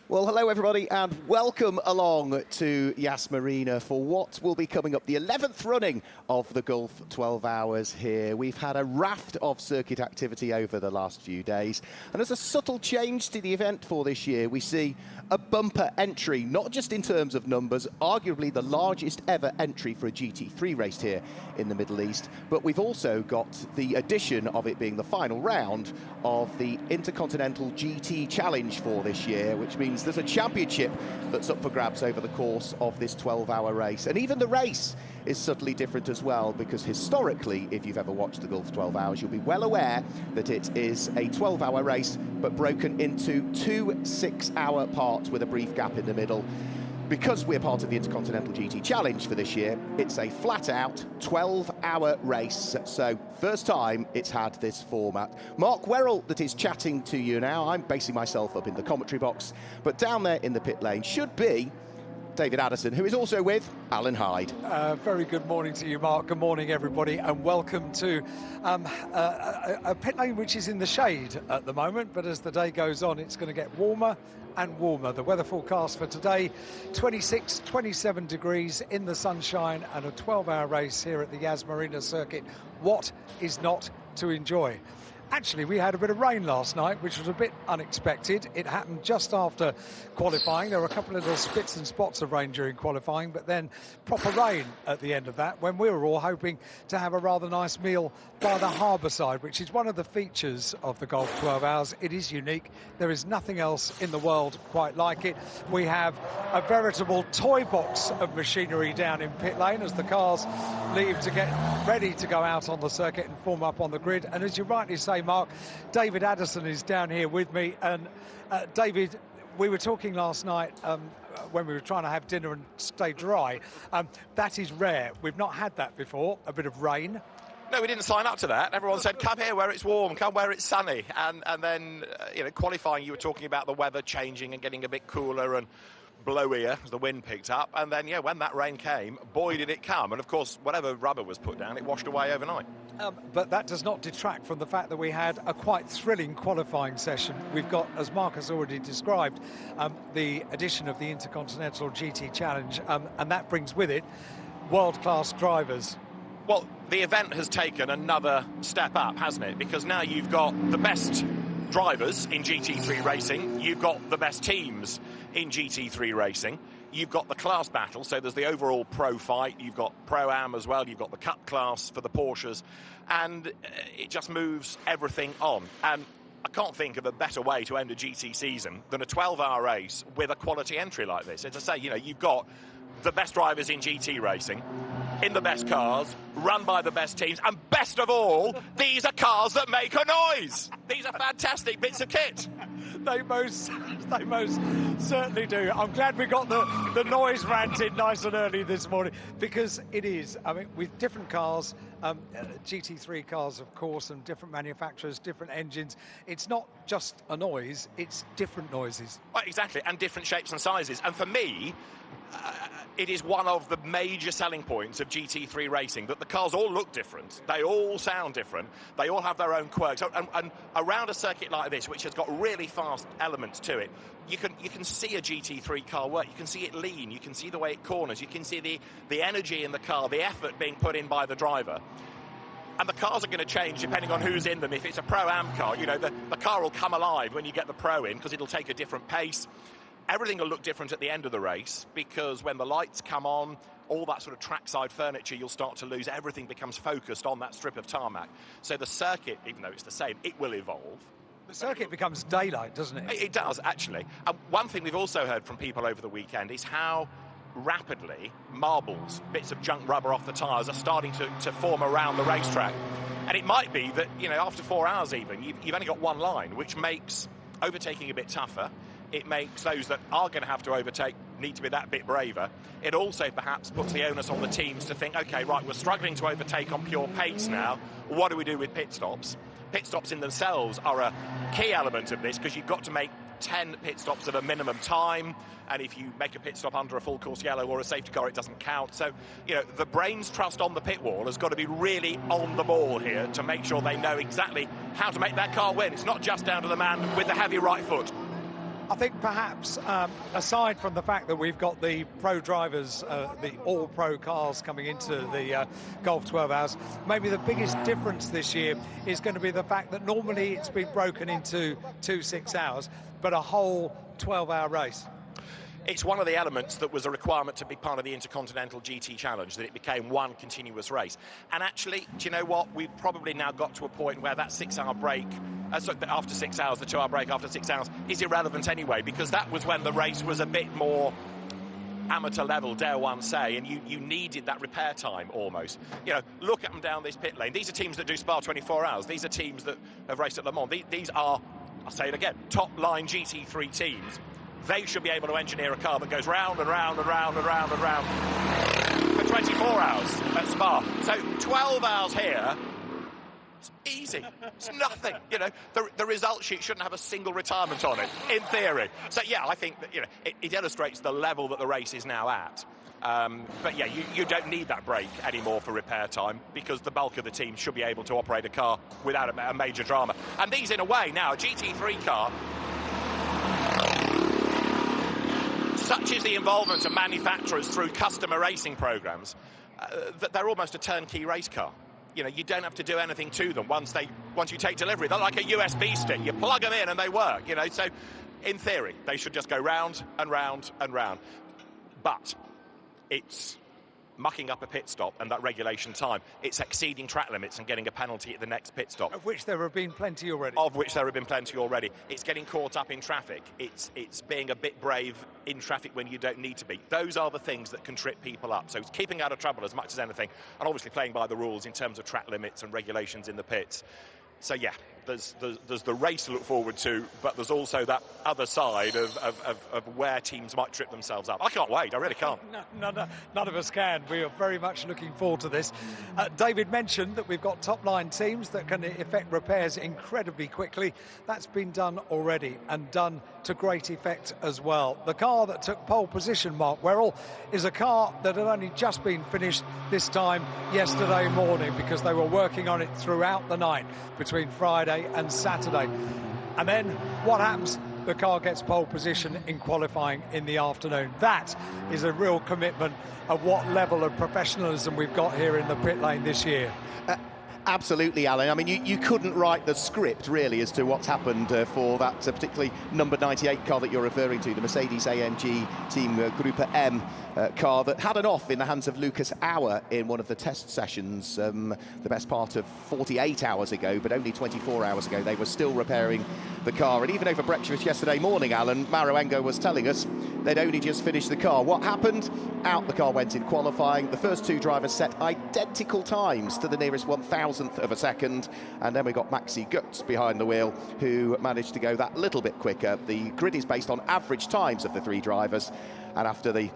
Well, hello everybody and welcome along to Yas Marina for what will be coming up, the 11th running of the Gulf 12 Hours here. We've had a raft of circuit activity over the last few days, and as a subtle change to the event for this year, we see a bumper entry, not just in terms of numbers, arguably the largest ever entry for a GT3 race here in the Middle East, but we've also got the addition of it being the final round of the Intercontinental GT Challenge for this year, which means there's a championship that's up for grabs over the course of this 12-hour race. And even the race is subtly different as well, because historically, if you've ever watched the Gulf 12 Hours, you'll be well aware that it is a 12-hour race, but broken into two 6-hour parts with a brief gap in the middle. Because we're part of the Intercontinental GT Challenge for this year, it's a flat-out 12-hour race. So first time it's had this format. Mark Werrell that is chatting to you now. I'm basing myself up in the commentary box, but down there in the pit lane should be David Addison, who is also with Alan Hyde. Very good morning to you, Mark. Good morning, everybody, and welcome to a pit lane which is in the shade at the moment, but as the day goes on, it's going to get warmer and warmer. The weather forecast for today, 26, 27 degrees in the sunshine, and a 12-hour race here at the Yas Marina circuit. What is not to enjoy? Actually, we had a bit of rain last night, which was a bit unexpected. It happened just after qualifying. There were a couple of little spits and spots of rain during qualifying, but then proper rain at the end of that, when we were all hoping to have a rather nice meal by the harbour side, which is one of the features of the Gulf 12 Hours. It is unique. There is nothing else in the world quite like it. We have a veritable toy box of machinery down in pit lane as the cars leave to get ready to go out on the circuit and form up on the grid. And as you rightly say, Mark, David Addison is down here with me. And David, we were talking last night when we were trying to have dinner and stay dry. That is rare. We've not had that before, a bit of rain. No, we didn't sign up to that. Everyone said, come here where it's warm, come where it's sunny. And then, qualifying, you were talking about the weather changing and getting a bit cooler and blowier as the wind picked up. And then, when that rain came, boy, did it come. And, of course, whatever rubber was put down, it washed away overnight. But that does not detract from the fact that we had a quite thrilling qualifying session. We've got, as Mark has already described, the addition of the Intercontinental GT Challenge, and that brings with it world-class drivers. Well, the event has taken another step up, hasn't it? Because now you've got the best drivers in GT3 racing, you've got the best teams in GT3 racing, you've got the class battle, so there's the overall pro fight, you've got Pro-Am as well, you've got the Cup class for the Porsches, and it just moves everything on. And I can't think of a better way to end a GT season than a 12-hour race with a quality entry like this. As I say, you've got the best drivers in GT racing, in the best cars, run by the best teams, and best of all, these are cars that make a noise. These are fantastic bits of kit. They most certainly do. I'm glad we got the noise rant in nice and early this morning, because it is, with different cars, GT3 cars, of course, and different manufacturers, different engines, it's not just a noise, it's different noises. Well, exactly, and different shapes and sizes. And for me, it is one of the major selling points of GT3 racing, that the cars all look different, they all sound different, they all have their own quirks. And around a circuit like this, which has got really fast elements to it, you can see a GT3 car work, you can see it lean, you can see the way it corners, you can see the energy in the car, the effort being put in by the driver. And the cars are going to change depending on who's in them. If it's a Pro-Am car, the car will come alive when you get the Pro in, because it'll take a different pace. Everything will look different at the end of the race, because when the lights come on, all that sort of trackside furniture you'll start to lose. Everything becomes focused on that strip of tarmac. So the circuit, even though it's the same, it will evolve. The circuit becomes daylight, doesn't it? It does, actually. And one thing we've also heard from people over the weekend is how rapidly marbles, bits of junk rubber off the tyres, are starting to form around the racetrack. And it might be that, after 4 hours even, you've only got one line, which makes overtaking a bit tougher. It makes those that are going to have to overtake need to be that bit braver. It also perhaps puts the onus on the teams to think, OK, right, we're struggling to overtake on pure pace now. What do we do with pit stops? Pit stops in themselves are a key element of this, because you've got to make 10 pit stops at a minimum time, and if you make a pit stop under a full course yellow or a safety car, it doesn't count. So, the brains trust on the pit wall has got to be really on the ball here to make sure they know exactly how to make that car win. It's not just down to the man with the heavy right foot. I think perhaps, aside from the fact that we've got the pro drivers, the all-pro cars coming into the Golf 12 Hours, maybe the biggest difference this year is going to be the fact that normally it's been broken into 2 6 hours, but a whole 12-hour race. It's one of the elements that was a requirement to be part of the Intercontinental GT Challenge, that it became one continuous race. And actually, do you know what? We've probably now got to a point where that 6-hour break, after 6 hours, the 2-hour break after 6 hours, is irrelevant anyway, because that was when the race was a bit more amateur level, dare one say, and you needed that repair time almost. You know, look at them down this pit lane. These are teams that do Spa 24 hours. These are teams that have raced at Le Mans. These are, I'll say it again, top-line GT3 teams. They should be able to engineer a car that goes round and round and round and round and round for 24 hours at Spa. So 12 hours here, it's easy. It's nothing. You know, the result sheet shouldn't have a single retirement on it, in theory. So yeah, I think that, you know, it illustrates the level that the race is now at. But yeah, you don't need that break anymore for repair time, because the bulk of the team should be able to operate a car without a major drama. And these, in a way, now, a GT3 car, such is the involvement of manufacturers through customer racing programs, that they're almost a turnkey race car. You know, you don't have to do anything to them once you take delivery. They're like a USB stick. You plug them in and they work, you know. So, in theory, they should just go round and round and round. But it's mucking up a pit stop and that regulation time. It's exceeding track limits and getting a penalty at the next pit stop. Of which there have been plenty already. It's getting caught up in traffic. It's being a bit brave in traffic when you don't need to be. Those are the things that can trip people up. So it's keeping out of trouble as much as anything, and obviously playing by the rules in terms of track limits and regulations in the pits. So yeah, there's the race to look forward to, but there's also that other side of where teams might trip themselves up. I can't wait, I really can't. No, none of us can. We are very much looking forward to this. David mentioned that we've got top-line teams that can effect repairs incredibly quickly. That's been done already, and done to great effect as well. The car that took pole position, Mark Werrell, is a car that had only just been finished this time yesterday morning, because they were working on it throughout the night between Friday and Saturday. And then what happens? The car gets pole position in qualifying in the afternoon. That is a real commitment of what level of professionalism we've got here in the pit lane this year. Absolutely, Alan. I mean, you couldn't write the script, really, as to what's happened for that particularly number 98 car that you're referring to, the Mercedes-AMG Team Gruppe M car that had an off in the hands of Lucas Auer in one of the test sessions the best part of 48 hours ago, but only 24 hours ago. They were still repairing the car. And even over breakfast yesterday morning, Alan, Marouengo was telling us they'd only just finished the car. What happened? Out the car went in qualifying. The first two drivers set identical times to the nearest 1,000th of a second, and then we got Maxi Götz behind the wheel, who managed to go that little bit quicker. The grid is based on average times of the three drivers, and after the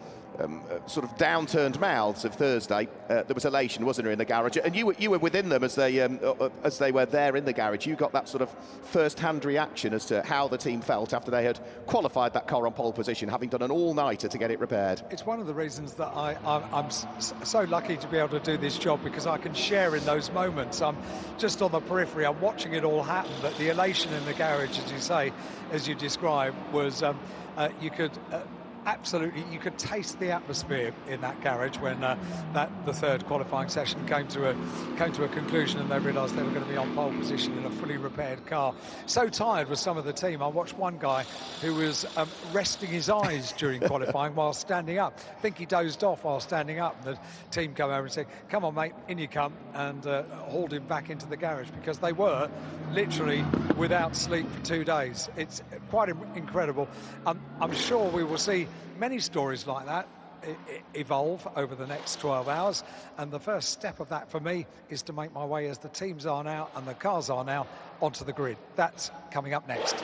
sort of downturned mouths of Thursday, there was elation, wasn't there, in the garage? And you were within them as they were there in the garage. You got that sort of first-hand reaction as to how the team felt after they had qualified that car on pole position, having done an all-nighter to get it repaired. It's one of the reasons that I'm so lucky to be able to do this job, because I can share in those moments. I'm just on the periphery. I'm watching it all happen, but the elation in the garage, as you say, as you described, was you could... absolutely, you could taste the atmosphere in that garage when the third qualifying session came to a conclusion, and they realised they were going to be on pole position in a fully repaired car. So tired was some of the team. I watched one guy who was resting his eyes during qualifying while standing up. I think he dozed off while standing up, and the team came over and said, "Come on, mate, in you come," and hauled him back into the garage, because they were literally without sleep for 2 days. It's quite incredible. I'm sure we will see many stories like that evolve over the next 12 hours, and the first step of that for me is to make my way, as the teams are now and the cars are now, onto the grid. That's coming up next.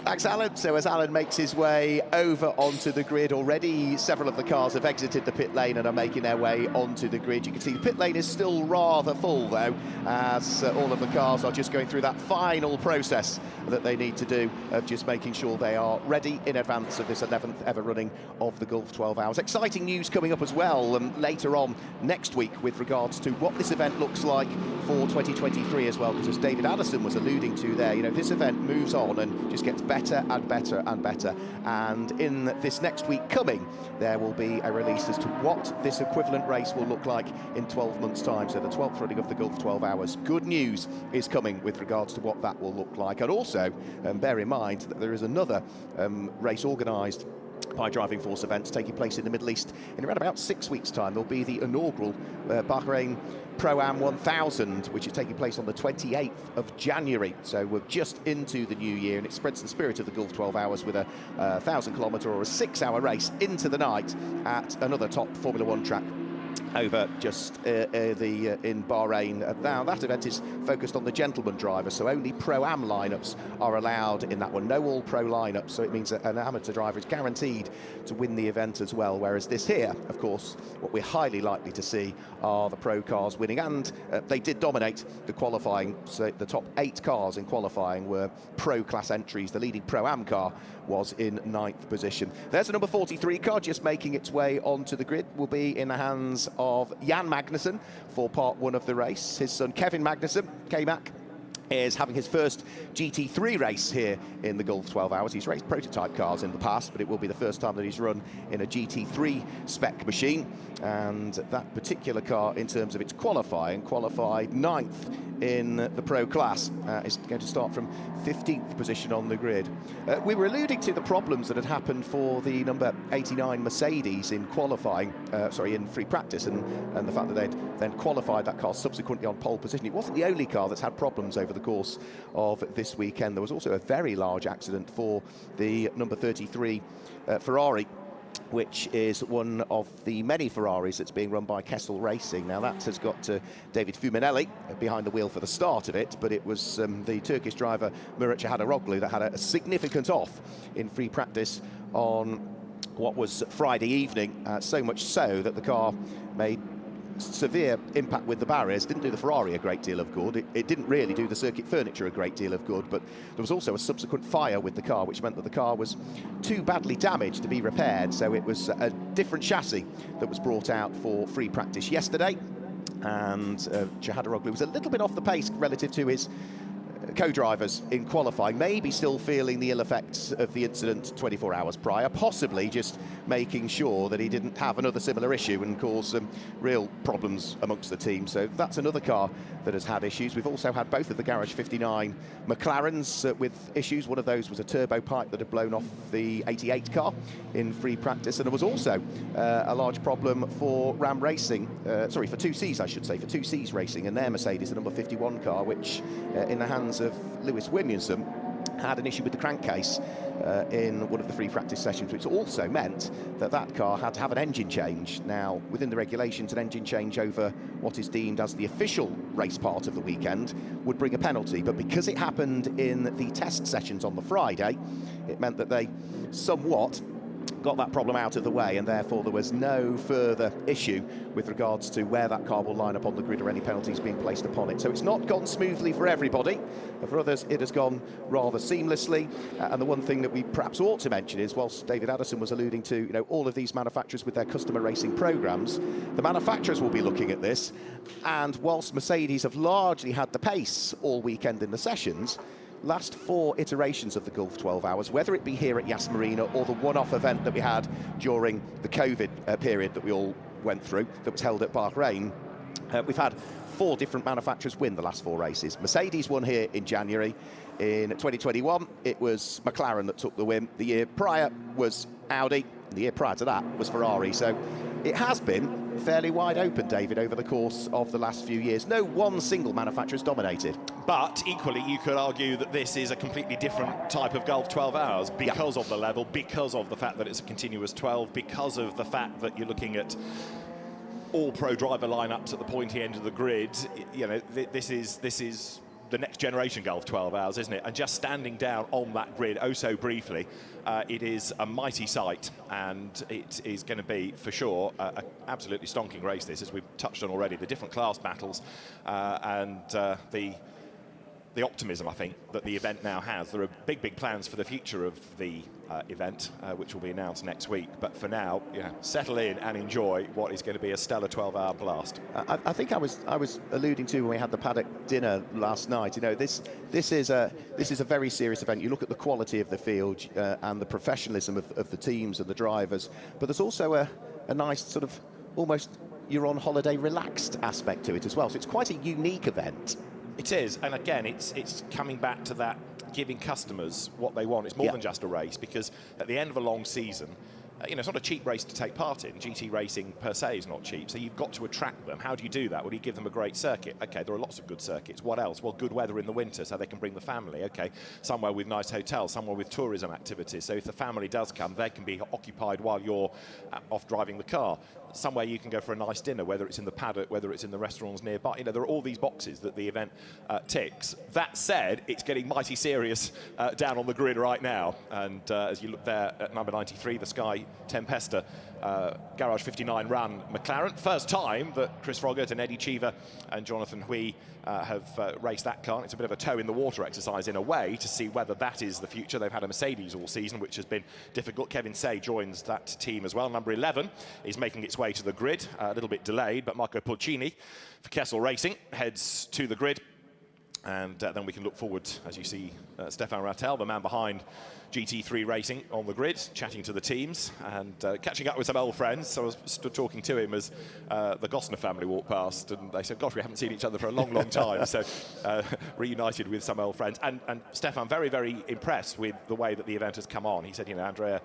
Thanks, Alan. So as Alan makes his way over onto the grid, already several of the cars have exited the pit lane and are making their way onto the grid. You can see the pit lane is still rather full, though, as all of the cars are just going through that final process that they need to do of just making sure they are ready in advance of this 11th ever running of the Gulf 12 Hours. Exciting news coming up as well later on next week with regards to what this event looks like for 2023 as well, because as David Addison was alluding to there, you know, this event moves on and just gets better and better and better. And in this next week coming, there will be a release as to what this equivalent race will look like in 12 months' time. So the 12th running of the Gulf 12 Hours. Good news is coming with regards to what that will look like. And also, bear in mind that there is another race organised by Driving Force Events taking place in the Middle East in around about 6 weeks' time. There'll be the inaugural Bahrain Pro-Am 1000, which is taking place on the 28th of January. So we're just into the new year, and it spreads the spirit of the Gulf 12 Hours with a 1,000-kilometre or a 6-hour race into the night at another top Formula One track over just in Bahrain. Now that event is focused on the gentleman driver, so only Pro-Am lineups are allowed in that one. No all-pro lineups, so it means that an amateur driver is guaranteed to win the event as well. Whereas this here, of course, what we're highly likely to see are the pro cars winning, and they did dominate the qualifying. So the top 8 cars in qualifying were pro class entries. The leading Pro-Am car was in 9th position. There's a number 43 car just making its way onto the grid. Will be in the hands of Jan Magnussen for part 1 of the race. His son Kevin Magnussen, K-Mac, is having his first GT3 race here in the Gulf 12 Hours. He's raced prototype cars in the past, but it will be the first time that he's run in a GT3 spec machine. And that particular car, in terms of its qualifying, qualified 9th in the pro class. Is going to start from 15th position on the grid. We were alluding to the problems that had happened for the number 89 Mercedes in qualifying, in free practice, and the fact that they'd then qualified that car subsequently on pole position. It wasn't the only car that's had problems over the course of this weekend. There was also a very large accident for the number 33 Ferrari, which is one of the many Ferraris that's being run by Kessel Racing. Now that has got David Fuminelli behind the wheel for the start of it, but it was the Turkish driver Murat Çahadaroglu that had a significant off in free practice on what was Friday evening, so much so that the car made severe impact with the barriers. Didn't do the Ferrari a great deal of good. It didn't really do the circuit furniture a great deal of good, but there was also a subsequent fire with the car, which meant that the car was too badly damaged to be repaired. So it was a different chassis that was brought out for free practice yesterday, and Çahadaroglu was a little bit off the pace relative to his co-drivers in qualifying, maybe still feeling the ill effects of the incident 24 hours prior, possibly just making sure that he didn't have another similar issue and cause some real problems amongst the team. So that's another car that has had issues. We've also had both of the Garage 59 McLarens with issues. One of those was a turbo pipe that had blown off the 88 car in free practice, and there was also a large problem for Ram Racing, for 2Cs I should say, for 2Cs Racing and their Mercedes, the number 51 car, which in the hands of Lewis Williamson had an issue with the crankcase in one of the free practice sessions, which also meant that that car had to have an engine change. Now, within the regulations, an engine change over what is deemed as the official race part of the weekend would bring a penalty, but because it happened in the test sessions on the Friday, it meant that they somewhat got that problem out of the way, and therefore there was no further issue with regards to where that car will line up on the grid or any penalties being placed upon it. So it's not gone smoothly for everybody. For others, it has gone rather seamlessly. And the one thing that we perhaps ought to mention is, whilst David Addison was alluding to, you know, all of these manufacturers with their customer racing programs, the manufacturers will be looking at this. And whilst Mercedes have largely had the pace all weekend in the sessions, last 4 iterations of the Gulf 12 Hours, whether it be here at Yas Marina or the one-off event that we had during the COVID period that we all went through, that was held at Bahrain, we've had 4 different manufacturers win the last 4 races. Mercedes won here in January. In 2021, it was McLaren that took the win. The year prior was Audi. The year prior to that was Ferrari. So it has been fairly wide open, David, over the course of the last few years. No one single manufacturer has dominated. But equally, you could argue that this is a completely different type of Gulf 12 Hours because of the level, because of the fact that it's a continuous 12, because of the fact that you're looking at all pro driver lineups at the pointy end of the grid. You know, this is the next generation Gulf 12 Hours, isn't it? And just standing down on that grid oh so briefly, it is a mighty sight, and it is going to be, for sure, an absolutely stonking race, this, as we've touched on already. The different class battles and the optimism, I think, that the event now has. There are big, big plans for the future of the event, which will be announced next week. But for now, settle in and enjoy what is going to be a stellar 12-hour blast. I think I was alluding to when we had the paddock dinner last night. This is a very serious event. You look at the quality of the field and the professionalism of the teams and the drivers, but there's also a nice sort of almost you're on holiday relaxed aspect to it as well. So it's quite a unique event. It is, and again, it's coming back to that, giving customers what they want. It's more than just a race, because at the end of a long season, it's not a cheap race to take part in. GT racing per se is not cheap, so you've got to attract them. How do you do that? Well, you give them a great circuit. Okay, there are lots of good circuits. What else? Well, good weather in the winter, so they can bring the family. Okay, somewhere with nice hotels, somewhere with tourism activities. So if the family does come, they can be occupied while you're off driving the car. Somewhere you can go for a nice dinner, whether it's in the paddock, whether it's in the restaurants nearby. There are all these boxes that the event ticks. That said, it's getting mighty serious down on the grid right now. And as you look there at number 93, the Sky Tempesta Garage 59 run McLaren. First time that Chris Froggatt and Eddie Cheever and Jonathan Hui have raced that car. It's a bit of a toe in the water exercise in a way to see whether that is the future. They've had a Mercedes all season, which has been difficult. Kevin Say joins that team as well. Number 11 is making its way to the grid, a little bit delayed, but Marco Pulcini for Kessel Racing heads to the grid. And then we can look forward, as you see, Stefan Rattel, the man behind GT3 Racing, on the grid, chatting to the teams and catching up with some old friends. So I was stood talking to him as the Gosner family walked past, and they said, gosh, we haven't seen each other for a long, long time. So reunited with some old friends. And Stefan, very, very impressed with the way that the event has come on. He said, Andrea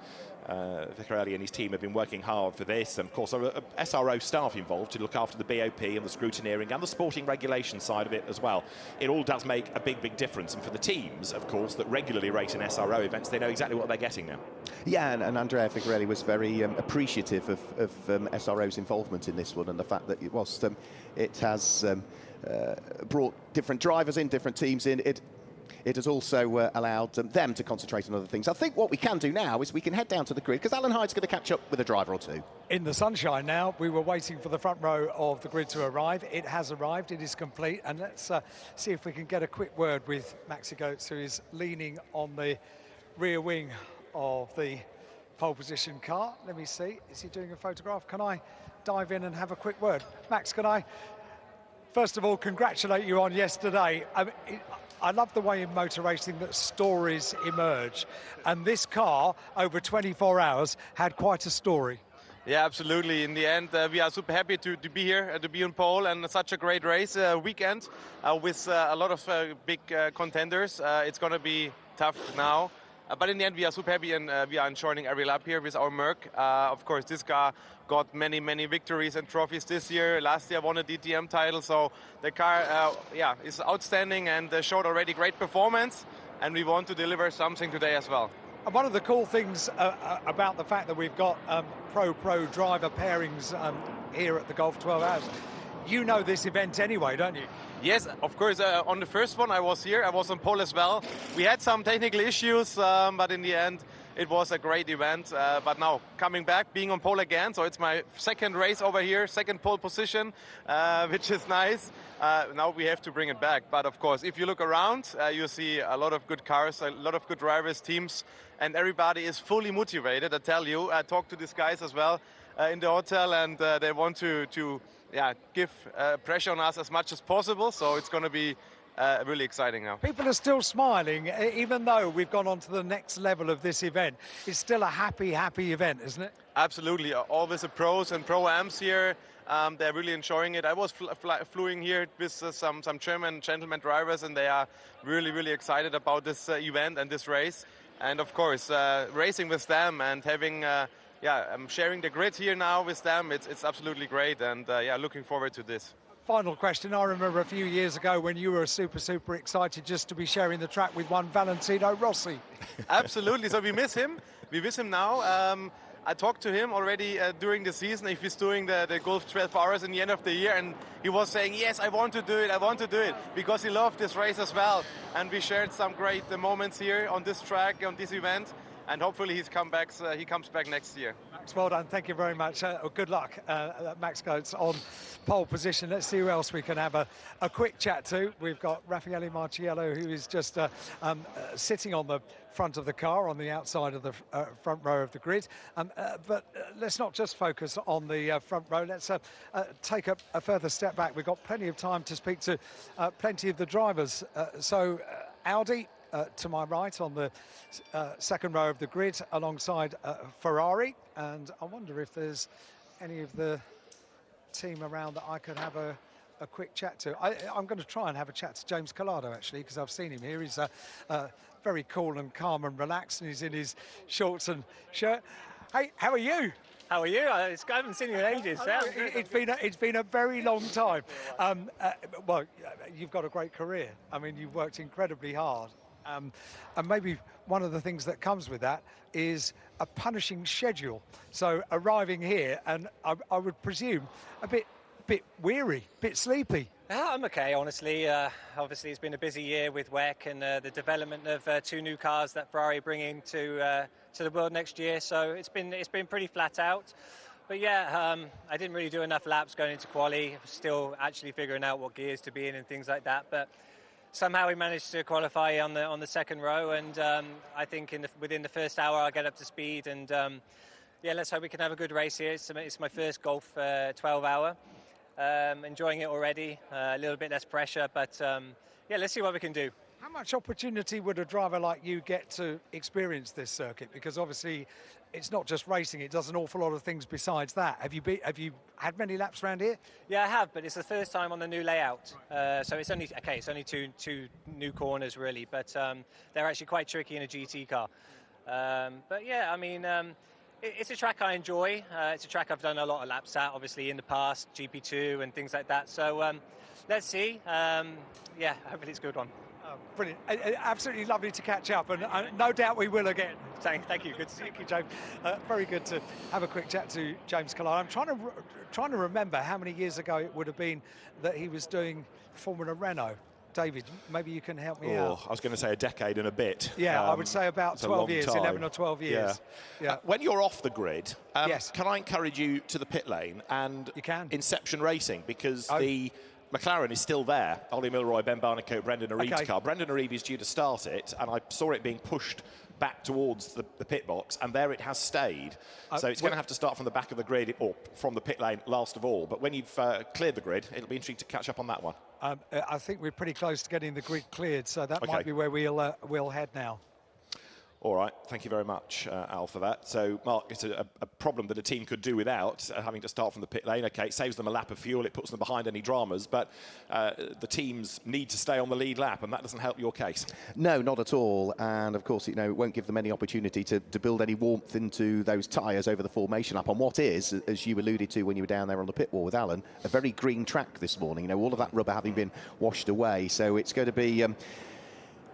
Pirelli and his team have been working hard for this, and of course there are SRO staff involved to look after the BOP and the scrutineering and the sporting regulation side of it as well. It all does make a big, big difference, and for the teams, of course, that regularly race in SRO events, they know exactly what they're getting now. Yeah, and Andrea Ficarelli was very appreciative of SRO's involvement in this one, and the fact that it has brought different drivers in, different teams in. It has also allowed them to concentrate on other things. I think what we can do now is we can head down to the grid, because Alan Hyde's going to catch up with a driver or two. In the sunshine now, we were waiting for the front row of the grid to arrive. It has arrived, it is complete, and let's see if we can get a quick word with Maxi Goetz, who is leaning on the rear wing of the pole position car. Let me see, is he doing a photograph? Can I dive in and have a quick word? Max, can I, first of all, congratulate you on yesterday. I love the way in motor racing that stories emerge, and this car over 24 hours had quite a story. Yeah, absolutely. In the end, we are super happy to be here, to be on pole, and such a great race weekend with a lot of big contenders. It's going to be tough now. But in the end, we are super happy, and we are enjoying every lap here with our Merc. Of course, this car got many, many victories and trophies this year. Last year, won a DTM title. So the car, is outstanding and showed already great performance. And we want to deliver something today as well. And one of the cool things about the fact that we've got pro driver pairings here at the Gulf 12 Hours, you know this event anyway, don't you? Yes, of course. On the first one, I was here. I was on pole as well. We had some technical issues, but in the end, it was a great event. But now, coming back, being on pole again, so it's my second race over here, second pole position, which is nice. Now we have to bring it back. But of course, if you look around, you see a lot of good cars, a lot of good drivers, teams, and everybody is fully motivated, I tell you. I talked to these guys as well in the hotel, and they want to give pressure on us as much as possible. So it's going to be really exciting now. People are still smiling, even though we've gone on to the next level of this event. It's still a happy event, isn't it? Absolutely. Always the pros and pro-ams here. They're really enjoying it. I was flying here with some German gentleman drivers, and they are really, really excited about this event and this race. And of course, racing with them and having, I'm sharing the grid here now with them. It's absolutely great, and looking forward to this. Final question. I remember a few years ago when you were super excited just to be sharing the track with one Valentino Rossi. Absolutely. So we miss him. We miss him now. I talked to him already during the season if he's doing the Golf 12 hours in the end of the year, and he was saying, yes, I want to do it, because he loved this race as well. And we shared some great moments here on this track, on this event, and hopefully he comes back next year. Max, well done. Thank you very much. Good luck. Max goes on pole position. Let's see who else we can have a quick chat to. We've got Raffaele Marciello, who is just sitting on the front of the car, on the outside of the front row of the grid. But let's not just focus on the front row. Let's take a further step back. We've got plenty of time to speak to plenty of the drivers. So Audi, to my right on the second row of the grid, alongside Ferrari, and I wonder if there's any of the team around that I could have a quick chat to. I'm going to try and have a chat to James Collado, actually, because I've seen him here. He's very cool and calm and relaxed, and he's in his shorts and shirt. Hey, how are you? How are you? I haven't seen you in ages. It's been a very long time. Well, you've got a great career. I mean, you've worked incredibly hard. And maybe one of the things that comes with that is a punishing schedule. So arriving here, and I would presume a bit weary, a bit sleepy. I'm okay, honestly. Obviously, it's been a busy year with WEC and the development of 2 new cars that Ferrari bringing to the world next year. So it's been pretty flat out. But yeah, I didn't really do enough laps going into quali. Still actually figuring out what gears to be in and things like that. But somehow we managed to qualify on the second row, and I think within the first hour I'll get up to speed. And yeah, let's hope we can have a good race here. It's my first Golf 12 hour. Enjoying it already, a little bit less pressure, but yeah, let's see what we can do. How much opportunity would a driver like you get to experience this circuit? Because obviously it's not just racing, it does an awful lot of things besides that. Have you had many laps around here? Yeah, I have, but it's the first time on the new layout. So it's only two new corners really, but they're actually quite tricky in a GT car. But yeah, I mean, it's a track I enjoy. It's a track I've done a lot of laps at, obviously, in the past, GP2 and things like that. So let's see. Yeah, hopefully it's a good one. Oh, brilliant. Absolutely lovely to catch up, and no doubt we will again. Thank you. Good to see you. Thank you, James. Very good to have a quick chat to James Collado. I'm trying to remember how many years ago it would have been that he was doing Formula Renault. David, maybe you can help me out. I was going to say a decade and a bit. Yeah, I would say about 12 years, 11 or 12 years. Yeah. When you're off the grid, yes. Can I encourage you to the pit lane and you can. Inception Racing, because the McLaren is still there. Ollie Milroy, Ben Barnicoat, Brendan Aribe's car. Brendan Aribe is due to start it, and I saw it being pushed back towards the pit box, and there it has stayed. So it's going to have to start from the back of the grid, or from the pit lane last of all. But when you've cleared the grid, it'll be interesting to catch up on that one. I think we're pretty close to getting the grid cleared, so that might be where we'll head now. All right, thank you very much, Al, for that. So, Mark, it's a problem that a team could do without having to start from the pit lane. Okay, it saves them a lap of fuel, it puts them behind any dramas, but the teams need to stay on the lead lap, and that doesn't help your case. No, not at all. And of course, it won't give them any opportunity to build any warmth into those tyres over the formation lap on what is, as you alluded to when you were down there on the pit wall with Alan, a very green track this morning. All of that rubber having been washed away. So it's going to be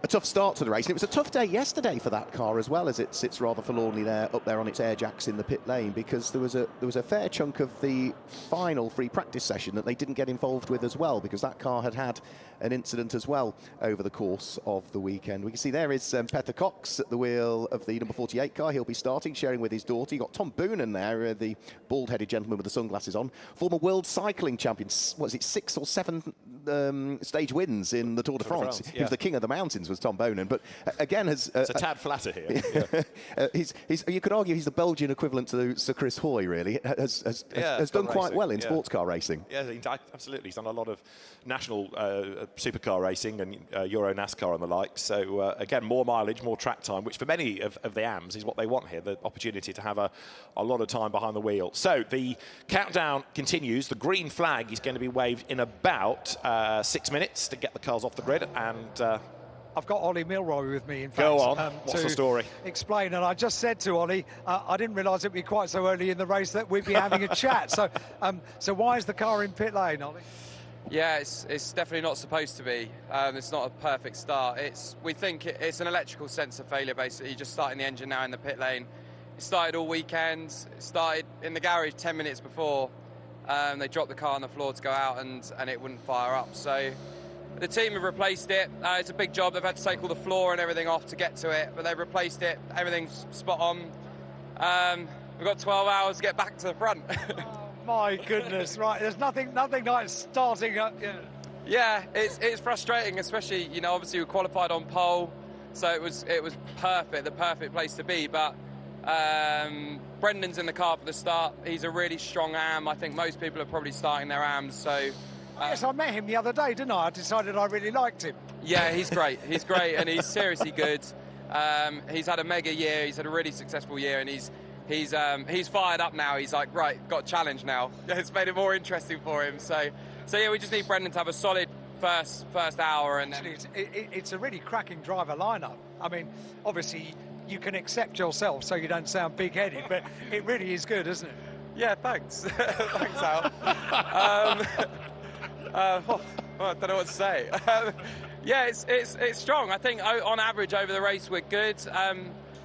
a tough start to the race, and it was a tough day yesterday for that car as well, as it sits rather forlornly there up there on its air jacks in the pit lane, because there was a fair chunk of the final free practice session that they didn't get involved with as well, because that car had an incident as well over the course of the weekend. We can see there is Peter Cox at the wheel of the number 48 car. He'll be starting, sharing with his daughter. You've got Tom Boonen there, the bald-headed gentleman with the sunglasses on, former world cycling champion. What is it, 6 or 7 stage wins in the Tour de France. He was the king of the mountains, was Tom Boonen, but again has it's a tad flatter here. You could argue he's the Belgian equivalent to Sir Chris Hoy, really. Has done quite well in sports car racing. Yeah, absolutely. He's done a lot of national supercar racing and Euro NASCAR and the like. So again, more mileage, more track time, which for many of the AMs is what they want here, the opportunity to have a lot of time behind the wheel. So the countdown continues. The green flag is going to be waved in about 6 minutes to get the cars off the grid, and I've got Ollie Milroy with me, in fact. Go on. What's the story? Explain. And I just said to Ollie, I didn't realise it'd be quite so early in the race that we'd be having a chat. So why is the car in pit lane, Ollie? Yeah, it's definitely not supposed to be. It's not a perfect start. We think it's an electrical sensor failure, basically. Just starting the engine now in the pit lane. It started all weekend. It started in the garage 10 minutes before. They dropped the car on the floor to go out, and it wouldn't fire up. So the team have replaced it. It's a big job. They've had to take all the floor and everything off to get to it, but they've replaced it. Everything's spot on. We've got 12 hours to get back to the front. Oh, my goodness, right. There's nothing like starting up. Yeah, it's frustrating, especially, you know, obviously we qualified on pole, so it was perfect, the perfect place to be. But Brendan's in the car for the start. He's a really strong AM. I think most people are probably starting their AMs. So yes, I met him the other day, didn't I? I decided I really liked him. yeah, he's great. He's great, and he's seriously good. He's had a mega year. He's had a really successful year, and he's fired up now. He's like, right, got a challenge now. It's made it more interesting for him. So yeah, we just need Brendan to have a solid first hour, and then it's a really cracking driver lineup. I mean, obviously you can accept yourself so you don't sound big-headed, but it really is good, isn't it? yeah, thanks. Thanks, Al. I don't know what to say. Yeah, it's strong. I think on average over the race we're good.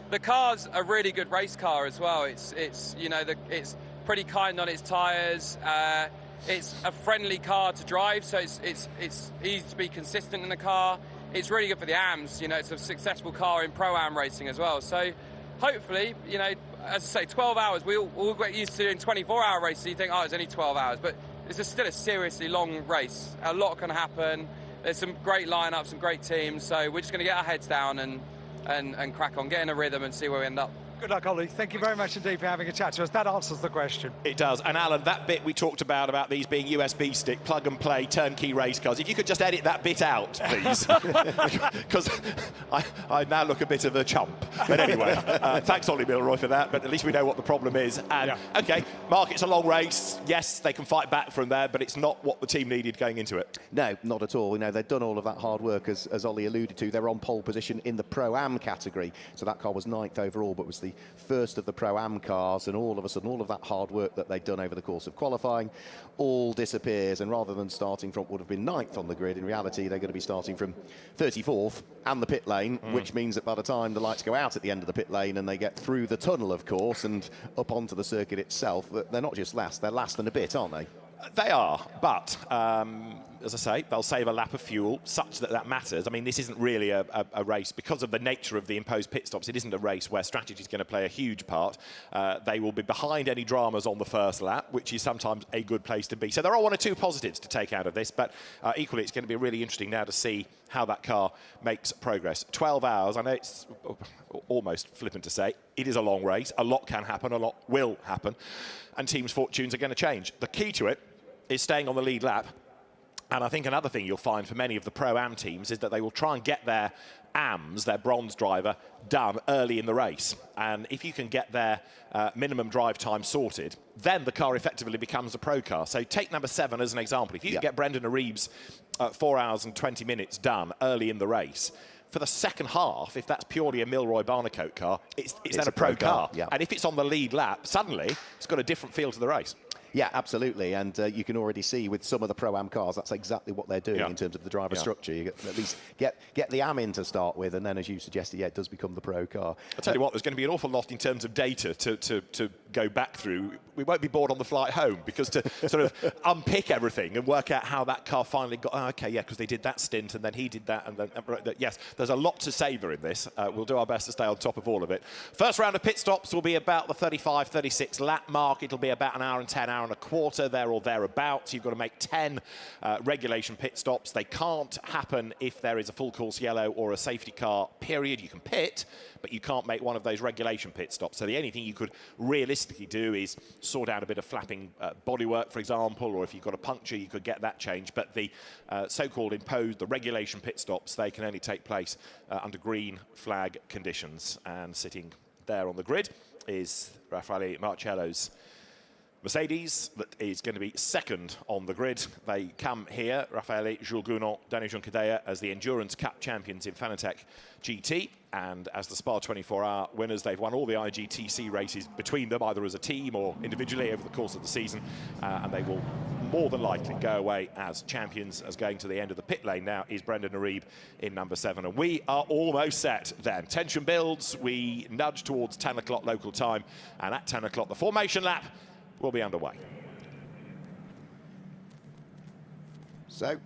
The car's a really good race car as well. It's you know, it's pretty kind on its tyres. It's a friendly car to drive, so it's easy to be consistent in the car. It's really good for the AMs. You know, it's a successful car in Pro-Am racing as well. So hopefully, you know, as I say, 12 hours, we all get used to doing 24-hour races. You think, oh, it's only 12 hours, but it's still a seriously long race. A lot can happen. There's some great lineups, some great teams. So we're just going to get our heads down and crack on, get in a rhythm and see where we end up. Good luck, Ollie. Thank you very much indeed for having a chat to us. That answers the question. It does. And Alan, that bit we talked about these being USB stick, plug and play, turnkey race cars, if you could just edit that bit out, please. Because I now look a bit of a chump. But anyway, thanks, Ollie Milroy, for that. But at least we know what the problem is. And, Yeah. OK, Mark, it's a long race. Yes, they can fight back from there, but it's not what the team needed going into it. No, not at all. You know, they've done all of that hard work, as Ollie alluded to. They're on pole position in the Pro-Am category. So that car was 9th overall, but was the first of the Pro-Am cars, and all of a sudden all of that hard work that they'd done over the course of qualifying all disappears, and rather than starting from what would have been 9th on the grid, in reality they're going to be starting from 34th and the pit lane, which means that by the time the lights go out at the end of the pit lane and they get through the tunnel, of course, and up onto the circuit itself, they're not just last, they're last and a bit, aren't they? They are, but as I say, they'll save a lap of fuel such that matters. I mean, this isn't really a race because of the nature of the imposed pit stops. It isn't a race where strategy is going to play a huge part. They will be behind any dramas on the first lap, which is sometimes a good place to be. So there are one or two positives to take out of this, but equally it's going to be really interesting now to see how that car makes progress. 12 hours, I know it's almost flippant to say, it is a long race. A lot can happen, a lot will happen, and teams' fortunes are going to change. The key to it is staying on the lead lap. And I think another thing you'll find for many of the Pro-Am teams is that they will try and get their AMs, their bronze driver, done early in the race. And if you can get their minimum drive time sorted, then the car effectively becomes a pro car. So take number 7 as an example. If you can get Brendan Areeb's 4 hours and 20 minutes done early in the race, for the second half, if that's purely a Milroy Barnecoat car, it's then a pro car. Yeah. And if it's on the lead lap, suddenly it's got a different feel to the race. Yeah, absolutely, and you can already see with some of the Pro-Am cars, that's exactly what they're doing in terms of the driver structure. You at least get the AM in to start with, and then, as you suggested, yeah, it does become the pro car. I'll tell you what, there's going to be an awful lot in terms of data to go back through. We won't be bored on the flight home, because to sort of unpick everything and work out how that car finally got, okay, yeah, because they did that stint, and then he did that, and then, yes, there's a lot to savour in this. We'll do our best to stay on top of all of it. First round of pit stops will be about the 35, 36 lap mark. It'll be about an hour and 10, hour and a quarter, there or thereabouts. You've got to make 10 regulation pit stops. They can't happen if there is a full course yellow or a safety car, period. You can pit, but you can't make one of those regulation pit stops. So the only thing you could realistically do is sort out a bit of flapping bodywork, for example, or if you've got a puncture, you could get that changed. But the so-called imposed, the regulation pit stops, they can only take place under green flag conditions. And sitting there on the grid is Raffaele Marcello's Mercedes, that is going to be second on the grid. They come here, Raffaele, Jules Gounon, Danny Juncadella, as the Endurance Cup champions in Fanatec GT. And as the Spa 24-hour winners, they've won all the IGTC races between them, either as a team or individually over the course of the season. And they will more than likely go away as champions. As going to the end of the pit lane now is Brendan Arib in number 7. And we are almost set then. Tension builds. We nudge towards 10 o'clock local time. And at 10 o'clock, the formation lap will be underway. So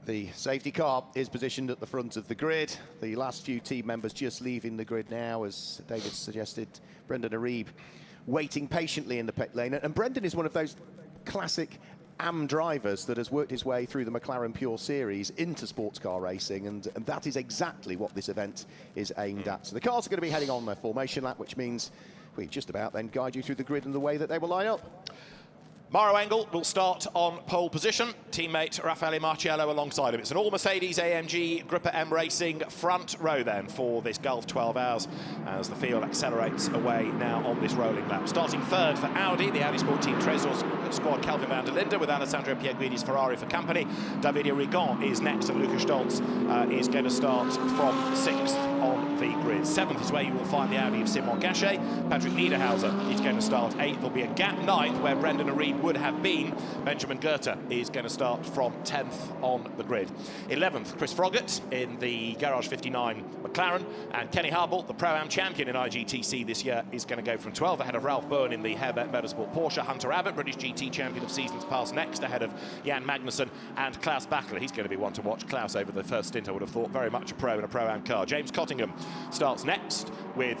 the safety car is positioned at the front of the grid. The last few team members just leaving the grid now, as David suggested. Brendan Arib waiting patiently in the pit lane. And Brendan is one of those classic AM drivers that has worked his way through the McLaren Pure Series into sports car racing, and that is exactly what this event is aimed at. So the cars are going to be heading on their formation lap, which means we just about then guide you through the grid and the way that they will line up. Mauro Engel will start on pole position. Teammate Raffaele Marciello alongside him. It's an all-Mercedes AMG Gruppa M Racing front row then for this Gulf 12 hours as the field accelerates away now on this rolling lap. Starting third for Audi, the Audi Sport Team Tresor squad, Calvin van der Linde with Alessandro Pierguidi's Ferrari for company. Davide Rigon is next and Luca Stolz is going to start from 6th on the grid. 7th is where you will find the Audi of Simon Gachet. Patrick Niederhauser is going to start 8th. There'll be a gap 9th where Brendan Arib would have been. Benjamin Goethe is going to start from 10th on the grid. 11th, Chris Froggatt in the Garage 59 McLaren, and Kenny Harbaugh, the Pro-Am champion in IGTC this year, is going to go from 12th ahead of Ralph Bowen in the Herbert Motorsport Porsche. Hunter Abbott, British GT champion of seasons past, next ahead of Jan Magnussen and Klaus Bachler. He's going to be one to watch. Klaus over the first stint, I would have thought, very much a pro in a Pro-Am car. James Cottingham starts next with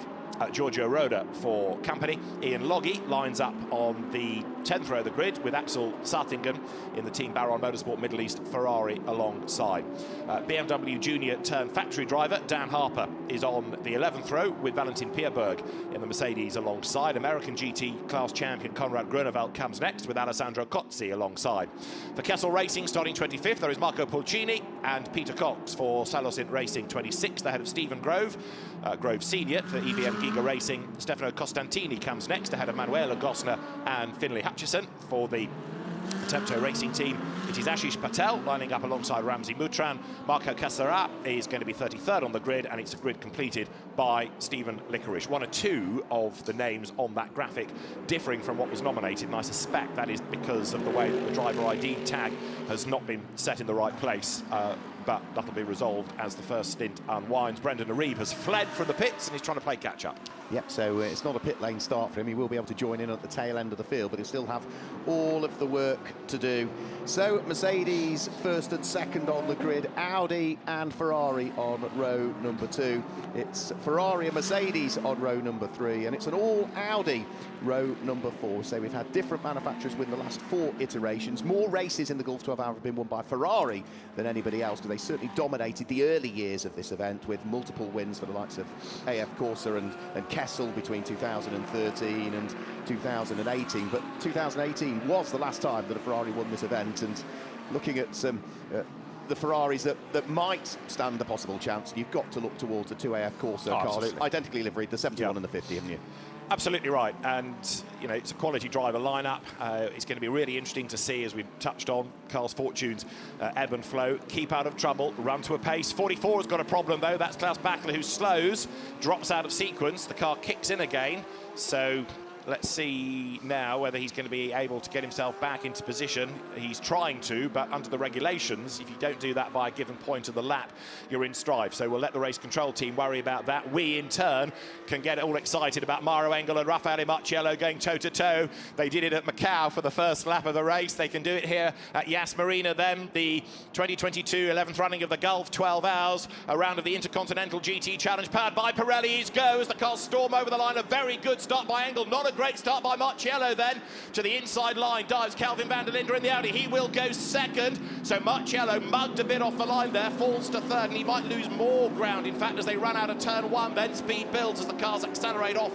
Giorgio Roda for company. Ian Loggy lines up on the 10th row of the grid with Axel Sartingen in the Team Baron Motorsport Middle East Ferrari alongside. BMW Junior turned factory driver Dan Harper is on the 11th row with Valentin Pierberg in the Mercedes alongside. American GT class champion Konrad Groenewald comes next with Alessandro Cozzi alongside. For Kessel Racing starting 25th there is Marco Pulcini and Peter Cox for Salosint Racing 26th ahead of Stephen Grove. Grove Senior for EBM Giga Racing. Stefano Costantini comes next ahead of Manuela Gosner and Finlay Hutchison for the Temto Racing team. It is Ashish Patel lining up alongside Ramzi Mutran. Marco Cassara is going to be 33rd on the grid, and it's a grid completed by Stephen Licorice. One or two of the names on that graphic differing from what was nominated, and I suspect that is because of the way that the driver ID tag has not been set in the right place. But that'll be resolved as the first stint unwinds. Brendan Arib has fled from the pits and he's trying to play catch-up. Yep, so it's not a pit lane start for him. He will be able to join in at the tail end of the field, but he'll still have all of the work to do. So Mercedes first and second on the grid, Audi and Ferrari on row number 2. It's Ferrari and Mercedes on row number 3, and it's an all Audi row number 4. So we've had different manufacturers win the last 4 iterations. More races in the Gulf 12 Hour have been won by Ferrari than anybody else, because they certainly dominated the early years of this event with multiple wins for the likes of AF Corsa and Kessel between 2013 and 2018. But 2018 was the last time that a Ferrari won this event, and looking at some the Ferraris that might stand a possible chance, you've got to look towards the 2 AF Corsa cars, identically liveried, the 71 and the 50, haven't you? Absolutely right, and you know, it's a quality driver lineup. It's going to be really interesting to see, as we've touched on, Carl's fortunes ebb and flow, keep out of trouble, run to a pace. 44 has got a problem though. That's Klaus Bachler, who slows, drops out of sequence. The car kicks in again, so let's see now whether he's going to be able to get himself back into position. He's trying to, but under the regulations, if you don't do that by a given point of the lap, you're in strife. So we'll let the race control team worry about that. We, in turn, can get all excited about Mauro Engel and Raffaele Marciello going toe-to-toe. They did it at Macau for the first lap of the race. They can do it here at Yas Marina then. The 2022 11th running of the Gulf 12 Hours, a round of the Intercontinental GT Challenge powered by Pirelli. Goes the cars storm over the line. A very good start by Engel, not a great start by Marciello then. To the inside line dives Calvin van der Linde in the Audi. He will go second. So Marciello mugged a bit off the line there, falls to third, and he might lose more ground, in fact, as they run out of turn 1. Then speed builds as the cars accelerate off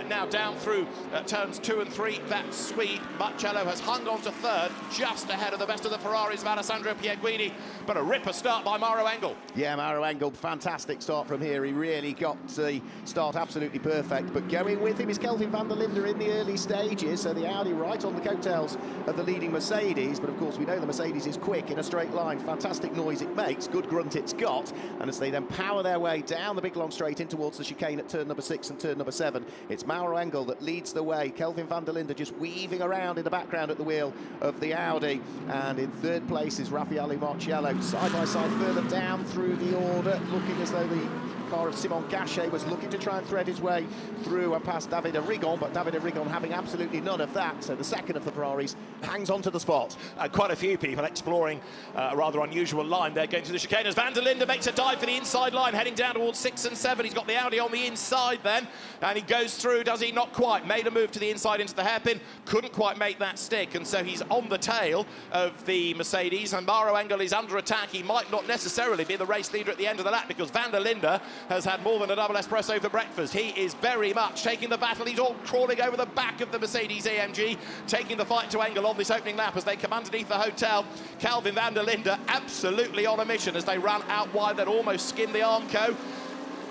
now down through turns 2 and 3. That sweep. Marciello has hung on to third, just ahead of the best of the Ferraris of Alessandro Pierguidi. But a ripper start by Mauro Engel. Yeah, Mauro Engel, fantastic start from here. He really got the start absolutely perfect. But going with him is Kelvin van der Linde Linde in the early stages, so the Audi right on the coattails of the leading Mercedes, but of course we know the Mercedes is quick in a straight line, fantastic noise it makes, good grunt it's got, and as they then power their way down the big long straight in towards the chicane at turn number 6 and turn number 7, it's Mauro Engel that leads the way. Kelvin van der Linde just weaving around in the background at the wheel of the Audi, and in third place is Raffaele Marciello, side by side further down through the order, looking as though the car of Simon Gachet was looking to try and thread his way through and past David Arrigon, but David Arrigon having absolutely none of that, so the second of the Ferraris hangs on to the spot. Quite a few people exploring a rather unusual line there going through the chicane as van der Linde makes a dive for the inside line, heading down towards 6 and 7. He's got the Audi on the inside then, and he goes through, does he? Not quite. Made a move to the inside into the hairpin, couldn't quite make that stick, and so he's on the tail of the Mercedes, and Mauro Engel is under attack. He might not necessarily be the race leader at the end of the lap because van der Linde has had more than a double espresso for breakfast. He is very much taking the battle. He's all crawling over the back of the Mercedes AMG, taking the fight to Engel on this opening lap as they come underneath the hotel. Kelvin van der Linde absolutely on a mission as they run out wide, that almost skinned the Armco.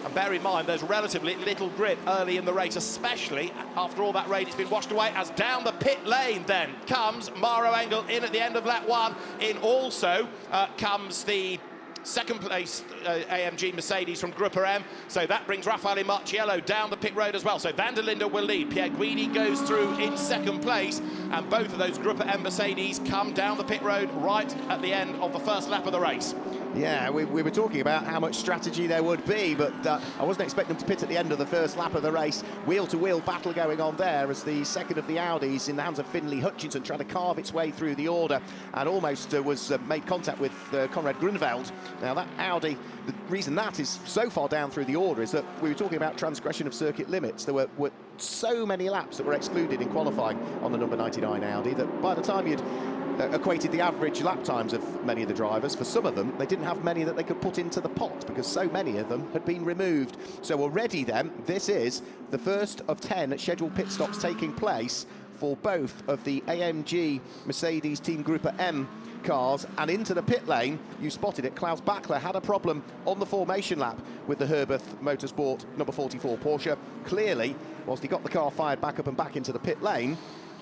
And bear in mind, there's relatively little grip early in the race, especially after all that rain. It's been washed away as down the pit lane then comes Mauro Engel in at the end of lap 1. In also comes the second place AMG Mercedes from Grupper M, so that brings Raffaele Marciello down the pit road as well. So van der Linde will lead. Pierre Guidi goes through in second place, and both of those Grupper M Mercedes come down the pit road right at the end of the first lap of the race. Yeah, we were talking about how much strategy there would be, but I wasn't expecting them to pit at the end of the first lap of the race. Wheel-to-wheel battle going on there as the second of the Audis in the hands of Finlay Hutchinson trying to carve its way through the order and almost was made contact with Conrad Grunwald. Now that Audi, the reason that is so far down through the order is that we were talking about transgression of circuit limits. There were so many laps that were excluded in qualifying on the number 99 Audi that by the time you'd equated the average lap times of many of the drivers, for some of them they didn't have many that they could put into the pot because so many of them had been removed. So already then, this is the first of 10 scheduled pit stops taking place for both of the AMG Mercedes Team Grupper M cars, and into the pit lane, you spotted it, Klaus Bachler had a problem on the formation lap with the Herberth Motorsport number 44 Porsche. Clearly, whilst he got the car fired back up and back into the pit lane,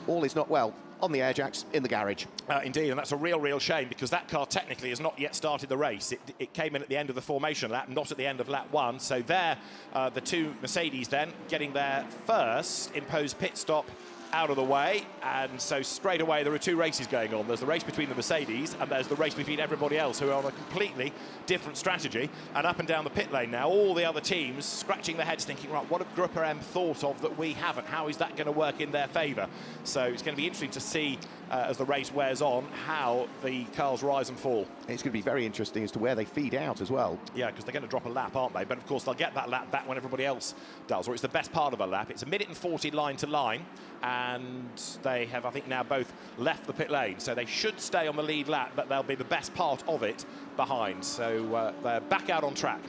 all is not well on the air jacks in the garage. Indeed, and that's a real shame because that car technically has not yet started the race. It came in at the end of the formation lap, not at the end of lap 1. So there, the two Mercedes then getting their first imposed pit stop out of the way, and so straight away there are two races going on. There's the race between the Mercedes and there's the race between everybody else who are on a completely different strategy. And up and down the pit lane now, all the other teams scratching their heads thinking, right, what have Grupper M thought of that we haven't? How is that going to work in their favour? So it's going to be interesting to see as the race wears on how the cars rise and fall. It's going to be very interesting as to where they feed out as well. Yeah, because they're going to drop a lap, aren't they? But of course they'll get that lap back when everybody else does, or it's the best part of a lap. It's 1:40 line to line, and they have, I think, now both left the pit lane, so they should stay on the lead lap, but they'll be the best part of it behind. So they're back out on track.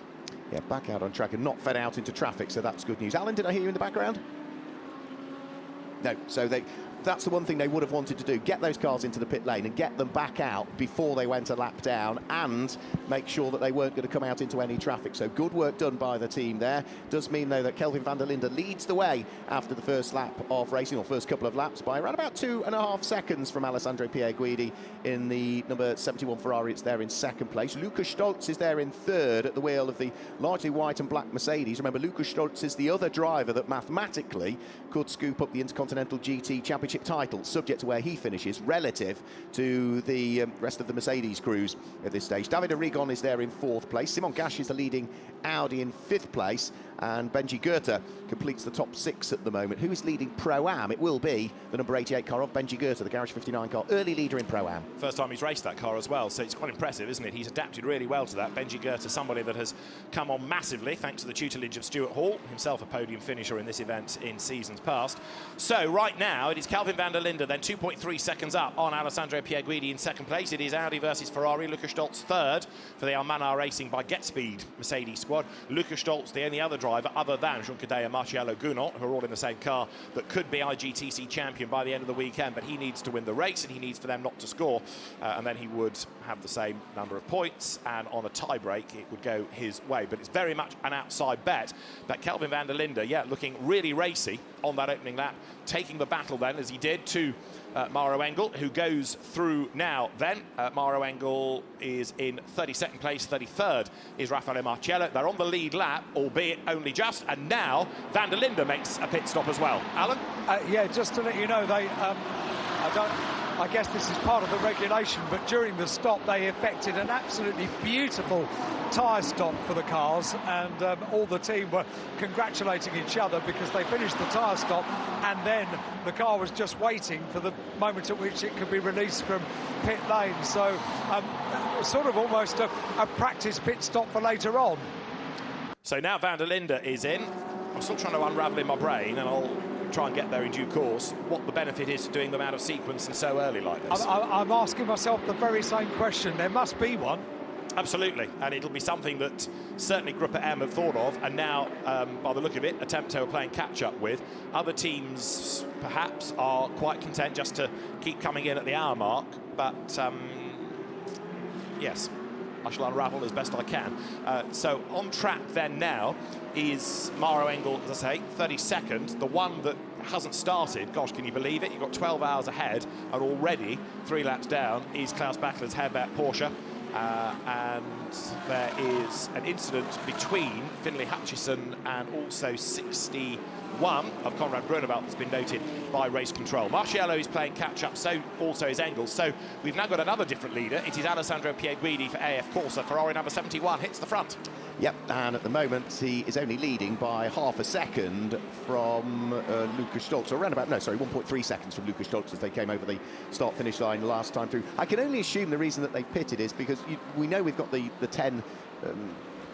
Yeah, back out on track and not fed out into traffic, so that's good news. Alan, did I hear you in the background? No, so that's the one thing they would have wanted to do, get those cars into the pit lane and get them back out before they went a lap down and make sure that they weren't going to come out into any traffic. So good work done by the team there. Does mean, though, that Kelvin van der Linde leads the way after the first lap of racing, or first couple of laps, by around about 2.5 seconds from Alessandro Pierre Guidi in the number 71 Ferrari. It's there in second place. Lukas Stolz is there in third at the wheel of the largely white and black Mercedes. Remember, Lukas Stolz is the other driver that mathematically could scoop up the Intercontinental GT Championship title, subject to where he finishes relative to the rest of the Mercedes crews at this stage. David Arrigon is there in fourth place. Simon Gachet is the leading Audi in fifth place, and Benji Goethe completes the top 6 at the moment. Who is leading Pro-Am? It will be the number 88 car of Benji Goethe, the Garage 59 car, early leader in Pro-Am. First time he's raced that car as well, so it's quite impressive, isn't it? He's adapted really well to that. Benji Goethe, somebody that has come on massively thanks to the tutelage of Stuart Hall, himself a podium finisher in this event in seasons past. So right now it is Kelvin van der Linde, then 2.3 seconds up on Alessandro Pierre Guidi in second place. It is Audi versus Ferrari. Lukas Stolz third for the Almanar Racing by GetSpeed Mercedes squad. Lukas Stolz, the only other driver other than Jean Cadet and Marciello Gounod, who are all in the same car, that could be IGTC champion by the end of the weekend, but he needs to win the race and he needs for them not to score, and then he would have the same number of points, and on a tie break it would go his way. But it's very much an outside bet. But Kelvin van der Linde, yeah, looking really racy on that opening lap, taking the battle then, as he did, to Mauro Engel, who goes through now then. Mauro Engel is in 32nd place, 33rd is Raffaele Marciello. They're on the lead lap, albeit only just, and now Van der Linde makes a pit stop as well. Alan? Yeah, just to let you know, I guess this is part of the regulation, but during the stop they effected an absolutely beautiful tyre stop for the cars, and all the team were congratulating each other because they finished the tyre stop, and then the car was just waiting for the moment at which it could be released from pit lane. So sort of almost a practice pit stop for later on. So now Van der Linde is in. I'm still trying to unravel in my brain, and I'll try and get there in due course, what the benefit is to doing them out of sequence and so early like this. I'm asking myself the very same question. There must be one. Absolutely, and it'll be something that certainly Gruppe M have thought of, and now, by the look of it, Attempto are playing catch-up with. Other teams, perhaps, are quite content just to keep coming in at the hour mark, but, yes, I shall unravel as best I can. So on track then now is Mauro Engel, as I say, 32nd. The one that hasn't started, gosh, can you believe it? You've got 12 hours ahead, and already 3 laps down is Klaus Bachler's Herbert Porsche. And there is an incident between Finlay Hutchison and also 61 of Conrad Groenewald that's been noted by race control. Marciello is playing catch-up, so also is Engels. So we've now got another different leader. It is Alessandro Pierguidi for AF Corsa. Ferrari number 71 hits the front. Yep, and at the moment he is only leading by half a second from Lukas Stolz, or around about, no, sorry, 1.3 seconds from Lukas Stolz as they came over the start-finish line last time through. I can only assume the reason that they've pitted is because we know we've got the 10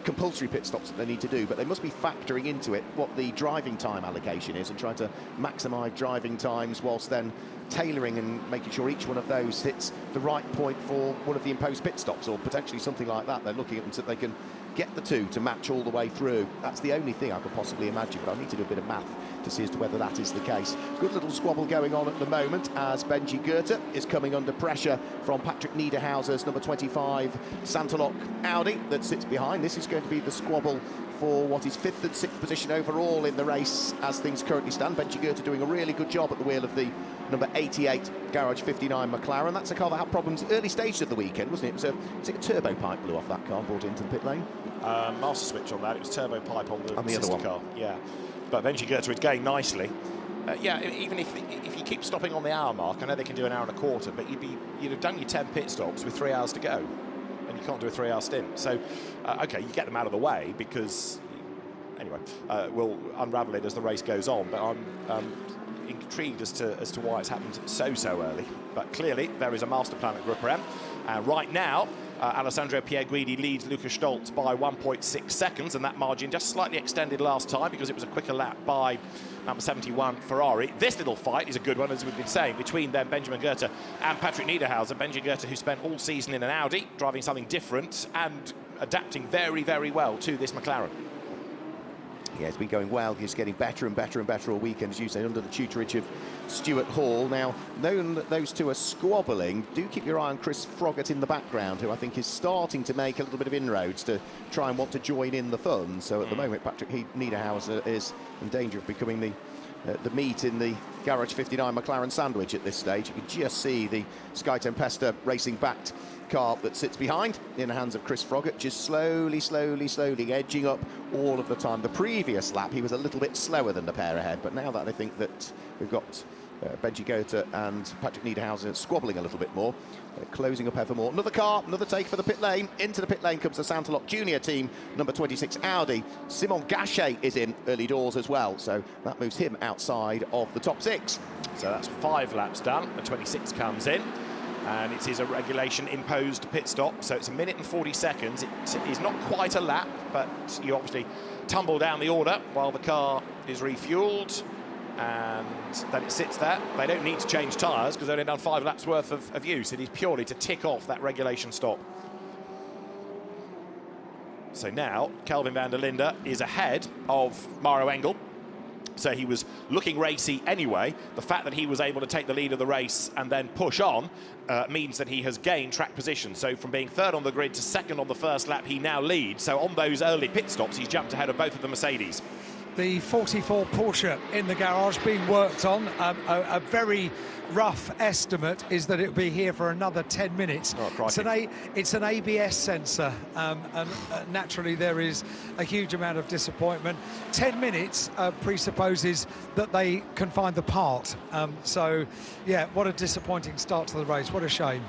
compulsory pit stops that they need to do, but they must be factoring into it what the driving time allocation is and trying to maximise driving times whilst then tailoring and making sure each one of those hits the right point for one of the imposed pit stops, or potentially something like that. They're looking at them so they can get the two to match all the way through. That's the only thing I could possibly imagine, but I need to do a bit of math to see as to whether that is the case. Good little squabble going on at the moment as Benji Goethe is coming under pressure from Patrick Niederhauser's number 25 Santalock Audi that sits behind. This is going to be the squabble for what is 5th and 6th position overall in the race as things currently stand. Benji Goethe doing a really good job at the wheel of the number 88 Garage 59 McLaren. That's a car that had problems early stages of the weekend, wasn't it? Was it a turbo pipe blew off that car, brought into the pit lane? Master switch on that. It was turbo pipe on the other one. Car. Yeah, but Benji Goethe is going nicely. Yeah, even if you keep stopping on the hour mark, I know they can do an hour and a quarter, but you'd have done your 10 pit stops with 3 hours to go, and you can't do a 3-hour stint. So, okay, you get them out of the way because, anyway, we'll unravel it as the race goes on. But I'm intrigued as to why it's happened so early. But clearly there is a master plan at Gruppe M. Right now, Alessandro Pierguidi leads Lukas Stolz by 1.6 seconds, and that margin just slightly extended last time because it was a quicker lap by number 71 Ferrari. This little fight is a good one, as we've been saying, between them, Benjamin Goethe and Patrick Niederhauser. Benjamin Goethe, who spent all season in an Audi, driving something different and adapting very well to this McLaren. Yeah, it's been going well. He's getting better and better all weekend, as you say, under the tutorage of Stuart Hall. Now, knowing that those two are squabbling, do keep your eye on Chris Froggatt in the background, who I think is starting to make a little bit of inroads to try and want to join in the fun. So at the moment, Patrick Niederhauser is in danger of becoming the meat in the Garage 59 McLaren sandwich at this stage. You can just see the Sky Tempesta racing-backed car that sits behind in the hands of Chris Froggatt, just slowly edging up all of the time. The previous lap he was a little bit slower than the pair ahead, but now that I think that we've got Benji Goethe and Patrick Niederhauser squabbling a little bit more, closing up ever more. Another car, another take for the pit lane. Into the pit lane comes the Santalock Junior team, number 26 Audi. Simon Gachet is in early doors as well, so that moves him outside of the top 6. So that's 5 laps done. The 26 comes in, and it is a regulation imposed pit stop, so it's 1 minute and 40 seconds. It is not quite a lap, but you obviously tumble down the order while the car is refueled, and then it sits there. They don't need to change tyres because they've only done 5 laps worth of use. It is purely to tick off that regulation stop. So now Kelvin van der Linde is ahead of Mauro Engel. So he was looking racy anyway. The fact that he was able to take the lead of the race and then push on means that he has gained track position. So from being 3rd on the grid to 2nd on the first lap, he now leads. So on those early pit stops, he's jumped ahead of both of the Mercedes. the 44 Porsche in the garage being worked on. A very rough estimate is that it'll be here for another 10 minutes. Oh, it's an ABS sensor, and naturally there is a huge amount of disappointment. 10 minutes presupposes that they can find the part. So, yeah, what a disappointing start to the race. What a shame.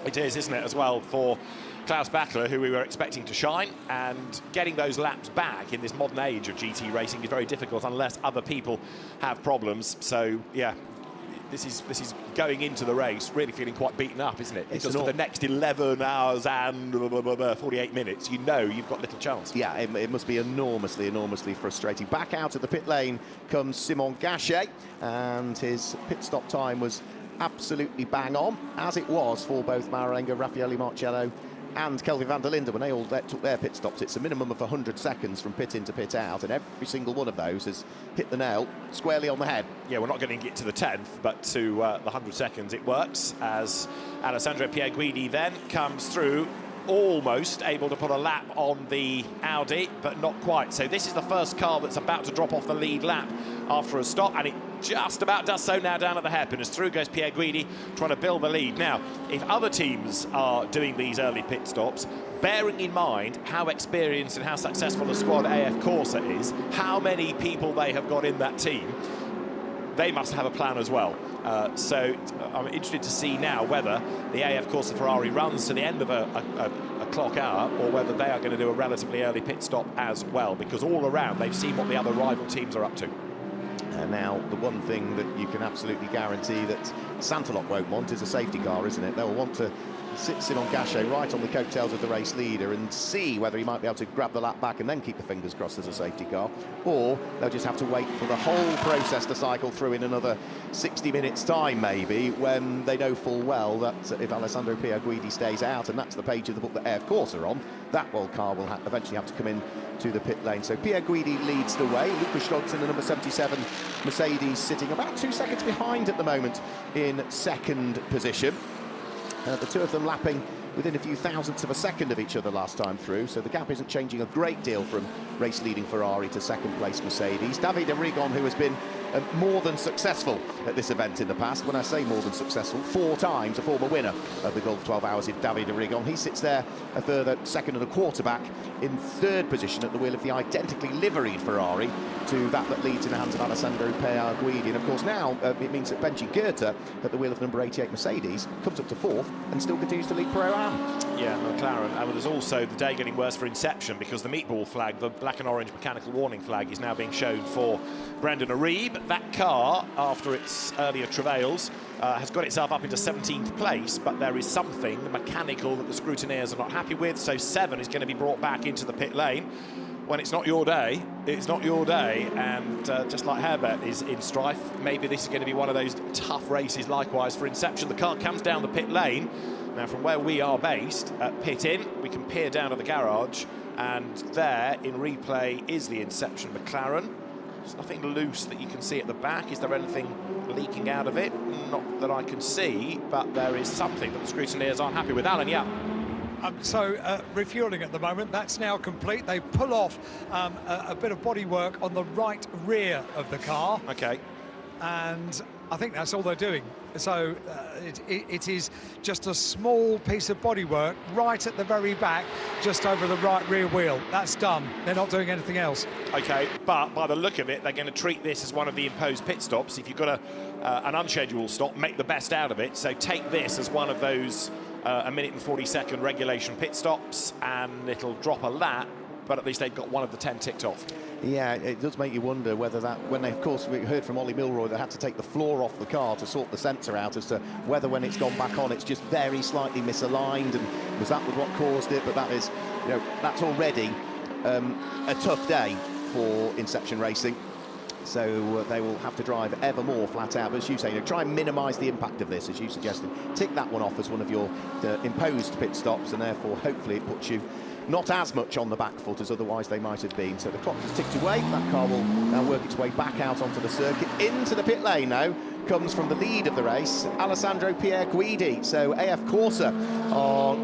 It is, isn't it, as well, for Klaus Bachler, who we were expecting to shine, and getting those laps back in this modern age of GT racing is very difficult unless other people have problems. So, yeah, this is going into the race really feeling quite beaten up, isn't it? Because for the next 11 hours and 48 minutes, you know you've got little chance. Yeah, it must be enormously, enormously frustrating. Back out of the pit lane comes Simon Gachet, and his pit stop time was absolutely bang on, as it was for both Marengo, Raffaele Marcello and Kelvin van der Linde when they all took their pit stops. It's a minimum of 100 seconds from pit in to pit out, and every single one of those has hit the nail squarely on the head. Yeah, we're not going to get to the 10th, but to the 100 seconds it works, as Alessandro Pierguidi then comes through, almost able to put a lap on the Audi, but not quite. So this is the first car that's about to drop off the lead lap after a stop, and it just about does so now down at the hairpin, as through goes Pierguidi trying to build the lead. Now, if other teams are doing these early pit stops, bearing in mind how experienced and how successful a squad AF Corsa is, how many people they have got in that team, they must have a plan as well. So I'm interested to see now whether the AF Corsa Ferrari runs to the end of a clock hour, or whether they are going to do a relatively early pit stop as well, because all around they've seen what the other rival teams are up to. And now the one thing that you can absolutely guarantee that Santalok won't want is a safety car, isn't it? They'll want to sit Simon Gachet right on the coattails of the race leader and see whether he might be able to grab the lap back and then keep the fingers crossed as a safety car, or they'll just have to wait for the whole process to cycle through in another 60 minutes time maybe, when they know full well that if Alessandro Pierguidi stays out, and that's the page of the book that AF Corsa are on, that world car will eventually have to come in to the pit lane. So Pierguidi leads the way. Lucas Scholz in the number 77 Mercedes sitting about 2 seconds behind at the moment in second position. The two of them lapping within a few thousandths of a second of each other last time through, so the gap isn't changing a great deal from race-leading Ferrari to second-place Mercedes. Davide Rigon, who has been more than successful at this event in the past. When I say more than successful, 4 times a former winner of the Gulf 12 Hours is Davide Rigon. He sits there a further second and a quarter back in third position at the wheel of the identically liveried Ferrari to that leads in the hands of Alessandro Pierguidi. And of course now it means that Benji Goethe at the wheel of number 88 Mercedes comes up to 4th and still continues to lead Pro-Am. Yeah, McLaren. And there's also the day getting worse for Inception, because the meatball flag, the black and orange mechanical warning flag, is now being shown for Brendan Arieb. That car, after its earlier travails, has got itself up into 17th place, but there is something mechanical that the scrutineers are not happy with, so 7 is going to be brought back into the pit lane. When it's not your day, it's not your day, and just like Herbert is in strife, maybe this is going to be one of those tough races likewise for Inception. The car comes down the pit lane. Now, from where we are based at Pit In, we can peer down at the garage, and there in replay is the Inception McLaren. There's nothing loose that you can see at the back. Is there anything leaking out of it? Not that I can see, but there is something that the scrutineers aren't happy with. Alan, yeah. Refuelling at the moment, that's now complete. They pull off a bit of bodywork on the right rear of the car. Okay. And I think that's all they're doing. So it is just a small piece of bodywork right at the very back, just over the right rear wheel. That's done. They're not doing anything else. Okay, but by the look of it, they're going to treat this as one of the imposed pit stops. If you've got an unscheduled stop, make the best out of it. So take this as one of those a minute and 40-second regulation pit stops, and it'll drop a lap, but at least they've got one of the 10 ticked off. Yeah, it does make you wonder whether that, when they, of course, we heard from Ollie Milroy, they had to take the floor off the car to sort the sensor out, as to whether when it's gone back on, it's just very slightly misaligned, and was that what caused it? But that is, you know, that's already a tough day for Inception Racing. So they will have to drive ever more flat out. But as you say, try and minimise the impact of this, as you suggested. Tick that one off as one of your imposed pit stops, and therefore, hopefully, it puts you not as much on the back foot as otherwise they might have been. So the clock has ticked away. That car will now work its way back out onto the circuit. Into the pit lane now comes from the lead of the race, Alessandro Pierguidi. So AF Corsa are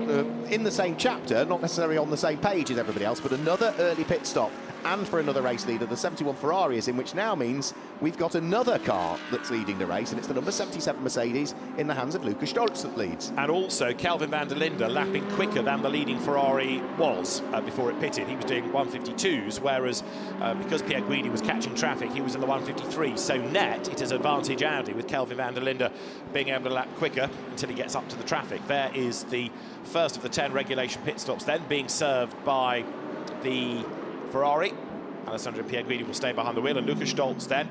in the same chapter, not necessarily on the same page as everybody else, but another early pit stop and for another race leader. The 71 Ferrari is in, which now means we've got another car that's leading the race, and it's the number 77 Mercedes in the hands of Lucas Stoltz that leads. And also Kelvin van der Linde lapping quicker than the leading Ferrari was before it pitted. He was doing 152s, whereas because Pierre Guidi was catching traffic, he was in the 153. So net, it is advantage Audi with Kelvin van der Linde being able to lap quicker until he gets up to the traffic. There is the first of the 10 regulation pit stops then being served by the Ferrari. Alessandro Pierre Guidi will stay behind the wheel, and Lucas Stoltz then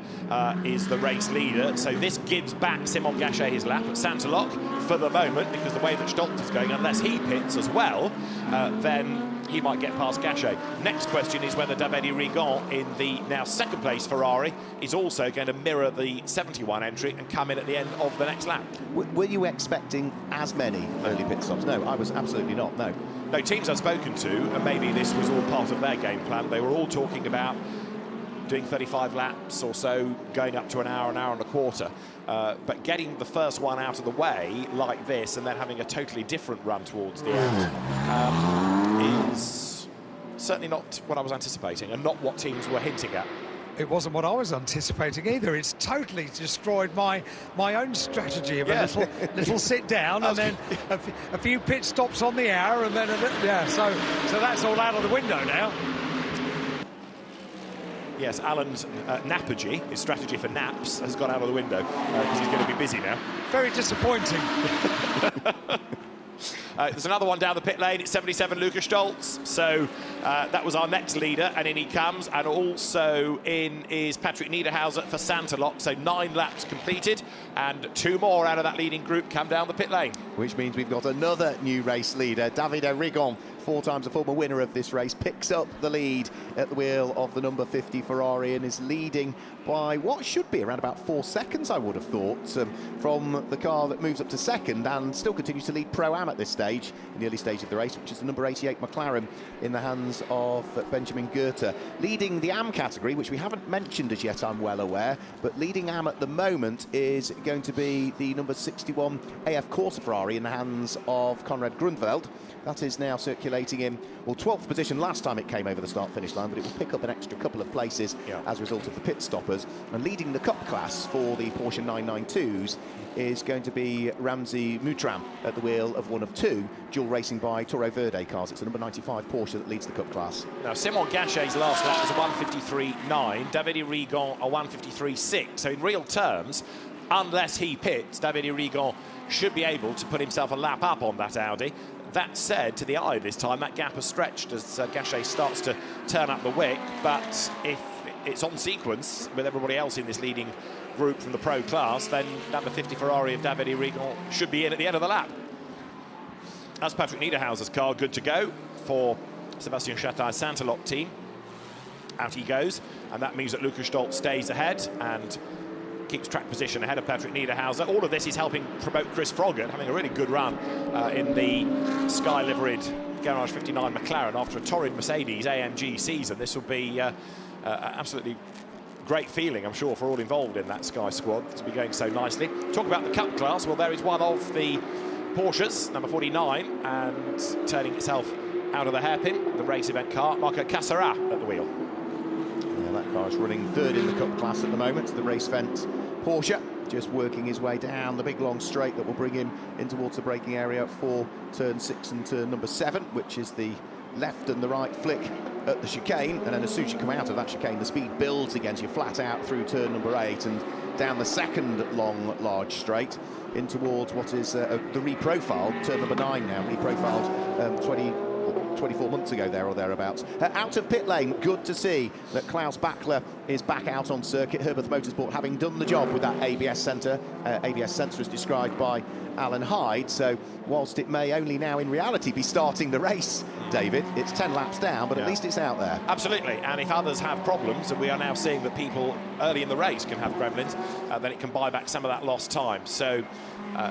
is the race leader. So this gives back Simon Gachet his lap at Saint-Lock for the moment, because the way that Stoltz is going, unless he pits as well, then he might get past Gachet. Next question is whether Davide Rigon in the now second place Ferrari is also going to mirror the 71 entry and come in at the end of the next lap. Were you expecting as many early pit stops? No, I was absolutely not, no. No, teams I've spoken to, and maybe this was all part of their game plan, they were all talking about doing 35 laps or so, going up to an hour and a quarter. But getting the first one out of the way like this and then having a totally different run towards the end is certainly not what I was anticipating and not what teams were hinting at. It wasn't what I was anticipating either. It's totally destroyed my own strategy of a little sit down and then a few pit stops on the hour and then so that's all out of the window now. Yes, Alan's napagy, his strategy for naps, has gone out of the window because he's going to be busy now. Very disappointing. There's another one down the pit lane. It's 77 Lucas Stoltz. So that was our next leader, and in he comes. And also in is Patrick Niederhauser for Saint-Lock. So 9 laps completed, and 2 more out of that leading group come down the pit lane. Which means we've got another new race leader. Davide Rigon, 4 times a former winner of this race, picks up the lead at the wheel of the number 50 Ferrari and is leading by what should be around about 4 seconds, I would have thought, from the car that moves up to second and still continues to lead Pro-Am at this stage, in the early stage of the race, which is the number 88 McLaren in the hands of Benjamin Goethe. Leading the Am category, which we haven't mentioned as yet, I'm well aware, but leading Am at the moment is going to be the number 61 AF Corsa Ferrari in the hands of Konrad Grundfeld. That is now circulating in, well, 12th position last time it came over the start-finish line, but it will pick up an extra couple of places as a result of the pit stoppers. And leading the Cup class for the Porsche 992s is going to be Ramzi Moutram at the wheel of one of 2 dual racing by Toro Verde cars. It's the number 95 Porsche that leads the Cup class. Now, Simon Gachet's last lap was a 1:53.9, Davide Rigon a 1:53.6. So in real terms, unless he pits, Davide Rigon should be able to put himself a lap up on that Audi. That said, to the eye this time, that gap has stretched as Gachet starts to turn up the wick. But if it's on sequence with everybody else in this leading group from the Pro class, then number 50 Ferrari of Davide Rigon should be in at the end of the lap. That's Patrick Niederhauser's car good to go for Sebastian Chatay's Saint-Lock team. Out he goes, and that means that Lucas Stoltz stays ahead and keeps track position ahead of Patrick Niederhauser. All of this is helping promote Chris Froggatt, having a really good run in the sky-liveried Garage 59 McLaren after a torrid Mercedes AMG season. This will be absolutely great feeling, I'm sure, for all involved in that Sky squad. This will be going so nicely. Talk about the Cup class. Well, there is one of the Porsches, number 49, and turning itself out of the hairpin, the race event car, Marco Cassara at the wheel. Yeah, that car is running 3rd in the Cup class at the moment. The race event Porsche just working his way down the big long straight that will bring him in towards the braking area for turn 6 and turn number 7, which is the left and the right flick at the chicane. And then as soon as you come out of that chicane, the speed builds again, so you're flat out through turn number 8 and down the second long large straight in towards what is the reprofiled turn number 9 now, reprofiled 24 months ago there or thereabouts. Out of pit lane, good to see that Klaus Bachler is back out on circuit. Herbert Motorsport having done the job with that ABS sensor. ABS sensor is described by Alan Hyde, so whilst it may only now in reality be starting the race, David, it's 10 laps down, but at least it's out there. Absolutely, and if others have problems, and we are now seeing that people early in the race can have gremlins, then it can buy back some of that lost time. So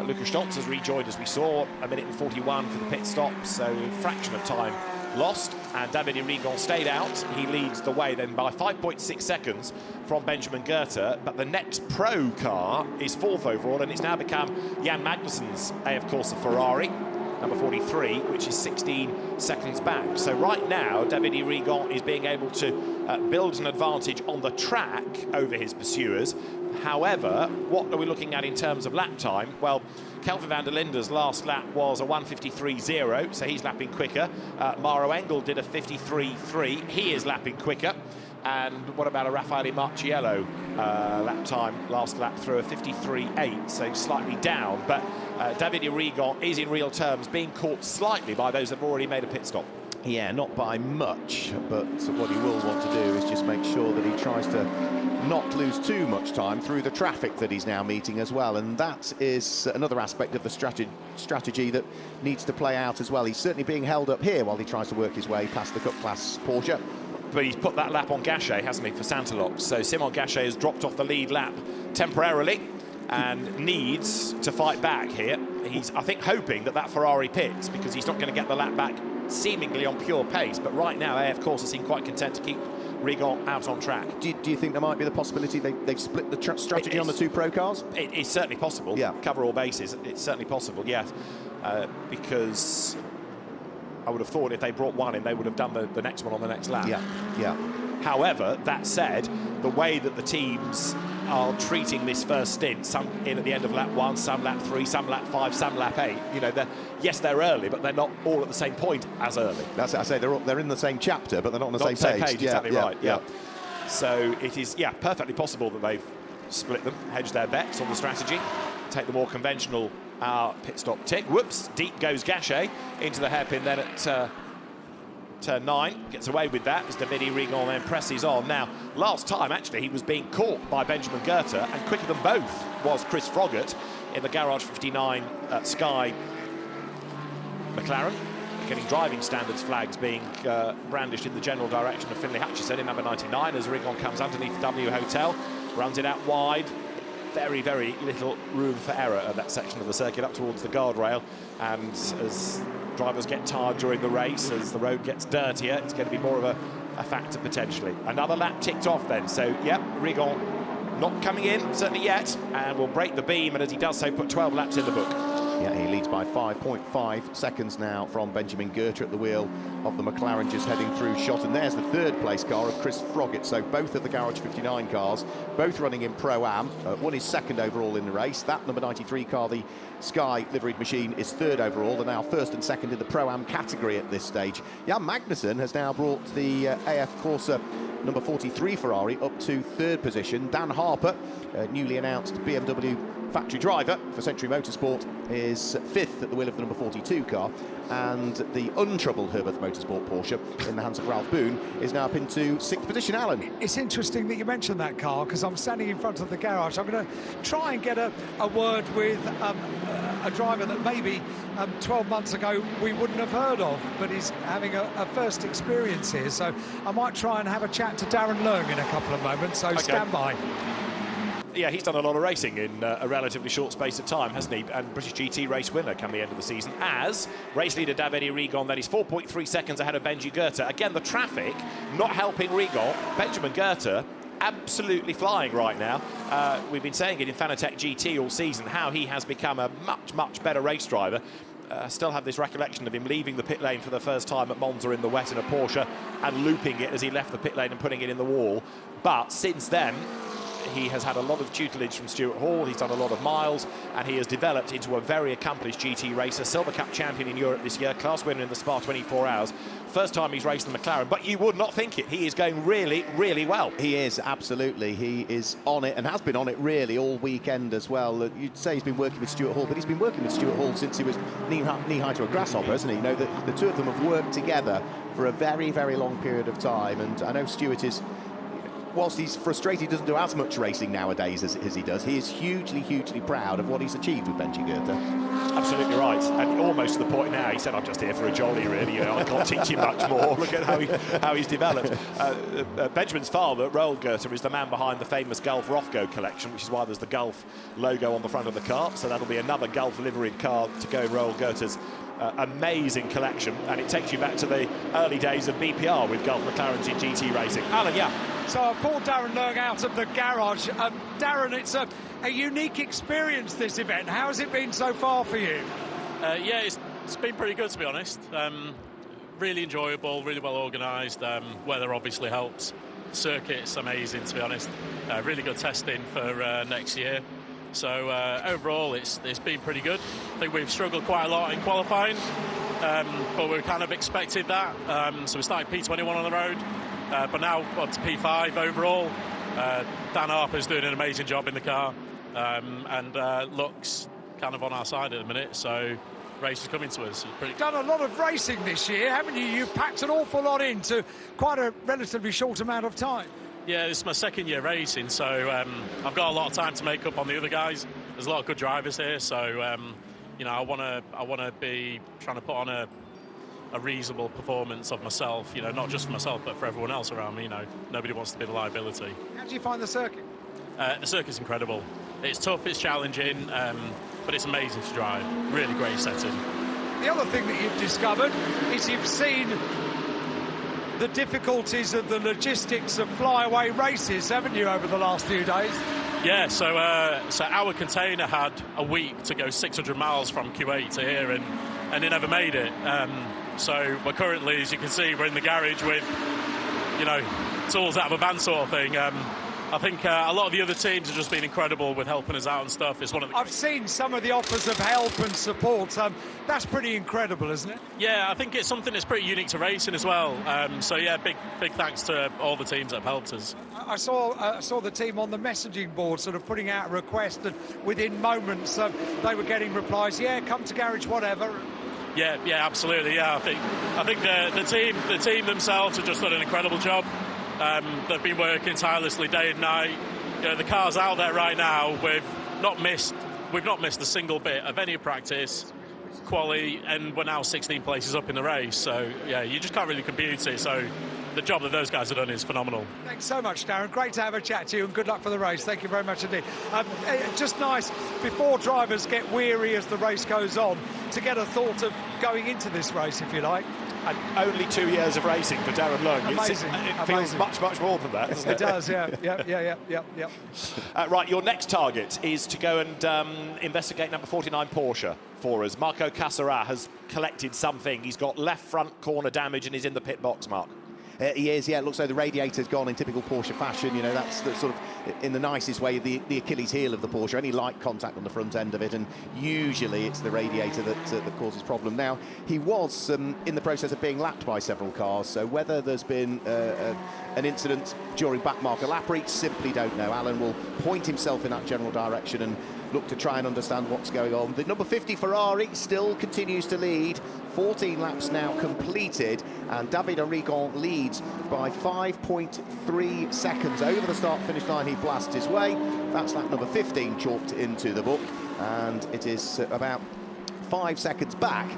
Lucas Stoltz has rejoined, as we saw, 1:41 for the pit stop, so a fraction of time lost, and Davide Rigon stayed out. He leads the way then by 5.6 seconds from Benjamin Goethe, but the next Pro car is 4th overall, and it's now become Jan Magnussen's AF Corsa Ferrari. number 43, which is 16 seconds back. So right now, Davide Rigon is being able to build an advantage on the track over his pursuers. However, what are we looking at in terms of lap time? Well, Kelvin van der Linde's last lap was a 1:53.0, so he's lapping quicker. Maro Engel did a 53.3, he is lapping quicker. And what about a Raffaele Marciello lap time, last lap through a 53.8, so slightly down. But Davide Rigon is in real terms being caught slightly by those that have already made a pit stop. Yeah, not by much, but what he will want to do is just make sure that he tries to not lose too much time through the traffic that he's now meeting as well, and that is another aspect of the strategy that needs to play out as well. He's certainly being held up here while he tries to work his way past the Cup Class Porsche. But he's put that lap on Gachet, hasn't he, for Santalop? So Simon Gachet has dropped off the lead lap temporarily and needs to fight back here. He's, I think, hoping that that Ferrari pits because he's not going to get the lap back seemingly on pure pace. But right now, AF Corse seem quite content to keep Rigon out on track. Do you think there might be the possibility they've split the strategy on the two pro cars? It's certainly possible. Yeah. Cover all bases. It's certainly possible, yes. Because I would have thought if they brought one in, they would have done the next one on the next lap. Yeah, yeah. However, that said, the way that the teams are treating this first stint, some in at the end of lap 1, some lap 3, some lap 5, some lap 8, you know, yes, they're early, but they're not all at the same point as early. That's it. I say they're in the same chapter, but they're not on the same page. Exactly right, yeah. So it is, perfectly possible that they've split them, hedged their bets on the strategy, take the more conventional pit stop tick. Whoops, deep goes Gachet into the hairpin then at turn 9, gets away with that as Davide Rigon then presses on. Now, last time, actually, he was being caught by Benjamin Goethe, and quicker than both was Chris Froggatt in the Garage 59 Sky McLaren, getting driving standards flags being brandished in the general direction of Finlay Hutchison in number 99 as Rigon comes underneath the W Hotel, runs it out wide. Very, very little room for error at that section of the circuit up towards the guardrail, and as drivers get tired during the race, as the road gets dirtier, it's going to be more of a factor potentially. Another lap ticked off then, so yep, Rigon not coming in certainly yet, and will break the beam, and as he does so put 12 laps in the book. Yeah, he leads by 5.5 seconds now from Benjamin Goethe at the wheel of the McLaren, just heading through shot. And there's the third place car of Chris Froggatt. So both of the Garage 59 cars, both running in Pro-Am. One is second overall in the race. That number 93 car, the Sky liveried machine, is third overall. They're now first and second in the Pro-Am category at this stage. Jan Magnussen has now brought the AF Corse number 43 Ferrari up to third position. Dan Harper, newly announced BMW factory driver for Century Motorsport, is fifth at the wheel of the number 42 car, and the untroubled Herbert Motorsport Porsche in the hands of Ralph Boone is now up into sixth position. Alan, it's interesting that you mentioned that car, because I'm standing in front of the garage. I'm going to try and get a word with a driver that maybe 12 months ago we wouldn't have heard of, but he's having a first experience here, so I might try and have a chat to Darren Leung in a couple of moments, so stand by. Yeah, he's done a lot of racing in a relatively short space of time, hasn't he? And British GT race winner come the end of the season, as race leader Davide Rigon then is 4.3 seconds ahead of Benji Goethe. Again, the traffic not helping Rigon. Benjamin Goethe absolutely flying right now. We've been saying it in Fanatec GT all season, how he has become a much, much better race driver. Still have this recollection of him leaving the pit lane for the first time at Monza in the wet in a Porsche and looping it as he left the pit lane and putting it in the wall. But since then, he has had a lot of tutelage from Stuart Hall, he's done a lot of miles, and he has developed into a very accomplished GT racer, Silver Cup champion in Europe this year, class winner in the Spa 24 Hours. First time he's raced the McLaren, but you would not think it. He is going really, really well. He is, absolutely. He is on it and has been on it really all weekend as well. You'd say he's been working with Stuart Hall, but he's been working with Stuart Hall since he was knee-high to a grasshopper, hasn't he? You know, the two of them have worked together for a very, very long period of time, and I know Stuart is, whilst he's frustrated he doesn't do as much racing nowadays as he does, he is hugely, hugely proud of what he's achieved with Benji Goethe. Absolutely right, and almost to the point now, he said, I'm just here for a jolly, really, you know, I can't teach him much more. Look at how he's developed. Benjamin's father, Roald Goethe, is the man behind the famous Gulf Rothko collection, which is why there's the Gulf logo on the front of the car, so that'll be another Gulf liveried car to go in Roald Goethe's amazing collection, and it takes you back to the early days of BPR with Gulf McLarens in GT racing. Alan, yeah. So I've pulled Darren Leung out of the garage. Darren, it's a unique experience, this event. How has it been so far for you? Yeah, it's It's been pretty good, to be honest. Really enjoyable, really well organised. Weather obviously helps. Circuit's amazing, to be honest. Really good testing for next year. So overall, it's been pretty good. I think we've struggled quite a lot in qualifying, but we kind of expected that. So we started P21 on the road, but now up to P5 overall. Dan Harper's doing an amazing job in the car, and looks kind of on our side at the minute. So race is coming to us. You've done a lot of racing this year, haven't you? You've packed an awful lot into quite a relatively short amount of time. Yeah, this is my second year racing, so I've got a lot of time to make up on the other guys. There's a lot of good drivers here, so you know, I want to be trying to put on a reasonable performance of myself. You know, not just for myself, but for everyone else around me. You know, nobody wants to be the liability. How do you find the circuit? The circuit's incredible. It's tough, it's challenging, but it's amazing to drive. Really great setting. The other thing that you've discovered is you've seen the difficulties of the logistics of flyaway races, haven't you, over the last few days? Yeah, so our container had a week to go 600 miles from Kuwait to here, and it never made it. So we're currently, as you can see, we're in the garage with, you know, tools out of a van sort of thing. I think a lot of the other teams have just been incredible with helping us out and stuff. It's one of the... I've seen some of the offers of help and support. That's pretty incredible, isn't it? Yeah, I think it's something that's pretty unique to racing as well. So yeah, big thanks to all the teams that have helped us. I saw the team on the messaging board sort of putting out a request, and within moments they were getting replies. Yeah, come to garage, whatever. Yeah, absolutely. Yeah, I think the team themselves have just done an incredible job. They've been working tirelessly day and night. You know, the car's out there right now. We've not missed a single bit of any practice, quali, and we're now 16 places up in the race. So yeah, you just can't really compute it. So the job that those guys have done is phenomenal. Thanks so much, Darren. Great to have a chat to you, and good luck for the race. Thank you very much indeed. Just nice, before drivers get weary as the race goes on, to get a thought of going into this race, if you like. And only 2 years of racing for Darren Lung. Amazing. It feels much more than that. It does, yeah. Right, your next target is to go and investigate number 49 Porsche for us. Marco Cassara has collected something. He's got left front corner damage and he's in the pit box, Mark. He is, yeah. It looks like the radiator's gone in typical Porsche fashion. You know, that's the sort of, in the nicest way, the Achilles heel of the Porsche. Any light contact on the front end of it, and usually it's the radiator that causes problem. Now, he was in the process of being lapped by several cars, so whether there's been an incident during back marker lap reach, simply don't know. Alan will point himself in that general direction and look to try and understand what's going on. The number 50 Ferrari still continues to lead. 14 laps now completed, and David Arrigon leads by 5.3 seconds over the start-finish line. He blasts his way. That's lap number 15 chalked into the book, and it is about 5 seconds back,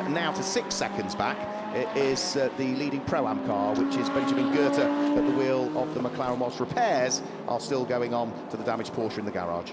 now to 6 seconds back. It is the leading Pro-Am car, which is Benjamin Goethe at the wheel of the McLaren, whilst repairs are still going on to the damaged Porsche in the garage.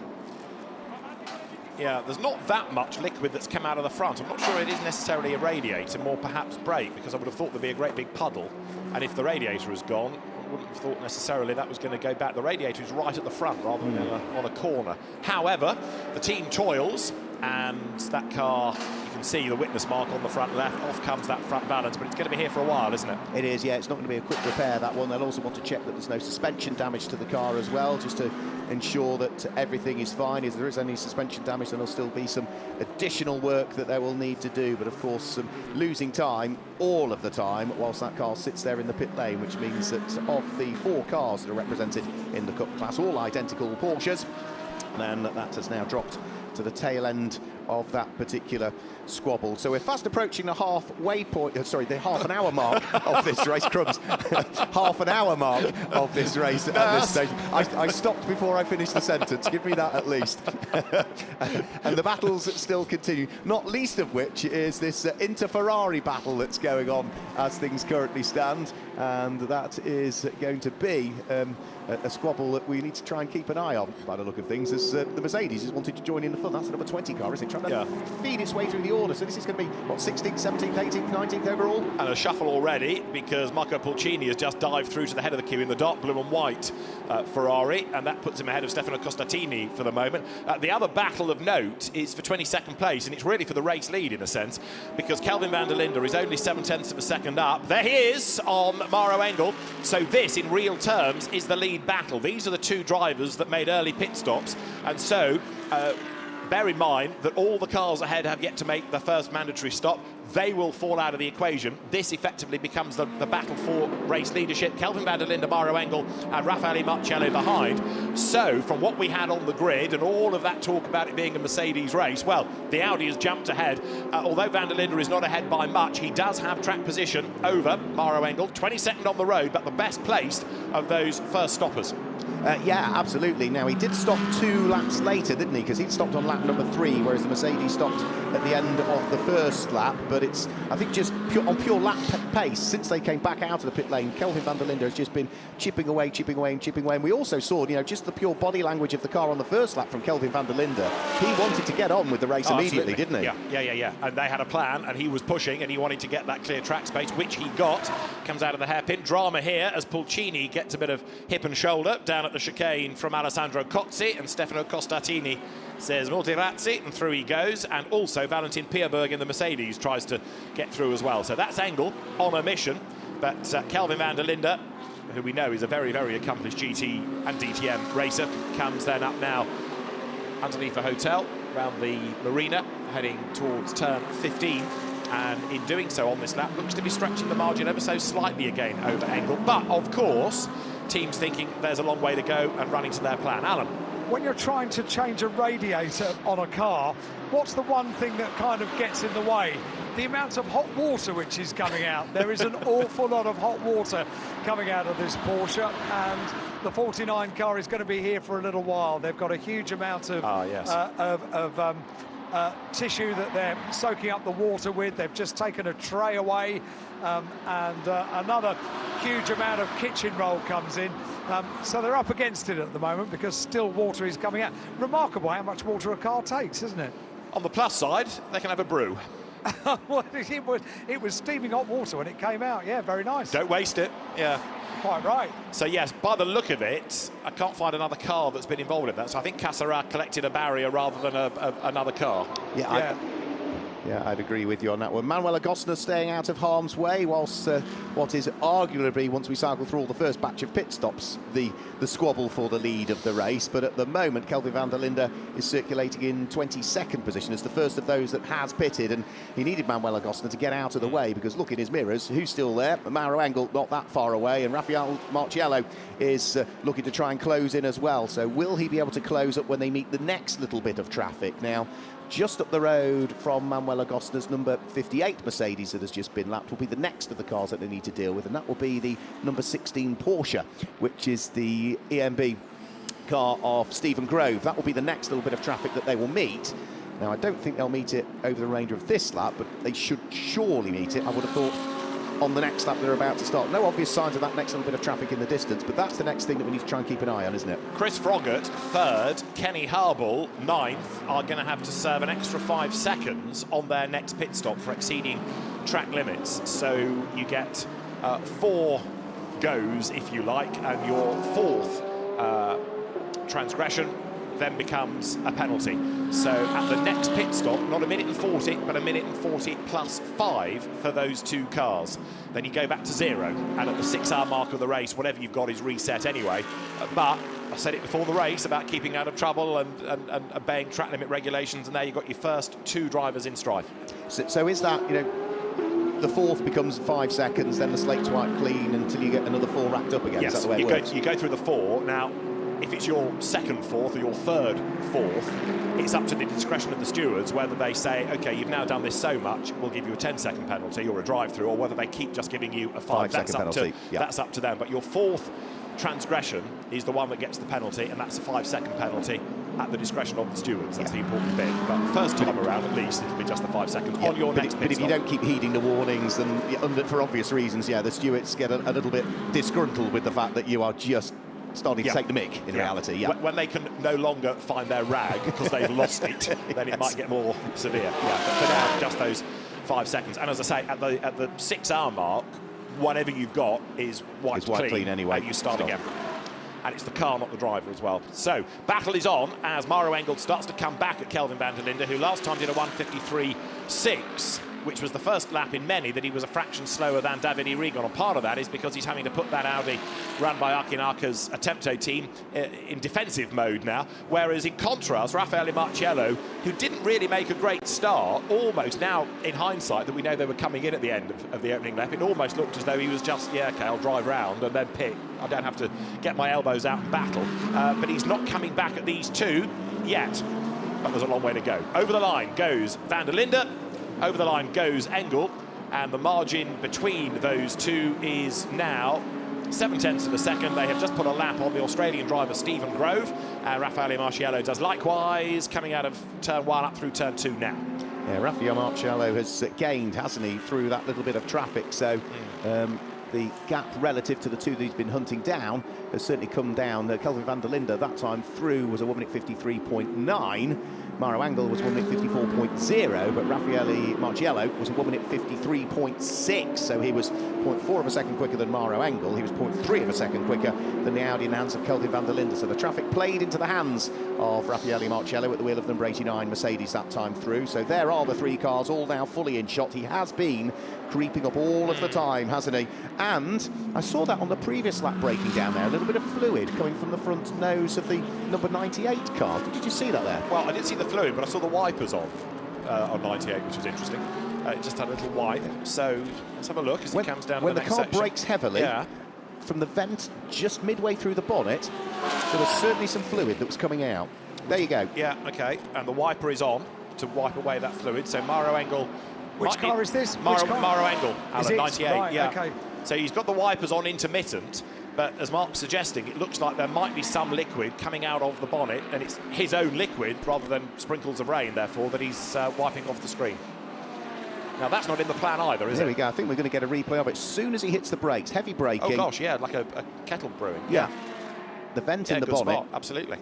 Yeah, there's not that much liquid that's come out of the front. I'm not sure it is necessarily a radiator, more perhaps brake, because I would have thought there'd be a great big puddle. And if the radiator has gone, I wouldn't have thought necessarily that was going to go back. The radiator is right at the front rather than on a corner. However, the team toils, and that car, you can see the witness mark on the front left. Off comes that front balance, but it's going to be here for a while, isn't it? It is, yeah. It's not going to be a quick repair, that one. They'll also want to check that there's no suspension damage to the car as well, just to ensure that everything is fine. If there is any suspension damage, then there'll still be some additional work that they will need to do. But of course, losing time all of the time whilst that car sits there in the pit lane, which means that of the 4 cars that are represented in the Cup class, all identical Porsches, then that has now dropped to the tail end of that particular squabble. So we're fast approaching the halfway point, the half an hour mark of this race. Crumbs. Half an hour mark of this race at this stage. I stopped before I finished the sentence. Give me that at least. And the battles still continue, not least of which is this Inter-Ferrari battle that's going on as things currently stand, and that is going to be a squabble that we need to try and keep an eye on by the look of things, as the Mercedes is wanting to join in the fun. That's the number 20 car, isn't it? feed its way through the order. So this is going to be, what, 16th, 17th, 18th, 19th overall? And a shuffle already, because Marco Pulcini has just dived through to the head of the queue in the dark blue and white Ferrari, and that puts him ahead of Stefano Costatini for the moment. The other battle of note is for 22nd place, and it's really for the race lead in a sense, because Kelvin van der Linde is only 7/10 of a second up. There he is on Maro Engel. So this, in real terms, is the lead battle. These are the two drivers that made early pit stops, and so bear in mind that all the cars ahead have yet to make the first mandatory stop. They will fall out of the equation. This effectively becomes the battle for race leadership. Kelvin van der Linde, Maro Engel and Raffaele Marcello behind. So from what we had on the grid and all of that talk about it being a Mercedes race, well, the Audi has jumped ahead. Although van der Linde is not ahead by much, he does have track position over Maro Engel, 22nd on the road, but the best placed of those first stoppers. Yeah, absolutely. Now, he did stop 2 laps later, didn't he? Because he'd stopped on lap number 3, whereas the Mercedes stopped at the end of the first lap. But it's, I think, just on pure lap pace, since they came back out of the pit lane, Kelvin van der Linde has just been chipping away. And we also saw, just the pure body language of the car on the first lap from Kelvin van der Linde. He wanted to get on with the race immediately, didn't he? Yeah. And they had a plan, and he was pushing, and he wanted to get that clear track space, which he got. Comes out of the hairpin. Drama here as Pulcini gets a bit of hip and shoulder down at the chicane from Alessandro Cozzi, and Stefano Costatini says molti razzi, and through he goes. And also Valentin Pierberg in the Mercedes tries to get through as well. So that's Engel on a mission, but Kelvin van der Linde, who we know is a very, very accomplished GT and DTM racer, comes then up now underneath the hotel, around the marina, heading towards turn 15. And in doing so on this lap, looks to be stretching the margin ever so slightly again over Engel. But, of course, teams thinking there's a long way to go and running to their plan. Alan? When you're trying to change a radiator on a car, what's the one thing that kind of gets in the way? The amount of hot water which is coming out. There is an awful lot of hot water coming out of this Porsche, and the 49 car is going to be here for a little while. They've got a huge amount of tissue that they're soaking up the water with. They've just taken a tray away, and another huge amount of kitchen roll comes in. So they're up against it at the moment because still water is coming out. Remarkable how much water a car takes, isn't it? On the plus side, they can have a brew. Well, it was steaming hot water when it came out. Yeah, very nice. Don't waste it. Yeah. Quite right. So yes, by the look of it, I can't find another car that's been involved in that. So I think Cassara collected a barrier rather than another car. Yeah, I'd agree with you on that one. Manuel Agostino staying out of harm's way, whilst what is arguably, once we cycle through all the first batch of pit stops, the squabble for the lead of the race. But at the moment, Kelvin van der Linde is circulating in 22nd position as the first of those that has pitted, and he needed Manuel Agostino to get out of the way, because look in his mirrors, who's still there? Maro Engel not that far away, and Raffaele Marciello is looking to try and close in as well. So will he be able to close up when they meet the next little bit of traffic? Now, just up the road from Manuel Agostino's number 58 Mercedes that has just been lapped will be the next of the cars that they need to deal with, and that will be the number 16 Porsche, which is the EMB car of Stephen Grove. That will be the next little bit of traffic that they will meet. Now, I don't think they'll meet it over the remainder of this lap, but they should surely meet it, I would have thought, on the next lap they're about to start. No obvious signs of that next little bit of traffic in the distance, but that's the next thing that we need to try and keep an eye on, isn't it? Chris Froggatt, 3rd, Kenny Harble, 9th, are going to have to serve an extra 5 seconds on their next pit stop for exceeding track limits. So you get 4 goes, if you like, and your 4th transgression then becomes a penalty. So at the next pit stop, not 1 minute and 40, but 1 minute and 40 plus 5 for those 2 cars. Then you go back to 0, and at the 6-hour mark of the race, whatever you've got is reset anyway. But I said it before the race about keeping out of trouble and obeying track limit regulations, and there you've got your first 2 drivers in strife. So is that, the 4th becomes 5 seconds, then the slate's wiped clean until you get another 4 racked up again? Yes, is that the way it works? You go through the 4. Now, if it's your 2nd 4th or your 3rd 4th, it's up to the discretion of the stewards whether they say, OK, you've now done this so much, we'll give you a 10-second penalty or a drive-through, or whether they keep just giving you a 5-second penalty. That's up to them. But your 4th transgression is the one that gets the penalty, and that's a 5-second penalty at the discretion of the stewards. That's the important bit. But first time around, at least, it'll be just the 5 seconds on your next pit But if stop. you don't keep heeding the warnings, then for obvious reasons, the stewards get a little bit disgruntled with the fact that you are just starting to take the mick, in reality, yeah. When they can no longer find their rag because they've lost it, then it might get more severe. Yeah, but for now, just those 5 seconds. And as I say, at the 6 hour mark, whatever you've got is wiped clean anyway. And you start again. And it's the car, not the driver as well. So, battle is on as Mauro Engel starts to come back at Kelvin van der Linde, who last time did a 1:53.6, which was the first lap in many that he was a fraction slower than Davide Rigon. And part of that is because he's having to put that Audi run by Aki Narka's Attempto team in defensive mode now. Whereas in contrast, Raffaele Marciello, who didn't really make a great start, almost now in hindsight that we know they were coming in at the end of the opening lap, it almost looked as though he was just, yeah, okay, I'll drive round and then pit. I don't have to get my elbows out and battle. But he's not coming back at these two yet. But there's a long way to go. Over the line goes van der Linde. Over the line goes Engel, and the margin between those two is now 0.7 of a second. They have just put a lap on the Australian driver Stephen Grove, and Raffaele Marciello does likewise, coming out of turn 1 up through turn 2 now. Yeah, Raffaele Marciello has gained, hasn't he, through that little bit of traffic, so the gap relative to the two that he's been hunting down has certainly come down. Kelvin van der Linde that time through was a 1 minute 53.9. Mauro Engel was 1 minute 54.0, but Raffaele Marciello was a 1 minute 53.6, so he was 0.4 of a second quicker than Mauro Engel. He was 0.3 of a second quicker than the Audi in the hands of Kelvin van der Linde. So the traffic played into the hands of Raffaele Marciello at the wheel of number 89 Mercedes that time through. So there are the 3 cars all now fully in shot. He has been creeping up all of the time, hasn't he? And I saw that on the previous lap breaking down there, a little bit of fluid coming from the front nose of the number 98 car. Did you see that there? Well, I didn't see the fluid, but I saw the wipers on 98, which was interesting. It just had a little wipe. So let's have a look as it comes down to the next section. When the car brakes heavily, from the vent just midway through the bonnet, there was certainly some fluid that was coming out. There you go. Yeah, OK. And the wiper is on to wipe away that fluid. So Mauro Engel... Which car is this? Mauro Engel, Alan, 98. Right, yeah. okay. So he's got the wipers on intermittent, but as Mark's suggesting, it looks like there might be some liquid coming out of the bonnet, and it's his own liquid rather than sprinkles of rain, therefore, that he's wiping off the screen. Now, that's not in the plan either, is it? There we go. I think we're going to get a replay of it as soon as he hits the brakes. Heavy braking. Oh, gosh, yeah, like a kettle brewing. Yeah. The vent in the bonnet. Spot, absolutely.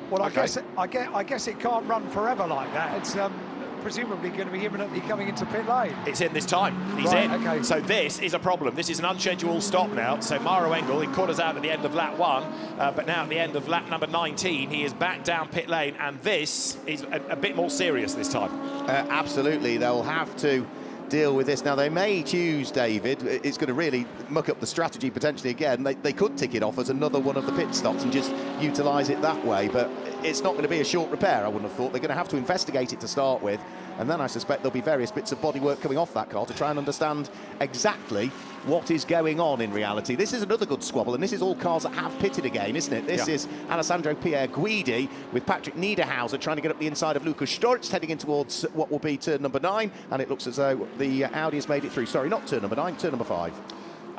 Well, I guess it can't run forever like that. It's presumably going to be imminently coming into pit lane. It's in this time. He's in. Okay. So this is a problem. This is an unscheduled stop now. So Mauro Engel, he caught us out at the end of lap 1, but now at the end of lap number 19, he is back down pit lane, and this is a bit more serious this time. Absolutely. They'll have to deal with this. Now, they may choose, David, it's going to really muck up the strategy potentially again. They could tick it off as another one of the pit stops and just utilise it that way, but it's not going to be a short repair, I wouldn't have thought. They're going to have to investigate it to start with, and then I suspect there'll be various bits of bodywork coming off that car to try and understand exactly what is going on in reality. This is another good squabble, and this is all cars that have pitted again, isn't it? This is Alessandro Pierre Guidi with Patrick Niederhauser trying to get up the inside of Lukas Storz, heading in towards what will be turn number 9, and it looks as though the Audi has made it through. Sorry, not turn number 9, turn number 5.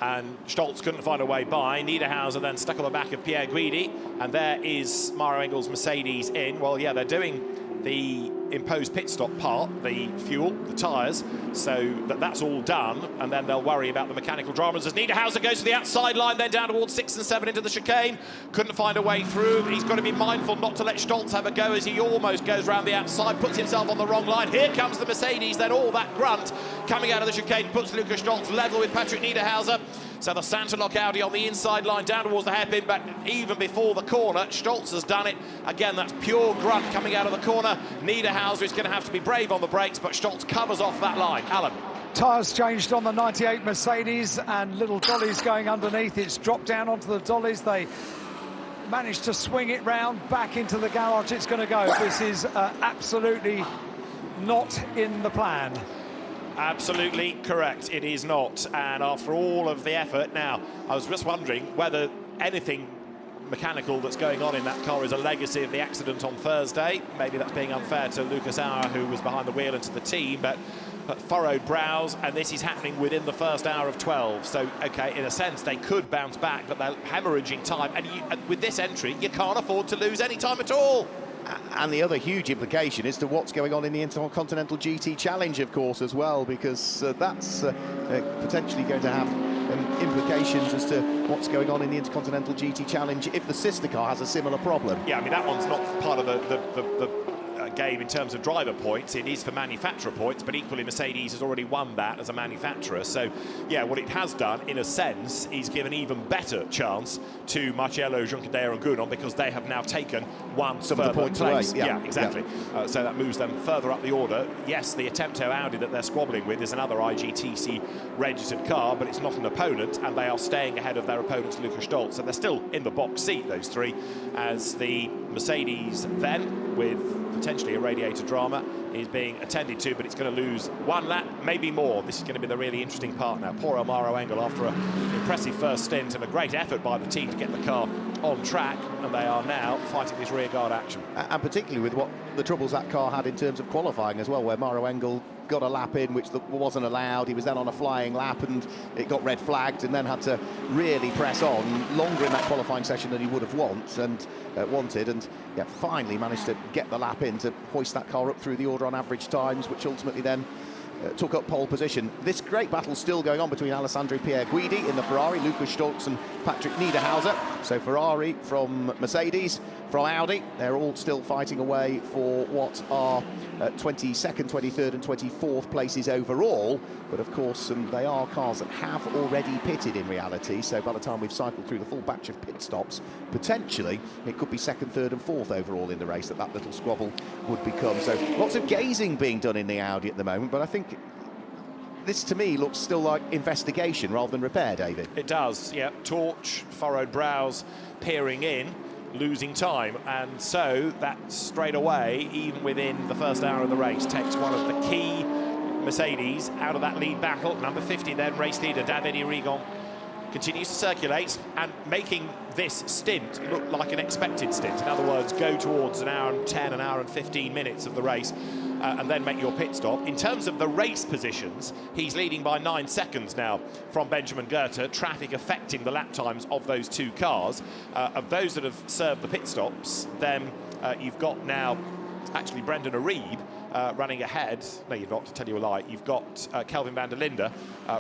And Stolz couldn't find a way by. Niederhauser then stuck on the back of Pierre Guidi, and there is Mauro Engel's Mercedes in. Well, yeah, they're doing the imposed pit stop part, the fuel, the tyres, so that's all done, and then they'll worry about the mechanical dramas as Niederhauser goes to the outside line, then down towards 6 and 7 into the chicane. Couldn't find a way through. He's got to be mindful not to let Stolz have a go as he almost goes round the outside, puts himself on the wrong line. Here comes the Mercedes, then all that grunt coming out of the chicane puts Lukas Stolz level with Patrick Niederhauser. So the Santalok Audi on the inside line down towards the hairpin, but even before the corner, Stolz has done it. Again, that's pure grunt coming out of the corner. Niederhauser is going to have to be brave on the brakes, but Stolz covers off that line. Alan. Tyres changed on the 98 Mercedes, and little dollies going underneath. It's dropped down onto the dollies. They managed to swing it round back into the garage. It's going to go. This is absolutely not in the plan. Absolutely correct, it is not. And after all of the effort, now, I was just wondering whether anything mechanical that's going on in that car is a legacy of the accident on Thursday. Maybe that's being unfair to Lucas Auer, who was behind the wheel, and to the team, but furrowed brows, and this is happening within the first hour of 12. So, OK, in a sense, they could bounce back, but they're hemorrhaging time. And with this entry, you can't afford to lose any time at all. And the other huge implication is to what's going on in the Intercontinental GT Challenge, of course, as well, because that's potentially going to have implications as to what's going on in the Intercontinental GT Challenge if the sister car has a similar problem. Yeah, I mean, that one's not part of the game in terms of driver points. It is for manufacturer points, but equally Mercedes has already won that as a manufacturer. So yeah, what it has done in a sense is give an even better chance to Marcello, Junqueira and Gounon, because they have now taken one further points place. away. Yeah, exactly. Yeah. So that moves them further up the order. Yes, the Attempto Audi that they're squabbling with is another IGTC registered car, but it's not an opponent, and they are staying ahead of their opponents, Lucas Stoltz, and they're still in the box seat, those three, as the Mercedes then, with potentially a radiator drama, is being attended to, but it's going to lose one lap, maybe more. This is going to be the really interesting part now. Poor Amaro Engel, after an impressive first stint and a great effort by the team to get the car on track, and they are now fighting this rearguard action. And particularly with what the troubles that car had in terms of qualifying as well, where Maro Engel got a lap in which wasn't allowed. He was then on a flying lap and it got red flagged, and then had to really press on longer in that qualifying session than he would have wanted, and yeah, finally managed to get the lap in to hoist that car up through the order on average times, which ultimately then took up pole position. This great battle still going on between Alessandro Pierre Guidi in the Ferrari, Lucas Stoltz and Patrick Niederhauser. So Ferrari from Mercedes, from Audi, they're all still fighting away for what are 22nd, 23rd and 24th places overall. But of course, they are cars that have already pitted in reality. So by the time we've cycled through the full batch of pit stops, potentially it could be 2nd, 3rd and 4th overall in the race that little squabble would become. So lots of gazing being done in the Audi at the moment, but I think this to me looks still like investigation rather than repair, David. It does, yeah. Torch, furrowed brows, peering in, losing time, and so that straight away, even within the first hour of the race, takes one of the key Mercedes out of that lead battle. Number 50 then, race leader David Irigon, continues to circulate and making this stint look like an expected stint. In other words, go towards an hour and 10, an hour and 15 minutes of the race, and then make your pit stop. In terms of the race positions, he's leading by 9 seconds now from Benjamin Goethe, traffic affecting the lap times of those two cars. Of those that have served the pit stops, then you've got now actually Brendan Arieb running ahead. No, you've not, to tell you a lie. You've got Kelvin van der Linde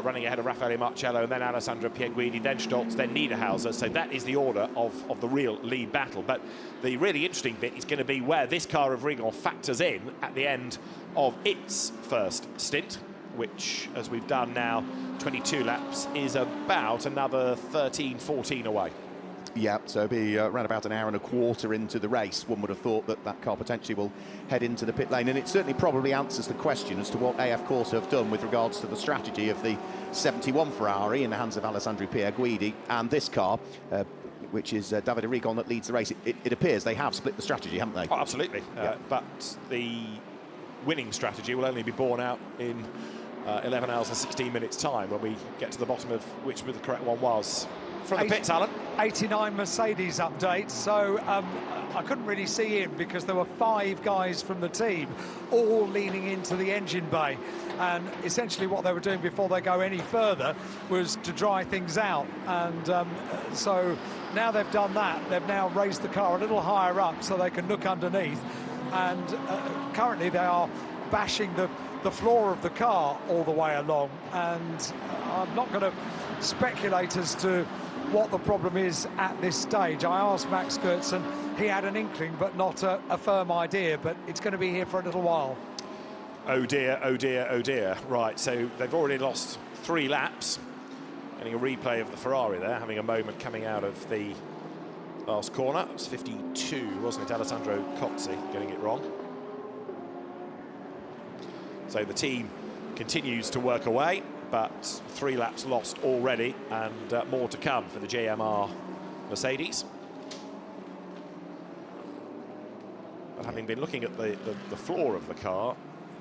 running ahead of Raffaele Marcello, and then Alessandro Pierguidi, then Stoltz, then Niederhauser. So that is the order of the real lead battle. But the really interesting bit is going to be where this car of Rigon factors in at the end of its first stint, which, as we've done now, 22 laps, is about another 13, 14 away. Yeah, so it'll be around about an hour and a quarter into the race. One would have thought that that car potentially will head into the pit lane, and it certainly probably answers the question as to what AF Corse have done with regards to the strategy of the 71 Ferrari in the hands of Alessandro Pierguidi and this car, which is David Irigon, that leads the race. It appears they have split the strategy, haven't they? Oh, absolutely. Yeah. But the winning strategy will only be borne out in 11 hours and 16 minutes time when we get to the bottom of which the correct one was. From the pits, Alan. 89 Mercedes update, so I couldn't really see in because there were 5 guys from the team all leaning into the engine bay, and essentially what they were doing before they go any further was to dry things out, and so now they've done that. They've now raised the car a little higher up so they can look underneath, and currently they are bashing the floor of the car all the way along, and I'm not going to speculate as to what the problem is at this stage. I asked Max Kurtz and he had an inkling but not a firm idea, but it's going to be here for a little while. Oh dear, oh dear, oh dear. Right, so they've already lost 3 laps. Getting a replay of the Ferrari there, having a moment coming out of the last corner. It was 52, wasn't it? Alessandro Cozzi getting it wrong. So the team continues to work away, but 3 laps lost already, and more to come for the JMR Mercedes. But having been looking at the floor of the car,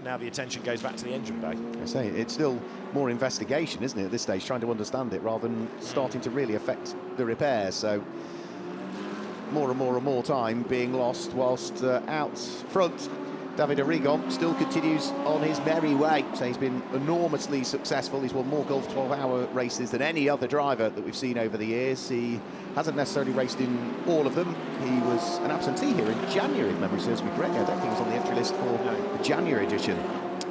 now the attention goes back to the engine bay. I say, it's still more investigation, isn't it, at this stage, trying to understand it rather than starting to really affect the repairs. So more and more time being lost, whilst out front David Arrigon still continues on his merry way. So he's been enormously successful. He's won more Gulf 12-hour races than any other driver that we've seen over the years. He hasn't necessarily raced in all of them. He was an absentee here in January, if memory serves me correctly. I don't think he was on the entry list for the January edition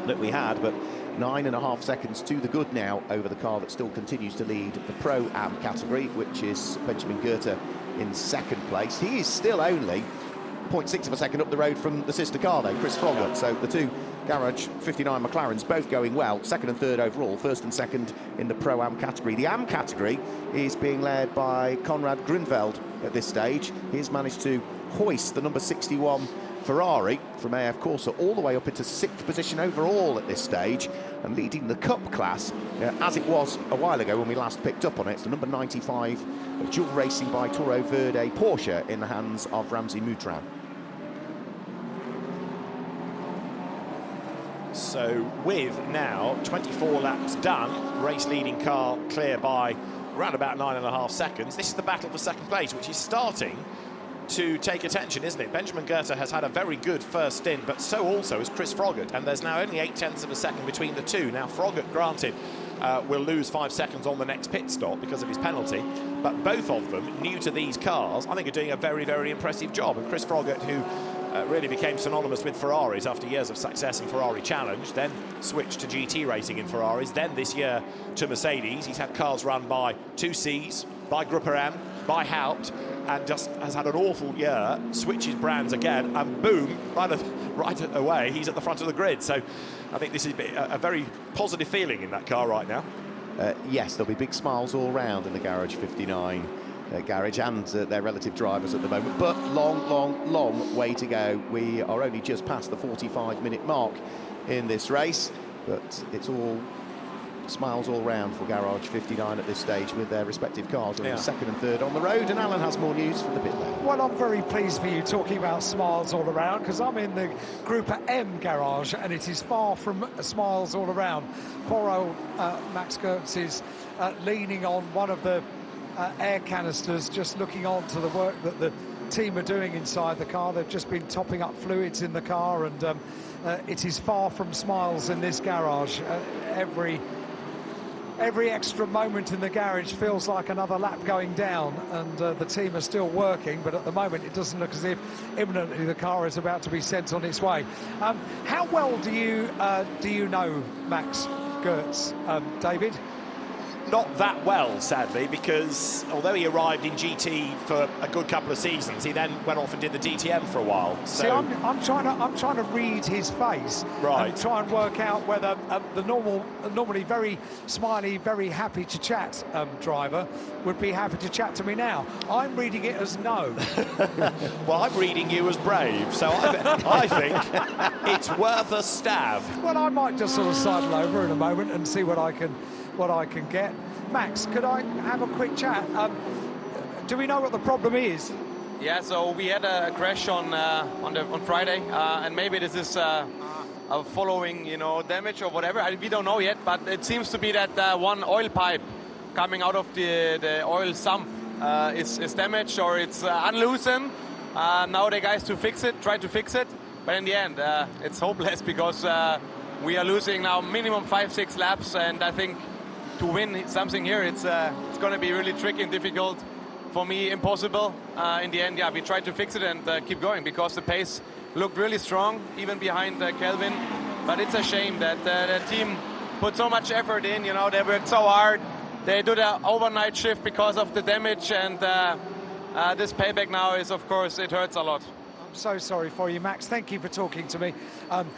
that we had, but 9.5 seconds to the good now over the car that still continues to lead the Pro-Am category, which is Benjamin Goethe in second place. He is still only 0.6 of a second up the road from the sister car, though, Chris Froggatt. So the two Garage 59 McLarens both going well, second and third overall, first and second in the Pro-Am category. The Am category is being led by Konrad Grunfeld at this stage. He's managed to hoist the number 61 Ferrari from AF Corsa all the way up into 6th position overall at this stage, and leading the Cup class as it was a while ago when we last picked up on it. It's the number 95 dual racing by Toro Verde Porsche in the hands of Ramzi Moutran. So with now 24 laps done, race leading car clear by around about 9.5 seconds. This is the battle for second place, which is starting to take attention, isn't it? Benjamin Goethe has had a very good first stint, but so also is Chris Froggatt, and there's now only 0.8 of a second between the two. Now Froggatt, granted, will lose 5 seconds on the next pit stop because of his penalty, but both of them, new to these cars, I think are doing a very, very impressive job. And Chris Froggatt, who really became synonymous with Ferraris after years of success in Ferrari Challenge, then switched to GT racing in Ferraris, then this year to Mercedes. He's had cars run by 2Cs, by Grupper M, by Haupt, and just has had an awful year, switches brands again, and boom, right away, he's at the front of the grid. So I think this is a very positive feeling in that car right now. Yes, there'll be big smiles all round in the Garage 59 garage and their relative drivers at the moment, but long way to go. We are only just past the 45-minute mark in this race, but it's all smiles all round for Garage 59 at this stage with their respective cars in second and third on the road. And Alan has more news from the pit lane. Well, I'm very pleased for you talking about smiles all around, because I'm in the Group M garage and it is far from smiles all around. Poor old Max Goetz is leaning on one of the air canisters, just looking on to the work that the team are doing inside the car. They've just been topping up fluids in the car, and it is far from smiles in this garage. Every extra moment in the garage feels like another lap going down, and the team are still working, but at the moment it doesn't look as if imminently the car is about to be sent on its way. How well do you know Max Goetz, David? Not that well, sadly, because although he arrived in GT for a good couple of seasons, he then went off and did the DTM for a while. So see, I'm trying to read his face, right, and try and work out whether the normally very smiley, very happy to chat driver would be happy to chat to me now. I'm reading it as no. Well, I'm reading you as brave, so I think it's worth a stab. Well, I might just sort of sidle over in a moment and see what I can get. Max, could I have a quick chat? Do we know what the problem is? Yeah, so we had a crash on Friday, and maybe this is a following, damage or whatever. We don't know yet, but it seems to be that one oil pipe coming out of the oil sump is damaged, or it's unloosened. Now the guys try to fix it, but in the end, it's hopeless, because we are losing now minimum 5-6 laps, and I think to win something here, it's going to be really tricky and difficult. For me, impossible. In the end, we tried to fix it and keep going, because the pace looked really strong, even behind Kelvin. But it's a shame that the team put so much effort in. They worked so hard. They do the overnight shift because of the damage, and this payback now is, of course, it hurts a lot. So sorry for you, Max. Thank you for talking to me.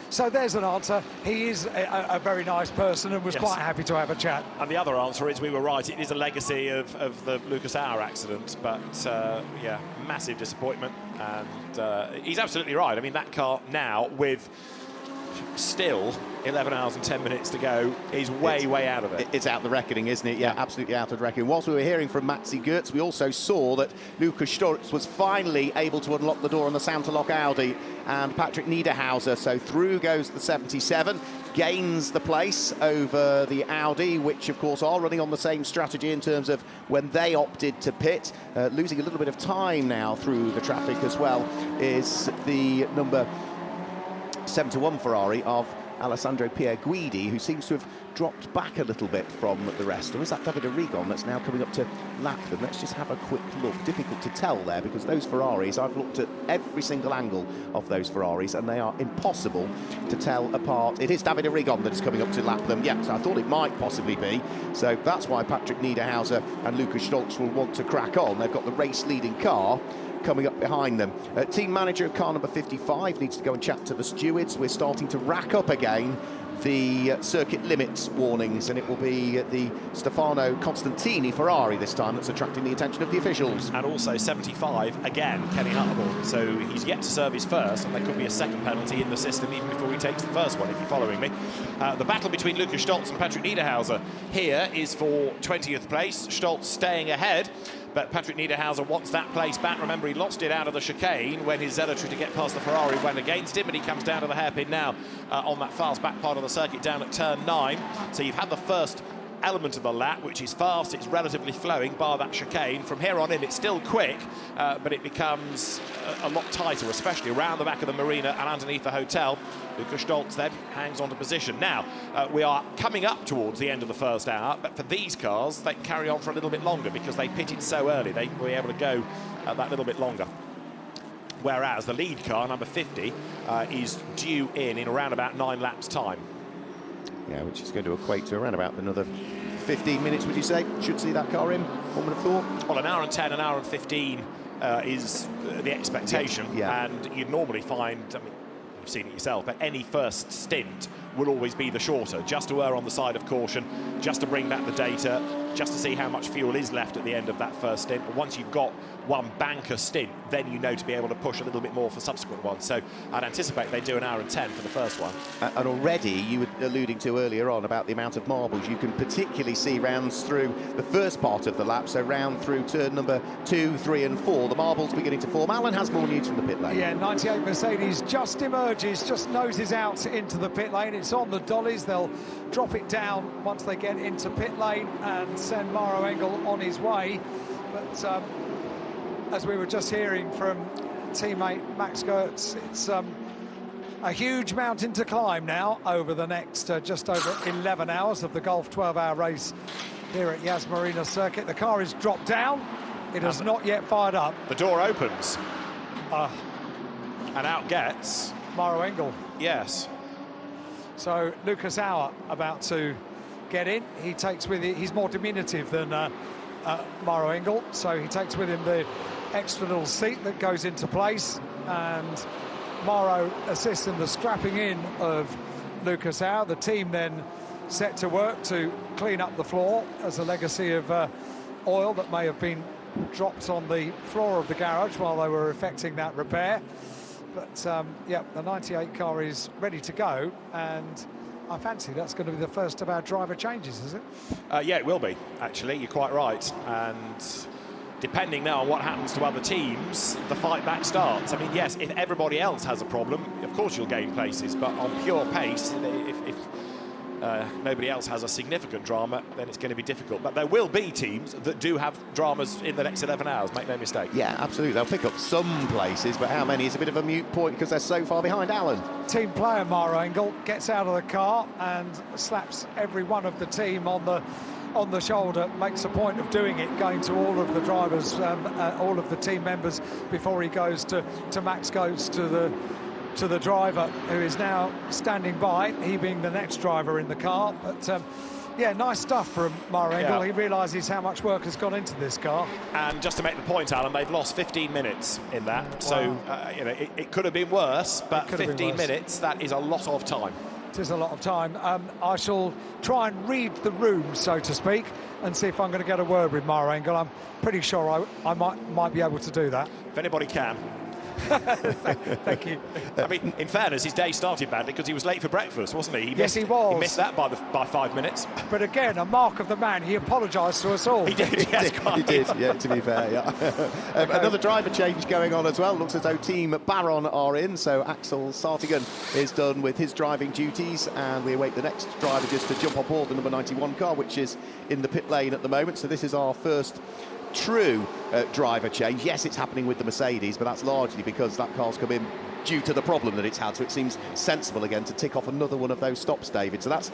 So there's an answer. He is a very nice person and was quite happy to have a chat. And the other answer is we were right. It is a legacy of the Lucas Auer accident, but massive disappointment. And he's absolutely right. I mean, that car now, with still 11 hours and 10 minutes to go, is way out of it. It's out the reckoning, isn't it? Yeah, absolutely out of the reckoning. Whilst we were hearing from Maxi Goetz, we also saw that Lukas Sturz was finally able to unlock the door on the Santalock Audi and Patrick Niederhauser. So through goes the 77, gains the place over the Audi, which of course are running on the same strategy in terms of when they opted to pit. Losing a little bit of time now through the traffic as well is the number 7-1 Ferrari of Alessandro Pierguidi, who seems to have dropped back a little bit from the rest. Or is that Davide Rigon that's now coming up to lap them? Let's just have a quick look. Difficult to tell there, because those Ferraris, I've looked at every single angle of those Ferraris and they are impossible to tell apart. It is Davide Rigon that is coming up to lap them. Yeah, so I thought it might possibly be. So that's why Patrick Niederhauser and Lukas Stolz will want to crack on. They've got the race-leading car coming up behind them. Team manager of car number 55 needs to go and chat to the stewards. We're starting to rack up again the circuit limits warnings, and it will be the Stefano Constantini Ferrari this time that's attracting the attention of the officials. And also 75, again, Kenny Hartlebull. So he's yet to serve his first, and there could be a second penalty in the system even before he takes the first one, if you're following me. The battle between Lukas Stolz and Patrick Niederhauser here is for 20th place. Stolz staying ahead, but Patrick Niederhauser wants that place back. Remember, he lost it out of the chicane when his zealotry to get past the Ferrari went against him, and he comes down to the hairpin now on that fast back part of the circuit down at turn 9. So you've had the first element of the lap, which is fast, it's relatively flowing, bar that chicane. From here on in, it's still quick, but it becomes a lot tighter, especially around the back of the marina and underneath the hotel. Lukas Stolz then hangs on to position. Now, we are coming up towards the end of the first hour, but for these cars, they can carry on for a little bit longer because they pitted so early. They were able to go that little bit longer. Whereas the lead car, number 50, is due in around about 9 laps' time. Yeah, which is going to equate to around about another 15 minutes, would you say? Should see that car in, one would have thought? Well, an hour and 10, an hour and 15 is the expectation. Yeah. And you'd normally find, I mean, you've seen it yourself, but any first stint will always be the shorter, just to err on the side of caution, just to bring back the data, just to see how much fuel is left at the end of that first stint. And once you've got one banker stint, then you know to be able to push a little bit more for subsequent ones. So I'd anticipate they do an hour and 10 for the first one. And already, you were alluding to earlier on about the amount of marbles. You can particularly see rounds through the first part of the lap, so round through turn number 2, 3 and 4. The marbles beginning to form. Alan has more news from the pit lane. Yeah, 98 Mercedes just emerges, just noses out into the pit lane. It's on the dollies. They'll drop it down once they get into pit lane and send Maro Engel on his way. But as we were just hearing from teammate Max Gertz, it's a huge mountain to climb now over the next just over 11 hours of the Gulf 12-hour race here at Yas Marina Circuit. The car is dropped down. It has not yet fired up. The door opens. And out gets Maro Engel. Yes. So Lucas Auer about to get in. He takes with it, he's more diminutive than Maro Engel, so he takes with him the extra little seat that goes into place, and Maro assists in the strapping in of Lucas Auer. The team then set to work to clean up the floor as a legacy of oil that may have been dropped on the floor of the garage while they were effecting that repair. But yeah, the 98 car is ready to go, and I fancy that's going to be the first of our driver changes, is it? Yeah, it will be, actually. You're quite right. And depending now on what happens to other teams, the fight back starts. I mean, yes, if everybody else has a problem, of course you'll gain places, but on pure pace, if nobody else has a significant drama, then it's going to be difficult. But there will be teams that do have dramas in the next 11 hours, make no mistake. Yeah, absolutely. They'll pick up some places, but how many is a bit of a moot point because they're so far behind. Alan. Team player Maro Engel gets out of the car and slaps every one of the team on the shoulder, makes a point of doing it, going to all of the drivers, all of the team members before he goes to Max goes to the driver, who is now standing by, he being the next driver in the car. But yeah, nice stuff from Maro Engel. Yeah. He realises how much work has gone into this car. And just to make the point, Alan, they've lost 15 minutes in that. Wow. So, you know, it could have been worse, but 15 minutes, that is a lot of time. It is a lot of time. I shall try and read the room, so to speak, and see if I'm going to get a word with Maro Engel. I'm pretty sure I might be able to do that. If anybody can. Thank you. I mean, in fairness, his day started badly because he was late for breakfast, wasn't he? Yes, he was. He missed that by 5 minutes. But again, a mark of the man. He apologised to us all. He did, yes, he did, yeah, to be fair, yeah. Another driver change going on as well. Looks as though Team Baron are in, so Axel Sartigan is done with his driving duties, and we await the next driver just to jump on board the number 91 car, which is in the pit lane at the moment. So this is our first true driver change. Yes, it's happening with the Mercedes, but that's largely because that car's come in due to the problem that it's had, so it seems sensible again to tick off another one of those stops, David. So that's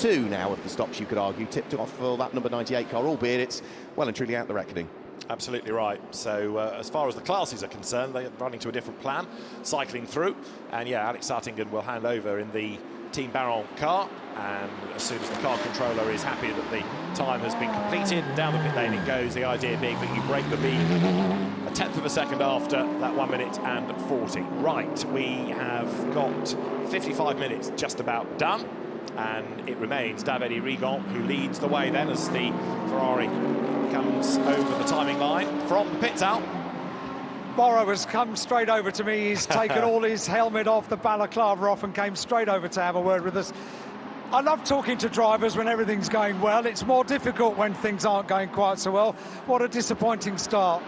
2 now of the stops, you could argue, tipped off for that number 98 car, albeit it's well and truly out the reckoning. Absolutely right. So as far as the classes are concerned, they're running to a different plan, cycling through. And yeah, Alex Sartingen will hand over in the Team Baron car. And as soon as the car controller is happy that the time has been completed, down the pit lane it goes. The idea being that you break the beam a 1/10 of a second after that 1 minute and 40. Right, we have got 55 minutes just about done. And it remains Davide Rigon who leads the way then as the Ferrari comes over the timing line from the pits out. Morrow has come straight over to me. He's taken all his helmet off, the balaclava off, and came straight over to have a word with us. I love talking to drivers when everything's going well. It's more difficult when things aren't going quite so well. What a disappointing start.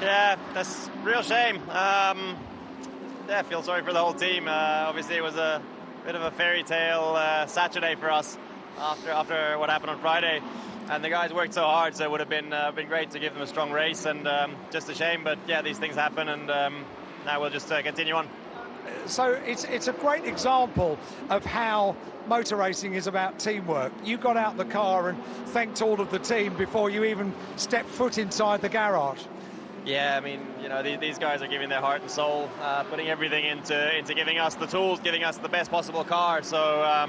Yeah, that's a real shame. Yeah, I feel sorry for the whole team. Obviously, it was a bit of a fairy tale Saturday for us after what happened on Friday. And the guys worked so hard, so it would have been great to give them a strong race, and just a shame. But yeah, these things happen, and now we'll just continue on. So it's a great example of how motor racing is about teamwork. You got out the car and thanked all of the team before you even stepped foot inside the garage. Yeah, I mean, you know, these guys are giving their heart and soul, putting everything into giving us the tools, giving us the best possible car. So.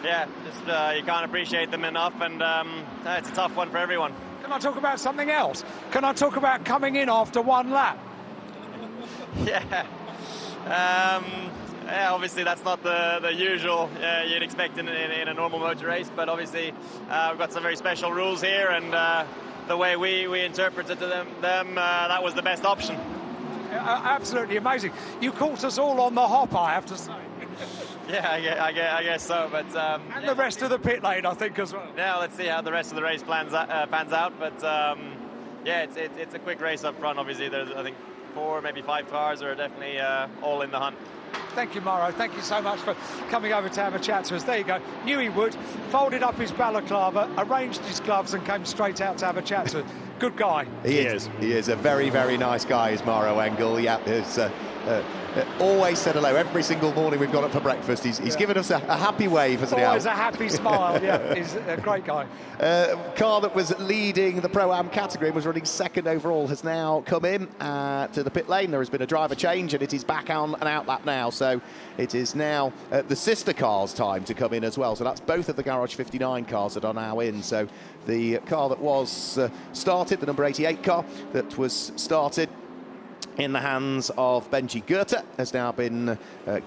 Yeah, just you can't appreciate them enough, and it's a tough one for everyone. Can I talk about something else? Can I talk about coming in after 1 lap? Yeah. Yeah, obviously that's not the usual you'd expect in a normal motor race, but obviously we've got some very special rules here, and the way we interpreted them that was the best option. Absolutely amazing. You caught us all on the hop, I have to say. Yeah, I guess so, but and the rest of the pit lane, I think, as well. Yeah, let's see how the rest of the race pans out. But yeah, it's a quick race up front. Obviously, there's I think 4, maybe 5 cars are definitely all in the hunt. Thank you, Morrow. Thank you so much for coming over to have a chat to us. There you go. Knew he would. Folded up his balaclava, arranged his gloves, and came straight out to have a chat to us. Good guy. He is. He is a very, very nice guy, is Morrow Engel. Yeah, he's always said hello every single morning we've got up for breakfast. He's given us a happy wave, hasn't he? Always a happy smile. Yeah, he's a great guy. Car that was leading the Pro-Am category and was running second overall has now come in to the pit lane. There has been a driver change and it is back on an out lap now. So it is now the sister car's time to come in as well. So that's both of the Garage 59 cars that are now in. So the car that was started, the number 88 car that was started in the hands of Benji Goethe, has now been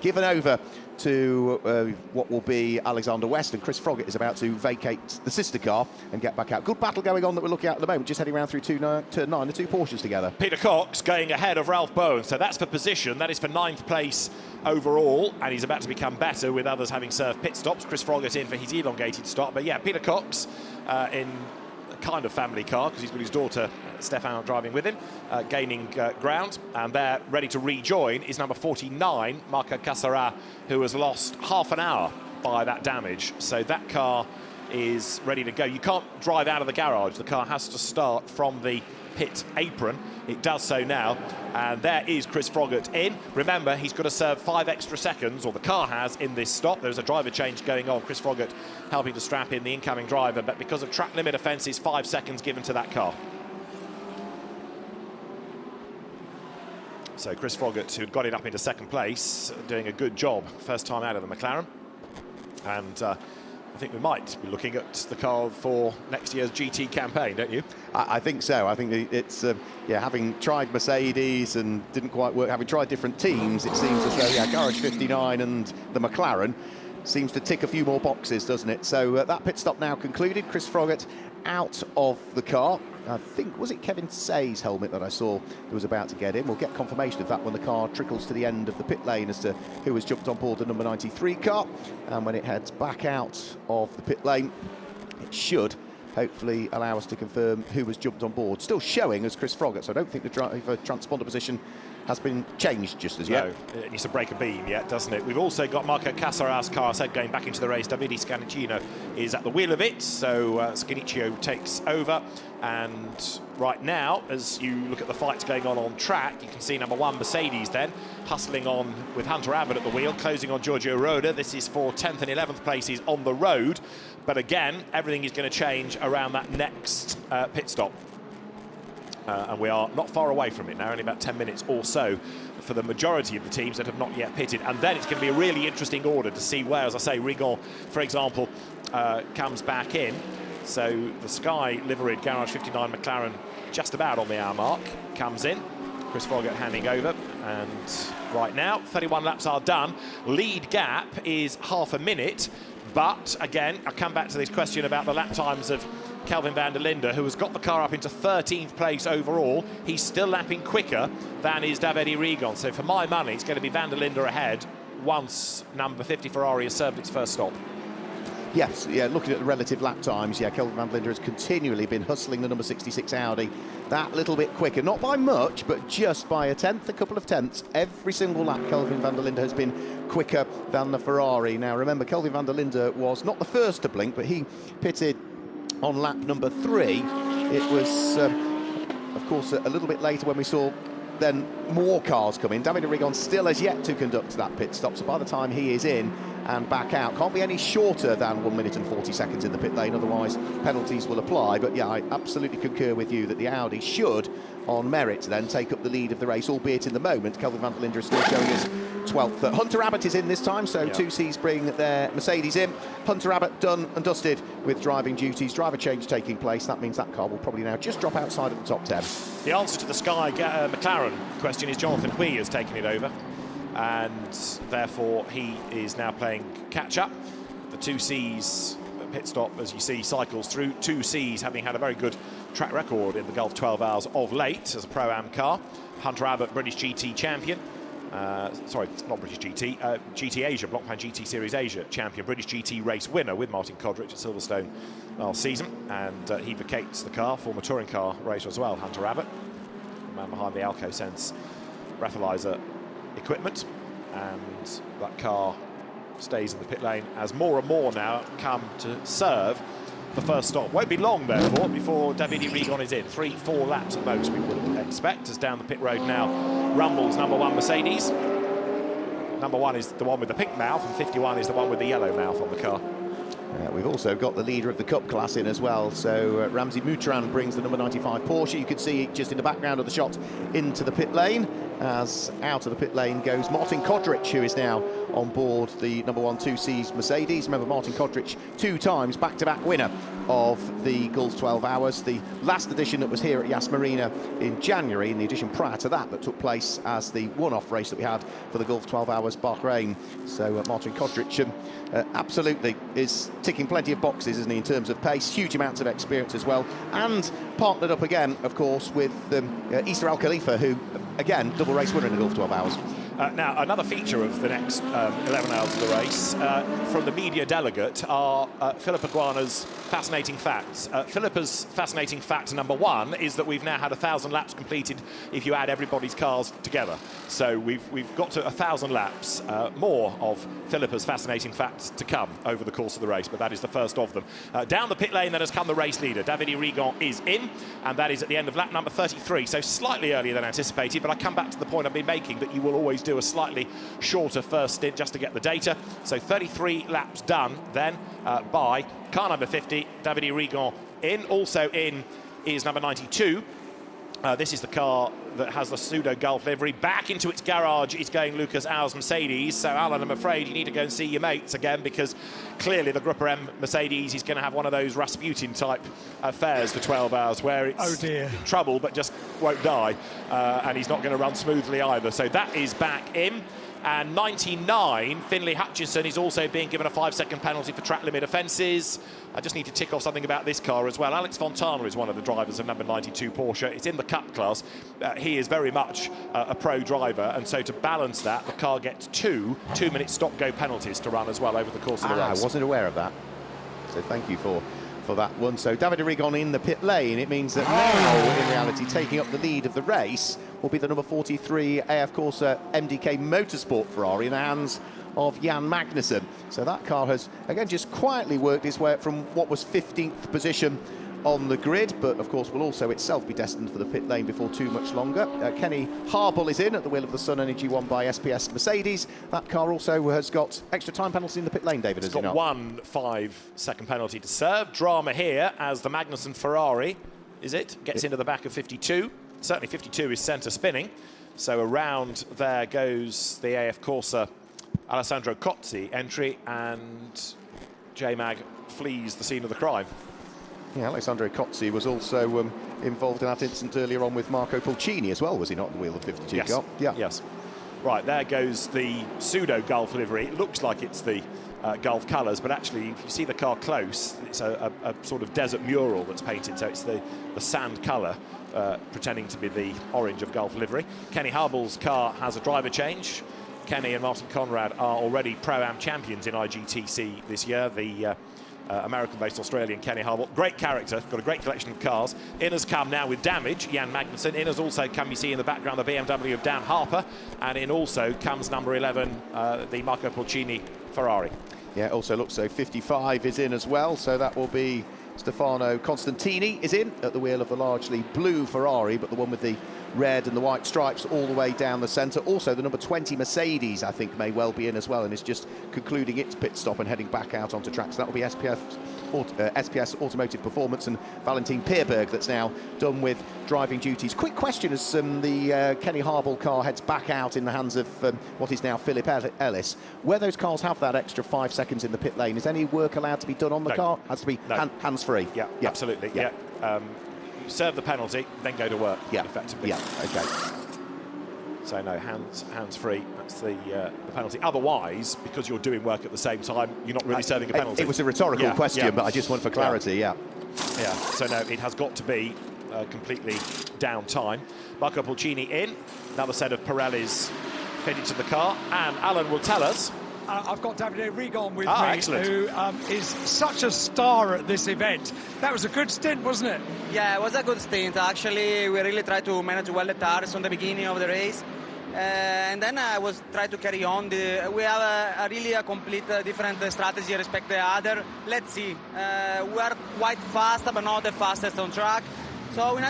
given over to what will be Alexander West, and Chris Froggatt is about to vacate the sister car and get back out. Good battle going on that we're looking at the moment, just heading around through turn 9, the 2 Porsches together. Peter Cox going ahead of Ralph Bowen, so that's for position. That is for 9th place overall, and he's about to become better with others having served pit stops. Chris Froggatt in for his elongated stop, but yeah, Peter Cox in kind of family car because he's got his daughter Stefan driving with him, gaining ground, and they're ready to rejoin is number 49 Marco Cassara, who has lost half an hour by that damage. So that car is ready to go. You can't drive out of the garage, the car has to start from the pit apron. It does so now, and there is Chris Froggatt in. Remember, he's got to serve 5 extra seconds, or the car has, in this stop. There's a driver change going on. Chris Froggatt helping to strap in the incoming driver, but because of track limit offences, 5 seconds given to that car. So Chris Froggatt, who'd got it up into 2nd place, doing a good job first time out of the McLaren. And I think we might be looking at the car for next year's GT campaign, don't you? I think so. I think it's, yeah, having tried Mercedes and didn't quite work, having tried different teams, it seems as though, yeah, Garage 59 and the McLaren seems to tick a few more boxes, doesn't it? So that pit stop now concluded. Chris Froggatt out of the car. I think, was it Kevin Say's helmet that I saw that was about to get in? We'll get confirmation of that when the car trickles to the end of the pit lane as to who has jumped on board the number 93 car. And when it heads back out of the pit lane, it should hopefully allow us to confirm who has jumped on board. Still showing as Chris Froggatt, so I don't think the driver transponder position has been changed just as yet. No, it needs to break a beam yet, doesn't it? We've also got Marco Cassara's car, said going back into the race. Davide Scanicino is at the wheel of it, so Scaniccio takes over. And right now, as you look at the fights going on track, you can see number 1 Mercedes then hustling on with Hunter Abbott at the wheel, closing on Giorgio Roda. This is for 10th and 11th places on the road. But again, everything is going to change around that next pit stop. And we are not far away from it now, only about 10 minutes or so for the majority of the teams that have not yet pitted. And then it's going to be a really interesting order to see where, as I say, Rigon, for example, comes back in. So the Sky liveried Garage 59 McLaren just about on the hour mark comes in. Chris Foggett handing over, and right now 31 laps are done. Lead gap is half a minute, but again I come back to this question about the lap times of Kelvin van der Linde, who has got the car up into 13th place overall. He's still lapping quicker than is Davide Rigon, so for my money it's going to be van der Linde ahead once number 50 Ferrari has served its first stop. Yes, yeah, looking at the relative lap times, yeah, Kelvin van der Linde has continually been hustling the number 66 Audi that little bit quicker, not by much, but just by a tenth, a couple of tenths. Every single lap, Kelvin van der Linde has been quicker than the Ferrari. Now, remember, Kelvin van der Linde was not the first to blink, but he pitted on lap number 3. It was, of course, a little bit later when we saw then more cars come in. Davide Rigon still has yet to conduct that pit stop, so by the time he is in and back out, can't be any shorter than 1 minute and 40 seconds in the pit lane, otherwise penalties will apply. But yeah, I absolutely concur with you that the Audi should, on merit, then take up the lead of the race, albeit in the moment Kelvin van der Linde is still showing us 12th. Hunter Abbott is in this time, so yeah. 2Cs bring their Mercedes in. Hunter Abbott done and dusted with driving duties. Driver change taking place. That means that car will probably now just drop outside of the top 10. The answer to the Sky McLaren question is Jonathan Hui has taken it over, and therefore he is now playing catch-up. The 2Cs pit stop, as you see, cycles through. 2Cs having had a very good track record in the Gulf 12 Hours of late as a Pro-Am car. Hunter Abbott, British GT champion. Sorry, not British GT, GT Asia, Blockman GT Series Asia champion, British GT race winner with Martin Kodrich at Silverstone last season, and he vacates the car, former touring car racer as well, Hunter Abbott, the man behind the AlcoSense breathalyzer equipment, and that car stays in the pit lane as more and more now come to serve the first stop. Won't be long, therefore, before Davide Rigon is in. 3-4 laps at most, we would expect, as down the pit road now rumbles number 1 Mercedes. Number 1 is the one with the pink mouth, and 51 is the one with the yellow mouth on the car. We've also got the leader of the Cup class in as well, so Ramzi Moutran brings the number 95 Porsche. You can see just in the background of the shot into the pit lane, as out of the pit lane goes Martin Kodrich, who is now on board the number 1 2Cs Mercedes. Remember, Martin Kodrich, 2 times back-to-back winner of the Gulf 12 Hours. The last edition that was here at Yas Marina in January, and the edition prior to that took place as the one-off race that we had for the Gulf 12 Hours Bahrain. So Martin Kodrich absolutely is ticking plenty of boxes, isn't he, in terms of pace, huge amounts of experience as well, and partnered up again, of course, with Issa Al Khalifa, who, again, double race winner in the Gulf 12 Hours. Now, another feature of the next 11 hours of the race, from the media delegate, are Philip Iguana's fascinating facts. Philippa's fascinating fact number 1 is that we've now had 1,000 laps completed if you add everybody's cars together. So we've got to 1,000 laps, more of Philippa's fascinating facts to come over the course of the race, but that is the first of them. Down the pit lane then has come the race leader. Davide Rigon is in, and that is at the end of lap number 33, so slightly earlier than anticipated, but I come back to the point I've been making that you will always do a slightly shorter first stint just to get the data. So 33 laps done then by car number 50, Davide Rigon in. Also in is number 92. This is the car that has the pseudo Gulf livery. Back into its garage is going Lucas Au's Mercedes. So, Alan, I'm afraid you need to go and see your mates again, because clearly the Grupper M Mercedes is going to have one of those Rasputin-type affairs for 12 hours where it's trouble but just won't die. And he's not going to run smoothly either. So that is back in. And 99, Finlay Hutchison, is also being given a 5-second penalty for track limit offences. I just need to tick off something about this car as well. Alex Fontana is one of the drivers of number 92 Porsche. It's in the Cup class. He is very much a pro driver, and so to balance that, the car gets 2 2-minute stop-go penalties to run as well over the course of the race. I wasn't aware of that, so thank you for that one. So Davide Rigon in the pit lane. It means that now, in reality, taking up the lead of the race will be the number 43 AF Corsa MDK Motorsport Ferrari in the hands of Jan Magnussen. So that car has, again, just quietly worked its way up from what was 15th position on the grid, but of course will also itself be destined for the pit lane before too much longer. Kenny Harbull is in at the wheel of the Sun Energy one by SPS Mercedes. That car also has got extra time penalty in the pit lane, David, It's has it got not? 1 5-second penalty to serve. Drama here as the Magnussen Ferrari, gets into the back of 52. Certainly 52 is centre spinning. So around there goes the AF Corsa Alessandro Cozzi entry, and J-Mag flees the scene of the crime. Yeah, Alessandro Cozzi was also involved in that incident earlier on with Marco Pulcini as well, was he not, at the wheel of 52? Yes. Car? Yeah. Yes. Right, there goes the pseudo Gulf livery. It looks like it's the Gulf colours, but actually, if you see the car close, it's a sort of desert mural that's painted, so it's the sand colour pretending to be the orange of Gulf livery. Kenny Harbull's car has a driver change. Kenny and Martin Conrad are already Pro-Am champions in IGTC this year. The American-based Australian Kenny Harbull, great character, got a great collection of cars. In has come now with damage, Jan Magnussen. In has also come, you see in the background, the BMW of Dan Harper, and in also comes number 11, the Marco Pulcini Ferrari. Yeah, also looks so 55 is in as well, so that will be Stefano Constantini is in at the wheel of the largely blue Ferrari, but the one with the red and the white stripes all the way down the centre. Also, the number 20 Mercedes, I think, may well be in as well, and is just concluding its pit stop and heading back out onto track. So that will be SPS Automotive Performance and Valentin Pierberg that's now done with driving duties. Quick question as the Kenny Harbull car heads back out in the hands of what is now Philip Ellis. Where those cars have that extra 5 seconds in the pit lane, is any work allowed to be done on the car? Has to be hands-free? Yeah, absolutely. Yeah. Serve the penalty, then go to work. Yeah, effectively. Yeah, okay. So no, hands free. That's the penalty. Otherwise, because you're doing work at the same time, you're not really serving a penalty. It was a rhetorical question, but I just want for clarity. Yeah. So no, it has got to be completely down time. Marco Pulcini in. Another set of Pirellis fitted to the car, and Alan will tell us. I've got Davide Rigon with me, excellent. who is such a star at this event. That was a good stint, wasn't it? Yeah, it was a good stint. Actually, we really tried to manage well the tires on the beginning of the race. And then I was trying to carry on. We have a really complete different strategy respect the other. Let's see. We are quite fast, but not the fastest on track. So we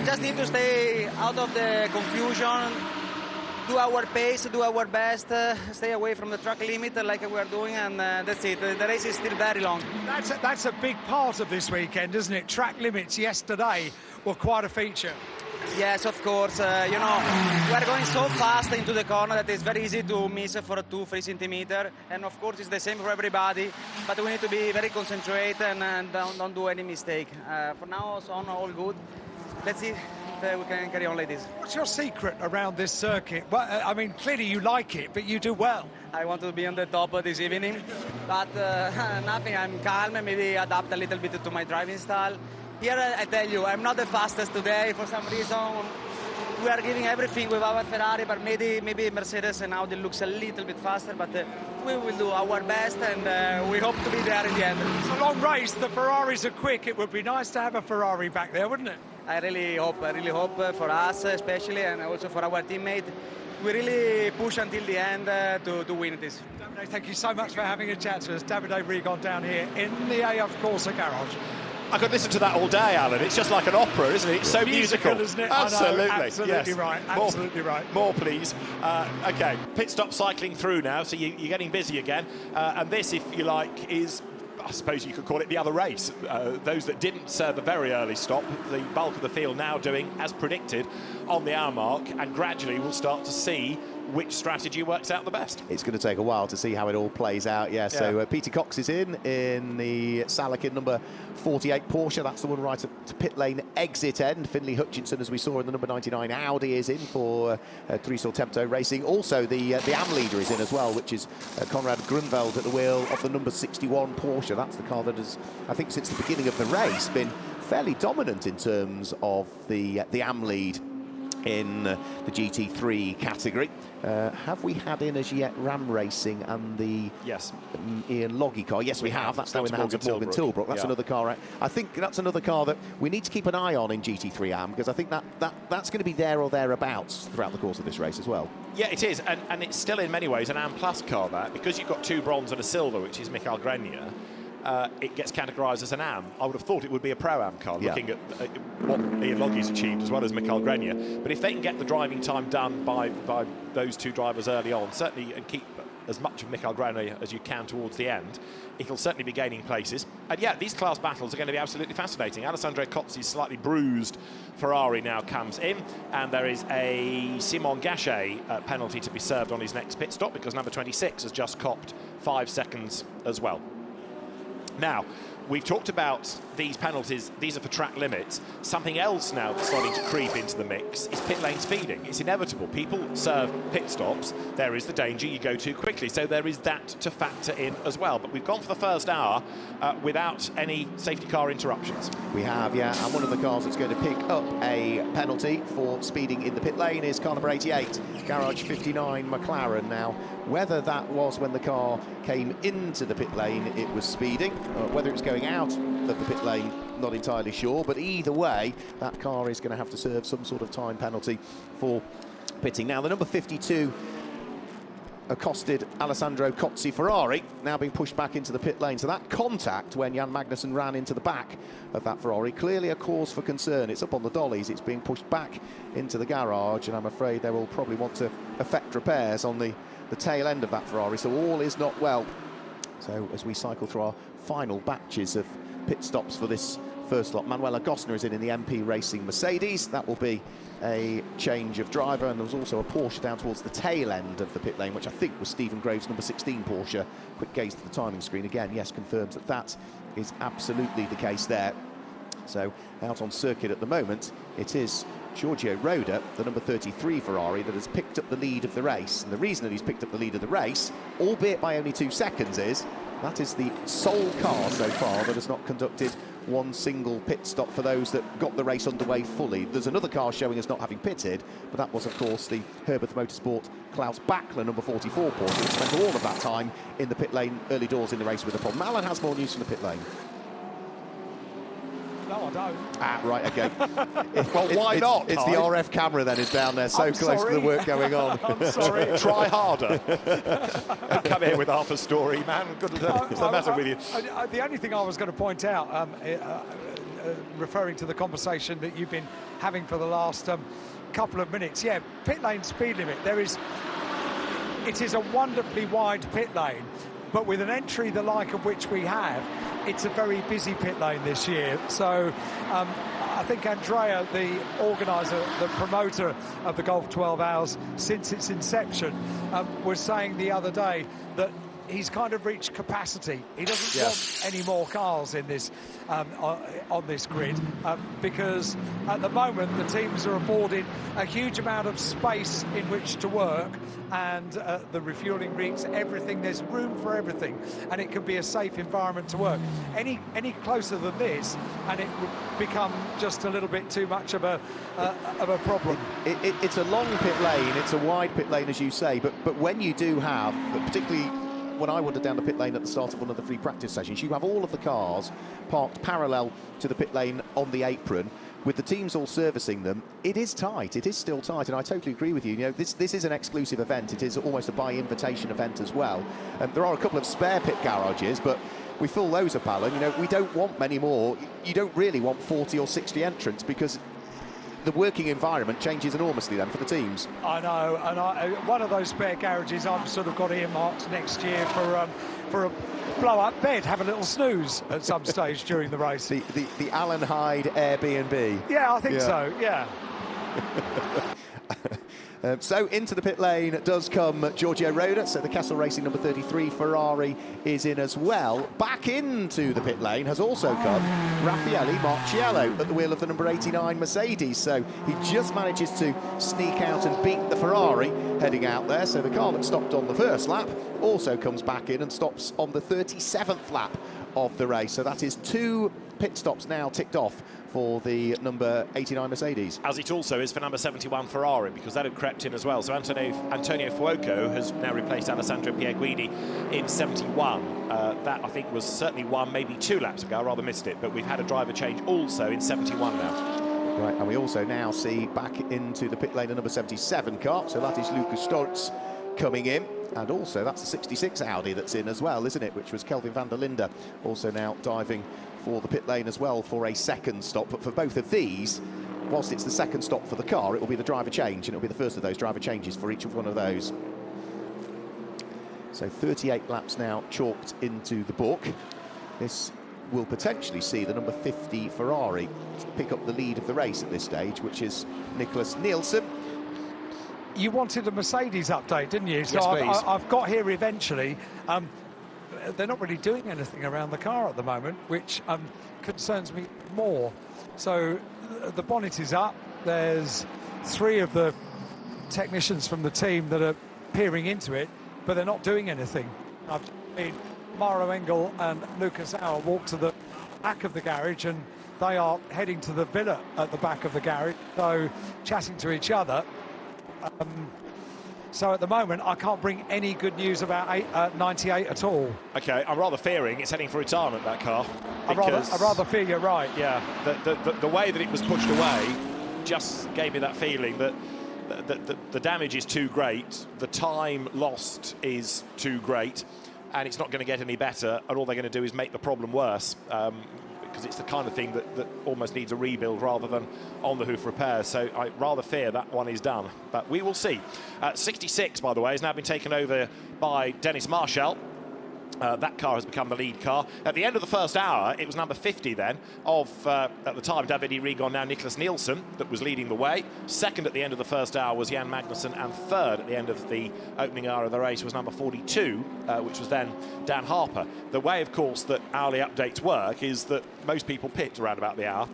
just need to stay out of the confusion, do our pace, do our best, stay away from the track limit like we are doing, and that's it. The race is still very long. That's a big part of this weekend, isn't it? Track limits yesterday were quite a feature. Yes, of course. We are going so fast into the corner that it's very easy to miss for 2-3 centimeters. And of course, it's the same for everybody. But we need to be very concentrated and don't do any mistake. For now, on all good. Let's see if we can carry on like this. What's your secret around this circuit? Well, I mean, clearly you like it, but you do well. I want to be on the top this evening, but nothing. I'm calm and maybe adapt a little bit to my driving style. Here, I tell you, I'm not the fastest today for some reason. We are giving everything with our Ferrari, but maybe Mercedes and Audi looks a little bit faster, but we will do our best, and we hope to be there in the end. It's a long race. The Ferraris are quick. It would be nice to have a Ferrari back there, wouldn't it? I really hope for us especially, and also for our teammate. We really push until the end to win this. Davide, thank you so much for having a chat to us. Davide Rigon down here in the AF Corsa garage. I could listen to that all day, Alan. It's just like an opera, isn't it? It's so musical. Isn't it? Absolutely. I know, absolutely yes. right. Absolutely right. More, please. OK, pit stop cycling through now, so you're getting busy again. And this, if you like, is, I suppose you could call it the other race. Those that didn't serve a very early stop, the bulk of the field now doing as predicted on the hour mark, and gradually we'll start to see which strategy works out the best. It's going to take a while to see how it all plays out. So Peter Cox is in the Salakin number 48 Porsche. That's the one right at pit lane exit end. Finley Hutchinson, as we saw in the number 99 Audi, is in for Trisol Tempo Racing. Also, the AM leader is in as well, which is Konrad Grunwald at the wheel of the number 61 Porsche. That's the car that has, I think, since the beginning of the race, been fairly dominant in terms of the AM lead in the GT3 category. Have we had in as yet Ram Racing and the Ian Loggy car? Yes, we have. That's now in the hands of Morgan Tilbrook. That's another car. I think that's another car that we need to keep an eye on in GT3 AM, because I think that's going to be there or thereabouts throughout the course of this race as well. Yeah, it is, and it's still in many ways an AM Plus car, that, because you've got 2 bronze and a silver, which is Michael Grenier. it gets categorised as an AM. I would have thought it would be a Pro-Am car, looking at what Ian Loggie's achieved as well as Mikael Grenier. But if they can get the driving time done by those two drivers early on, certainly, and keep as much of Mikael Grenier as you can towards the end, it'll certainly be gaining places. And yeah, these class battles are going to be absolutely fascinating. Alessandro Cozzi's slightly bruised Ferrari now comes in, and there is a Simon Gachet penalty to be served on his next pit stop, because number 26 has just copped 5 seconds as well. Now, we've talked about these penalties. These are for track limits. Something else now that's starting to creep into the mix is pit lane speeding. It's inevitable. People serve pit stops. There is the danger you go too quickly. So there is that to factor in as well. But we've gone for the first hour without any safety car interruptions. We have, yeah. And one of the cars that's going to pick up a penalty for speeding in the pit lane is car number 88, Garage 59 McLaren. Now, whether that was when the car came into the pit lane, it was speeding, whether it was going out of the pit lane, not entirely sure, but either way, that car is going to have to serve some sort of time penalty for pitting. Now, the number 52 accosted Alessandro Cozzi Ferrari, now being pushed back into the pit lane. So that contact when Jan Magnussen ran into the back of that Ferrari, clearly a cause for concern. It's up on the dollies, it's being pushed back into the garage, and I'm afraid they will probably want to effect repairs on the tail end of that Ferrari, so all is not well. So as we cycle through our final batches of pit stops for this first lot, Manuel Agostner is in the MP Racing Mercedes. That will be a change of driver, and there was also a Porsche down towards the tail end of the pit lane, which I think was Stephen Graves' number 16 Porsche. Quick gaze to the timing screen again, yes, confirms that that is absolutely the case there. So out on circuit at the moment, it is Giorgio Roda, the number 33 Ferrari, that has picked up the lead of the race. And the reason that he's picked up the lead of the race, albeit by only 2 seconds, is that is the sole car so far that has not conducted one single pit stop for those that got the race underway fully. There's another car showing as not having pitted, but that was, of course, the Herbert Motorsport Klaus Bachler, number 44 Porsche, who spent all of that time in the pit lane early doors in the race with a problem. Alan has more news from the pit lane. No, I don't. Ah, right, okay. Well, why not? It's the RF camera then is down there, so close to the work going on. I'm sorry. Try harder. Come here with half a story, man. What's the matter with you? The only thing I was going to point out, referring to the conversation that you've been having for the last couple of minutes, yeah, pit lane speed limit. It is a wonderfully wide pit lane, but with an entry the like of which we have, it's a very busy pit lane this year. So I think Andrea, the organiser, the promoter of the Golf 12 Hours since its inception, was saying the other day that he's kind of reached capacity. He doesn't want any more cars in this on this grid because at the moment the teams are afforded a huge amount of space in which to work, and the refuelling rigs, everything, there's room for everything, and it can be a safe environment to work. Any closer than this and it would become just a little bit too much of a problem. It's a long pit lane, it's a wide pit lane, as you say, but when you do have, particularly when I wandered down the pit lane at the start of one of the free practice sessions, you have all of the cars parked parallel to the pit lane on the apron, with the teams all servicing them. It is tight, it is still tight, and I totally agree with you. You know, this is an exclusive event, it is almost a by-invitation event as well. There are a couple of spare pit garages, but we fill those up, Alan. You know, we don't want many more. You don't really want 40 or 60 entrants, because the working environment changes enormously then for the teams. I know, and one of those spare garages I've sort of got earmarked next year for a blow-up bed, have a little snooze at some stage during the race. The Alan Hyde Airbnb. Yeah, I think so, yeah. So into the pit lane does come Giorgio Roda, so the Castle Racing number 33 Ferrari is in as well. Back into the pit lane has also come Raffaele Marciello at the wheel of the number 89 Mercedes, so he just manages to sneak out and beat the Ferrari heading out there. So the car that stopped on the first lap also comes back in and stops on the 37th lap of the race. So that is 2 pit stops now ticked off for the number 89 Mercedes. As it also is for number 71 Ferrari, because that had crept in as well. So Antonio Fuoco has now replaced Alessandro Pierguidi in 71. That, I think, was certainly 1, maybe 2 laps ago. I rather missed it, but we've had a driver change also in 71 now. Right, and we also now see back into the pit lane a number 77 car, so that is Lucas Stoltz coming in. And also, that's the 66 Audi that's in as well, isn't it? Which was Kelvin van der Linde, also now diving for the pit lane as well for a second stop. But for both of these, whilst it's the second stop for the car, it will be the driver change, and it will be the first of those driver changes for each of one of those. So 38 laps now chalked into the book. This will potentially see the number 50 Ferrari pick up the lead of the race at this stage, which is Nicholas Nielsen. You wanted a Mercedes update, didn't you? So Yes, please. I've got here eventually. They're not really doing anything around the car at the moment, which concerns me more. So the bonnet is up. There's 3 of the technicians from the team that are peering into it, but they're not doing anything. I've seen Maro Engel and Lucas Auer walk to the back of the garage, and they are heading to the villa at the back of the garage, so chatting to each other. So at the moment, I can't bring any good news about 98 at all. OK, I'm rather fearing it's heading for retirement, that car. I rather fear you're right. Yeah, the way that it was pushed away just gave me that feeling that the damage is too great, the time lost is too great, and it's not going to get any better, and all they're going to do is make the problem worse, because it's the kind of thing that almost needs a rebuild rather than on-the-hoof repairs. So I rather fear that one is done, but we will see. 66, by the way, has now been taken over by Dennis Marshall. That car has become the lead car. At the end of the first hour, it was number 50 then of, at the time, Davide Rigon, now Nicholas Nielsen, that was leading the way. Second at the end of the first hour was Jan Magnussen, and third at the end of the opening hour of the race was number 42, which was then Dan Harper. The way, of course, that hourly updates work is that most people pit around about the hour.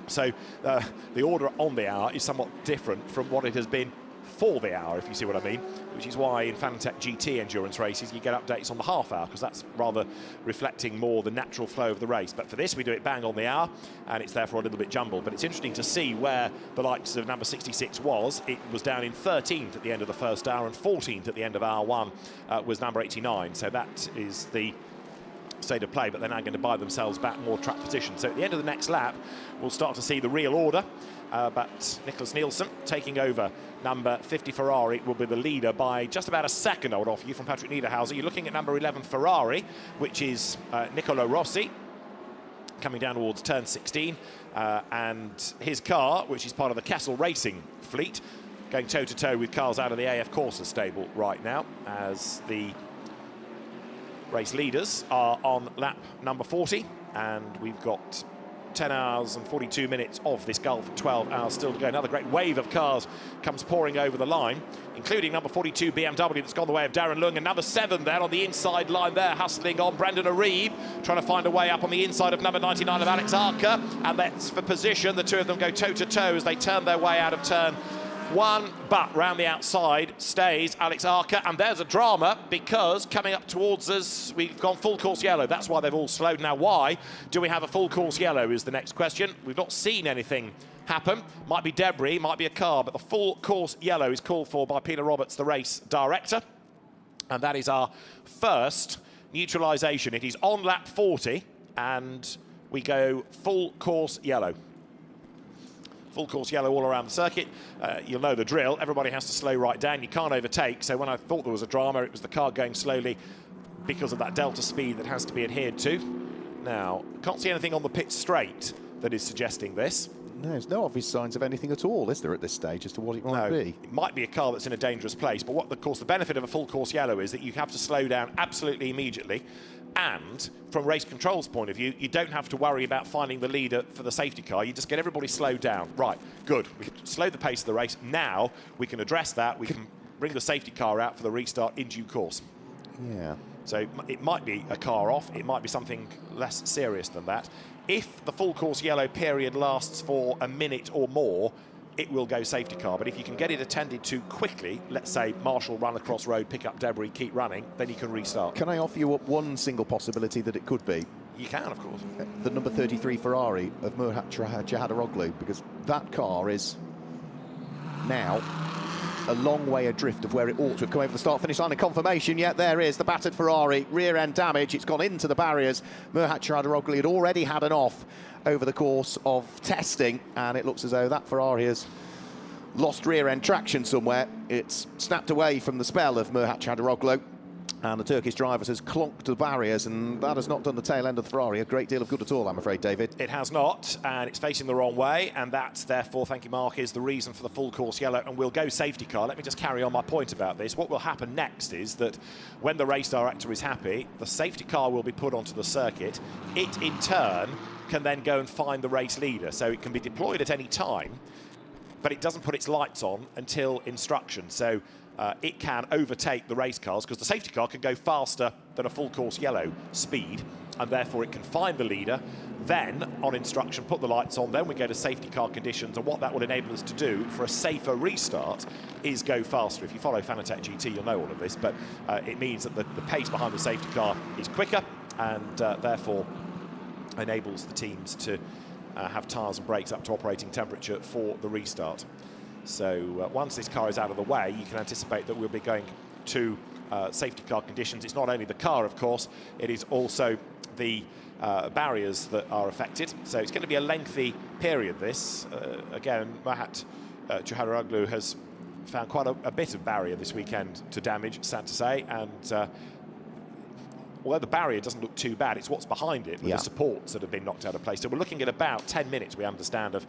So the order on the hour is somewhat different from what it has been for the hour, if you see what I mean, which is why in Fanatec GT endurance races you get updates on the half hour, because that's rather reflecting more the natural flow of the race. But for this, we do it bang on the hour, and it's therefore a little bit jumbled. But it's interesting to see where the likes of number 66 was. It was down in 13th at the end of the first hour, and 14th at the end of hour 1 was number 89. So that is the state of play, but they're now going to buy themselves back more track position. So at the end of the next lap, we'll start to see the real order. But Nicholas Nielsen taking over number 50 Ferrari will be the leader by just about a second, I would offer you, from Patrick Niederhauser. You're looking at number 11 Ferrari, which is Nicolo Rossi, coming down towards turn 16. And his car, which is part of the Castle Racing fleet, going toe-to-toe with cars out of the AF Corsa stable right now, as the race leaders are on lap number 40. And we've got 10 hours and 42 minutes of this Gulf, 12 hours still to go. Another great wave of cars comes pouring over the line, including number 42 BMW that's gone the way of Darren Lung, and number 7 there on the inside line there, hustling on Brandon Aribe, trying to find a way up on the inside of number 99 of Alex Arca, and that's for position. The two of them go toe-to-toe as they turn their way out of turn 1, but round the outside stays Alex Arca, and there's a drama because coming up towards us, we've gone full course yellow. That's why they've all slowed. Now, why do we have a full course yellow is the next question. We've not seen anything happen. Might be debris, might be a car, but the full course yellow is called for by Peter Roberts, the race director, and that is our first neutralisation. It is on lap 40, and we go full course yellow. Full course yellow all around the circuit. You'll know the drill. Everybody has to slow right down. You can't overtake. So when I thought there was a drama, it was the car going slowly because of that delta speed that has to be adhered to. Now, can't see anything on the pit straight that is suggesting this. No, there's no obvious signs of anything at all, is there, at this stage, as to what it might be? It might be a car that's in a dangerous place, but what, of course, the benefit of a full course yellow is that you have to slow down absolutely immediately, and from race control's point of view, you don't have to worry about finding the leader for the safety car. You just get everybody slowed down. Right, good. We slowed the pace of the race. Now we can address that. We can bring the safety car out for the restart in due course. Yeah. So it might be a car off. It might be something less serious than that. If the full course yellow period lasts for a minute or more, it will go safety car. But if you can get it attended to quickly, let's say Marshall run across road, pick up debris, keep running, then you can restart. Can I offer you up one single possibility that it could be? You can, of course. The number 33 Ferrari of Murat Jahadaroglu, because that car is now a long way adrift of where it ought to have come over the start-finish line. A confirmation, yet there is the battered Ferrari, rear-end damage. It's gone into the barriers. Murat Jahadaroglu had already had an off over the course of testing, and it looks as though that Ferrari has lost rear end traction somewhere. It's snapped away from the spell of Murat Çağlaroglu, and the Turkish drivers has clonked the barriers, and that has not done the tail end of the Ferrari a great deal of good at all, I'm afraid, David. It has not, and it's facing the wrong way, and that, therefore, thank you, Mark, is the reason for the full course yellow, and we'll go safety car. Let me just carry on my point about this. What will happen next is that when the race director is happy, the safety car will be put onto the circuit. It, in turn, can then go and find the race leader, so it can be deployed at any time, but it doesn't put its lights on until instruction. So it can overtake the race cars because the safety car can go faster than a full course yellow speed, and therefore it can find the leader, then on instruction put the lights on, then we go to safety car conditions, and what that will enable us to do for a safer restart is go faster. If you follow Fanatec GT, you'll know all of this, but it means that the pace behind the safety car is quicker, and therefore enables the teams to have tyres and brakes up to operating temperature for the restart. So once this car is out of the way, you can anticipate that we'll be going to safety car conditions. It's not only the car, of course, it is also the barriers that are affected. So it's going to be a lengthy period, this. Again, Murat Çağlaroglu has found quite a bit of barrier this weekend to damage, sad to say, and although the barrier doesn't look too bad, it's what's behind it, with the supports that have been knocked out of place. So we're looking at about 10 minutes, we understand, of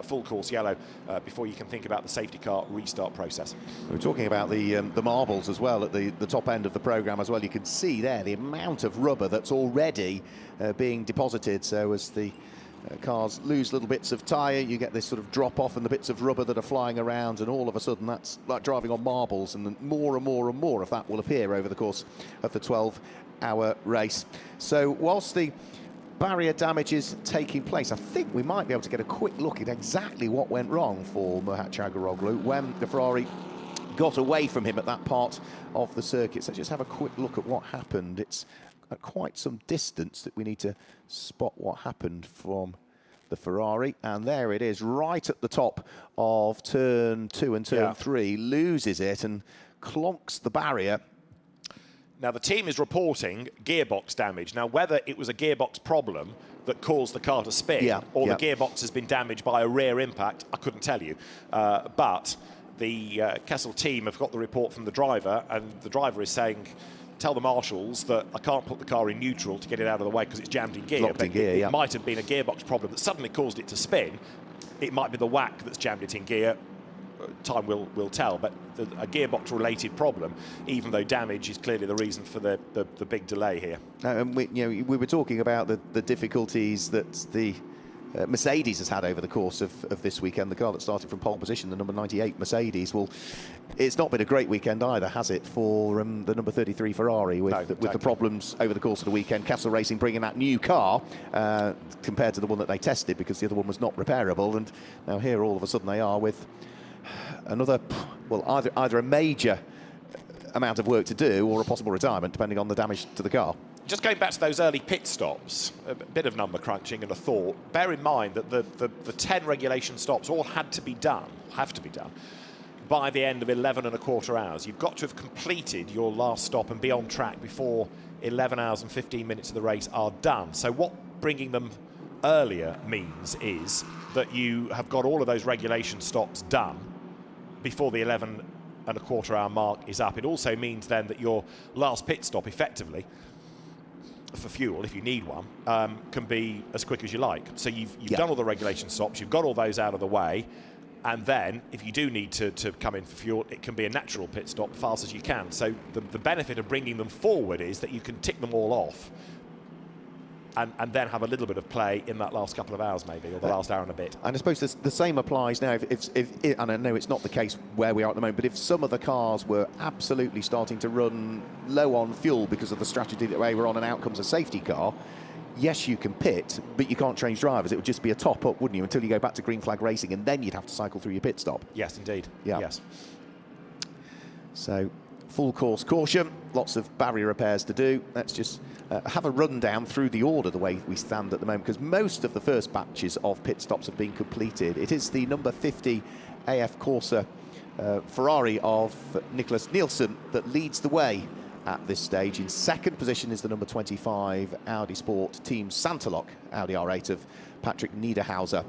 full course yellow before you can think about the safety car restart process. We're talking about the marbles as well at the top end of the programme as well. You can see there the amount of rubber that's already being deposited. So as the cars lose little bits of tyre, you get this sort of drop off and the bits of rubber that are flying around, and all of a sudden that's like driving on marbles, and more and more and more of that will appear over the course of the 12-hour race. So whilst the barrier damage is taking place, I think we might be able to get a quick look at exactly what went wrong for Murat Çağlaroglu when the Ferrari got away from him at that part of the circuit. So just have a quick look at what happened. It's at quite some distance that we need to spot what happened from the Ferrari, and there it is right at the top of turn 2 and turn 3, loses it and clonks the barrier. Now the team is reporting gearbox damage. Now whether it was a gearbox problem that caused the car to spin or the gearbox has been damaged by a rear impact, I couldn't tell you, but the Kessel team have got the report from the driver, and the driver is saying, tell the marshals that I can't put the car in neutral to get it out of the way because it's jammed in gear. Locked in gear, it might have been a gearbox problem that suddenly caused it to spin. It might be the whack that's jammed it in gear. Time will tell, but a gearbox-related problem, even though damage is clearly the reason for the big delay here. And we were talking about the difficulties that the Mercedes has had over the course of this weekend. The car that started from pole position, the number 98 Mercedes, well, it's not been a great weekend either, has it, for the number 33 Ferrari with the problems over the course of the weekend. Castle Racing bringing that new car compared to the one that they tested, because the other one was not repairable, and now here all of a sudden they are with another, well, either a major amount of work to do or a possible retirement, depending on the damage to the car. Just going back to those early pit stops, a bit of number crunching and a thought. Bear in mind that the 10 regulation stops all have to be done by the end of 11 and a quarter hours. You've got to have completed your last stop and be on track before 11 hours and 15 minutes of the race are done. So what bringing them earlier means is that you have got all of those regulation stops done before the 11 and a quarter hour mark is up. It also means then that your last pit stop effectively for fuel, if you need one, can be as quick as you like. So you've done all the regulation stops, you've got all those out of the way, and then if you do need to come in for fuel, it can be a natural pit stop fast as you can. So the benefit of bringing them forward is that you can tick them all off and then have a little bit of play in that last couple of hours maybe, or the last hour and a bit. And I suppose the same applies now, if and I know it's not the case where we are at the moment, but if some of the cars were absolutely starting to run low on fuel because of the strategy that they were on and out comes a safety car, yes, you can pit, but you can't change drivers. It would just be a top-up, wouldn't you, until you go back to green flag racing, and then you'd have to cycle through your pit stop. Yes, indeed. Yeah. Yes. So, full course caution, lots of barrier repairs to do. Let's just have a rundown through the order the way we stand at the moment, because most of the first batches of pit stops have been completed. It is the number 50 AF Corsa Ferrari of Nicholas Nielsen that leads the way at this stage. In second position is the number 25 Audi Sport Team Santalok Audi R8 of Patrick Niederhauser.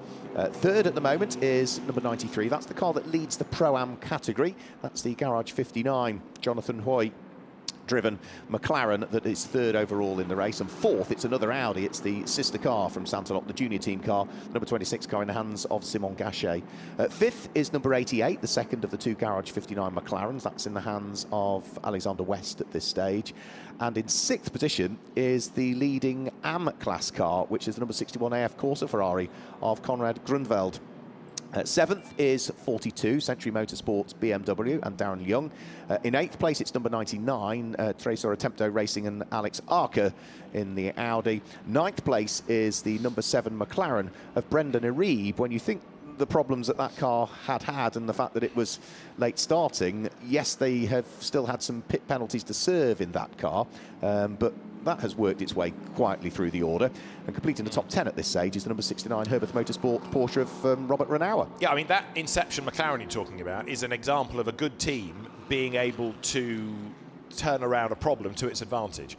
Third at the moment is number 93. That's the car that leads the Pro-Am category. That's the Garage 59 Jonathan Hoy driven McLaren that is third overall in the race. And fourth, it's another Audi. It's the sister car from Santalok, the junior team car, number 26 car in the hands of Simon Gachet. Fifth is number 88, the second of the two Garage 59 McLarens. That's in the hands of Alexander West at this stage. And in sixth position is the leading AM class car, which is the number 61 AF Corsa Ferrari of Konrad Grunwald. Seventh is 42, Century Motorsports BMW and Darren Young. In eighth place, it's number 99, Tresor Attempto Racing and Alex Archer in the Audi. Ninth place is the number 7 McLaren of Brendan Arieb. When you think the problems that car had and the fact that it was late starting, yes, they have still had some pit penalties to serve in that car, but that has worked its way quietly through the order. And completing the top 10 at this stage is the number 69 Herbert Motorsport Porsche of Robert Renauer. Yeah, I mean, that Inception McLaren you're talking about is an example of a good team being able to turn around a problem to its advantage.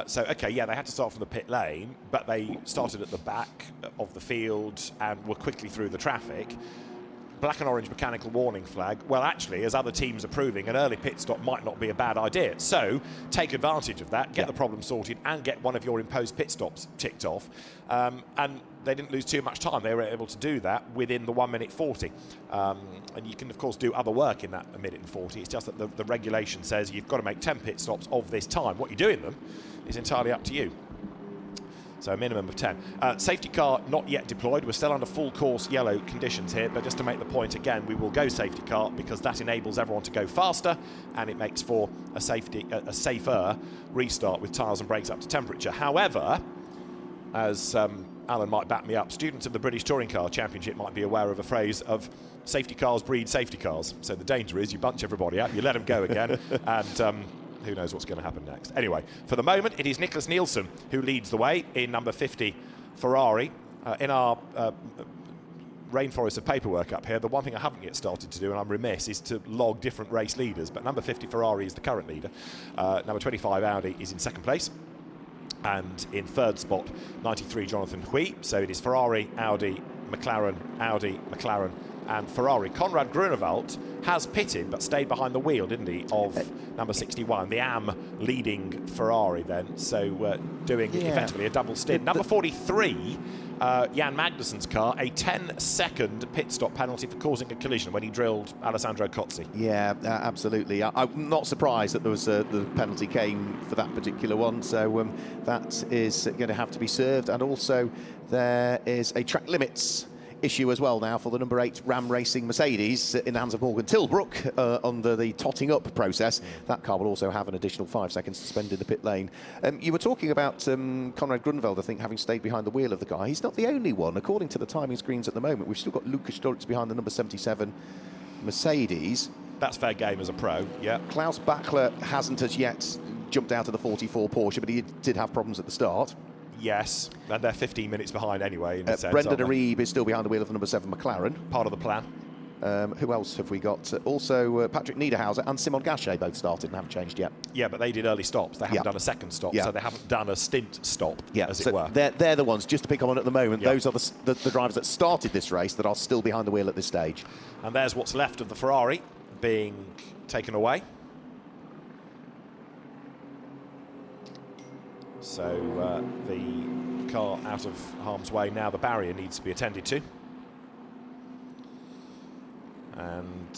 So, OK, yeah, they had to start from the pit lane, but they started at the back of the field and were quickly through the traffic. Black and orange mechanical warning flag. Well, actually, as other teams are proving, an early pit stop might not be a bad idea. So take advantage of that, get the problem sorted, and get one of your imposed pit stops ticked off. And they didn't lose too much time. They were able to do that within the 1 minute 40. And you can, of course, do other work in that 1 minute and 40. It's just that the regulation says you've got to make 10 pit stops of this time. What you do in them is entirely up to you. So a minimum of 10. Safety car not yet deployed. We're still under full course yellow conditions here, but just to make the point again, we will go safety car because that enables everyone to go faster and it makes for a safer restart with tyres and brakes up to temperature. However, as Alan might back me up, students of the British Touring Car Championship might be aware of a phrase of safety cars breed safety cars. So the danger is you bunch everybody up, you let them go again, and who knows what's going to happen next. Anyway, for the moment, it is Nicholas Nielsen who leads the way in number 50 Ferrari. In our rainforest of paperwork up here, the one thing I haven't yet started to do, and I'm remiss, is to log different race leaders. But number 50 Ferrari is the current leader. Number 25 Audi is in second place. And in third spot, 93 Jonathan Hui. So it is Ferrari, Audi, McLaren, and Ferrari. Konrad Grunewald has pitted but stayed behind the wheel, didn't he, of number 61, the AM leading Ferrari then, so doing effectively a double stint. Number 43, Jan Magnussen's car, a 10-second pit stop penalty for causing a collision when he drilled Alessandro Cozzi. Yeah, absolutely. I'm not surprised that there was the penalty came for that particular one, so that is going to have to be served. And also there is a track limits issue as well now for the number 8 Ram Racing Mercedes in the hands of Morgan Tilbrook under the totting up process. That car will also have an additional 5 seconds suspended in the pit lane. You were talking about Konrad Grunwald, I think, having stayed behind the wheel of the car. He's not the only one. According to the timing screens at the moment, we've still got Lukas Sturz behind the number 77 Mercedes. That's fair game as a pro, yeah. Klaus Bachler hasn't as yet jumped out of the 44 Porsche, but he did have problems at the start. Yes, and they're 15 minutes behind anyway. In a sense, Brendan Arieb is still behind the wheel of the number 7 McLaren. Part of the plan. Who else have we got? Also, Patrick Niederhauser and Simon Gachet both started and haven't changed yet. Yeah, but they did early stops. They haven't done a second stop, so they haven't done a stint stop, as it were. They're the ones, just to pick on at the moment, those are the drivers that started this race that are still behind the wheel at this stage. And there's what's left of the Ferrari being taken away. So the car out of harm's way now. The barrier needs to be attended to. And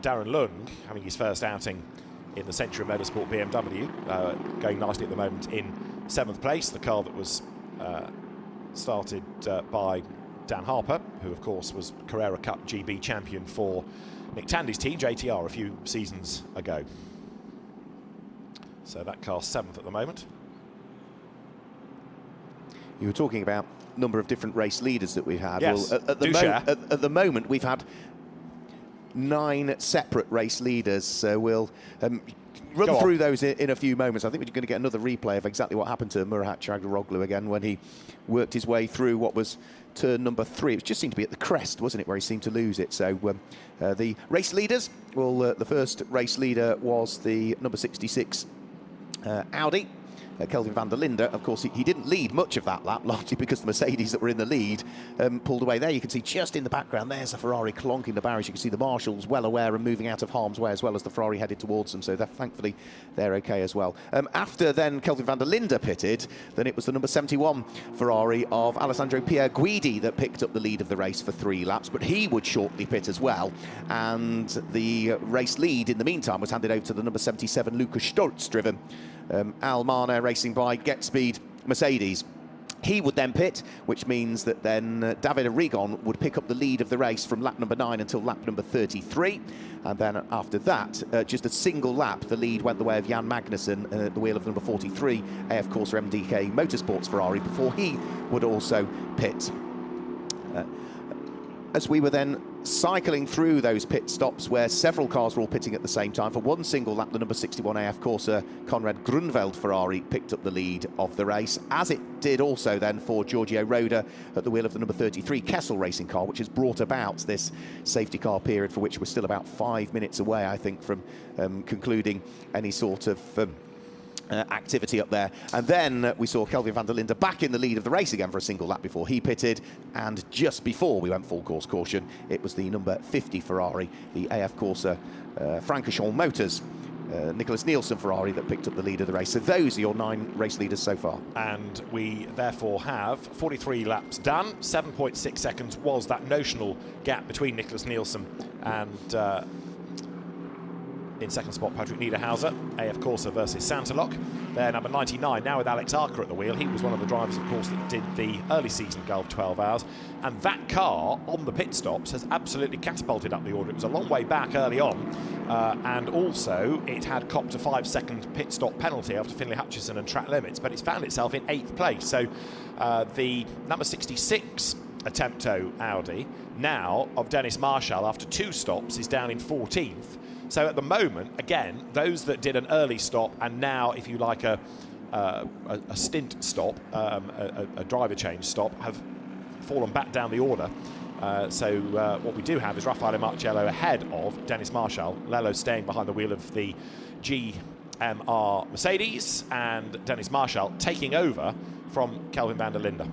Darren Lung, having his first outing in the Century Motorsport BMW, going nicely at the moment in 7th place. The car that was started by Dan Harper, who of course was Carrera Cup GB champion for Nick Tandy's team, JTR, a few seasons ago. So that car's 7th at the moment. You were talking about a number of different race leaders that we've had. Yes, well, at the moment, we've had 9 separate race leaders. So we'll run through those in a few moments. I think we're going to get another replay of exactly what happened to Murat Çağlaroglu again when he worked his way through what was turn number 3. It just seemed to be at the crest, wasn't it, where he seemed to lose it. So the race leaders, well, the first race leader was the number 66 Audi. Kelvin van der Linde, of course, he didn't lead much of that lap, largely because the Mercedes that were in the lead pulled away. There you can see just in the background, there's a Ferrari clonking the barriers. You can see the marshals well aware and moving out of harm's way, as well as the Ferrari headed towards them, so thankfully they're okay as well. After then Kelvin van der Linde pitted, then it was the number 71 Ferrari of Alessandro Pierguidi that picked up the lead of the race for 3 laps, but he would shortly pit as well, and the race lead in the meantime was handed over to the number 77 Luca Stolz driven Almana Racing by Get Speed Mercedes. He would then pit, which means that then David Arrigon would pick up the lead of the race from lap number 9 until lap number 33. And then after that, just a single lap, the lead went the way of Jan Magnussen at the wheel of number 43, AF Corsa MDK Motorsports Ferrari, before he would also pit. As we were then cycling through those pit stops where several cars were all pitting at the same time, for one single lap, the number 61 AF Corsa Conrad Grunwald Ferrari picked up the lead of the race, as it did also then for Giorgio Roda at the wheel of the number 33 Kessel Racing car, which has brought about this safety car period for which we're still about 5 minutes away, I think, from concluding any sort of activity up there. And then we saw Kelvin van der Linde back in the lead of the race again for a single lap before he pitted, and just before we went full course caution, it was the number 50 Ferrari, the AF Corsa Francorchamps Motors Nicholas Nielsen Ferrari, that picked up the lead of the race. So those are your 9 race leaders so far. And we therefore have 43 laps done. 7.6 seconds was that notional gap between Nicholas Nielsen and in second spot, Patrick Niederhauser, AF Corsa versus Santalok. They're number 99, now with Alex Arca at the wheel. He was one of the drivers, of course, that did the early season Gulf 12 Hours. And that car, on the pit stops, has absolutely catapulted up the order. It was a long way back early on. And also, it had copped a 5-second pit stop penalty after Finlay Hutchison and track limits, but it's found itself in 8th place. So the number 66 Attempto Audi, now of Dennis Marshall, after 2 stops, is down in 14th. So at the moment, again, those that did an early stop and now, if you like, a stint stop, a driver change stop, have fallen back down the order. So what we do have is Raffaele Marciello ahead of Dennis Marshall, Lello staying behind the wheel of the GMR Mercedes, and Dennis Marshall taking over from Kelvin van der Linde.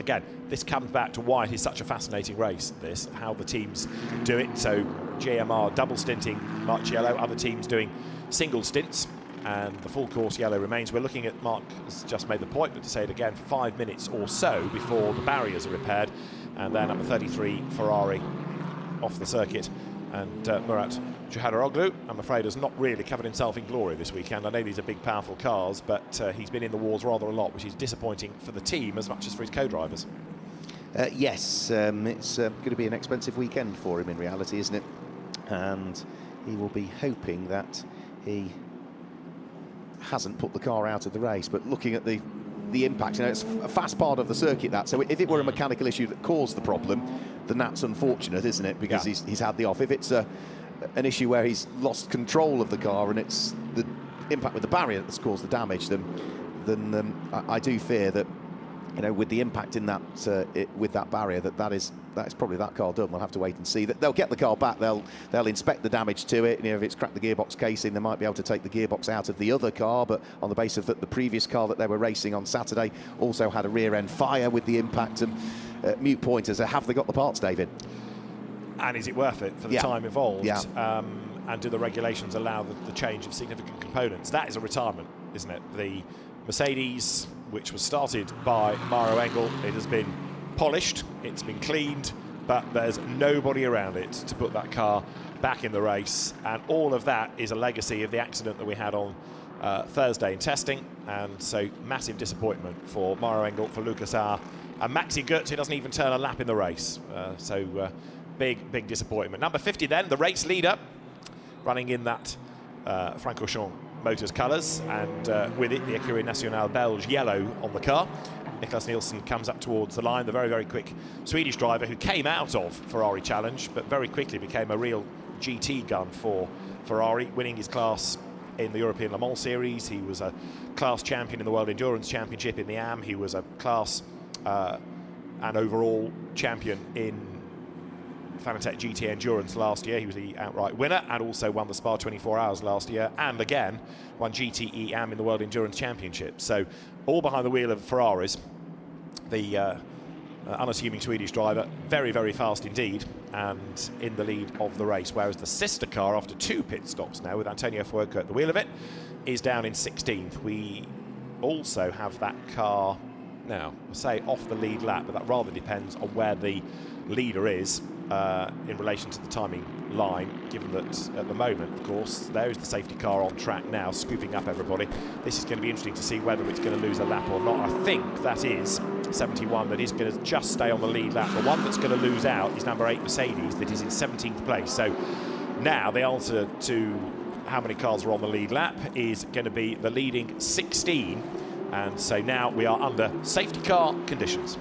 Again, this comes back to why it is such a fascinating race, this, how the teams do it. So GMR double stinting Marciello, other teams doing single stints, and the full course yellow remains. We're looking at, Mark has just made the point, but to say it again, 5 minutes or so before the barriers are repaired, and then number 33 Ferrari off the circuit. And Murat Çağlaroglu, I'm afraid, has not really covered himself in glory this weekend. I know these are big, powerful cars, but he's been in the wars rather a lot, which is disappointing for the team as much as for his co-drivers. Yes, it's going to be an expensive weekend for him in reality, isn't it? And he will be hoping that he hasn't put the car out of the race. But looking at the impact, you know, it's a fast part of the circuit, that. So if it were a mechanical issue that caused the problem, then that's unfortunate, isn't it? Because he's had the off. If it's an issue where he's lost control of the car and it's the impact with the barrier that's caused the damage, then I do fear that, you know, with the impact in that with that barrier, that is probably that car done. We'll have to wait and see. That they'll get the car back. They'll inspect the damage to it. You know, if it's cracked the gearbox casing, they might be able to take the gearbox out of the other car. But on the basis that the previous car that they were racing on Saturday also had a rear-end fire with the impact, and mute pointers. Have they got the parts, David? And is it worth it for the time involved? Yeah. And do the regulations allow the change of significant components? That is a retirement, isn't it? The Mercedes, which was started by Maro Engel, it has been polished, it's been cleaned, but there's nobody around it to put that car back in the race, and all of that is a legacy of the accident that we had on Thursday in testing. And so massive disappointment for Maro Engel, for Lucas Auer, and Maxi Goetz, who doesn't even turn a lap in the race. Big disappointment. Number 50 then, the race leader, running in that Francorchamps Motors colours, and with it the Écurie Nationale Belge yellow on the car. Nicholas Nielsen comes up towards the line, the very quick Swedish driver who came out of Ferrari Challenge but very quickly became a real GT gun for Ferrari, winning his class in the European Le Mans Series. He was a class champion in the World Endurance Championship in the AM. He was a class and overall champion in Fanatec GT Endurance last year. He was the outright winner and also won the Spa 24 Hours last year, and again won GTE AM in the World Endurance Championship. So all behind the wheel of Ferraris. The unassuming Swedish driver, very, very fast indeed, and in the lead of the race, whereas the sister car, after 2 pit stops now with Antonio Fuoco at the wheel of it, is down in 16th. We also have that car now, I say off the lead lap, but that rather depends on where the leader is in relation to the timing line, given that at the moment, of course, there is the safety car on track now, scooping up everybody. This is going to be interesting to see whether it's going to lose a lap or not. I think that is 71 that is going to just stay on the lead lap. The one that's going to lose out is number 8 Mercedes, that is in 17th place. So now the answer to how many cars are on the lead lap is going to be the leading 16, and so now we are under safety car conditions.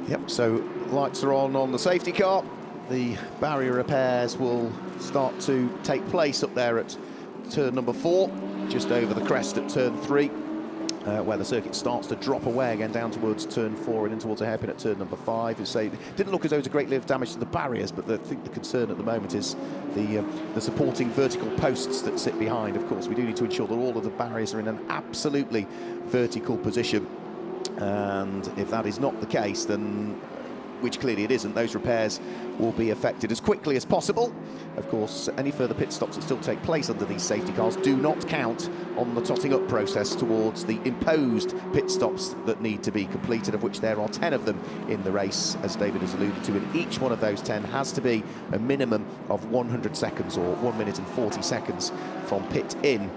Yep, so lights are on the safety car. The barrier repairs will start to take place up there at turn number 4, just over the crest at turn 3, where the circuit starts to drop away again down towards turn 4 and in towards a hairpin at turn number 5. It didn't look as though there was a great deal of damage to the barriers, but I think the concern at the moment is the supporting vertical posts that sit behind. Of course, we do need to ensure that all of the barriers are in an absolutely vertical position. And if that is not the case, then, which clearly it isn't, those repairs will be effected as quickly as possible. Of course, any further pit stops that still take place under these safety cars do not count on the totting up process towards the imposed pit stops that need to be completed, of which there are 10 of them in the race, as David has alluded to, and each one of those 10 has to be a minimum of 100 seconds or 1 minute and 40 seconds from pit in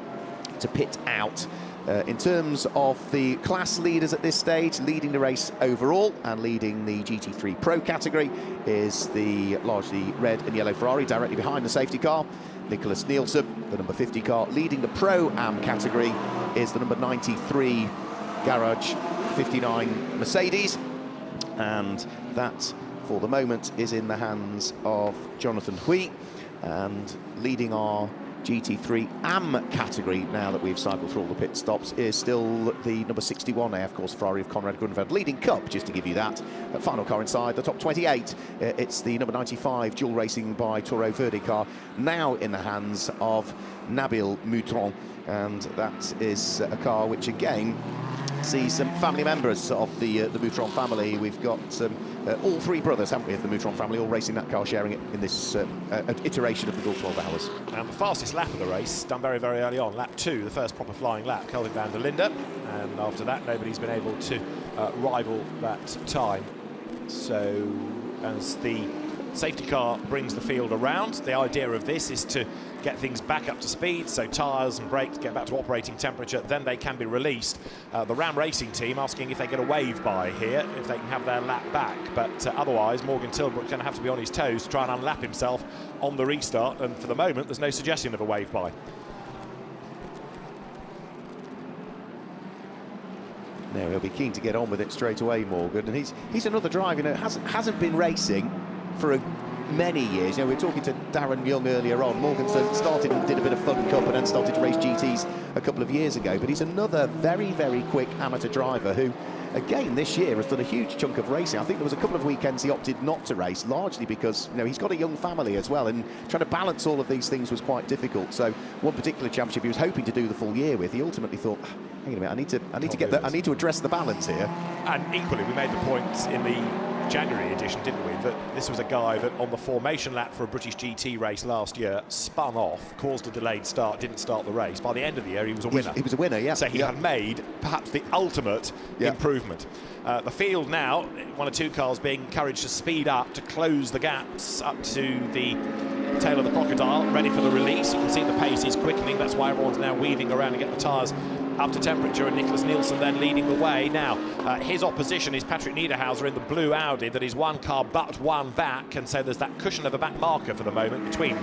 to pit out. In terms of the class leaders at this stage, leading the race overall and leading the GT3 Pro category is the largely red and yellow Ferrari, directly behind the safety car, Nicholas Nielsen. The number 50 car leading the Pro Am category is the number 93 Garage 59 Mercedes, and that for the moment is in the hands of Jonathan Hui. And leading our GT3 AM category, now that we've cycled through all the pit stops, is still the number 61 AF Course Ferrari of Conrad Grunwald, leading Cup, just to give you that. Final car inside the top 28, it's the number 95 Dual Racing by Toro Verde car, now in the hands of Nabil Moutron, and that is a car which again sees some family members of the Moutron family. We've got all 3 brothers, haven't we, of the Moutron family, all racing that car, sharing it in this iteration of the Gulf 12 Hours. And the fastest lap of the race, done very, very early on, lap 2, the first proper flying lap, Kelvin van der Linde, and after that nobody's been able to rival that time. So as the safety car brings the field around, the idea of this is to get things back up to speed, so tyres and brakes get back to operating temperature, then they can be released. The Ram Racing team asking if they get a wave by here, if they can have their lap back, but otherwise Morgan Tilbrook's going to have to be on his toes to try and unlap himself on the restart, and for the moment there's no suggestion of a wave by. No, he'll be keen to get on with it straight away, Morgan, and he's another driver, you know, hasn't been racing for many years. You know, we were talking to Darren Young earlier on. Morganson started and did a bit of Fun Cup and then started to race GTs a couple of years ago, but he's another very, very quick amateur driver who, again, this year has done a huge chunk of racing. I think there was a couple of weekends he opted not to race, largely because, you know, he's got a young family as well, and trying to balance all of these things was quite difficult. So one particular championship he was hoping to do the full year with, he ultimately thought, hang on a minute, I need to address the balance here. And equally, we made the point in the January edition, didn't we, that this was a guy that on the formation lap for a British GT race last year spun off, caused a delayed start, didn't start the race. By the end of the year, he was a winner. He was a winner, yeah. So he had made perhaps the ultimate improvement. The field now, 1 or 2 cars being encouraged to speed up, to close the gaps up to the tail of the crocodile, ready for the release. You can see the pace is quickening. That's why everyone's now weaving around to get the tyres up to temperature, and Nicholas Nielsen then leading the way. Now, his opposition is Patrick Niederhauser in the blue Audi that is 1 car but 1 back, and so there's that cushion of a back marker for the moment between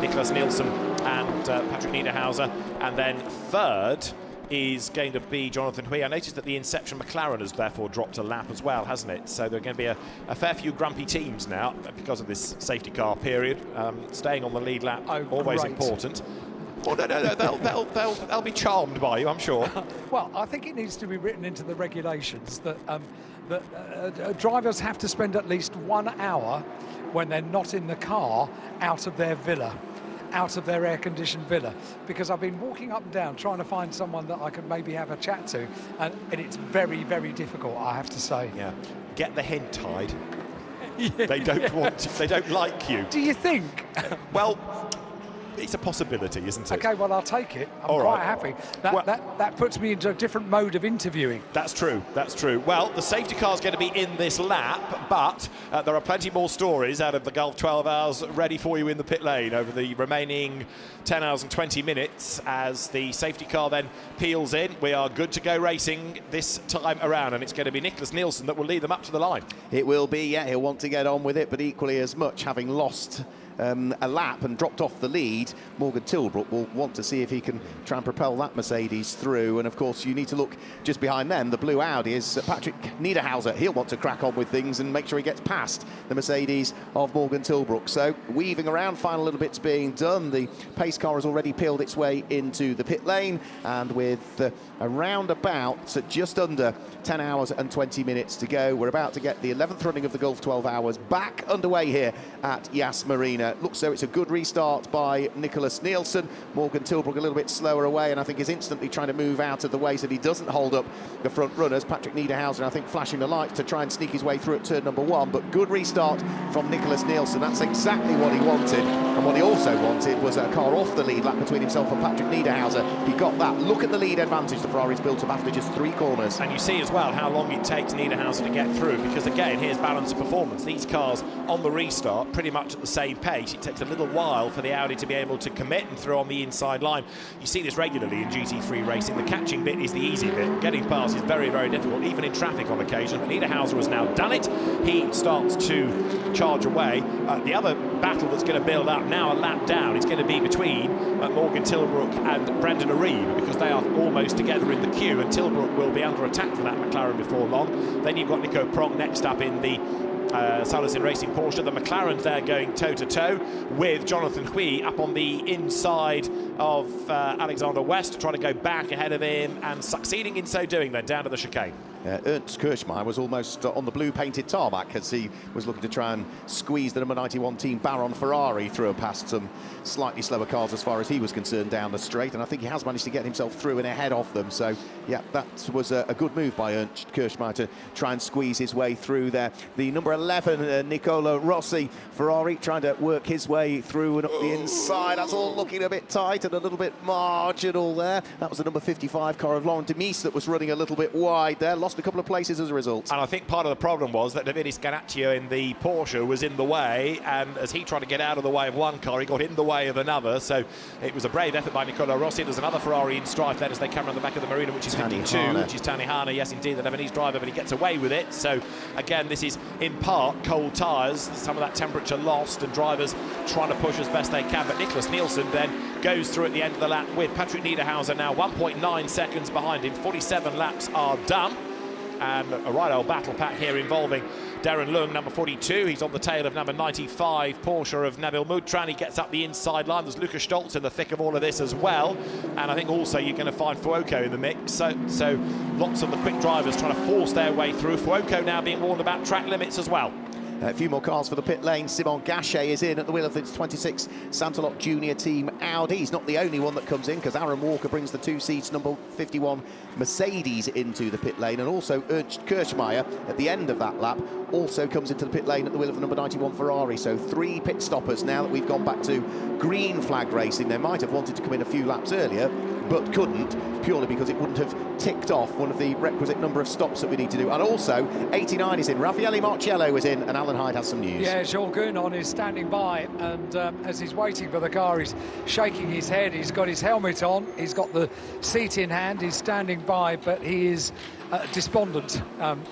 Nicholas Nielsen and Patrick Niederhauser. And then third is going to be Jonathan Hui. I noticed that the Inception McLaren has therefore dropped a lap as well, hasn't it? So there are going to be a fair few grumpy teams now because of this safety car period. Staying on the lead lap, always important. Oh, no, they'll be charmed by you, I'm sure. Well, I think it needs to be written into the regulations that drivers have to spend at least 1 hour when they're not in the car out of their villa, out of their air-conditioned villa, because I've been walking up and down trying to find someone that I can maybe have a chat to, and it's very, very difficult, I have to say. Yeah, get the hint tied. Yeah, they don't want to, they don't like you. Do you think? Well, it's a possibility, isn't it? Okay, well, I'll take it. I'm quite happy. That puts me into a different mode of interviewing. That's true, that's true. Well, the safety car's going to be in this lap, but there are plenty more stories out of the Gulf 12 Hours ready for you in the pit lane over the remaining 10 hours and 20 minutes as the safety car then peels in. We are good to go racing this time around, and it's going to be Nicholas Nielsen that will lead them up to the line. It will be, yeah, he'll want to get on with it, but equally as much, having lost a lap and dropped off the lead, Morgan Tilbrook will want to see if he can try and propel that Mercedes through. And of course, you need to look just behind them. The blue Audi is Patrick Niederhauser. He'll want to crack on with things and make sure he gets past the Mercedes of Morgan Tilbrook. So weaving around, final little bits being done. The pace car has already peeled its way into the pit lane, and with around about just under 10 hours and 20 minutes to go, we're about to get the 11th running of the Gulf 12 Hours back underway here at Yas Marina. Looks so it's a good restart by Nicholas Nielsen. Morgan Tilbrook a little bit slower away, and I think is instantly trying to move out of the way so that he doesn't hold up the front runners. Patrick Niederhausen, I think, flashing the lights to try and sneak his way through at turn number 1, but good restart from Nicholas Nielsen. That's exactly what he wanted, and what he also wanted was a car off the lead lap between himself and Patrick Niederhauser. He got that. Look at the lead advantage the Ferrari's built up after just 3 corners. And you see as well how long it takes Niederhauser to get through, because again, here's balance of performance. These cars on the restart pretty much at the same pace. It takes a little while for the Audi to be able to commit and throw on the inside line. You see this regularly in GT3 racing. The catching bit is the easy bit. Getting past is very, very difficult, even in traffic on occasion. But Niederhauser has now done it. He starts to charge away. The other battle that's going to build up now a lap down is going to be between Morgan Tilbrook and Brendan Arib, because they are almost together in the queue, and Tilbrook will be under attack for that McLaren before long. Then you've got Nico Pronk next up in the Salazin Racing Porsche. The McLaren's there going toe-to-toe with Jonathan Hui up on the inside of Alexander West, trying to go back ahead of him and succeeding in so doing, then down to the chicane. Ernst Kirschmeier was almost on the blue-painted tarmac as he was looking to try and squeeze the number 91 team Baron Ferrari through and past some slightly slower cars as far as he was concerned down the straight, and I think he has managed to get himself through and ahead of them. So yeah, that was a good move by Ernst Kirschmeier to try and squeeze his way through there. The number 11 Nicola Rossi Ferrari trying to work his way through and up the inside. That's all looking a bit tight and a little bit marginal there. That was the number 55 car of Laurent Demise that was running a little bit wide there. Lost a couple of places as a result. And I think part of the problem was that Davide Scanaccio in the Porsche was in the way, and as he tried to get out of the way of one car, he got in the way of another. So it was a brave effort by Nicola Rossi. There's another Ferrari in strife then as they come around the back of the Marina, which is 52, which is Tani Hana. Yes, indeed, the Lebanese driver, but he gets away with it. So again, this is in part cold tyres, some of that temperature lost, and drivers trying to push as best they can. But Nicholas Nielsen then goes through at the end of the lap with Patrick Niederhauser now 1.9 seconds behind him. 47 laps are done, and a right old battle pack here involving Darren Lung, number 42. He's on the tail of number 95 Porsche of Nabil Moutran. He gets up the inside line. There's Lucas Stoltz in the thick of all of this as well, and I think also you're going to find Fuoco in the mix. So lots of the quick drivers trying to force their way through. Fuoco now being warned about track limits as well. A few more cars for the pit lane. Simon Gachet is in at the wheel of the 26 Santalot Junior Team Audi. He's not the only one that comes in, because Aaron Walker brings the 2 seats number 51 Mercedes into the pit lane, and also Ernst Kirschmeier at the end of that lap also comes into the pit lane at the wheel of the number 91 Ferrari. So 3 pit stoppers now that we've gone back to green flag racing. They might have wanted to come in a few laps earlier, but couldn't, purely because it wouldn't have ticked off one of the requisite number of stops that we need to do. And also 89 is in, Raffaele Marcello is in, and Alan Hyde has some news. Yeah, Jules Gounon is standing by, and as he's waiting for the car, he's shaking his head. He's got his helmet on, he's got the seat in hand, he's standing by, but he is despondent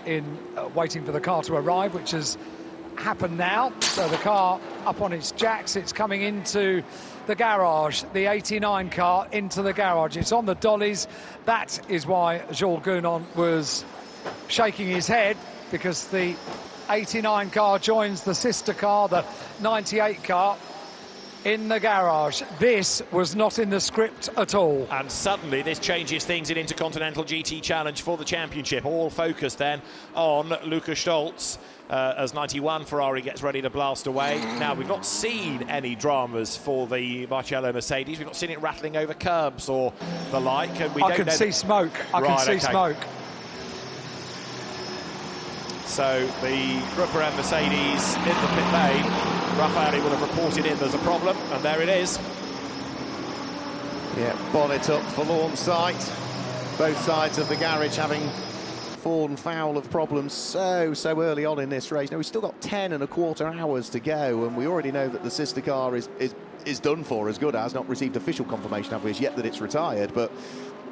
in waiting for the car to arrive, which has happen now. So the car up on its jacks, it's coming into the garage, the 89 car into the garage. It's on the dollies. That is why Jules Gounon was shaking his head, because the 89 car joins the sister car, the 98 car, in the garage. This was not in the script at all. And suddenly this changes things in Intercontinental GT Challenge for the championship. All focus then on Luca Stolz as 91 Ferrari gets ready to blast away. Now, we've not seen any dramas for the Marcello Mercedes. We've not seen it rattling over curbs or the like. And I can see smoke. I can see smoke. So the Grupper and Mercedes in the pit lane. Raffaele would have reported in there's a problem, and there it is. Yeah, bonnet up, forlorn sight. Both sides of the garage having fallen foul of problems so early on in this race. Now, we've still got 10 and a quarter hours to go, and we already know that the sister car is done for, as good as. Not received official confirmation, have we, as yet, that it's retired, but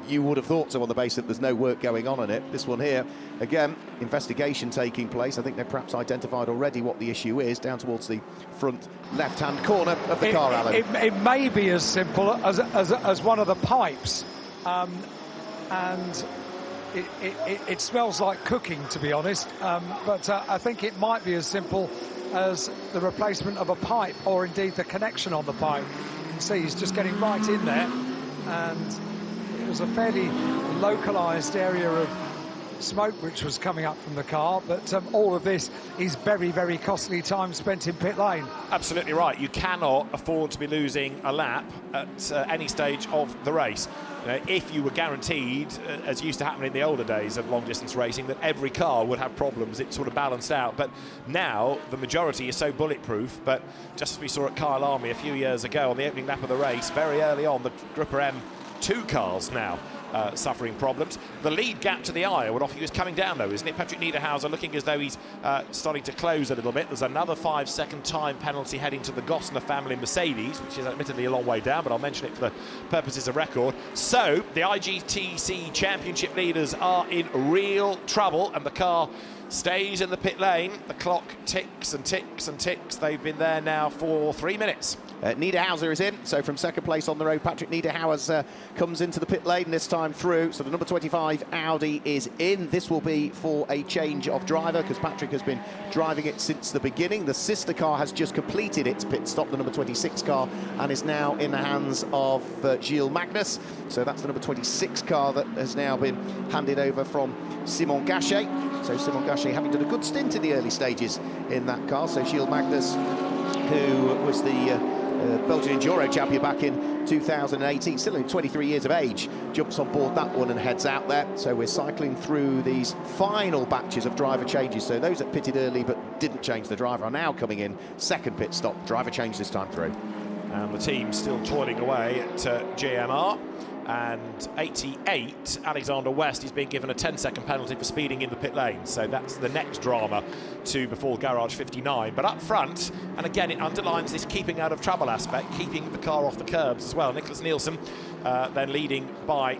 you would have thought so on the basis that there's no work going on it. This one here, again, investigation taking place. I think they've perhaps identified already what the issue is, down towards the front left-hand corner of the car, Alan. It may be as simple as one of the pipes, and it smells like cooking, to be honest, but I think it might be as simple as the replacement of a pipe, or indeed the connection on the pipe. You can see he's just getting right in there, and it was a fairly localised area of smoke which was coming up from the car, but all of this is very, very costly time spent in pit lane. Absolutely right. You cannot afford to be losing a lap at any stage of the race. You know, if you were guaranteed, as used to happen in the older days of long-distance racing, that every car would have problems, it sort of balanced out. But now the majority is so bulletproof. But just as we saw at Kyle Army a few years ago on the opening lap of the race, very early on, the Grupper M2 cars now suffering problems. The lead gap to the eye, what offer is coming down, though, isn't it? Patrick Niederhauser looking as though he's starting to close a little bit. There's another 5-second time penalty heading to the Gosner family Mercedes, which is admittedly a long way down, but I'll mention it for the purposes of record. So the IGTC championship leaders are in real trouble, and the car stays in the pit lane. The clock ticks and ticks and ticks. They've been there now for 3 minutes. Niederhauser is in, so from second place on the road, Patrick Niederhauser comes into the pit lane this time through. So the number 25 Audi is in. This will be for a change of driver, because Patrick has been driving it since the beginning. The sister car has just completed its pit stop, the number 26 car, and is now in the hands of Gilles Magnus. So that's the number 26 car that has now been handed over from Simon Gachet. So Simon Gachet having done a good stint in the early stages in that car. So Gilles Magnus, who was the Belgian Enduro champion back in 2018, still only 23 years of age, jumps on board that one and heads out there. So we're cycling through these final batches of driver changes. So those that pitted early but didn't change the driver are now coming in. Second pit stop, driver change this time through. And the team still toiling away at JMR. And 88, Alexander West, is being given a 10-second penalty for speeding in the pit lane. So that's the next drama to befall Garage 59. But up front, and again, it underlines this keeping out of trouble aspect, keeping the car off the curbs as well. Nicholas Nielsen then leading by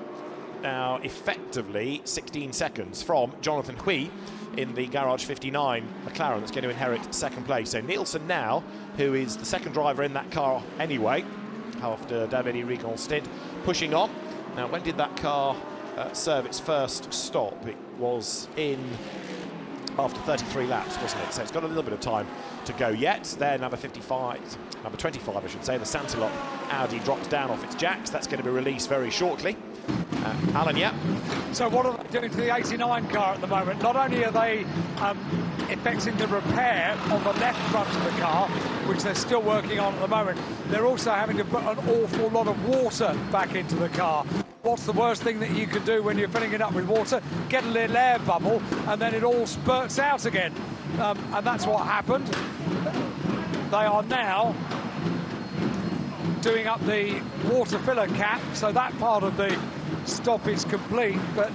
now effectively 16 seconds from Jonathan Hui in the Garage 59 McLaren that's going to inherit second place. So Nielsen now, who is the second driver in that car anyway, after Davide Rigonstid pushing on. Now, when did that car serve its first stop? It was in after 33 laps, wasn't it? So it's got a little bit of time to go yet. There, number 25, number 25, I should say, the Santilop Audi drops down off its jacks. That's going to be released very shortly. Alan, yeah. So what are they doing to the 89 car at the moment? Not only are they effecting the repair on the left front of the car, which they're still working on at the moment, they're also having to put an awful lot of water back into the car. What's the worst thing that you can do when you're filling it up with water? Get a little air bubble, and then it all spurts out again. And that's what happened. They are now doing up the water filler cap, so that part of the stop is complete, but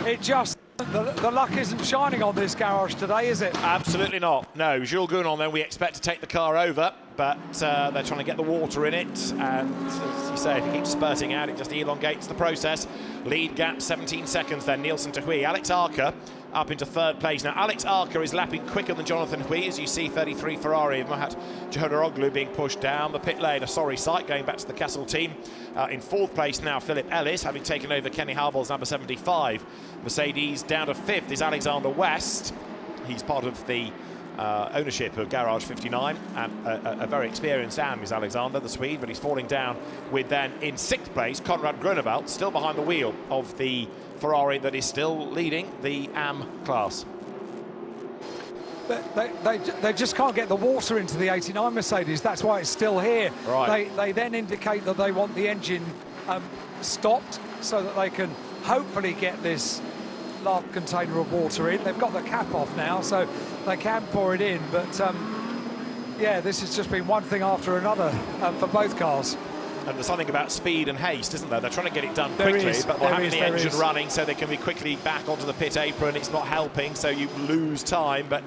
it just, the luck isn't shining on this garage today, is it? Absolutely not. No, Jules Gounon then we expect to take the car over. but they're trying to get the water in it, and as you say, if it keeps spurting out, it just elongates the process. Lead gap 17 seconds then, Nielsen to Hui. Alex Arca up into third place. Now, Alex Arca is lapping quicker than Jonathan Hui, as you see 33 Ferrari of Mahat Johoroglu being pushed down the pit lane. A sorry sight going back to the Castle team. In fourth place now, Philip Ellis, having taken over Kenny Harbour's number 75. Mercedes down to fifth is Alexander West. He's part of the ownership of Garage 59, and a very experienced AM is Alexander, the Swede, but he's falling down with then in sixth place Konrad Grunewald, still behind the wheel of the Ferrari that is still leading the AM class. They just can't get the water into the 89 Mercedes. That's why it's still here. Right. They then indicate that they want the engine stopped so that they can hopefully get this large container of water in. They've got the cap off now, so they can pour it in. But yeah, this has just been one thing after another for both cars. And there's something about speed and haste, isn't there? They're trying to get it done quickly, but they're having the engine running so they can be quickly back onto the pit apron. It's not helping, so you lose time. But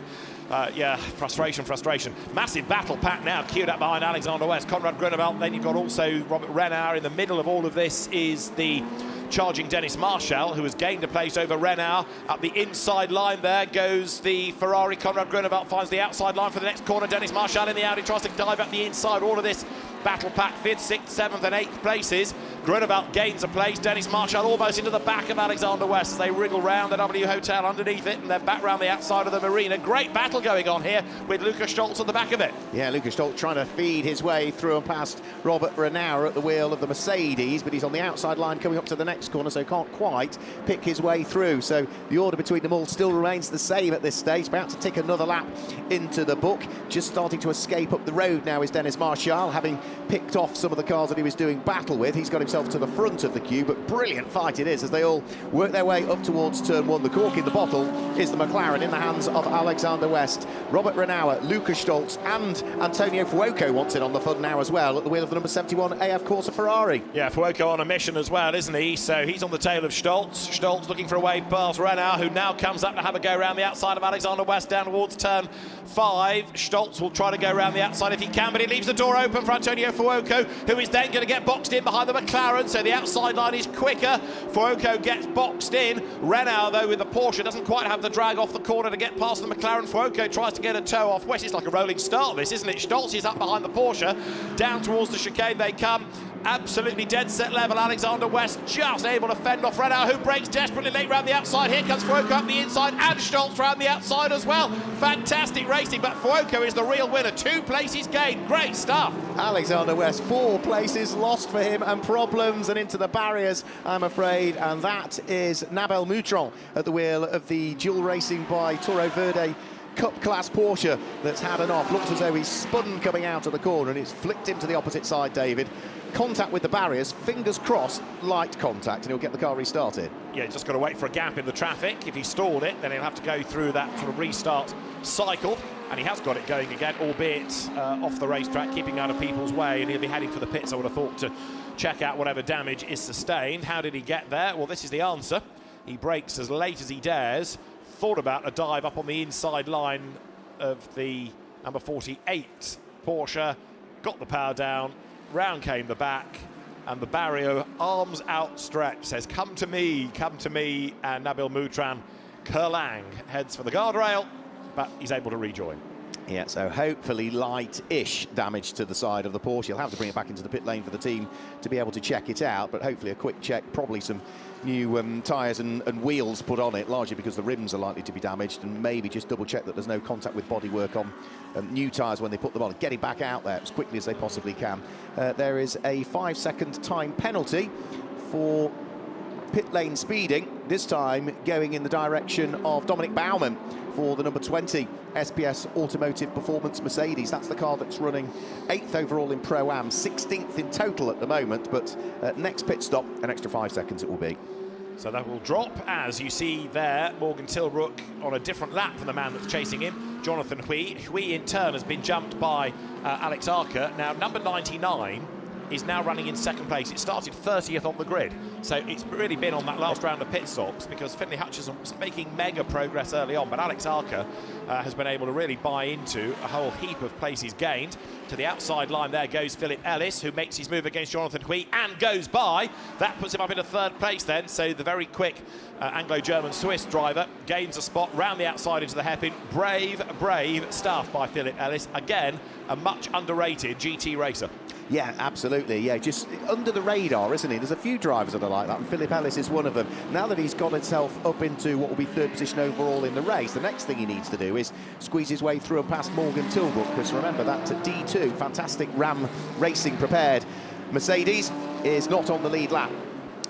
yeah, frustration. Massive battle pack now, queued up behind Alexander West, Konrad Grunewald. Then you've got also Robert Renauer. In the middle of all of this is the charging Dennis Marshall, who has gained a place over Renauer. Up the inside line there goes the Ferrari. Konrad Grunewald finds the outside line for the next corner. Dennis Marshall in the Audi tries to dive up the inside. All of this battle pack, 5th, 6th, 7th and 8th places. Grunewald gains a place. Dennis Marshall almost into the back of Alexander West as they wriggle round the W Hotel underneath it, and they're back round the outside of the marina. Great battle going on here with Lukas Stoltz at the back of it. Yeah, Lukas Stoltz trying to feed his way through and past Robert Renauer at the wheel of the Mercedes, but he's on the outside line coming up to the next corner, so can't quite pick his way through. So the order between them all still remains the same at this stage. About to tick another lap into the book. Just starting to escape up the road now is Dennis Marshall, having picked off some of the cars that he was doing battle with. He's got himself to the front of the queue, but brilliant fight it is as they all work their way up towards turn one. The cork in the bottle is the McLaren in the hands of Alexander West. Robert Renauer, Lukas Stoltz and Antonio Fuoco wants it on the fun now as well at the wheel of the number 71 AF Corsa Ferrari. Yeah, Fuoco on a mission as well, isn't he? So he's on the tail of Stoltz. Stoltz looking for a way past Renauer, who now comes up to have a go around the outside of Alexander West down towards turn 5. Stoltz will try to go around the outside if he can, but he leaves the door open for Antonio Fuoco, who is then going to get boxed in behind the McLaren, so the outside line is quicker. Fuoco gets boxed in. Renauer, though, with the Porsche, doesn't quite have the drag off the corner to get past the McLaren. Fuoco tries to get a toe off West. It's like a rolling start, this, isn't it? Stoltz is up behind the Porsche. Down towards the chicane they come. Absolutely dead set level. Alexander West just able to fend off Renauer, who breaks desperately late round the outside. Here comes Fuoco up the inside, and Stoltz round the outside as well. Fantastic racing, but Fuoco is the real winner. 2 places gained. Great stuff. Alexander West, 4 places lost for him, and problems and into the barriers, I'm afraid. And that is Nabil Moutron at the wheel of the dual racing by Toro Verde Cup class Porsche that's had an off. Looks as though he's spun coming out of the corner and it's flicked him to the opposite side, David. Contact with the barriers, fingers crossed, light contact, and he'll get the car restarted. Yeah, just got to wait for a gap in the traffic. If he stalled it, then he'll have to go through that sort of restart cycle, and he has got it going again, albeit off the racetrack, keeping out of people's way, and he'll be heading for the pits, I would have thought, to check out whatever damage is sustained. How did he get there? Well, this is the answer. He brakes as late as he dares, thought about a dive up on the inside line of the number 48 Porsche, got the power down, round came the back, and the barrier, arms outstretched, says, come to me, and Nabil Moutran Kerlang heads for the guardrail, but he's able to rejoin. Yeah, so hopefully light-ish damage to the side of the Porsche. You'll have to bring it back into the pit lane for the team to be able to check it out, but hopefully a quick check, probably some new tyres and wheels put on it, largely because the rims are likely to be damaged, and maybe just double-check that there's no contact with bodywork on new tyres when they put them on, getting back out there as quickly as they possibly can. There is a 5-second time penalty for pit lane speeding, this time going in the direction of Dominic Baumann for the number 20 SPS Automotive Performance Mercedes. That's the car that's running 8th overall in Pro-Am, 16th in total at the moment, but next pit stop, an extra 5 seconds it will be. So that will drop, as you see there, Morgan Tilbrook on a different lap from the man that's chasing him, Jonathan Hui. Hui, in turn, has been jumped by Alex Arca. Now, number 99 is now running in second place. It started 30th on the grid, so it's really been on that last round of pit stops because Finlay Hutchinson was making mega progress early on, but Alex Arca has been able to really buy into a whole heap of places gained. To the outside line there goes Philip Ellis, who makes his move against Jonathan Hui and goes by. That puts him up into third place then, so the very quick Anglo-German Swiss driver gains a spot round the outside into the hairpin. Brave stuff by Philip Ellis. Again, a much underrated GT racer. Yeah, absolutely. Yeah, just under the radar, isn't he? There's a few drivers that are like that, and Philip Ellis is one of them. Now that he's got himself up into what will be third position overall in the race, the next thing he needs to do is squeeze his way through and past Morgan Tilbrook, because remember, that D2, fantastic Ram Racing prepared Mercedes, is not on the lead lap.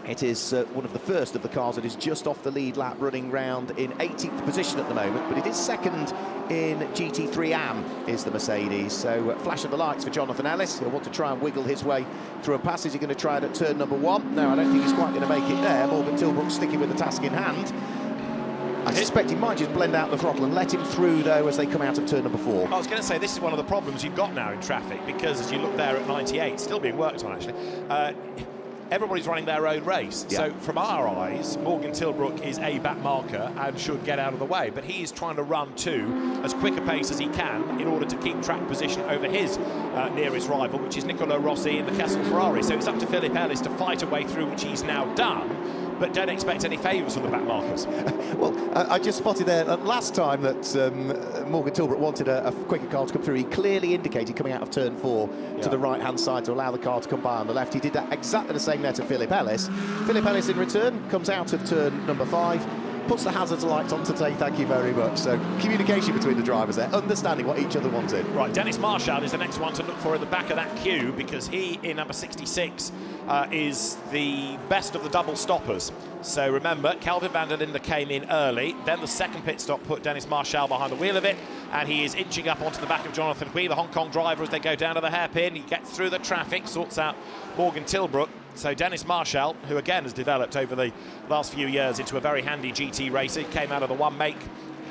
It is one of the first of the cars that is just off the lead lap, running round in 18th position at the moment, but it is second in GT3 AM, is the Mercedes. So flash of the lights for Jonathan Ellis. He'll want to try and wiggle his way through and pass. Is he going to try it at turn number 1? No, I don't think he's quite going to make it there. Morgan Tilbrook sticking with the task in hand. I suspect he might just blend out the throttle and let him through, though, as they come out of turn number 4. I was going to say, this is one of the problems you've got now in traffic, because as you look there at 98, still being worked on, actually, everybody's running their own race. Yeah. So from our eyes, Morgan Tilbrook is a back marker and should get out of the way, but he's trying to run to as quick a pace as he can in order to keep track position over his nearest rival, which is Nicolo Rossi in the Kessel Ferrari. So it's up to Philip Ellis to fight a way through, which he's now done, but don't expect any favours from the back markers. Well, I just spotted there last time that Morgan Tilbrook wanted a quicker car to come through. He clearly indicated coming out of turn 4 to the right-hand side to allow the car to come by on the left. He did that exactly the same there to Philip Ellis. Philip Ellis in return comes out of turn number 5, puts the hazards lights on to say thank you very much. So communication between the drivers there, understanding what each other wanted. Right, Dennis Marshall is the next one to look for at the back of that queue, because he, in number 66, is the best of the double stoppers. So remember, Kelvin van der Linde came in early, then the second pit stop put Dennis Marshall behind the wheel of it, and he is inching up onto the back of Jonathan Hui, the Hong Kong driver, as they go down to the hairpin. He gets through the traffic, sorts out Morgan Tilbrook. So Dennis Marshall, who again has developed over the last few years into a very handy GT racer, came out of the one-make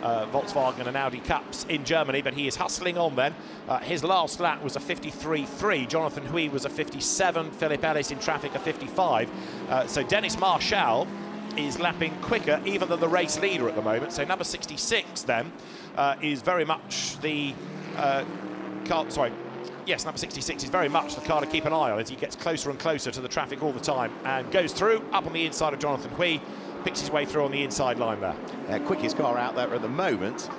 Volkswagen and Audi Cups in Germany, but he is hustling on then. His last lap was a 53.3. Jonathan Hui was a 57. Philip Ellis in traffic a 55. So Dennis Marshall is lapping quicker even than the race leader at the moment. So number 66 then is very much the car, sorry. Yes, number 66 is very much the car to keep an eye on as he gets closer and closer to the traffic all the time and goes through up on the inside of Jonathan Hui, picks his way through on the inside line there. Quickest car out there at the moment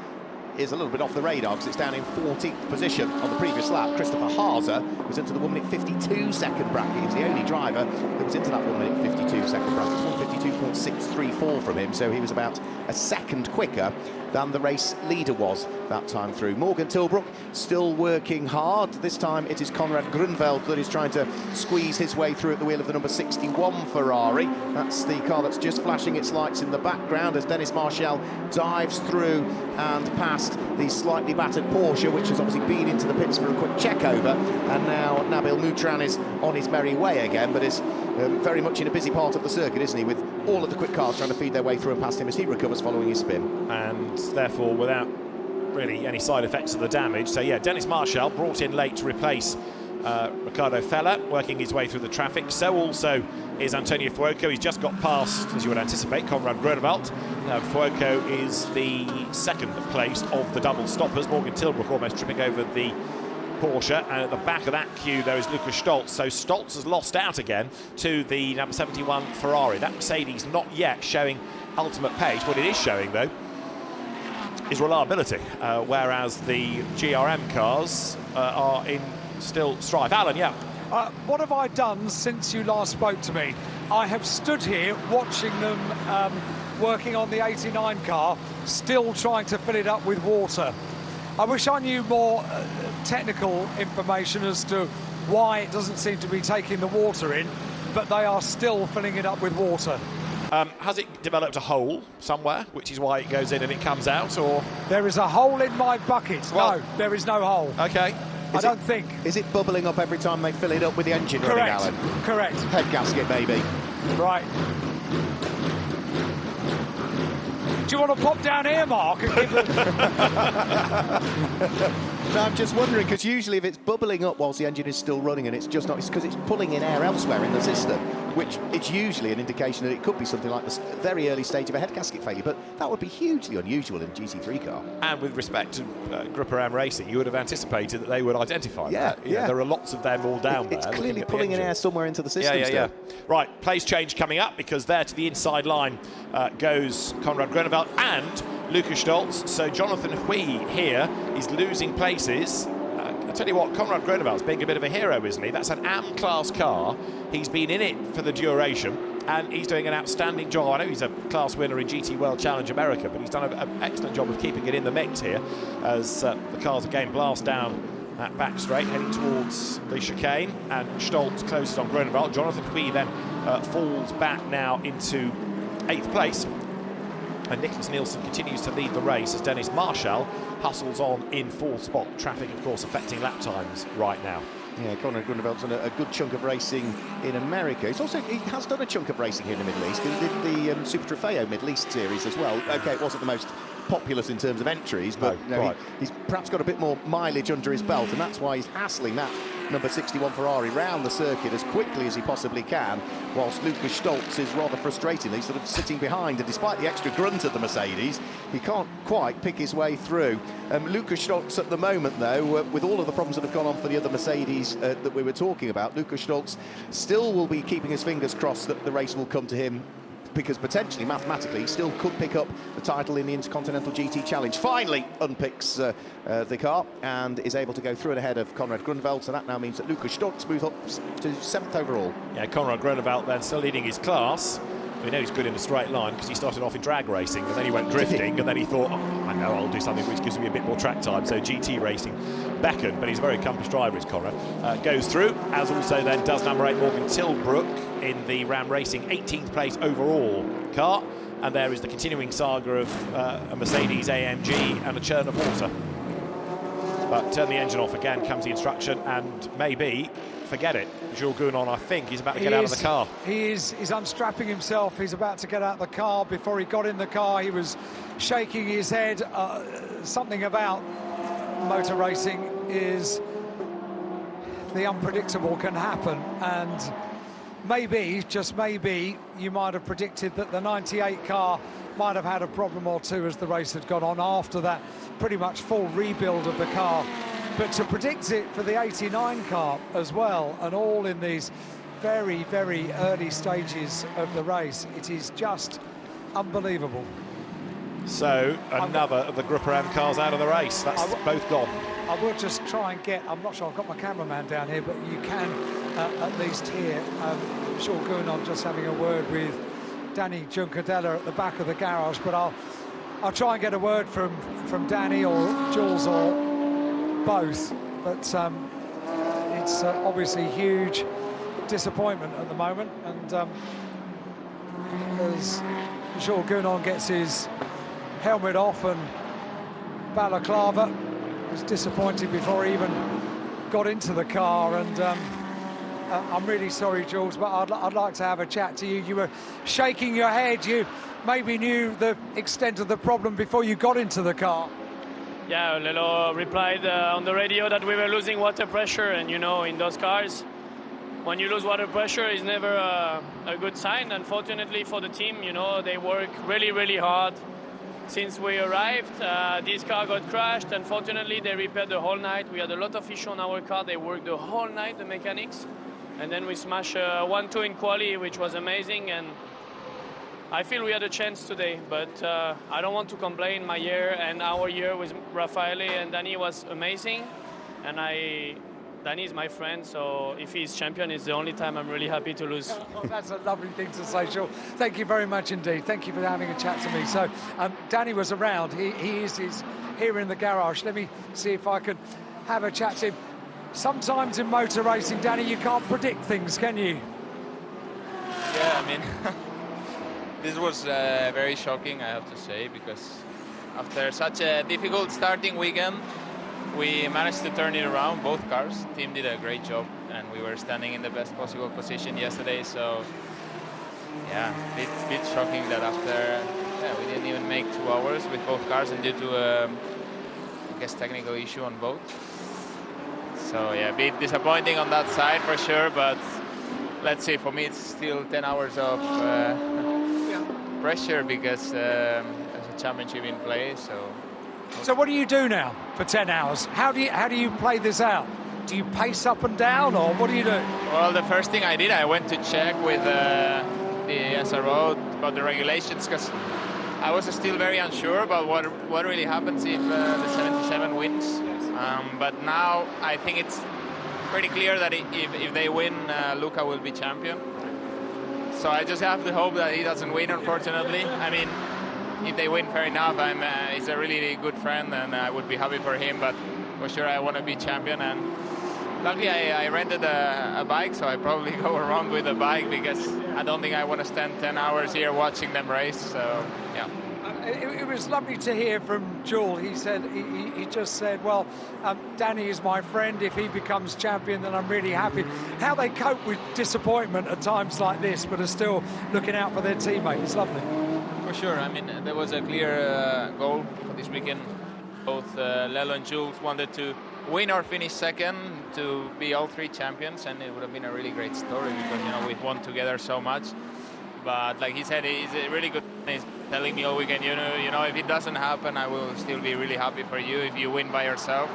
is a little bit off the radar because it's down in 14th position on the previous lap. Christopher Haase was into the 1 minute 52 second bracket. He was the only driver that was into that 1 minute 52 second bracket. 152.634 from him, so he was about a second quicker than the race leader was that time through. Morgan Tilbrook still working hard. This time it is Konrad Grunwald that is trying to squeeze his way through at the wheel of the number 61 Ferrari. That's the car that's just flashing its lights in the background as Dennis Marshall dives through and past the slightly battered Porsche, which has obviously been into the pits for a quick check over, and now Nabil Moutran is on his merry way again, but is very much in a busy part of the circuit, isn't he, with all of the quick cars trying to feed their way through and past him as he recovers following his spin. And therefore without really any side effects of the damage. So yeah, Dennis Marshall brought in late to replace Ricardo Fella, working his way through the traffic. So also is Antonio Fuoco. He's just got past, as you would anticipate, Konrad Grunwald. Fuoco is the second place of the double stoppers. Morgan Tilbrook almost tripping over the Porsche, and at the back of that queue there is Lucas Stoltz. So Stoltz has lost out again to the number 71 Ferrari. That Mercedes not yet showing ultimate pace. What it is showing though is reliability, whereas the GRM cars are in still strife. Alan, yeah. What have I done since you last spoke to me? I have stood here watching them working on the 89 car, still trying to fill it up with water. I wish I knew more technical information as to why it doesn't seem to be taking the water in, but they are still filling it up with water. Has it developed a hole somewhere, which is why it goes in and it comes out, or...? There is a hole in my bucket. Well, no, there is no hole. OK. I don't think. Is it bubbling up every time they fill it up with the engine running, Alan? Correct. Head gasket, maybe. Right. Do you want to pop down here, Mark? And give them... No, I'm just wondering, because usually if it's bubbling up whilst the engine is still running and it's just not, it's because it's pulling in air elsewhere in the system, which it's usually an indication that it could be something like the very early stage of a head gasket failure, but that would be hugely unusual in a GT3 car. And with respect to Grupper Am Racing, you would have anticipated that they would identify that. You know, there are lots of them all down there. It's clearly pulling in air somewhere into the system still. Right, place change coming up, because there to the inside line goes Konrad Groeneveld and Lucas Stoltz. So Jonathan Hui here is losing places. I tell you what, Konrad Groeneveld's being a bit of a hero, isn't he? That's an AM-class car. He's been in it for the duration, and he's doing an outstanding job. I know he's a class winner in GT World Challenge America, but he's done an excellent job of keeping it in the mix here as the cars again blast down that back straight, heading towards the chicane, and Stoltz closes on Groeneveld. Jonathan Hui then falls back now into 8th place. And Nicholas Nielsen continues to lead the race as Dennis Marshall hustles on in 4th spot. Traffic, of course, affecting lap times right now. Yeah, Konrad Groeneveld's done a good chunk of racing in America. He has done a chunk of racing here in the Middle East. He did the Super Trofeo Middle East series as well. OK, it wasn't the most populous in terms of entries, but he's perhaps got a bit more mileage under his belt, and that's why he's hassling that number 61 Ferrari round the circuit as quickly as he possibly can, whilst Lucas Stoltz is rather frustratingly sort of sitting behind, and despite the extra grunt of the Mercedes, he can't quite pick his way through. Lucas Stoltz at the moment, though, with all of the problems that have gone on for the other Mercedes that we were talking about, Lucas Stoltz still will be keeping his fingers crossed that the race will come to him, because potentially, mathematically, he still could pick up the title in the Intercontinental GT Challenge. Finally unpicks the car and is able to go through and ahead of Konrad Groeneveld, so that now means that Lucas Stoltz moves up to 7th overall. Yeah, Konrad Groeneveld then still leading his class. We know he's good in a straight line because he started off in drag racing and then he went drifting and then he thought, I know, I'll do something which gives me a bit more track time. So GT racing beckoned, but he's a very accomplished driver, is Konrad. Goes through, as also then does number 8 Morgan Tilbrook in the Ram Racing 18th place overall car. And there is the continuing saga of a Mercedes AMG and a churn of water. But turn the engine off again comes the instruction, and maybe forget it. Jules Gounon, I think, he's about to get out of the car. He's unstrapping himself. He's about to get out of the car. Before he got in the car, he was shaking his head. Something about motor racing is the unpredictable can happen, and maybe, just maybe, you might have predicted that the 98 car might have had a problem or two as the race had gone on after that pretty much full rebuild of the car. But to predict it for the 89 car as well, and all in these very, very early stages of the race, it is just unbelievable. So another of the Grupper M cars out of the race. That's both gone. I will just try and get, I'm not sure, I've got my cameraman down here, but you can at least hear Jules Gounon just having a word with Danny Juncadella at the back of the garage, but I'll try and get a word from Danny or Jules or both. But it's obviously huge disappointment at the moment, and as Jules Gounon gets his helmet off and balaclava, was disappointed before he even got into the car, and I'm really sorry, Jules, but I'd like to have a chat to you. You were shaking your head. You maybe knew the extent of the problem before you got into the car. Yeah, Lelo replied on the radio that we were losing water pressure, and you know, in those cars, when you lose water pressure, it's never a good sign. Unfortunately for the team, you know, they work really, really hard. Since we arrived, this car got crashed. Unfortunately, they repaired the whole night. We had a lot of issues on our car. They worked the whole night, the mechanics. And then we smashed 1-2 in quali, which was amazing. And I feel we had a chance today, but I don't want to complain. My year and our year with Raffaele and Danny was amazing. And Danny is my friend, so if he's champion, it's the only time I'm really happy to lose. Oh, that's a lovely thing to say, Jules. Thank you very much indeed. Thank you for having a chat to me. So Danny was around. He's here in the garage. Let me see if I can have a chat to him. Sometimes in motor racing, Danny, you can't predict things, can you? Yeah, I mean, this was very shocking, I have to say, because after such a difficult starting weekend, we managed to turn it around, both cars. The team did a great job, and we were standing in the best possible position yesterday, so yeah, bit shocking that after we didn't even make 2 hours with both cars, and due to I guess, technical issue on both. So yeah, a bit disappointing on that side for sure, but let's see. For me, it's still 10 hours of pressure because there's a championship in play. So what do you do now for 10 hours? How do you play this out? Do you pace up and down, or what do you do? Well, the first thing I did, I went to check with the SRO about the regulations, because I was still very unsure about what really happens if the 77 wins. But now I think it's pretty clear that if they win, Luca will be champion. So I just have to hope that he doesn't win, unfortunately. I mean, if they win, fair enough. He's a really good friend, and I would be happy for him. But for sure, I want to be champion. And luckily, I rented a bike, so I probably go around with a bike because I don't think I want to spend 10 hours here watching them race. So yeah. It was lovely to hear from Jules. He said he just said, well, Danny is my friend. If he becomes champion, then I'm really happy. How they cope with disappointment at times like this, but are still looking out for their teammate, is lovely. For sure. I mean, there was a clear goal for this weekend. Both Lelo and Jules wanted to win or finish second to be all three champions, and it would have been a really great story because we've won together so much. But like he said, he's a really good. He's telling me all weekend, if it doesn't happen, I will still be really happy for you if you win by yourself.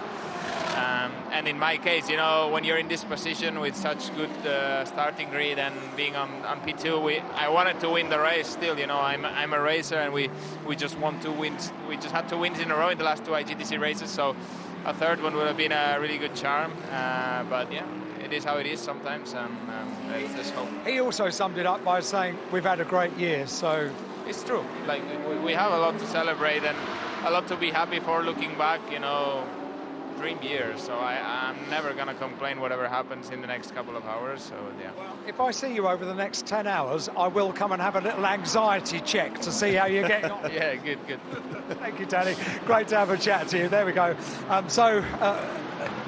And in my case, when you're in this position with such good starting grid and being on P2, I wanted to win the race still. I'm a racer, and we just want to win. We just had 2 wins in a row in the last 2 IGTC races, so a third one would have been a really good charm. But yeah, it is how it is sometimes, and let's just hope. He also summed it up by saying we've had a great year, so it's true. Like we have a lot to celebrate and a lot to be happy for looking back. Dream year, so I'm never gonna complain whatever happens in the next couple of hours. So yeah. Well, if I see you over the next 10 hours, I will come and have a little anxiety check to see how you're getting on. Yeah, good. Thank you, Danny. Great to have a chat to you. There we go.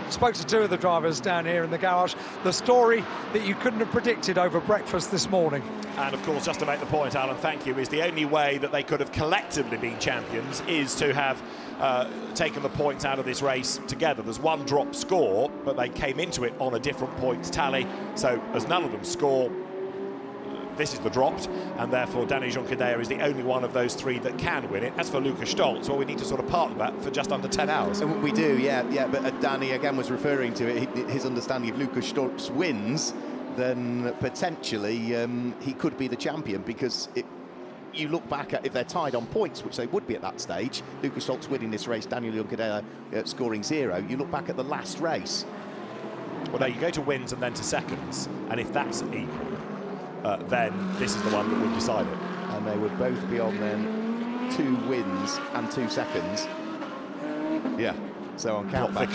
Spoke to 2 of the drivers down here in the garage. The story that you couldn't have predicted over breakfast this morning. And of course, just to make the point, Alan, thank you, is the only way that they could have collectively been champions is to have taken the points out of this race together. There's 1 drop score, but they came into it on a different points tally. So as none of them score, this is the dropped, and therefore Danny Junqueira is the only one of those 3 that can win it. As for Luca Stolz, well, we need to sort of park that for just under 10 hours. We do, yeah, but Danny again was referring to it, his understanding of Luca Stolz wins, then potentially he could be the champion, because you look back at, if they're tied on points, which they would be at that stage, Luca Stolz winning this race, Daniel Junqueira scoring 0, you look back at the last race. Well, no, you go to wins and then to seconds, and if that's equal, then this is the one that would decide it. And they would both be on then 2 wins and 2 seconds. Yeah, so on countback,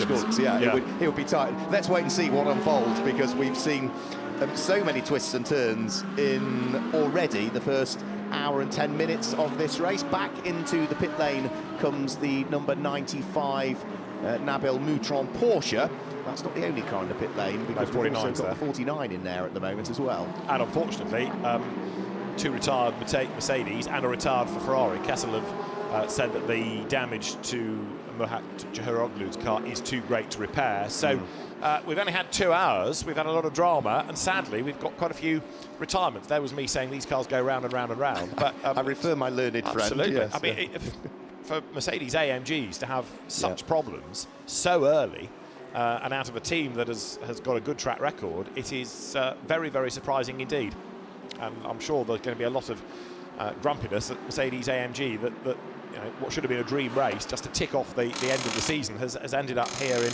it would be tight. Let's wait and see what unfolds, because we've seen so many twists and turns in already the first hour and 10 minutes of this race. Back into the pit lane comes the number 95 Nabil Moutron Porsche. That's not the only car in the pit lane, because we've also got the 49 in there at the moment as well. And unfortunately, 2 retired Mercedes and a retired for Ferrari. Kesselov said that the damage to Muhat Jaharoglu's car is too great to repair. So we've only had 2 hours, we've had a lot of drama, and sadly we've got quite a few retirements. There was me saying these cars go round and round and round. But I refer my learned friend. Absolutely. Yes, I mean, for Mercedes AMGs to have such problems so early, and out of a team that has got a good track record, it is very, very surprising indeed. And I'm sure there's going to be a lot of grumpiness at Mercedes AMG that what should have been a dream race just to tick off the end of the season has ended up here in,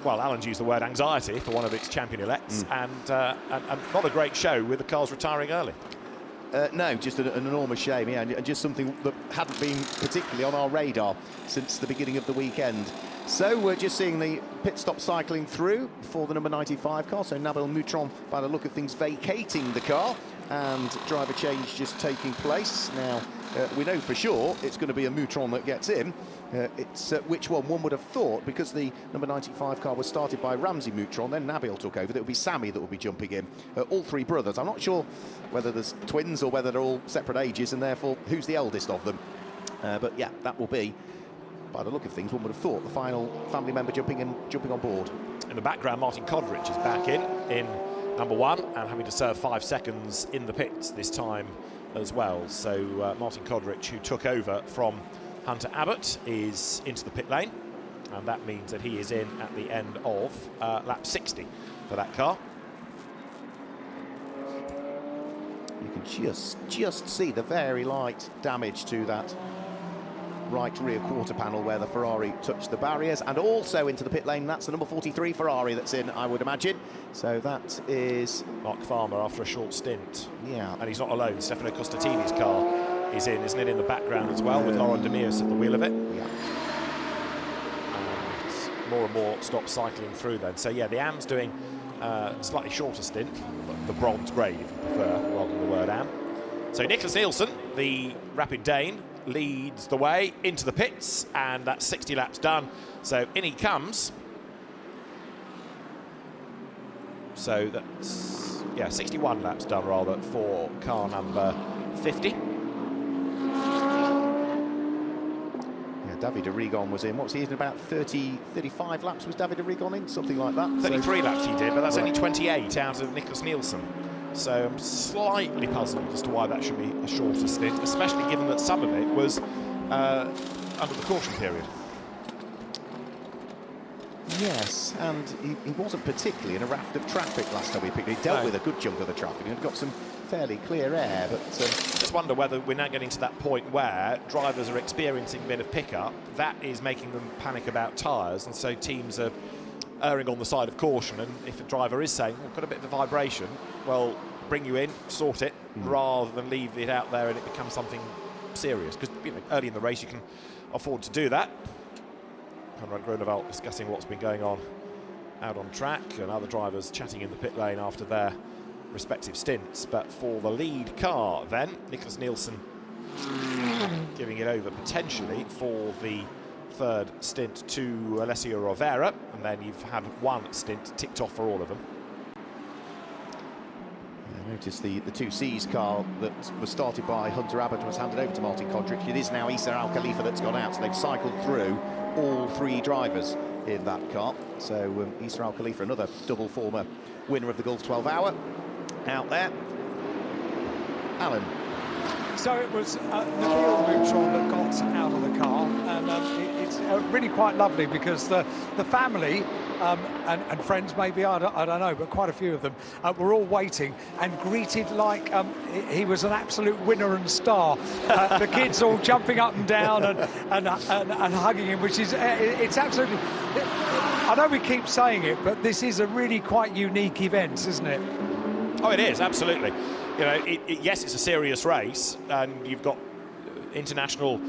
well, Alan's used the word anxiety for one of its champion elects, and not a great show with the cars retiring early. No, just an enormous shame, yeah, and just something that hadn't been particularly on our radar since the beginning of the weekend. So we're just seeing the pit stop cycling through for the number 95 car. So Nabil Moutron, by the look of things, vacating the car, and driver change just taking place. Now, we know for sure it's going to be a Moutron that gets in. It's which one would have thought, because the number 95 car was started by Ramsey Moutron, then Nabil took over, that it would be Sammy that will be jumping in. All 3 brothers. I'm not sure whether there's twins or whether they're all separate ages, and therefore who's the eldest of them. But yeah, that will be by the look of things, one would have thought the final family member jumping on board. In the background, Martin Kodrich is back in number 1 and having to serve 5 seconds in the pits this time as well. So Martin Kodrich, who took over from Hunter Abbott, is into the pit lane, and that means that he is in at the end of lap 60 for that car. You can just see the very light damage to that right rear quarter panel where the Ferrari touched the barriers, and also into the pit lane. That's the number 43 Ferrari that's in, I would imagine. So that is Mark Farmer after a short stint. Yeah. And he's not alone. Stefano Costatini's car is in, isn't it, in the background as well, with Laurent Demirs at the wheel of it. Yeah. More and more stop cycling through then. So yeah, the AM's doing a slightly shorter stint, the bronze grade if you prefer, rather than the word AM. So Nicholas Nielsen, the Rapid Dane, leads the way into the pits, and that's 60 laps done. So in he comes. So that's, yeah, 61 laps done rather for car number 50. David Arrigon was in. What's he in? About 35 laps was David Arrigon in? Something like that. 33 laps he did, but that's only 28 out of Nicholas Nielsen. So I'm slightly puzzled as to why that should be a shorter stint, especially given that some of it was under the caution period. Yes, and he wasn't particularly in a raft of traffic last time we picked. He dealt with a good chunk of the traffic and got some fairly clear air, but just wonder whether we're now getting to that point where drivers are experiencing a bit of pickup. That is making them panic about tyres, and so teams are erring on the side of caution. And if a driver is saying, "We've got a bit of a vibration," well, bring you in, sort it, rather than leave it out there and it becomes something serious. Because early in the race you can afford to do that. Conrad Groenewald discussing what's been going on out on track, and other drivers chatting in the pit lane after their respective stints. But for the lead car then, Nicholas Nielsen giving it over potentially for the third stint to Alessio Rovera, and then you've had one stint ticked off for all of them. Notice the 2C's car that was started by Hunter Abbott was handed over to Martin Kodrich. It is now Issa Al Khalifa that's gone out, so they've cycled through all 3 drivers in that car. So Issa Al Khalifa, another double former winner of the Gulf 12 Hour, out there. Alan. So it was Nabil Moutron that got out of the car, and it's really quite lovely because the family and friends, maybe, I don't know, but quite a few of them were all waiting and greeted like he was an absolute winner and star. The kids all jumping up and down and hugging him, which is it's absolutely. I know we keep saying it, but this is a really quite unique event, isn't it? Oh, it is, absolutely. You know, yes, it's a serious race, and you've got international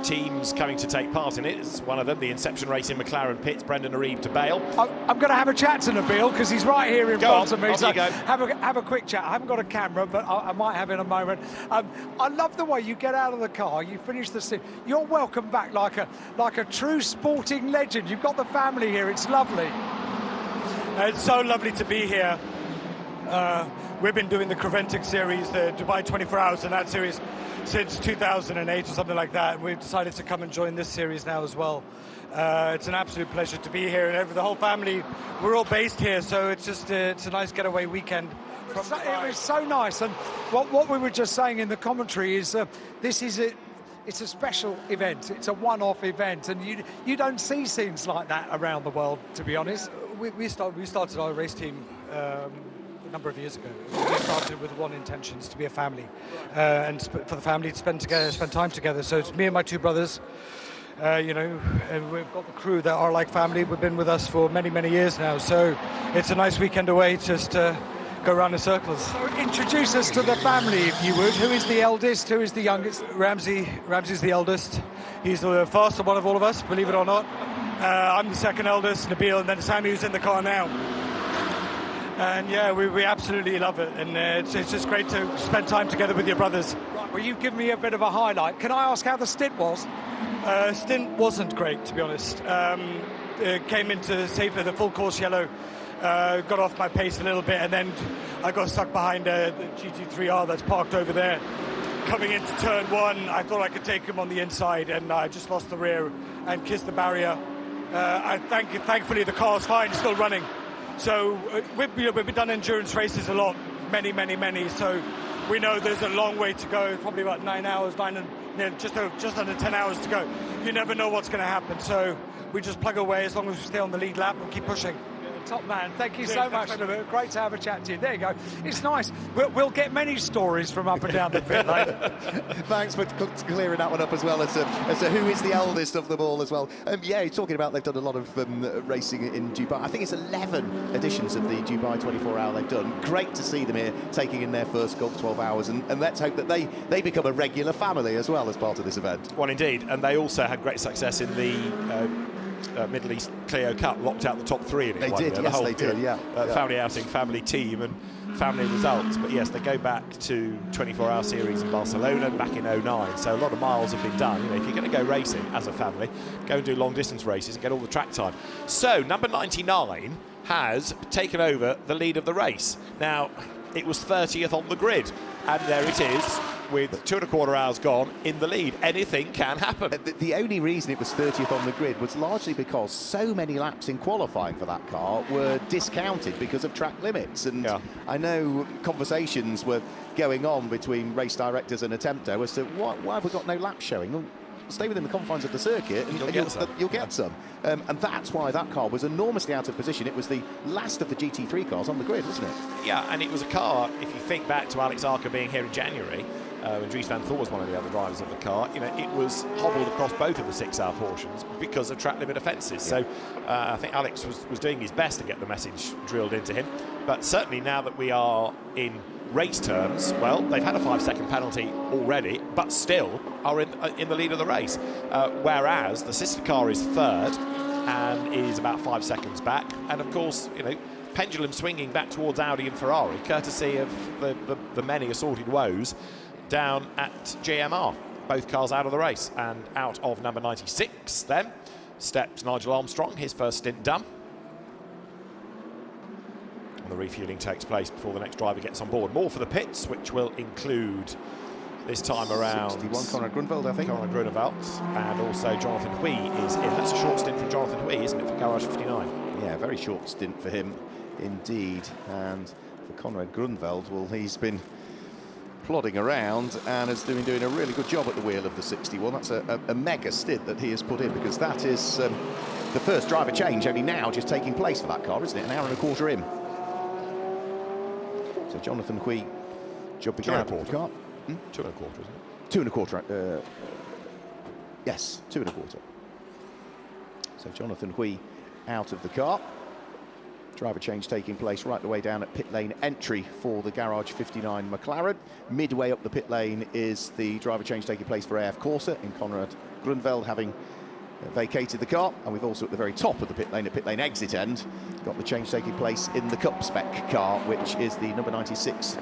teams coming to take part in it. It's one of them, the Inception Race in McLaren pits, Brendan Aribe to bail. I'm going to have a chat to Nabil because he's right here in front of me. So have a quick chat. I haven't got a camera, but I might have in a moment. I love the way you get out of the car, you finish the stint. You're welcome back like a true sporting legend. You've got the family here. It's lovely. It's so lovely to be here. We've been doing the Creventic series, the Dubai 24 Hours in that series since 2008 or something like that. We've decided to come and join this series now as well. It's an absolute pleasure to be here, and the whole family, we're all based here, so it's just it's a nice getaway weekend. It was so nice, and what we were just saying in the commentary is this is it's a special event. It's a one-off event, and you don't see scenes like that around the world, to be honest. We started our race team a number of years ago. We started with one intention, to be a family, and for the family to spend time together. So it's me and my 2 brothers, you know, and we've got the crew that are like family. We've been with us for many, many years now. So it's a nice weekend away just to go around in circles. So introduce us to the family, if you would. Who is the eldest? Who is the youngest? Ramsey's the eldest. He's the faster one of all of us, believe it or not. I'm the second eldest, Nabil, and then Sammy, who's in the car now. And yeah, we absolutely love it, and it's just great to spend time together with your brothers. Right, well, you've given me a bit of a highlight. Can I ask how the stint was? Stint wasn't great, to be honest. Came into safely the full course yellow, got off my pace a little bit, and then I got stuck behind the GT3R that's parked over there. coming into turn one, I thought I could take him on the inside, and I just lost the rear and kissed the barrier. Thankfully, the car's fine, still running. So we've done endurance races a lot, many. So we know there's a long way to go. Probably about 9 hours, just under 10 hours to go. You never know what's going to happen. So we just plug away as long as we stay on the lead lap and keep pushing. Top man, thank you so much. Great to have a chat to you. There you go. It's nice. We'll get many stories from up and down the pit lane. Thanks for clearing that one up as well as to who is the eldest of them all as well. Yeah, you're talking about they've done a lot of racing in Dubai. I think it's 11 editions of the Dubai 24 Hour they've done. Great to see them here taking in their first Gulf 12 Hours, and let's hope that they become a regular family as well as part of this event. Well, indeed, and they also had great success in the Middle East Clio Cup, locked out the top three in it. They did, yes, they did, yeah. Family outing, family team, and family results. But yes, they go back to 24-hour series in Barcelona back in 09. So a lot of miles have been done. You know, if you're going to go racing as a family, go and do long distance races and get all the track time. So number 99 has taken over the lead of the race. Now, it was 30th on the grid, and there it is, with 2.25 hours gone in the lead. Anything can happen. The only reason it was 30th on the grid was largely because so many laps in qualifying for that car were discounted because of track limits. And I know conversations were going on between race directors and Attempto as to why have we got no laps showing? Well, stay within the confines of the circuit and you'll get some. And that's why that car was enormously out of position. It was the last of the GT3 cars on the grid, wasn't it? Yeah, and it was a car, if you think back to Alex Arca being here in January, when Dries van Thor was one of the other drivers of the car, you know, it was hobbled across both of the 6-hour portions because of track limit offences. So I think Alex was doing his best to get the message drilled into him. But certainly now that we are in race terms, well, they've had a 5-second penalty already, but still are in the lead of the race. Whereas the sister car is third and is about 5 seconds back. And of course, you know, pendulum swinging back towards Audi and Ferrari, courtesy of the many assorted woes down at JMR. Both cars out of the race, and out of number 96 then steps Nigel Armstrong, his first stint done. And the refuelling takes place before the next driver gets on board. More for the pits, which will include this time around 61 Conrad Grunwald, I think. Conrad Grunwald, and also Jonathan Hui is in. That's a short stint from Jonathan Hui, isn't it, for Garage 59? Yeah, very short stint for him indeed. And for Conrad Grunwald, well, he's been plodding around and has been doing a really good job at the wheel of the 61. That's a mega stint that he has put in, because that is the first driver change only now just taking place for that car, isn't it? An hour and a quarter in. So Jonathan Hui jumping out of the car. 2 and a quarter, isn't it? 2 and a quarter. Yes, 2 and a quarter. So Jonathan Hui out of the car. Driver change taking place right the way down at pit lane entry for the Garage 59 McLaren. Midway up the pit lane is the driver change taking place for AF Corsa in Conrad Grunwald, having vacated the car. And we've also at the very top of the pit lane exit end, got the change taking place in the Cup spec car, which is the number 96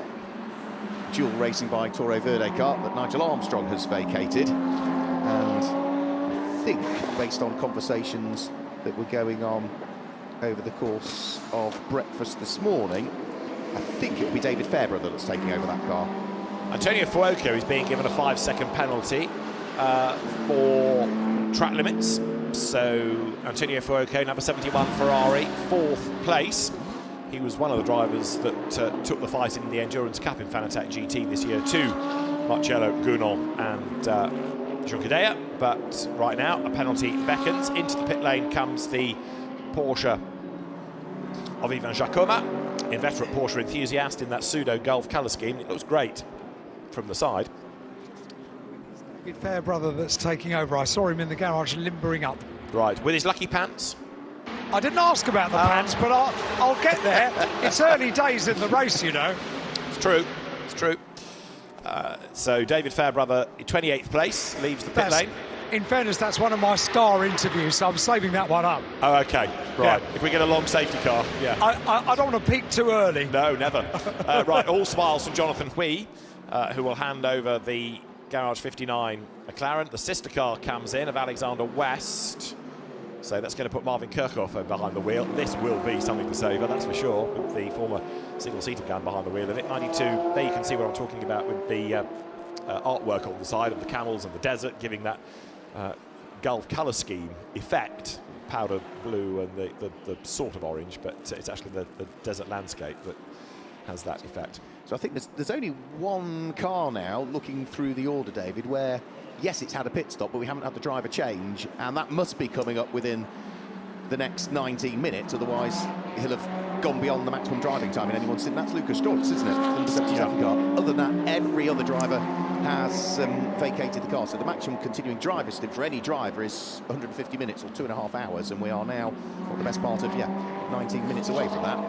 dual racing by Toro Verde car that Nigel Armstrong has vacated. And I think, based on conversations that were going on over the course of breakfast this morning, I think it'll be David Fairbrother that's taking over that car. Antonio Fuoco is being given a 5-second penalty for track limits. So Antonio Fuoco, number 71 Ferrari, 4th place. He was one of the drivers that took the fight in the Endurance Cup in Fanatec GT this year to Marcello Gunon and Junqueira. But right now, a penalty beckons. Into the pit lane comes the Porsche of Ivan Jacoma, inveterate Porsche enthusiast in that pseudo Gulf colour scheme. It looks great from the side. David Fairbrother that's taking over. I saw him in the garage limbering up. Right, with his lucky pants. I didn't ask about the pants, but I'll get there. It's early days in the race, you know. It's true, it's true. So David Fairbrother, 28th place, leaves the pit lane. In fairness, that's one of my star interviews, so I'm saving that one up. Oh, okay, right. Yeah. If we get a long safety car, yeah. I don't want to peak too early. No, never. Right, all smiles from Jonathan Hui, who will hand over the Garage 59 McLaren. The sister car comes in of Alexander West. So that's going to put Marvin Kirchhoff behind the wheel. This will be something to savour, that's for sure, with the former single-seater gun behind the wheel of it. 92, there you can see what I'm talking about with the artwork on the side of the camels and the desert, giving that Gulf colour scheme effect. Powder blue and the sort of orange, but it's actually the desert landscape that has that effect. So I think there's only one car now looking through the order, David, where, yes, it's had a pit stop, but we haven't had the driver change, and that must be coming up within the next 19 minutes, otherwise he'll have gone beyond the maximum driving time in anyone's stint. That's Lucas Stoltz, isn't it? Number 77 car. Other than that, every other driver has vacated the car. So the maximum continuing driver stint for any driver is 150 minutes or 2.5 hours, and we are now, what, the best part of, 19 minutes away from that.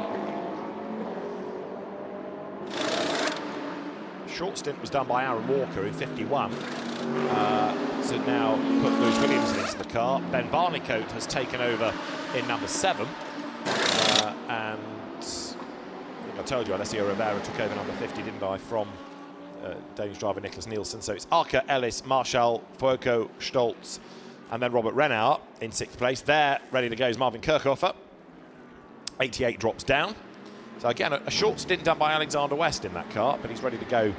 Short stint was done by Aaron Walker in 51. So now put Lewis Williams into the car. Ben Barnicoat has taken over in number 7. And I told you Alessio Rivera took over number 50, didn't I, from Danish driver Nicholas Nielsen. So it's Arca, Ellis, Marshall, Fuoco, Stoltz, and then Robert Renard in 6th place. There, ready to go, is Marvin Kirchhofer. 88 drops down. So again, a short stint done by Alexander West in that car, but he's ready to go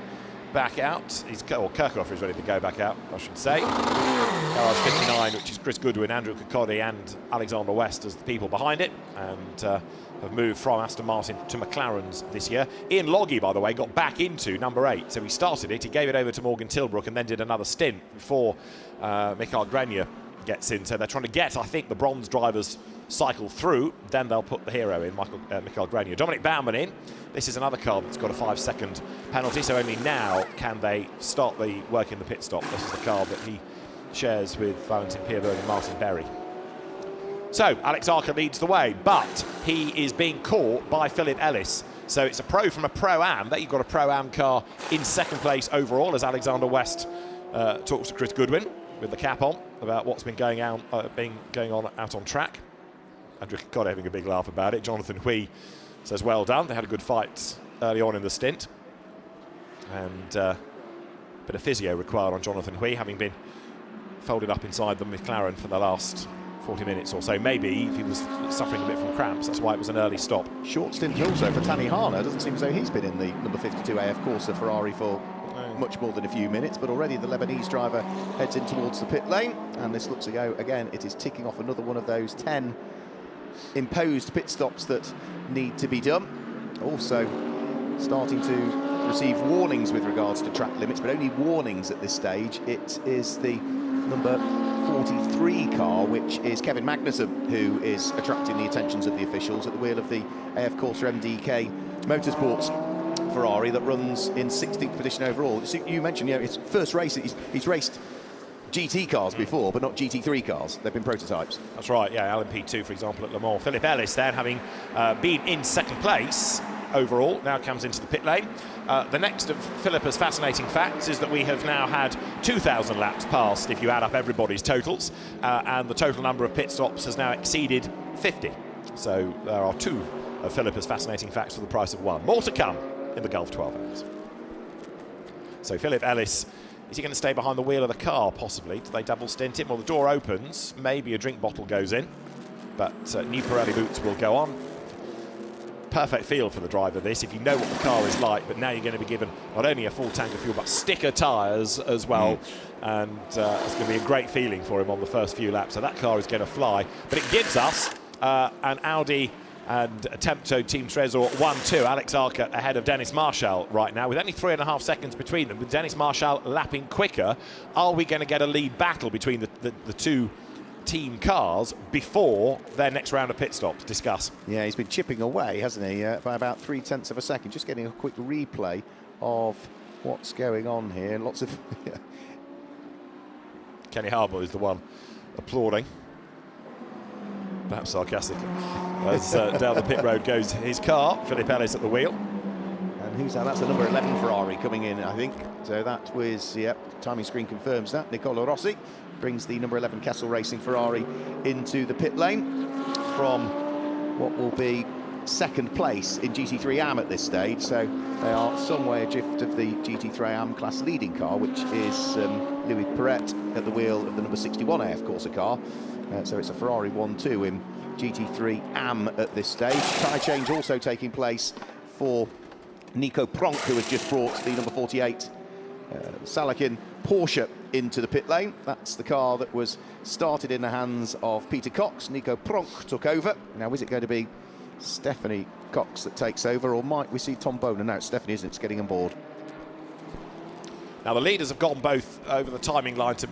back out. Kirchhofer is ready to go back out, I should say. Garage 59, which is Chris Goodwin, Andrew Kokodi and Alexander West as the people behind it, and have moved from Aston Martin to McLaren's this year. Ian Loggy, by the way, got back into number 8, so he started it, he gave it over to Morgan Tilbrook and then did another stint before Mikael Grenier gets in. So they're trying to get, I think, the bronze drivers cycle through, then they'll put the hero in, Mikael Grenier. Dominic Baumann in. This is another car that's got a 5-second penalty, so only now can they start the work in the pit stop. This is the car that he shares with Valentin Pierberg and Martin Berry. So Alex Arca leads the way, but he is being caught by Philip Ellis. So it's a pro from a Pro-Am. There you've got a Pro-Am car in 2nd place overall, as Alexander West talks to Chris Goodwin with the cap on about what's been going on out on track. Andrew Kokodi having a big laugh about it. Jonathan Hui says well done. They had a good fight early on in the stint. And a bit of physio required on Jonathan Hui, having been folded up inside the McLaren for the last 40 minutes or so. Maybe he was suffering a bit from cramps. That's why it was an early stop. Short stint also for Tani Hana. Doesn't seem as though he's been in the number 52 AF Corsa Ferrari for much more than a few minutes, but already the Lebanese driver heads in towards the pit lane, and this looks to go, again, it is ticking off another one of those 10 imposed pit stops that need to be done. Also starting to receive warnings with regards to track limits, but only warnings at this stage. It is the number 43 car, which is Kevin Magnussen, who is attracting the attentions of the officials at the wheel of the AF Corsa MDK Motorsports Ferrari that runs in 16th position overall. So you mentioned, his first race, he's raced GT cars before, but not GT3 cars. They've been prototypes. That's right, yeah, LMP2, for example, at Le Mans. Philip Ellis then, having been in 2nd place overall, now comes into the pit lane. The next of Philippa's fascinating facts is that we have now had 2,000 laps passed if you add up everybody's totals, and the total number of pit stops has now exceeded 50. So there are 2 of Philippa's fascinating facts for the price of 1. More to come in the Gulf 12 hours. So Philip Ellis, is he going to stay behind the wheel of the car, possibly? Do they double stint him? Well, the door opens, maybe a drink bottle goes in, but new Pirelli boots will go on. Perfect feel for the driver, this, if you know what the car is like, but now you're going to be given not only a full tank of fuel, but sticker tyres as well, and it's going to be a great feeling for him on the first few laps, so that car is going to fly. But it gives us an Audi and Tempto Team Trezor 1-2. Alex Arca ahead of Dennis Marshall right now, with only 3.5 seconds between them. With Dennis Marshall lapping quicker, are we going to get a lead battle between the two team cars before their next round of pit stops? Discuss. Yeah, he's been chipping away, hasn't he, by about 0.3 of a second. Just getting a quick replay of what's going on here. Lots of... Kenny Harbour is the one applauding, perhaps sarcastically, as down the pit road goes his car. Philip Ellis at the wheel. And who's that? That's the number 11 Ferrari coming in, I think. So that was, timing screen confirms that. Nicola Rossi brings the number 11 Kessel Racing Ferrari into the pit lane from what will be 2nd place in GT3 AM at this stage. So they are some way adrift of the GT3 AM class leading car, which is Louis Perret at the wheel of the number 61 AF Corsa car. So it's a Ferrari 1-2 in GT3 AM at this stage. Tyre change also taking place for Nico Pronk, who has just brought the number 48 Salakin Porsche into the pit lane. That's the car that was started in the hands of Peter Cox. Nico Pronk took over. Now, is it going to be Stephanie Cox that takes over, or might we see Tom Boner? No, it's Stephanie, isn't it? It's getting on board. Now, the leaders have gone both over the timing line to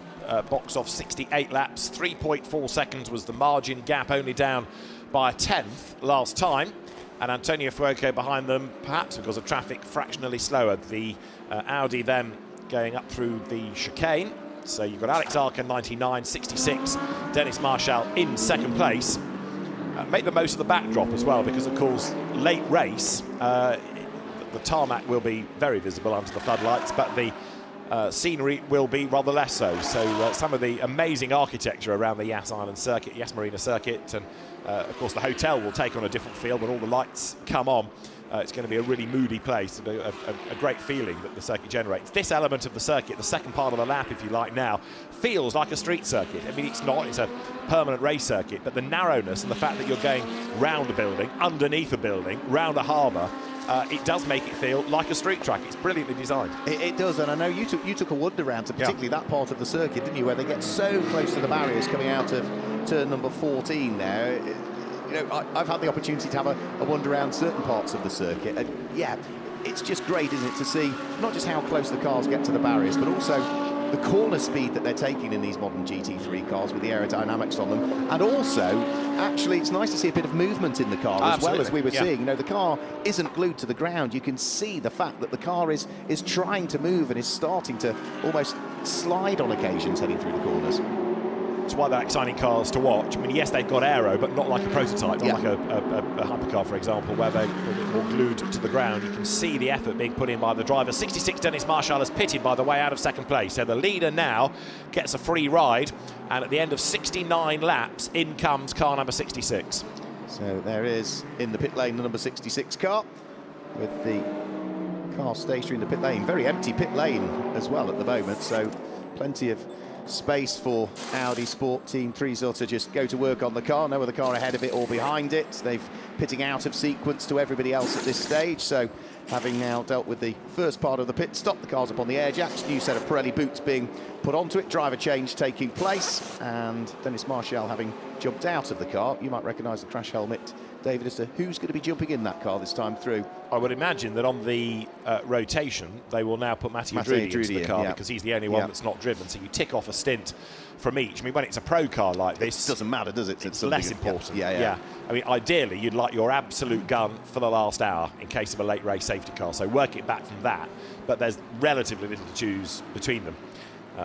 box off 68 laps. 3.4 seconds was the margin gap, only down by a tenth last time. And Antonio Fuoco behind them, perhaps because of traffic, fractionally slower. The Audi then going up through the chicane. So you've got Alex Arca 99, 66, Dennis Marshall in second place. Make the most of the backdrop as well, because of course late race the tarmac will be very visible under the floodlights, but the scenery will be rather less so. So some of the amazing architecture around the Yas Island circuit, Yas Marina circuit, and of course the hotel will take on a different feel when all the lights come on. It's going to be a really moody place, a great feeling that the circuit generates. This element of the circuit, the second part of the lap, if you like now, feels like a street circuit. I mean, it's not, it's a permanent race circuit, but the narrowness and the fact that you're going round a building, underneath a building, round a harbour, it does make it feel like a street track. It's brilliantly designed. It does, and I know you took a wonder round to particularly that part of the circuit, didn't you, where they get so close to the barriers coming out of turn number 14 there. You know, I've had the opportunity to have a wander around certain parts of the circuit, and yeah, it's just great, isn't it, to see not just how close the cars get to the barriers, but also the corner speed that they're taking in these modern GT3 cars with the aerodynamics on them. And also, actually, it's nice to see a bit of movement in the car as well, as we were seeing. You know, the car isn't glued to the ground. You can see the fact that the car is trying to move and is starting to almost slide on occasions heading through the corners. It's why they're exciting cars to watch. I mean, yes, they've got aero, but not like a prototype, not like a hypercar, for example, where they're a bit more glued to the ground. You can see the effort being put in by the driver. 66, Dennis Marshall has pitted, by the way, out of second place. So the leader now gets a free ride, and at the end of 69 laps, in comes car number 66. So there is, in the pit lane, the number 66 car, with the car stationary in the pit lane. Very empty pit lane as well at the moment, so plenty of space for Audi Sport Team 3 to just go to work on the car. No other car ahead of it or behind it. They've pitting out of sequence to everybody else at this stage. So having now dealt with the first part of the pit stop, the car's up on the air jacks, new set of Pirelli boots being put onto it, driver change taking place, and Dennis Marshall having jumped out of the car. You might recognise the crash helmet, David, as to who's going to be jumping in that car this time through. I would imagine that on the rotation they will now put Mattia Drudi into the car, because he's the only one that's not driven. So you tick off a stint from each. I mean, when it's a pro car like this, it doesn't matter, does it? It's less important. Yeah. I mean, ideally you'd like your absolute gun for the last hour in case of a late race safety car. So work it back from that. But there's relatively little to choose between them.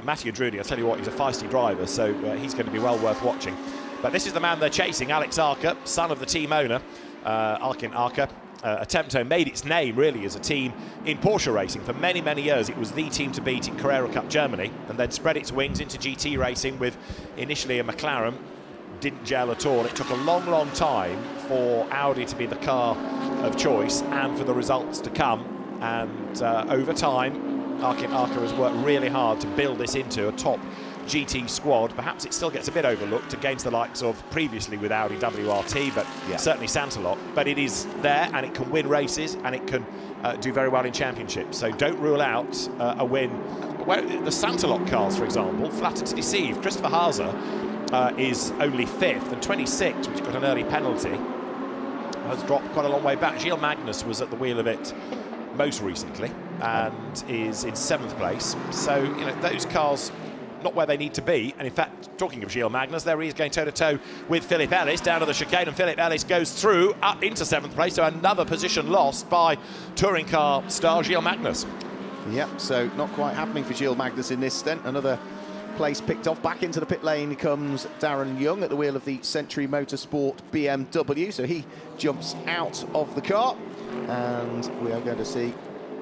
Mattia Drudi, I'll tell you what, he's a feisty driver, so he's going to be well worth watching. But this is the man they're chasing, Alex Arca, son of the team owner, Arkin Arca. Attempto made its name really as a team in Porsche racing. For many, many years it was the team to beat in Carrera Cup Germany, and then spread its wings into GT racing with initially a McLaren. Didn't gel at all. It took a long, long time for Audi to be the car of choice and for the results to come. And over time, Arkin Arca has worked really hard to build this into a top GT squad. Perhaps it still gets a bit overlooked against the likes of previously with Audi WRT, but certainly Santalot. But it is there, and it can win races, and it can do very well in championships. So don't rule out a win. Well, the Santalot cars, for example, flattered to deceive. Christopher Haase is only 5th, and 26, which got an early penalty, has dropped quite a long way back. Gilles Magnus was at the wheel of it most recently and is in 7th place. So, you know, those cars not where they need to be. And in fact, talking of Gilles Magnus, there he is going toe-to-toe with Philip Ellis down to the chicane, and Philip Ellis goes through up into 7th place, so another position lost by touring car star Gilles Magnus. Yep, so not quite happening for Gilles Magnus in this stint. Another place picked off. Back into the pit lane comes Darren Young at the wheel of the Century Motorsport BMW, so he jumps out of the car, and we are going to see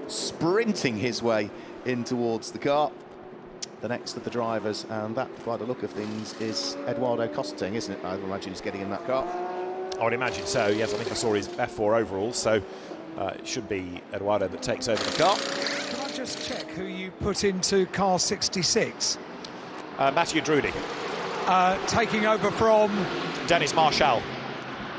sprinting his way in towards the car the next of the drivers, and that, by the look of things, is Eduardo Costing, isn't it? I imagine he's getting in that car. I would imagine so, yes. I think I saw his F4 overall, so it should be Eduardo that takes over the car. Can I just check who you put into car 66? Mattia Drudi. Taking over from Dennis Marshall.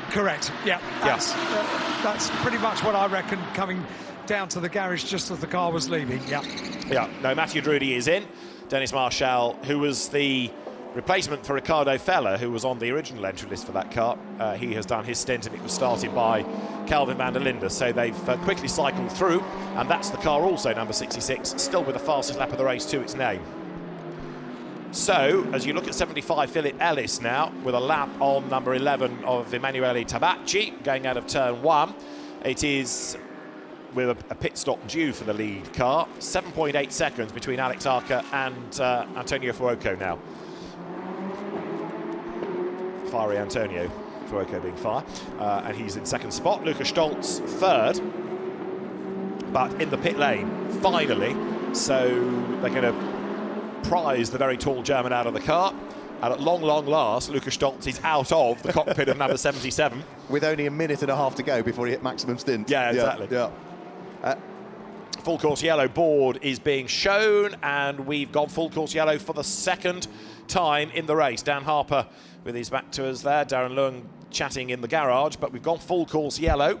Correct, yeah. That's pretty much what I reckon coming down to the garage just as the car was leaving. Yeah. Yeah, no, Matthew Drudy is in. Dennis Marshall, who was the replacement for Ricardo Feller, who was on the original entry list for that car. He has done his stint, and it was started by Calvin van der Linde. So they've quickly cycled through, and that's the car also, number 66, still with the fastest lap of the race to its name. So, as you look at 75, Philip Ellis now, with a lap on number 11 of Emanuele Tabacci, going out of turn 1. It is with a pit stop due for the lead car. 7.8 seconds between Alex Arca and Antonio Fuoco now. Fiery Antonio, Fuoco being fire, and he's in second spot. Lukas Stoltz third, but in the pit lane, finally. So they're going to prize the very tall German out of the car, and at long last, Lukas Stoltz is out of the cockpit of number 77. With only a minute and a half to go before he hit maximum stint. Yeah, exactly. Yeah. Full course yellow board is being shown, and we've gone full course yellow for the second time in the race. Dan Harper with his back to us there, Darren Lung chatting in the garage, but we've gone full course yellow.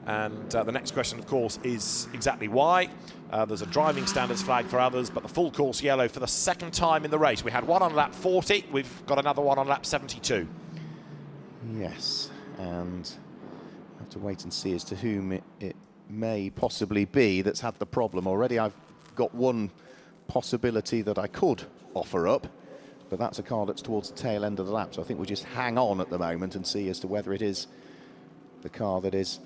And the next question, of course, is exactly why. There's a driving standards flag for others, but the full course yellow for the second time in the race. We had one on lap 40, we've got another one on lap 72. Yes, and I have to wait and see as to whom it may possibly be that's had the problem. Already I've got one possibility that I could offer up, but that's a car that's towards the tail end of the lap, so I think we'll just hang on at the moment and see as to whether it is the car that is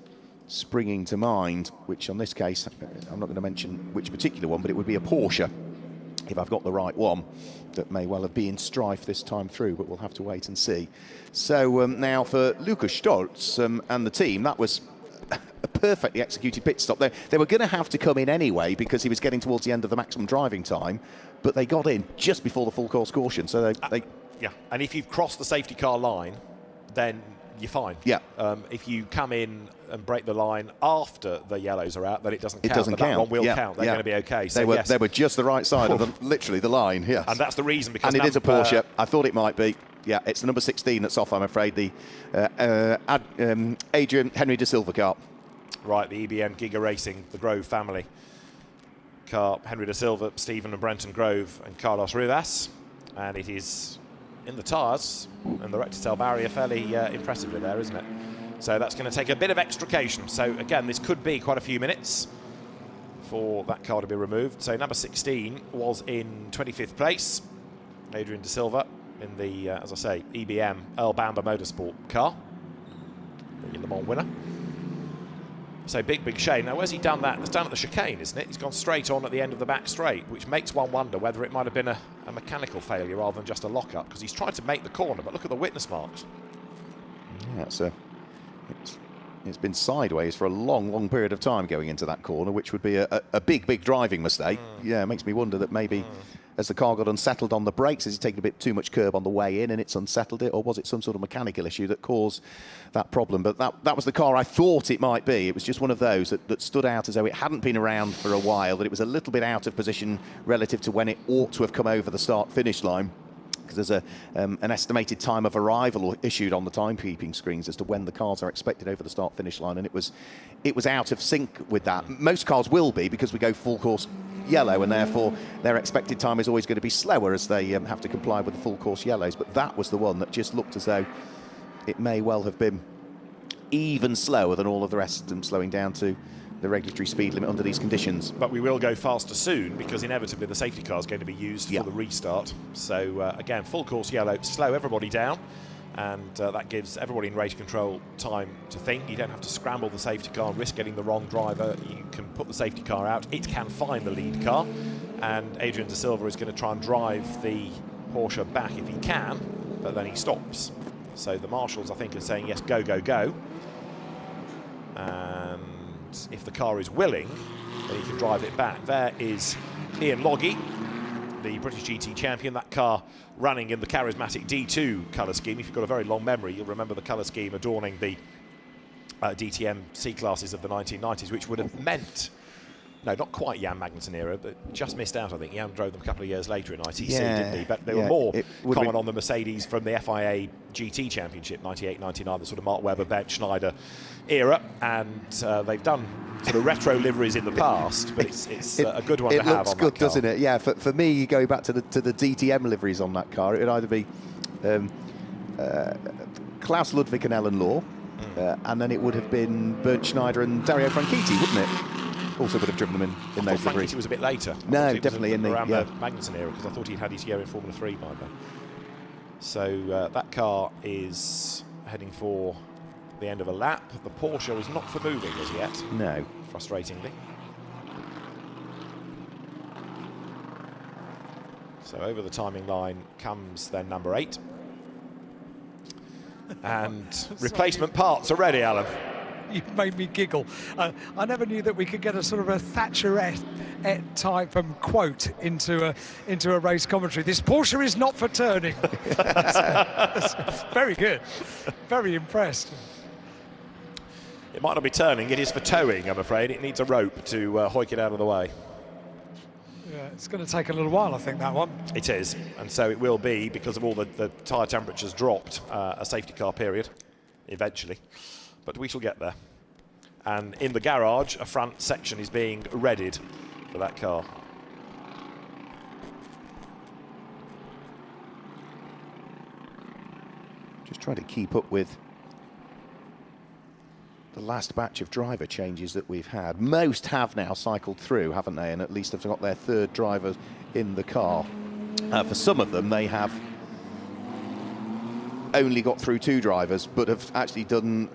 springing to mind, which on this case, I'm not going to mention which particular one, but it would be a Porsche, if I've got the right one, that may well have been in strife this time through, but we'll have to wait and see. So now for Lukas Stoltz and the team, that was a perfectly executed pit stop. They were going to have to come in anyway because he was getting towards the end of the maximum driving time, but they got in just before the full course caution. So they yeah, and if you've crossed the safety car line, then you're fine. Yeah. If you come in and break the line after the yellows are out, then it doesn't count. It doesn't count. That one will count. They're going to be okay. So they were just the right side of literally the line. Yes. And that's the reason, because and it is a Porsche. I thought it might be. Yeah, it's the number 16 that's off, I'm afraid. The Adrian Henry de Silva car. Right, the EBM Giga Racing, the Grove family car. Henry de Silva, Stephen and Brenton Grove, and Carlos Rivas, and it is in the tyres and the rector barrier fairly impressively there, isn't it? So that's going to take a bit of extrication. So again, this could be quite a few minutes for that car to be removed. So number 16 was in 25th place, Adrian de Silva, in the, as I say, EBM Earl Bamber Motorsport car, the Le Mans winner. So big shame. Now, where's he done that? It's down at the chicane, isn't it? He's gone straight on at the end of the back straight, which makes one wonder whether it might have been a mechanical failure rather than just a lock-up, because he's tried to make the corner, but look at the witness marks. Yeah, it's been sideways for a long period of time going into that corner, which would be a big driving mistake. Yeah, it makes me wonder that maybe as the car got unsettled on the brakes, has he taken a bit too much curb on the way in and it's unsettled it, or was it some sort of mechanical issue that caused that problem? But that was the car I thought it might be. It was just one of those that stood out as though it hadn't been around for a while, that it was a little bit out of position relative to when it ought to have come over the start-finish line, because there's an estimated time of arrival issued on the timekeeping screens as to when the cars are expected over the start-finish line, and it was out of sync with that. Most cars will be, because we go full course yellow, and therefore their expected time is always going to be slower as they have to comply with the full course yellows. But that was the one that just looked as though it may well have been even slower than all of the rest of them, slowing down to the regulatory speed limit under these conditions. But we will go faster soon, because inevitably the safety car is going to be used for the restart. So again, full course yellow, slow everybody down, and that gives everybody in race control time to think. You don't have to scramble the safety car and risk getting the wrong driver. You can put the safety car out, it can find the lead car, and Adrian de Silva is going to try and drive the Porsche back if he can, but then he stops. So the marshals, I think, are saying yes, go. And if the car is willing, then he can drive it back. There is Ian Loggy, the British GT champion, that car running in the charismatic D2 colour scheme. If you've got a very long memory, you'll remember the colour scheme adorning the DTM C-classes of the 1990s, which would have meant No, not quite Jan Magnussen era, but just missed out, I think. Jan drove them a couple of years later in ITC, Yeah, didn't he? But they were more common on the Mercedes from the FIA GT Championship, 98, 99, the sort of Mark Webber, Ben Schneider era. And they've done sort of retro liveries in the past, but it's a good one to have on that car. It looks good, doesn't it? Yeah, for me, going back to the DTM liveries on that car, it would either be Klaus Ludwig and Ellen Law, and then it would have been Bernd Schneider and Dario Franchitti, wouldn't it? Also would have driven them in those liveries. It was a bit later. No, definitely around the Magnussen era, because I thought he'd had his year in Formula 3 by then. So that car is heading for the end of a lap. The Porsche is not for moving as yet. No. Frustratingly. So over the timing line comes then number 8. And replacement parts are ready, Alan. You've made me giggle. I never knew that we could get a sort of a Thatcherette type quote into a race commentary. This Porsche is not for turning. that's very good. Very impressed. It might not be turning, it is for towing, I'm afraid. It needs a rope to hoik it out of the way. Yeah, it's going to take a little while, I think, that one. It is, and so it will be, because of all the tyre temperatures dropped, a safety car period, eventually. But we shall get there. And in the garage, a front section is being readied for that car. Just trying to keep up with the last batch of driver changes that we've had. Most have now cycled through, haven't they? And at least have got their third driver in the car. For some of them, they have only got through 2 drivers, but have actually done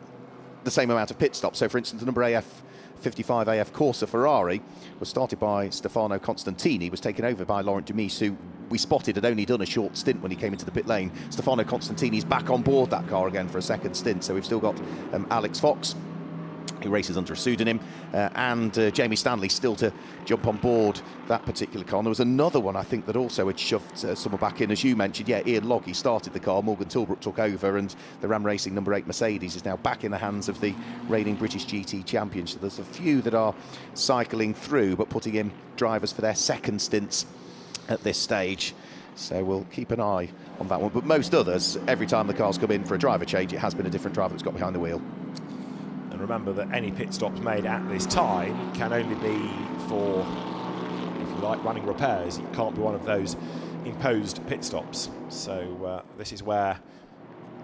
the same amount of pit stops. So, for instance, the number AF55 AF Corsa Ferrari was started by Stefano Constantini, was taken over by Laurent Demise, who we spotted had only done a short stint when he came into the pit lane. Stefano Constantini's back on board that car again for a second stint. So we've still got Alex Fox, who races under a pseudonym, and Jamie Stanley still to jump on board that particular car. And there was another one, I think, that also had shoved someone back in, as you mentioned. Yeah, Ian Logie started the car, Morgan Tilbrook took over, and the Ram Racing number 8 Mercedes is now back in the hands of the reigning British GT champion. So there's a few that are cycling through, but putting in drivers for their second stints at this stage. So we'll keep an eye on that one. But most others, every time the cars come in for a driver change, it has been a different driver that's got behind the wheel. And remember that any pit stops made at this time can only be for, if you like, running repairs. It can't be one of those imposed pit stops. So this is where,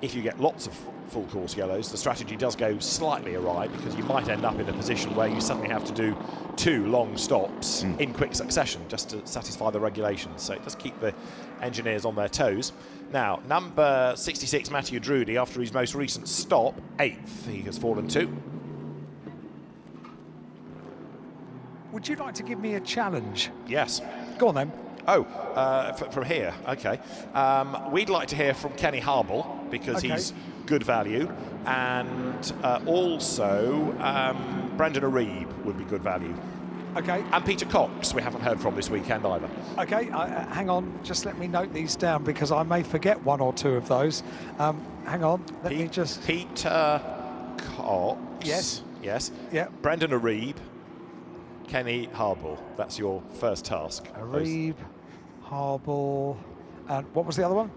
if you get lots of full course yellows, the strategy does go slightly awry, because you might end up in a position where you suddenly have to do 2 long stops in quick succession just to satisfy the regulations. So it does keep the engineers on their toes. Now, number 66, Matthew Drudy, after his most recent stop, 8th. He has fallen 2. Would you like to give me a challenge? Yes. Go on then. Oh, from here, okay. We'd like to hear from Kenny Harble, because he's good value, and also Brendan Arebe would be good value. Okay. And Peter Cox, we haven't heard from this weekend either. Okay, hang on, just let me note these down, because I may forget 1 or 2 of those. Hang on, let me just... Peter Cox. Yes. Yes. Yeah. Brendan Arebe, Kenny Harble. That's your first task. Arebe, Harble, and what was the other one?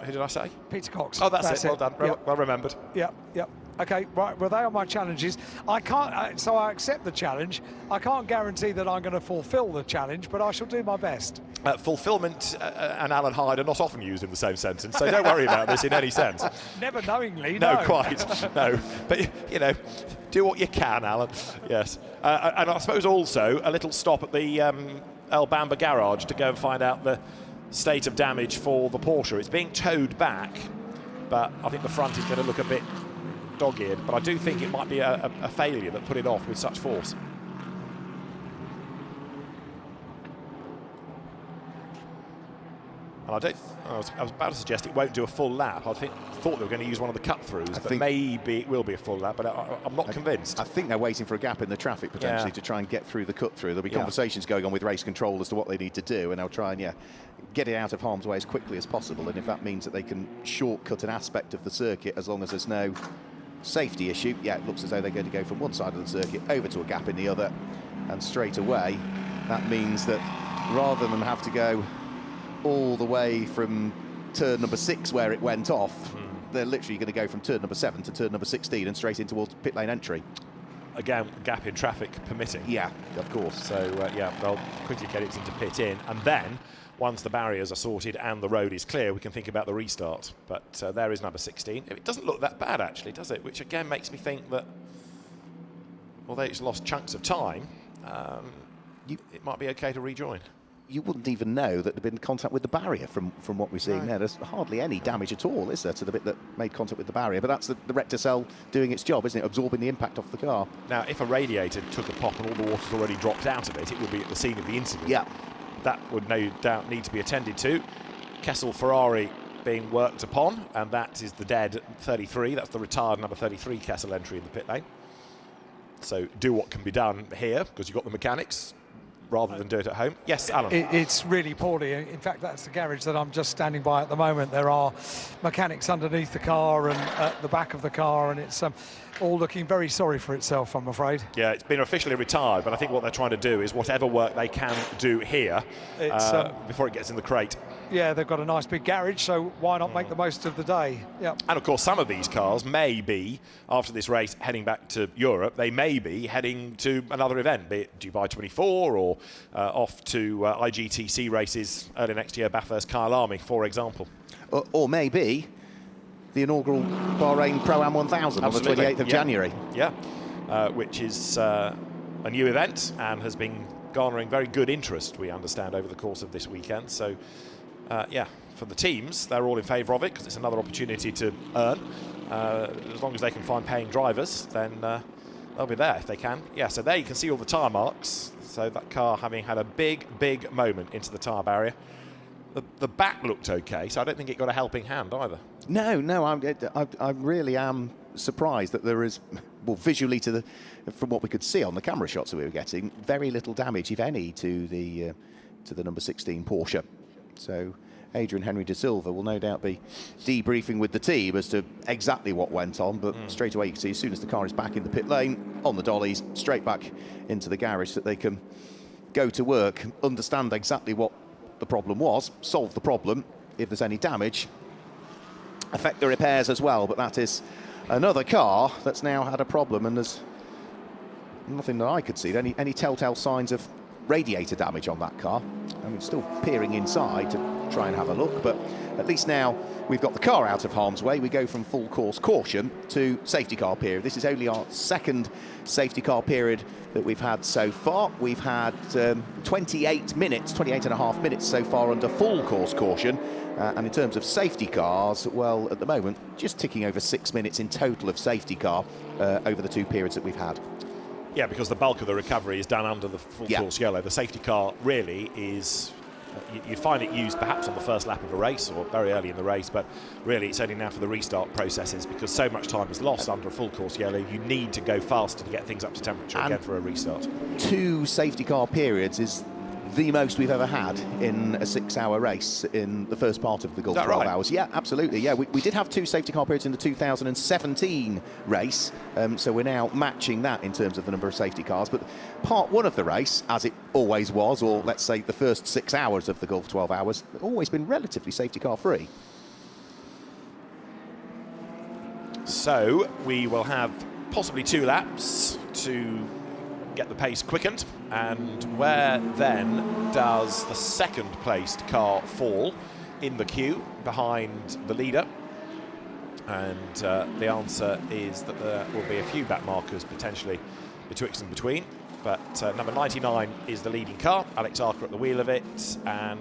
Who did I say? Peter Cox. Oh, that's it. Well done. Yep. Well remembered. Yep, yep. Okay, right, well, they are my challenges. I can't, so I accept the challenge. I can't guarantee that I'm going to fulfil the challenge, but I shall do my best. Fulfilment and Alan Hyde are not often used in the same sentence, so don't worry about this in any sense. Never knowingly, no. No, quite, no. But, you know, do what you can, Alan. Yes. And I suppose also a little stop at the El Bamba garage to go and find out the state of damage for the Porsche. It's being towed back, but I think the front is going to look a bit dog-eared, but I do think it might be a failure that put it off with such force. And I was about to suggest it won't do a full lap. I thought they were going to use one of the cut-throughs, but maybe it will be a full lap, but I'm not convinced. I think they're waiting for a gap in the traffic, potentially, to try and get through the cut-through. There'll be conversations going on with race control as to what they need to do, and they'll try and, get it out of harm's way as quickly as possible. And if that means that they can shortcut an aspect of the circuit, as long as there's no safety issue, it looks as though they're going to go from one side of the circuit over to a gap in the other, And straight away, that means that rather than have to go all the way from turn number 6 where it went off, they're literally going to go from turn number 7 to turn number 16 and straight in towards pit lane entry. Again, gap in traffic permitting. Yeah, of course. So, yeah, they'll quickly get it into pit in. And then, once the barriers are sorted and the road is clear, we can think about the restart. But there is number 16. It doesn't look that bad, actually, does it? Which, again, makes me think that, although it's lost chunks of time, it might be OK to rejoin. You wouldn't even know that there'd been contact with the barrier from what we're seeing there. There's hardly any damage at all, is there, to the bit that made contact with the barrier? But that's the Rector cell doing its job, isn't it? Absorbing the impact off the car. Now, if a radiator took a pop and all the water's already dropped out of it, it would be at the scene of the incident. Yeah. That would no doubt need to be attended to. Kessel Ferrari being worked upon, and that is the dead 33. That's the retired number 33 Kessel entry in the pit lane. So do what can be done here, because you've got the mechanics, rather than do it at home. Yes, Alan? It's really poorly. In fact, that's the garage that I'm just standing by at the moment. There are mechanics underneath the car and at the back of the car, and it's all looking very sorry for itself, I'm afraid. Yeah, it's been officially retired, but I think what they're trying to do is whatever work they can do here before it gets in the crate. Yeah, they've got a nice big garage, so why not make the most of the day? Yeah. And of course, some of these cars may be, after this race, heading back to Europe. They may be heading to another event, be it Dubai 24 or off to IGTC races early next year, Bathurst Kyle Army, for example. Or maybe the inaugural Bahrain Pro-Am 1000 Absolutely. on the 28th of January. Yeah, which is a new event and has been garnering very good interest, we understand, over the course of this weekend. So, yeah, for the teams, they're all in favour of it because it's another opportunity to earn. As long as they can find paying drivers, then they'll be there if they can. Yeah, so there you can see all the tyre marks. So that car having had a big, big moment into the tyre barrier. The back looked okay, so I don't think it got a helping hand either. No, I really am surprised that there is, well, visually from what we could see on the camera shots that we were getting, very little damage, if any, to the number 16 Porsche. So Adrian Henry de Silva will no doubt be debriefing with the team as to exactly what went on, but straight away you can see as soon as the car is back in the pit lane, on the dollies, straight back into the garage, that they can go to work, understand exactly what the problem was, solve the problem, if there's any damage, affect the repairs as well. But that is another car that's now had a problem, and there's nothing that I could see, any telltale signs of radiator damage on that car. I mean, still peering inside to try and have a look, but at least now we've got the car out of harm's way. We go from full course caution to safety car period. This is only our second safety car period that we've had so far. We've had 28 and a half minutes so far under full course caution. And in terms of safety cars, well, at the moment, just ticking over 6 minutes in total of safety car over the two periods that we've had. Yeah, because the bulk of the recovery is done under the full course yellow. The safety car really is, you find it used perhaps on the first lap of a race or very early in the race, but really it's only now for the restart processes because so much time is lost under a full course yellow. You need to go faster to get things up to temperature again for a restart. 2 safety car periods is the most we've ever had in a 6-hour race in the first part of the Gulf 12 hours. Yeah, absolutely. Yeah, we did have 2 safety car periods in the 2017 race, so we're now matching that in terms of the number of safety cars. But part 1 of the race, as it always was, or let's say the first 6 hours of the Gulf 12 hours, always been relatively safety car free. So we will have possibly 2 laps to get the pace quickened, and where then does the second placed car fall in the queue behind the leader? And the answer is that there will be a few back markers potentially betwixt and between, but number 99 is the leading car, Alex Archer at the wheel of it, and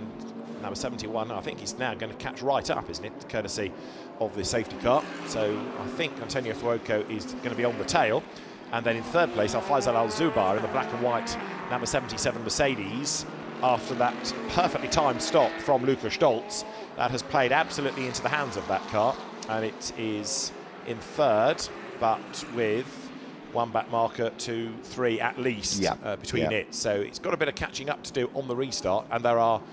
number 71, I think he's now going to catch right up, isn't it, courtesy of the safety car. So I think Antonio Fuoco is going to be on the tail. And then in third place, Al-Faisal Al-Zubar in the black and white number 77 Mercedes, after that perfectly timed stop from Luca Stoltz. That has played absolutely into the hands of that car, and it is in third, but with 1 back marker, 2, 3 at least between it. So it's got a bit of catching up to do on the restart, and there are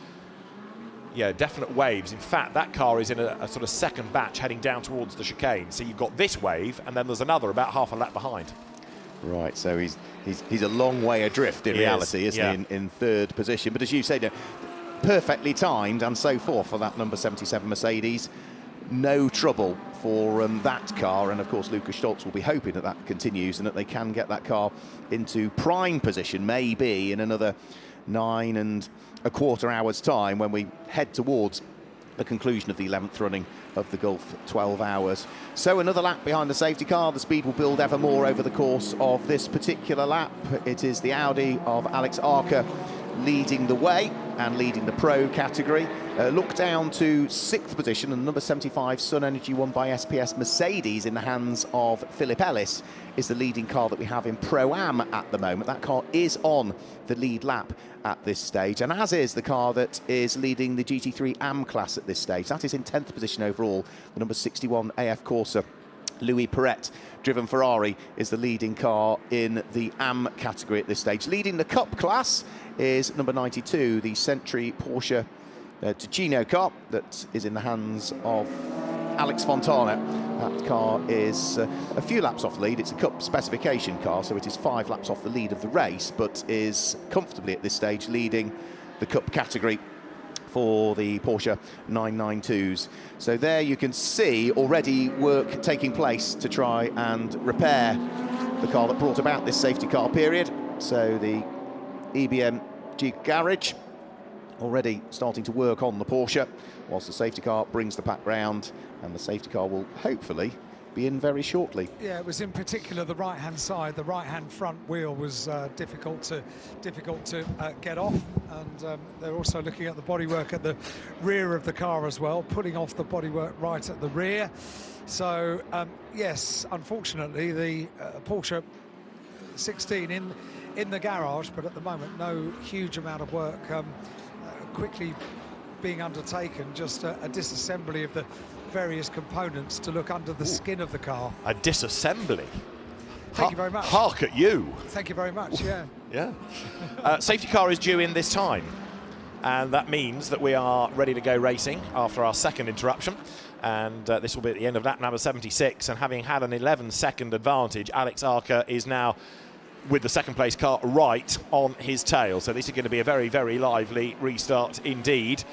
definite waves. In fact, that car is in a sort of second batch heading down towards the chicane. So you've got this wave, and then there's another about half a lap behind. Right, so he's a long way adrift in reality, isn't he, in third position. But as you said, perfectly timed and so forth for that number 77 Mercedes. No trouble for that car, and of course Lucas Stoltz will be hoping that that continues and that they can get that car into prime position maybe in another 9.25 hours time when we head towards the conclusion of the 11th running of the Gulf 12 Hours. So another lap behind the safety car. The speed will build ever more over the course of this particular lap. It is the Audi of Alex Arca leading the way and leading the pro category. Look down to 6th position, and number 75 Sun Energy, won by SPS Mercedes in the hands of Philip Ellis, is the leading car that we have in Pro-Am at the moment. That car is on the lead lap at this stage, and as is the car that is leading the GT3 AM class at this stage. That is in 10th position overall. The number 61 AF Corsa Louis Perret driven Ferrari is the leading car in the AM category at this stage. Leading the Cup class is number 92, the Century Porsche Ticino car that is in the hands of Alex Fontana. That car is a few laps off the lead. It's a Cup specification car, so it is 5 laps off the lead of the race, but is comfortably at this stage leading the Cup category for the Porsche 992s. So there you can see already work taking place to try and repair the car that brought about this safety car period. So the EBM G Garage already starting to work on the Porsche, whilst the safety car brings the pack round, and the safety car will hopefully be in very shortly. Yeah, it was in particular the right-hand side, the right-hand front wheel was difficult to get off, and they're also looking at the bodywork at the rear of the car as well, putting off the bodywork right at the rear. So yes, unfortunately the Porsche 16 in the garage, but at the moment no huge amount of work quickly being undertaken, just a disassembly of the various components to look under the skin of the car. A disassembly? Thank you very much. Hark at you. Thank you very much, yeah. Yeah. Safety car is due in this time, and that means that we are ready to go racing after our second interruption, and this will be at the end of lap number 76, and having had an 11-second advantage, Alex Arca is now with the second place car right on his tail. So this is going to be a very, very lively restart indeed.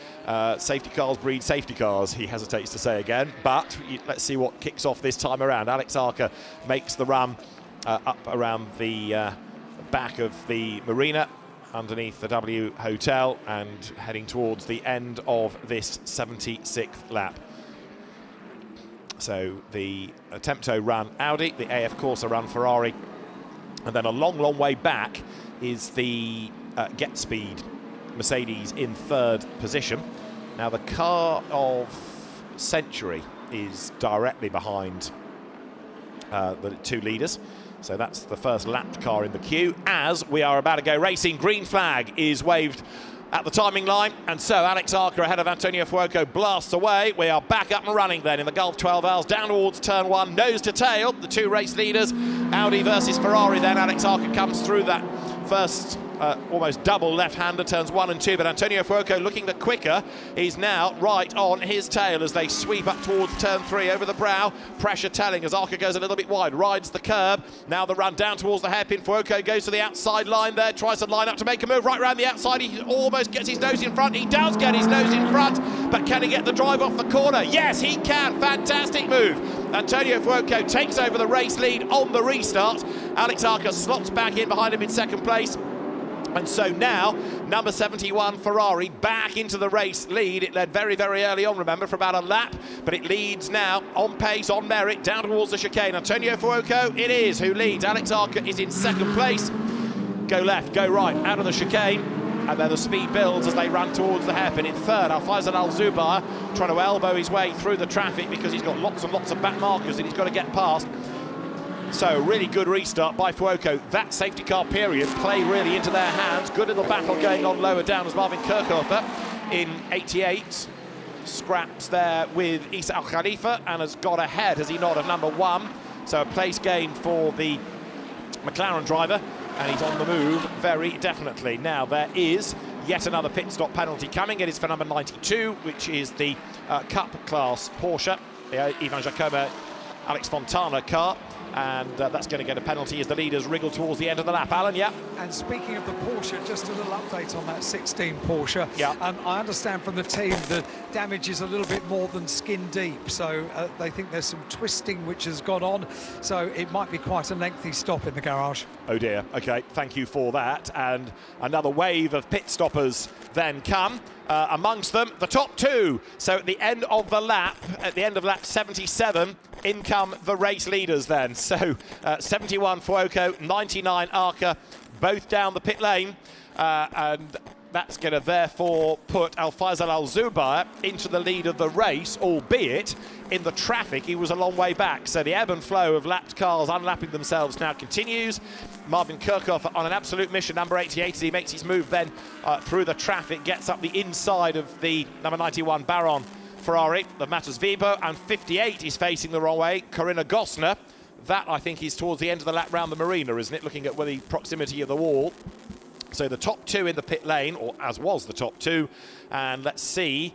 Safety cars breed safety cars, he hesitates to say again, but let's see what kicks off this time around. Alex Arca makes the run up around the back of the marina underneath the W Hotel and heading towards the end of this 76th lap. So the Tempto run Audi, the AF Corsa run Ferrari, and then a long, long way back is the Get Speed Mercedes in third position. Now the car of Century is directly behind the two leaders. So that's the first lapped car in the queue. As we are about to go racing, green flag is waved at the timing line, and so Alex Arca ahead of Antonio Fuoco blasts away. We are back up and running then in the Gulf 12 Hours, down towards turn 1, nose to tail, the two race leaders, Audi versus Ferrari. Then Alex Arca comes through that first almost double left-hander, turns 1 and 2, but Antonio Fuoco looking the quicker. He's now right on his tail as they sweep up towards turn 3 over the brow. Pressure telling as Arca goes a little bit wide, rides the curb. Now the run down towards the hairpin. Fuoco goes to the outside line there, tries to line up to make a move right around the outside. He almost gets his nose in front. He does get his nose in front, but can he get the drive off the corner? Yes, he can. Fantastic move. Antonio Fuoco takes over the race lead on the restart. Alex Arca slots back in behind him in second place. And so now, number 71 Ferrari back into the race lead. It led very, very early on, remember, for about a lap, but it leads now on pace, on merit, down towards the chicane. Antonio Fuoco it is who leads. Alex Arca is in second place. Go left, go right, out of the chicane, and then the speed builds as they run towards the hairpin. In third, Al-Faisal Al-Zubar trying to elbow his way through the traffic because he's got lots and lots of back markers that he's got to get past. So really good restart by Fuoco. That safety car period play really into their hands. Good little battle going on lower down as Marvin Kirchhofer in 88 scraps there with Isa Al Khalifa and has got ahead, has he not, of number 1. So a place gain for the McLaren driver, and he's on the move very definitely. Now there is yet another pit stop penalty coming. It is for number 92, which is the Cup class Porsche, the Ivan Giacomo Alex Fontana car. and that's going to get a penalty as the leaders wriggle towards the end of the lap. Alan, yeah. And speaking of the Porsche, just a little update on that 16 Porsche. Yeah. I understand from the team the damage is a little bit more than skin deep, so they think there's some twisting which has gone on, so it might be quite a lengthy stop in the garage. Oh dear. Okay, thank you for that. And another wave of pit stoppers then come. Amongst them, the top two. So at the end of the lap, at the end of lap 77, in come the race leaders then. So 71 Fuoco, 99 Arca, both down the pit lane. And that's going to therefore put Al-Faisal Al-Zubair into the lead of the race, albeit in the traffic he was a long way back. So the ebb and flow of lapped cars unlapping themselves now continues. Marvin Kirchhoff on an absolute mission, number 88, as he makes his move then through the traffic, gets up the inside of the number 91 Baron Ferrari of Matthias Weber, and 58 is facing the wrong way, Corinna Gosner. That, I think, is towards the end of the lap round the marina, isn't it, looking at the proximity of the wall. So the top two in the pit lane, or as was the top two, and let's see,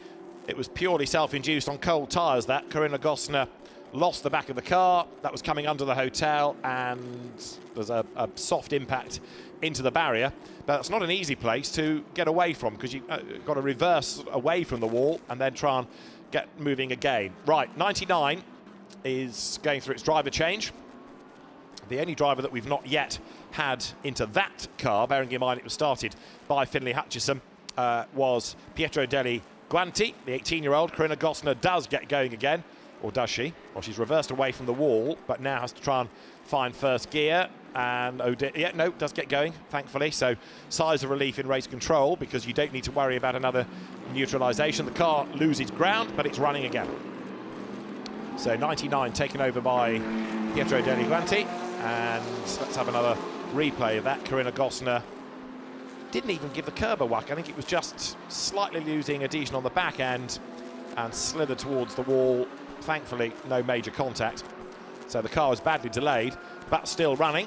it was purely self-induced on cold tyres that. Corinna Gosner lost the back of the car, that was coming under the hotel, and there's a soft impact into the barrier. But that's not an easy place to get away from, because you've got to reverse away from the wall and then try and get moving again. Right, 99 is going through its driver change. The only driver that we've not yet had into that car, bearing in mind it was started by Finlay Hutchison, was Pietro Deli Guanti, the 18-year-old. Corinna Gosner does get going again, or does she? Well, she's reversed away from the wall, but now has to try and find first gear. And yeah, no, does get going, thankfully. So sighs of relief in race control, because you don't need to worry about another neutralisation. The car loses ground, but it's running again. So 99 taken over by Pietro Deli Guanti. And let's have another replay of that. Corinna Gosner didn't even give the curb a whack. I think it was just slightly losing adhesion on the back end and slithered towards the wall. Thankfully, no major contact. So the car was badly delayed, but still running.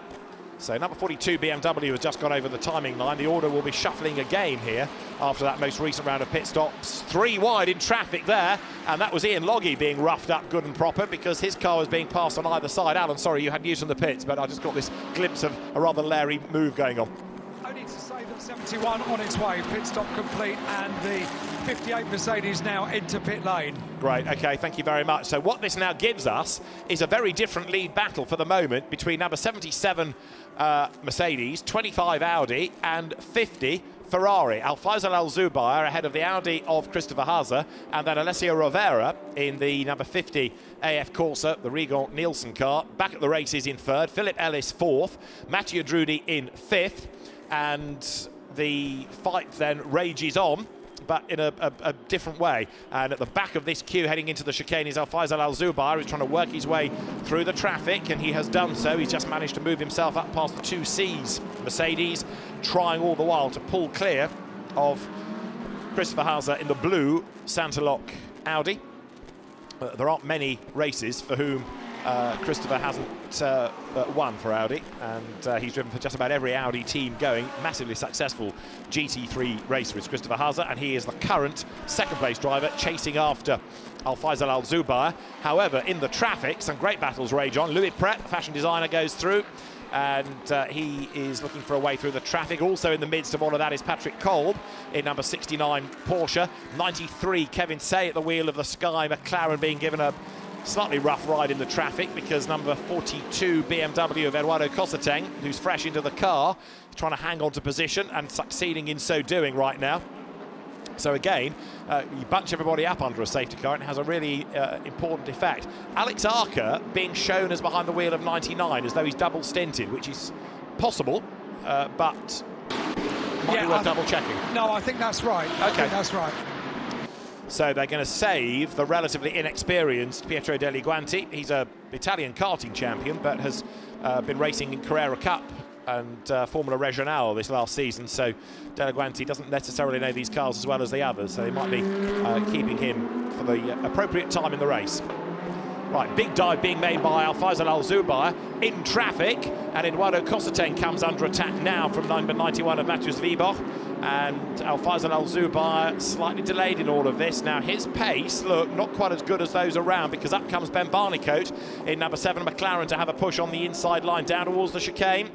So number 42 BMW has just gone over the timing line. The order will be shuffling again here after that most recent round of pit stops. 3 wide in traffic there, and that was Ian Loggy being roughed up good and proper, because his car was being passed on either side. Alan, sorry, you had news from the pits, but I just got this glimpse of a rather leery move going on. Only to say that 71 on its way, pit stop complete, and the 58 Mercedes now into pit lane. Great, okay, thank you very much. So what this now gives us is a very different lead battle for the moment between number 77 Mercedes, 25 Audi and 50 Ferrari. Al-Faisal Al-Zubair ahead of the Audi of Christopher Haase, and then Alessio Rovera in the number 50 AF Corsa, the Regal Nielsen car. Back at the races in third, Philip Ellis fourth, Mathieu Drudi in fifth, and the fight then rages on, but in a different way. And at the back of this queue heading into the chicane is Al-Faisal Al-Zubair, who's trying to work his way through the traffic, and he has done so. He's just managed to move himself up past the 2Cs Mercedes, trying all the while to pull clear of Christopher Haase in the blue Santaloc Audi. There aren't many races for whom Christopher hasn't won for Audi, and he's driven for just about every Audi team going. Massively successful GT3 racer is Christopher Haase, and he is the current second place driver chasing after Al-Faisal Al-Zubair. However, in the traffic, some great battles rage on. Louis Pret, fashion designer, goes through, and he is looking for a way through the traffic. Also in the midst of all of that is Patrick Kolb in number 69 Porsche. 93 Kevin Say at the wheel of the Sky McLaren, being given a slightly rough ride in the traffic because number 42 BMW of Eduardo Cosseteng, who's fresh into the car, is trying to hang on to position and succeeding in so doing right now. So again, you bunch everybody up under a safety car, and it has a really important effect. Alex Arca being shown as behind the wheel of 99 as though he's double stinted, which is possible, but might be worth double checking. No, I think that's right. Okay. I think that's right. So they're going to save the relatively inexperienced Pietro Deli Guanti. He's an Italian karting champion, but has been racing in Carrera Cup and Formula Regionale this last season. So Deli Guanti doesn't necessarily know these cars as well as the others, so they might be keeping him for the appropriate time in the race. Right, big dive being made by Al-Faisal Al-Zubair in traffic, and Eduardo Cossatain comes under attack now from number 91 of Matthias Wieboch, and Al-Faisal Al-Zubair slightly delayed in all of this. Now his pace, look, not quite as good as those around, because up comes Ben Barnicoat in number 7 McLaren to have a push on the inside line down towards the chicane.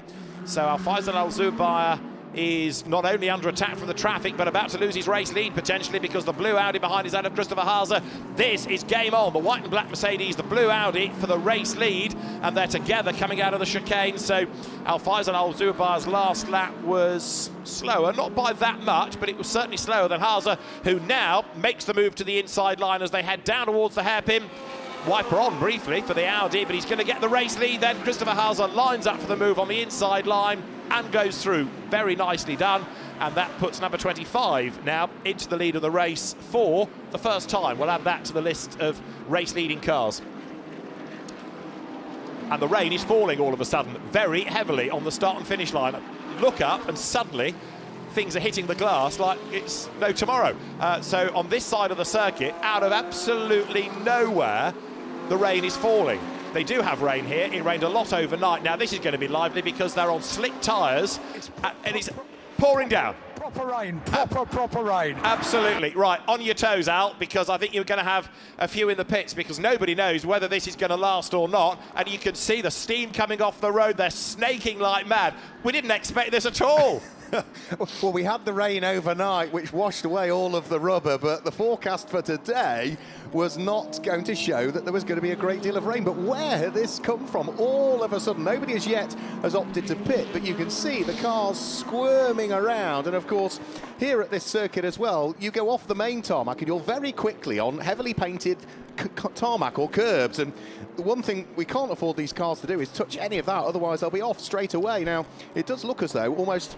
So Al-Faisal Al-Zubair is not only under attack from the traffic, but about to lose his race lead potentially, because the blue Audi behind is that of Christopher Hase. This is game on. The white and black Mercedes, the blue Audi for the race lead, and they're together coming out of the chicane. So Al-Faisal Al-Zubair's last lap was slower, not by that much, but it was certainly slower than Hase, who now makes the move to the inside line as they head down towards the hairpin. Wiper on briefly for the Audi, but he's going to get the race lead then. Christopher Hase lines up for the move on the inside line and goes through. Very nicely done. And that puts number 25 now into the lead of the race for the first time. We'll add that to the list of race-leading cars. And the rain is falling all of a sudden very heavily on the start and finish line. Look up and suddenly things are hitting the glass like it's no tomorrow. So on this side of the circuit, out of absolutely nowhere, the rain is falling. They do have rain here. It rained a lot overnight. Now this is going to be lively because they're on slick tyres and it's pouring down. Proper rain, proper rain. Absolutely. Right, on your toes, Al, because I think you're going to have a few in the pits, because nobody knows whether this is going to last or not. And you can see the steam coming off the road. They're snaking like mad. We didn't expect this at all. Well, we had the rain overnight, which washed away all of the rubber, but the forecast for today was not going to show that there was going to be a great deal of rain. But where had this come from? All of a sudden, nobody as yet has opted to pit, but you can see the cars squirming around. And of course, here at this circuit as well, you go off the main tarmac and you're very quickly on heavily painted tarmac or curbs, and the one thing we can't afford these cars to do is touch any of that, otherwise they'll be off straight away. Now, it does look as though almost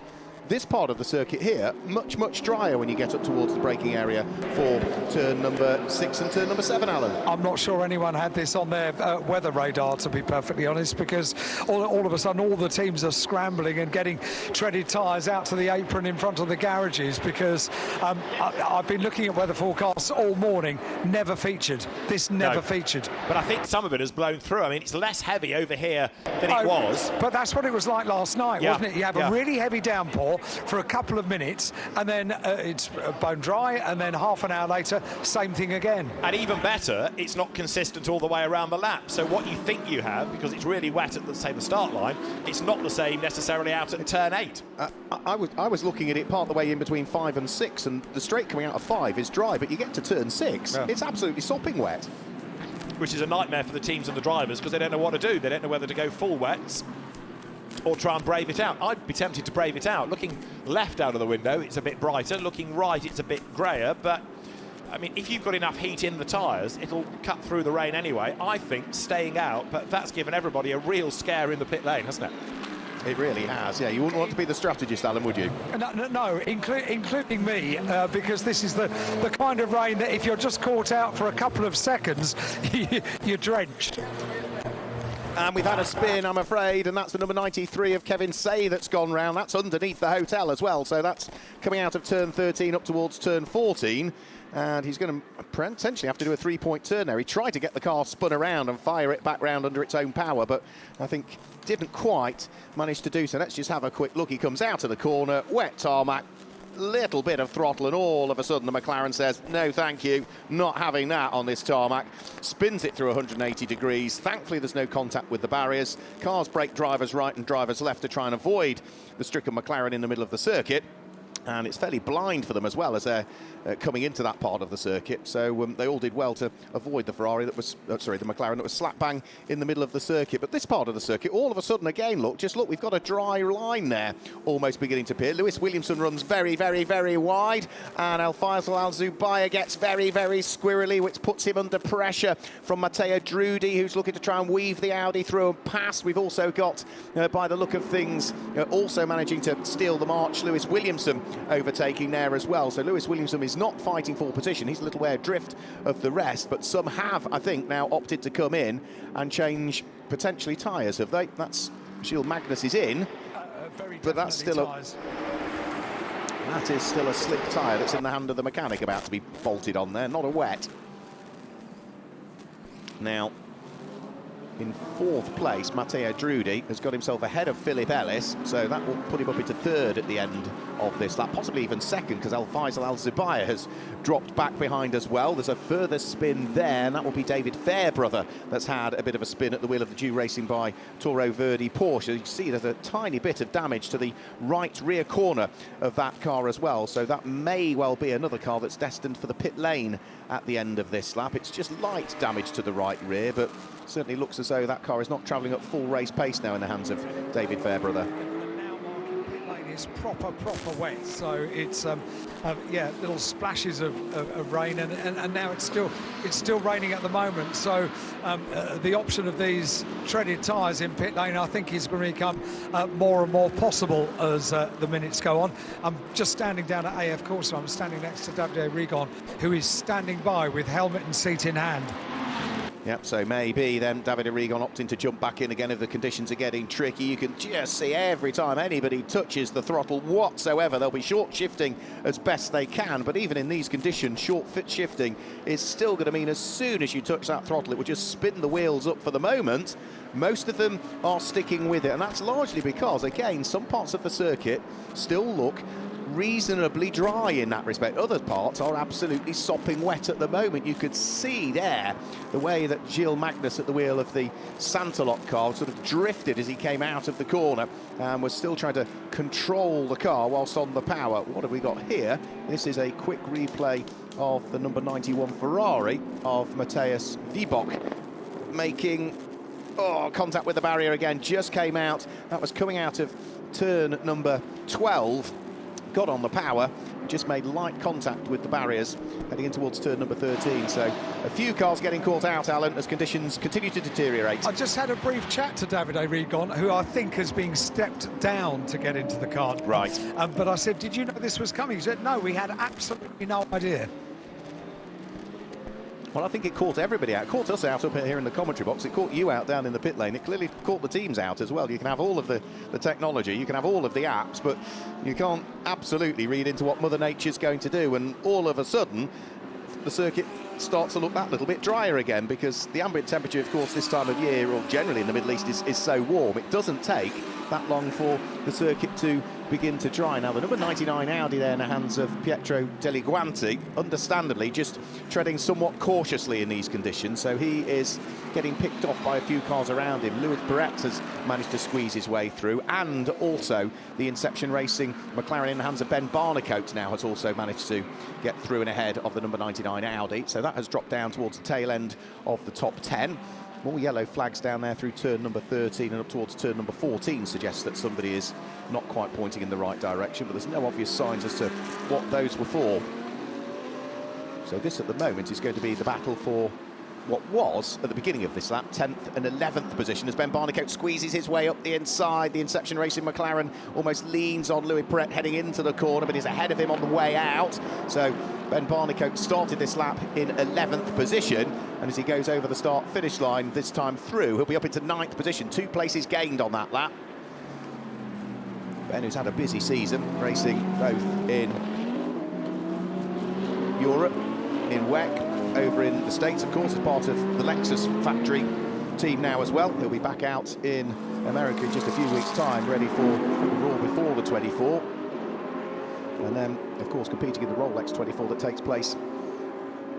this part of the circuit here, much drier when you get up towards the braking area for turn number 6 and turn number 7, Alan. I'm not sure anyone had this on their weather radar, to be perfectly honest, because all of a sudden all the teams are scrambling and getting treaded tyres out to the apron in front of the garages, because I've been looking at weather forecasts all morning, never featured. This never featured. But I think some of it has blown through. I mean, it's less heavy over here than it was. But that's what it was like last night, wasn't it? You have a really heavy downpour for a couple of minutes, and then it's bone dry, and then half an hour later, same thing again. And even better, it's not consistent all the way around the lap. So what you think you have, because it's really wet at, say, the start line, it's not the same necessarily out at turn 8. I was looking at it part of the way in between 5 and 6, and the straight coming out of 5 is dry, but you get to turn 6, it's absolutely sopping wet. Which is a nightmare for the teams and the drivers, because they don't know what to do. They don't know whether to go full wets or try and brave it out. I'd be tempted to brave it out. Looking left out of the window, it's a bit brighter. Looking right, it's a bit grayer. But, I mean, if you've got enough heat in the tyres, it'll cut through the rain anyway. I think staying out, but that's given everybody a real scare in the pit lane, hasn't it? It really has, yeah. You wouldn't want to be the strategist, Alan, would you? No, including me, because this is the kind of rain that if you're just caught out for a couple of seconds, you're drenched. And we've had a spin, I'm afraid, and that's the number 93 of Kevin Say that's gone round. That's underneath the hotel as well, so that's coming out of turn 13 up towards turn 14. And he's going to potentially have to do a 3-point turn there. He tried to get the car spun around and fire it back round under its own power, but I think didn't quite manage to do so. Let's just have a quick look. He comes out of the corner, wet tarmac, little bit of throttle, and all of a sudden the McLaren says, no thank you, not having that on this tarmac. Spins it through 180 degrees. Thankfully there's no contact with the barriers. Cars brake drivers right and drivers left to try and avoid the stricken McLaren in the middle of the circuit. And it's fairly blind for them as well as they're coming into that part of the circuit. So they all did well to avoid the Ferrari that was, the McLaren that was slap bang in the middle of the circuit. But this part of the circuit, all of a sudden, again, look, we've got a dry line there, almost beginning to appear. Lewis Williamson runs very, very, very wide, and Al-Faisal Al-Zubair gets very, very squirrely, which puts him under pressure from Matteo Drudi, who's looking to try and weave the Audi through and past. We've also got, by the look of things, also managing to steal the march, Lewis Williamson overtaking there as well. So Lewis Williamson is not fighting for position. He's a little way adrift of the rest, but some have, I think, now opted to come in and change potentially tyres, have they? That's Gilles Magnus is in, but that's still that is still a slick tyre that's in the hand of the mechanic about to be bolted on there, not a wet. Now, In 4th place, Matteo Drudi has got himself ahead of Philip Ellis, so that will put him up into 3rd at the end of this lap, possibly even 2nd, because Al-Faisal Al-Zubair has dropped back behind as well. There's a further spin there, and that will be David Fairbrother that's had a bit of a spin at the wheel of the Jew Racing by Toro Verde Porsche. You see there's a tiny bit of damage to the right rear corner of that car as well, so that may well be another car that's destined for the pit lane at the end of this lap. It's just light damage to the right rear, but certainly looks as though that car is not travelling at full race pace now in the hands of David Fairbrother. It's proper wet, so it's yeah, little splashes of rain, and now it's still raining at the moment, so the option of these treaded tyres in pit lane I think is going to become more and more possible as the minutes go on. I'm just standing down at AF Corsa. I'm standing next to Davide Rigon, who is standing by with helmet and seat in hand. Yep, so maybe then Davide Rigon opting to jump back in again if the conditions are getting tricky. You can just see every time anybody touches the throttle whatsoever, they'll be short shifting as best they can. But even in these conditions, short fit shifting is still going to mean as soon as you touch that throttle, it will just spin the wheels up. For the moment, most of them are sticking with it. And that's largely because, again, some parts of the circuit still look reasonably dry in that respect. Other parts are absolutely sopping wet at the moment. You could see there the way that Gilles Magnus at the wheel of the Santalot car sort of drifted as he came out of the corner and was still trying to control the car whilst on the power. What have we got here? This is a quick replay of the number 91 Ferrari of Matthias Wiebock making contact with the barrier again. Just came out. That was coming out of turn number 12. Got on the power, just made light contact with the barriers heading in towards turn number 13. So a few cars getting caught out, Alan, as conditions continue to deteriorate. I just had a brief chat to Davide Rigon, who I think has been stepped down to get into the car. Right. But I said, did you know this was coming? He said, no, we had absolutely no idea. Well, I think it caught everybody out. It caught us out up here in the commentary box. It caught you out down in the pit lane. It clearly caught the teams out as well. You can have all of the technology, you can have all of the apps, but you can't absolutely read into what Mother Nature's going to do. And all of a sudden, the circuit starts to look that little bit drier again, because the ambient temperature, of course, this time of year, or generally in the Middle East, is so warm. It doesn't take that long for the circuit to begin to dry. Now, the number 99 Audi there in the hands of Pietro Deliguanti, understandably just treading somewhat cautiously in these conditions, so he is getting picked off by a few cars around him. Louis Perret has managed to squeeze his way through, and also the Inception Racing McLaren in the hands of Ben Barnicoat now has also managed to get through and ahead of the number 99 Audi, so that has dropped down towards the tail end of the top 10. More yellow flags down there through turn number 13 and up towards turn number 14 suggests that somebody is not quite pointing in the right direction, but there's no obvious signs as to what those were for. So this at the moment is going to be the battle for what was, at the beginning of this lap, 10th and 11th position as Ben Barnicoat squeezes his way up the inside. The Inception Racing McLaren almost leans on Louis Perret heading into the corner, but is ahead of him on the way out. So Ben Barnicoat started this lap in 11th position, and as he goes over the start-finish line this time through, he'll be up into 9th position, 2 places gained on that lap. Ben, who's had a busy season, racing both in Europe, in WEC, over in the States, of course, as part of the Lexus factory team now as well. He'll be back out in America in just a few weeks' time, ready for the Raw before the 24. And then, of course, competing in the Rolex 24 that takes place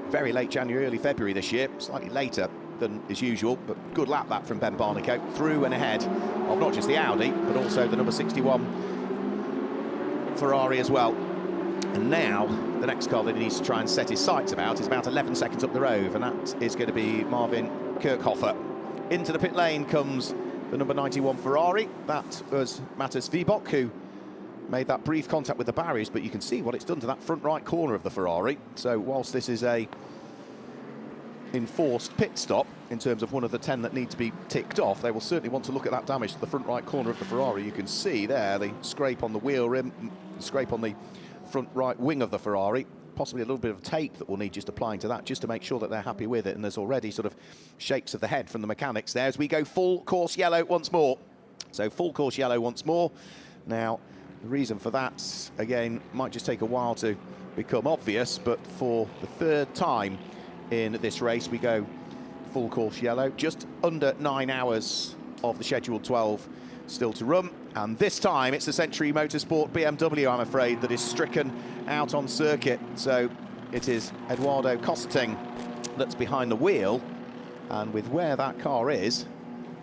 very late January, early February this year, slightly later than is usual, but good lap that from Ben Barnicoat, through and ahead of not just the Audi, but also the number 61 Ferrari as well. And now, the next car that he needs to try and set his sights about is about 11 seconds up the road, and that is going to be Marvin Kirchhofer. Into the pit lane comes the number 91 Ferrari. That was Matthias Wiebock, who made that brief contact with the barriers, but you can see what it's done to that front right corner of the Ferrari. So whilst this is a enforced pit stop in terms of one of the 10 that need to be ticked off, they will certainly want to look at that damage to the front right corner of the Ferrari. You can see there the scrape on the wheel rim, the scrape on the front right wing of the Ferrari, possibly a little bit of tape that will need just applying to that just to make sure that they're happy with it. And there's already sort of shakes of the head from the mechanics there as we go full course yellow once more. So full course yellow once more. Now, the reason for that, again, might just take a while to become obvious, but for the 3rd time in this race, we go full course yellow. Just under 9 hours of the scheduled 12 still to run. And this time it's the Century Motorsport BMW, I'm afraid, that is stricken out on circuit. So it is Eduardo Costing that's behind the wheel. And with where that car is,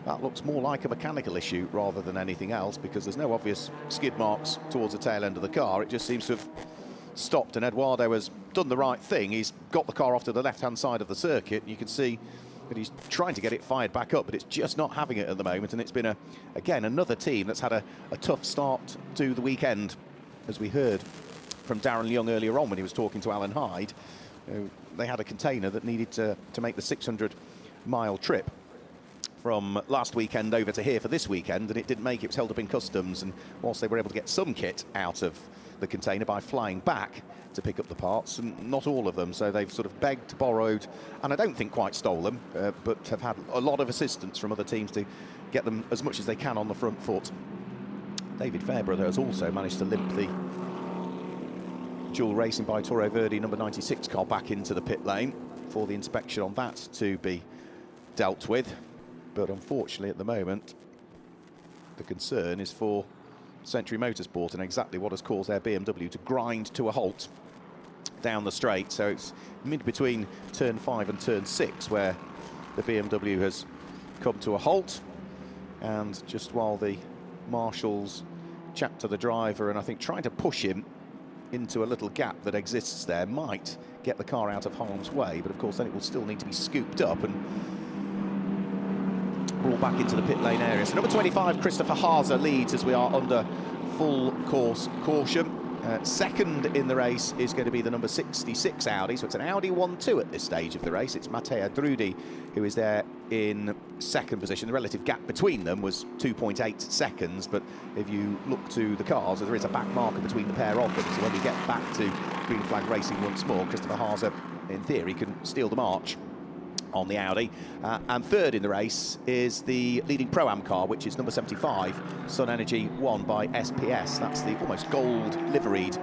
that looks more like a mechanical issue rather than anything else, because there's no obvious skid marks towards the tail end of the car. It just seems to have stopped, and Eduardo has done the right thing. He's got the car off to the left-hand side of the circuit. You can see that he's trying to get it fired back up, but it's just not having it at the moment. And it's been, again, another team that's had a tough start to the weekend, as we heard from Darren Young earlier on when he was talking to Alan Hyde. They had a container that needed to make the 600-mile trip from last weekend over to here for this weekend, and it didn't make it. It was held up in customs, and whilst they were able to get some kit out of the container by flying back to pick up the parts, and not all of them, so they've sort of begged, borrowed, and I don't think quite stolen, but have had a lot of assistance from other teams to get them as much as they can on the front foot. David Fairbrother has also managed to limp the Dual Racing by Toro Verde number 96 car back into the pit lane for the inspection on that to be dealt with. But unfortunately, at the moment, the concern is for Century Motorsport and exactly what has caused their BMW to grind to a halt down the straight. So it's mid between turn 5 and turn 6 where the BMW has come to a halt. And just while the marshals chat to the driver and I think trying to push him into a little gap that exists there, might get the car out of harm's way. But of course, then it will still need to be scooped up and brought back into the pit lane area. So number 25, Christopher Haase, leads as we are under full course caution. Second in the race is going to be the number 66 Audi, so it's an Audi 1-2 at this stage of the race. It's Matteo Drudi who is there in second position. The relative gap between them was 2.8 seconds, but if you look to the cars, there is a back marker between the pair of them. So when we get back to green flag racing once more, Christopher Haase, in theory, can steal the march on the Audi. And third in the race is the leading Pro-Am car, which is number 75, Sun Energy 1 by SPS. That's the almost gold liveried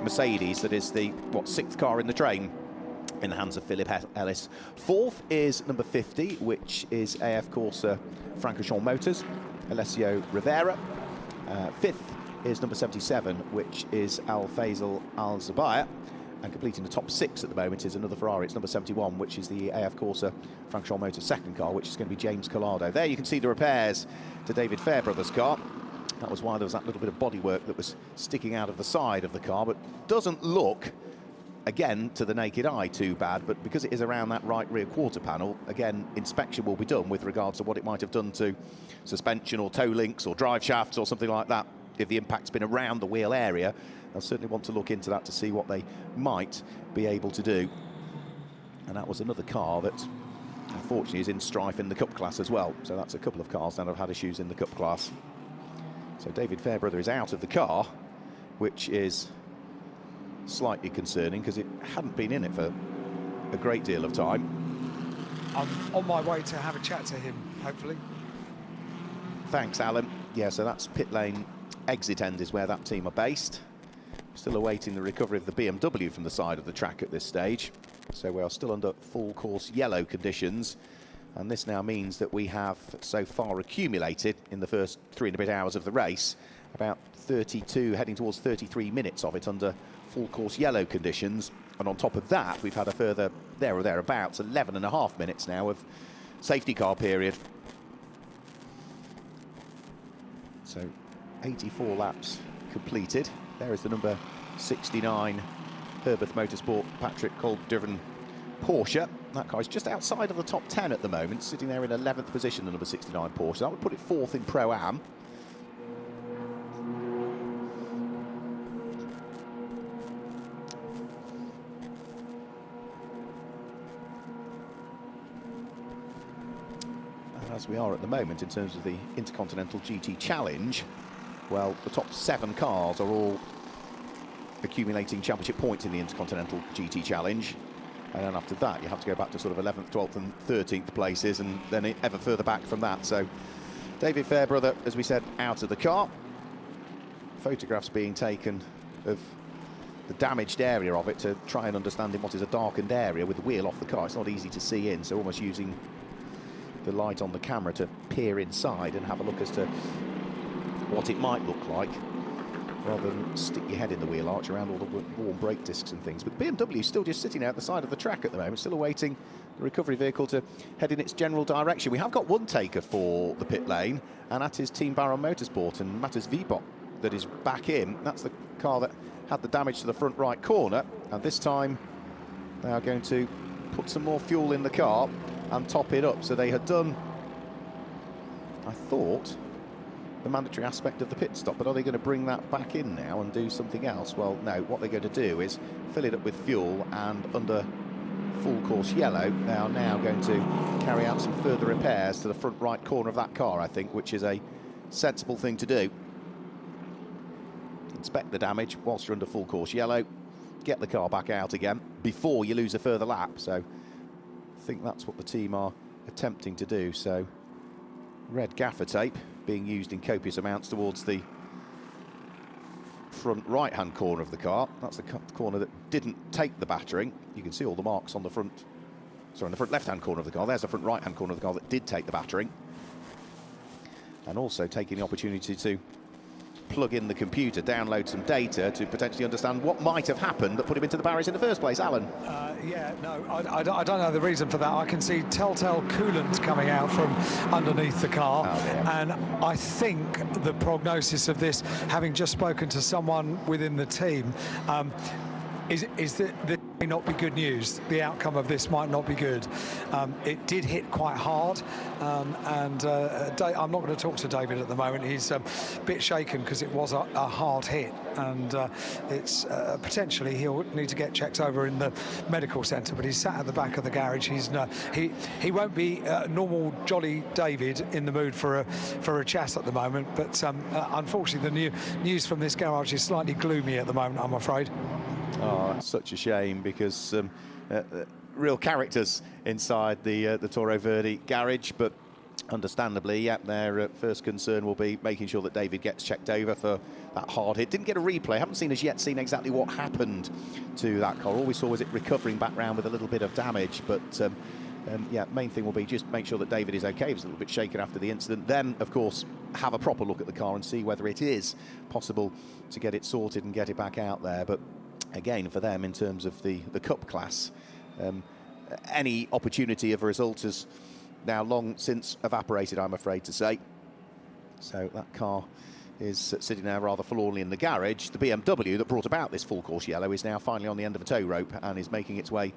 Mercedes that is the, sixth car in the train in the hands of Philip Ellis. Fourth is number 50, which is AF Corsa Francorchamps Motors, Alessio Rivera. Fifth is number 77, which is Al Faisal Al Zabaya. And completing the top 6 at the moment is another Ferrari. It's number 71, which is the AF Corsa Francorchamps Motors second car, which is going to be James Collado. There you can see the repairs to David Fairbrother's car. That was why there was that little bit of bodywork that was sticking out of the side of the car, but doesn't look, again, to the naked eye too bad, but because it is around that right rear quarter panel, again, inspection will be done with regards to what it might have done to suspension or toe links or drive shafts or something like that. If the impact's been around the wheel area, they'll certainly want to look into that to see what they might be able to do. And that was another car that, unfortunately, is in strife in the Cup class as well. So that's a couple of cars now that have had issues in the Cup class. So David Fairbrother is out of the car, which is slightly concerning because it hadn't been in it for a great deal of time. I'm on my way to have a chat to him, hopefully. Thanks, Alan. Yeah, so that's pit lane exit end is where that team are based. Still awaiting the recovery of the BMW from the side of the track at this stage. So we are still under full course yellow conditions. And this now means that we have so far accumulated in the first 3 and a bit hours of the race about 32, heading towards 33 minutes of it under full course yellow conditions. And on top of that, we've had a further there or thereabouts 11 and a half minutes now of safety car period. So 84 laps completed. There is the number 69 Herbert Motorsport Patrick Kolb-driven Porsche. That car is just outside of the top 10 at the moment, sitting there in 11th position, the number 69 Porsche. That would put it fourth in Pro-Am. And as we are at the moment in terms of the Intercontinental GT Challenge, well, the top 7 cars are all accumulating championship points in the Intercontinental GT Challenge. And then after that, you have to go back to sort of 11th, 12th and 13th places, and then ever further back from that. So David Fairbrother, as we said, out of the car. Photographs being taken of the damaged area of it to try and understand in what is a darkened area with the wheel off the car. It's not easy to see in, so almost using the light on the camera to peer inside and have a look as to what it might look like, rather than stick your head in the wheel arch around all the warm brake discs and things. But the BMW is still just sitting out the side of the track at the moment, still awaiting the recovery vehicle to head in its general direction. We have got one taker for the pit lane, and that is Team SRO Motorsport and Matthias Vibot that is back in. That's the car that had the damage to the front right corner, and this time they are going to put some more fuel in the car and top it up. So they had done, I thought, the mandatory aspect of the pit stop, but are they going to bring that back in now and do something else? Well, no, what they're going to do is fill it up with fuel, and under full course yellow they are now going to carry out some further repairs to the front right corner of that car, I think, which is a sensible thing to do. Inspect the damage whilst you're under full course yellow, get the car back out again before you lose a further lap. So I think that's what the team are attempting to do. So red gaffer tape being used in copious amounts towards the front right-hand corner of the car. That's the corner that didn't take the battering. You can see all the marks on the front, sorry, on the front left-hand corner of the car. There's the front right-hand corner of the car that did take the battering. And also taking the opportunity to plug in the computer, download some data to potentially understand what might have happened that put him into the barriers in the first place. Alan? Yeah, no, I don't know the reason for that. I can see telltale coolant coming out from underneath the car. And I think the prognosis of this, having just spoken to someone within the team, is that this may not be good news. The outcome of this might not be good. It did hit quite hard, and I'm not going to talk to David at the moment. He's a bit shaken because it was a hard hit, and it's potentially he'll need to get checked over in the medical centre. But he's sat at the back of the garage. He won't be normal jolly David in the mood for a chat at the moment. But unfortunately, the news from this garage is slightly gloomy at the moment, I'm afraid. Oh, that's such a shame, because real characters inside the Toro Verde garage, but understandably, yeah, their first concern will be making sure that David gets checked over for that hard hit. Didn't get a replay, haven't seen exactly what happened to that car. All we saw was it recovering back round with a little bit of damage, but yeah, main thing will be just make sure that David is okay. He was a little bit shaken after the incident. Then, of course, have a proper look at the car and see whether it is possible to get it sorted and get it back out there. But again, for them, in terms of the Cup class, any opportunity of a result has now long since evaporated, I'm afraid to say. So that car is sitting there rather forlornly in the garage. The BMW that brought about this full course yellow is now finally on the end of a tow rope and is making its way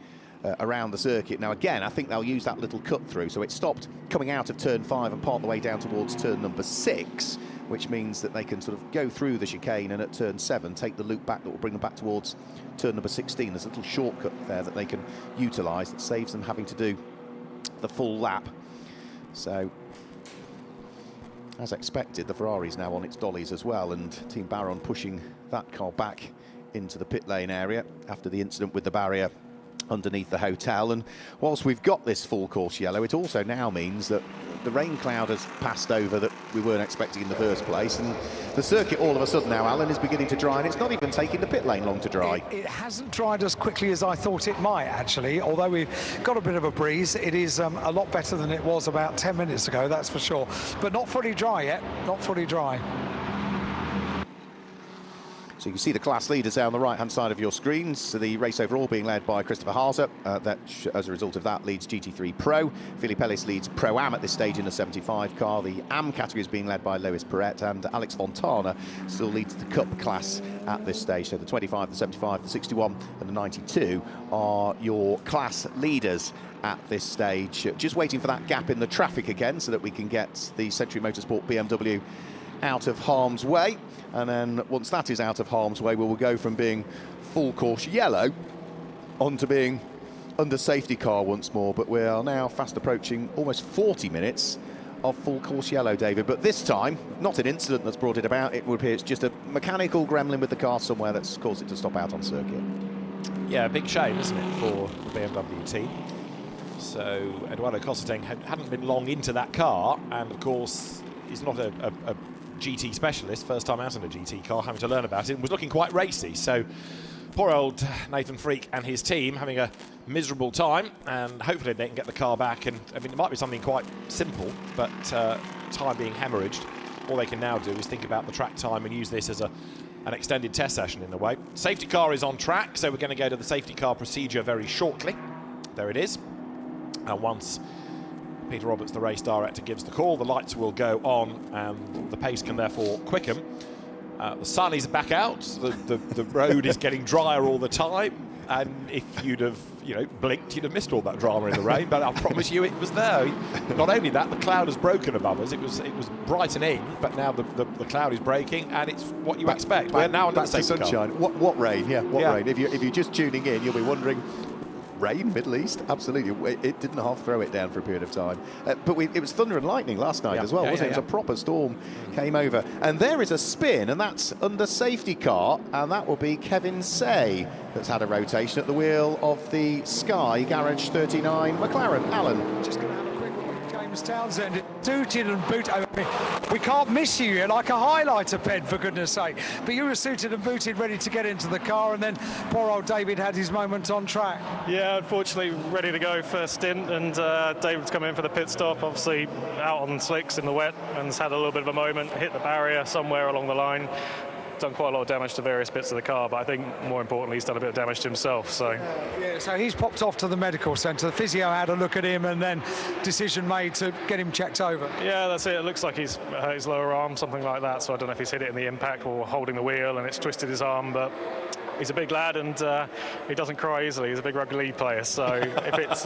around the circuit. Now again, I think they'll use that little cut through, so it stopped coming out of turn 5 and part the way down towards turn number 6, which means that they can sort of go through the chicane and at turn 7 take the loop back that will bring them back towards turn number 16. There's a little shortcut there that they can utilise that saves them having to do the full lap. So, as expected, the Ferrari's now on its dollies as well, and Team Baron pushing that car back into the pit lane area after the incident with the barrier underneath the hotel. And whilst we've got this full course yellow, it also now means that the rain cloud has passed over that we weren't expecting in the first place, and the circuit all of a sudden now, Alan, is beginning to dry, and it's not even taking the pit lane long to dry. It hasn't dried as quickly as I thought it might, actually. Although we've got a bit of a breeze, it is a lot better than it was about 10 minutes ago, that's for sure. But not fully dry yet, not fully dry. So you can see the class leaders down the right-hand side of your screens. So the race overall being led by Christopher Haaser. That, as a result of that, leads GT3 Pro. Philippe Ellis leads Pro-Am at this stage in the 75 car. The Am category is being led by Lewis Perret, and Alex Fontana still leads the Cup class at this stage. So the 25, the 75, the 61 and the 92 are your class leaders at this stage. Just waiting for that gap in the traffic again so that we can get the Century Motorsport BMW out of harm's way, and then once that is out of harm's way, we will go from being full course yellow on to being under safety car once more. But we are now fast approaching almost 40 minutes of full course yellow, David, but this time not an incident that's brought it about. It would appear it's just a mechanical gremlin with the car somewhere that's caused it to stop out on circuit. Yeah, a big shame, isn't it, for the BMW team. So Eduardo Cosseteng hadn't been long into that car, and of course he's not a GT specialist, first time out in a GT car, having to learn about it, and was looking quite racy. So poor old Nathan Freak and his team having a miserable time, and hopefully they can get the car back. And I mean, it might be something quite simple, but time being hemorrhaged, all they can now do is think about the track time and use this as an extended test session in a way. Safety car is on track, so we're going to go to the safety car procedure very shortly. There it is. And once Peter Roberts, the race director, gives the call, the lights will go on and the pace can therefore quicken. The sun is back out, the road is getting drier all the time, and if you'd have blinked, you'd have missed all that drama in the rain, but I promise you it was there. Not only that, the cloud has broken above us. It was brightening, but now the cloud is breaking, and it's what you expect. We're now under the sunshine. What rain? Yeah, what rain? If you're just tuning in, you'll be wondering, rain, Middle East? Absolutely. It didn't half throw it down for a period of time. But it was thunder and lightning last night as well, wasn't it? It was a proper storm came over. And there is a spin, and that's under safety car, and that will be Kevin Say that's had a rotation at the wheel of the Sky Garage 39 McLaren. Alan. Just going to have a quick look at James Townsend. Suited and booted. We can't miss you. You're like a highlighter pen, for goodness sake. But you were suited and booted, ready to get into the car, and then poor old David had his moment on track. Yeah, unfortunately, ready to go first stint, and David's come in for the pit stop, obviously out on slicks in the wet, and has had a little bit of a moment, hit the barrier somewhere along the line. Done quite a lot of damage to various bits of the car, but I think more importantly he's done a bit of damage to himself. So so he's popped off to the medical centre. The physio had a look at him, and then decision made to get him checked over. Yeah, that's it. It looks like he's hurt his lower arm, something like that. So I don't know if he's hit it in the impact or holding the wheel and it's twisted his arm, but he's a big lad, and he doesn't cry easily. He's a big rugby league player, so if it's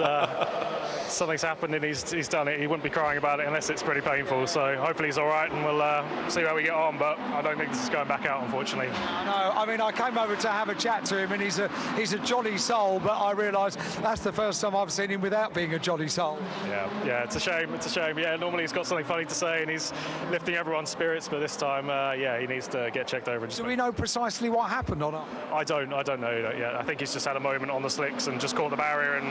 something's happened and he's done it, he wouldn't be crying about it unless it's pretty painful. So hopefully he's all right, and we'll see how we get on. But I don't think this is going back out, unfortunately. No, I mean, I came over to have a chat to him, and he's a jolly soul. But I realise that's the first time I've seen him without being a jolly soul. Yeah, it's a shame. It's a shame. Yeah, normally he's got something funny to say, and he's lifting everyone's spirits. But this time, he needs to get checked over. And do we know precisely what happened or not? I don't know that yet. I think he's just had a moment on the slicks and just caught the barrier and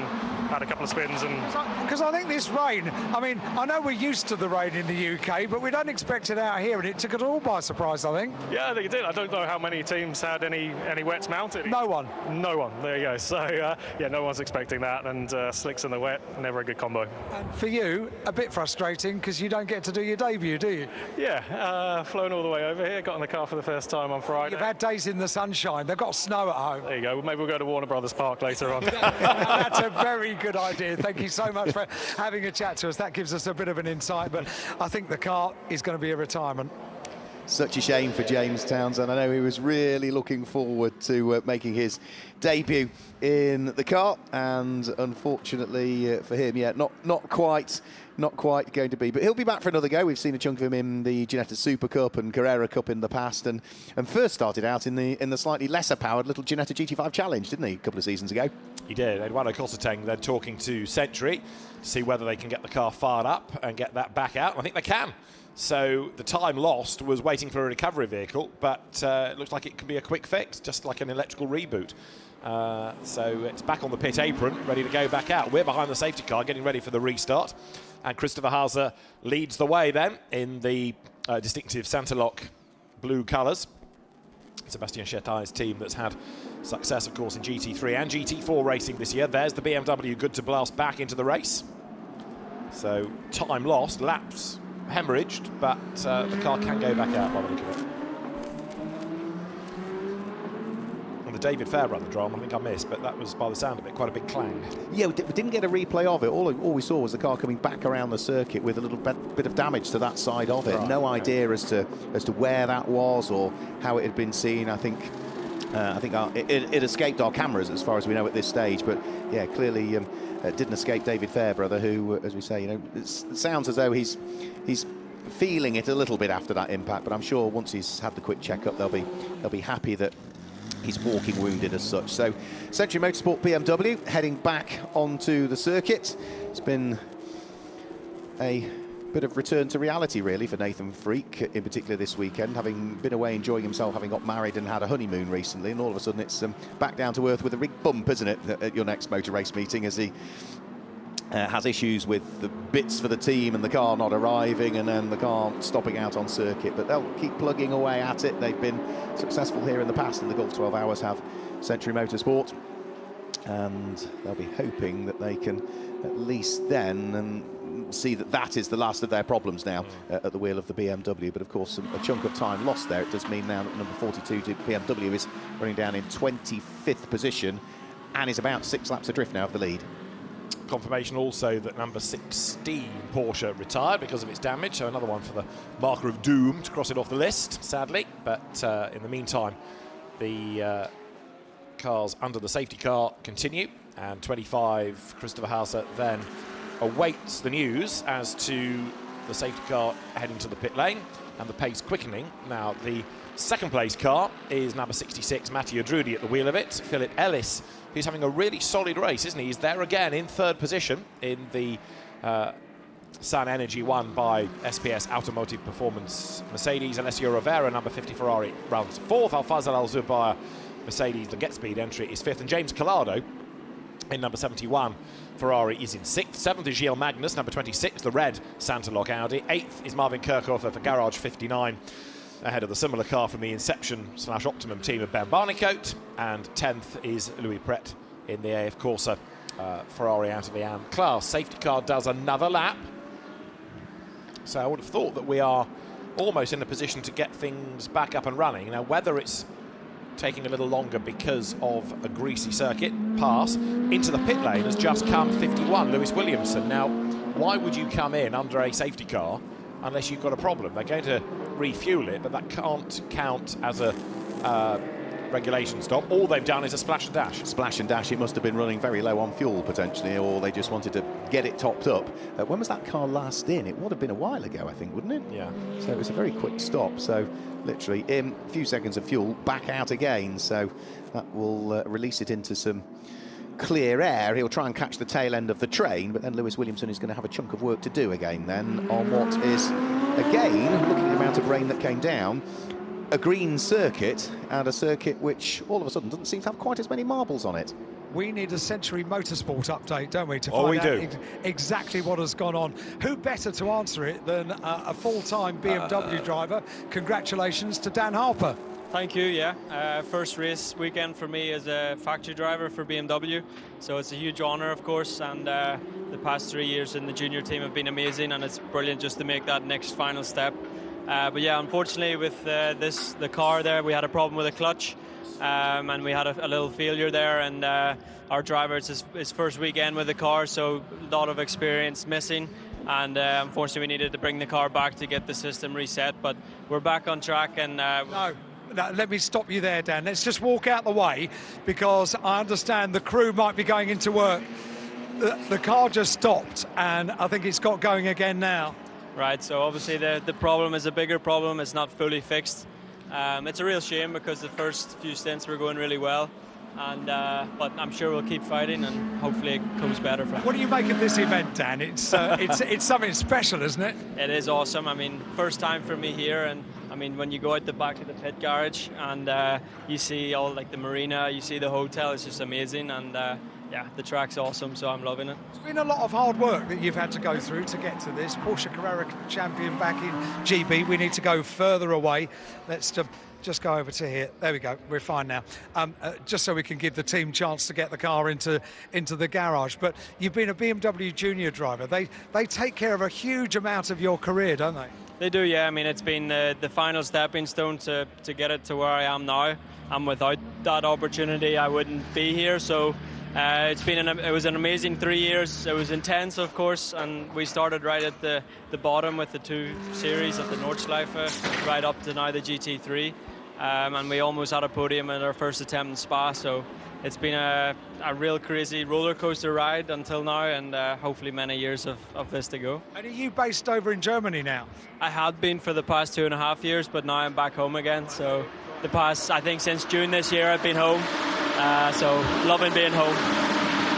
had a couple of spins. And because I think this rain, I mean, I know we're used to the rain in the UK, but we don't expect it out here, and it took it all by surprise, I think. Yeah, I think it did. I don't know how many teams had any wets mounted. No one. There you go. So no one's expecting that, and slicks in the wet, never a good combo. And for you, a bit frustrating because you don't get to do your debut, do you? Yeah, flown all the way over here, got in the car for the first time on Friday. You've had days in the sunshine. They've got snow at home. There you go. Maybe we'll go to Warner Brothers Park later on. That's a very good idea. Thank you so much for having a chat to us. That gives us a bit of an insight, but I think the car is going to be a retirement. Such a shame for James Townsend. I know he was really looking forward to making his debut in the car, and unfortunately for him, not quite going to be. But he'll be back for another go. We've seen a chunk of him in the Ginetta Super Cup and Carrera Cup in the past, and first started out in the slightly lesser powered little Ginetta GT5 Challenge, didn't he, a couple of seasons ago? He did. Eduardo Cosseteng then talking to Century to see whether they can get the car fired up and get that back out. I think they can. So the time lost was waiting for a recovery vehicle, but it looks like it could be a quick fix, just like an electrical reboot. So it's back on the pit apron, ready to go back out. We're behind the safety car, getting ready for the restart. And Christopher Hauser leads the way then in the distinctive Santalok blue colours. Sebastian Chetai's team that's had success, of course, in GT3 and GT4 racing this year. There's the BMW good to blast back into the race. So time lost, laps hemorrhaged, but the car can go back out by the look of it. And the David Fairbrother drama, I think I missed, but that was, by the sound of it, quite a big clang. Yeah, we didn't get a replay of it. All we saw was the car coming back around the circuit with a little bit of damage to that side of it. Right. No idea as to where that was or how it had been seen. I think it escaped our cameras as far as we know at this stage, but yeah, clearly didn't escape David Fairbrother, who, as we say, it sounds as though he's feeling it a little bit after that impact, but I'm sure once he's had the quick checkup, they'll be happy that he's walking wounded as such. So Century Motorsport BMW heading back onto the circuit. It's been a bit of return to reality, really, for Nathan Freak, in particular this weekend, having been away enjoying himself, having got married and had a honeymoon recently, and all of a sudden it's back down to earth with a big bump, isn't it, at your next motor race meeting, as he has issues with the bits for the team and the car not arriving, and then the car stopping out on circuit. But they'll keep plugging away at it. They've been successful here in the past, and the Gulf 12 Hours have Century Motorsport. And they'll be hoping that they can at least then see that that is the last of their problems now at the wheel of the BMW. But of course, a chunk of time lost there. It does mean now that number 42 BMW is running down in 25th position and is about 6 laps adrift now of the lead. Confirmation also that number 16 Porsche retired because of its damage, so another one for the marker of doom to cross it off the list, sadly. But in the meantime, the cars under the safety car continue, and 25 Christopher Hauser then awaits the news as to the safety car heading to the pit lane and the pace quickening. Now the second place car is number 66 Mattia Drudi at the wheel of it. Philip Ellis, who's having a really solid race, isn't he? He's there again in third position in the Sun Energy won by SPS Automotive Performance Mercedes. Alessio Rivera, number 50 Ferrari, runs fourth. Al-Fazal Al-Zubair Mercedes, the Get Speed entry, is fifth, and James Collado in number 71 Ferrari is in sixth. Seventh is Gilles Magnus, number 26, the red Santaloc Audi. Eighth is Marvin Kirchhofer for Garage 59, ahead of the similar car from the Inception/Optimum team of Ben Barnicoat. And 10th is Louis Pret in the AF Corsa Ferrari out of the AM class. Safety car does another lap. So I would have thought that we are almost in a position to get things back up and running. Now, whether it's taking a little longer because of a greasy circuit pass, into the pit lane has just come 51, Lewis Williamson. Now, why would you come in under a safety car unless you've got a problem? They're going to refuel it, but that can't count as a regulation stop. All they've done is a splash and dash. Splash and dash. It must have been running very low on fuel potentially, or they just wanted to get it topped up. When was that car last in? It would have been a while ago, I think, wouldn't it? Yeah. So it was a very quick stop. So literally in a few seconds of fuel, back out again. So that will release it into some clear air. He'll try and catch the tail end of the train, but then Lewis Williamson is going to have a chunk of work to do again then on what is, again, looking at the amount of rain that came down, a green circuit, and a circuit which all of a sudden doesn't seem to have quite as many marbles on it. We need a Century Motorsport update, don't we, to find out exactly what has gone on. Who better to answer it than a full-time BMW driver? Congratulations to Dan Harper. Thank you, yeah. First race weekend for me as a factory driver for BMW, so it's a huge honour, of course, and the past 3 years in the junior team have been amazing, and it's brilliant just to make that next final step. But yeah, unfortunately with the car there, we had a problem with the clutch, and we had a little failure there, and our driver, it's his first weekend with the car, so a lot of experience missing, and unfortunately we needed to bring the car back to get the system reset, but we're back on track. And No, let me stop you there, Dan. Let's just walk out the way, because I understand the crew might be going into work. The car just stopped, and I think it's got going again now. Right, so obviously the problem is a bigger problem. It's not fully fixed. It's a real shame because the first few stints were going really well, and but I'm sure we'll keep fighting, and hopefully it comes better for us. What do you make of this event, Dan? It's something special, isn't it? It is awesome. I mean, first time for me here, and I mean, when you go out the back of the pit garage and you see all like the marina, you see the hotel, it's just amazing, and yeah, the track's awesome, so I'm loving it. It's been a lot of hard work that you've had to go through to get to this. Porsche Carrera champion back in GB. We need to go further away. Let's just go over to here. There we go. We're fine now. Just so we can give the team chance to get the car into the garage. But you've been a BMW junior driver. They take care of a huge amount of your career, don't they? They do, yeah. I mean, it's been the final stepping stone to get it to where I am now. And without that opportunity, I wouldn't be here. So it was an amazing 3 years. It was intense, of course, and we started right at the bottom with the 2 series at the Nordschleife, right up to now the GT3, and we almost had a podium at our first attempt in Spa. So it's been a real crazy roller coaster ride until now, and hopefully many years of this to go. And are you based over in Germany now? I had been for the past 2.5 years, but now I'm back home again. So the past, I think since June this year, I've been home. So loving being home.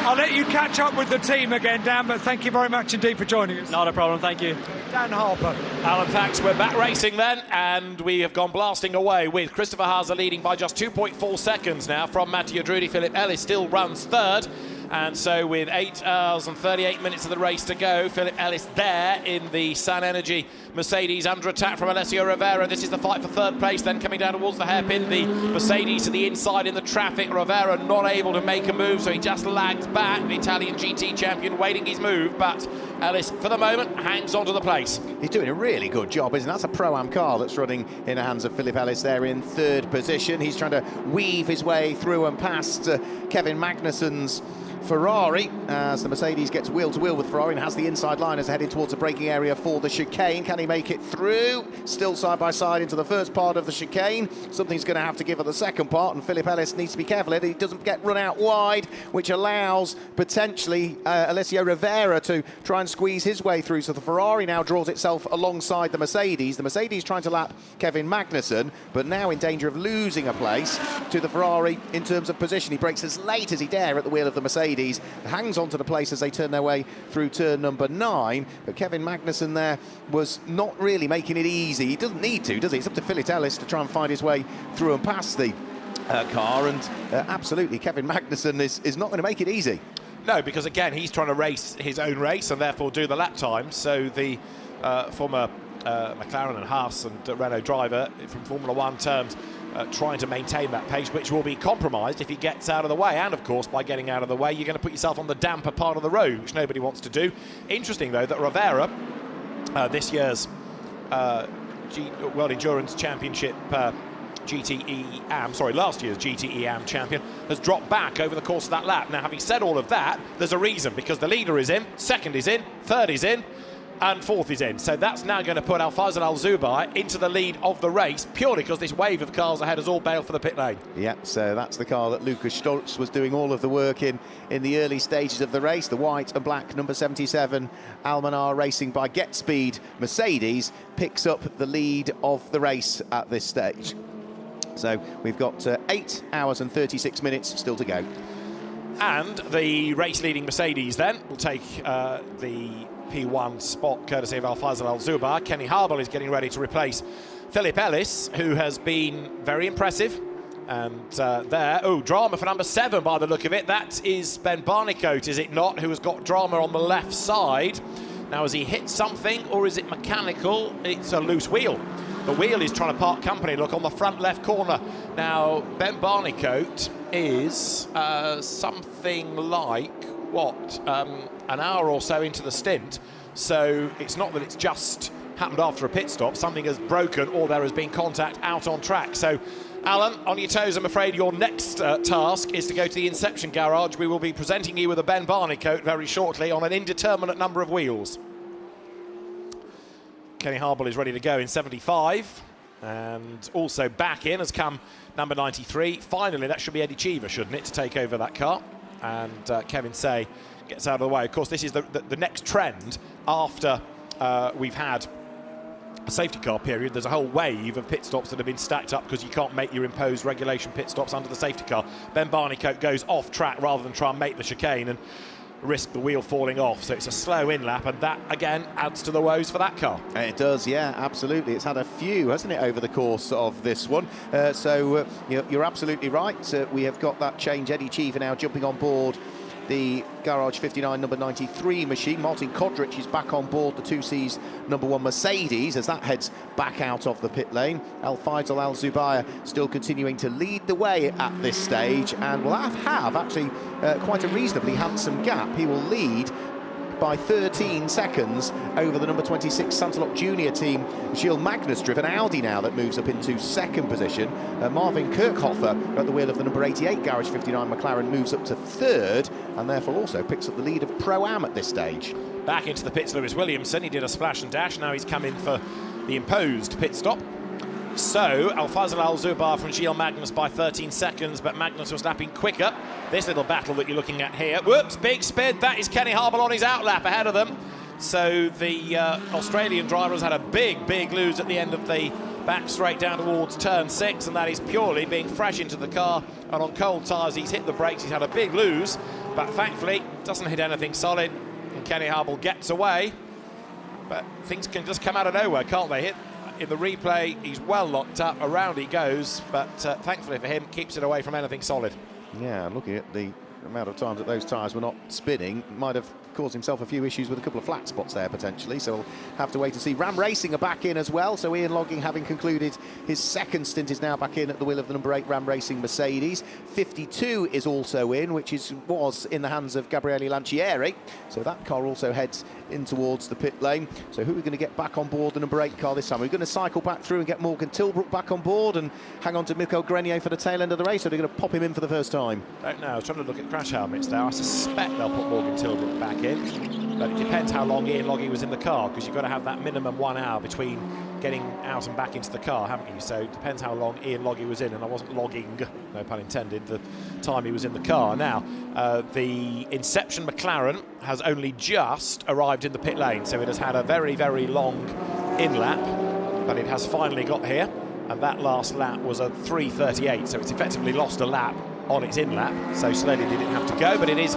I'll let you catch up with the team again, Dan, but thank you very much indeed for joining us. Not a problem, thank you. Dan Harper. Alan, thanks. We're back racing then, and we have gone blasting away with Christopher Hauser leading by just 2.4 seconds now from Mattia Drudi. Philip Ellis still runs third. And so with 8 hours and 38 minutes of the race to go, Philip Ellis there in the Sun Energy Mercedes under attack from Alessio Rivera. This is the fight for third place, then coming down towards the hairpin. The Mercedes to the inside in the traffic. Rivera not able to make a move, so he just lags back. The Italian GT champion waiting his move, but Ellis, for the moment, hangs on to the place. He's doing a really good job, isn't he? That's a Pro-Am car that's running in the hands of Philip Ellis there in third position. He's trying to weave his way through and past Kevin Magnussen's Ferrari as the Mercedes gets wheel to wheel with Ferrari and has the inside line as heading towards the braking area for the chicane. Can he make it through? Still side by side into the first part of the chicane. Something's going to have to give at the second part, and Philip Ellis needs to be careful that he doesn't get run out wide, which allows potentially Alessio Rivera to try and squeeze his way through. So the Ferrari now draws itself alongside the Mercedes. The Mercedes trying to lap Kevin Magnussen, but now in danger of losing a place to the Ferrari in terms of position. He brakes as late as he dare at the wheel of the Mercedes. Hangs on to the place as they turn their way through turn number 9, but Kevin Magnussen there was not really making it easy. He doesn't need to, does he? It's up to Philip Ellis to try and find his way through and past the car, and absolutely Kevin Magnussen is not going to make it easy. No, because again he's trying to race his own race and therefore do the lap time, so the former McLaren and Haas and Renault driver from Formula 1 terms trying to maintain that pace, which will be compromised if he gets out of the way. And of course, by getting out of the way, you're going to put yourself on the damper part of the road, which nobody wants to do. Interesting though that Rivera, this year's World Endurance Championship last year's GTE AM champion, has dropped back over the course of that lap. Now, having said all of that, there's a reason, because the leader is in, second is in, third is in, and fourth is in. So that's now going to put Alfazal Al-Zubair into the lead of the race, purely because this wave of cars ahead has all bailed for the pit lane. Yeah, so that's the car that Lucas Stoltz was doing all of the work in the early stages of the race. The white and black number 77 Almanar Racing by Get Speed Mercedes picks up the lead of the race at this stage. So we've got 8 hours and 36 minutes still to go. And the race-leading Mercedes then will take the P1 spot courtesy of Alfazal Al-Zubair. Kenny Harble is getting ready to replace Philip Ellis, who has been very impressive. And drama for number 7 by the look of it. That is Ben Barnicoat, is it not, who has got drama on the left side. Now, has he hit something or is it mechanical? It's a loose wheel. The wheel is trying to part company, look, on the front left corner. Now, Ben Barnicoat is something like, an hour or so into the stint. So it's not that it's just happened after a pit stop. Something has broken or there has been contact out on track. So, Alan, on your toes, I'm afraid your next task is to go to the Inception Garage. We will be presenting you with a Ben Barnicoat very shortly on an indeterminate number of wheels. Kenny Harble is ready to go in 75, and also back in has come number 93. Finally, that should be Eddie Cheever, shouldn't it, to take over that car? And Kevin Say gets out of the way. Of course, this is the next trend after we've had a safety car period. There's a whole wave of pit stops that have been stacked up because you can't make your imposed regulation pit stops under the safety car. Ben Barnicoat goes off track rather than try and make the chicane and risk the wheel falling off, so it's a slow in lap, and that again adds to the woes for that car. It does, yeah, absolutely. It's had a few, hasn't it, over the course of this one. You're absolutely right. We have got that change. Eddie Cheever now jumping on board the Garage 59 number 93 machine. Martin Kodrich is back on board the 2C's number 1 Mercedes as that heads back out of the pit lane. Alfazal Al-Zubair still continuing to lead the way at this stage, and will have actually quite a reasonably handsome gap. He will lead by 13 seconds over the number 26 Santalok Junior team Gilles Magnus driven Audi now that moves up into second position. Marvin Kirchhofer at the wheel of the number 88 Garage 59 McLaren moves up to third, and therefore also picks up the lead of Pro-Am at this stage. Back into the pits, Lewis Williamson. He did a splash and dash. Now he's come in for the imposed pit stop. So, Alfazal Al-Zubair from Gilles Magnus by 13 seconds, but Magnus was lapping quicker. This little battle that you're looking at here. Whoops, big spin. That is Kenny Harble on his outlap ahead of them. So the Australian driver has had a big lose at the end of the back straight down towards turn 6, and that is purely being fresh into the car, and on cold tyres he's hit the brakes. He's had a big lose, but thankfully doesn't hit anything solid, and Kenny Harble gets away. But things can just come out of nowhere, can't they? In the replay, he's well locked up, around he goes, but thankfully for him, keeps it away from anything solid. Yeah, looking at the amount of times that those tyres were not spinning, might have caused himself a few issues with a couple of flat spots there potentially, so we'll have to wait and see. Ram Racing are back in as well, so Ian Logging, having concluded his second stint, is now back in at the wheel of the number 8 Ram Racing Mercedes. 52 is also in, which was in the hands of Gabriele Lancieri, so that car also heads in towards the pit lane. So who are we going to get back on board the number 8 car this time? We're going to cycle back through and get Morgan Tilbrook back on board and hang on to Mikael Grenier for the tail end of the race, or they're going to pop him in for the first time? Don't know. I was trying to look at crash helmets now. I suspect they'll put Morgan Tilbrook back in, but it depends how long Ian Logging was in the car, because you've got to have that minimum 1 hour between getting out and back into the car, haven't you? So it depends how long Ian Logging was in, and I wasn't logging, no pun intended, the time he was in the car. Now, the Inception McLaren has only just arrived in the pit lane, so it has had a very, very long in-lap, but it has finally got here, and that last lap was a 3:38, so it's effectively lost a lap on its in-lap, so slowly did it have to go, but it is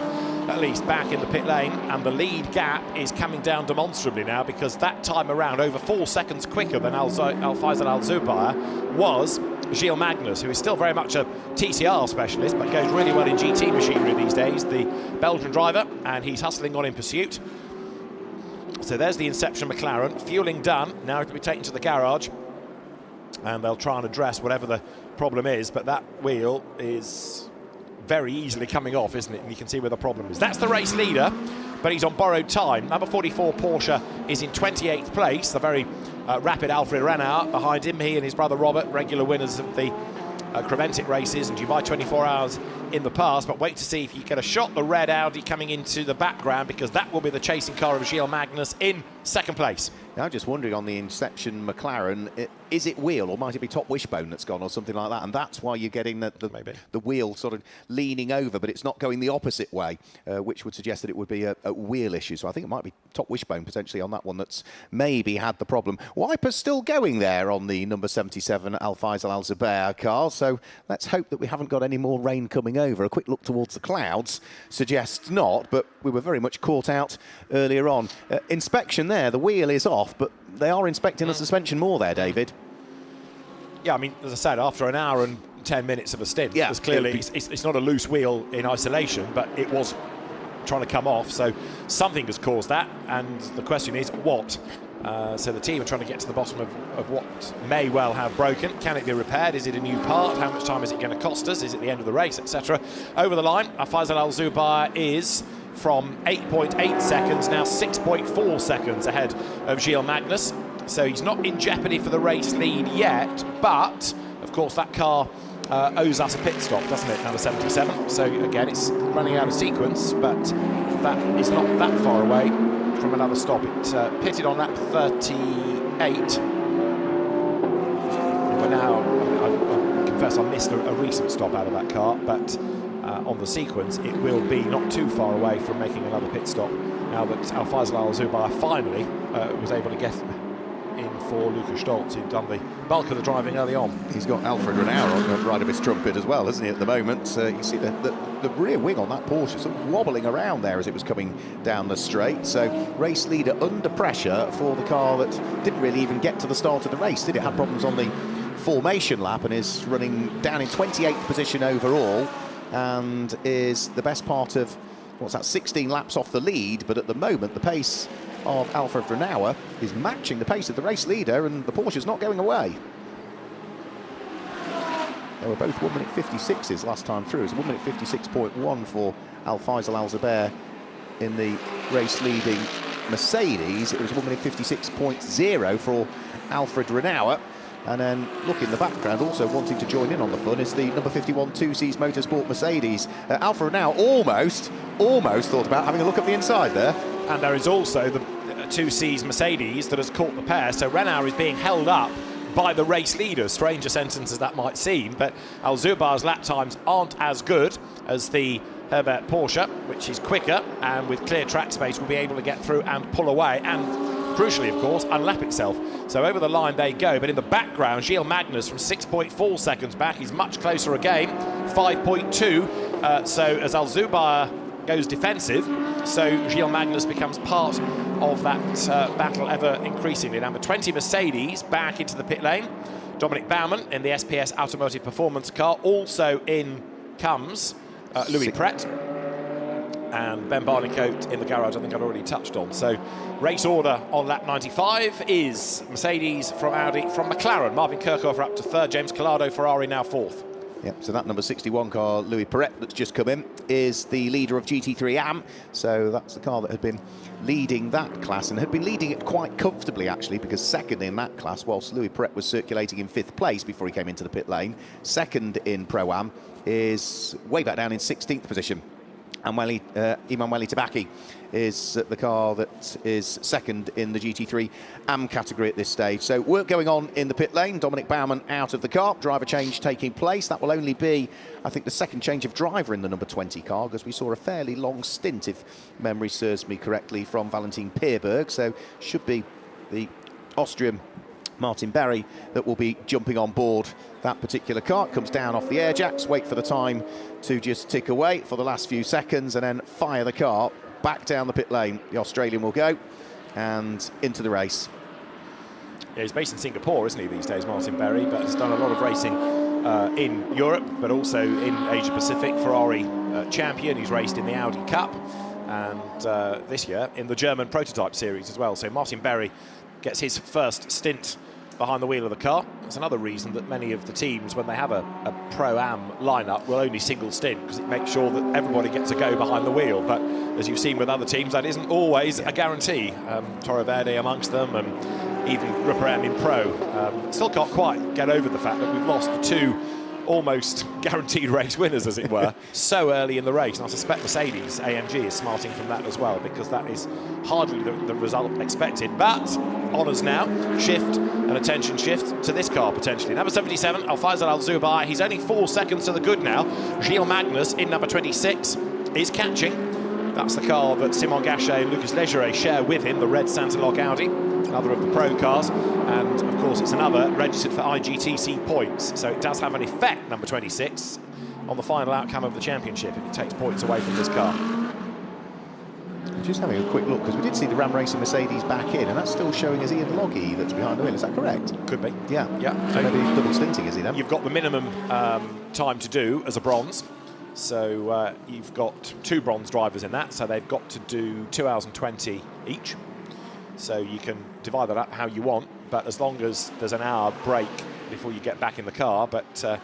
at least back in the pit lane, and the lead gap is coming down demonstrably now, because that time around, over 4 seconds quicker than Al-Faisal Al-Zubair, was Gilles Magnus, who is still very much a TCR specialist, but goes really well in GT machinery these days, the Belgian driver, and he's hustling on in pursuit. So there's the Inception McLaren, fueling done, now it'll be taken to the garage, and they'll try and address whatever the problem is, but that wheel is very easily coming off, isn't it? And you can see where the problem is. That's the race leader, but he's on borrowed time. Number 44 Porsche is in 28th place. The very rapid Alfred Renard behind him. He and his brother Robert, regular winners of the Creventic races and Dubai 24 Hours in the past. But wait to see if you get a shot. The red Audi coming into the background, because that will be the chasing car of Gilles Magnus in second place. Now, I'm just wondering on the Inception McLaren, is it wheel or might it be top wishbone that's gone or something like that? And that's why you're getting the wheel sort of leaning over, but it's not going the opposite way, which would suggest that it would be a wheel issue. So I think it might be top wishbone potentially on that one that's maybe had the problem. Wipers still going there on the number 77 Al-Faisal Al-Zubair car. So let's hope that we haven't got any more rain coming over. A quick look towards the clouds suggests not, but we were very much caught out earlier on. Inspection there, the wheel is off, but they are inspecting the suspension more there, David. Yeah, I mean, as I said, after an hour and 10 minutes of a stint, yeah, it's clearly it's not a loose wheel in isolation, but it was trying to come off, so something has caused that, and the question is what? So the team are trying to get to the bottom of what may well have broken. Can it be repaired? Is it a new part? How much time is it going to cost us? Is it the end of the race, etc.? Over the line, Faisal Al-Zubair is from 8.8 seconds, now 6.4 seconds ahead of Gilles Magnus. So he's not in jeopardy for the race lead yet, but of course that car owes us a pit stop, doesn't it, number 77? So again, it's running out of sequence, but that is not that far away from another stop. It pitted on lap 38. We're now, I confess I missed a recent stop out of that car, but on the sequence it will be not too far away from making another pit stop now that Al-Faisal Al-Zubair finally was able to get in for Lukas Stoltz, who'd done the bulk of the driving early on. He's got Alfred Renard on the right of his trumpet as well, isn't he, at the moment? You see the rear wing on that Porsche sort of wobbling around there as it was coming down the straight. So race leader under pressure for the car that didn't really even get to the start of the race, did it? Had problems on the formation lap and is running down in 28th position overall, and is the best part of, what's that, 16 laps off the lead. But at the moment the pace of Alfred Renard is matching the pace of the race leader, and the Porsche's not going away. They were both 1 minute 56s last time through. It's 1 minute 56.1 for Al-Faisal Al-Zubair in the race leading Mercedes. It was 1 minute 56.0 for Alfred Renard. And then look in the background, also wanting to join in on the fun, is the number 51 2Cs Motorsport Mercedes. Alfred Renard almost thought about having a look at the inside there. And there is also the 2Cs Mercedes that has caught the pair, so Renard is being held up by the race leader. Strange a sentence as that might seem, but Al-Zubair's lap times aren't as good as the Herbert Porsche, which is quicker and with clear track space will be able to get through and pull away, and crucially, of course, unlap itself. So over the line they go, but in the background, Gilles Magnus from 6.4 seconds back is much closer again, 5.2. So as Al-Zubair goes defensive, so Gilles Magnus becomes part of that battle ever increasingly. Number 20 Mercedes back into the pit lane. Dominic Baumann in the SPS Automotive Performance car. Also in comes Louis Pret. and Ben Barnicoat in the garage, I think I'd already touched on. So race order on lap 95 is Mercedes from Audi, from McLaren, Marvin Kirchhofer up to third, James Collado, Ferrari now fourth. Yep, so that number 61 car, Louis Perret, that's just come in, is the leader of GT3 AM. So that's the car that had been leading that class and had been leading it quite comfortably, actually, because second in that class, whilst Louis Perret was circulating in 5th place before he came into the pit lane, second in Pro-Am is way back down in 16th position. Emanuele Tabacchi is the car that is second in the GT3 AM category at this stage. So work going on in the pit lane. Dominic Baumann out of the car. Driver change taking place. That will only be, I think, the second change of driver in the number 20 car, because we saw a fairly long stint, if memory serves me correctly, from Valentin Peerberg. So should be the Austrian Martin Berry that will be jumping on board that particular car. It comes down off the air jacks, wait for the time to just tick away for the last few seconds, and then fire the car back down the pit lane. The Australian will go and into the race. Yeah, he's based in Singapore, isn't he, these days, Martin Berry, but has done a lot of racing in Europe, but also in Asia Pacific. Ferrari champion, he's raced in the Audi Cup, and this year in the German Prototype Series as well. So Martin Berry gets his first stint behind the wheel of the car. That's another reason that many of the teams, when they have a Pro-Am lineup, will only single stint, because it makes sure that everybody gets a go behind the wheel. But as you've seen with other teams, that isn't always a guarantee. Toro Verde amongst them, and even Group M in Pro. Still can't quite get over the fact that we've lost the two almost guaranteed race winners, as it were, so early in the race. And I suspect Mercedes AMG is smarting from that as well, because that is hardly the result expected. But honours now shift, an attention shift to this car potentially. Number 77, Alfaisal Al-Zubai. He's only 4 seconds to the good now. Gilles Magnus in number 26 is catching. That's the car that Simon Gachet and Lucas Legeret share with him, the red Santalog Audi, another of the pro cars. And of course it's another registered for IGTC points, so it does have an effect, number 26, on the final outcome of the championship if it takes points away from this car. Just having a quick look, because we did see the Ram Racing Mercedes back in, and that's still showing as Ian Loggy that's behind the wheel. Is that correct? Could be. Yeah. Yeah. So maybe double stinting, is he then? You've got the minimum time to do as a bronze. So you've got 2 bronze drivers in that, so they've got to do 2 hours and 20 each. So you can divide that up how you want, but as long as there's an hour break before you get back in the car. But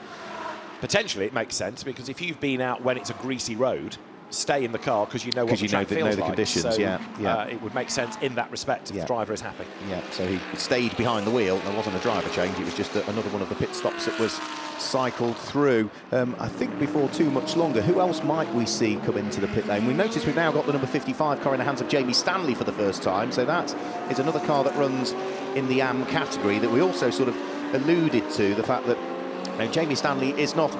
potentially it makes sense, because if you've been out when it's a greasy road, stay in the car, because you know what the track feels like. Know the conditions, so, yeah. It would make sense in that respect if the driver is happy. Yeah, so he stayed behind the wheel. There wasn't a driver change, it was just another one of the pit stops that was cycled through. I think before too much longer, who else might we see come into the pit lane? We notice we've now got the number 55 car in the hands of Jamie Stanley for the first time, so that is another car that runs in the AM category that we also sort of alluded to, the fact that Jamie Stanley is not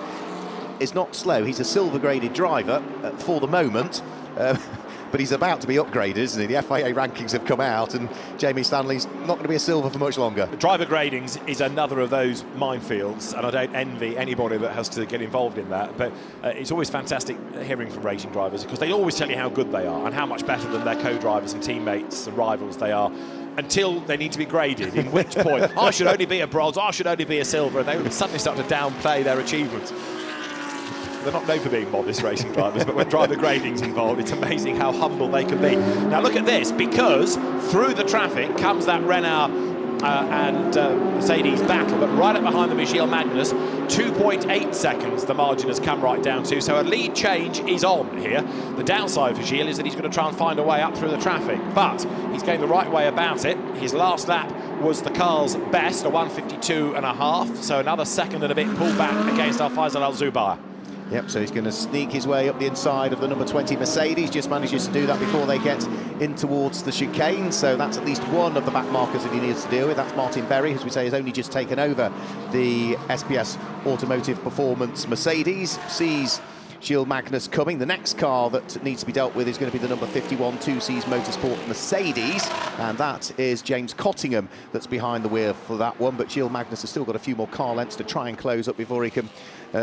slow. He's a silver graded driver for the moment, but he's about to be upgraded, isn't he? The FIA rankings have come out, and Jamie Stanley's not going to be a silver for much longer. The driver gradings is another of those minefields, and I don't envy anybody that has to get involved in that, but it's always fantastic hearing from racing drivers, because they always tell you how good they are and how much better than their co-drivers and teammates and rivals they are, until they need to be graded, in which point, I should only be a bronze, I should only be a silver, and they suddenly start to downplay their achievements. They're not known for being modest racing drivers, but when driver grading's involved, it's amazing how humble they can be. Now look at this, because through the traffic comes that Renault and Mercedes battle, but right up behind them is Gilles Magnus. 2.8 seconds the margin has come right down to, so a lead change is on here. The downside for Gilles is that he's going to try and find a way up through the traffic, but he's going the right way about it. His last lap was the car's best, a 1:52.5, so another second and a bit pulled back against Alfaisal Al-Zubai. Yep, so he's going to sneak his way up the inside of the number 20 Mercedes, just manages to do that before they get in towards the chicane, so that's at least one of the back markers that he needs to deal with. That's Martin Berry, as we say, has only just taken over the SPS Automotive Performance Mercedes, sees Gilles Magnus coming. The next car that needs to be dealt with is going to be the number 51 2Cs Motorsport Mercedes, and that is James Cottingham that's behind the wheel for that one, but Gilles Magnus has still got a few more car lengths to try and close up before he can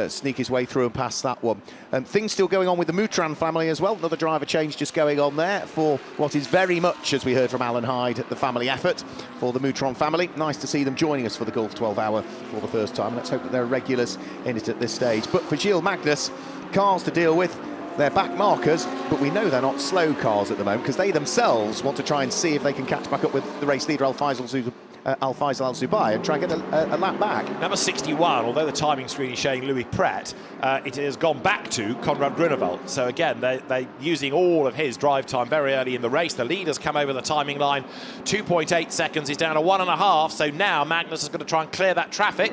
sneak his way through and past that one. Things still going on with the Moutran family as well. Another driver change just going on there for what is very much, as we heard from Alan Hyde, the family effort for the Moutran family. Nice to see them joining us for the Gulf 12 Hour for the first time. Let's hope that they're regulars in it at this stage. But for Gilles Magnus, cars to deal with, They're back markers, but we know they're not slow cars at the moment because they themselves want to try and see if they can catch back up with the race leader Al-Faisal Al-Zubai and try and get a lap back. Number 61, although the timing screen is showing Louis Pret, it has gone back to Konrad Grunewald. So again, they're using all of his drive time very early in the race. The leader's come over the timing line. 2.8 seconds, he's down to 1.5. So now Magnus is going to try and clear that traffic.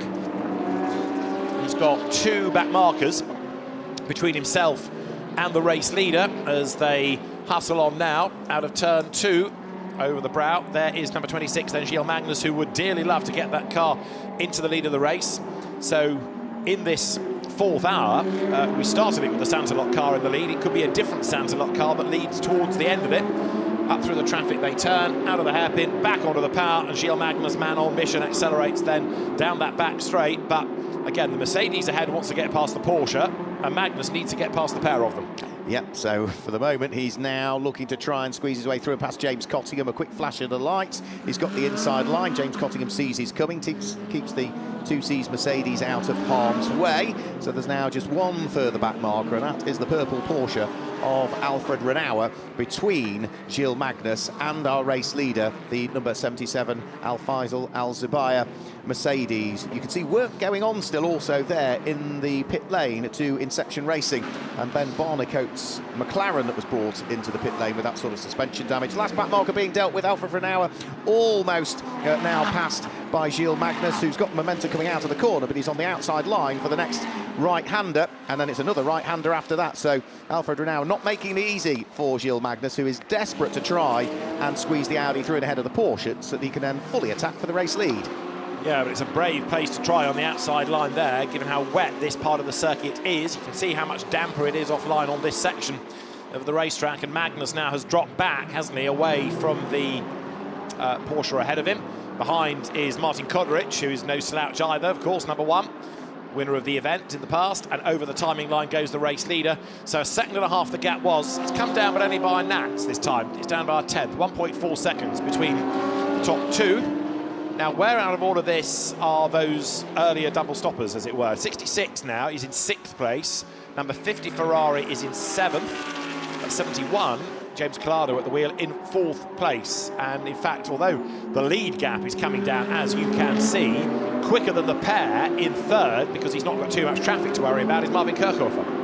He's got 2 back markers between himself and the race leader as they hustle on now out of turn 2 over the brow. There is number 26 then, Gilles Magnus, who would dearly love to get that car into the lead of the race. So in this 4th hour, we started it with the Santalot car in the lead. It could be a different Santalot car that leads towards the end of it. Up through the traffic they turn, out of the hairpin, back onto the power, and Gilles Magnus, man on mission, accelerates then down that back straight. But again, the Mercedes ahead wants to get past the Porsche, and Magnus needs to get past the pair of them. Yep, so for the moment, he's now looking to try and squeeze his way through and past James Cottingham. A quick flash of the lights. He's got the inside line. James Cottingham sees he's coming, keeps the 2Cs Mercedes out of harm's way. So there's now just one further back marker, and that is the purple Porsche of Alfred Renauer between Gilles Magnus and our race leader, the number 77 Al-Faisal Al-Zubair Mercedes. You can see work going on still also there in the pit lane to Inception Racing, and Ben Barnicoat's McLaren that was brought into the pit lane with that sort of suspension damage. Last back marker being dealt with. Alfred Renauer almost now passed by Gilles Magnus, who's got momentum coming out of the corner, but he's on the outside line for the next right-hander, and then it's another right-hander after that. So Alfred Renauer not making it easy for Gilles Magnus, who is desperate to try and squeeze the Audi through and ahead of the Porsche so that he can then fully attack for the race lead. Yeah, but it's a brave pace to try on the outside line there, given how wet this part of the circuit is. You can see how much damper it is offline on this section of the racetrack, and Magnus now has dropped back, hasn't he, away from the Porsche ahead of him. Behind is Martin Kodrich, who is no slouch either, of course, number 1. Winner of the event in the past, and over the timing line goes the race leader. So 1.5 seconds the gap was. It's come down, but only by a gnat's this time. It's down by a 10th, 1.4 seconds between the top 2. Now, where out of all of this are those earlier double stoppers, as it were? 66 now, he's in 6th place. Number 50 Ferrari is in 7th. At 71, James Collado at the wheel in 4th place. And in fact, although the lead gap is coming down, as you can see, quicker than the pair in 3rd, because he's not got too much traffic to worry about, is Marvin Kirchhofer.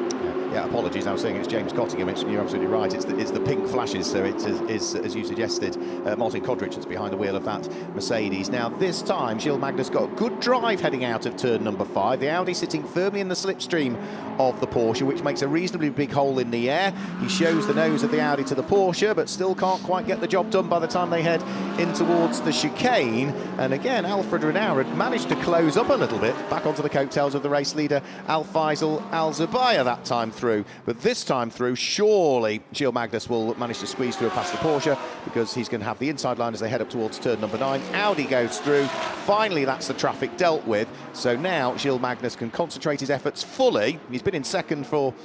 Yeah, apologies, I was saying it's James Cottingham. You're absolutely right, it's the pink flashes, so it is, as you suggested, Martin Kodrich that's behind the wheel of that Mercedes. Now, this time, Gilles Magnus got a good drive heading out of turn number 5. The Audi sitting firmly in the slipstream of the Porsche, which makes a reasonably big hole in the air. He shows the nose of the Audi to the Porsche, but still can't quite get the job done by the time they head in towards the chicane. And again, Alfred Renauer had managed to close up a little bit, back onto the coattails of the race leader, Al-Faisal Al-Zubair, that time through. But this time through, surely Gilles Magnus will manage to squeeze through past the Porsche, because he's going to have the inside line as they head up towards turn number 9. Audi goes through. Finally, that's the traffic dealt with. So now Gilles Magnus can concentrate his efforts fully. He's been in 2nd for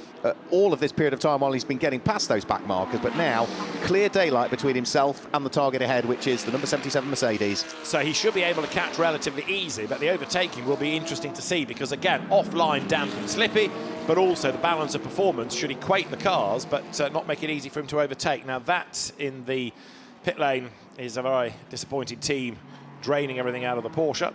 all of this period of time while he's been getting past those back markers, but now clear daylight between himself and the target ahead, which is the number 77 Mercedes. So he should be able to catch relatively easy, but the overtaking will be interesting to see, because again, offline, damp and slippy, but also the balance of performance should equate the cars, but not make it easy for him to overtake. Now that in the pit lane is a very disappointed team, draining everything out of the Porsche,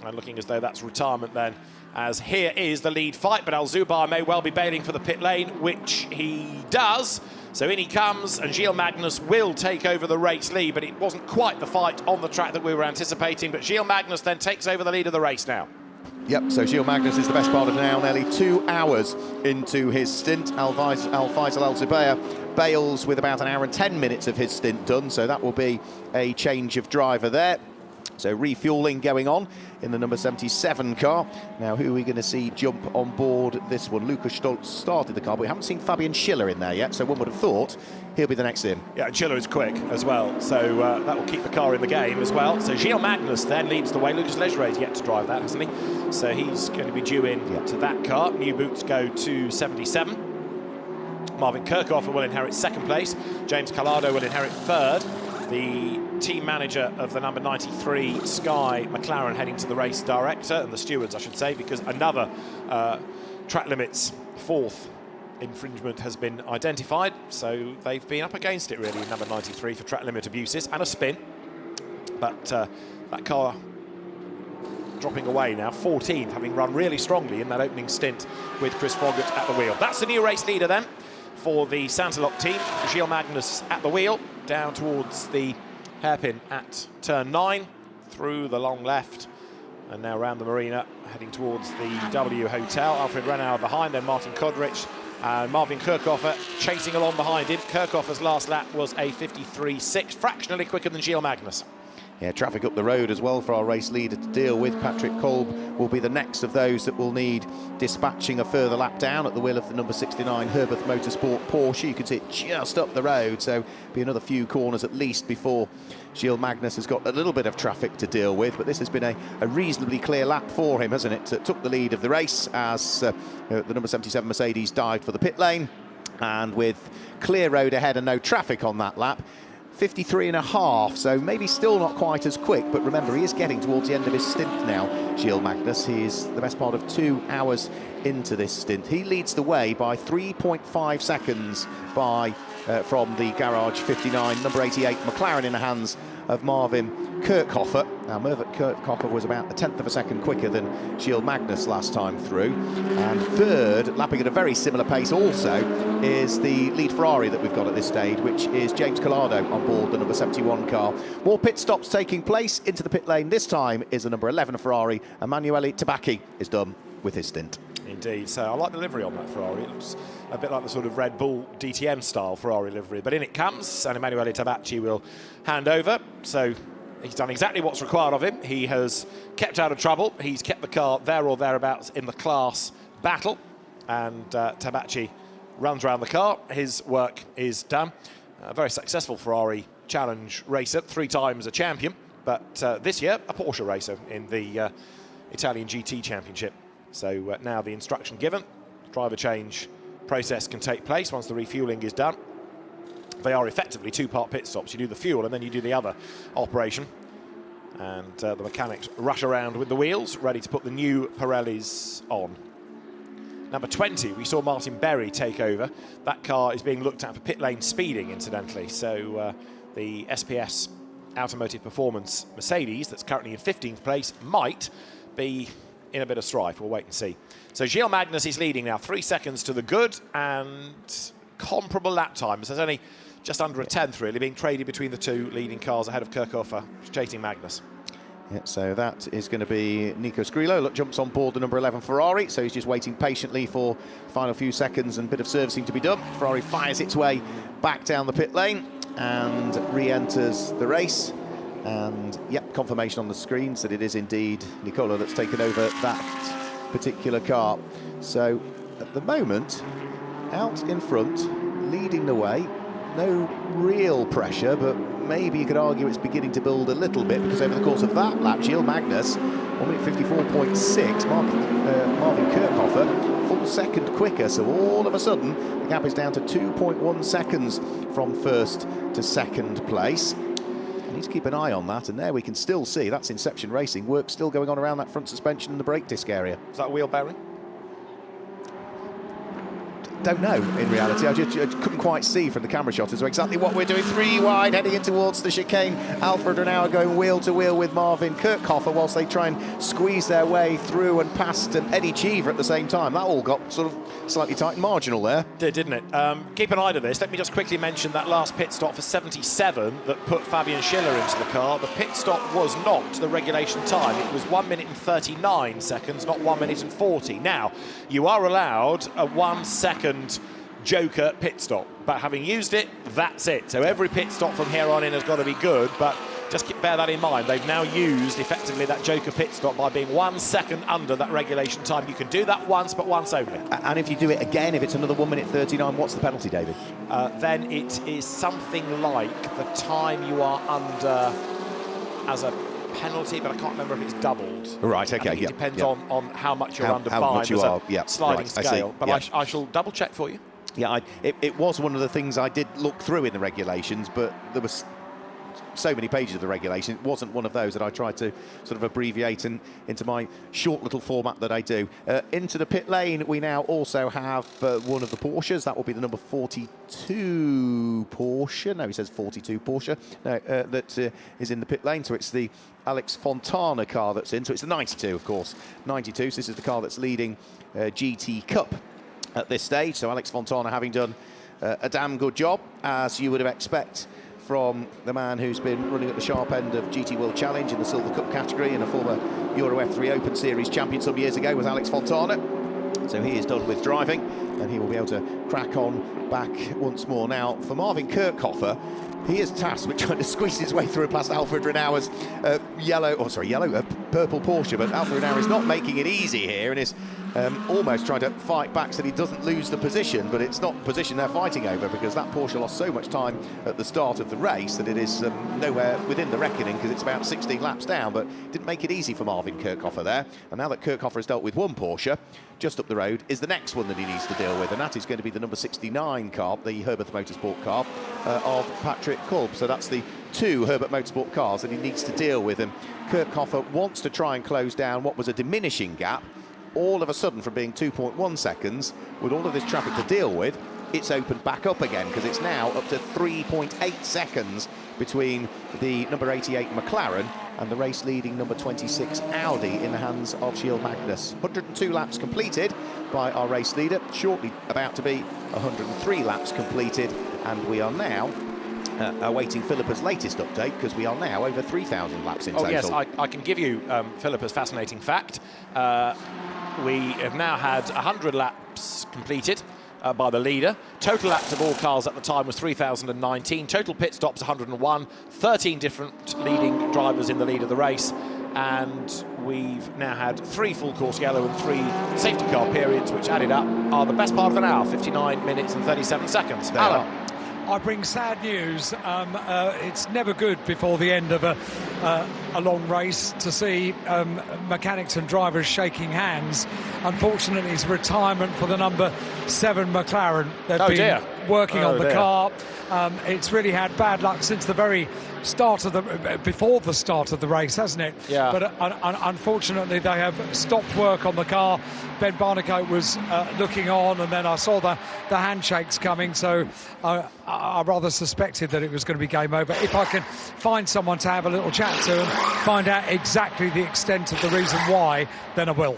and looking as though that's retirement then, as here is the lead fight, but Al-Zubair may well be bailing for the pit lane, which he does. So in he comes, and Gilles Magnus will take over the race lead, but it wasn't quite the fight on the track that we were anticipating, but Gilles Magnus then takes over the lead of the race now. Yep, so Gilles Magnus is the best part of now, nearly 2 hours into his stint. Al-Faisal Al-Zubair bails with about 1 hour and 10 minutes of his stint done, so that will be a change of driver there. So refuelling going on in the number 77 car. Now, who are we going to see jump on board this one? Lukas Stoltz started the car, but we haven't seen Fabian Schiller in there yet, so one would have thought he'll be the next in. Yeah, Schiller is quick as well, so that will keep the car in the game as well. So Gilles Magnus then leads the way. Lucas Legeray is yet to drive that, hasn't he? So he's going to be due in to that car. New boots go to 77. Marvin Kirchhofer will inherit 2nd place. James Collado will inherit 3rd. The team manager of the number 93 Sky McLaren heading to the race director, and the stewards, I should say, because another track limits 4th infringement has been identified, so they've been up against it really in number 93 for track limit abuses and a spin. But that car dropping away now, 14th, having run really strongly in that opening stint with Chris Foggett at the wheel. That's the new race leader then for the Santalok team. Gilles Magnus at the wheel, down towards the hairpin at turn 9, through the long left, and now around the marina, heading towards the W Hotel. Alfred Renauer behind, then Martin Kodrich and Marvin Kirchhofer chasing along behind him. Kirchhofer's last lap was a 53.6, fractionally quicker than Gilles Magnus. Yeah, traffic up the road as well for our race leader to deal with. Patrick Kolb will be the next of those that will need dispatching a further lap down at the wheel of the number 69 Herbert Motorsport Porsche. You can see it just up the road, so be another few corners at least before Gilles Magnus has got a little bit of traffic to deal with. But this has been a reasonably clear lap for him, hasn't it? Took the lead of the race as the number 77 Mercedes dived for the pit lane, and with clear road ahead and no traffic on that lap, 53.5, so maybe still not quite as quick, but remember, he is getting towards the end of his stint now, Gilles Magnus. He is the best part of 2 hours into this stint. He leads the way by 3.5 seconds from the garage 59, number 88 McLaren in the hands of Marvin Kirchhofer. Now, Mervyn Kirchhofer was about a tenth of a second quicker than Gilles Magnus last time through. And third, lapping at a very similar pace also, is the lead Ferrari that we've got at this stage, which is James Collado on board the number 71 car. More pit stops taking place. Into the pit lane this time is the number 11 Ferrari. Emanuele Tabacchi is done with his stint. Indeed, so I like the livery on that Ferrari. It looks a bit like the sort of Red Bull DTM style Ferrari livery, but in it comes, and Emanuele Tabacchi will hand over. So he's done exactly what's required of him. He has kept out of trouble. He's kept the car there or thereabouts in the class battle, and Tabacchi runs around the car. His work is done. A very successful Ferrari challenge racer, 3 times a champion, but this year a Porsche racer in the Italian GT Championship. So now the instruction given, driver change process can take place once the refueling is done. They are effectively 2-part pit stops. You do the fuel and then you do the other operation. And the mechanics rush around with the wheels, ready to put the new Pirellis on. Number 20, we saw Martin Berry take over. That car is being looked at for pit lane speeding, incidentally. So the SPS Automotive Performance Mercedes, that's currently in 15th place, might be in a bit of strife. We'll wait and see. So Gilles Magnus is leading now, 3 seconds to the good, and comparable lap times. There's only just under a tenth really being traded between the 2 leading cars ahead of Kirchhofer, chasing Magnus. Yeah, so that is going to be Nico Scrillo. Look, jumps on board the number 11 Ferrari, so he's just waiting patiently for the final few seconds and a bit of servicing to be done. Ferrari fires its way back down the pit lane and re-enters the race. And, yep, confirmation on the screens that it is indeed Nicola that's taken over that particular car. So, at the moment, out in front, leading the way. No real pressure, but maybe you could argue it's beginning to build a little bit, because over the course of that lap, Gilles Magnus, 1 minute 54.6, Marvin Kirchhofer, full second quicker. So all of a sudden, the gap is down to 2.1 seconds from first to second place. Need to keep an eye on that, and there we can still see that's Inception Racing work still going on around that front suspension and the brake disc area. Is that wheel bearing? Don't know, in reality. I couldn't quite see from the camera shot as to exactly what we're doing. 3 wide, heading in towards the chicane. Alfred Renauer going wheel to wheel with Marvin Kirchhofer whilst they try and squeeze their way through and past Eddie Cheever at the same time. That all got sort of slightly tight and marginal there. Didn't it? Keep an eye to this. Let me just quickly mention that last pit stop for 77 that put Fabian Schiller into the car. The pit stop was not the regulation time. It was 1 minute and 39 seconds, not 1 minute and 40. Now, you are allowed a 1 second joker pit stop, but having used it, that's it. So every pit stop from here on in has got to be good, but just bear that in mind. They've now used effectively that joker pit stop by being 1 second under that regulation time. You can do that once, but once only. And if you do it again, if it's another 1 minute 39, what's the penalty, David? Then it is something like the time you are under as a penalty, but I can't remember if it's doubled. Right, okay, It depends on how much you're under by. How much you are, sliding right, scale. But I shall double check for you. Yeah, it was one of the things I did look through in the regulations, but there was so many pages of the regulation. It wasn't one of those that I tried to sort of abbreviate into my short little format that I do. Into the pit lane, we now also have one of the Porsches. That will be the number 42 Porsche. No, he says 42 Porsche. No, that is in the pit lane. So it's the Alex Fontana car that's in. So it's the 92, of course. 92. So this is the car that's leading GT Cup at this stage. So Alex Fontana having done a damn good job, as you would expect from the man who's been running at the sharp end of GT World Challenge in the Silver Cup category, and a former Euro F3 Open Series champion some years ago was Alex Fontana. So he is done with driving, and he will be able to crack on back once more. Now, for Marvin Kirchhofer, he is tasked with trying to squeeze his way through past Alfa Renauer's purple Porsche, but Alfa Renauer is not making it easy here, and is almost trying to fight back so that he doesn't lose the position, but it's not the position they're fighting over, because that Porsche lost so much time at the start of the race that it is nowhere within the reckoning, because it's about 16 laps down, but didn't make it easy for Marvin Kirchhofer there. And now that Kirchhofer has dealt with one Porsche, just up the road is the next one that he needs to deal with, and that is going to be the number 69 car, the Herbert Motorsport car of Patrick Kolb. So that's the two Herbert Motorsport cars that he needs to deal with, and Kirchhofer wants to try and close down what was a diminishing gap. All of a sudden, from being 2.1 seconds, with all of this traffic to deal with, it's opened back up again, because it's now up to 3.8 seconds between the number 88 McLaren and the race-leading number 26 Audi in the hands of Gilles Magnus. 102 laps completed by our race leader, shortly about to be 103 laps completed, and we are now awaiting Philippa's latest update, because we are now over 3,000 laps in total. Oh yes, I can give you Philippa's fascinating fact. We have now had 100 laps completed by the leader. Total laps of all cars at the time was 3,019. Total pit stops 101. 13 different leading drivers in the lead of the race. And we've now had 3 full course yellow and 3 safety car periods, which added up are the best part of an hour, 59 minutes and 37 seconds. Alan. I bring sad news. It's never good before the end of a long race to see mechanics and drivers shaking hands. Unfortunately, it's retirement for the number 7 McLaren. They've been working on the car. It's really had bad luck since the very start of before the start of the race, hasn't it? Yeah. But unfortunately, they have stopped work on the car. Ben Barnicoat was looking on, and then I saw the handshakes coming, so I rather suspected that it was going to be game over. If I can find someone to have a little chat to and find out exactly the extent of the reason why, then I will.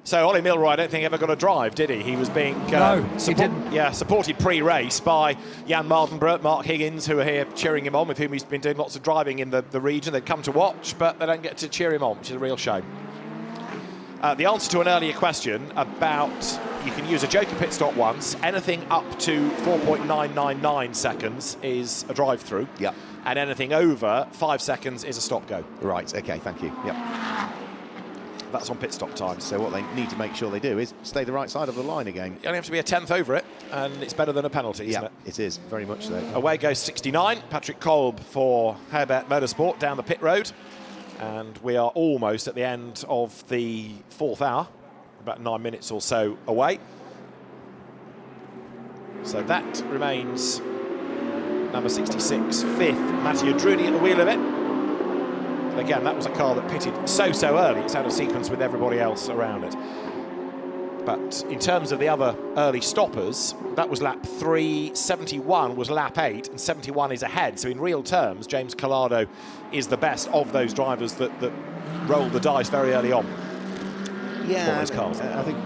So Ollie Milroy, I don't think ever got a drive, did he? He was being he didn't. Yeah, supported pre-race by Jan Mardenborough, Mark Higgins, who are here cheering him on, with whom he's been doing lots of driving in the region. They've come to watch, but they don't get to cheer him on, which is a real shame. The answer to an earlier question about you can use a joker pit stop once, anything up to 4.999 seconds is a drive-through. Yeah. And anything over 5 seconds is a stop-go. Right, okay, thank you. Yep. That's on pit stop time. So what they need to make sure they do is stay the right side of the line again. You only have to be a 10th over it, and it's better than a penalty, isn't it? Yeah, it is, very much so. Away goes 69, Patrick Kolb for Herbert Motorsport down the pit road. And we are almost at the end of the 4th hour, about 9 minutes or so away. So that remains number 66, 5th, Mattia Druni at the wheel of it. And again, that was a car that pitted so early, it's out of sequence with everybody else around it. But in terms of the other early stoppers, that was lap 3, 71 was lap 8, and 71 is ahead. So in real terms, James Collado is the best of those drivers that rolled the dice very early on. Yeah, I think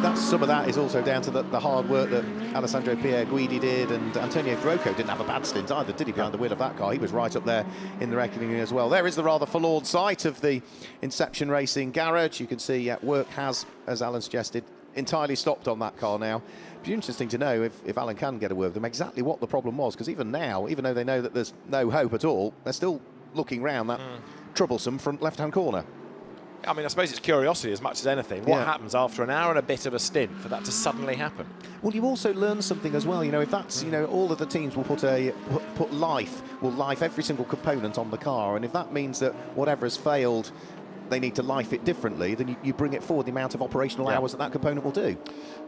that's some of that is also down to the hard work that Alessandro Pierre Guidi did, and Antonio Fuoco didn't have a bad stint either, did he, behind the wheel of that car? He was right up there in the reckoning as well. There is the rather forlorn sight of the Inception Racing garage. You can see work has, as Alan suggested, entirely stopped on that car now. It'd be interesting to know if Alan can get a word with them exactly what the problem was, because even now, even though they know that there's no hope at all, they're still looking round that troublesome front left-hand corner. I mean, I suppose it's curiosity as much as anything. What happens after an hour and a bit of a stint for that to suddenly happen? Well, you also learn something as well. If that's, all of the teams will life every single component on the car, and if that means that whatever has failed they need to life it differently, then you bring it forward the amount of operational hours that component will do.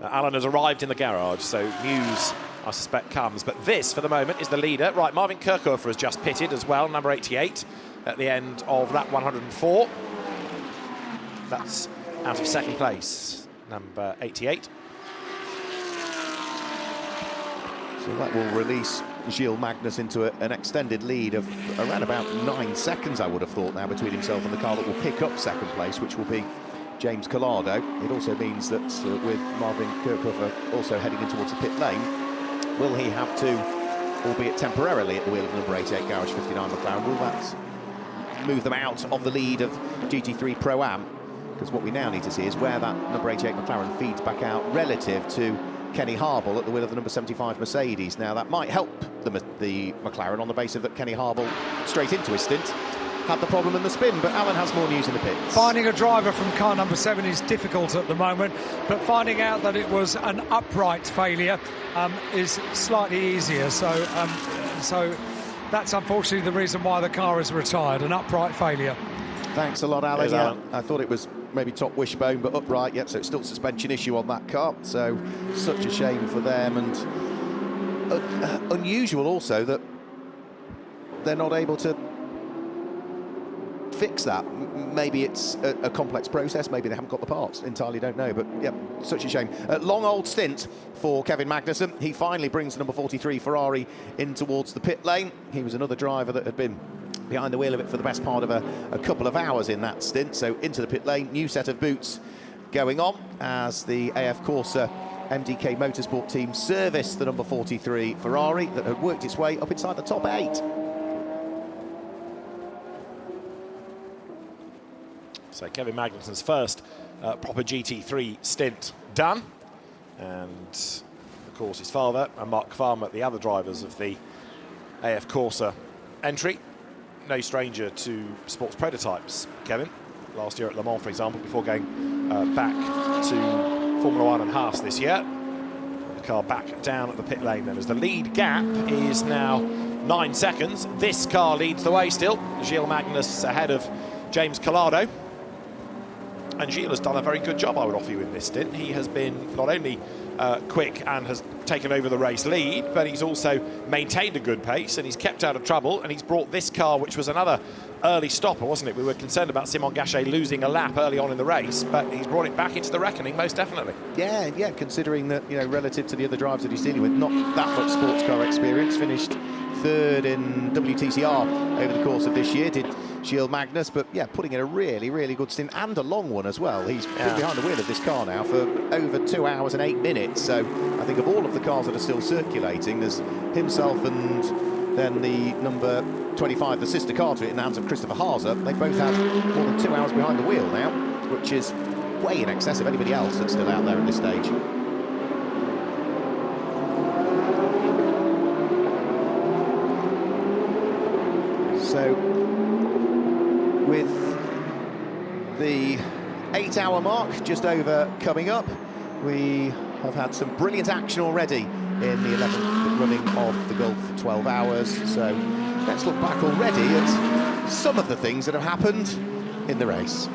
Alan has arrived in the garage, so news, I suspect, comes. But this, for the moment, is the leader. Right, Marvin Kirchhofer has just pitted as well, number 88, at the end of lap 104. That's out of second place, number 88. So that will release Gilles Magnus into an extended lead of around about 9 seconds, I would have thought, now between himself and the car that will pick up second place, which will be James Collado. It also means that with Marvin Kirchhofer also heading in towards the pit lane, will he have to, albeit temporarily, at the wheel of number 88 Garage 59 McLaren, will that move them out of the lead of GT3 Pro-Am? Because what we now need to see is where that number 88 McLaren feeds back out relative to Kenny Harble at the wheel of the number 75 Mercedes. Now, that might help the McLaren on the basis that Kenny Harble, straight into his stint, had the problem in the spin. But Alan has more news in the pits. Finding a driver from car number 7 is difficult at the moment, but finding out that it was an upright failure is slightly easier. So that's unfortunately the reason why the car is retired, an upright failure. Thanks a lot, Alan. Cheers, Alan. I thought it was maybe top wishbone, but upright, yep, so it's still suspension issue on that car. So such a shame for them, and unusual also that they're not able to fix that. Maybe it's a complex process, maybe they haven't got the parts, entirely don't know, but yeah, such a shame. Long old stint for Kevin Magnussen. He finally brings the number 43 Ferrari in towards the pit lane. He was another driver that had been behind the wheel of it for the best part of a couple of hours in that stint. So into the pit lane, new set of boots going on as the AF Corsa MDK Motorsport team service the number 43 Ferrari that had worked its way up inside the top 8. So Kevin Magnussen's first proper GT3 stint done. And of course his father and Mark Farmer, the other drivers of the AF Corsa entry. No stranger to sports prototypes, Kevin. Last year at Le Mans, for example, before going back to Formula 1 and Haas this year. The car back down at the pit lane then, as the lead gap is now 9 seconds. This car leads the way still. Gilles Magnus ahead of James Collado. And Gilles has done a very good job, I would offer you, in this stint. He has been not only quick and has taken over the race lead, but he's also maintained a good pace and he's kept out of trouble, and he's brought this car, which was another early stopper, wasn't it? We were concerned about Simon Gachet losing a lap early on in the race, but he's brought it back into the reckoning, most definitely. Yeah, considering that, you know, relative to the other drivers that he's dealing with, not that much sports car experience. Finished third in WTCR over the course of this year, did Gilles Magnus, but yeah, putting in a really, really good stint, and a long one as well. He's been behind the wheel of this car now for over 2 hours and 8 minutes, so I think of all of the cars that are still circulating, there's himself and then the number 25, the sister car to it, in the hands of Christopher Haase. They both have more than 2 hours behind the wheel now, which is way in excess of anybody else that's still out there at this stage. So, with the 8-hour mark just over coming up, we have had some brilliant action already in the 11th running of the Gulf 12 Hours. So let's look back already at some of the things that have happened in the race.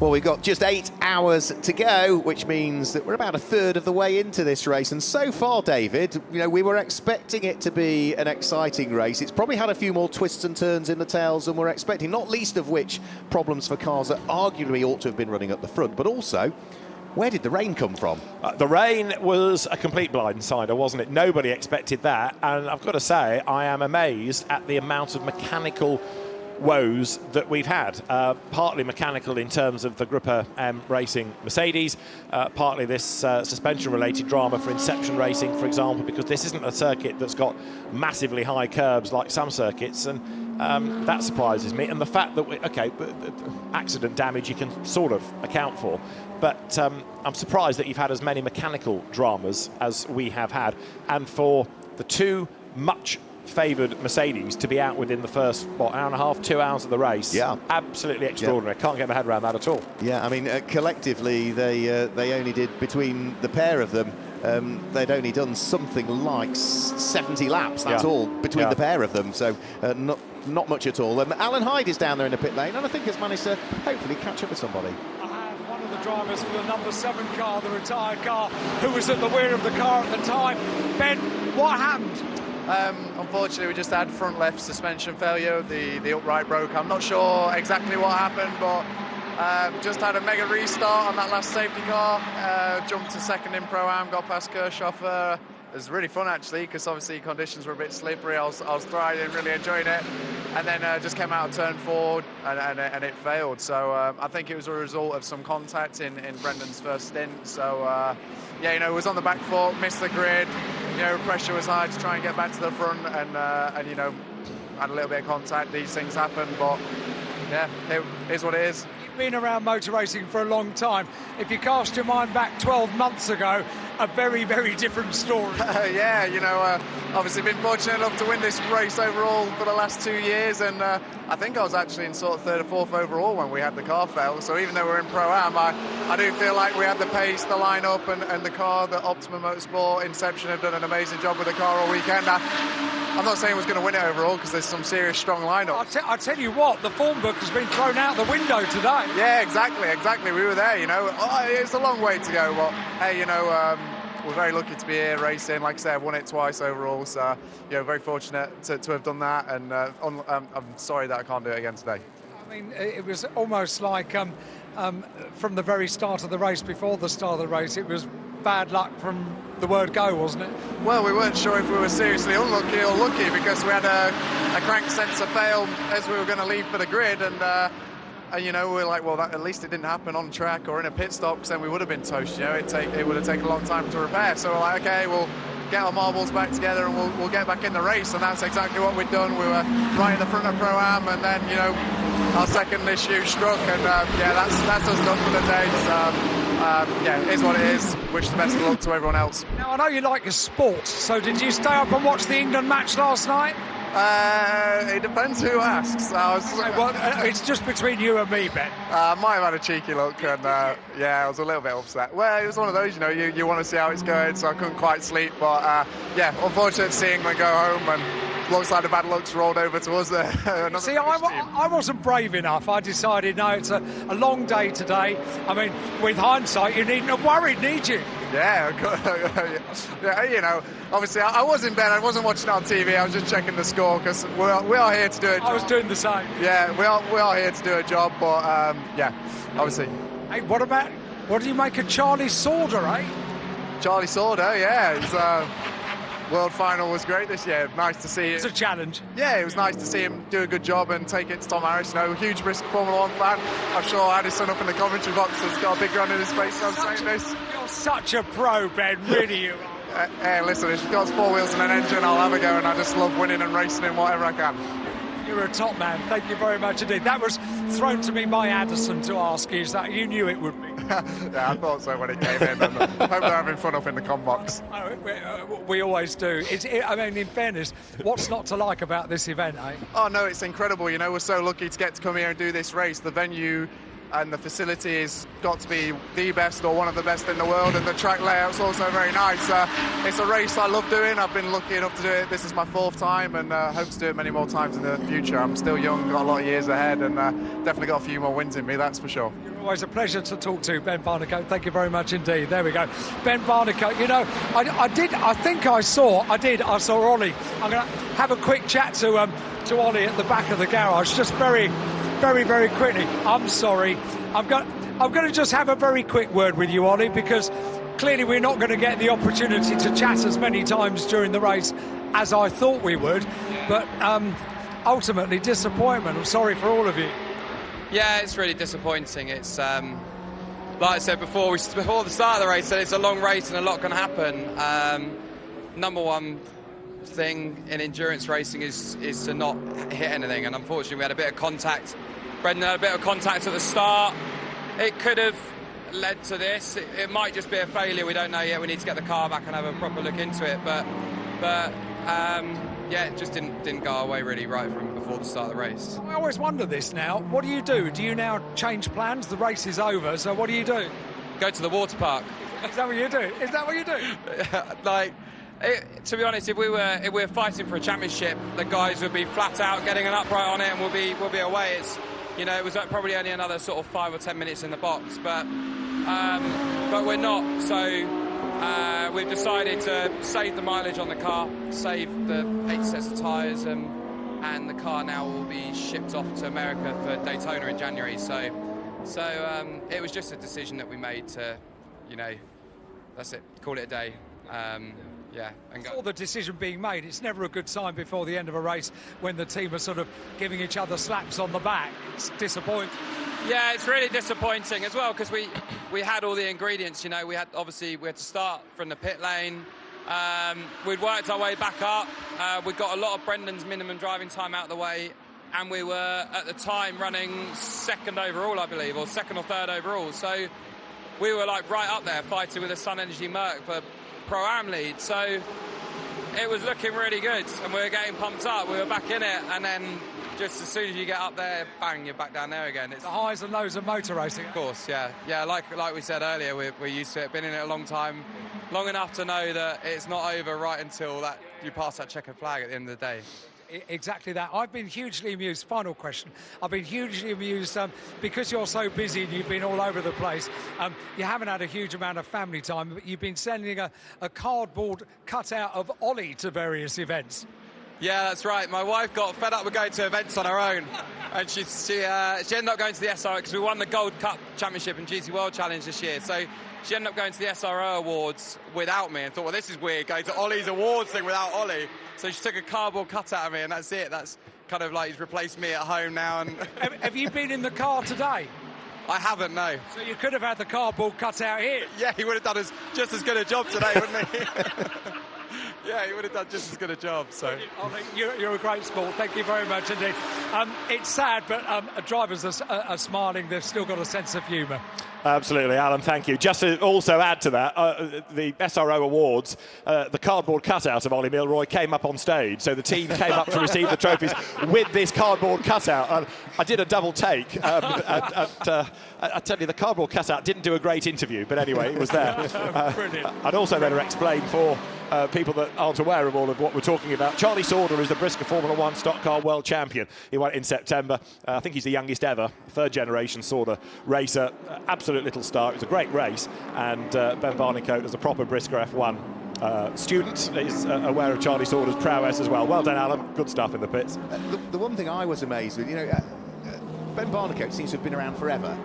Well, we've got just 8 hours to go, which means that we're about a third of the way into this race. And so far, David, you know, we were expecting it to be an exciting race. It's probably had a few more twists and turns in the tails than we're expecting, not least of which problems for cars that arguably ought to have been running at the front, but also, where did the rain come from? The rain was a complete blindsider, wasn't it? Nobody expected that. And I've got to say, I am amazed at the amount of mechanical woes that we've had. Partly mechanical in terms of the Grupper M Racing Mercedes, partly this suspension-related drama for Inception Racing, for example, because this isn't a circuit that's got massively high curbs like some circuits, and that surprises me. And the fact that, accident damage you can sort of account for, but I'm surprised that you've had as many mechanical dramas as we have had, and for the two much favoured Mercedes to be out within the first, hour and a half, 2 hours of the race. Yeah. Absolutely extraordinary. Can't get my head around that at all. Yeah, I mean, collectively, they only did, between the pair of them, they'd only done something like 70 laps, that's all, between the pair of them, so not much at all. Alan Hyde is down there in the pit lane, and I think has managed to hopefully catch up with somebody. One of the drivers for the number 7 car, the retired car, who was at the rear of the car at the time. Ben, what happened? Unfortunately, we just had front left suspension failure. The upright broke. I'm not sure exactly what happened, but just had a mega restart on that last safety car. Jumped to second in Pro-Am, got past Kirchhoff. It was really fun, actually, because obviously conditions were a bit slippery. I was riding, really enjoying it, and then just came out of turn 4 and it failed. So I think it was a result of some contact in Brendan's first stint. So yeah, it was on the back foot, missed the grid. Pressure was high to try and get back to the front, and had a little bit of contact. These things happen, but yeah, it is what it is. You've been around motor racing for a long time. If you cast your mind back 12 months ago, a very, very different story. Yeah, obviously been fortunate enough to win this race overall for the last 2 years, and I think I was actually in sort of 3rd or 4th overall when we had the car fail. So even though we're in Pro-Am, I do feel like we had the pace, the lineup, and the car that Optima Motorsport, Inception have done an amazing job with the car all weekend. I'm not saying we're going to win it overall, because there's some serious strong lineups. I tell you what, the form book has been thrown out the window today. Yeah, exactly. We were there, it's a long way to go, but hey, we're very lucky to be here racing. Like I said, I've won it twice overall, so very fortunate to have done that, and I'm sorry that I can't do it again today. I mean, it was almost like from the very start of the race, before the start of the race, it was bad luck from the word go, wasn't it? Well, we weren't sure if we were seriously unlucky or lucky, because we had a crank sensor fail as we were going to leave for the grid, and we're like, well, at least it didn't happen on track or in a pit stop, because then we would have been toast. It would have taken a long time to repair. So we're like, okay, we'll get our marbles back together and we'll get back in the race, and that's exactly what we'd done. We were right in the front of Pro-Am, and then our second issue struck, and that's us done for the day. So yeah, it is what it is. Wish the best of luck to everyone else. Now, I know you like your sport, so did you stay up and watch the England match last night? It depends who asks. It's just between you and me, Ben. I might have had a cheeky look, and I was a little bit upset. Well, it was one of those, you want to see how it's going, so I couldn't quite sleep. But yeah, unfortunate to see England go home, and looks like the bad luck's rolled over to us there. See, I wasn't brave enough. I decided, no, it's a long day today. I mean, with hindsight, you needn't have worried, need you? Yeah, obviously I was in bed. I wasn't watching it on TV. I was just checking the score, because we are here to do a job. I was doing the same. Yeah, we are here to do a job, but yeah, obviously. Hey, what do you make of Charlie Sauder, eh? Charlie Sauder, yeah. His World Final was great this year. Nice to see it. It's a challenge. Yeah, it was nice to see him do a good job and take it to Tom Harris. Huge British Formula 1 fan. I'm sure Addison up in the commentary box has got a big run in his face. You're such a pro, Ben, really you are. Hey, listen, if you've got 4 wheels and an engine, I'll have a go, and I just love winning and racing in whatever I can. You're a top man. Thank you very much indeed. That was thrown to me by Addison to ask you. That you knew it would be. Yeah, I thought so when it came in. And I hope they're having fun up in the com box. We always do. I mean, in fairness, what's not to like about this event, eh? Oh no, it's incredible. We're so lucky to get to come here and do this race. The venue and the facility has got to be the best or one of the best in the world, and the track layout's also very nice. It's a race I love doing. I've been lucky enough to do it. This is my 4th time, and hope to do it many more times in the future. I'm still young, got a lot of years ahead, and definitely got a few more wins in me, that's for sure. Always a pleasure to talk to Ben Barnicoat. Thank you very much indeed. There we go. Ben Barnicoat, you know, I saw Ollie. I'm going to have a quick chat to Ollie at the back of the garage, just very quickly. I'm sorry. I'm going to just have a very quick word with you, Ollie, because clearly we're not going to get the opportunity to chat as many times during the race as I thought we would. But ultimately, disappointment. I'm sorry for all of you. Yeah, it's really disappointing. It's like I said before the start of the race, it's a long race and a lot can happen. Number one thing in endurance racing is to not hit anything, and unfortunately we had a bit of contact. Brendan had a bit of contact at the start. It could have led to this. It might just be a failure. We don't know yet. We need to get the car back and have a proper look into it. But yeah, it just didn't go our way really right from before the start of the race. I always wonder this now. What do you do? Do you now change plans? The race is over, so what do you do? Go to the water park. Is that what you do? Is that what you do? To be honest, if we were fighting for a championship, the guys would be flat out getting an upright on it, and we'll be away. It's, you know, it was probably only another sort of 5 or 10 minutes in the box, but we're not. So we've decided to save the mileage on the car, save the 8 sets of tyres, and the car now will be shipped off to America for Daytona in January. So it was just a decision that we made to, you know, that's it, call it a day. Yeah, and all the decision being made. It's never a good sign before the end of a race when the team are sort of giving each other slaps on the back. It's disappointing. Yeah, it's really disappointing as well, because we had all the ingredients. You know, we had to start from the pit lane. We'd worked our way back up. We got a lot of Brendan's minimum driving time out of the way, and we were at the time running 2nd overall, I believe, or 2nd or 3rd overall. So we were like right up there fighting with the Sun Energy Merc for Pro-Am lead, so it was looking really good and we were getting pumped up. We were back in it, and then just as soon as you get up there, bang, you're back down there again. It's the highs and lows of motor racing. Of course, yeah. Like we said earlier, we're used to it, been in it a long time, long enough to know that it's not over right until that you pass that checkered flag at the end of the day. Exactly that. I've been hugely amused. Final question. I've been hugely amused because you're so busy and you've been all over the place. You haven't had a huge amount of family time, but you've been sending a cardboard cutout of Ollie to various events. Yeah, that's right. My wife got fed up with going to events on her own, and she ended up going to the SRO because we won the Gold Cup Championship and GT World Challenge this year. So she ended up going to the SRO Awards without me and thought, well, this is weird, going to Ollie's awards thing without Ollie. So she took a cardboard cutout of me, and that's it. That's kind of like he's replaced me at home now. And Have you been in the car today? I haven't, no. So you could have had the cardboard cutout here. Yeah, he would have done just as good a job today, wouldn't he? Yeah, he would have done just as good a job. So Ollie, you're a great sport. Thank you very much indeed. It's sad, but drivers are smiling. They've still got a sense of humour. Absolutely, Alan, thank you. Just to also add to that, the SRO Awards, the cardboard cutout of Ollie Milroy came up on stage, so the team came up to receive the trophies with this cardboard cutout. I did a double take. I tell you, the cardboard cutout didn't do a great interview, but anyway, it was there. Brilliant. I'd also better explain for people that aren't aware of all of what we're talking about. Charlie Sauder is the Brisker Formula 1 Stock Car World Champion. He won it in September. I think he's the youngest ever, 3rd generation Sauder racer. Absolute little star. It was a great race, and Ben Barnicoat, as a proper Brisker F1 student, is aware of Charlie Sauder's prowess as well. Well done, Alan. Good stuff in the pits. The one thing I was amazed with, you know, Ben Barnicoat seems to have been around forever.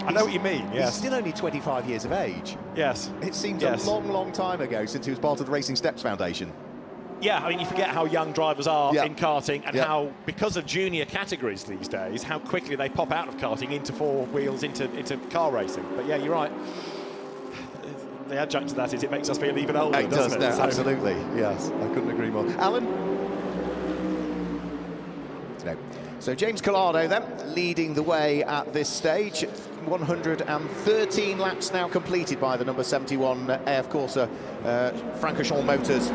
I know what you mean, yes. He's still only 25 years of age. Yes. It seems a long, long time ago since he was part of the Racing Steps Foundation. Yeah, I mean, you forget how young drivers are in karting, and Yeah. how, because of junior categories these days, how quickly they pop out of karting into 4 wheels, into car racing. But yeah, you're right. The adjunct to that is it makes us feel even older, doesn't it? No, absolutely, yes. I couldn't agree more. Alan? No. So James Collado then, leading the way at this stage. 113 laps now completed by the number 71 AF Corsa Francorchamps Motors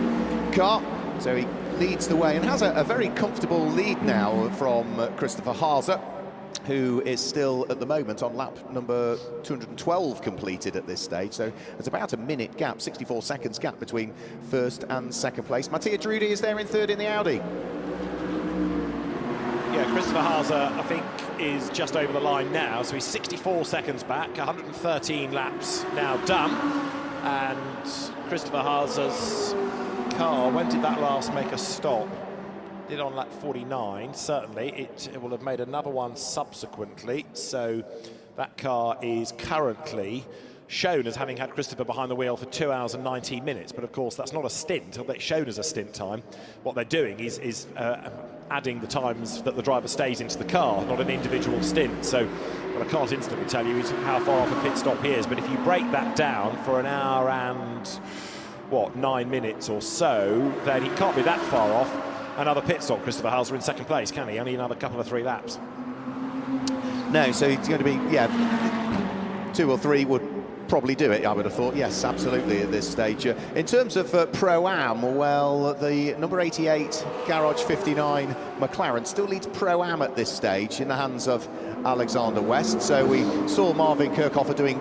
car. So he leads the way and has a very comfortable lead now from Christopher Haase, who is still at the moment on lap number 212 completed at this stage. So there's about a minute gap, 64 seconds gap between first and second place. Mattia Drudi is there in third in the Audi. Yeah, Christopher Haase, I think, is just over the line now, so he's 64 seconds back, 113 laps now done. And Christopher Haase's car, when did that last make a stop? Did on lap 49, certainly. It will have made another one subsequently, so that car is currently shown as having had Christopher behind the wheel for 2 hours and 19 minutes, but of course that's not a stint, although it's shown as a stint time. What they're doing is adding the times that the driver stays into the car, not an individual stint. So what I can't instantly tell you is how far off a pit stop he is, but if you break that down for an hour and, what, 9 minutes or so, then he can't be that far off another pit stop. Christopher Haase in second place, can he? Only another couple of 3 laps. No, so it's going to be, yeah, 2 or 3 would probably do it, I would have thought. Yes, absolutely at this stage. In terms of Pro-Am, well, the number 88 Garage 59 McLaren still leads Pro-Am at this stage in the hands of Alexander West. So we saw Marvin Kirchhofer doing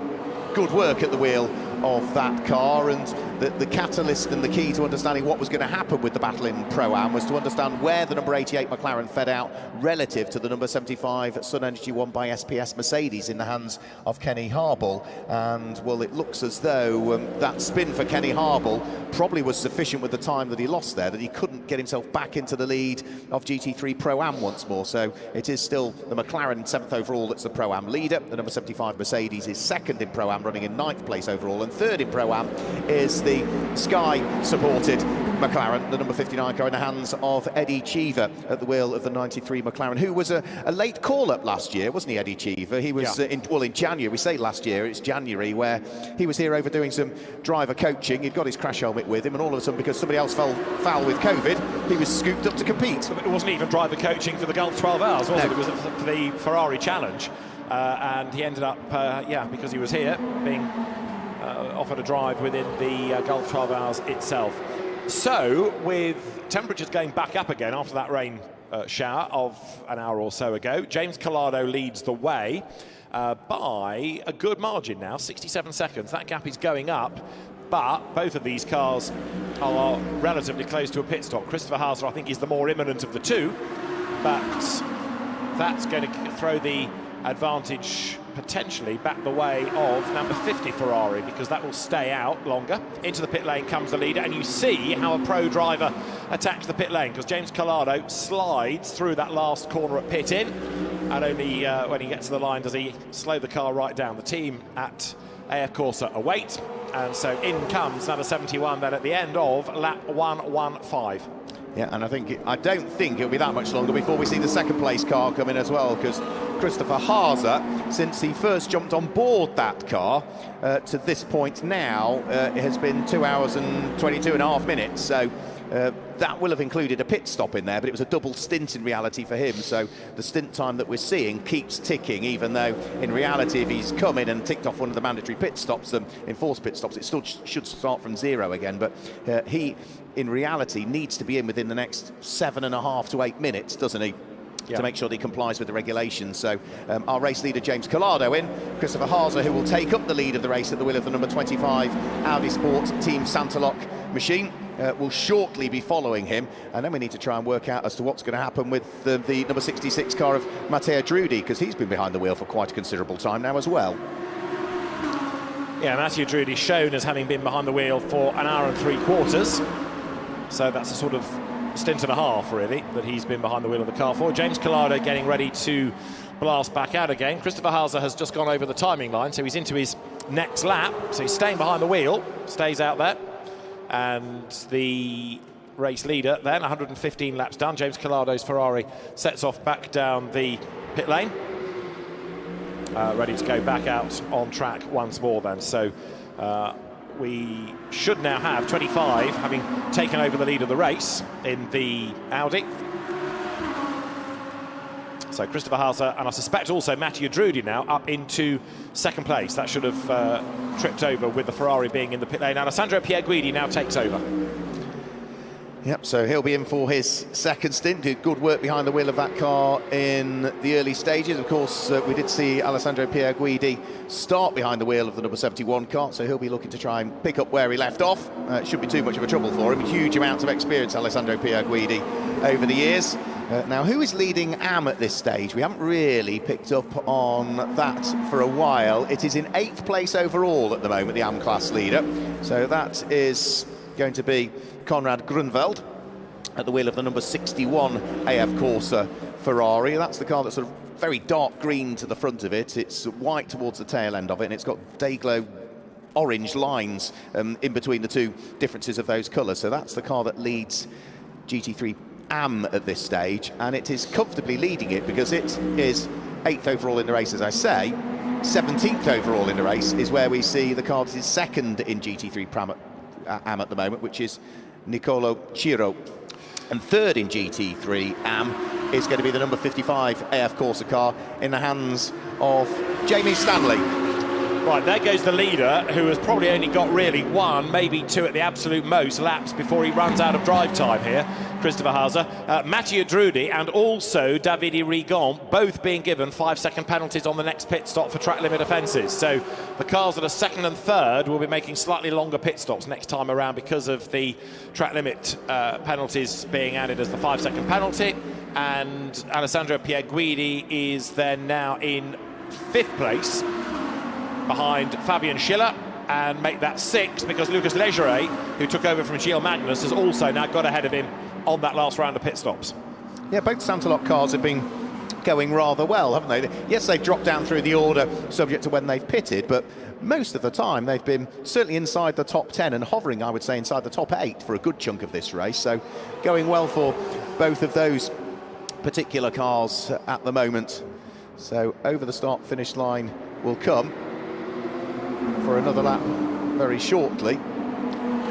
good work at the wheel of that car, and the catalyst and the key to understanding what was going to happen with the battle in Pro-Am was to understand where the number 88 McLaren fed out relative to the number 75 Sun Energy won by SPS Mercedes in the hands of Kenny Harble. And well, it looks as though that spin for Kenny Harble probably was sufficient with the time that he lost there, that he couldn't get himself back into the lead of GT3 Pro-Am once more. So it is still the McLaren 7th overall that's the Pro-Am leader. The number 75 Mercedes is second in Pro-Am, running in 9th place overall, and third in Pro-Am is the Sky-supported McLaren, the number 59 car in the hands of Eddie Cheever at the wheel of the 93 McLaren, who was a late call-up last year, wasn't he, Eddie Cheever? He was, in January, we say last year, it's January, where he was here over doing some driver coaching. He'd got his crash helmet with him, and all of a sudden, because somebody else fell foul with COVID, he was scooped up to compete. It wasn't even driver coaching for the Gulf 12 Hours, was it? It was for the Ferrari Challenge, and he ended up, because he was here, being offered a drive within the Gulf 12 Hours itself. So, with temperatures going back up again after that rain shower of an hour or so ago, James Collado leads the way by a good margin now, 67 seconds. That gap is going up, but both of these cars are relatively close to a pit stop. Christopher Haase, I think, is the more imminent of the two, but that's going to throw the advantage potentially back the way of number 50 Ferrari, because that will stay out longer. Into the pit lane comes the leader, and you see how a pro driver attacks the pit lane, because James Collado slides through that last corner at pit in, and only when he gets to the line does he slow the car right down. The team at AF Corsa await, and so in comes number 71 then at the end of lap 115. Yeah, and I don't think it'll be that much longer before we see the second place car come in as well, because Christopher Haase, since he first jumped on board that car to this point now, it has been 2 hours and 22 and a half minutes. So that will have included a pit stop in there, but it was a double stint in reality for him. So the stint time that we're seeing keeps ticking, even though in reality, if he's come in and ticked off one of the mandatory pit stops, enforced pit stops, it still should start from 0 again. But he, in reality, needs to be in within the next 7.5 to 8 minutes, doesn't he? To make sure that he complies with the regulations. So our race leader James Collado in, Christopher Haase, who will take up the lead of the race at the wheel of the number 25 Audi Sport Team Santaloc machine, will shortly be following him, and then we need to try and work out as to what's going to happen with the number 66 car of Mattia Drudi, because he's been behind the wheel for quite a considerable time now as well. Yeah, Mattia Drudi shown as having been behind the wheel for an hour and 3/4, so that's a sort of stint and a half, really, that he's been behind the wheel of the car for. James Collado getting ready to blast back out again. Christopher Haase has just gone over the timing line, so he's into his next lap. So he's staying behind the wheel, stays out there. And the race leader then, 115 laps done. James Collado's Ferrari sets off back down the pit lane. Ready to go back out on track once more then. So we should now have 25 having taken over the lead of the race in the Audi. So Christopher Haase, and I suspect also Mattia Drudi now up into second place. That should have tripped over with the Ferrari being in the pit lane. Alessandro Pierguidi now takes over. Yep, so he'll be in for his second stint. Did good work behind the wheel of that car in the early stages. Of course, we did see Alessandro Pierguidi start behind the wheel of the number 71 car, so he'll be looking to try and pick up where he left off. It shouldn't be too much of a trouble for him. Huge amounts of experience, Alessandro Pierguidi, over the years. Now, who is leading AM at this stage? We haven't really picked up on that for a while. It is in 8th place overall at the moment, the AM class leader. So that is going to be Konrad Grunwald at the wheel of the number 61 AF Corsa Ferrari. That's the car that's sort of very dark green to the front of it. It's white towards the tail end of it, and it's got day-glow orange lines in between the two differences of those colours. So that's the car that leads GT3 AM at this stage, and it is comfortably leading it because it is 8th overall in the race, as I say. 17th overall in the race is where we see the car that is second in GT3 AM at the moment, which is Nicolo Ciro. And third in GT3 AM is going to be the number 55 AF Corsa car in the hands of Jamie Stanley. Right, there goes the leader, who has probably only got really 1, maybe 2 at the absolute most laps before he runs out of drive time here, Christopher Hauser. Mathieu Drudi and also Davide Rigon, both being given 5-second penalties on the next pit stop for track limit offences. So the cars that are second and third will be making slightly longer pit stops next time around because of the track limit penalties being added as the 5-second penalty. And Alessandro Pierguidi is then now in 5th place, behind Fabian Schiller, and make that 6th because Lucas Legere, who took over from Gilles Magnus, has also now got ahead of him on that last round of pit stops. Yeah, both Santalok cars have been going rather well, haven't they? Yes, they've dropped down through the order subject to when they've pitted, but most of the time they've been certainly inside the top 10 and hovering, I would say, inside the top 8 for a good chunk of this race. So going well for both of those particular cars at the moment. So over the start-finish line will come for another lap very shortly.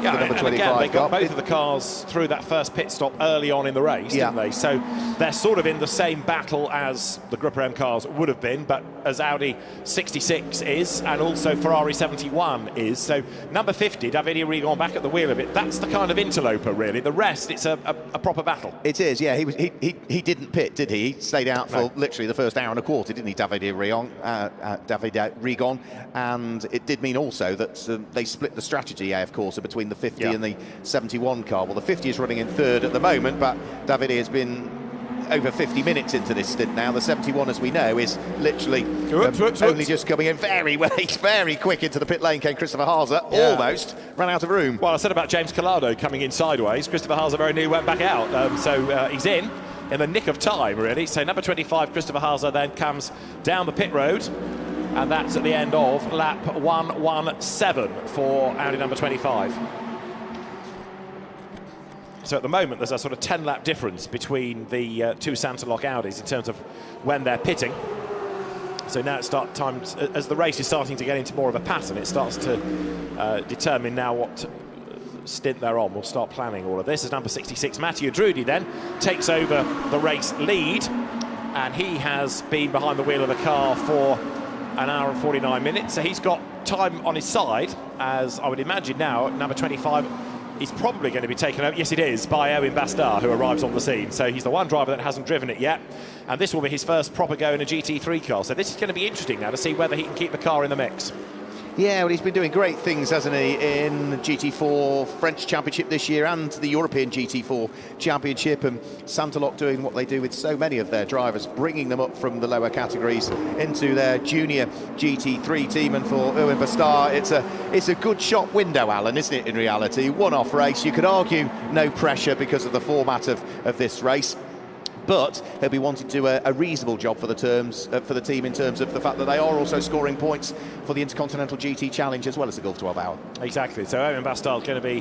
Yeah, the number and 25 again, they got car. both of the cars through that first pit stop early on in the race, didn't they? So they're sort of in the same battle as the Grupper M cars would have been, but as Audi 66 is, and also Ferrari 71 is. So number 50, Davide Rigon, back at the wheel of it. That's the kind of interloper, really. The rest, it's a proper battle. It is, yeah. He didn't pit, did he? He stayed out for literally the first hour and a quarter, didn't he, Davide Rigon? And it did mean also that they split the strategy, of course, between the 50 and the 71 car. Well, the 50 is running in third at the moment, but Davide has been over 50 minutes into this stint now. The 71, as we know, is literally only just coming in very quick into the pit lane. Came Christopher Hauser, almost ran out of room. Well, I said about James Collado coming in sideways. Christopher Hauser very nearly went back out, so he's in the nick of time, really. So number 25, Christopher Hauser, then comes down the pit road, and that's at the end of lap 117 for Audi number 25. So at the moment, there's a sort of 10-lap difference between the two Santalok Audis in terms of when they're pitting. So now it's start time, as the race is starting to get into more of a pattern, it starts to determine now what stint they're on. We'll start planning all of this. As number 66, Mathieu Drudi, then takes over the race lead, and he has been behind the wheel of the car for an hour and 49 minutes. So he's got time on his side, as I would imagine now, number 25 is probably going to be taken over, yes it is, by Owen Bastard, who arrives on the scene. So he's the one driver that hasn't driven it yet, and this will be his first proper go in a GT3 car. So this is going to be interesting now to see whether he can keep the car in the mix. Yeah, well, he's been doing great things, hasn't he, in GT4 French Championship this year and the European GT4 Championship, and Santalok doing what they do with so many of their drivers, bringing them up from the lower categories into their junior GT3 team. And for Owen Bastard, it's a good shop window, Alan, isn't it, in reality? One-off race. You could argue no pressure because of the format of this race, but he'll be wanting to do a reasonable job for the team in terms of the fact that they are also scoring points for the Intercontinental GT Challenge as well as the Gulf 12 Hour. Exactly, so Owen Bastard's going to be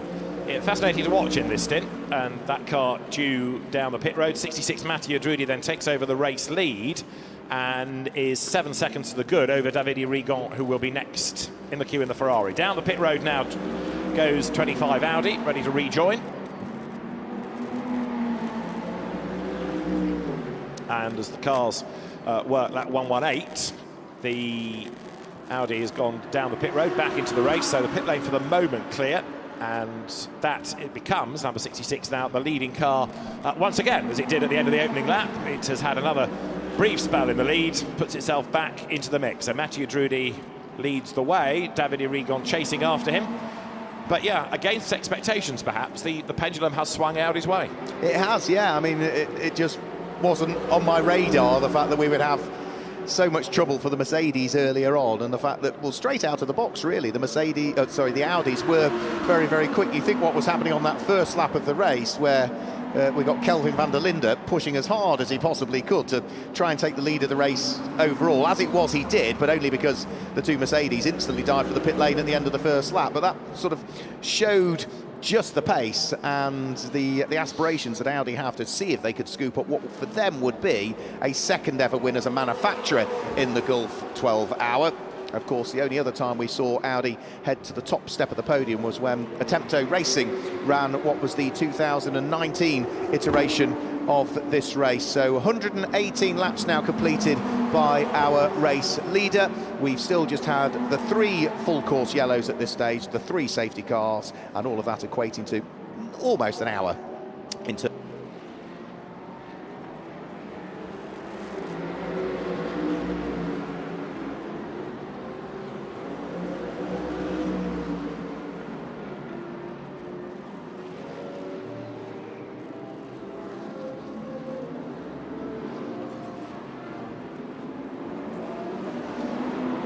fascinating to watch in this stint, and that car due down the pit road. 66 Mathieu Drudi then takes over the race lead and is 7 seconds to the good over Davide Rigon, who will be next in the queue in the Ferrari. Down the pit road now goes 25 Audi, ready to rejoin. And as the cars work that 118, the Audi has gone down the pit road, back into the race. So the pit lane for the moment clear. and that it becomes number 66 now the leading car once again, as it did at the end of the opening lap. It has had another brief spell in the lead, puts itself back into the mix. So Mathieu Drudy leads the way, David Irigon chasing after him. But yeah, against expectations perhaps, the pendulum has swung Audi's way. It has, yeah. I mean, it just wasn't on my radar, the fact that we would have so much trouble for the Mercedes earlier on, and the fact that, well, straight out of the box really, the the Audis were very, very quick. You think what was happening on that first lap of the race, where we got Kelvin van der Linde pushing as hard as he possibly could to try and take the lead of the race overall. As it was, he did, but only because the two Mercedes instantly died for the pit lane at the end of the first lap. But that sort of showed just the pace and the aspirations that Audi have to see if they could scoop up what for them would be a second ever win as a manufacturer in the Gulf 12 Hour. Of course, the only other time we saw Audi head to the top step of the podium was when Attempto Racing ran what was the 2019 iteration of this race. So 118 laps now completed by our race leader. We've still just had the 3 full course yellows at this stage, the 3 safety cars, and all of that equating to almost an hour into.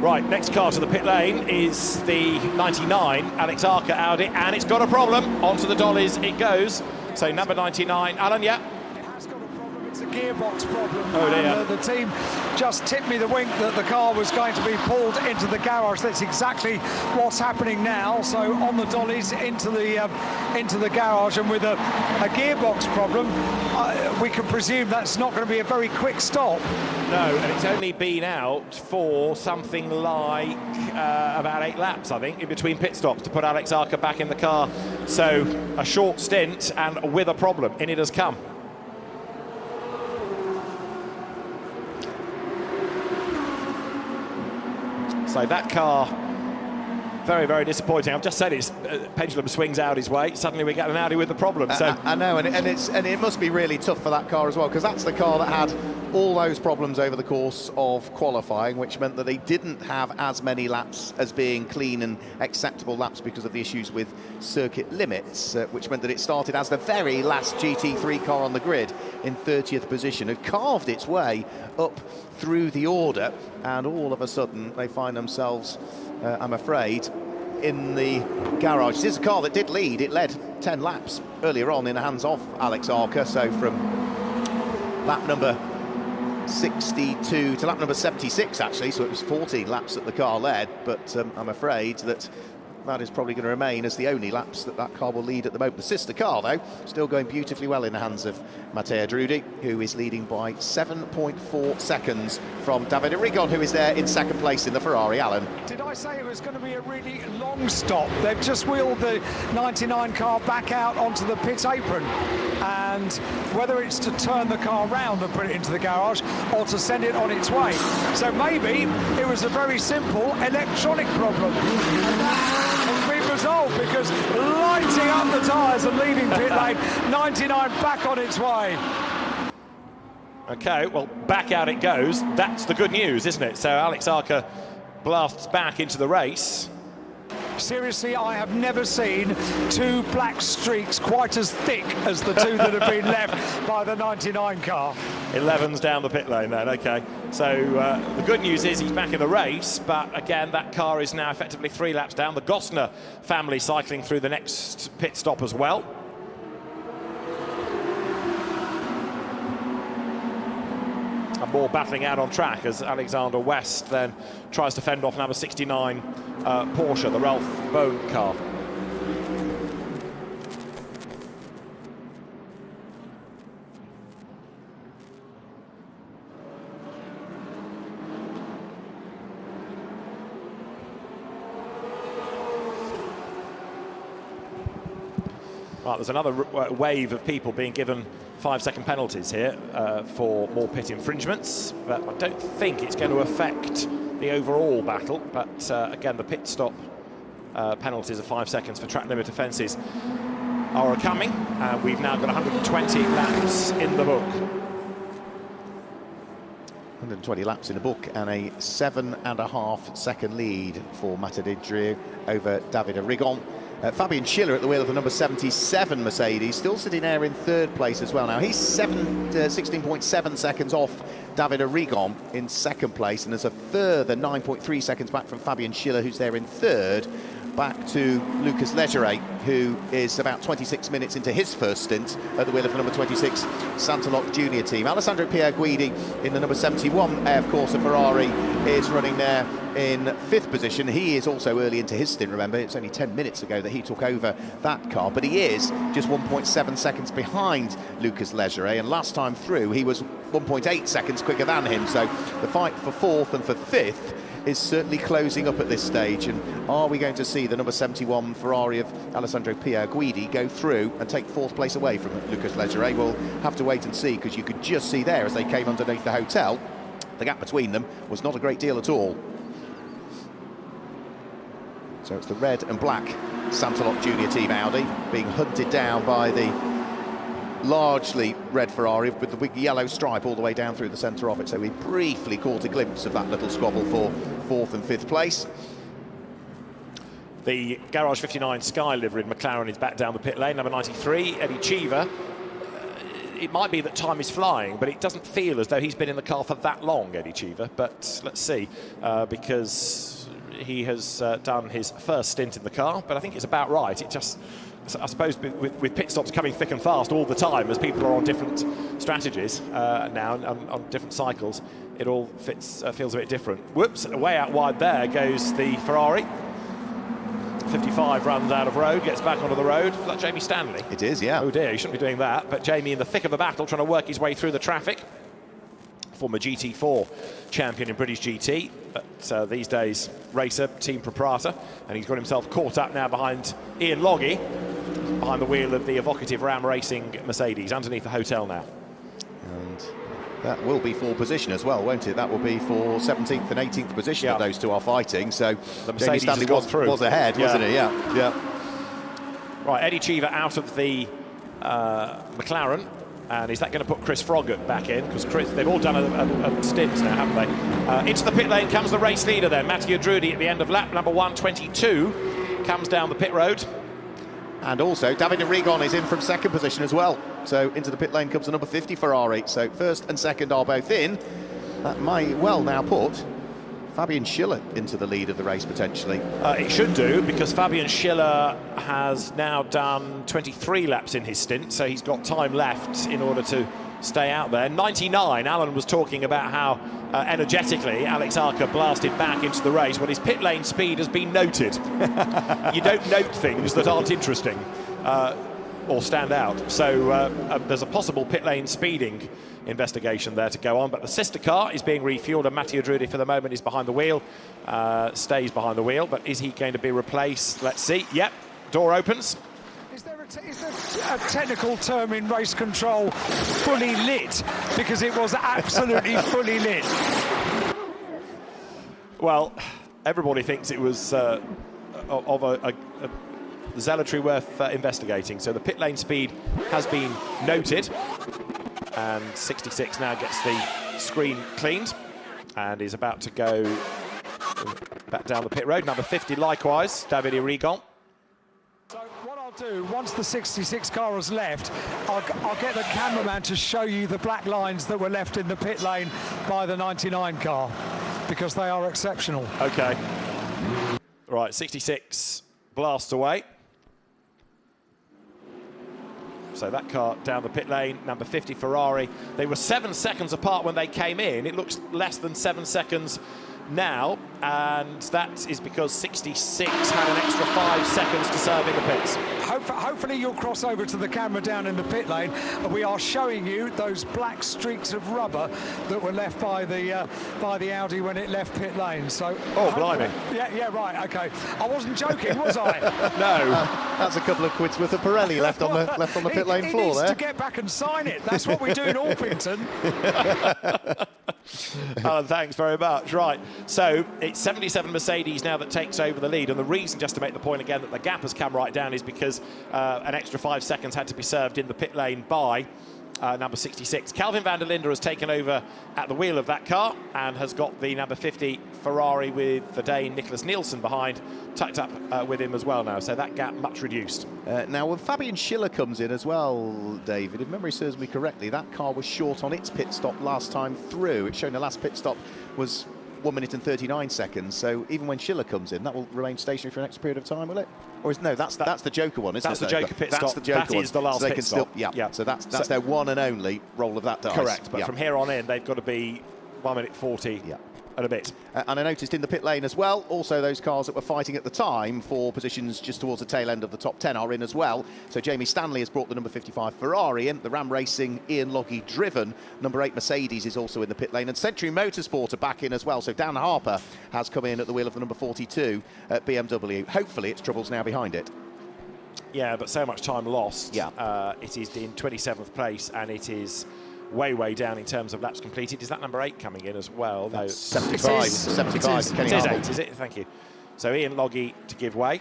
Right, next car to the pit lane is the 99 Alex Arca Audi, and it's got a problem. Onto the dollies it goes. So number 99, Alan, yeah. It has got a problem. It's a gearbox problem. Oh dear. The team just tipped me the wink that the car was going to be pulled into the garage. That's exactly what's happening now. So on the dollies into the garage, and with a gearbox problem, we can presume that's not going to be a very quick stop. No, and it's only been out for something like about 8 laps, I think, in between pit stops to put Alex Arca back in the car. So a short stint and with a problem, in it has come. So that car, very, very disappointing. I've just said it's pendulum swings Audi's way. Suddenly we get an Audi with the problem. So I know, and it must be really tough for that car as well, because that's the car that had all those problems over the course of qualifying, which meant that they didn't have as many laps as being clean and acceptable laps because of the issues with circuit limits, which meant that it started as the very last GT3 car on the grid in 30th position. It carved its way up through the order, and all of a sudden they find themselves, I'm afraid, in the garage. This is a car that did lead. It led 10 laps earlier on in the hands of Alex Arca, so from lap number 62 to lap number 76 actually, so it was 14 laps that the car led, but I'm afraid that is probably going to remain as the only laps that car will lead at the moment. The sister car, though, still going beautifully well in the hands of Matteo Drudy, who is leading by 7.4 seconds from David Irigon, who is there in second place in the Ferrari. Alan. Did I say it was going to be a really long stop? They've just wheeled the 99 car back out onto the pit apron, and whether it's to turn the car round and put it into the garage or to send it on its way. So maybe it was a very simple electronic problem. Resolved, because lighting up the tyres and leaving pit lane, 99 back on its way. Okay, well, back out it goes. That's the good news, isn't it? So Alex Arca blasts back into the race. Seriously, I have never seen 2 black streaks quite as thick as the 2 that have been left by the 99 car. 11's down the pit lane then, okay. So the good news is he's back in the race, but again, that car is now effectively 3 laps down. The Gosner family cycling through the next pit stop as well. And more battling out on track as Alexander West then tries to fend off number 69 Porsche, the Ralph Bohn car. Right, there's another wave of people being given 5-second penalties here for more pit infringements, but I don't think it's going to affect the overall battle. But again, the pit stop penalties of 5 seconds for track limit offences are coming. We've now got 120 laps in the book. 120 laps in the book and a 7.5 second lead for Matadidriu over David Arrigon. Fabian Schiller at the wheel of the number 77 Mercedes, still sitting there in third place as well. Now he's 16.7 seconds off David Arrigon in second place, and there's a further 9.3 seconds back from Fabian Schiller, who's there in third, back to Lucas Leggeret, who is about 26 minutes into his first stint at the wheel of the number 26 Santalok Junior team. Alessandro Pierguidi in the number 71 Air Corsa Ferrari is running there in fifth position. He is also early into his stint, remember, it's only 10 minutes ago that he took over that car, but he is just 1.7 seconds behind Lucas Leggeret, and last time through he was 1.8 seconds quicker than him, so the fight for fourth and for fifth is certainly closing up at this stage. And are we going to see the number 71 Ferrari of Alessandro Pierguidi go through and take fourth place away from Lucas Leggeret? We'll have to wait and see, because you could just see there as they came underneath the hotel, the gap between them was not a great deal at all. So it's the red and black Santalok Junior Team Audi being hunted down by the largely red Ferrari with the big yellow stripe all the way down through the centre of it. So we briefly caught a glimpse of that little squabble for fourth and fifth place. The Garage 59 Sky liveried McLaren is back down the pit lane, number 93, Eddie Cheever. It might be that time is flying, but it doesn't feel as though he's been in the car for that long, Eddie Cheever. But let's see, because he has done his first stint in the car, but I think it's about right. It just, I suppose, with pit stops coming thick and fast all the time, as people are on different strategies now, on different cycles, it all feels a bit different. Whoops, way out wide there goes the Ferrari. 55 runs out of road, gets back onto the road. Is that Jamie Stanley? It is, yeah. Oh dear, he shouldn't be doing that. But Jamie in the thick of the battle, trying to work his way through the traffic. Former GT4 champion in British GT, but these days racer, team proprietor, and he's got himself caught up now behind Ian Loggy, behind the wheel of the evocative Ram Racing Mercedes, underneath the hotel now. And that will be for position as well, won't it? That will be for 17th and 18th position that those two are fighting. So the Mercedes Jamie Stanley was ahead, wasn't he? Yeah. Right, Eddie Cheever out of the McLaren. And is that going to put Chris Froggatt back in? Because they've all done a stint now, haven't they? Into the pit lane comes the race leader then. Mattia Drudi at the end of lap number 122 comes down the pit road. And also, David Arrigon is in from second position as well. So into the pit lane comes the number 50 Ferrari. So first and second are both in. That might well now put Fabian Schiller into the lead of the race, potentially. It should do, because Fabian Schiller has now done 23 laps in his stint, so he's got time left in order to stay out there. 99, Alan was talking about how energetically Alex Arca blasted back into the race. Well, his pit lane speed has been noted. You don't note things that aren't interesting or stand out. So there's a possible pit lane speeding investigation there to go on, but the sister car is being refueled, and Mattia Drudi for the moment is behind the wheel, stays behind the wheel, but is he going to be replaced? Let's see. Yep, door opens. Is there a technical term in race control, fully lit? Because it was absolutely fully lit. Well, everybody thinks it was of a zealotry worth investigating. So the pit lane speed has been noted, and 66 now gets the screen cleaned and is about to go back down the pit road. Number 50 likewise, David Arrigon. So what I'll do, once the 66 car has left, I'll get the cameraman to show you the black lines that were left in the pit lane by the 99 car, because they are exceptional. Okay. Right, 66 blasts away. So that car down the pit lane, number 50 Ferrari. They were 7 seconds apart when they came in. It looks less than 7 seconds now, and that is because 66 had an extra 5 seconds to serve in the pits. hopefully you'll cross over to the camera down in the pit lane. We are showing you those black streaks of rubber that were left by the Audi when it left pit lane. So oh, blimey. Yeah, right, okay. I wasn't joking, was I? No. That's a couple of quid's worth of Pirelli left on the pit lane floor there. He needs there. to get back and sign it. That's what we do in Orpington. Alan, thanks very much. Right, so it's 77 Mercedes now that takes over the lead, and the reason, just to make the point again, that the gap has come right down is because an extra 5 seconds had to be served in the pit lane by number 66. Calvin van der Linde has taken over at the wheel of that car and has got the number 50 Ferrari with the Dane Nicholas Nielsen behind, tucked up with him as well now, so that gap much reduced. Now, when Fabian Schiller comes in as well, David, if memory serves me correctly, that car was short on its pit stop last time through. It's shown the last pit stop was 1 minute and 39 seconds, so even when Schiller comes in, that will remain stationary for an extra period of time, will it? Or is no? That's the Joker one, isn't it? That's the Joker pit stop. That's the Joker that one. is the last so they pit can stop. Still, yeah. So that's their one and only roll of that dice. Correct. But from here on in, they've got to be 1 minute 40. Yeah. And a bit. And I noticed in the pit lane as well, also those cars that were fighting at the time for positions just towards the tail end of the top 10 are in as well. So Jamie Stanley has brought the number 55 Ferrari in, the Ram Racing Ian Logie driven. Number 8 Mercedes is also in the pit lane, and Century Motorsport are back in as well. So Dan Harper has come in at the wheel of the number 42 at BMW. Hopefully its trouble's now behind it. Yeah, but so much time lost. Yeah. It is in 27th place, and it is way down in terms of laps completed. Is that number 8 coming in as well? No, 75. 75. It is 8, is it? Thank you. So Ian Logie to give way.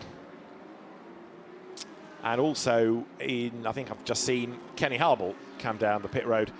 And also, I think I've just seen Kenny Harble come down the pit road.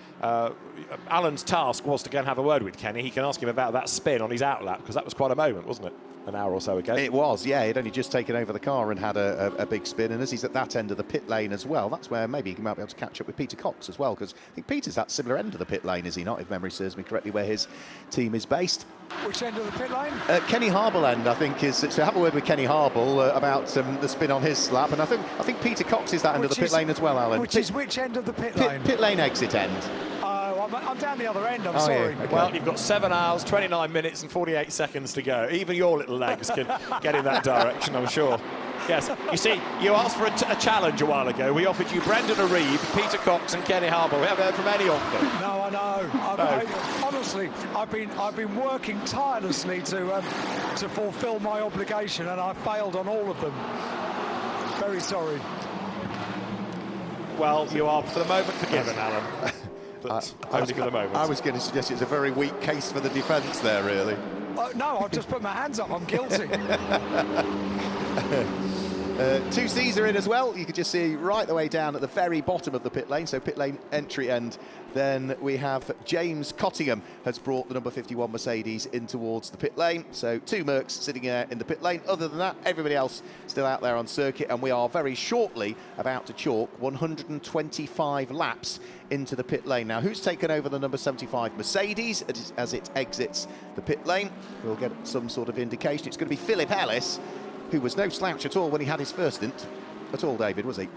Alan's task was to go and have a word with Kenny. He can ask him about that spin on his outlap, because that was quite a moment, wasn't it? An hour or so ago. It was, yeah. He'd only just taken over the car and had a big spin, and as he's at that end of the pit lane as well, that's where maybe he might be able to catch up with Peter Cox as well, because I think Peter's that similar end of the pit lane, is he not, if memory serves me correctly, where his team is based. Which end of the pit lane? Kenny Harble end, I think, is. So have a word with Kenny Harble about the spin on his lap, and I think Peter Cox is that end of the pit lane as well, Alan. Which is which end of the pit lane? Pit lane exit end. I'm down the other end, I'm sorry. Yeah. Okay. Well, you've got 7 hours, 29 minutes and 48 seconds to go. Even your little legs can get in that direction, I'm sure. Yes, you see, you asked for a challenge a while ago. We offered you Brendan Aribe, Peter Cox and Kenny Harble. We haven't heard from any of them. No, I know. Honestly, I've been working tirelessly to fulfil my obligation, and I failed on all of them. Very sorry. Well, you are, for the moment, forgiven, Alan. But only for the moment. I was going to suggest it's a very weak case for the defence there, really. No, I've just put my hands up. I'm guilty. 2 C's are in as well. You can just see right the way down at the very bottom of the pit lane, so pit lane entry end. Then we have James Cottingham has brought the number 51 Mercedes in towards the pit lane. So 2 Mercs sitting there in the pit lane. Other than that, everybody else still out there on circuit, and we are very shortly about to chalk 125 laps into the pit lane. Now, who's taken over the number 75 Mercedes as it exits the pit lane? We'll get some sort of indication. It's going to be Philip Ellis, who was no slouch at all when he had his first stint at all, David, was he?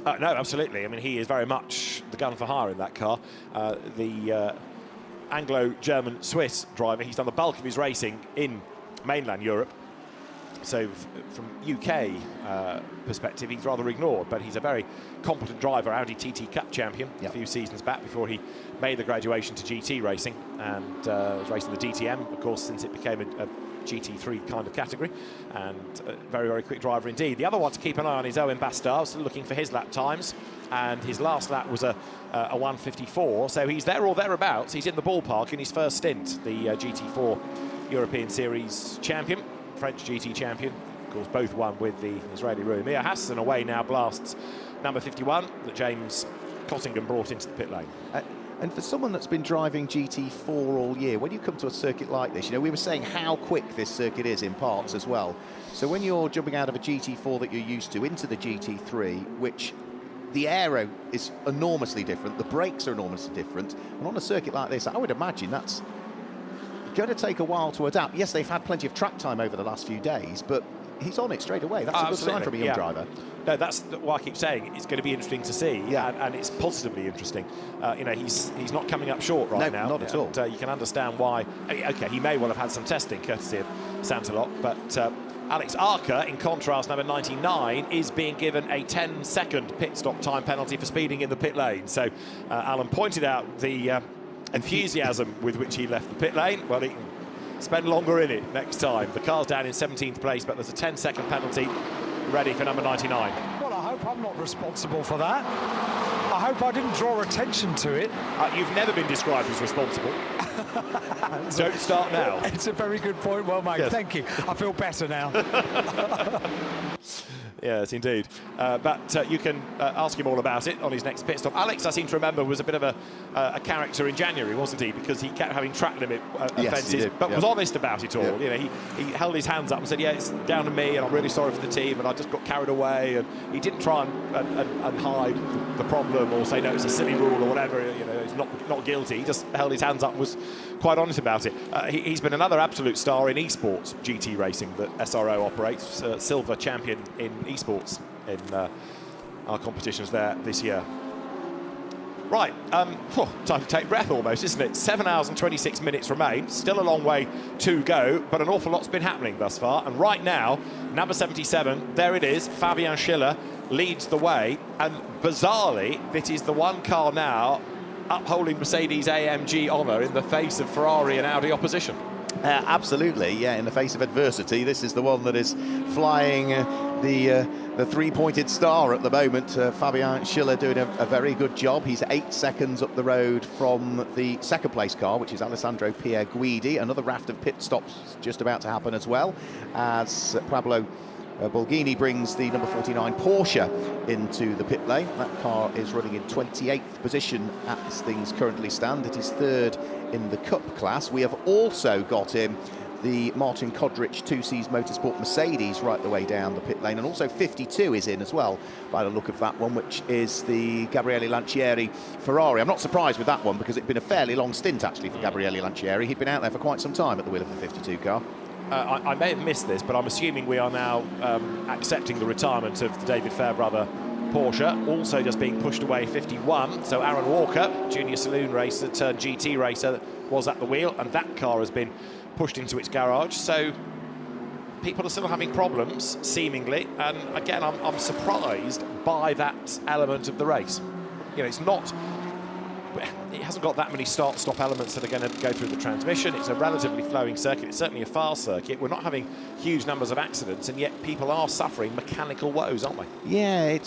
No, absolutely. I mean, he is very much the gun for hire in that car. The Anglo-German-Swiss driver, he's done the bulk of his racing in mainland Europe. So from UK perspective, he's rather ignored, but he's a very competent driver, Audi TT Cup champion a few seasons back before he made the graduation to GT racing, and was racing the DTM, of course, since it became a GT3 kind of category, and a very quick driver indeed. The other one to keep an eye on is Owen Bastard, looking for his lap times, and his last lap was a 1:54, so he's there or thereabouts. He's in the ballpark in his first stint, the GT4 European Series champion, French GT champion, of course both won with the Israeli Rui. Mia Hassan away now blasts number 51 that James Cottingham brought into the pit lane. And for someone that's been driving GT4 all year, when you come to a circuit like this, you know, we were saying how quick this circuit is in parts as well. So when you're jumping out of a GT4 that you're used to into the GT3, which the aero is enormously different, the brakes are enormously different, and on a circuit like this, I would imagine that's going to take a while to adapt. Yes, they've had plenty of track time over the last few days, but he's on it straight away. That's a good sign from a young driver. No, that's what I keep saying. It's going to be interesting to see, and it's positively interesting. You know, he's not coming up short right now. No, not at all. You can understand why. Okay, he may well have had some testing courtesy of Santalot, but Alex Arca, in contrast, number 99, is being given a 10-second pit stop time penalty for speeding in the pit lane. So Alan pointed out the enthusiasm with which he left the pit lane. Well, he can spend longer in it next time. The car's down in 17th place, but there's a 10-second penalty ready for number 99. Well, I hope I'm not responsible for that. I hope I didn't draw attention to it. You've never been described as responsible. Don't start now. It's a very good point, well made. Yes. Thank you. I feel better now. Yes, indeed. But you can ask him all about it on his next pit stop. Alex, I seem to remember, was a bit of a character in January, wasn't he? Because he kept having track limit offences, but was honest about it all. You know, he held his hands up and said, "Yeah, it's down to me, and I'm really sorry for the team, and I just got carried away." And he didn't try and hide the problem or say, "No, it's a silly rule" or whatever. You know, he's not guilty. He just held his hands up and was quite honest about it. He's been another absolute star in esports GT racing that SRO operates, silver champion in esports in our competitions there this year. Right, time to take breath almost, isn't it? 7 hours and 26 minutes remain, still a long way to go, but an awful lot's been happening thus far. And right now, number 77, there it is, Fabian Schiller leads the way, and bizarrely, it is the one car now upholding Mercedes AMG honour in the face of Ferrari and Audi opposition. Absolutely, yeah, in the face of adversity, this is the one that is flying the three-pointed star at the moment. Fabian Schiller doing a very good job. He's 8 seconds up the road from the second-place car, which is Alessandro Pierguidi. Another raft of pit stops just about to happen as well, as Pablo Bolghini brings the number 49 Porsche into the pit lane. That car is running in 28th position as things currently stand. It is third in the Cup class. We have also got in the Martin Kodrich 2Cs Motorsport Mercedes right the way down the pit lane, and also 52 is in as well by the look of that one, which is the Gabriele Lancieri Ferrari. I'm not surprised with that one because it's been a fairly long stint actually for Gabriele Lancieri. He'd been out there for quite some time at the wheel of the 52 car. I may have missed this, but I'm assuming we are now accepting the retirement of the David Fairbrother Porsche, also just being pushed away 51. So Aaron Walker, junior saloon racer turned GT racer, was at the wheel, and that car has been pushed into its garage. So people are still having problems, seemingly, and again, I'm surprised by that element of the race. You know, it hasn't got that many start-stop elements that are going to go through the transmission. It's a relatively flowing circuit. It's certainly a fast circuit. We're not having huge numbers of accidents, and yet people are suffering mechanical woes, aren't we? Yeah,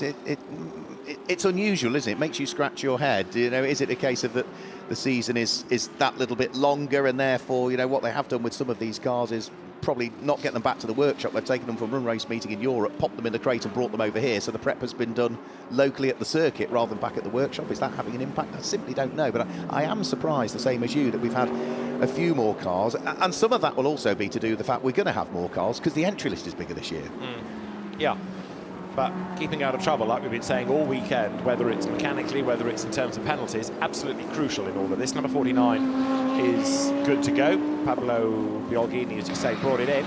it's unusual, isn't it? It makes you scratch your head. You know, is it a case of that the season is that little bit longer, and therefore, you know, what they have done with some of these cars is probably not get them back to the workshop. They've taken them from run race meeting in Europe, popped them in the crate and brought them over here, so the prep has been done locally at the circuit rather than back at the workshop. Is that having an impact? I simply don't know, but I am surprised, the same as you, that we've had a few more cars, and some of that will also be to do with the fact we're going to have more cars because the entry list is bigger this year. Yeah, but keeping out of trouble, like we've been saying all weekend, whether it's mechanically, whether it's in terms of penalties, absolutely crucial in all of this. Number 49 is good to go. Pablo Biolghini, as you say, brought it in.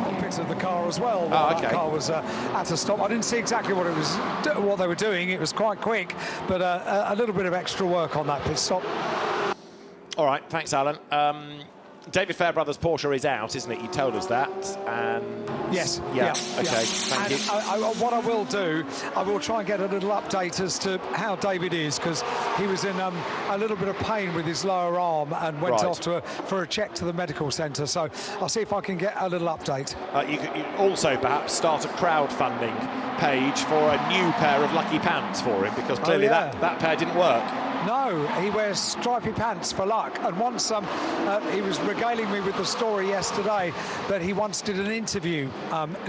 Cockpits of the car as well. Okay. That car was at a stop. I didn't see exactly what they were doing. It was quite quick, but a little bit of extra work on that pit stop. All right, thanks, Alan. David Fairbrother's Porsche is out, isn't it? You told us that. And yes. Yeah. Okay. Thank you. What I will do, I will try and get a little update as to how David is, because he was in a little bit of pain with his lower arm and went off for a check to the medical centre. So I'll see if I can get a little update. You could also perhaps start a crowdfunding page for a new pair of lucky pants for him, because clearly that pair didn't work. No, he wears stripy pants for luck. And once he was regaling me with the story yesterday that he once did an interview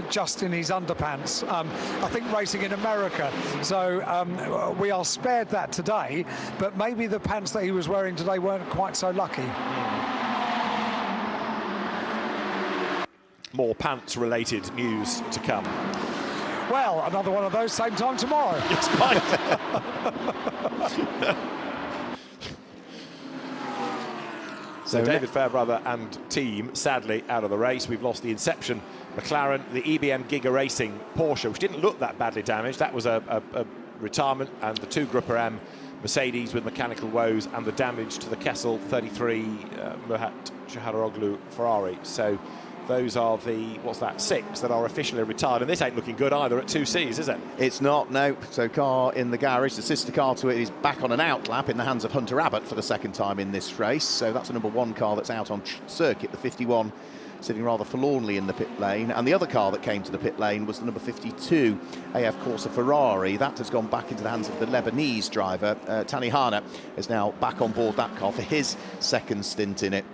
just in his underpants, I think racing in America. So we are spared that today, but maybe the pants that he was wearing today weren't quite so lucky. More pants-related news to come. Well, another one of those, same time tomorrow. Yes, quite. So David Fairbrother and team, sadly, out of the race. We've lost the Inception McLaren, the EBM Giga Racing Porsche, which didn't look that badly damaged. That was a retirement, and the two Grupper M Mercedes with mechanical woes, and the damage to the Kessel 33 Muhat Shaharoglu Ferrari. So those are the, what's that, 6 that are officially retired. And this ain't looking good either at 2Cs, is it? It's not, no. So car in the garage, the sister car to it is back on an out lap in the hands of Hunter Abbott for the second time in this race. So that's a number 1 car that's out on circuit, the 51, sitting rather forlornly in the pit lane. And the other car that came to the pit lane was the number 52 AF Corsa Ferrari. That has gone back into the hands of the Lebanese driver. Tani Hana is now back on board that car for his second stint in it.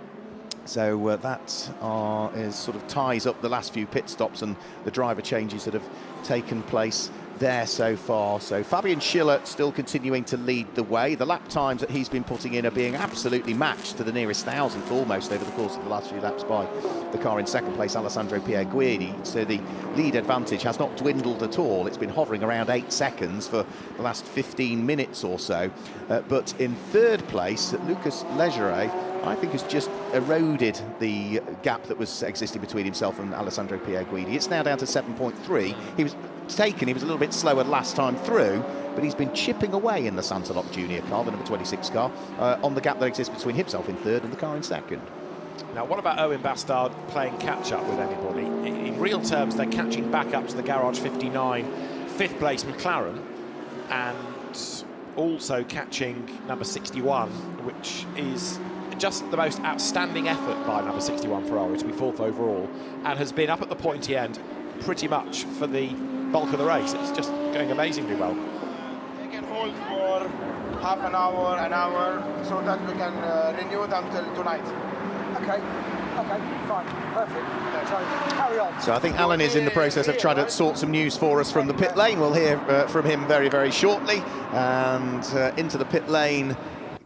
So that is sort of ties up the last few pit stops and the driver changes that have taken place there so far. So Fabian Schiller still continuing to lead the way. The lap times that he's been putting in are being absolutely matched to the nearest thousandth almost over the course of the last few laps by the car in second place, Alessandro Pierguidi. So the lead advantage has not dwindled at all. It's been hovering around 8 seconds for the last 15 minutes or so. But in third place, Lucas Legere, I think, has just eroded the gap that was existing between himself and Alessandro Pierguidi. It's now down to 7.3. He was a little bit slower last time through, but he's been chipping away in the Santalok Junior car, the number 26 car, on the gap that exists between himself in third and the car in second. Now, what about Owen Bastard playing catch-up with anybody? In real terms, they're catching back up to the Garage 59 fifth place McLaren, and also catching number 61, which is just the most outstanding effort by number 61 Ferrari to be 4th overall, and has been up at the pointy end pretty much for the bulk of the race. It's just going amazingly well. They can hold for half an hour, so that we can renew it until tonight. Okay, fine, perfect. So carry on. So I think Alan is in the process of trying to sort some news for us from the pit lane. We'll hear from him very, very shortly. And into the pit lane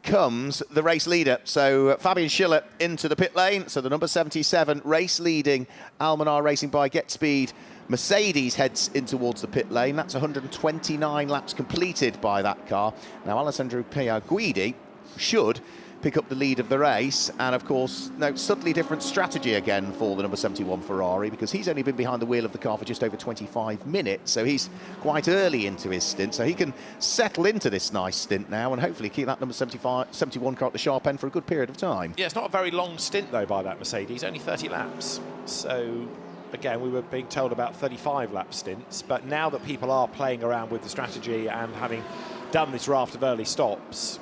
comes the race leader. So Fabian Schiller into the pit lane. So the number 77 race leading Almanar Racing by Get Speed Mercedes heads in towards the pit lane. That's 129 laps completed by that car. Now Alessandro Pierguidi should pick up the lead of the race, and of course, no, subtly different strategy again for the number 71 Ferrari, because he's only been behind the wheel of the car for just over 25 minutes, so he's quite early into his stint, so he can settle into this nice stint now and hopefully keep that number 71 car at the sharp end for a good period of time. Yeah, it's not a very long stint though by that Mercedes, only 30 laps. So again, we were being told about 35 lap stints, but now that people are playing around with the strategy and having done this raft of early stops,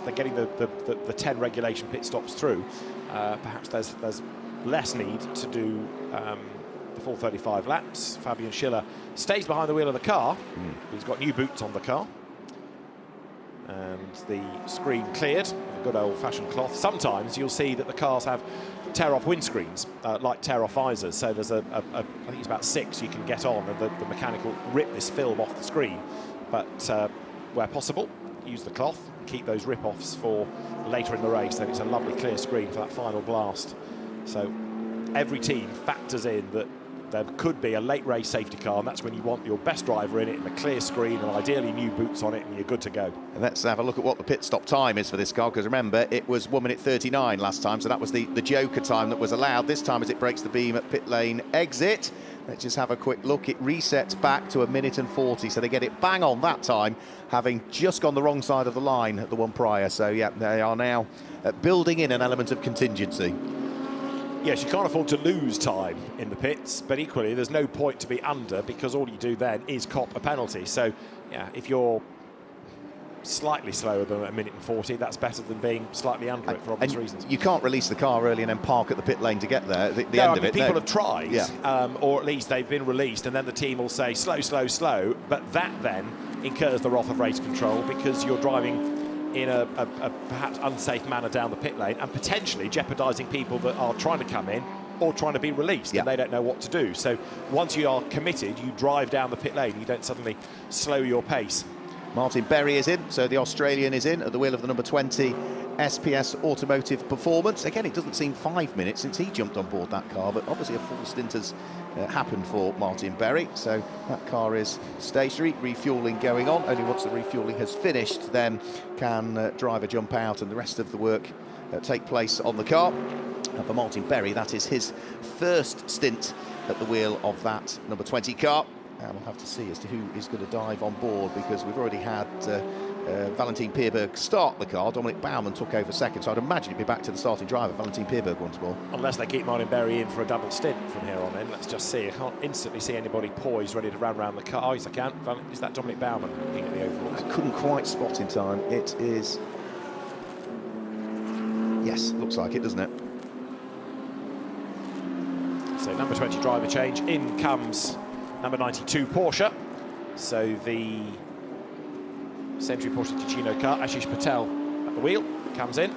they're getting the 10 regulation pit stops through. Perhaps there's less need to do the full 35 laps. Fabian Schiller stays behind the wheel of the car. He's got new boots on the car. And the screen cleared, a good old-fashioned cloth. Sometimes you'll see that the cars have tear-off windscreens, like tear-off visors. So there's I think it's about 6 you can get on, and the mechanic will rip this film off the screen. But where possible, use the cloth, keep those rip-offs for later in the race, then it's a lovely clear screen for that final blast. So every team factors in that there could be a late race safety car, and that's when you want your best driver in it and a clear screen and ideally new boots on it, and you're good to go. And let's have a look at what the pit stop time is for this car, because remember, it was 1 minute 39 last time, so that was the joker time that was allowed. This time, as it breaks the beam at pit lane exit, let's just have a quick look. It resets back to 1 minute and 40, so they get it bang on that time, having just gone the wrong side of the line at the one prior. So yeah, they are now building in an element of contingency. Yes, you can't afford to lose time in the pits, but equally there's no point to be under, because all you do then is cop a penalty. So yeah, if you're slightly slower than 1 minute and 40, that's better than being slightly under it for obvious reasons. You can't release the car early and then park at the pit lane to get there. The no, end of it. People have tried, yeah. Or at least they've been released, and then the team will say slow, slow, slow. But that then incurs the wrath of race control, because you're driving in a perhaps unsafe manner down the pit lane and potentially jeopardising people that are trying to come in or trying to be released, and they don't know what to do. So once you are committed, you drive down the pit lane. You don't suddenly slow your pace. Martin Berry is in, so the Australian is in at the wheel of the number 20 SPS Automotive Performance. Again, it doesn't seem 5 minutes since he jumped on board that car, but obviously a full stint has happened for Martin Berry. So that car is stationary, refuelling going on. Only once the refuelling has finished, then can driver jump out and the rest of the work take place on the car. And for Martin Berry, that is his first stint at the wheel of that number 20 car. And we'll have to see as to who is going to dive on board, because we've already had Valentin Pierberg start the car. Dominic Baumann took over second, so I'd imagine he'd be back to the starting driver, Valentin Pierberg once more. Unless they keep Martin Berry in for a double stint from here on in. Let's just see. I can't instantly see anybody poised, ready to run around the car. Oh, yes, I can. Is that Dominic Baumann looking at the overall? I couldn't quite spot in time. It is... Yes, looks like it, doesn't it? So number 20 driver change. In comes number 92 Porsche. So the Century Porsche Ticino car, Ashish Patel at the wheel, comes in.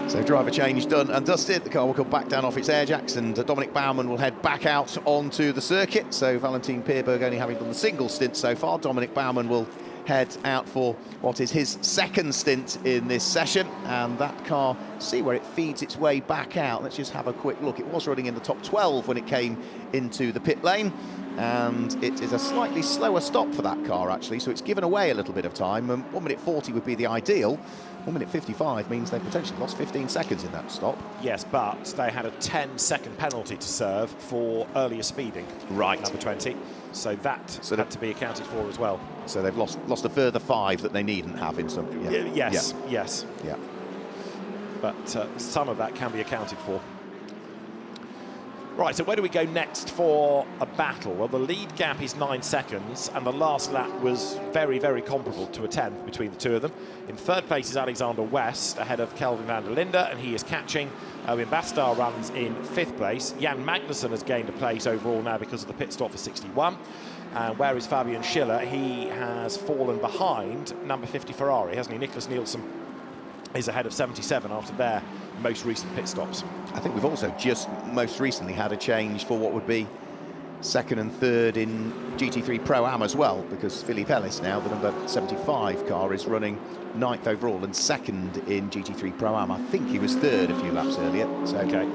So driver change done and dusted. The car will come back down off its air jacks, and Dominic Baumann will head back out onto the circuit. So Valentin Pierberg only having done the single stint so far. Dominic Baumann will head out for what is his second stint in this session, and that car, see where it feeds its way back out. Let's just have a quick look. It was running in the top 12 when it came into the pit lane, and it is a slightly slower stop for that car actually, so it's given away a little bit of time. 1 minute 40 would be the ideal. 1 minute 55 means they've potentially lost 15 seconds in that stop. Yes, but they had a 10-second penalty to serve for earlier speeding. Right. Number 20. So that had to be accounted for as well. So they've lost a further 5 that they needn't have in some... Yeah. Yes, yeah. yes. Yeah. But some of that can be accounted for. Right, so where do we go next for a battle? Well, the lead gap is 9 seconds, and the last lap was very, very comparable to a 10th between the two of them. In third place is Alexander West, ahead of Kelvin van der Linde, and he is catching. Owen Bastar runs in 5th place. Jan Magnussen has gained a place overall now because of the pit stop for 61. And where is Fabian Schiller? He has fallen behind number 50 Ferrari, hasn't he? Nicholas Nielsen is ahead of 77 after their most recent pit stops. I think we've also just most recently had a change for what would be second and third in GT3 Pro-Am as well, because Philippe Ellis now, the number 75 car, is running 9th overall and second in GT3 Pro-Am. I think he was third a few laps earlier. So. Okay.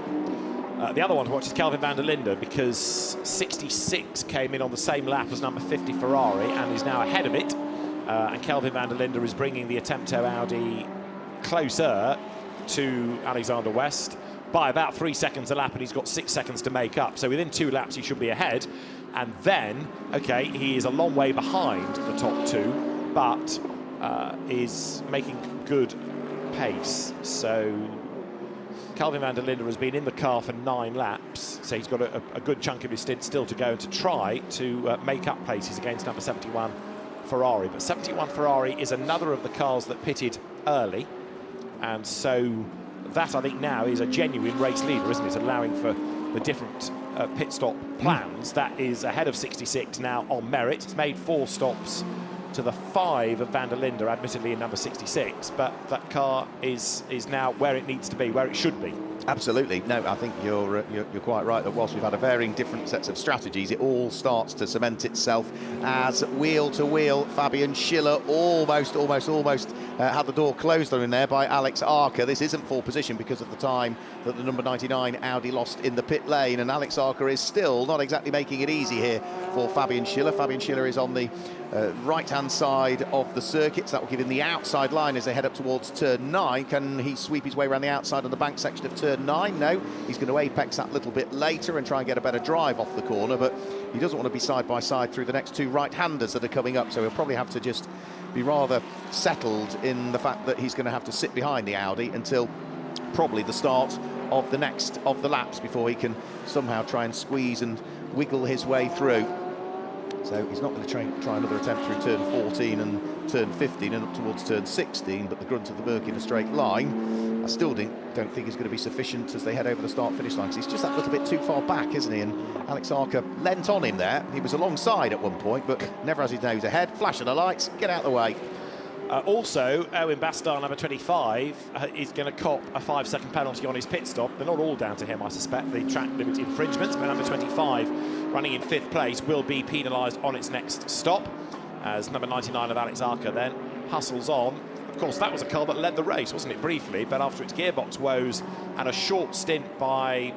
The other one to watch is Kelvin van der Linde, because 66 came in on the same lap as number 50 Ferrari and is now ahead of it. And Kelvin van der Linde is bringing the Attempto Audi closer to Alexander West by about 3 seconds a lap, and he's got 6 seconds to make up. So within 2 laps, he should be ahead. And then, okay, he is a long way behind the top 2, but is making good pace. So Kelvin van der Linde has been in the car for 9 laps, so he's got a good chunk of his stint still to go and to try to make up places against number 71 Ferrari. But 71 Ferrari is another of the cars that pitted early, and so that, I think, now is a genuine race leader, isn't it? Allowing for the different pit stop plans. That is ahead of 66 now on merit. It's made 4 stops to the 5 of van der Linde, admittedly in number 66, but that car is now where it needs to be, where it should be. Absolutely. No, I think you're quite right that whilst we've had a varying different sets of strategies, it all starts to cement itself as wheel to wheel. Fabian Schiller almost had the door closed on him there by Alex Arca. This isn't full position because of the time that the number 99 Audi lost in the pit lane, and Alex Arca is still not exactly making it easy here for Fabian Schiller. Fabian Schiller is on the right-hand side of the circuit, so that will give him the outside line as they head up towards turn 9. Can he sweep his way around the outside on the bank section of turn 9? No, he's going to apex that a little bit later and try and get a better drive off the corner, but he doesn't want to be side by side through the next 2 right-handers that are coming up, so he'll probably have to just be rather settled in the fact that he's going to have to sit behind the Audi until probably the start of the next of the laps before he can somehow try and squeeze and wiggle his way through. So he's not going to try another attempt through turn 14 and turn 15 and up towards turn 16, but the grunt of the Merc in a straight line, I still don't think is going to be sufficient as they head over the start-finish line. He's just that little bit too far back, isn't he? And Alex Arca leant on him there. He was alongside at one point, but never has his nose ahead. Flash of the lights, get out of the way. Also, Owen Bastar, number 25, is going to cop a 5-second penalty on his pit stop. They're not all down to him, I suspect, the track limit infringements, but number 25, running in 5th place, will be penalised on its next stop, as number 99 of Alex Arca then hustles on. Of course, that was a car that led the race, wasn't it, briefly, but after its gearbox woes and a short stint by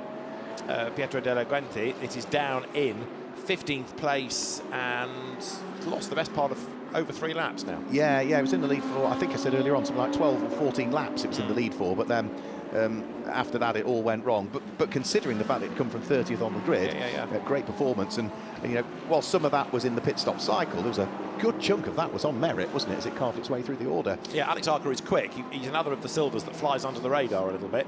Pietro Della Guente, it is down in 15th place and lost the best part of over 3 laps now. Yeah, it was in the lead for, I think I said earlier on, something like 12 or 14 laps it was in the lead for, but then after that it all went wrong. But considering the fact it'd come from 30th on the grid, great performance. And you know, while some of that was in the pit stop cycle, there was a good chunk of that was on merit, wasn't it, as it carved its way through the order. Yeah, Alex Arca is quick. He's another of the silvers that flies under the radar a little bit.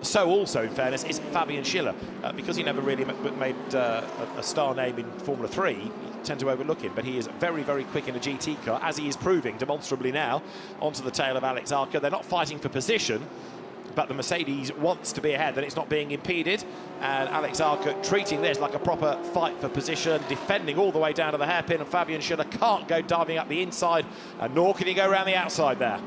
So also, in fairness, is Fabian Schiller. Because he never really made a star name in Formula 3, you tend to overlook him, but he is very, very quick in a GT car, as he is proving demonstrably now, onto the tail of Alex Arca. They're not fighting for position, but the Mercedes wants to be ahead, and it's not being impeded. And Alex Arca treating this like a proper fight for position, defending all the way down to the hairpin, and Fabian Schiller can't go diving up the inside, and nor can he go around the outside there.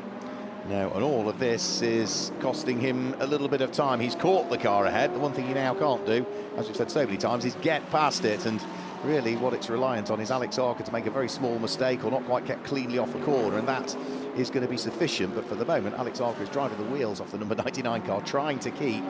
No, and all of this is costing him a little bit of time. He's caught the car ahead. The one thing he now can't do, as we've said so many times, is get past it. And really what it's reliant on is Alex Arca to make a very small mistake or not quite get cleanly off a corner, and that is going to be sufficient. But for the moment, Alex Arca is driving the wheels off the number 99 car, trying to keep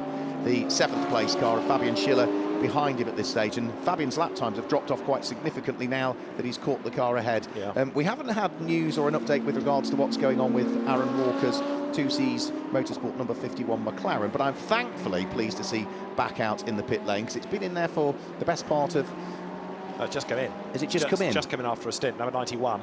the 7th place car of Fabian Schiller behind him at this stage, and Fabian's lap times have dropped off quite significantly now that he's caught the car ahead. We haven't had news or an update with regards to what's going on with Aaron Walker's 2C's Motorsport number 51 McLaren, but I'm thankfully pleased to see back out in the pit lane, because it's been in there for the best part of... just come in. Is it just come in? Just come in after a stint, number 91.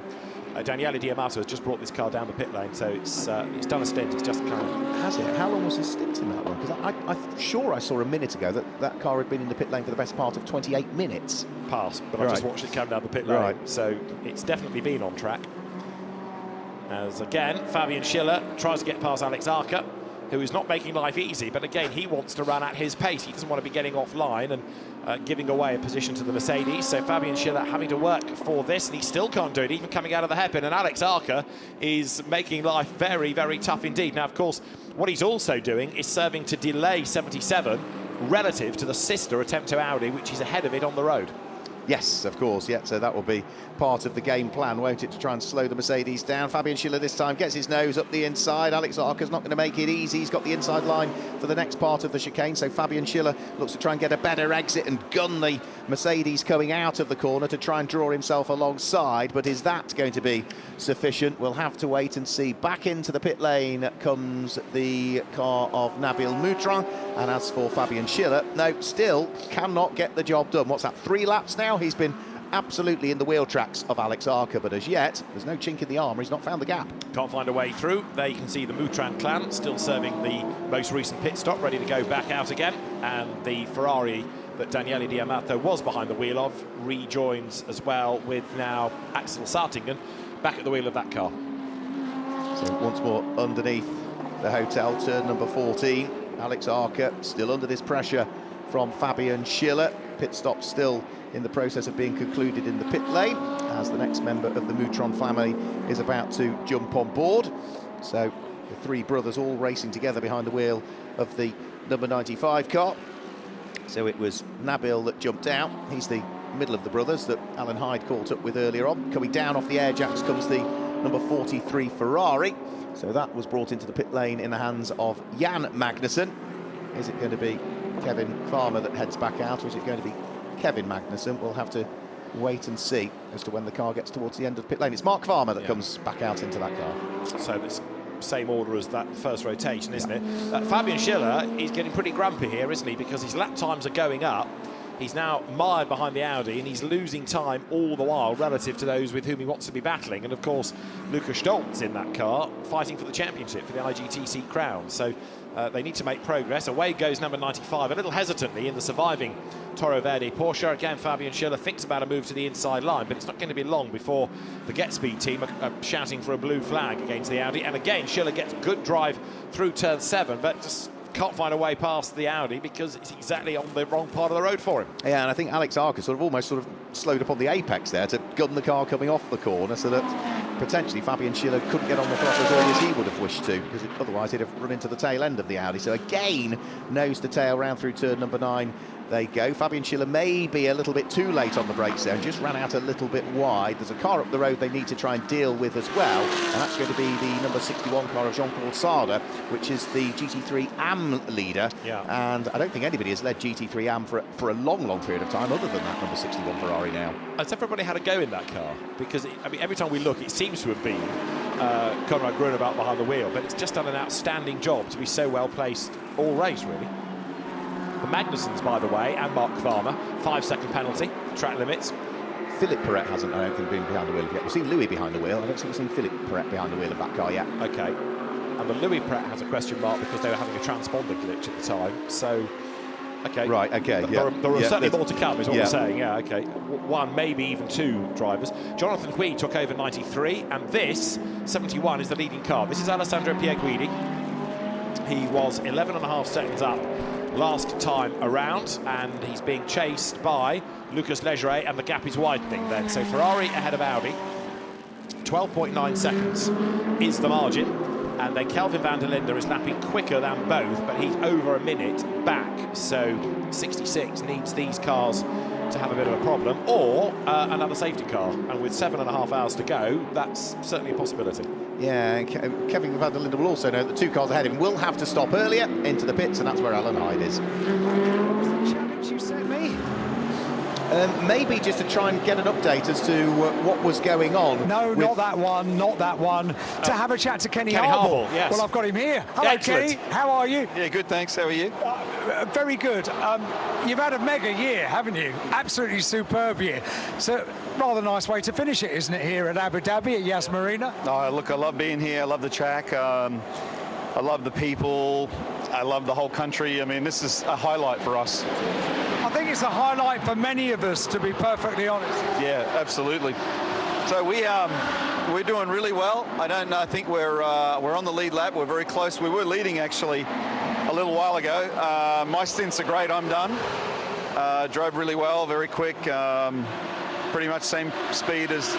Daniele Diamato has just brought this car down the pit lane, so it's done a stint. It's just come in. Has it? How long was his stint in that one? Because I'm sure I saw a minute ago that car had been in the pit lane for the best part of 28 minutes. Past, but I just watched it come down the pit lane. Right. So it's definitely been on track. As again, Fabian Schiller tries to get past Alex Arca, who is not making life easy, but again, he wants to run at his pace. He doesn't want to be getting offline and giving away a position to the Mercedes. So Fabian Schiller having to work for this, and he still can't do it, even coming out of the hairpin. And Alex Arca is making life very, very tough indeed. Now, of course, what he's also doing is serving to delay 77 relative to the sister attempt to Audi, which is ahead of it on the road. Yes, of course, yeah, so that will be part of the game plan, won't it, to try and slow the Mercedes down. Fabian Schiller this time gets his nose up the inside. Alex Arca's not going to make it easy. He's got the inside line for the next part of the chicane, so Fabian Schiller looks to try and get a better exit and gun the Mercedes coming out of the corner to try and draw himself alongside, but is that going to be sufficient? We'll have to wait and see. Back into the pit lane comes the car of Nabil Moutran, and as for Fabian Schiller, no, still cannot get the job done. What's that, 3 laps now? He's been absolutely in the wheel tracks of Alex Arca, but as yet, there's no chink in the armour. He's not found the gap. Can't find a way through. There you can see the Moutran clan still serving the most recent pit stop, ready to go back out again. And the Ferrari that Daniele Diamato was behind the wheel of rejoins as well, with now Axel Sartingen back at the wheel of that car. So once more underneath the hotel, turn number 14. Alex Arca still under this pressure from Fabian Schiller. Pit stop still in the process of being concluded in the pit lane, as the next member of the Moutran family is about to jump on board. So the 3 brothers all racing together behind the wheel of the number 95 car. So it was Nabil that jumped out. He's the middle of the brothers that Alan Hyde caught up with earlier on. Coming down off the air jacks comes the number 43 Ferrari. So that was brought into the pit lane in the hands of Jan Magnussen. Is it going to be Kevin Farmer that heads back out, or is it going to be Kevin Magnussen? We'll have to wait and see as to when the car gets towards the end of pit lane. It's Mark Farmer that comes back out into that car. So it's same order as that first rotation, isn't it? Fabian Schiller is getting pretty grumpy here, isn't he? Because his lap times are going up. He's now mired behind the Audi, and he's losing time all the while relative to those with whom he wants to be battling. And of course, Lukas Stolz in that car, fighting for the championship, for the IGTC crown. So they need to make progress. Away goes number 95, a little hesitantly in the surviving Toro Verde Porsche. Again, Fabian Schiller thinks about a move to the inside line, but it's not going to be long before the Get Speed team are shouting for a blue flag against the Audi. And again, Schiller gets good drive through turn 7, but just can't find a way past the Audi because it's exactly on the wrong part of the road for him. Yeah, and I think Alex Arca almost slowed up on the apex there to gun the car coming off the corner, so that potentially Fabian Schiller couldn't get on the throttle as early as he would have wished to, because otherwise he'd have run into the tail end of the Audi. So again, nose to tail round through turn number 9 they go. Fabian Schiller may be a little bit too late on the brakes there and just ran out a little bit wide. There's a car up the road they need to try and deal with as well, and that's going to be the number 61 car of Jean-Paul Sarda, which is the GT3 AM leader. Yeah. And I don't think anybody has led GT3 AM for a long, long period of time other than that number 61 Ferrari now. Has everybody had a go in that car? Because, I mean, every time we look, it seems to have been Konrad Grunewacht behind the wheel, but it's just done an outstanding job to be so well placed all race, really. The Magnussens, by the way, and Mark Farmer, 5-second penalty, track limits. Philip Perret hasn't, I don't think, been behind the wheel yet. We've seen Louis behind the wheel. I don't think we've seen Philip Perret behind the wheel of that car yet. OK. And the Louis Perret has a question mark because they were having a transponder glitch at the time. So, OK. Right, OK, yeah. There are certainly more to come, is what yeah. we're saying. Yeah, OK. One, maybe even two drivers. Jonathan Hui took over 93, and this, 71, is the leading car. This is Alessandro Pierguidi. He was 11.5 seconds up last time around, and he's being chased by Lucas Legeret, and the gap is widening then. So Ferrari ahead of Audi. 12.9 seconds is the margin, and then Kelvin van der Linde is lapping quicker than both, but he's over a minute back. So 66 needs these cars to have a bit of a problem, or another safety car, and with 7.5 hours to go, that's certainly a possibility. Yeah, Kevin van der Linde will also know that two cars ahead of him will have to stop earlier into the pits, and that's where Alan Hyde is. What was the challenge you sent me? Maybe just to try and get an update as to what was going on. No, not that one, not that one. To have a chat to Kenny Harble. Yes. Well, I've got him here. Hello, Excellent. Kenny. How are you? Yeah, good, thanks. How are you? Very good. You've had a mega year, haven't you? Absolutely superb year. So, rather nice way to finish it, isn't it, here at Abu Dhabi at Yas Marina? Oh, look, I love being here. I love the track. I love the people. I love the whole country. I mean, this is a highlight for us. I think it's a highlight for many of us, to be perfectly honest. Yeah, absolutely. So we're doing really well. I think we're on the lead lap. We're very close. We were leading actually a little while ago. My stints are great. I'm done. Drove really well, very quick. Pretty much same speed as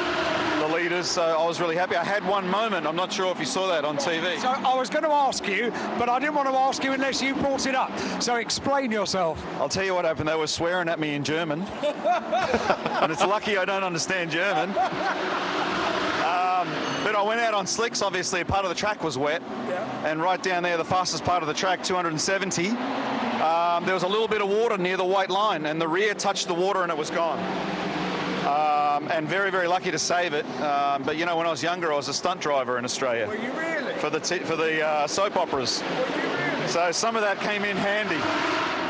the leaders, so I was really happy. I had one moment, I'm not sure if you saw that on TV. So I was going to ask you, but I didn't want to ask you unless you brought it up. So explain yourself. I'll tell you what happened. They were swearing at me in German. And it's lucky I don't understand German. But I went out on slicks, obviously. Part of the track was wet. Yeah. And right down there, the fastest part of the track, 270, there was a little bit of water near the white line, and the rear touched the water and it was gone. And very, very lucky to save it. But you know, when I was younger, I was a stunt driver in Australia. Were you really? For the soap operas. Were you really? So some of that came in handy.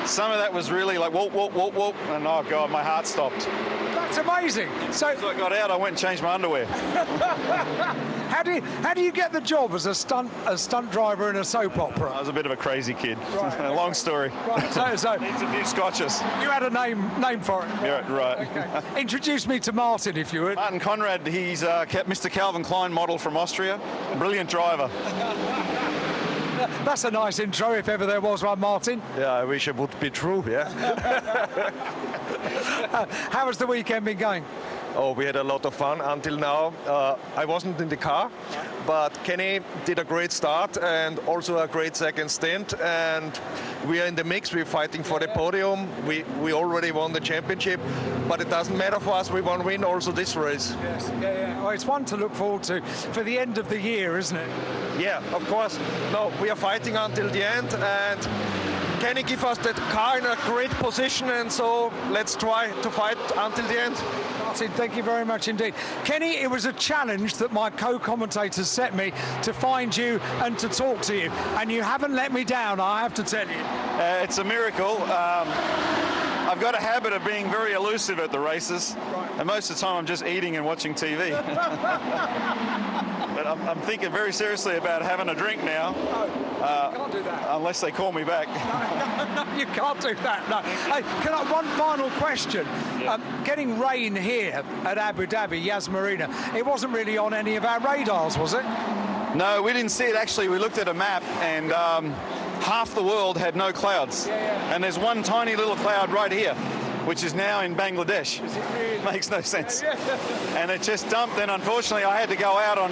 Some of that was really like whoop, whoop, whoop, whoop, and oh god, my heart stopped. That's amazing. So as I got out, I went and changed my underwear. How do you get the job as a stunt driver in a soap opera? I was a bit of a crazy kid. Right. Long story. Right. So needs a few scotches. You had a name for it. Yeah, right. Okay. Introduce me to Martin, if you would. Martin Conrad. He's Mr. Calvin Klein model from Austria. Brilliant driver. That's a nice intro, if ever there was one, Martin. Yeah, I wish it would be true, yeah. How has the weekend been going? Oh, we had a lot of fun until now. I wasn't in the car, but Kenny did a great start and also a great second stint. And we are in the mix. We're fighting for the podium. We already won the championship, but it doesn't matter for us. We want to win also this race. Yes, yeah. Well, it's one to look forward to for the end of the year, isn't it? Yeah, of course. No, we are fighting until the end, and Kenny give us that car in a great position, and so let's try to fight until the end. Martin, thank you very much indeed. Kenny, it was a challenge that my co-commentators set me to find you and to talk to you, and you haven't let me down, I have to tell you. It's a miracle. I've got a habit of being very elusive at the races, and most of the time I'm just eating and watching TV. But I'm thinking very seriously about having a drink now. You can't do that. Unless they call me back. No, you can't do that, no. Hey, one final question. Yeah. Getting rain here at Abu Dhabi, Yas Marina, it wasn't really on any of our radars, was it? No, we didn't see it actually. We looked at a map and half the world had no clouds. Yeah. And there's one tiny little cloud right here, which is now in Bangladesh. Is it really? Makes no sense. Yeah. And it just dumped, and unfortunately I had to go out on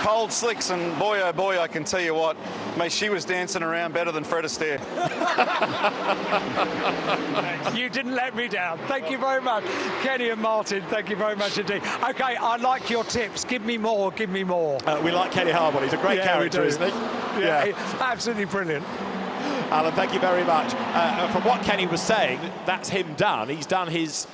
cold slicks, and boy, oh boy, I can tell you what, mate, she was dancing around better than Fred Astaire. You didn't let me down. Thank you very much. Kenny and Martin, thank you very much indeed. OK, I like your tips. Give me more, give me more. We like Kenny Harbon. He's a great character, isn't he? Yeah, absolutely brilliant. Alan, thank you very much. From what Kenny was saying, that's him done. He's done his...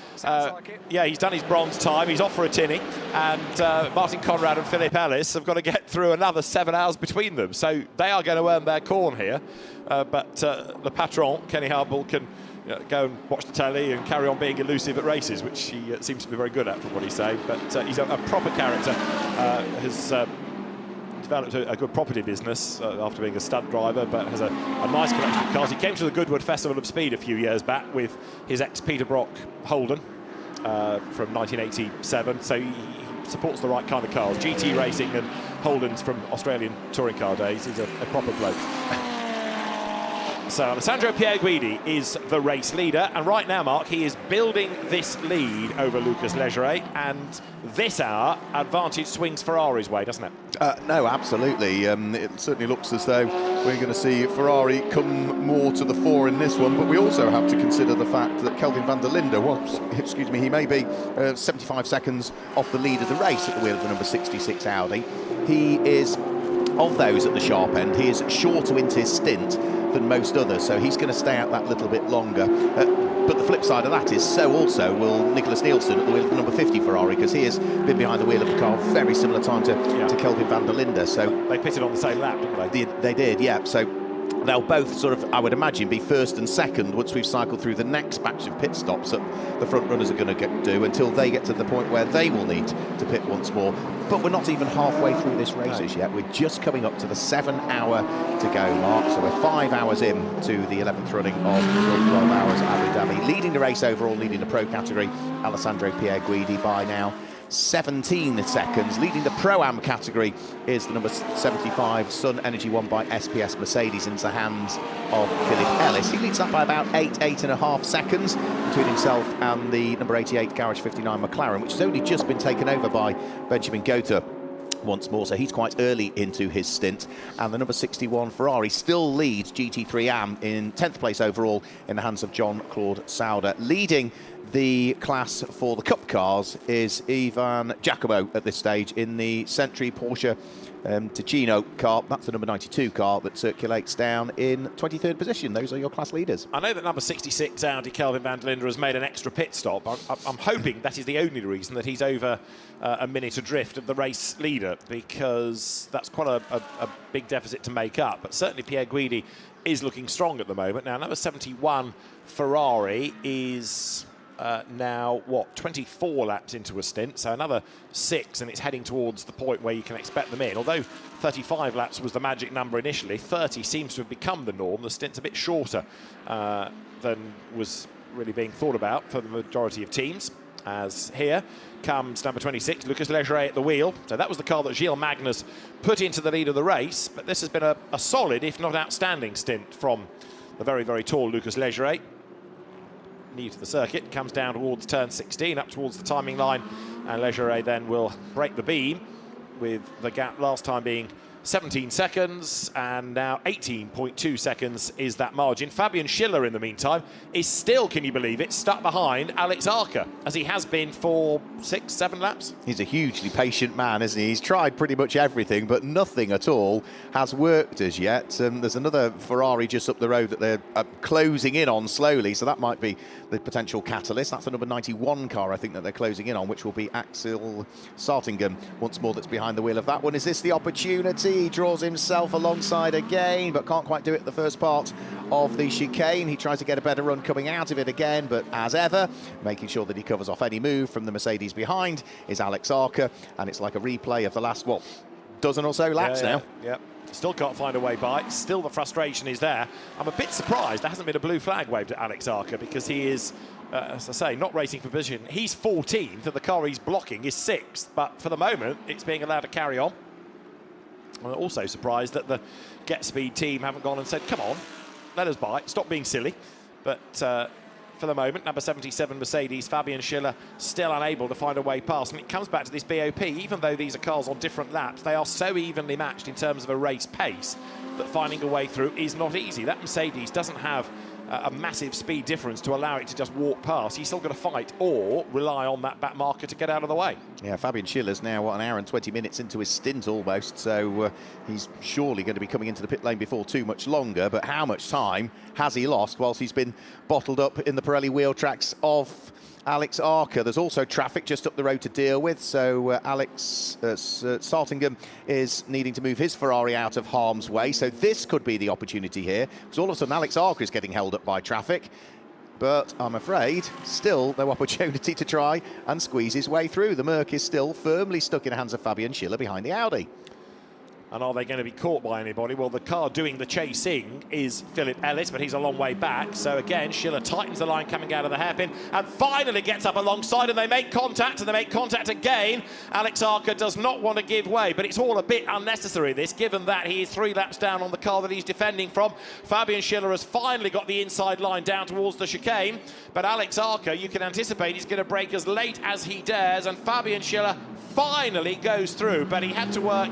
he's done his bronze time. He's off for a tinny. And Martin Conrad and Philip Ellis have got to get through another 7 hours between them. So they are going to earn their corn here. But the patron, Kenny Harbel, can go and watch the telly and carry on being elusive at races, which he seems to be very good at from what he's saying. But he's a proper character. Has developed a good property business after being a stunt driver, but has a nice collection of cars. He came to the Goodwood Festival of Speed a few years back with his ex-Peter Brock Holden from 1987, so he supports the right kind of cars. GT racing and Holden's from Australian touring car days. He's a proper bloke. So Alessandro Pierguidi is the race leader, and right now, Mark, he is building this lead over Lucas Leggeret, and this hour, advantage swings Ferrari's way, doesn't it? No, absolutely. It certainly looks as though we're going to see Ferrari come more to the fore in this one, but we also have to consider the fact that Kelvin van der Linde, he may be 75 seconds off the lead of the race at the wheel of the number 66 Audi. He is, of those at the sharp end, he is shorter into his stint than most others, so he's going to stay out that little bit longer. But the flip side of that is so also will Nicholas Nielsen at the wheel of the number 50 Ferrari, because he has been behind the wheel of the car very similar time to Kelvin van der Linde. So they pitted on the same lap, didn't they? They did, yeah. So they'll both sort of, I would imagine, be first and second once we've cycled through the next batch of pit stops that the front runners are going to do until they get to the point where they will need to pit once more. But we're not even halfway through this race as yet. We're just coming up to the 7 hour to go mark. So we're 5 hours in to the 11th running of the 12 hours Abu Dhabi. Leading the race overall, leading the pro category, Alessandro Pierguidi by now 17 seconds. Leading the Pro-Am category is the number 75 Sun Energy won by SPS Mercedes into the hands of Philip Ellis. He leads that by about 8.5 seconds between himself and the number 88 Garage 59 McLaren, which has only just been taken over by Benjamin Gota once more, so he's quite early into his stint. And the number 61 Ferrari still leads GT3 Am in 10th place overall in the hands of John-Claude Sauder. Leading the class for the Cup cars is Ivan Giacomo at this stage in the Century Porsche Ticino car. That's the number 92 car that circulates down in 23rd position. Those are your class leaders. I know that number 66 Audi Kelvin van der Linde has made an extra pit stop. I'm hoping that is the only reason that he's over a minute adrift of the race leader, because that's quite a big deficit to make up. But certainly Pierguidi is looking strong at the moment. Now, number 71 Ferrari is now, 24 laps into a stint, so another 6, and it's heading towards the point where you can expect them in. Although 35 laps was the magic number initially, 30 seems to have become the norm. The stint's a bit shorter than was really being thought about for the majority of teams, as here comes number 26, Lucas Leggeret at the wheel. So that was the car that Gilles Magnus put into the lead of the race, but this has been a solid, if not outstanding, stint from the very, very tall Lucas Leggeret. New to the circuit, comes down towards turn 16, up towards the timing line, and Leggeret then will break the beam, with the gap last time being 17 seconds, and now 18.2 seconds is that margin. Fabian Schiller, in the meantime, is still, can you believe it, stuck behind Alex Arca, as he has been for 6-7 laps. He's a hugely patient man, isn't he? He's tried pretty much everything, but nothing at all has worked as yet. There's another Ferrari just up the road that they're closing in on slowly, so that might be the potential catalyst. That's the number 91 car, I think, that they're closing in on, which will be Axel Sartingen once more that's behind the wheel of that one. Is this the opportunity? He draws himself alongside again, but can't quite do it the first part of the chicane. He tries to get a better run coming out of it again, but as ever, making sure that he covers off any move from the Mercedes behind is Alex Arca, and it's like a replay of the last, dozen or so laps now. Yeah. Still can't find a way by. Still the frustration is there. I'm a bit surprised there hasn't been a blue flag waved at Alex Arca, because he is, as I say, not racing for position. He's 14th, and the car he's blocking is 6th, but for the moment, it's being allowed to carry on. I'm also surprised that the Get Speed team haven't gone and said, come on, let us by, stop being silly. But for the moment. Number 77 Mercedes, Fabian Schiller, still unable to find a way past. And it comes back to this BOP. Even though these are cars on different laps, they are so evenly matched in terms of a race pace that finding a way through is not easy. That Mercedes doesn't have a massive speed difference to allow it to just walk past. He's still got to fight or rely on that back marker to get out of the way. Yeah, Fabian Schiller's now, what, an hour and 20 minutes into his stint almost, so he's surely going to be coming into the pit lane before too much longer, but how much time has he lost whilst he's been bottled up in the Pirelli wheel tracks of Alex Arca? There's also traffic just up the road to deal with, so Alex Sartingham is needing to move his Ferrari out of harm's way, so this could be the opportunity here, because all of a sudden Alex Arca is getting held up by traffic, but I'm afraid still no opportunity to try and squeeze his way through. The Merc is still firmly stuck in the hands of Fabian Schiller behind the Audi. And are they going to be caught by anybody? Well, the car doing the chasing is Philip Ellis, but he's a long way back. So again, Schiller tightens the line coming out of the hairpin and finally gets up alongside, and they make contact, and they make contact again. Alex Arca does not want to give way, but it's all a bit unnecessary, this, given that he is 3 laps down on the car that he's defending from. Fabian Schiller has finally got the inside line down towards the chicane, but Alex Arca, you can anticipate he's going to brake as late as he dares, and Fabian Schiller finally goes through, but he had to work,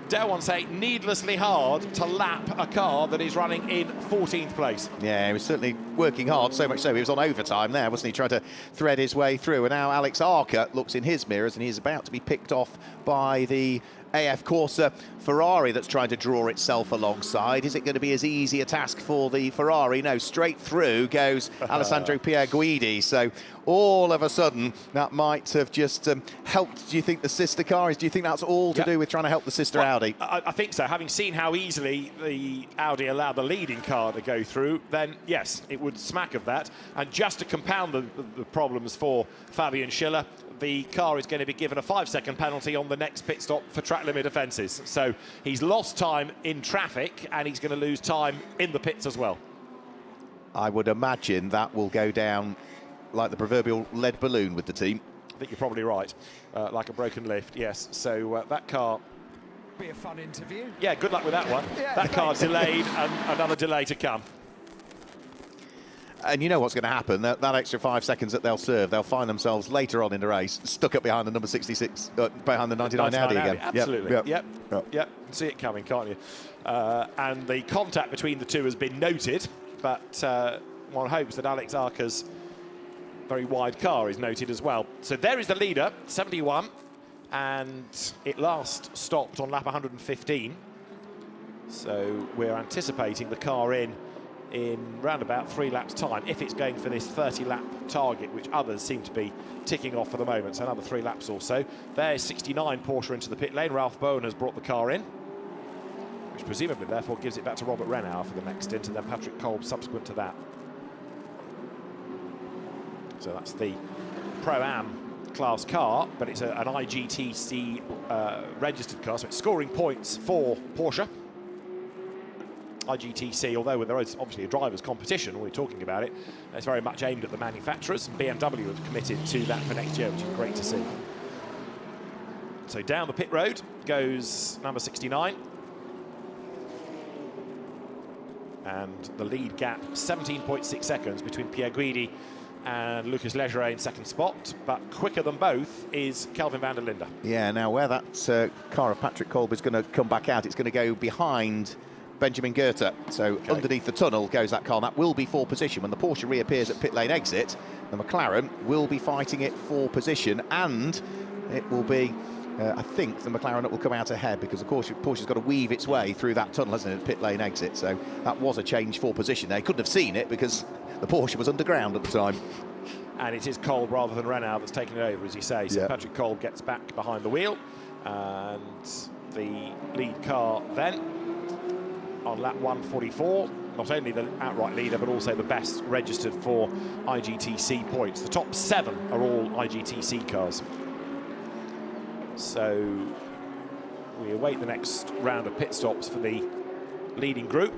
dare one say, needlessly hard to lap a car that is running in 14th place. Yeah, he was certainly working hard, so much so he was on overtime there, wasn't he, trying to thread his way through. And now Alex Arca looks in his mirrors and he's about to be picked off by the AF Corsa Ferrari that's trying to draw itself alongside. Is it going to be as easy a task for the Ferrari? No, straight through goes Alessandro Pierguidi. So all of a sudden, that might have just helped, do you think, the sister cars? Do you think that's all to do with trying to help the sister Audi? I think so. Having seen how easily the Audi allowed the leading car to go through, then yes, it would smack of that. And just to compound the problems for Fabian Schiller, the car is going to be given a 5-second penalty on the next pit stop for track limit offences. So he's lost time in traffic and he's going to lose time in the pits as well. I would imagine that will go down like the proverbial lead balloon with the team. I think you're probably right. Like a broken lift, yes. So that car... Be a fun interview. Yeah, good luck with that one. Yeah, that car delayed and another delay to come. And you know what's going to happen, that extra 5 seconds that they'll serve, they'll find themselves later on in the race stuck up behind the number 66, behind the 99 Audi again. Absolutely, yep. See it coming, can't you? And the contact between the two has been noted, but one hopes that Alex Arca's very wide car is noted as well. So there is the leader, 71, and it last stopped on lap 115. So we're anticipating the car in round about 3 laps time, if it's going for this 30-lap target, which others seem to be ticking off for the moment. So another 3 laps or so. There's 69 Porsche into the pit lane. Ralph Bowen has brought the car in, which presumably therefore gives it back to Robert Renauer for the next stint, and then Patrick Kolb subsequent to that. So that's the Pro-Am class car, but it's an IGTC registered car, so it's scoring points for Porsche. IGTC, although there is obviously a driver's competition, when we're talking about it, it's very much aimed at the manufacturers. BMW have committed to that for next year, which is great to see. So down the pit road goes number 69. And the lead gap, 17.6 seconds between Pierguidi and Lucas Leggeret in second spot, but quicker than both is Kelvin van der Linde. Yeah, now where that car of Patrick Kolb is going to come back out, it's going to go behind Benjamin Goethe. So underneath the tunnel goes that car. That will be for position. When the Porsche reappears at pit lane exit, the McLaren will be fighting it for position, and it will be, I think, the McLaren that will come out ahead, because of course Porsche's got to weave its way through that tunnel, hasn't it, at pit lane exit. So that was a change for position there. Couldn't have seen it because the Porsche was underground at the time. And it is Kolb rather than Renauer that's taking it over, as you say. So yeah. Patrick Kolb gets back behind the wheel, and the lead car then on lap 144, not only the outright leader but also the best registered for IGTC points. The top 7 are all IGTC cars. So we await the next round of pit stops for the leading group.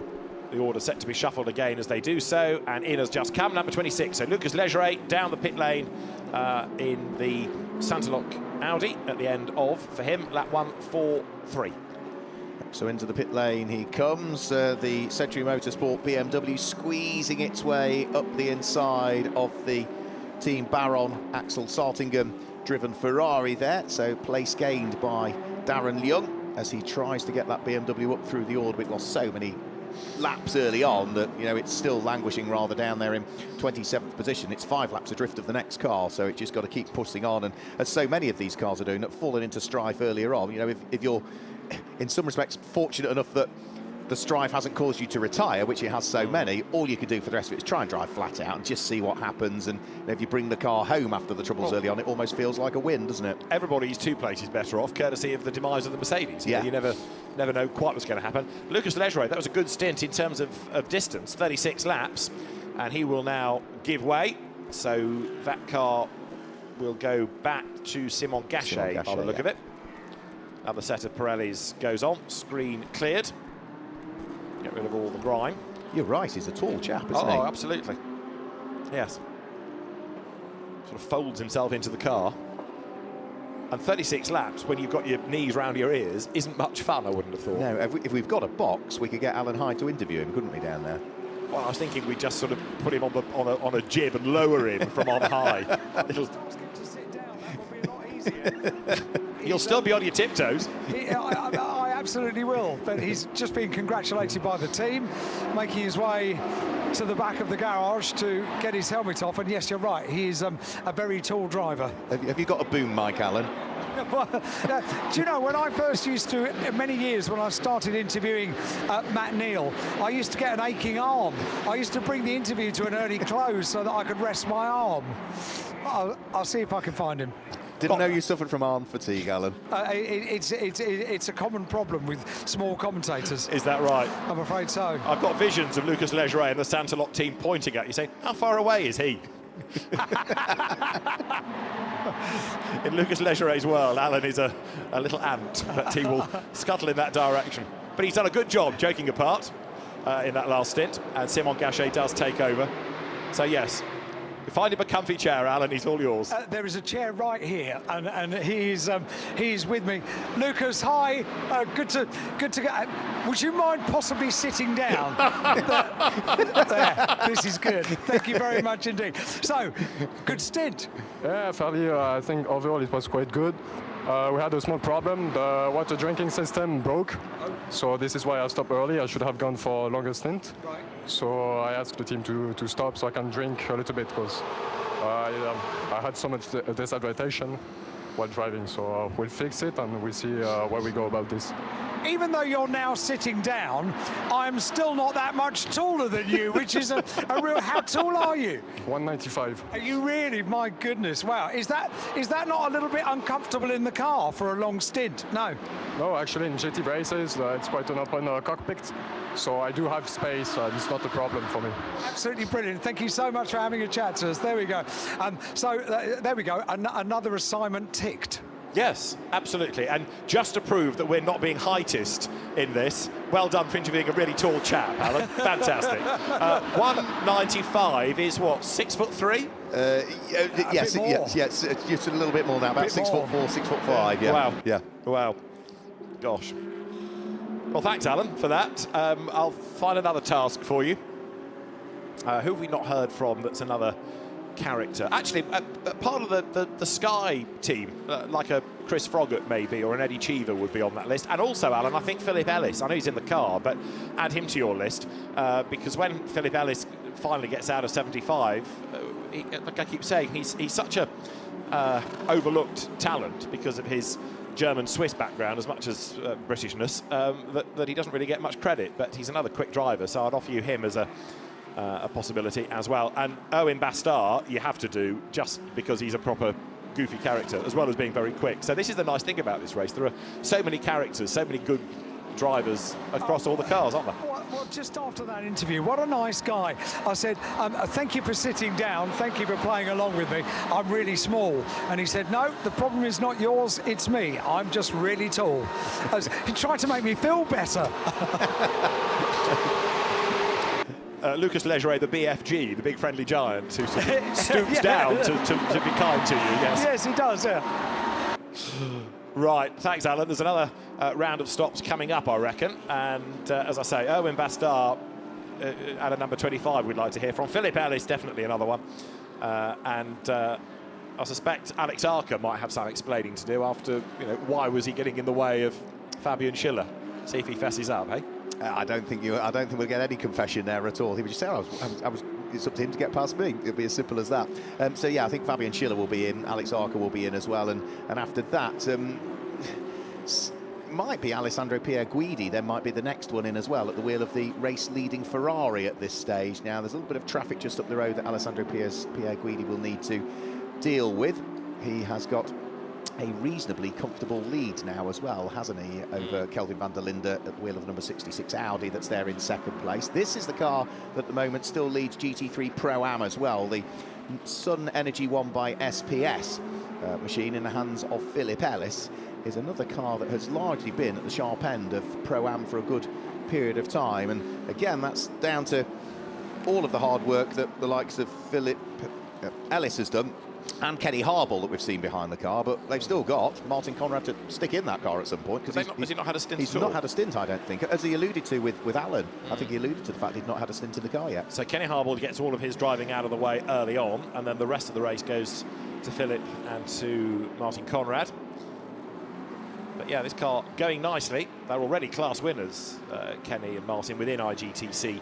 The order set to be shuffled again as they do so, and in has just come number 26. So Lucas Leggeret down the pit lane in the Santalok Audi at the end of, for him, lap 143. So into the pit lane he comes, the SRO Motorsport BMW squeezing its way up the inside of the Team Baron Axel Sartingham driven Ferrari there, so place gained by Darren Young as he tries to get that BMW up through the orbit. Lost so many laps early on that, you know, it's still languishing rather down there in 27th position. It's 5 laps adrift of the next car, so it just got to keep pushing on, and as so many of these cars are doing, that fallen into strife earlier on. You know, if you're in some respects fortunate enough that the strife hasn't caused you to retire, which it has so many, all you can do for the rest of it is try and drive flat out and just see what happens. And you know, if you bring the car home after the troubles early on, it almost feels like a win, doesn't it? Everybody's 2 places better off, courtesy of the demise of the Mercedes. You know, you never know quite what's going to happen. Lucas Leggere, that was a good stint in terms of distance, 36 laps, and he will now give way. So that car will go back to Simon Gachet by the look of it. Another set of Pirellis goes on, screen cleared. Get rid of all the grime. You're right, he's a tall chap, isn't he? Oh, absolutely. Yes. Sort of folds himself into the car. And 36 laps when you've got your knees round your ears isn't much fun, I wouldn't have thought. No, if we've got a box, we could get Alan Hyde to interview him, couldn't we, down there? Well, I was thinking we'd just sort of put him on a jib and lower him from on high. You'll still be on your tiptoes. I absolutely will, but he's just been congratulated by the team, making his way to the back of the garage to get his helmet off. And yes, you're right, he is a very tall driver. Have you got a boom mic, Alan? Well, do you know, when I first used to, many years when I started interviewing Matt Neal, I used to get an aching arm. I used to bring the interview to an early close so that I could rest my arm. I'll see if I can find him. Didn't know you suffered from arm fatigue, Alan. It's a common problem with small commentators. Is that right? I'm afraid so. I've got visions of Lucas Leggere and the Santalot team pointing at you saying, how far away is he? In Lucas Leggere's world, Alan is a little ant, but he will scuttle in that direction. But he's done a good job, joking apart, in that last stint, and Simon Gachet does take over. So yes, find him a comfy chair, Alan, he's all yours. There is a chair right here, and he's with me. Lucas, hi, good to get. Would you mind possibly sitting down? There, this is good. Thank you very much indeed. So, good stint. Yeah, fairly. I think overall it was quite good. We had a small problem. The water drinking system broke, so this is why I stopped early. I should have gone for a longer stint. Right. So I asked the team to stop so I can drink a little bit because I had so much dehydration while driving. So we'll fix it and we'll see where we go about this. Even though you're now sitting down, I'm still not that much taller than you, which is a real... How tall are you? 195. Are you really? My goodness, wow. Is that not a little bit uncomfortable in the car for a long stint? No. No, actually in GT races, it's quite an open cockpit, so I do have space, and it's not a problem for me. Absolutely brilliant. Thank you so much for having a chat to us. There we go. There we go. Another assignment ticked. Yes, absolutely. And just to prove that we're not being heightist in this, well done for interviewing a really tall chap, Alan. Fantastic. 195 is what, 6'3"? Yes, just a little bit more now, about 6'4", 6'5". Yeah. Wow. Yeah. Wow. Gosh. Well, thanks, Alan, for that. I'll find another task for you. Who have we not heard from that's another character? Actually, part of the Sky team, like a Chris Froggatt maybe, or an Eddie Cheever would be on that list. And also, Alan, I think Philip Ellis. I know he's in the car, but add him to your list, because when Philip Ellis finally gets out of 75, like I keep saying, he's such a overlooked talent because of his German-Swiss background as much as Britishness, that he doesn't really get much credit, but he's another quick driver, so I'd offer you him as a possibility as well. And Owen Bastard you have to do just because he's a proper goofy character as well as being very quick. So this is the nice thing about this race. There are so many characters, so many good drivers across all the cars, aren't there? Well, just after that interview, what a nice guy. I said, thank you for sitting down, thank you for playing along with me, I'm really small. And he said, no, the problem is not yours, it's me, I'm just really tall. He tried to make me feel better. Lucas Leggere, the BFG, the big friendly giant, who sort of stoops down to be kind to you, yes. Yes, he does, yeah. Right, thanks, Alan. There's another round of stops coming up, I reckon. And as I say, Erwin Bastard at a number 25 we'd like to hear from. Philip Ellis, definitely another one. I suspect Alex Arca might have some explaining to do after, why was he getting in the way of Fabian Schiller? See if he fesses up, hey? I don't think we'll get any confession there at all. He would just say, it's up to him to get past me. It'll be as simple as that. So yeah, I think Fabian Schiller will be in, Alex Arca will be in as well, and after that, might be Alessandro Pierguidi. There might be the next one in as well at the wheel of the race-leading Ferrari at this stage. Now, there's a little bit of traffic just up the road that Alessandro Pierguidi will need to deal with. He has got a reasonably comfortable lead now as well, hasn't he, over Kelvin van der Linde at the wheel of number 66 Audi that's there in second place. This is the car that at the moment still leads GT3 Pro-Am as well, the Sun Energy One by SPS machine in the hands of Philip Ellis is another car that has largely been at the sharp end of Pro-Am for a good period of time, and again that's down to all of the hard work that the likes of Philip Ellis has done and Kenny Harble that we've seen behind the car, but they've still got Martin Conrad to stick in that car at some point, because has he not had a stint? He's not had a stint, I don't think, as he alluded to with Alan. I think he alluded to the fact he'd not had a stint in the car yet. So Kenny Harble gets all of his driving out of the way early on, and then the rest of the race goes to Philip and to Martin Conrad. But yeah, this car going nicely. They're already class winners, Kenny and Martin, within IGTC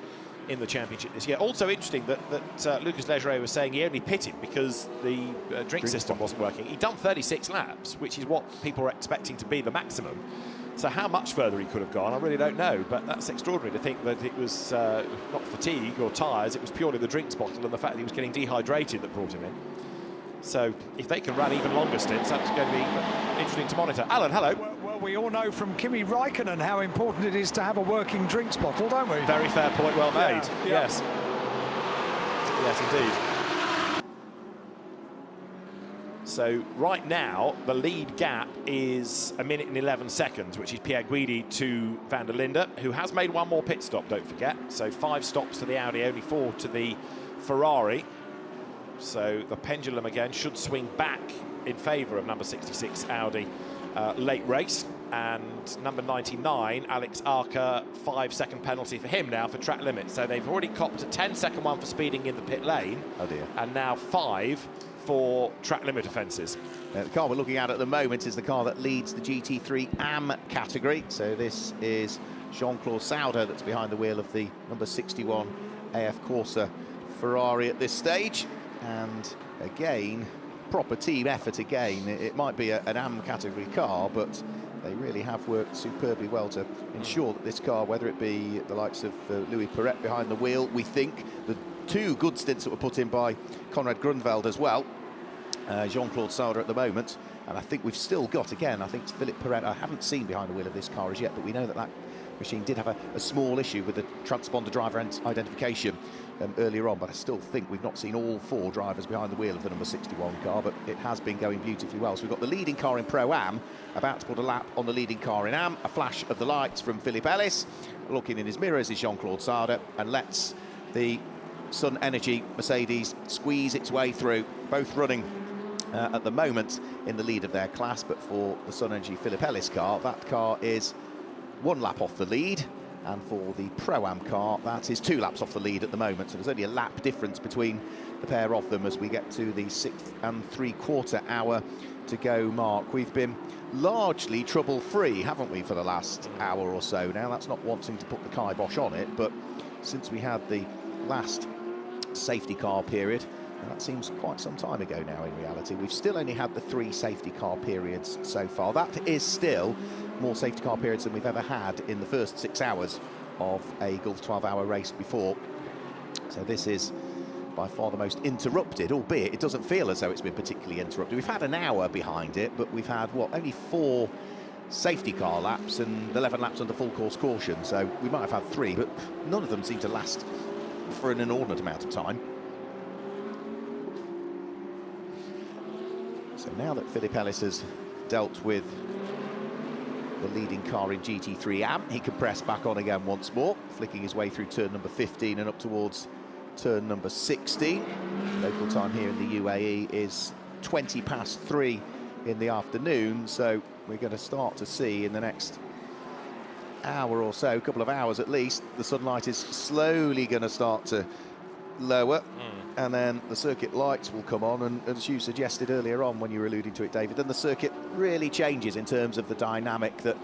in the championship this year. Also interesting that Lucas Legere was saying he only pitted because the drink system wasn't working. He'd done 36 laps, which is what people were expecting to be the maximum. So how much further he could have gone, I really don't know. But that's extraordinary to think that it was not fatigue or tyres, it was purely the drinks bottle and the fact that he was getting dehydrated that brought him in. So if they can run even longer stints, that's going to be interesting to monitor. Alan, hello. Well, we all know from Kimi Raikkonen how important it is to have a working drinks bottle, don't we? Very fair point, well made. Yeah. Yes. Yes, indeed. So right now, the lead gap is 1 minute and 11 seconds, which is Pierguidi to van der Linde, who has made one more pit stop, don't forget. So 5 stops to the Audi, only 4 to the Ferrari. So the pendulum again should swing back in favour of number 66 Audi late race. And number 99, Alex Arca, 5-second penalty for him now for track limits. So they've already copped a 10-second one for speeding in the pit lane. Oh dear. And now 5 for track limit offences. The car we're looking at the moment is the car that leads the GT3 AM category. So this is Jean-Claude Sauder that's behind the wheel of the number 61 AF Corsa Ferrari at this stage. And again, proper team effort again. It might be an AM category car, but they really have worked superbly well to ensure that this car, whether it be the likes of Louis Perret behind the wheel, we think the 2 good stints that were put in by Conrad Grunwald as well, Jean-Claude Sauder at the moment, and I think we've still got, again, I think it's Philip Perret I haven't seen behind the wheel of this car as yet, but we know that that machine did have a small issue with the transponder driver identification earlier on, but I still think we've not seen all 4 drivers behind the wheel of the number 61 car, but it has been going beautifully well. So we've got the leading car in Pro-Am about to put a lap on the leading car in Am. A flash of the lights from Philip Ellis. Looking in his mirrors is Jean-Claude Sauder, and lets the Sun Energy Mercedes squeeze its way through, both running at the moment in the lead of their class. But for the Sun Energy Philip Ellis car, that car is 1 lap off the lead, and for the Pro-Am car, that is 2 laps off the lead at the moment. So there's only a lap difference between the pair of them as we get to the 6th and 3/4 hour to go mark. We've been largely trouble-free, haven't we, for the last hour or so now? That's not wanting to put the kibosh on it, but since we had the last safety car period, and that seems quite some time ago now in reality, we've still only had the 3 safety car periods so far. That is still more safety car periods than we've ever had in the first 6 hours of a Gulf 12-hour race before. So this is by far the most interrupted, albeit it doesn't feel as though it's been particularly interrupted. We've had an hour behind it, but we've had, what, only 4 safety car laps and 11 laps under full course caution. So we might have had 3, but none of them seem to last for an inordinate amount of time. So now that Philip Ellis has dealt with the leading car in GT3 AM, he can press back on again once more, flicking his way through turn number 15 and up towards turn number 16. Local time here in the UAE is 20 past 3 in the afternoon, so we're going to start to see in the next hour or so, a couple of hours at least, the sunlight is slowly going to start to lower, and then the circuit lights will come on, and as you suggested earlier on when you were alluding to it, David, then the circuit really changes in terms of the dynamic that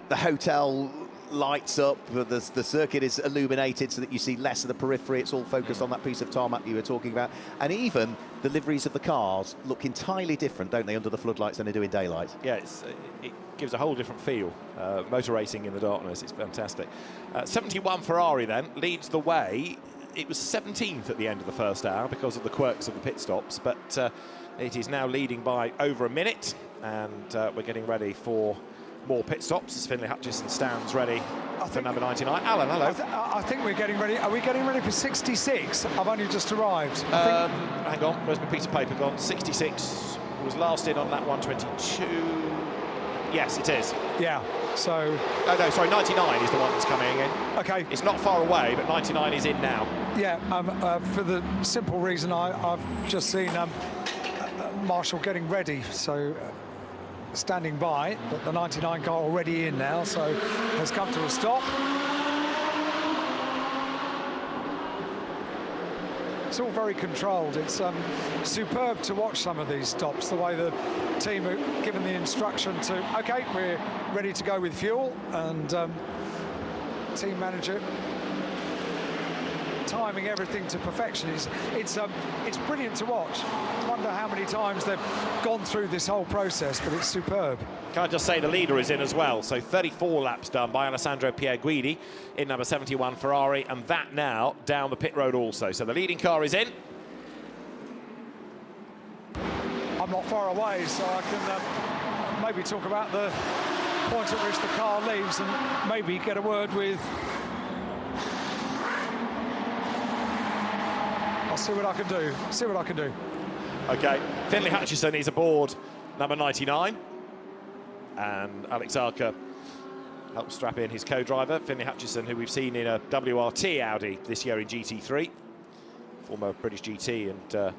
the hotel lights up, the circuit is illuminated so that you see less of the periphery. It's all focused on that piece of tarmac you were talking about, and even the liveries of the cars look entirely different, don't they, under the floodlights than they do in daylight? Yeah, it gives a whole different feel. Motor racing in the darkness, it's fantastic. 71 Ferrari then leads the way. It was 17th at the end of the first hour because of the quirks of the pit stops, but it is now leading by over a minute, and we're getting ready for more pit stops as Finlay Hutchison stands ready for number 99. Alan, hello. I think we're getting ready. Are we getting ready for 66? I've only just arrived. Hang on, where's my piece of paper gone? 66 was last in on that 122. Yes, it is. Yeah, so... Oh, no, sorry, 99 is the one that's coming in. OK. It's not far away, but 99 is in now. Yeah, for the simple reason I've just seen Marshall getting ready, so... standing by, but the 99 car already in now, so has come to a stop. It's all very controlled. It's superb to watch some of these stops, the way the team are given the instruction to, OK, we're ready to go with fuel, and team manager timing everything to perfection. It's brilliant to watch. I wonder how many times they've gone through this whole process, but it's superb. Can I just say the leader is in as well, so 34 laps done by Alessandro Pierguidi in number 71 Ferrari, and that now down the pit road also. So the leading car is in. I'm not far away, so I can maybe talk about the point at which the car leaves and maybe get a word with... I'll see what I can do. OK, Finlay Hutchison is aboard number 99. And Alex Arca helps strap in his co-driver, Finlay Hutchison, who we've seen in a WRT Audi this year in GT3. Former British GT and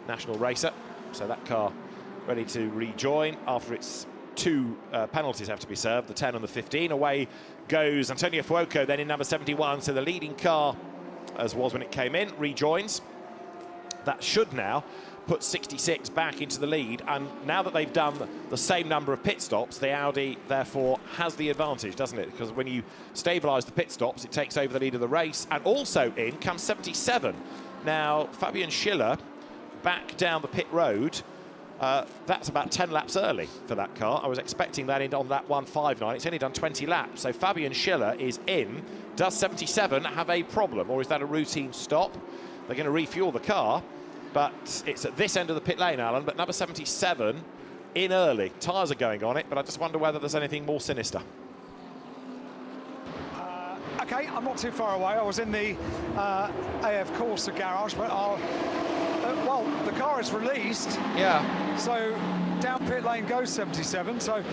national racer. So that car ready to rejoin after its two penalties have to be served, the 10 and the 15. Away goes Antonio Fuoco then in number 71. So the leading car, as was when it came in, rejoins. That should now put 66 back into the lead, and now that they've done the same number of pit stops, the Audi therefore has the advantage, doesn't it? Because when you stabilise the pit stops, it takes over the lead of the race. And also in comes 77. Now Fabian Schiller back down the pit road. That's about 10 laps early for that car. I was expecting that in on that 159. It's only done 20 laps. So Fabian Schiller is in. Does 77 have a problem, or is that a routine stop? They're going to refuel the car, but it's at this end of the pit lane, Alan. But number 77 in early. Tyres are going on it, but I just wonder whether there's anything more sinister. OK, I'm not too far away. I was in the AF Corsa garage, but well, the car is released. Yeah. So down pit lane goes 77. So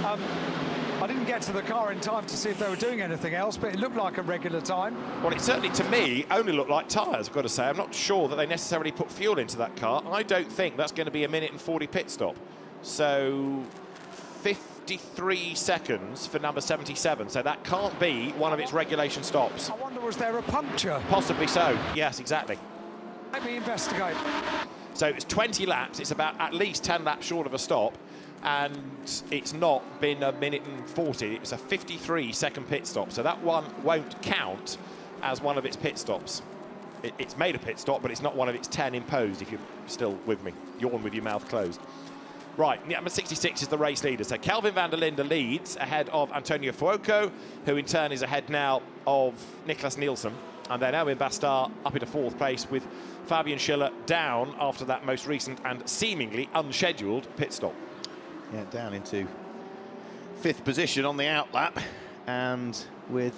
I didn't get to the car in time to see if they were doing anything else, but it looked like a regular time. Well, it certainly, to me, only looked like tyres, I've got to say. I'm not sure that they necessarily put fuel into that car. I don't think that's going to be a minute and 40 pit stop. So 53 seconds for number 77. So that can't be one of its regulation stops. I wonder, was there a puncture? Possibly so. Yes, exactly. Let me investigate. So it's 20 laps. It's about at least 10 laps short of a stop. And it's not been a minute and 40. It was a 53-second pit stop. So that one won't count as one of its pit stops. It's made a pit stop, but it's not one of its 10 imposed, if you're still with me. Yawn with your mouth closed. Right, number 66 is the race leader. So Kelvin van der Linde leads ahead of Antonio Fuoco, who in turn is ahead now of Niklas Nielsen. And they're now in Bastard up into fourth place with Fabian Schiller down after that most recent and seemingly unscheduled pit stop. Yeah, down into fifth position on the outlap, and with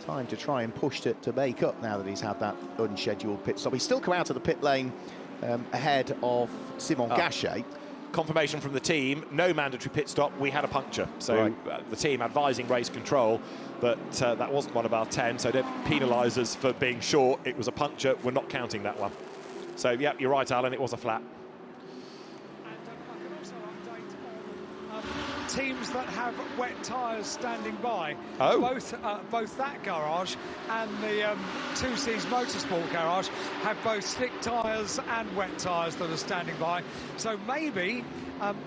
time to try and push to make up now that he's had that unscheduled pit stop. He's still come out of the pit lane ahead of Simon Gachet. Confirmation from the team, no mandatory pit stop, we had a puncture. So the team advising race control that that wasn't one of our 10, so don't penalise us for being short. It was a puncture, we're not counting that one. So, yeah, you're right, Alan, it was a flat. that have wet tyres standing by. Oh. Both that garage and the 2C's Motorsport garage have both slick tyres and wet tyres that are standing by. So maybe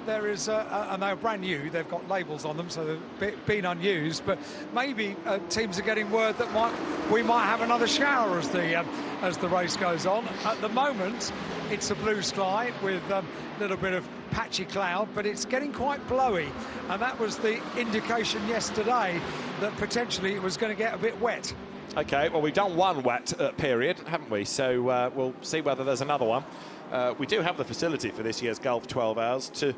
there is, and they're brand new, they've got labels on them, so they've been unused, but maybe teams are getting word that we might have another shower as the race goes on. At the moment, it's a blue sky with a little bit of patchy cloud, but it's getting quite blowy, and that was the indication yesterday that potentially it was going to get a bit wet. Okay, well, we've done one wet period, haven't we? So we'll see whether there's another one. We do have the facility for this year's Golf 12 Hours to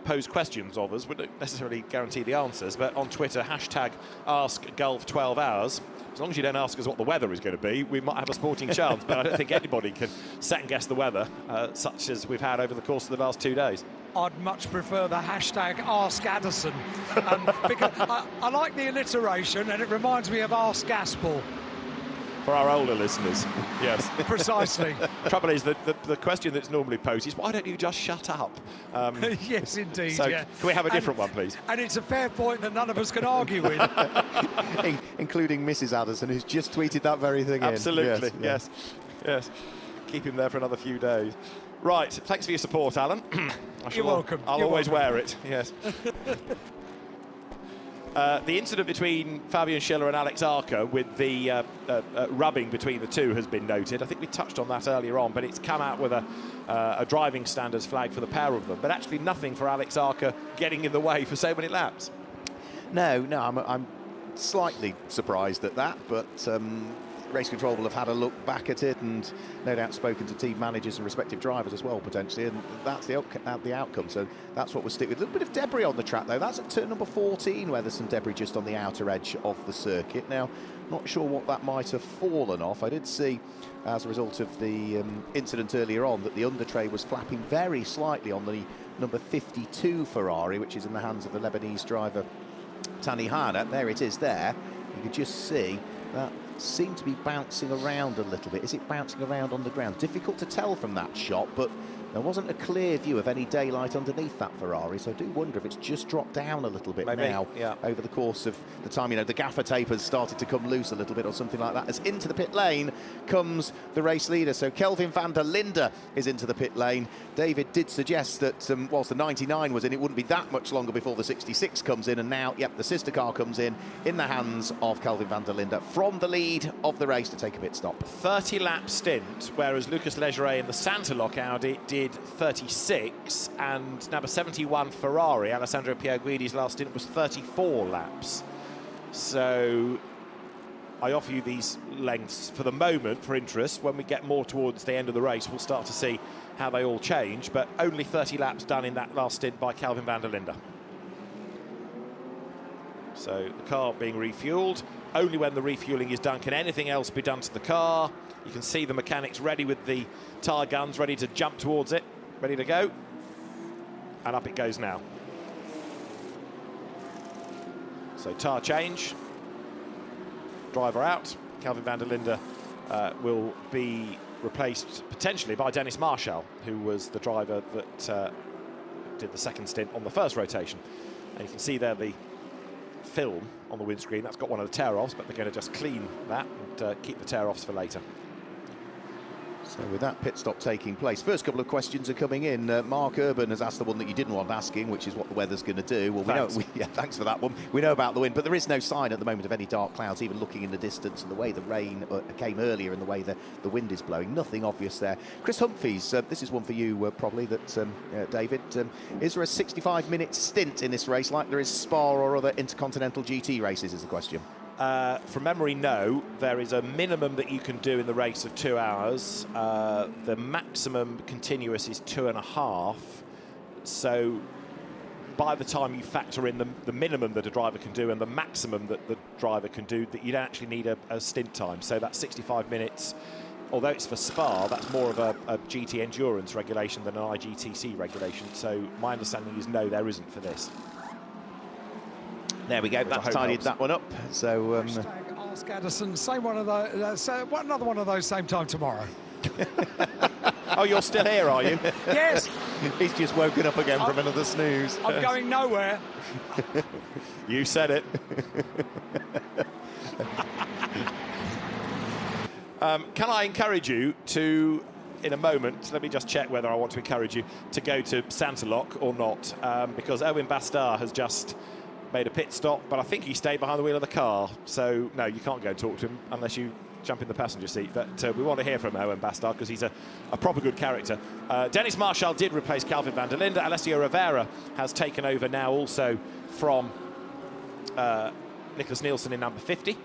pose questions of us. We don't necessarily guarantee the answers, but on Twitter, hashtag #AskGolf12Hours. As long as you don't ask us what the weather is going to be, we might have a sporting chance, but I don't think anybody can second-guess the weather, such as we've had over the course of the last 2 days. I'd much prefer the hashtag #AskAddison, because I like the alliteration, and it reminds me of Ask Gaspel. For our older listeners, yes. Precisely. Trouble is, the question that's normally posed is, why don't you just shut up? Yes, indeed. So yeah. can we have a different one, please? And it's a fair point that none of us can argue with. Including Mrs. Addison, who's just tweeted that very thing Absolutely, in. yes. Keep him there for another few days. Right, thanks for your support, Alan. You're welcome. I'll always wear it, yes. The incident between Fabian Schiller and Alex Arca with the rubbing between the two has been noted. I think we touched on that earlier on, but it's come out with a driving standards flag for the pair of them, but actually nothing for Alex Arca getting in the way for so many laps. No, I'm slightly surprised at that, but race control will have had a look back at it and no doubt spoken to team managers and respective drivers as well, potentially, and that's the outcome. So that's what we'll stick with. A little bit of debris on the track, though. That's at turn number 14, where there's some debris just on the outer edge of the circuit. Now, not sure what that might have fallen off. I did see, as a result of the incident earlier on, that the under tray was flapping very slightly on the number 52 Ferrari, which is in the hands of the Lebanese driver Tani Hana. There it is there. You can just see that seemed to be bouncing around a little bit. Is it bouncing around on the ground? Difficult to tell from that shot, but there wasn't a clear view of any daylight underneath that Ferrari, so I do wonder if it's just dropped down a little bit now over the course of the time. You know, the gaffer tape has started to come loose a little bit or something like that. As into the pit lane comes the race leader. So Kelvin van der Linde is into the pit lane. David did suggest that whilst the 99 was in, it wouldn't be that much longer before the 66 comes in, and now, yep, the sister car comes in the hands of Kelvin van der Linde from the lead of the race to take a pit stop. 30-lap stint, whereas Lucas Leggeret in the Santa-Lock Audi did 36, and number 71 Ferrari, Alessandro Pierguidi's last stint was 34 laps. So I offer you these lengths for the moment for interest. When we get more towards the end of the race, we'll start to see how they all change, but only 30 laps done in that last stint by Kelvin van der Linde. So the car being refueled. Only when the refueling is done can anything else be done to the car. You can see the mechanics ready with the tyre guns, ready to jump towards it, ready to go. And up it goes now. So tyre change. Driver out. Kelvin van der Linde will be replaced potentially by Dennis Marshall, who was the driver that did the second stint on the first rotation. And you can see there the film on the windscreen. That's got one of the tear-offs, but they're going to just clean that and keep the tear-offs for later. So with that pit stop taking place, first couple of questions are coming in. Mark Urban has asked the one that you didn't want asking, which is what the weather's going to do. Well, thanks. Thanks for that one. We know about the wind, but there is no sign at the moment of any dark clouds, even looking in the distance, and the way the rain came earlier and the way the wind is blowing. Nothing obvious there. Chris Humphreys, this is one for you probably, that David. Is there a 65-minute stint in this race like there is Spa or other Intercontinental GT races, is the question. From memory, no. There is a minimum that you can do in the race of 2 hours. The maximum continuous is 2.5. So by the time you factor in the minimum that a driver can do and the maximum that the driver can do, that you don't actually need a stint time. So that's 65 minutes. Although it's for Spa, that's more of a GT endurance regulation than an IGTC regulation. So my understanding is no, there isn't for this. There we go. That's tidied that one up. So Ask Addison. Same one of those. Another one of those. Same time tomorrow. Oh, you're still here, are you? Yes. He's just woken up again from another snooze. I'm going nowhere. You said it. Can I encourage you to, in a moment, let me just check whether I want to encourage you to go to Santalok or not, because Owen Bastard has just made a pit stop, but I think he stayed behind the wheel of the car. So, no, you can't go and talk to him unless you jump in the passenger seat. But we want to hear from Owen Bastard because he's a proper good character. Dennis Marshall did replace Calvin van der Linde. Alessio Rivera has taken over now also from Nicholas Nielsen in number 50.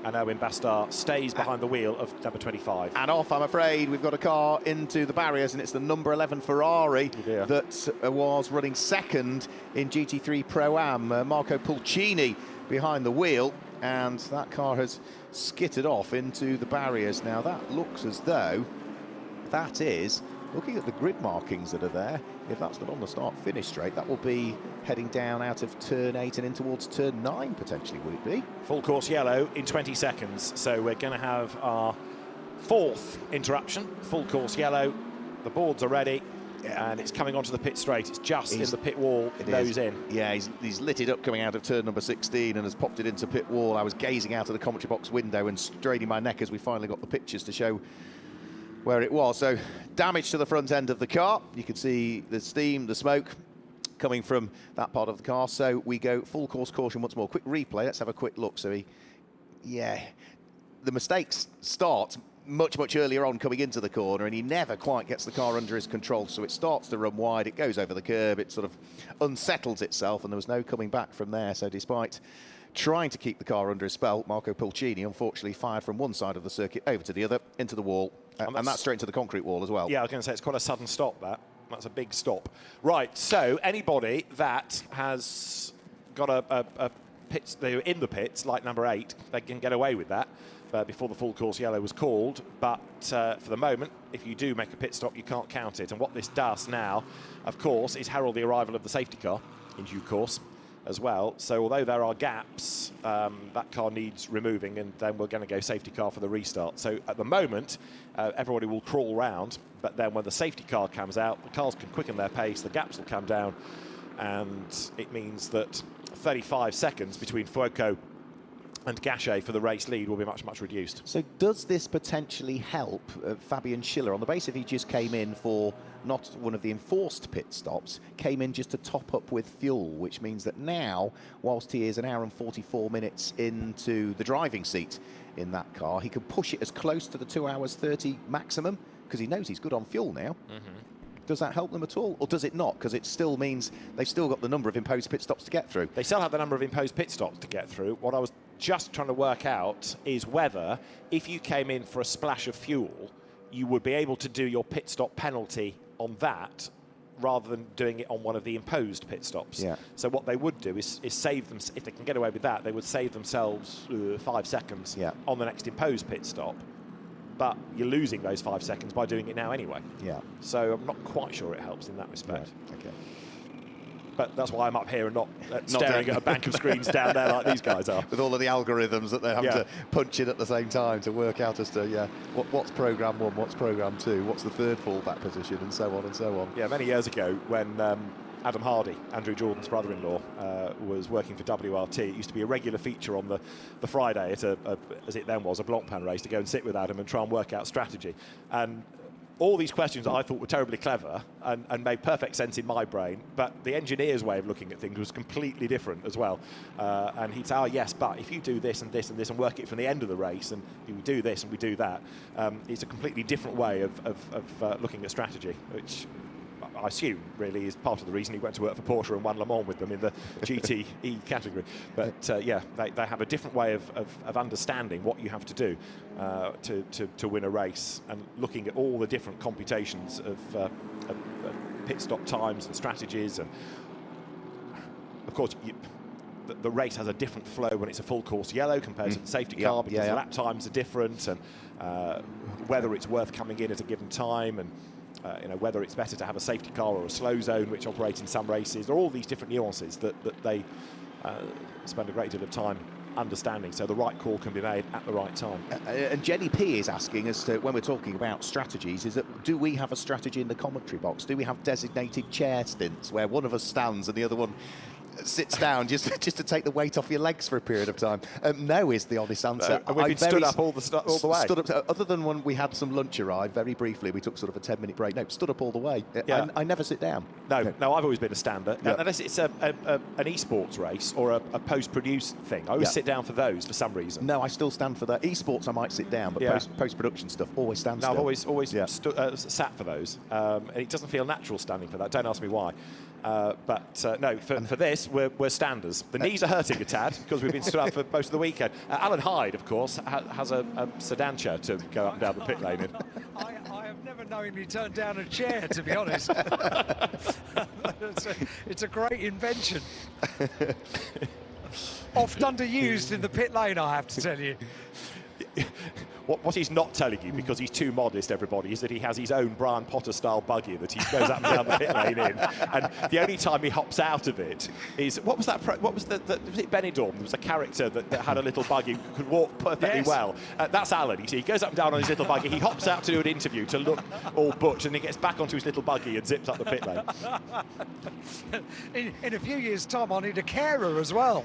And Owen Bastard stays behind the wheel of number 25. And off, I'm afraid. We've got a car into the barriers, and it's the number 11 Ferrari that was running second in GT3 Pro-Am. Marco Pulcini behind the wheel, and that car has skittered off into the barriers. Now, that looks as though that is, looking at the grid markings that are there, if that's not on the start-finish straight, that will be heading down out of turn 8 and in towards turn 9, potentially, would it be? Full course yellow in 20 seconds. So we're going to have our fourth interruption. Full course yellow. The boards are ready. And it's coming onto the pit straight. It's just in the pit wall, nose in. Yeah, he's lit it up coming out of turn number 16 and has popped it into pit wall. I was gazing out of the commentary box window and straining my neck as we finally got the pictures to show where it was. So damage to the front end of the car. You can see the steam, the smoke coming from that part of the car. So we go full course caution once more. Quick replay. Let's have a quick look. So the mistakes start much earlier on coming into the corner, and he never quite gets the car under his control. So it starts to run wide. It goes over the curb. It sort of unsettles itself, and there was no coming back from there. So despite trying to keep the car under his spell, Marco Pulcini unfortunately fired from one side of the circuit over to the other, into the wall, and that's straight into the concrete wall as well. Yeah, I was going to say, it's quite a sudden stop, that. That's a big stop. Right, so anybody that has got a pit, they're in the pits, like number 8, they can get away with that before the full course yellow was called. But for the moment, if you do make a pit stop, you can't count it. And what this does now, of course, is herald the arrival of the safety car in due course as well. So although there are gaps, that car needs removing, and then we're going to go safety car for the restart. So at the moment, everybody will crawl round, but then when the safety car comes out, the cars can quicken their pace, the gaps will come down, and it means that 35 seconds between Fuoco and Gachet for the race lead will be much reduced. So does this potentially help Fabian Schiller on the basis he just came in for not one of the enforced pit stops, came in just to top up with fuel, which means that now, whilst he is an hour and 44 minutes into the driving seat in that car, he can push it as close to the 2 hours 30 maximum because he knows he's good on fuel now. Does that help them at all, or does it not? Because it still means they've still got the number of imposed pit stops to get through. They still have the number of imposed pit stops to get through. What I was just trying to work out is whether, if you came in for a splash of fuel, you would be able to do your pit stop penalty on that rather than doing it on one of the imposed pit stops. Yeah. So what they would do is save them, if they can get away with that, they would save themselves 5 seconds on the next imposed pit stop. But you're losing those 5 seconds by doing it now anyway. Yeah. So I'm not quite sure it helps in that respect. Yeah. Okay. But that's why I'm up here and not staring at a bank of screens down there like these guys are. With all of the algorithms that they have to punch in at the same time to work out as to, what's program 1, what's program 2, what's the third fallback position, and so on and so on. Yeah, many years ago when Adam Hardy, Andrew Jordan's brother-in-law, was working for WRT, it used to be a regular feature on the Friday at as it then was, a Blancpain race, to go and sit with Adam and try and work out strategy. And all these questions that I thought were terribly clever and made perfect sense in my brain, but the engineer's way of looking at things was completely different as well. And he'd say, yes, but if you do this and this and this and work it from the end of the race, and we do this and we do that, it's a completely different way of looking at strategy, which I assume really is part of the reason he went to work for Porsche and won Le Mans with them in the GTE category. But they have a different way of understanding what you have to do to win a race, and looking at all the different computations of pit stop times and strategies. And of course, the race has a different flow when it's a full course yellow compared to the safety car, because the lap times are different, and whether it's worth coming in at a given time, and whether it's better to have a safety car or a slow zone, which operate in some races. There are all these different nuances that they spend a great deal of time understanding, so the right call can be made at the right time. And Jenny P is asking as to, when we're talking about strategies, is that do we have a strategy in the commentary box? Do we have designated chair stints where one of us stands and the other one sits down just to take the weight off your legs for a period of time? No is the honest answer. No. And we've been stood up all the way. Stood up, other than when we had some lunch arrive, very briefly, we took sort of a 10-minute break. No, stood up all the way. Yeah. I never sit down. No, I've always been a stander. Yeah. Unless it's an esports race or a post-produced thing. I always sit down for those for some reason. No, I still stand for that. Esports, I might sit down, but post-production stuff, always stand still. I've always sat for those. And it doesn't feel natural standing for that. Don't ask me why. No, for this, we're standers. The knees are hurting a tad because we've been stood up for most of the weekend. Alan Hyde, of course, has a sedancha to go up and down the pit lane in. I have never knowingly turned down a chair, to be honest. It's a great invention. Oft underused in the pit lane, I have to tell you. What he's not telling you, because he's too modest, everybody, is that he has his own Brian Potter-style buggy that he goes up and down the pit lane in. And the only time he hops out of it is, what was that? Was it Benidorm? There was a character that had a little buggy, could walk perfectly well. That's Alan. You see, he goes up and down on his little buggy. He hops out to do an interview to look all butch, and he gets back onto his little buggy and zips up the pit lane. In a few years' time, I'll need a carer as well.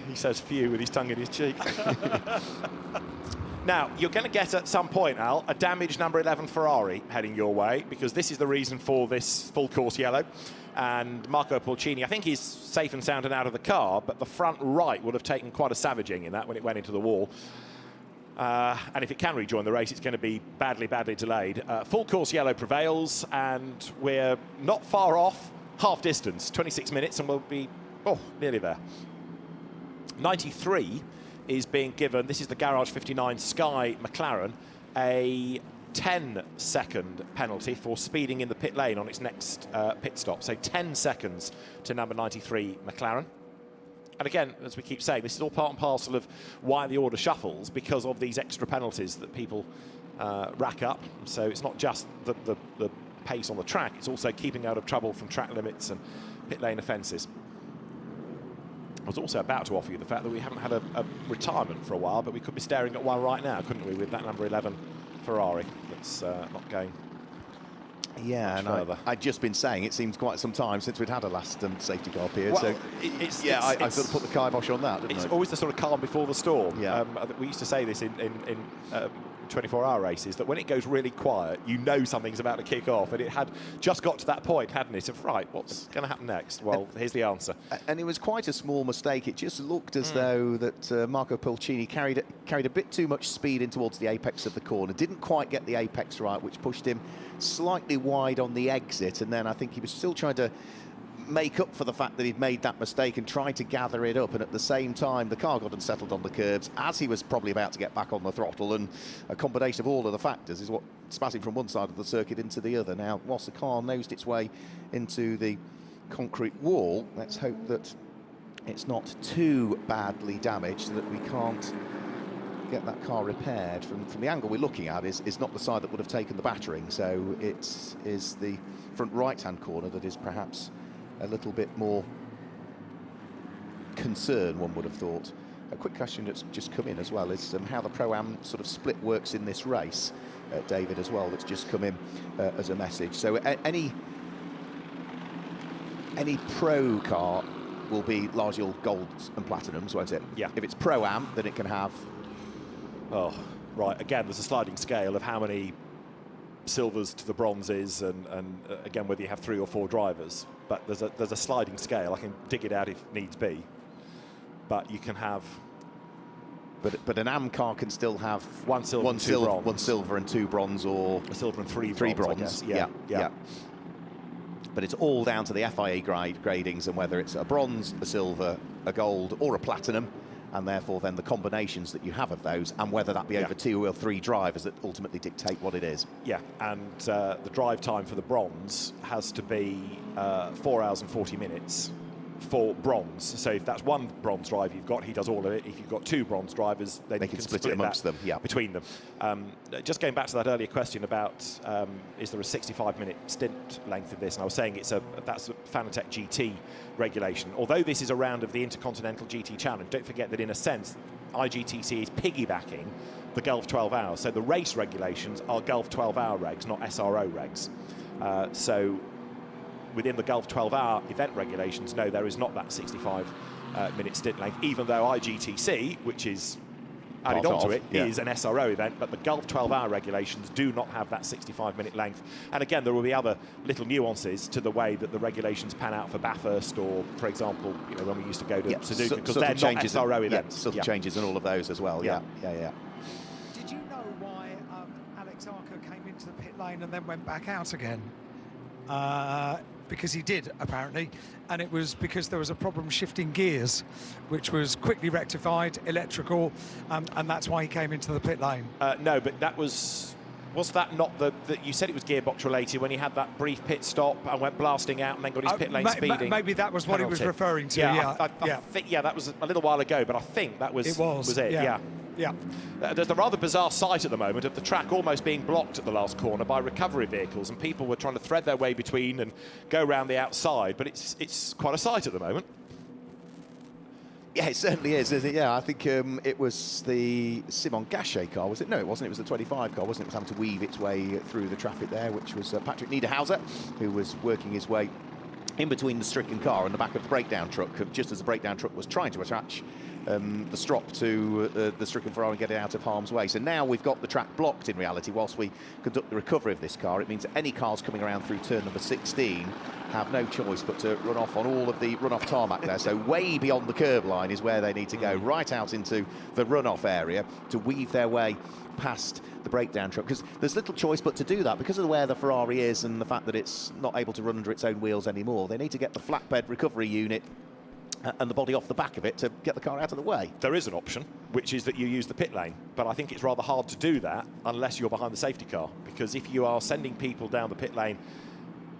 He says few with his tongue in his cheek. Now, you're going to get at some point, Al, a damaged number 11 Ferrari heading your way, because this is the reason for this full course yellow. And Marco Pulcini, I think he's safe and sound and out of the car, but the front right would have taken quite a savaging in that when it went into the wall. And if it can rejoin the race, it's going to be badly, badly delayed. Full course yellow prevails, and we're not far off half distance, 26 minutes, and we'll be, nearly there. 93 is being given, this is the Garage 59 Sky McLaren, a 10-second penalty for speeding in the pit lane on its next pit stop. So 10 seconds to number 93 McLaren. And again, as we keep saying, this is all part and parcel of why the order shuffles, because of these extra penalties that people rack up. So it's not just the pace on the track, it's also keeping out of trouble from track limits and pit lane offences. I was also about to offer you the fact that we haven't had a retirement for a while, but we could be staring at one right now, couldn't we, with that number 11 Ferrari that's not going Yeah, and I'd just been saying it seems quite some time since we'd had a last safety car period. Well, so I sort of put the kibosh on that, didn't I? It's always the sort of calm before the storm. Yeah. We used to say this in 24-hour races, that when it goes really quiet, you know something's about to kick off, and it had just got to that point, hadn't it, of right, what's going to happen next? Well, here's the answer. And it was quite a small mistake. It just looked as though that Marco Pulcini carried a bit too much speed in towards the apex of the corner, didn't quite get the apex right, which pushed him slightly wide on the exit, and then I think he was still trying to make up for the fact that he'd made that mistake and try to gather it up, and at the same time the car got unsettled on the curbs as he was probably about to get back on the throttle, and a combination of all of the factors is what spat him from one side of the circuit into the other. Now, whilst the car nosed its way into the concrete wall, let's hope that it's not too badly damaged, that we can't get that car repaired. From the angle we're looking at is not the side that would have taken the battering, so it is the front right-hand corner that is perhaps a little bit more concern, one would have thought. A quick question that's just come in as well is how the Pro-Am sort of split works in this race, David, as well, that's just come in as a message. So any Pro car will be largely all golds and platinums, won't it? Yeah. If it's Pro-Am, then it can have... Oh, right, again, there's a sliding scale of how many silvers to the bronzes, and again, whether you have 3 or 4 drivers. But there's a sliding scale. I can dig it out if needs be. But you can have... But an AM car can still have one silver and 2 bronze, or... A silver and 3 bronze. Yeah. But it's all down to the FIA gradings and whether it's a bronze, a silver, a gold or a platinum, and therefore then the combinations that you have of those, and whether that be over 2 or 3 drivers that ultimately dictate what it is. Yeah, and the drive time for the bronze has to be 4 hours and 40 minutes, for bronze. So if that's one bronze driver you've got, he does all of it. If you've got two bronze drivers, then they can split it amongst them, between them. Just going back to that earlier question about is there a 65-minute stint length of this, and I was saying that's a Fanatec GT regulation. Although this is a round of the Intercontinental GT Challenge, don't forget that in a sense IGTC is piggybacking the Gulf 12 hours. So the race regulations are Gulf 12-hour regs, not SRO regs. So within the Gulf 12-hour event regulations, no, there is not that 65-minute stint length, even though IGTC, which is added onto it, is an SRO event, but the Gulf 12-hour regulations do not have that 65-minute length. And again, there will be other little nuances to the way that the regulations pan out for Bathurst, or, for example, you know, when we used to go to Suzuka, because they're not SRO events. Subtle changes in all of those as well, yeah. Did you know why Alex Arca came into the pit lane and then went back out again? Because he did, apparently, and it was because there was a problem shifting gears, which was quickly rectified, electrical, and that's why he came into the pit lane. No, but that was that not the you said it was gearbox related when he had that brief pit stop and went blasting out and then got his pit lane speeding? Maybe that was what he was referring to, I think, that was a little while ago, but I think that was it. Yeah. There's a rather bizarre sight at the moment of the track almost being blocked at the last corner by recovery vehicles, and people were trying to thread their way between and go around the outside, but it's quite a sight at the moment. Yeah, it certainly is, isn't it? Yeah, I think it was the Simon Gachet car, was it? No, it wasn't. It was the 25 car, wasn't it? It was having to weave its way through the traffic there, which was Patrick Niederhauser, who was working his way in between the stricken car and the back of the breakdown truck, just as the breakdown truck was trying to attach the strop to the stricken Ferrari and get it out of harm's way. So now we've got the track blocked in reality whilst we conduct the recovery of this car. It means that any cars coming around through turn number 16 have no choice but to run off on all of the runoff tarmac there. So way beyond the curb line is where they need to go, right out into the runoff area to weave their way past the breakdown truck, because there's little choice but to do that because of where the Ferrari is and the fact that it's not able to run under its own wheels anymore. They need to get the flatbed recovery unit and the body off the back of it to get the car out of the way. There is an option, which is that you use the pit lane, but I think it's rather hard to do that unless you're behind the safety car, because if you are sending people down the pit lane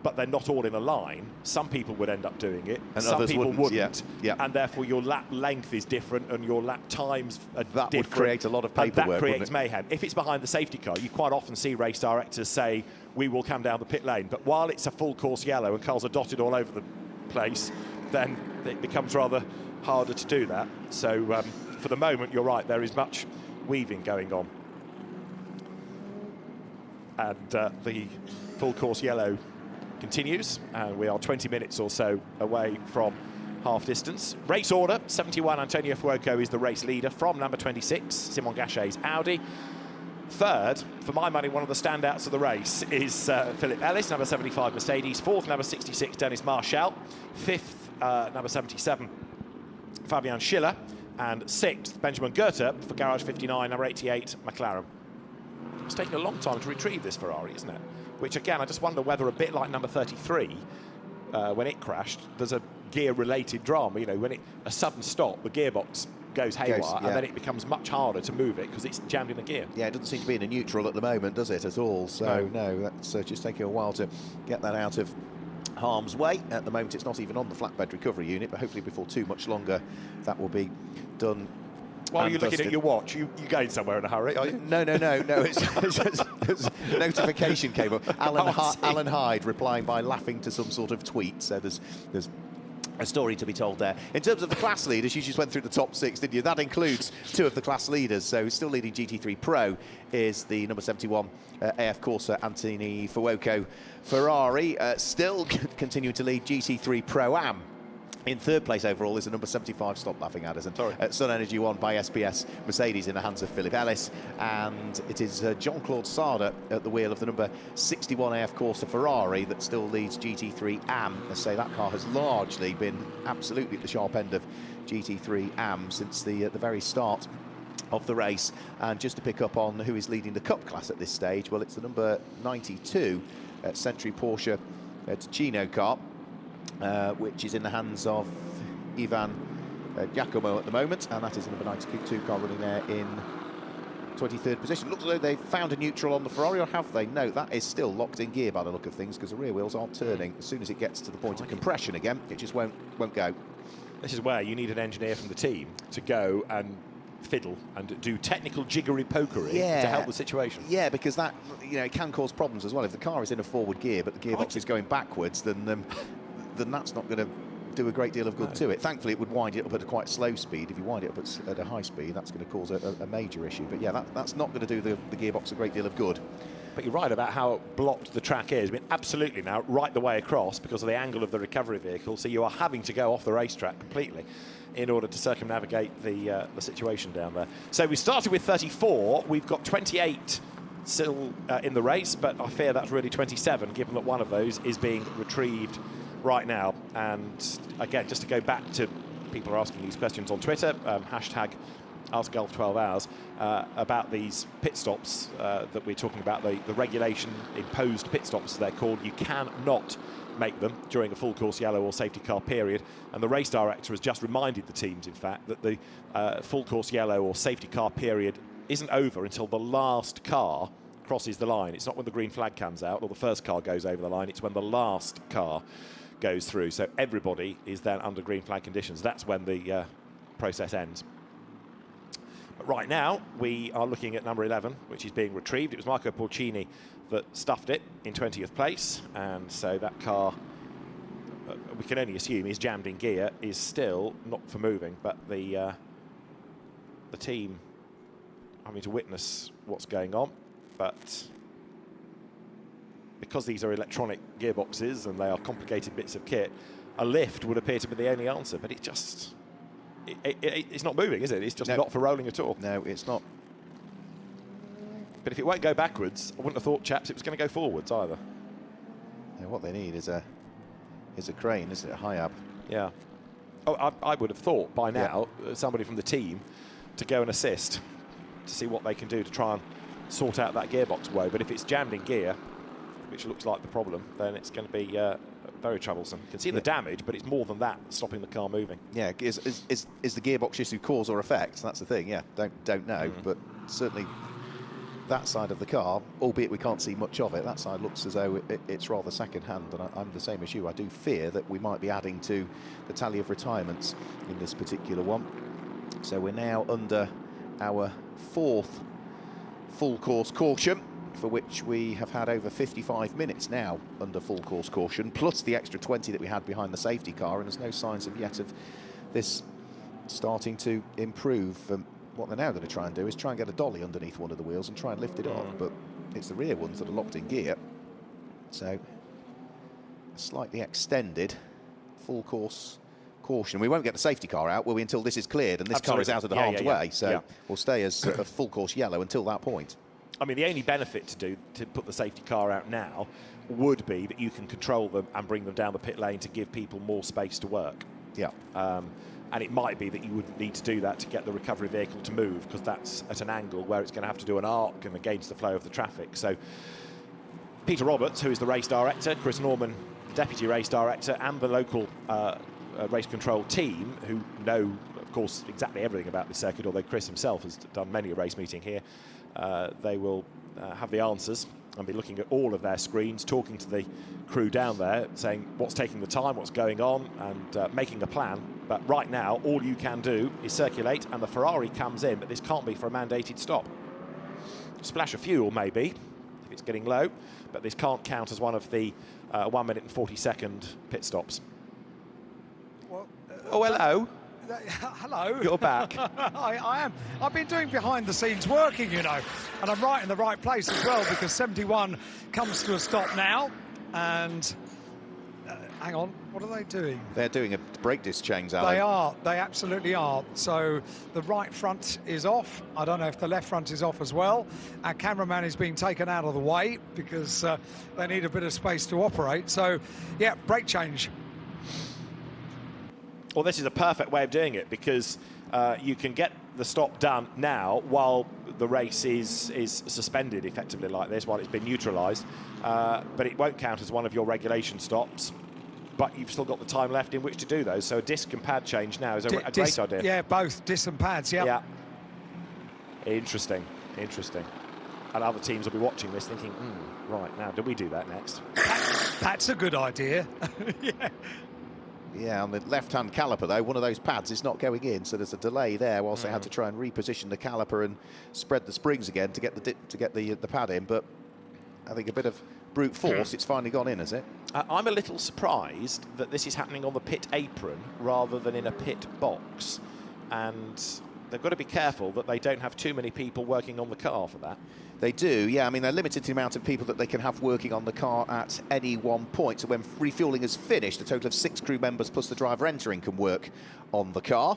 but they're not all in a line, some people would end up doing it, and some people wouldn't. And therefore your lap length is different and your lap times are different. That would create a lot of paperwork, that creates mayhem. If it's behind the safety car, you quite often see race directors say, we will come down the pit lane, but while it's a full course yellow and cars are dotted all over the place, then it becomes rather harder to do that. So for the moment, you're right, there is much weaving going on. And the full course yellow continues, and we are 20 minutes or so away from half distance. Race order, 71, Antonio Fuoco is the race leader from number 26, Simon Gachet's Audi. Third, for my money, one of the standouts of the race is Philip Ellis, number 75 Mercedes. Fourth, number 66, Dennis Marshall. Fifth, number 77, Fabian Schiller. And sixth, Benjamin Goethe for Garage 59, number 88, McLaren. It's taken a long time to retrieve this Ferrari, isn't it? Which, again, I just wonder whether, a bit like number 33, when it crashed, there's a gear-related drama. You know, when a sudden stop, the gearbox goes haywire, and then it becomes much harder to move it because it's jammed in a gear. Yeah, it doesn't seem to be in a neutral at the moment, does it, at all? So, no that's just taking a while to get that out of harm's way. At the moment, it's not even on the flatbed recovery unit, but hopefully before too much longer, that will be done. While you're looking at your watch, you going somewhere in a hurry, are you? No. It's just notification came up. Alan Hyde replying by laughing to some sort of tweet. So there's a story to be told there. In terms of the class leaders, you just went through the top six, didn't you? That includes two of the class leaders. So still leading GT3 Pro is the number 71 AF Corsa Anthony Fuoco Ferrari. Still continuing to lead GT3 Pro-Am. In third place overall is the number 75, stop laughing, Addison. Sun Energy won by SPS Mercedes in the hands of Philip Ellis. And it is Jean-Claude Sarda at the wheel of the number 61 AF Corsa Ferrari that still leads GT3 AM. I say that car has largely been absolutely at the sharp end of GT3 AM since the very start of the race. And just to pick up on who is leading the Cup class at this stage, well, it's the number 92 Century Porsche Ticino car. Which is in the hands of Ivan Giacomo at the moment, and that is the number 92 car running there in 23rd position. Looks as though they've found a neutral on the Ferrari, or have they? No, that is still locked in gear by the look of things, because the rear wheels aren't turning. As soon as it gets to the point of compression again, it just won't go. This is where you need an engineer from the team to go and fiddle and do technical jiggery-pokery to help the situation. Yeah, because that, it can cause problems as well. If the car is in a forward gear but the gearbox is going backwards, then that's not going to do a great deal of good to it. Thankfully, it would wind it up at a quite slow speed. If you wind it up at a high speed, that's going to cause a major issue. But yeah, that's not going to do the gearbox a great deal of good. But you're right about how blocked the track is. I mean, absolutely now, right the way across because of the angle of the recovery vehicle. So you are having to go off the racetrack completely in order to circumnavigate the situation down there. So we started with 34. We've got 28 still in the race, but I fear that's really 27, given that one of those is being retrieved right now. And again, just to go back to people are asking these questions on Twitter, hashtag AskGolf 12 Hours, about these pit stops that we're talking about, the regulation imposed pit stops as they're called. You cannot make them during a full course yellow or safety car period, and the race director has just reminded the teams, in fact, that the full course yellow or safety car period isn't over until the last car crosses the line. It's not when the green flag comes out or the first car goes over the line, it's when the last car goes through. So everybody is then under green flag conditions. That's when the process ends. But right now, we are looking at number 11, which is being retrieved. It was Marco Porcini that stuffed it in 20th place, and so that car, we can only assume, is jammed in gear, is still not for moving, but the team having to witness what's going on. But because these are electronic gearboxes and they are complicated bits of kit, a lift would appear to be the only answer, but it just... It's not moving, is it? It's just not for rolling at all. No, it's not. But if it won't go backwards, I wouldn't have thought, chaps, it was going to go forwards either. Yeah, what they need is a crane, isn't it? A high ab. Yeah. Oh, I would have thought by now somebody from the team to go and assist to see what they can do to try and sort out that gearbox woe. But if it's jammed in gear, which looks like the problem, then it's going to be very troublesome. You can see the damage, but it's more than that stopping the car moving. Yeah, is the gearbox issue cause or effect? That's the thing. Yeah, don't know, but certainly that side of the car, albeit we can't see much of it, that side looks as though it's rather second-hand, and I'm the same as you. I do fear that we might be adding to the tally of retirements in this particular one. So we're now under our 4th full course caution, for which we have had over 55 minutes now under full course caution, plus the extra 20 that we had behind the safety car, and there's no signs of yet of this starting to improve. What they're now going to try and do is try and get a dolly underneath one of the wheels and try and lift it up, but it's the rear ones that are locked in gear. So a slightly extended full course caution. We won't get the safety car out, will we, until this is cleared and this car is out of the harm's way. So we'll stay as a full course yellow until that point. I mean, the only benefit to put the safety car out now would be that you can control them and bring them down the pit lane to give people more space to work. Yeah. And it might be that you wouldn't need to do that to get the recovery vehicle to move, because that's at an angle where it's going to have to do an arc and against the flow of the traffic. So Peter Roberts, who is the race director, Chris Norman, deputy race director, and the local race control team, who know, of course, exactly everything about this circuit, although Chris himself has done many a race meeting here, they will have the answers and be looking at all of their screens, talking to the crew down there, saying what's taking the time, what's going on, and making a plan. But right now, all you can do is circulate, and the Ferrari comes in, but this can't be for a mandated stop. Splash of fuel, maybe, if it's getting low, but this can't count as one of the 1 minute and 40-second pit stops. Well, oh, hello. Hello. You're back. I am. I've been doing behind-the-scenes working, you know, and I'm right in the right place as well, because 71 comes to a stop now, and hang on, what are they doing? They're doing a brake disc change, Alan. They are. They absolutely are. So the right front is off. I don't know if the left front is off as well. Our cameraman is being taken out of the way because they need a bit of space to operate. So, yeah, brake change. Well, this is a perfect way of doing it, because you can get the stop done now while the race is suspended effectively like this, while it's been neutralised. But it won't count as one of your regulation stops. But you've still got the time left in which to do those. So a disc and pad change now is a great idea. Yeah, both disc and pads, yeah. Interesting. Interesting. And other teams will be watching this thinking, right, now, do we do that next? That's a good idea. Yeah. Yeah, on the left-hand caliper, though, one of those pads is not going in, so there's a delay there whilst they had to try and reposition the caliper and spread the springs again to get the pad in. But I think a bit of brute force, it's finally gone in, has it? I'm a little surprised that this is happening on the pit apron rather than in a pit box. And they've got to be careful that they don't have too many people working on the car for that. They do, yeah. I mean, they're limited to the amount of people that they can have working on the car at any one point. So when refuelling is finished, a total of 6 crew members plus the driver entering can work on the car.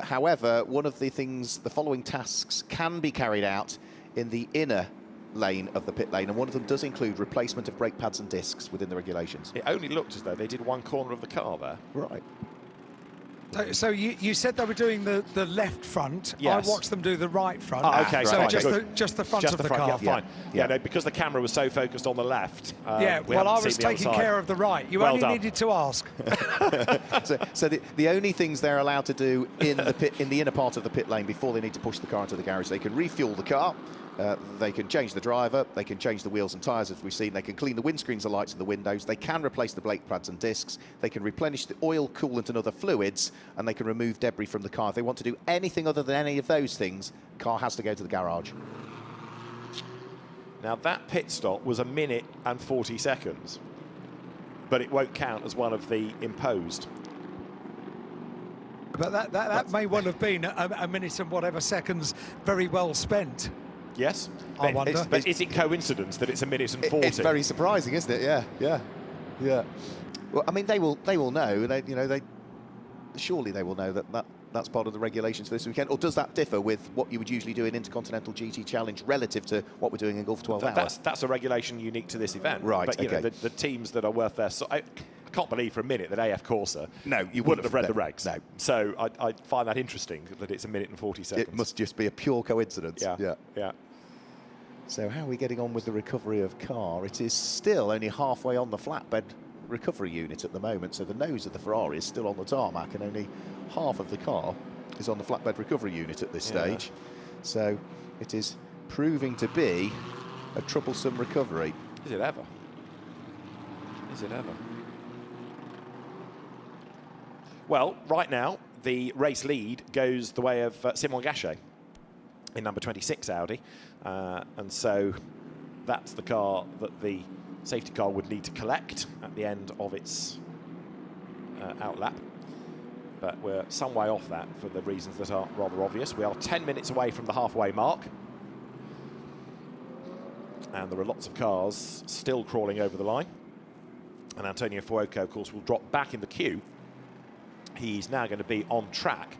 However, one of the things, the following tasks can be carried out in the inner lane of the pit lane, and one of them does include replacement of brake pads and discs within the regulations. It only looked as though they did one corner of the car there. Right. So you said they were doing the left front. Yes. I watched them do the right front. Oh, okay, so fine. just the front of the car. Yeah, fine. Yeah, no, because the camera was so focused on the left. Yeah, well, I was taking care of the right. You only needed to ask. so the only things they're allowed to do in the inner part of the pit lane before they need to push the car into the garage, they can refuel the car. They can change the driver, they can change the wheels and tyres, as we've seen, they can clean the windscreens, the lights and the windows, they can replace the brake pads and discs, they can replenish the oil, coolant and other fluids, and they can remove debris from the car. If they want to do anything other than any of those things, the car has to go to the garage. Now, that pit stop was 1 minute and 40 seconds, but it won't count as one of the imposed. But that may well have been a minute and whatever seconds very well spent. Yes, I wonder. But is it coincidence that it's 1 minute and 40? It's very surprising, isn't it? Yeah. Well, I mean, they will know. Surely they will know that's part of the regulations for this weekend. Or does that differ with what you would usually do in Intercontinental GT Challenge relative to what we're doing in Gulf 12 Hours? That's a regulation unique to this event. Right. But you know, the teams that are worth their I can't believe for a minute that AF Corsa you wouldn't have read the regs. No. So I find that interesting that it's 1 minute and 40 seconds. It must just be a pure coincidence. Yeah. So how are we getting on with the recovery of car? It is still only halfway on the flatbed recovery unit at the moment, so the nose of the Ferrari is still on the tarmac and only half of the car is on the flatbed recovery unit at this stage. So it is proving to be a troublesome recovery. Is it ever? Is it ever? Well, right now, the race lead goes the way of Simon Gachet in number 26 Audi. And so that's the car that the safety car would need to collect at the end of its outlap. But we're some way off that for the reasons that are rather obvious. We are 10 minutes away from the halfway mark. And there are lots of cars still crawling over the line. And Antonio Fuoco, of course, will drop back in the queue. He's now going to be on track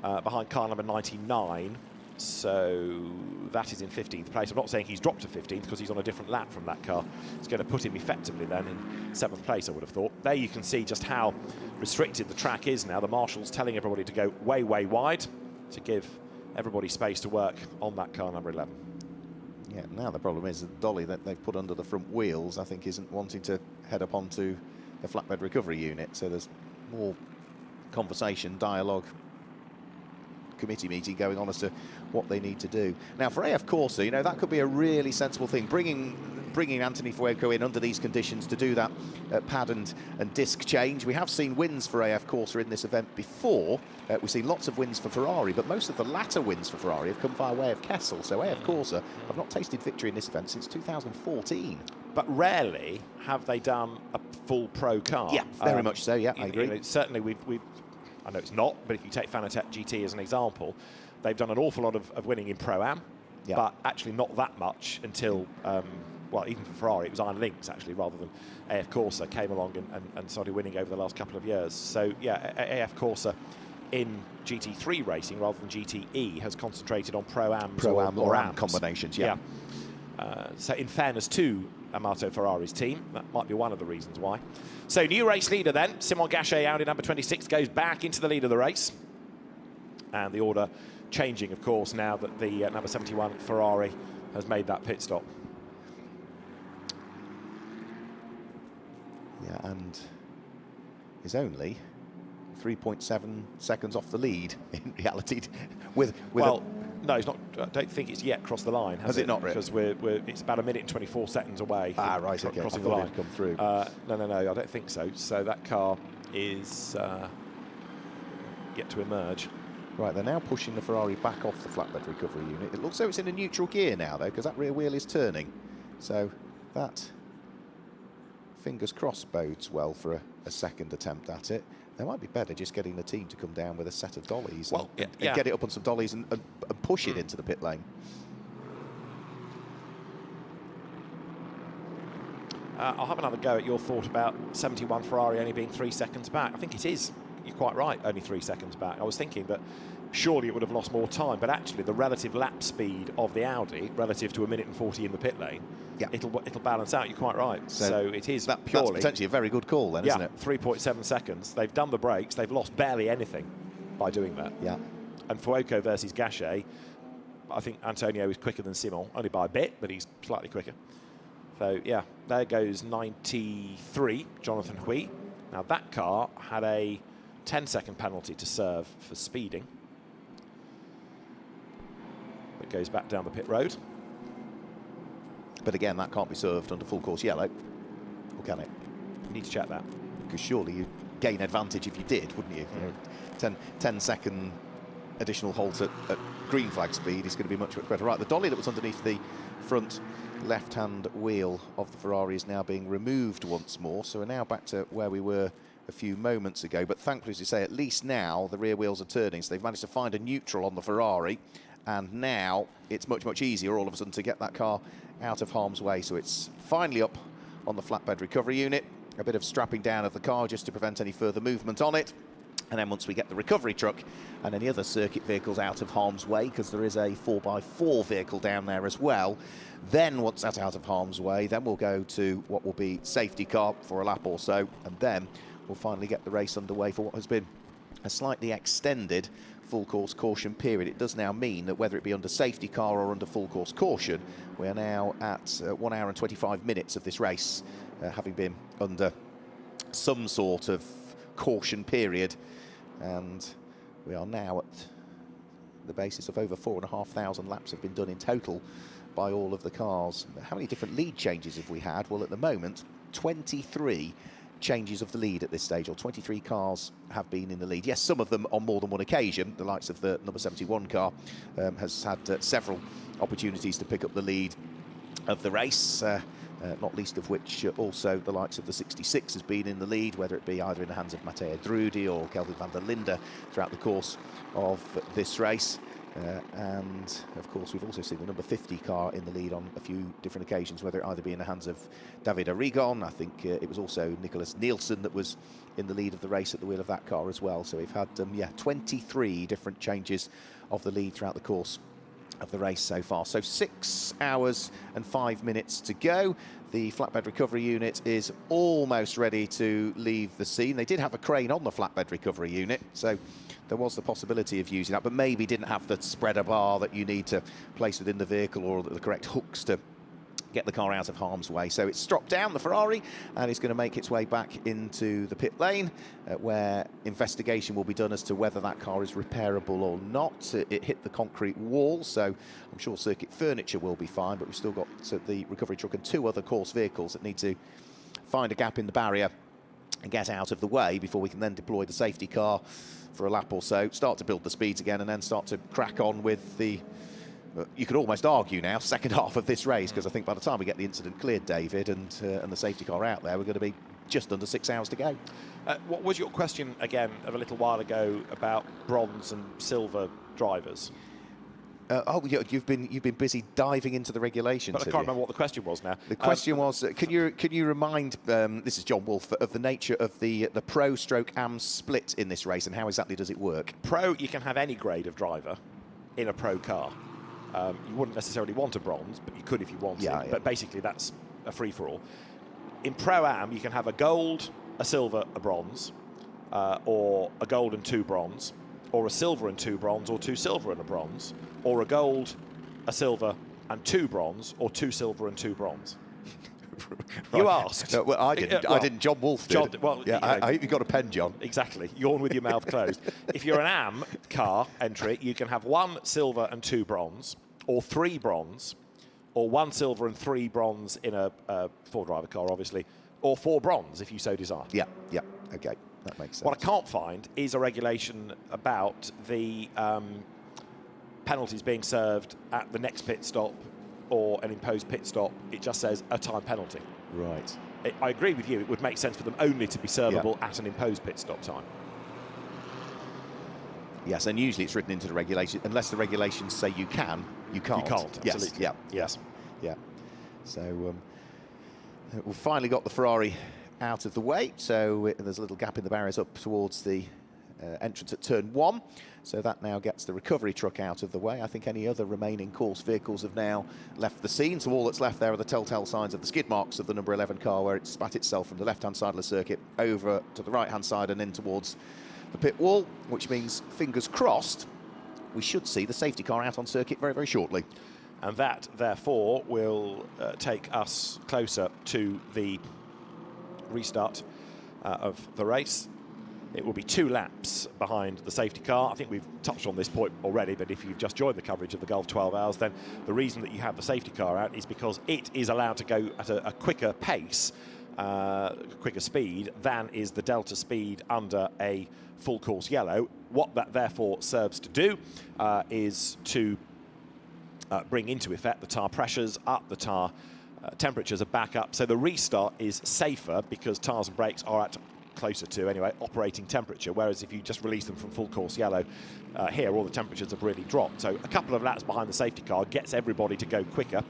behind car number 99. So that is in 15th place. I'm not saying he's dropped to 15th because he's on a different lap from that car. It's going to put him effectively then in 7th place, I would have thought. There you can see just how restricted the track is now. The marshal's telling everybody to go way, way wide to give everybody space to work on that car number 11. Yeah, now the problem is that Dolly that they've put under the front wheels, I think, isn't wanting to head up onto the flatbed recovery unit. So there's more conversation, dialogue, committee meeting going on as to what they need to do. Now, for AF Corsa, that could be a really sensible thing, bringing Anthony Fuoco in under these conditions to do that pad and disc change. We have seen wins for AF Corsa in this event before. We've seen lots of wins for Ferrari, but most of the latter wins for Ferrari have come via way of Kessel. So AF Corsa have not tasted victory in this event since 2014. But rarely have they done a full pro car. Yeah, very much so, yeah, I agree. Certainly we've I know it's not, but if you take Fanatec GT as an example, they've done an awful lot of winning in Pro-Am, but actually not that much until, well, even for Ferrari, it was Iron Lynx, actually, rather than AF Corsa came along and started winning over the last couple of years. So, yeah, AF Corsa in GT3 racing rather than GTE has concentrated on Pro-Ams or AM combinations, yeah. So in fairness to Amato Ferrari's team, that might be one of the reasons why. So new race leader then, Simon Gachet out in number 26, goes back into the lead of the race. And the order changing, of course, now that the number 71 Ferrari has made that pit stop. Yeah, and is only 3.7 seconds off the lead in reality. No, he's not. I don't think it's yet crossed the line. Has it not, Rick? Because it's about 1 minute and 24 seconds away. Ah, right, okay. Crossing I the thought line. it'd come through. No, I don't think so. So that car is yet to emerge. Right, they're now pushing the Ferrari back off the flatbed recovery unit. It looks like it's in a neutral gear now, though, because that rear wheel is turning. So that, fingers crossed, bodes well for a second attempt at it. They might be better just getting the team to come down with a set of dollies and get it up on some dollies and push it into the pit lane. I'll have another go at your thought about 71 Ferrari only being 3 seconds back. I think it is. You're quite right, only 3 seconds back. I was thinking that surely it would have lost more time, but actually the relative lap speed of the Audi relative to 1 minute and 40 in the pit lane, it'll balance out. You're quite right. So it is that's purely potentially a very good call then, isn't it? 3.7 seconds. They've done the brakes. They've lost barely anything by doing that. Yeah. And Fuoco versus Gachet, I think Antonio is quicker than Simon, only by a bit, but he's slightly quicker. So yeah, there goes 93, Jonathan Hui. Now that car had a 10-second penalty to serve for speeding. It goes back down the pit road. But again, that can't be served under full course yellow, or can it? You need to check that. Because surely you'd gain advantage if you did, wouldn't you? 10-second additional halt at green flag speed is going to be much better. Right, the dolly that was underneath the front left-hand wheel of the Ferrari is now being removed once more, so we're now back to where we were a few moments ago, but thankfully, as you say, at least now the rear wheels are turning, so they've managed to find a neutral on the Ferrari, and now it's much easier all of a sudden to get that car out of harm's way. So it's finally up on the flatbed recovery unit, a bit of strapping down of the car just to prevent any further movement on it, and then once we get the recovery truck and any other circuit vehicles out of harm's way, because there is a 4x4 vehicle down there as well, then once that's out of harm's way, then we'll go to what will be safety car for a lap or so, and then we'll finally get the race underway for what has been a slightly extended full course caution period. It does now mean that whether it be under safety car or under full course caution, we are now at 1 hour and 25 minutes of this race, having been under some sort of caution period, and we are now at the basis of over 4,500 laps have been done in total by all of the cars. How many different lead changes have we had? Well, at the moment, 23 changes of the lead at this stage, or 23 cars have been in the lead. Yes, some of them on more than one occasion. The likes of the number 71 car has had several opportunities to pick up the lead of the race, not least of which also the likes of the 66 has been in the lead, whether it be either in the hands of Matteo Drudi or Kelvin van der Linde throughout the course of this race. And of course we've also seen the number 50 car in the lead on a few different occasions, whether it either be in the hands of David Arrigon. I think it was also Nicholas Nielsen that was in the lead of the race at the wheel of that car as well. So we've had 23 different changes of the lead throughout the course of the race so far. So 6 hours and 5 minutes to go. The flatbed recovery unit is almost ready to leave the scene. They did have a crane on the flatbed recovery unit, so there was the possibility of using that, but maybe didn't have the spreader bar that you need to place within the vehicle or the correct hooks to get the car out of harm's way. So it's dropped down, the Ferrari, and it's going to make its way back into the pit lane, where investigation will be done as to whether that car is repairable or not. It hit the concrete wall, so I'm sure circuit furniture will be fine, but we've still got the recovery truck and 2 other course vehicles that need to find a gap in the barrier and get out of the way before we can then deploy the safety car for a lap or so, start to build the speeds again, and then start to crack on with the, you could almost argue now, second half of this race, because I think by the time we get the incident cleared, David, and the safety car out there, we're going to be just under 6 hours to go. What was your question again of a little while ago about bronze and silver drivers? You've been busy diving into the regulations. But I can't remember what the question was now. The question was, can you remind, this is John Wolfe, of the nature of the pro stroke AM split in this race, and how exactly does it work? Pro, you can have any grade of driver in a pro car. You wouldn't necessarily want a bronze, but you could if you wanted. Yeah. But basically that's a free-for-all. In Pro-Am, you can have a gold, a silver, a bronze, or a gold and 2 bronze, or a silver and 2 bronze, or 2 silver and a bronze, or a gold, a silver and 2 bronze, or 2 silver and 2 bronze. You asked. No, well, I didn't. I didn't. John Wolfe did. John, well, yeah, I hope you got a pen, John. Exactly. Yawn with your mouth closed. If you're an AM car entry, you can have 1 silver and 2 bronze, or 3 bronze, or 1 silver and 3 bronze in a 4-driver car, obviously, or 4 bronze if you so desire. Yeah, yeah, okay, that makes sense. What I can't find is a regulation about the penalties being served at the next pit stop or an imposed pit stop. It just says a time penalty. Right. I agree with you. It would make sense for them only to be servable at an imposed pit stop time. Yes, and usually it's written into the regulation. Unless the regulations say you can, you can't. You can't, absolutely. Yes, yeah, yes, yeah. So we've finally got the Ferrari out of the way. So there's a little gap in the barriers up towards the entrance at turn 1. So that now gets the recovery truck out of the way. I think any other remaining course vehicles have now left the scene. So all that's left there are the telltale signs of the skid marks of the number 11 car, where it spat itself from the left-hand side of the circuit over to the right-hand side and in towards the pit wall, which means, fingers crossed, we should see the safety car out on circuit very, very shortly. And that, therefore, will take us closer to the restart of the race. It will be 2 laps behind the safety car. I think we've touched on this point already, but if you've just joined the coverage of the Gulf 12 Hours, then the reason that you have the safety car out is because it is allowed to go at a quicker pace, quicker speed, than is the Delta speed under a full course yellow. What that therefore serves to do is to bring into effect the tyre pressures up, the tyre temperatures are back up, so the restart is safer because tyres and brakes are at closer to, anyway, operating temperature, whereas if you just release them from full course yellow, here all the temperatures have really dropped. So a couple of laps behind the safety car gets everybody to go quicker.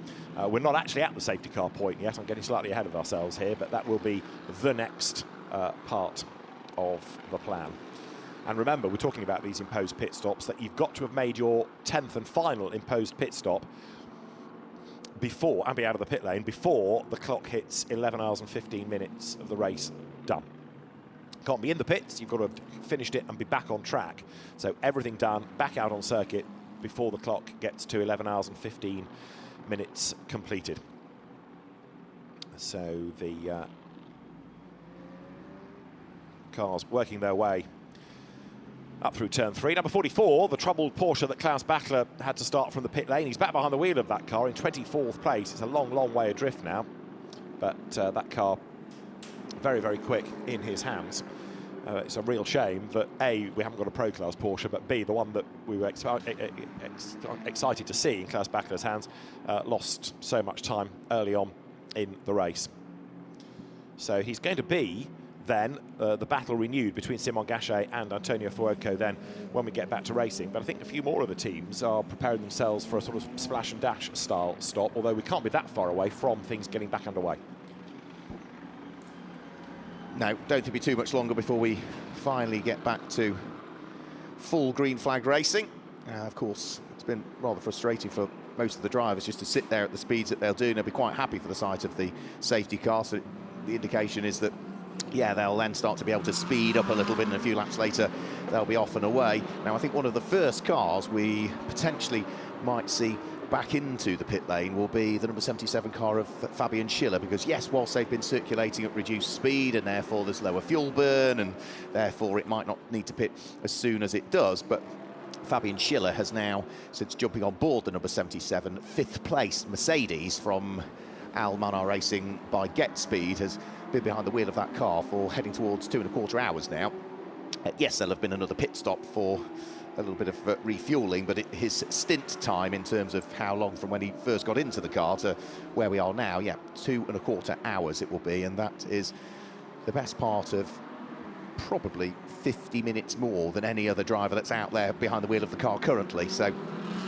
We're not actually at the safety car point yet. I'm getting slightly ahead of ourselves here, but that will be the next part of the plan. And remember, we're talking about these imposed pit stops, that you've got to have made your 10th and final imposed pit stop before, and be out of the pit lane, before the clock hits 11 hours and 15 minutes of the race done. Can't be in the pits, you've got to have finished it and be back on track. So everything done, back out on circuit before the clock gets to 11 hours and 15 minutes completed. So the cars working their way up through turn 3. Number 44, the troubled Porsche that Klaus Bachler had to start from the pit lane. He's back behind the wheel of that car in 24th place. It's a long, long way adrift now, but that car very, very quick in his hands. It's a real shame that A, we haven't got a pro-class Porsche, but B, the one that we were excited to see in Klaus Bachler's hands lost so much time early on in the race. So he's going to be then the battle renewed between Simon Gachet and Antonio Fuoco then when we get back to racing. But I think a few more of the teams are preparing themselves for a sort of splash and dash style stop, although we can't be that far away from things getting back underway. No, don't think it'll be too much longer before we finally get back to full green flag racing. Of course, it's been rather frustrating for most of the drivers just to sit there at the speeds that they'll do, and they'll be quite happy for the sight of the safety car. So the indication is that, yeah, they'll then start to be able to speed up a little bit, and a few laps later they'll be off and away. Now, I think one of the first cars we potentially might see back into the pit lane will be the number 77 car of Fabian Schiller, because yes, whilst they've been circulating at reduced speed and therefore there's lower fuel burn and therefore it might not need to pit as soon as it does, but Fabian Schiller has now, since jumping on board the number 77, 5th place Mercedes from Al Manar Racing by Get Speed, has been behind the wheel of that car for heading towards 2.25 hours now. Yes, there'll have been another pit stop for a little bit of refueling, but his stint time in terms of how long from when he first got into the car to where we are now, yeah, 2.25 hours it will be, and that is the best part of probably 50 minutes more than any other driver that's out there behind the wheel of the car currently. So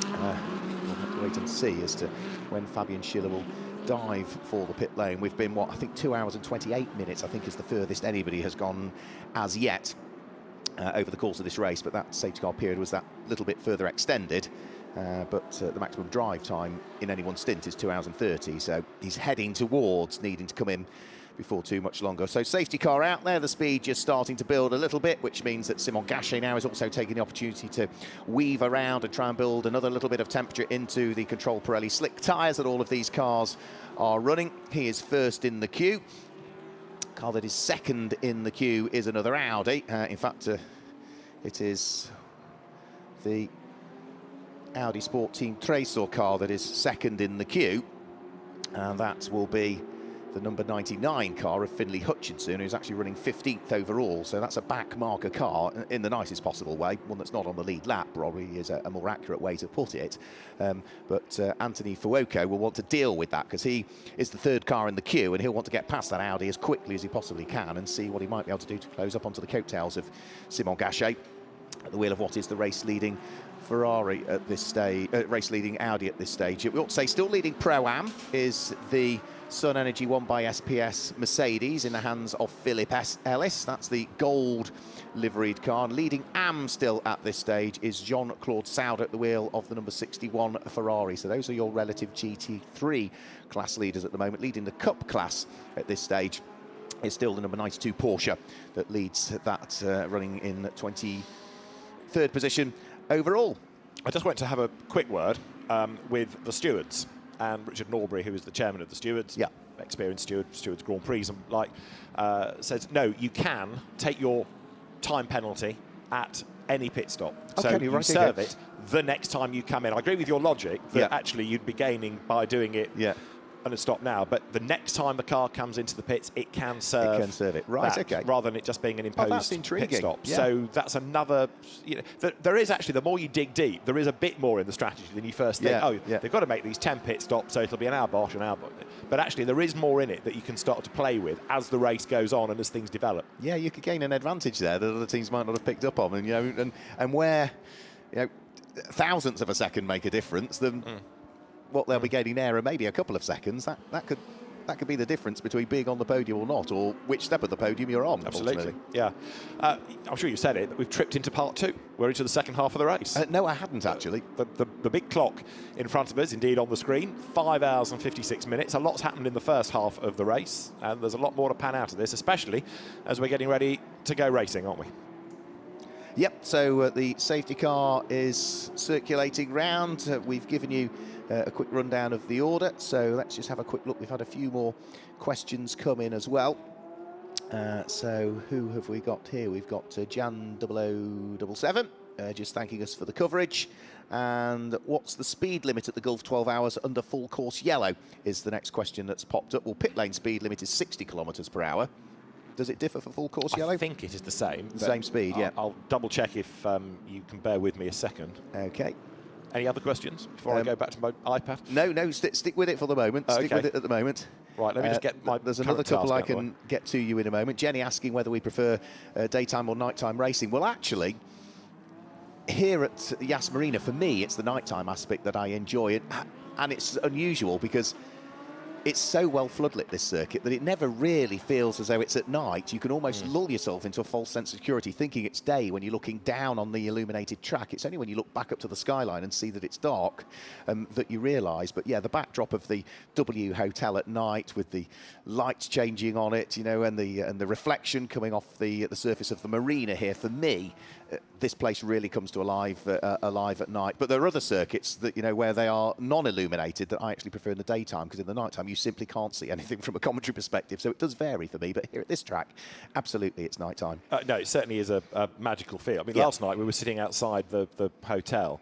we'll have to wait and see as to when Fabian Schiller will dive for the pit lane. We've been, what, I think 2 hours and 28 minutes, I think is the furthest anybody has gone as yet over the course of this race, but that safety car period was that little bit further extended. But the maximum drive time in any one stint is 2 hours and 30, so he's heading towards needing to come in before too much longer. So safety car out there, the speed just starting to build a little bit, which means that Simon Gachet now is also taking the opportunity to weave around and try and build another little bit of temperature into the Control Pirelli slick tyres that all of these cars are running. He is first in the queue. Car that is second in the queue is another Audi. In fact, it is the Audi Sport Team Tresor car that is second in the queue, and that will be the number 99 car of Finlay Hutchinson, who's actually running 15th overall. So that's a back marker car in the nicest possible way, one that's not on the lead lap, probably is a more accurate way to put it. But Anthony Fuoco will want to deal with that because he is the third car in the queue, and he'll want to get past that Audi as quickly as he possibly can and see what he might be able to do to close up onto the coattails of Simon Gachet at the wheel of what is the race-leading Ferrari at this stage, race-leading Audi at this stage. We ought to say still leading Pro-Am is the Sun Energy 1by SPS Mercedes in the hands of Philip Ellis. That's the gold liveried car. And leading Am still at this stage is Jean-Claude Sauder at the wheel of the number 61 Ferrari. So those are your relative GT3 class leaders at the moment. Leading the Cup class at this stage is still the number 92 Porsche that leads that, running in 23rd position overall. I just went to have a quick word with the stewards, and Richard Norbury, who is the chairman of the stewards, experienced stewards Grand Prix, and says, no, you can take your time penalty at any pit stop. Okay, so you serve it the next time you come in. I agree with your logic that actually you'd be gaining by doing it and a stop now, but the next time the car comes into the pits, it can serve it. Right, that, okay. rather than it just being an imposed pit stop. Yeah. So that's another, there is actually, the more you dig deep, there is a bit more in the strategy than you first think. They've got to make these 10 pit stops, so it'll be an hour Bosch, an hour Bosch. But actually, there is more in it that you can start to play with as the race goes on and as things develop. Yeah, you could gain an advantage there that other teams might not have picked up on, and where thousandths of a second make a difference, then what they'll be gaining there are maybe a couple of seconds. That could be the difference between being on the podium or not, or which step of the podium you're on. Absolutely, yeah. I'm sure you said it, but we've tripped into part two. We're into the second half of the race. No, I hadn't actually. The big clock in front of us, indeed on the screen, 5 hours and 56 minutes. A lot's happened in the first half of the race, and there's a lot more to pan out of this, especially as we're getting ready to go racing, aren't we? Yep, so the safety car is circulating round. We've given you a quick rundown of the order, so let's just have a quick look. We've had a few more questions come in as well. So who have we got here? We've got Jan 0077, just thanking us for the coverage. And what's the speed limit at the Gulf 12 Hours under full course yellow is the next question that's popped up. Well, pit lane speed limit is 60 kilometres per hour. Does it differ for full course yellow? I think it is the same. The same speed, yeah. I'll double check if you can bear with me a second. Okay. Any other questions before I go back to my iPad? No, stick with it for the moment. Stick with it at the moment. Right, let me just get my There's another couple I can get to you in a moment. Jenny asking whether we prefer daytime or nighttime racing. Well, actually, here at Yas Marina, for me, it's the nighttime aspect that I enjoy. And it's unusual because it's so well floodlit, this circuit, that it never really feels as though it's at night. You can almost lull yourself into a false sense of security, thinking it's day when you're looking down on the illuminated track. It's only when you look back up to the skyline and see that it's dark that you realise. But yeah, the backdrop of the W Hotel at night with the lights changing on it, and the reflection coming off the surface of the marina here, for me, this place really comes to alive at night. But there are other circuits that where they are non-illuminated that I actually prefer in the daytime, because in the nighttime you simply can't see anything from a commentary perspective. So it does vary for me. But here at this track, absolutely, it's nighttime. No, it certainly is a magical feel. I mean, last night we were sitting outside the hotel,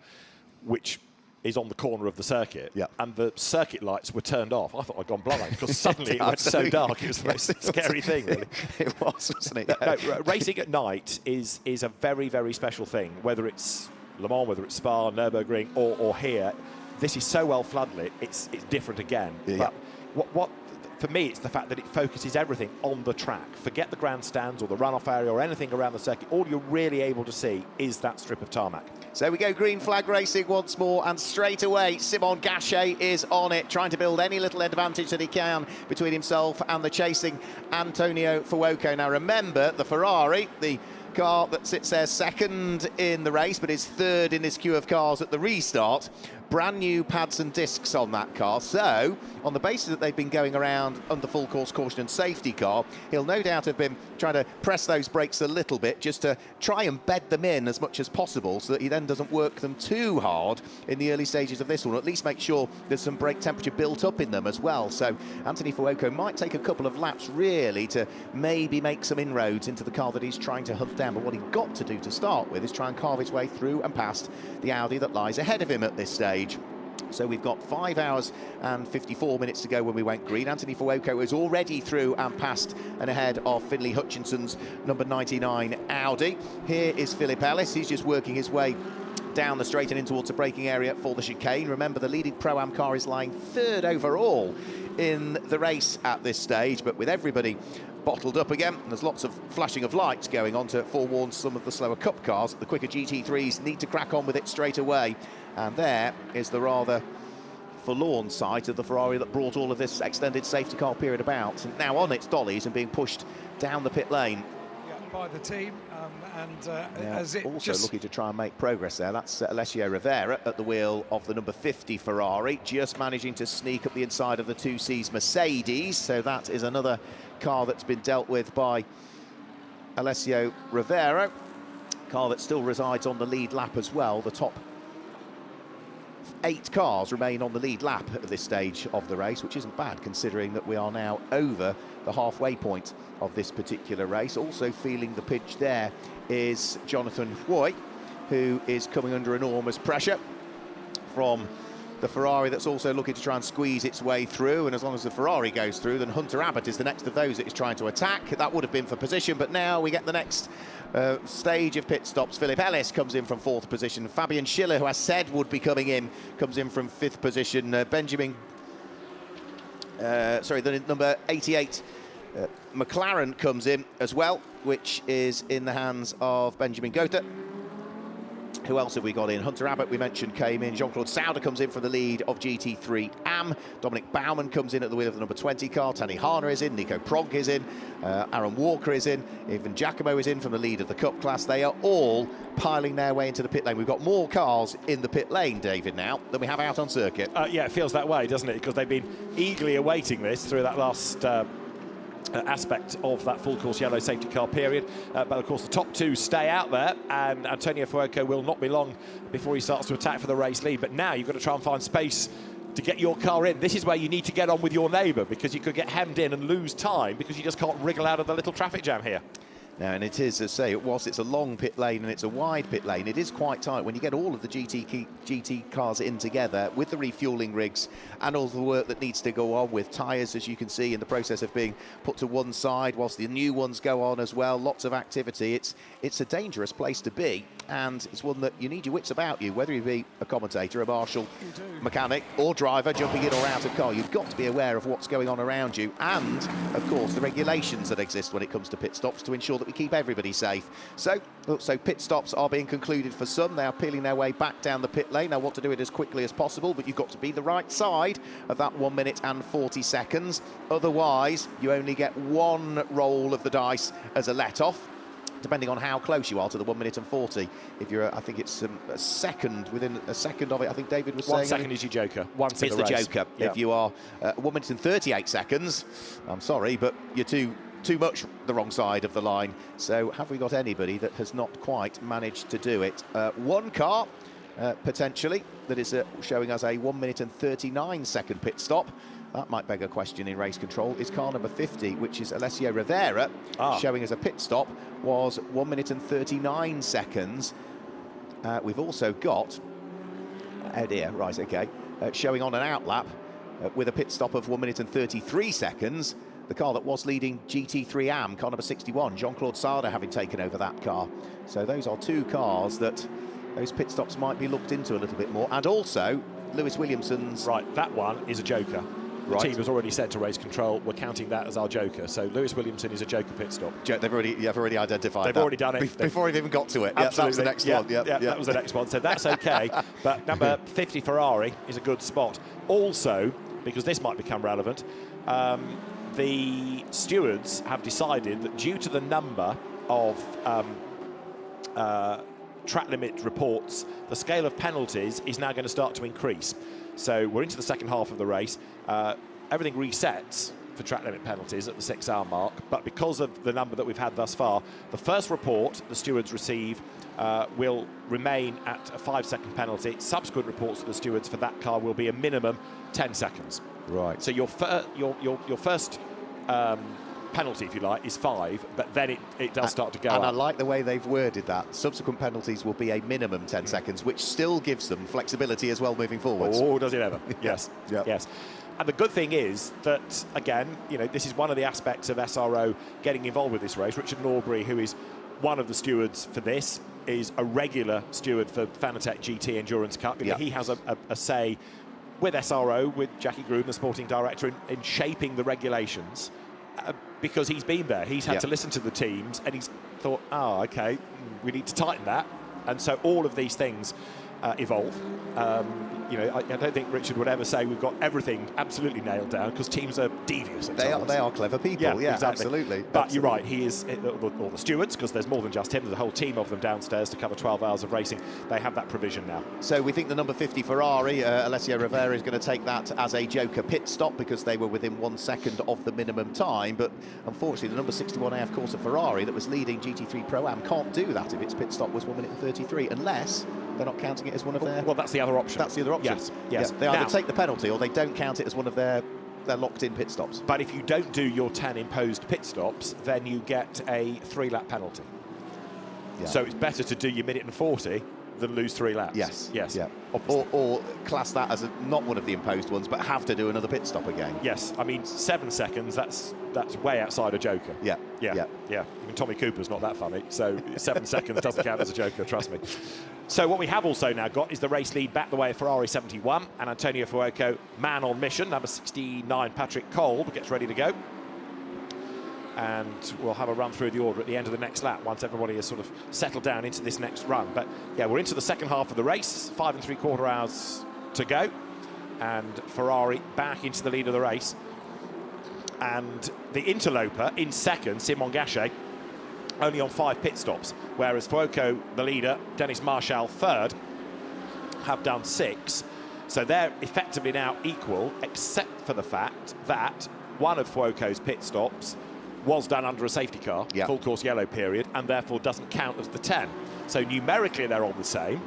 which is on the corner of the circuit, and the circuit lights were turned off. I thought I'd gone blind because suddenly it went so dark. It was the most scary thing, really. It was, wasn't it? No, racing at night is a very, very special thing, whether it's Le Mans, whether it's Spa, Nürburgring, or here. This is so well floodlit, it's different again. But what for me, it's the fact that it focuses everything on the track. Forget the grandstands or the runoff area or anything around the circuit. All you're really able to see is that strip of tarmac. So we go green flag racing once more, and straight away Simon Gachet is on it, trying to build any little advantage that he can between himself and the chasing Antonio Fuoco. Now remember, the Ferrari, the car that sits there second in the race, but is third in this queue of cars at the restart. Brand new pads and discs on that car. So, on the basis that they've been going around under full course caution and safety car, he'll no doubt have been trying to press those brakes a little bit just to try and bed them in as much as possible so that he then doesn't work them too hard in the early stages of this one, or at least make sure there's some brake temperature built up in them as well. So Anthony Fuoco might take a couple of laps really to maybe make some inroads into the car that he's trying to hunt down. But what he's got to do to start with is try and carve his way through and past the Audi that lies ahead of him at this stage. So we've got 5 hours and 54 minutes to go when we went green. Anthony Fuoco is already through and past and ahead of Finlay Hutchinson's number 99 Audi. Here is Philip Ellis. He's just working his way down the straight and in towards the braking area for the chicane. Remember, the leading Pro-Am car is lying third overall in the race at this stage, but with everybody bottled up again, there's lots of flashing of lights going on to forewarn some of the slower Cup cars. The quicker GT3s need to crack on with it straight away. And there is the rather forlorn sight of the Ferrari that brought all of this extended safety car period about. And now on its dollies and being pushed down the pit lane. Yeah, by the team, as it also looking to try and make progress there. That's Alessio Rivera at the wheel of the number 50 Ferrari, just managing to sneak up the inside of the 2C's Mercedes. So that is another car that's been dealt with by Alessio Rivera. Car that still resides on the lead lap as well. The top 8 cars remain on the lead lap at this stage of the race, which isn't bad considering that we are now over the halfway point of this particular race. Also feeling the pinch there is Jonathan Huoy, who is coming under enormous pressure from the Ferrari that's also looking to try and squeeze its way through. And as long as the Ferrari goes through, then Hunter Abbott is the next of those that is trying to attack. That would have been for position, but now we get the next stage of pit stops. Philip Ellis comes in from 4th position. Fabian Schiller, who I said would be coming in, comes in from 5th position. The number 88 McLaren comes in as well, which is in the hands of Benjamin Gotha. Who else have we got in? Hunter Abbott, we mentioned, came in. Jean-Claude Sauder comes in for the lead of GT3 AM. Dominic Baumann comes in at the wheel of the number 20 car. Tani Hana is in. Nico Pronk is in. Aaron Walker is in. Even Giacomo is in from the lead of the Cup class. They are all piling their way into the pit lane. We've got more cars in the pit lane, David, now, than we have out on circuit. Yeah, it feels that way, doesn't it? Because they've been eagerly awaiting this through that last aspect of that full course yellow safety car period, but of course the top 2 stay out there, and Antonio Fuoco will not be long before he starts to attack for the race lead. But now you've got to try and find space to get your car in. This is where you need to get on with your neighbour, because you could get hemmed in and lose time because you just can't wriggle out of the little traffic jam here. Now, and it is, as I say, whilst it's a long pit lane and it's a wide pit lane, it is quite tight when you get all of the GT cars in together with the refuelling rigs and all the work that needs to go on with tyres, as you can see, in the process of being put to one side whilst the new ones go on as well. Lots of activity. It's a dangerous place to be, and it's one that you need your wits about you, whether you be a commentator, a marshal, mechanic or driver jumping in or out of car. You've got to be aware of what's going on around you and, of course, the regulations that exist when it comes to pit stops to ensure that we keep everybody safe. So pit stops are being concluded for some. They are peeling their way back down the pit lane. I want to do it as quickly as possible, but you've got to be the right side of that 1 minute and 40 seconds. Otherwise, you only get one roll of the dice as a let-off, depending on how close you are to the 1 minute and 40. If you're, I think it's a second, within a second of it, I think David was saying. 1 second is your joker. Once in it's the the race. joker. Yeah. If you are 1 minute and 38 seconds, I'm sorry, but you're too much the wrong side of the line. So have we got anybody that has not quite managed to do it? One car, potentially, that is showing us a 1 minute and 39 second pit stop. That might beg a question in race control. Is car number 50, which is Alessio Rivera, showing as a pit stop, was 1 minute and 39 seconds. We've also got, oh dear, right, okay, showing on an outlap with a pit stop of 1 minute and 33 seconds. The car that was leading GT3 AM, car number 61, Jean-Claude Sauder, having taken over that car. So those are 2 cars that those pit stops might be looked into a little bit more. And also, Lewis Williamson's... Right, that one is a joker. The Right. team has already said to race control, we're counting that as our joker. So Lewis Williamson is a joker pit stop. They've already identified They've that. already done it. Before we've even got to it. Absolutely. Yeah, that was the next one. Yeah, that was the next one. So that's okay. But number 50 Ferrari is a good spot. Also, because this might become relevant, the stewards have decided that due to the number of track limit reports, the scale of penalties is now going to start to increase. So we're into the second half of the race. Everything resets for track limit penalties at the 6-hour mark, but because of the number that we've had thus far, the first report the stewards receive will remain at a 5-second penalty. Subsequent reports to the stewards for that car will be a minimum 10 seconds. Right. So your first penalty, if you like, is 5, but then it does start to go up. And I like the way they've worded that. Subsequent penalties will be a minimum 10 seconds, which still gives them flexibility as well moving forwards. Oh, does it ever? Yes. Yep. Yes. And the good thing is that, again, you know, this is one of the aspects of SRO getting involved with this race. Richard Norbury, who is one of the stewards for this, is a regular steward for Fanatec GT Endurance Cup. Yep. He has a say with SRO, with Jackie Groom, the sporting director, in shaping the regulations. Because he's been there, he's had to listen to the teams, and he's thought, oh, okay, we need to tighten that. And so all of these things evolve. You know, I don't think Richard would ever say we've got everything absolutely nailed down, because teams are devious at times. They are clever people, yeah, exactly. absolutely. But you're right, he is, all the stewards, because there's more than just him, there's a whole team of them downstairs to cover 12 hours of racing. They have that provision now. So we think the number 50 Ferrari, Alessio Rivera, is going to take that as a joker pit stop, because they were within 1 second of the minimum time. But unfortunately, the number 61A, of course, a Ferrari that was leading GT3 Pro-Am can't do that if its pit stop was 1 minute and 33, unless they're not counting it as one of their... Well, that's the other option. That's the other option. Yes, yes. Yeah, they either take the penalty or they don't count it as one of their locked-in pit stops. But if you don't do your 10 imposed pit stops, then you get a 3-lap penalty. Yeah. So it's better to do your minute and 40 than lose 3 laps. Yes. Yes. Yeah. Or class that as not one of the imposed ones, but have to do another pit stop again. Yes. I mean, 7 seconds, that's way outside a joker. Yeah. Yeah. Yeah. Even Tommy Cooper's not that funny, so 7 seconds doesn't count as a joker, trust me. So what we have also now got is the race lead back the way of Ferrari 71, and Antonio Fuoco, man on mission. Number 69, Patrick Kolb, gets ready to go. And we'll have a run through the order at the end of the next lap once everybody has sort of settled down into this next run. But yeah, we're into the second half of the race, 5 3/4 hours to go, and Ferrari back into the lead of the race. And the interloper in second, Simon Gachet, only on 5 pit stops, whereas Fuoco, the leader, Dennis Marshall, third, have done 6. So they're effectively now equal, except for the fact that one of Fuoco's pit stops was done under a safety car, full course yellow period, and therefore doesn't count as the 10. So numerically they're on the same,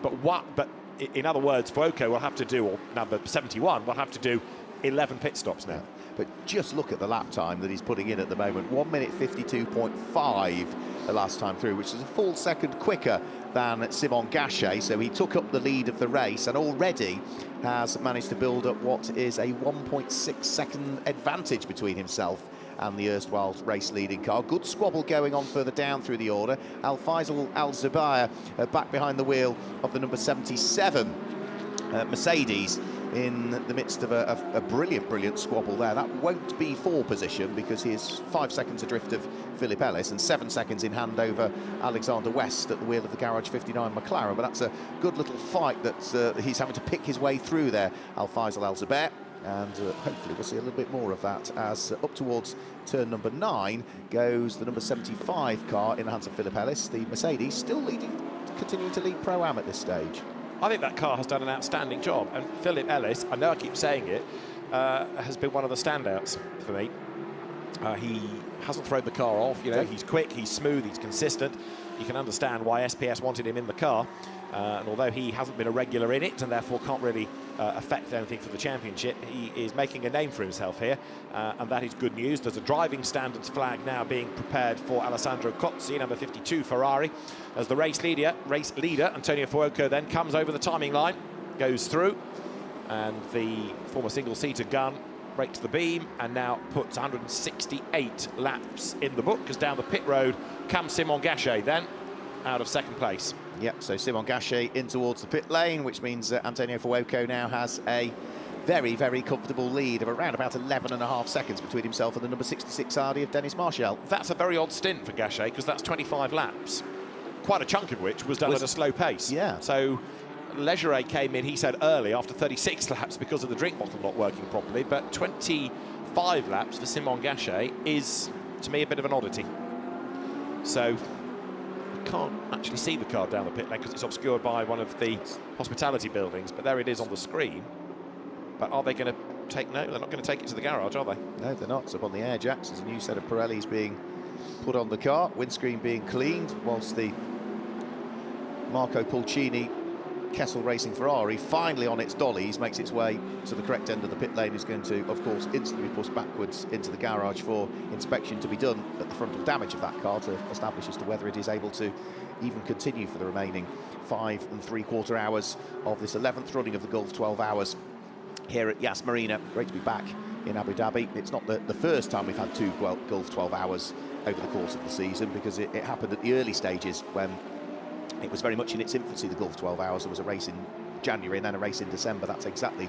but in other words, Fuoco will have to do, or number 71 will have to do 11 pit stops now. But just look at the lap time that he's putting in at the moment. 1 minute 52.5 the last time through, which is a full second quicker than Simon Gachet. So he took up the lead of the race and already has managed to build up what is a 1.6 second advantage between himself and the erstwhile race leading car. Good squabble going on further down through the order. Al-Faisal Al-Zubair back behind the wheel of the number 77 Mercedes, in the midst of a brilliant squabble there. That won't be for position because he is 5 seconds adrift of Philip Ellis and 7 seconds in hand over Alexander West at the wheel of the Garage 59 McLaren. But that's a good little fight that he's having to pick his way through there, Al-Faisal Al-Zubair. And hopefully we'll see a little bit more of that as up towards turn number 9 goes the number 75 car in the hands of Philip Ellis. The Mercedes still leading, continuing to lead Pro-Am at this stage. I think that car has done an outstanding job, and Philip Ellis, I know I keep saying it, has been one of the standouts for me. He hasn't thrown the car off, you know, he's quick, he's smooth, he's consistent. You can understand why SPS wanted him in the car, and although he hasn't been a regular in it and therefore can't really affect anything for the championship, he is making a name for himself here, and that is good news. There's a driving standards flag now being prepared for Alessandro Cozzi, number 52 Ferrari, as the race leader Antonio Fuoco then comes over the timing line, goes through, and the former single-seater gun breaks the beam and now puts 168 laps in the book, because down the pit road comes Simon Gachet then out of second place. Yep, so Simon Gachet in towards the pit lane, which means Antonio Fuoco now has a very comfortable lead of around about 11.5 seconds between himself and the number 66 Hardy of Dennis Marshall. That's a very odd stint for Gachet, because that's 25 laps, quite a chunk of which was done at a slow pace. Yeah. So Leggeret came in, he said, early after 36 laps because of the drink bottle not working properly, but 25 laps for Simon Gachet is, to me, a bit of an oddity. So can't actually see the car down the pit lane because it's obscured by one of the hospitality buildings, but there it is on the screen. But are they going to take... No, they're not going to take it to the garage, are they? No, they're not. It's up on the air jacks. There's a new set of Pirellis being put on the car, windscreen being cleaned, whilst the Marco Pulcini Kessel Racing Ferrari finally on its dollies makes its way to the correct end of the pit lane, is going to, of course, instantly be pushed backwards into the garage for inspection to be done at the frontal damage of that car to establish as to whether it is able to even continue for the remaining 5 3/4 hours of this 11th running of the Gulf 12 Hours here at Yas Marina. Great to be back in Abu Dhabi. It's not the first time we've had 2 Gulf 12 Hours over the course of the season, because it happened at the early stages when it was very much in its infancy, the Gulf 12 Hours. There was a race in January and then a race in December. That's exactly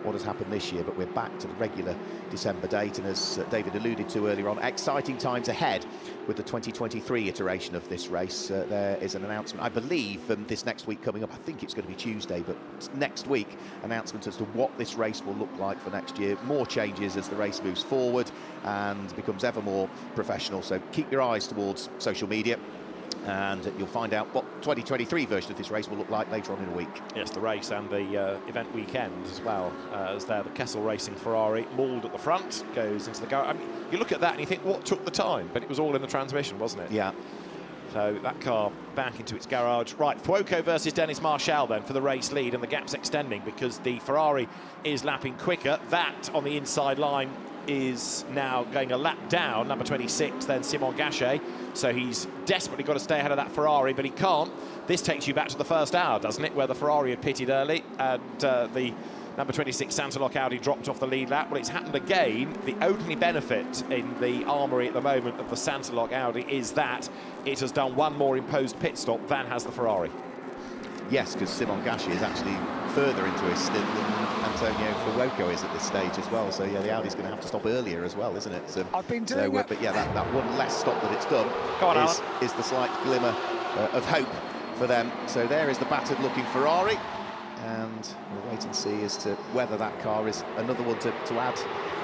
what has happened this year, but we're back to the regular December date, and as David alluded to earlier on, exciting times ahead with the 2023 iteration of this race. There is an announcement, I believe, this next week coming up. I think it's going to be Tuesday, but next week, announcement as to what this race will look like for next year. More changes as the race moves forward and becomes ever more professional, so keep your eyes towards social media, and you'll find out what 2023 version of this race will look like later on in a week. Yes, the race and the event weekend as well, as there the Kessel Racing Ferrari mauled at the front, goes into the garage. I mean, you look at that and you think, what took the time? But it was all in the transmission, wasn't it? Yeah. So that car back into its garage. Right, Fuoco versus Dennis Marshall then for the race lead, and the gap's extending because the Ferrari is lapping quicker. That on the inside line is now going a lap down, number 26, then Simon Gachet. So he's desperately got to stay ahead of that Ferrari, but he can't. This takes you back to the first hour, doesn't it, where the Ferrari had pitted early and the number 26 Santalok Audi dropped off the lead lap. Well, it's happened again. The only benefit in the armoury at the moment of the Santalok Audi is that it has done one more imposed pit stop than has the Ferrari. Yes, because Simon Gachet is actually further into his stint than Antonio Fuoco is at this stage as well. So yeah, the Audi's going to have to stop earlier as well, isn't it? So, I've been doing it. But yeah, that one less stop that it's done is the slight glimmer of hope for them. So there is the battered-looking Ferrari, and we'll wait and see as to whether that car is another one to add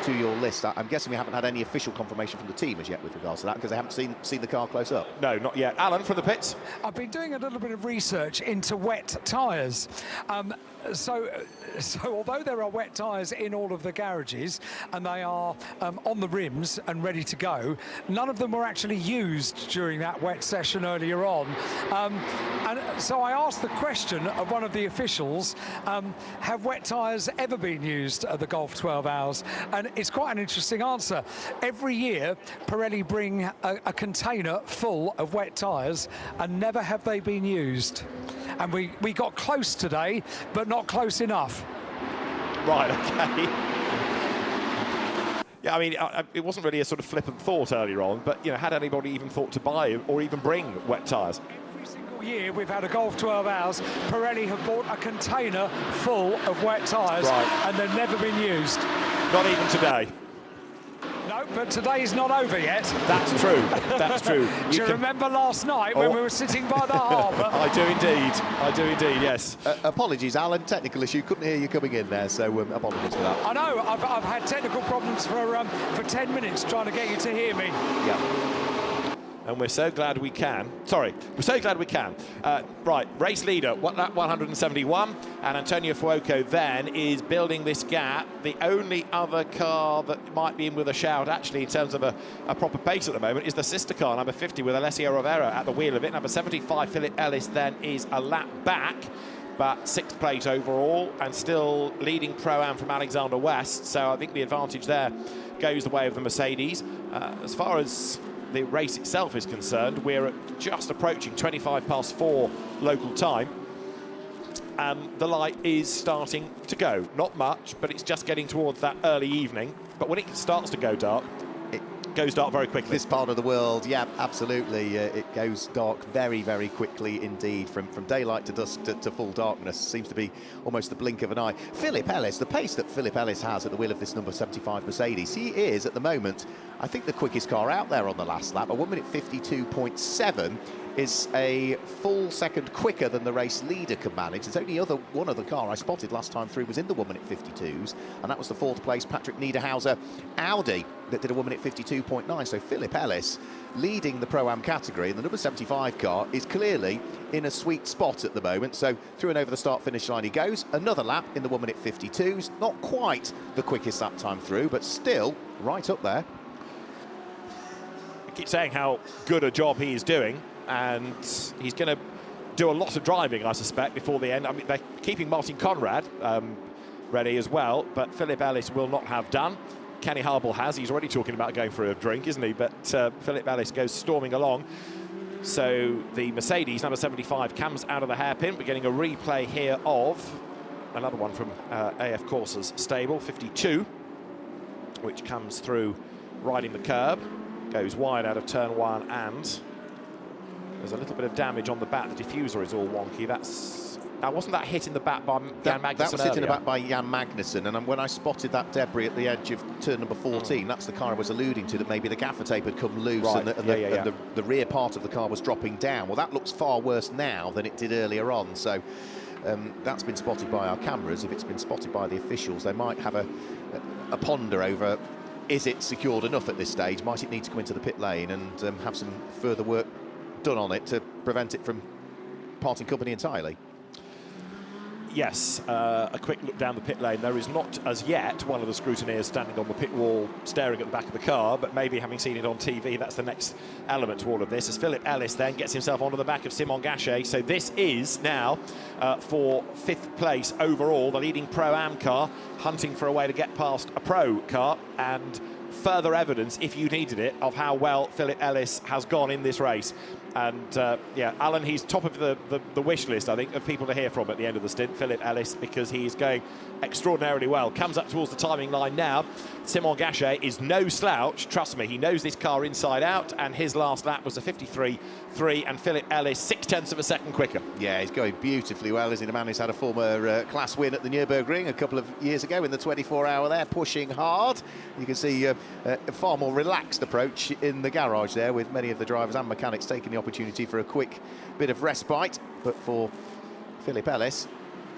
to your list. I'm guessing we haven't had any official confirmation from the team as yet with regards to that, because they haven't seen the car close up. No, not yet. Alan, from the pits. I've been doing a little bit of research into wet tyres. So although there are wet tyres in all of the garages and they are on the rims and ready to go, none of them were actually used during that wet session earlier on. And so I asked the question of one of the officials, have wet tyres ever been used at the Gulf 12 Hours? And it's quite an interesting answer. Every year, Pirelli bring a container full of wet tyres, and never have they been used. And we got close today, but not close enough. Right, okay. Yeah, I mean, it wasn't really a sort of flippant thought earlier on, but, you know, had anybody even thought to buy or even bring wet tyres? Every single year we've had a Gulf 12 Hours, Pirelli have bought a container full of wet tyres, and they've never been used. Not even today. No, but today's not over yet. That's true. That's true. Do you remember last night when we were sitting by the harbour? I do indeed. I do indeed, yes. Apologies, Alan. Technical issue. Couldn't hear you coming in there, so apologies for that. I know. I've had technical problems for 10 minutes trying to get you to hear me. Yeah. And we're so glad we can. Sorry, we're so glad we can. Right, race leader, lap 171, and Antonio Fuoco then is building this gap. The only other car that might be in with a shout, actually, in terms of a proper pace at the moment, is the sister car, number 50, with Alessio Rivera at the wheel of it. Number 75, Philip Ellis, then is a lap back, but 6th place overall, and still leading Pro-Am from Alexander West. So I think the advantage there goes the way of the Mercedes. As far as the race itself is concerned, we're just approaching 4 local time, and the light is starting to go. Not much, but it's just getting towards that early evening. But when it starts to go dark, it goes dark very quickly. This part of the world, yeah, absolutely. It goes dark very, very quickly indeed. From daylight to dusk to full darkness seems to be almost the blink of an eye. Philip Ellis, the pace that Philip Ellis has at the wheel of this number 75 Mercedes, he is at the moment, I think, the quickest car out there on the last lap. A 1 minute 52.7 is a full second quicker than the race leader can manage. There's only one other car I spotted last time through was in the 1 minute 52s, and that was the 4th place Patrick Niederhauser Audi that did a 1 minute 52.9. So Philip Ellis leading the Pro-Am category, and the number 75 car is clearly in a sweet spot at the moment. So through and over the start-finish line he goes. Another lap in the 1 minute 52s. Not quite the quickest lap time through, but still right up there. I keep saying how good a job he is doing, and he's going to do a lot of driving, I suspect, before the end. I mean, they're keeping Martin Conrad ready as well, but Philip Ellis will not have done. Kenny Harble has. He's already talking about going for a drink, isn't he? But Philip Ellis goes storming along. So the Mercedes, number 75, comes out of the hairpin. We're getting a replay here of another one from AF Corsa's stable, 52, which comes through riding the curb, goes wide out of turn 1, and there's a little bit of damage on the back. The diffuser is all wonky. Wasn't that hit in the back by Jan Magnussen? That was hit in the back by Jan Magnussen, and when I spotted that debris at the edge of turn number 14, that's the car I was alluding to, that maybe the gaffer tape had come loose, right. and the rear part of the car was dropping down. Well, that looks far worse now than it did earlier on, so that's been spotted by our cameras. If it's been spotted by the officials, they might have a ponder over, is it secured enough at this stage? Might it need to come into the pit lane and have some further work done on it to prevent it from parting company entirely? Yes, a quick look down the pit lane. There is not, as yet, one of the scrutineers standing on the pit wall staring at the back of the car, but maybe having seen it on TV, that's the next element to all of this, as Philip Ellis then gets himself onto the back of Simon Gachet. So this is now for 5th place overall, the leading Pro-Am car, hunting for a way to get past a Pro car, and further evidence, if you needed it, of how well Philip Ellis has gone in this race. And yeah, Alan, he's top of the wish list, I think, of people to hear from at the end of the stint, Philip Ellis, because he's going extraordinarily well. Comes up towards the timing line now. Simon Gachet is no slouch, trust me, he knows this car inside out, and his last lap was a 53.3, and Philip Ellis 0.6 of a second quicker. Yeah, he's going beautifully well, isn't he? The man who's had a former class win at the Nürburgring a couple of years ago in the 24-hour there, pushing hard. You can see a far more relaxed approach in the garage there, with many of the drivers and mechanics taking the opportunity for a quick bit of respite. But for Philip Ellis,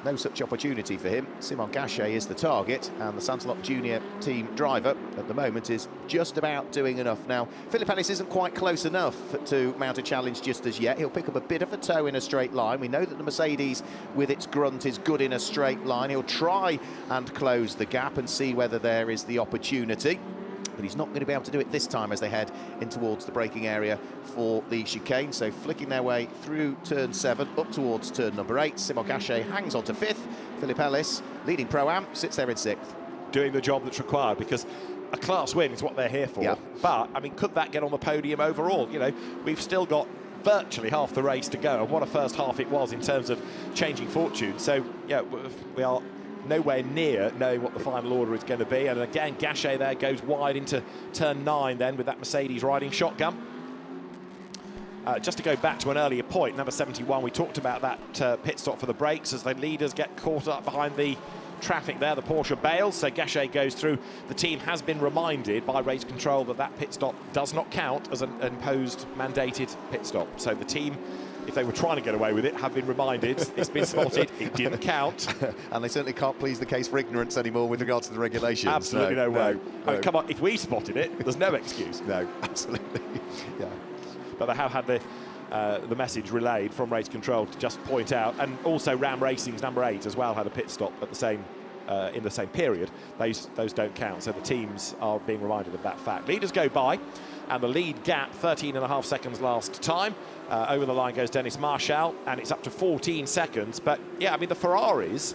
no such opportunity for him. Simon Gachet is the target, and the Sansalot Junior team driver at the moment is just about doing enough. Now, Philip Ellis isn't quite close enough to mount a challenge just as yet. He'll pick up a bit of a toe in a straight line. We know that the Mercedes, with its grunt, is good in a straight line. He'll try and close the gap and see whether there is the opportunity. But he's not going to be able to do it this time as they head in towards the braking area for the chicane. So flicking their way through turn 7 up towards turn number 8. Simon Gachet hangs on to 5th. Philip Ellis, leading Pro-Am, sits there in 6th. Doing the job that's required, because a class win is what they're here for. Yeah. But, I mean, could that get on the podium overall? You know, we've still got virtually half the race to go, and what a first half it was in terms of changing fortune. So, yeah, we are nowhere near knowing what the final order is going to be. And again, Gachet there goes wide into turn 9 then with that Mercedes riding shotgun. Just to go back to an earlier point, number 71, we talked about that pit stop for the brakes as the leaders get caught up behind the traffic there, the Porsche Bales. So Gachet goes through. The team has been reminded by race control that that pit stop does not count as an imposed mandated pit stop. So the team, if they were trying to get away with it, have been reminded, it's been spotted, it didn't count. And they certainly can't please the case for ignorance anymore with regards to the regulations. Absolutely no way. I mean, come on, if we spotted it, there's no excuse. No, absolutely. Yeah. But they have had the message relayed from race control to just point out, and also Ram Racing's number 8 as well had a pit stop at the same in the same period. Those don't count, so the teams are being reminded of that fact. Leaders go by, and the lead gap 13.5 seconds last time. Over the line goes Dennis Marshall, and it's up to 14 seconds. But yeah, I mean, the Ferraris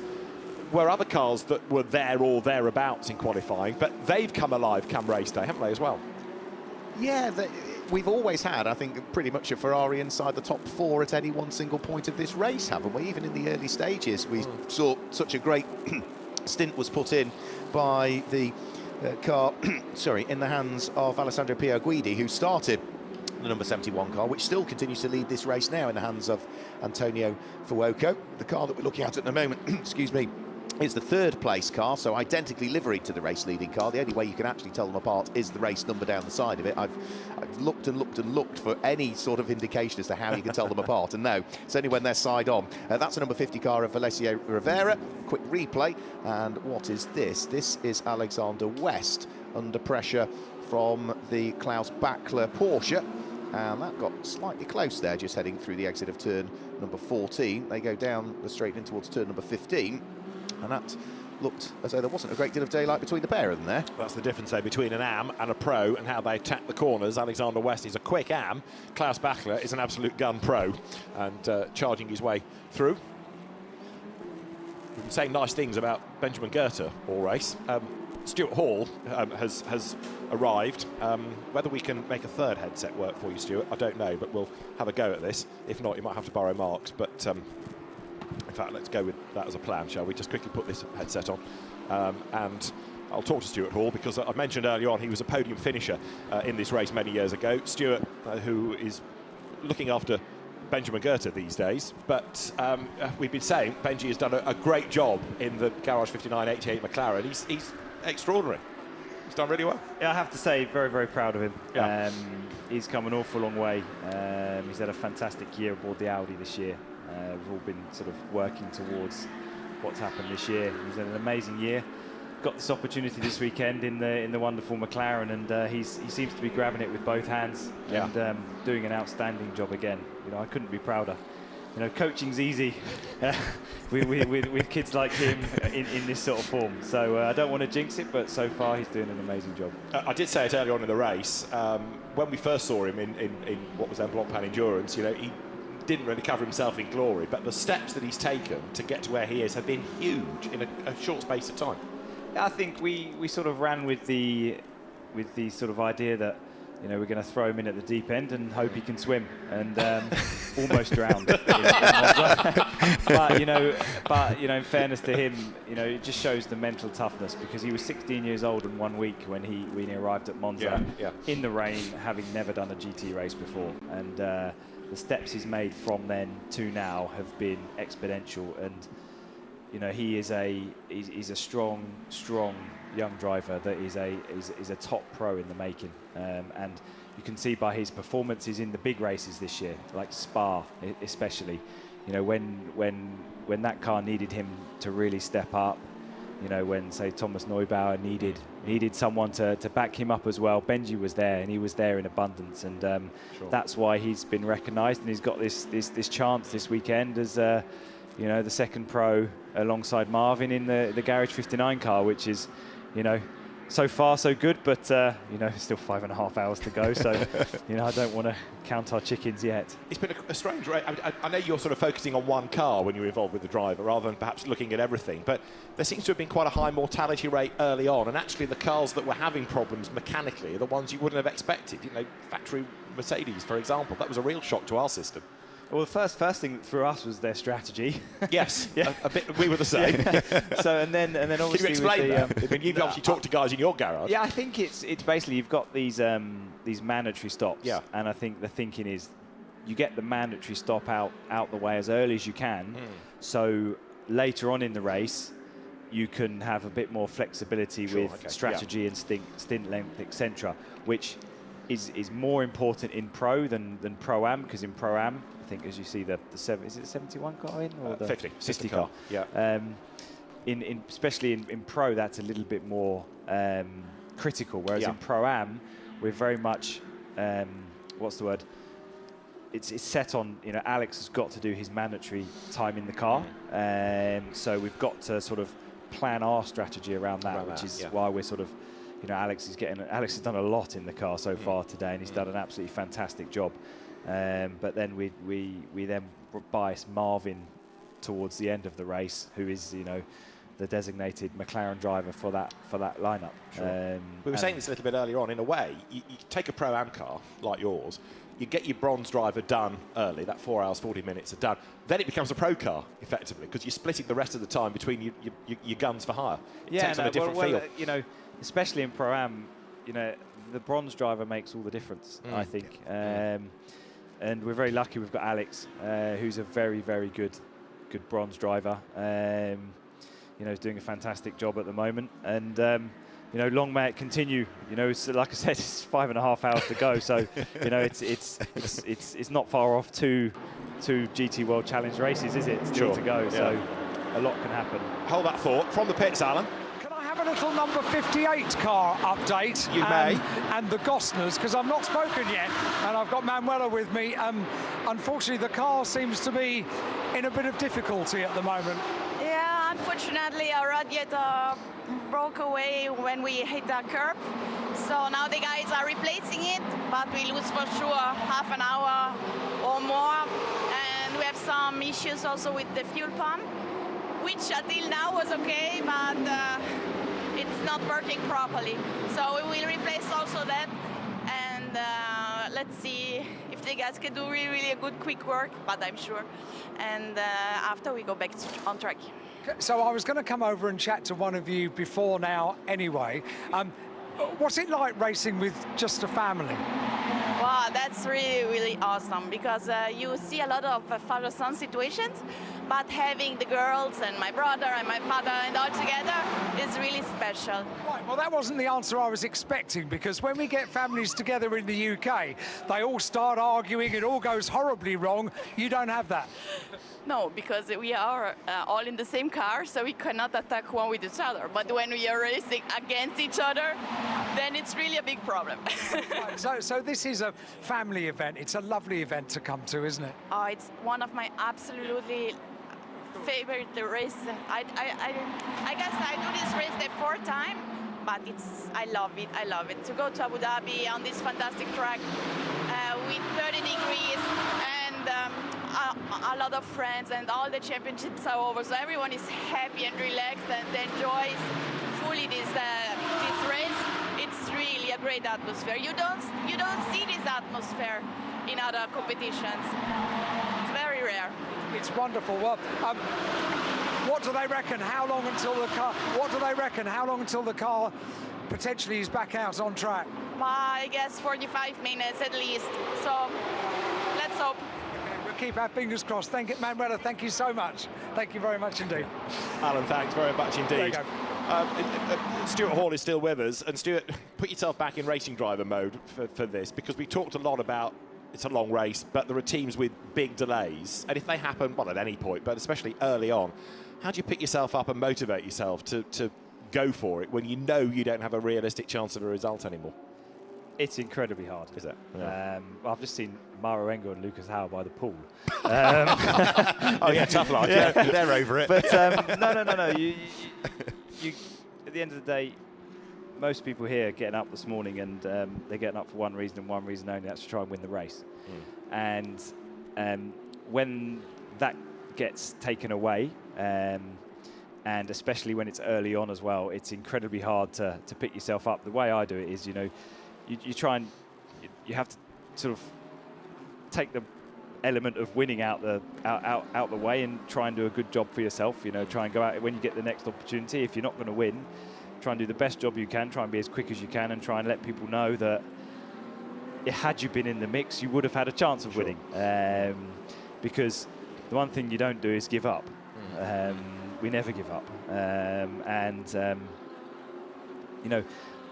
were other cars that were there or thereabouts in qualifying, but they've come alive come race day, haven't they, as well? Yeah, we've always had, I think, pretty much a Ferrari inside the top 4 at any one single point of this race, haven't we? Even in the early stages, we saw such a great stint was put in by the car, sorry, in the hands of Alessandro Pierguidi, who started the number 71 car, which still continues to lead this race now in the hands of Antonio Fuoco. The car that we're looking at the moment, excuse me, is the third place car, so identically liveried to the race leading car. The only way you can actually tell them apart is the race number down the side of it. I've looked and looked and looked for any sort of indication as to how you can tell them apart, and no, it's only when they're side on. That's a number 50 car of Alessio Rivera. Quick replay, and what is this? This is Alexander West under pressure from the Klaus Bachler Porsche, and that got slightly close there, just heading through the exit of turn number 14. They go down the straight in towards turn number 15. And that looked as though there wasn't a great deal of daylight between the pair of them there. That's the difference, though, between an AM and a pro and how they attack the corners. Alexander West is a quick AM. Klaus Bachler is an absolute gun pro and charging his way through. We've been saying nice things about Benjamin Goethe all race. Stuart Hall has arrived. Whether we can make a third headset work for you, Stuart, I don't know, but we'll have a go at this. If not, you might have to borrow Mark's, but... in fact, let's go with that as a plan, shall we? Just quickly put this headset on. And I'll talk to Stuart Hall, because I mentioned earlier on he was a podium finisher in this race many years ago. Stuart, who is looking after Benjamin Goethe these days, but we've been saying Benji has done a great job in the Garage 5988 McLaren. He's extraordinary. He's done really well. Yeah, I have to say, very, very proud of him. Yeah. He's come an awful long way. He's had a fantastic year aboard the Audi this year. We've all been sort of working towards what's happened this year. He's had an amazing year. Got this opportunity this weekend in the wonderful McLaren, and he seems to be grabbing it with both hands and doing an outstanding job again. You know, I couldn't be prouder. You know, coaching's easy with kids like him in this sort of form. So I don't want to jinx it, but so far he's doing an amazing job. I did say it earlier on in the race. When we first saw him in what was then Blancpain Endurance, you know, he didn't really cover himself in glory, but the steps that he's taken to get to where he is have been huge in a short space of time. I think we sort of ran with the sort of idea that, you know, we're going to throw him in at the deep end and hope he can swim, and almost drowned. But you know, in fairness to him, you know, it just shows the mental toughness, because he was 16 years old in 1 week when he arrived at Monza in the rain, having never done a GT race before, and the steps he's made from then to now have been exponential. And you know, he's a strong young driver that is a top pro in the making, and you can see by his performances in the big races this year, like Spa especially. You know, when that car needed him to really step up, you know, when say Thomas Neubauer needed someone to back him up as well, Benji was there, and he was there in abundance, and that's why he's been recognised, and he's got this chance this weekend as you know, the second pro alongside Marvin in the Garage 59 car, which is, you know, so far so good, but you know, still 5.5 hours to go, so you know, I don't want to count our chickens yet. It's been a strange race. I know you're sort of focusing on one car when you're involved with the driver, rather than perhaps looking at everything, but there seems to have been quite a high mortality rate early on, and actually the cars that were having problems mechanically are the ones you wouldn't have expected. You know, factory Mercedes, for example, that was a real shock to our system. Well, the first thing through us was their strategy. Yes, a bit. We were the same. So and then obviously. Can you explain that? I mean, you've obviously talked to guys in your garage. Yeah, I think it's basically you've got these mandatory stops. Yeah. And I think the thinking is, you get the mandatory stop out the way as early as you can, so later on in the race, you can have a bit more flexibility with strategy and stint length, etc., which is more important in pro than Pro-Am, because in Pro-Am, I think, as you see, is it 71 car in, or the 50 car? Yeah. Especially in pro, that's a little bit more critical, whereas in Pro-Am, we're very much what's the word? It's set on, you know, Alex has got to do his mandatory time in the car, so we've got to sort of plan our strategy around that, which is why we're sort of, you know, Alex has done a lot in the car so far today, and he's done an absolutely fantastic job. But then we then bias Marvin towards the end of the race, who is, you know, the designated McLaren driver for that lineup. Sure. We were saying this a little bit earlier on. In a way, you take a Pro-Am car like yours, you get your bronze driver done early, that 4 hours, 40 minutes are done. Then it becomes a pro car, effectively, because you're splitting the rest of the time between your guns for hire. It takes on a different feel. You know, especially in Pro-Am, you know, the bronze driver makes all the difference, I think. And we're very lucky we've got Alex, who's a very, very good bronze driver. You you know, is doing a fantastic job at the moment. And you know, long may it continue. You know, so like I said, it's 5.5 hours to go. So you know, it's not far off two GT World Challenge races, is it? Still to go. So a lot can happen. Hold that thought from the pits, Alan. Have a little number 58 car update. You may. And the Gosners, because I've not spoken yet, and I've got Manuela with me. Unfortunately, the car seems to be in a bit of difficulty at the moment. Yeah, unfortunately, our radiator broke away when we hit that curb. So now the guys are replacing it, but we lose for sure half an hour or more. And we have some issues also with the fuel pump, which until now was okay, but it's not working properly. So we will replace also that, and let's see if the guys can do really a good quick work, but I'm sure. And after we go back on track. So I was going to come over and chat to one of you before now anyway. What's it like racing with just a family? Wow, that's really awesome, because you see a lot of father-son situations, but having the girls and my brother and my father and all together is really special. Right, well, that wasn't the answer I was expecting, because when we get families together in the UK, they all start arguing, it all goes horribly wrong. You don't have that. No, because we are all in the same car, so we cannot attack one with each other. But when we are racing against each other, then it's really a big problem. Right, so this is a family event. It's a lovely event to come to, isn't it? Oh, it's one of my absolutely favorite races. I guess I do this race the 4th time, but I love it. To go to Abu Dhabi on this fantastic track with 30 degrees and a lot of friends, and all the championships are over, so everyone is happy and relaxed and enjoys fully this race. It's really a great atmosphere. You don't see this atmosphere in other competitions. It's very rare. It's wonderful. Well, what do they reckon? How long until the car? What do they reckon? How long until the car potentially is back out on track? I guess 45 minutes at least. So let's hope. We'll keep our fingers crossed. Thank you, Manuela. Thank you so much. Thank you very much indeed. Alan, thanks very much indeed. There you go. Stuart Hall is still with us, and Stuart, put yourself back in racing driver mode for this, because we talked a lot about it's a long race, but there are teams with big delays, and if they happen, well, at any point, but especially early on, how do you pick yourself up and motivate yourself to go for it when you know you don't have a realistic chance of a result anymore? It's incredibly hard. Is it? Yeah. I've just seen Maro Engel and Lucas Hauer by the pool. Oh yeah, tough life. Yeah. They're over it. But no. You, at the end of the day, most people here are getting up this morning, and they're getting up for one reason and one reason only, that's to try and win the race. And when that gets taken away, and especially when it's early on as well, it's incredibly hard to pick yourself up. The way I do it is, you try and you have to sort of take the element of winning out the way and try and do a good job for yourself. Try and go out when you get the next opportunity. If you're not going to win, try and do the best job you can, try and be as quick as you can, and try and let people know that had you been in the mix, you would have had a chance of winning. Because the one thing you don't do is give up. We never give up.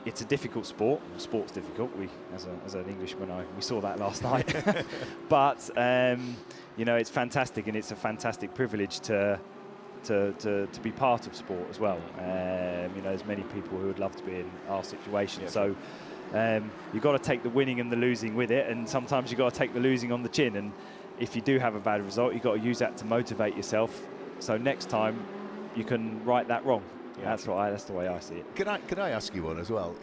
It's a difficult sport. Sport's difficult. We, as an Englishman, we saw that last night. But it's fantastic, and it's a fantastic privilege to be part of sport as well. There's many people who would love to be in our situation. Yeah. So you've got to take the winning and the losing with it, and sometimes you've got to take the losing on the chin. And if you do have a bad result, you've got to use that to motivate yourself, so next time you can right that wrong. Yeah. That's the way I see it. Can I ask you one as well?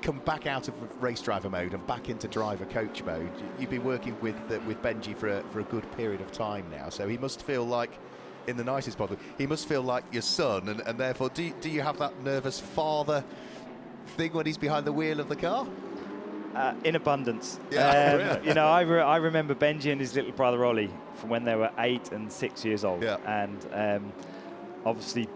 Come back out of race driver mode and back into driver coach mode. You've been working with Benji for a good period of time now, so he must feel like, in the nicest possible, he must feel like your son, and therefore, do you have that nervous father thing when he's behind the wheel of the car? In abundance. Yeah. Really? I remember Benji and his little brother Ollie from when they were 8 and 6 years old. Yeah. And obviously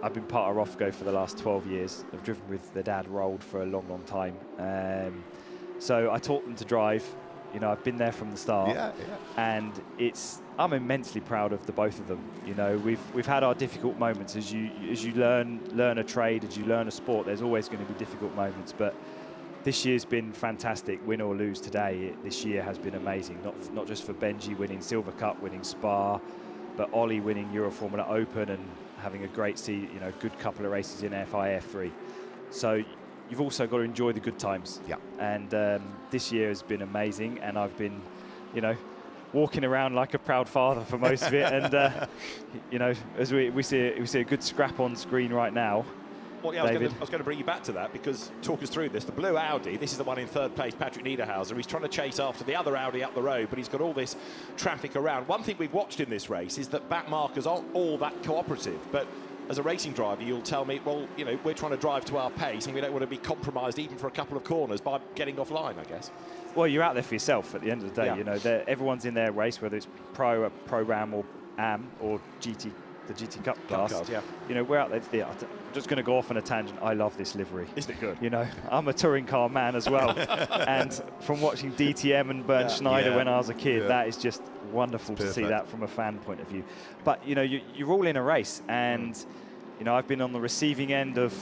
I've been part of Rofco for the last 12 years. I've driven with their dad, Roald, for a long, long time. So I taught them to drive You know, I've been there from the start, Yeah. and I'm immensely proud of the both of them. You know, we've had our difficult moments as you learn a trade, as you learn a sport. There's always going to be difficult moments, but this year's been fantastic. Win or lose today, this year has been amazing. Not just for Benji winning Silver Cup, winning Spa, but Ollie winning Euro Formula Open and having a great good couple of races in FIF3. So you've also got to enjoy the good times. Yeah. And this year has been amazing, and I've been, walking around like a proud father for most of it. And as we see a good scrap on screen right now. Well, yeah, I was going to bring you back to that, because talk us through this. The blue Audi, this is the one in third place, Patrick Niederhauser. He's trying to chase after the other Audi up the road, but he's got all this traffic around. One thing we've watched in this race is that back markers aren't all that cooperative, but as a racing driver, you'll tell me, well, we're trying to drive to our pace and we don't want to be compromised even for a couple of corners by getting offline, I guess. Well, you're out there for yourself at the end of the day. Yeah. Everyone's in their race, whether it's Pro-Am or AM or GT, the GT Cup class. Cars, yeah. We're out there. I'm just going to go off on a tangent. I love this livery. Isn't it good? I'm a touring car man as well. And from watching DTM and Bernd Schneider when I was a kid, that is just wonderful to see that from a fan point of view. But, you're all in a race, and, I've been on the receiving end of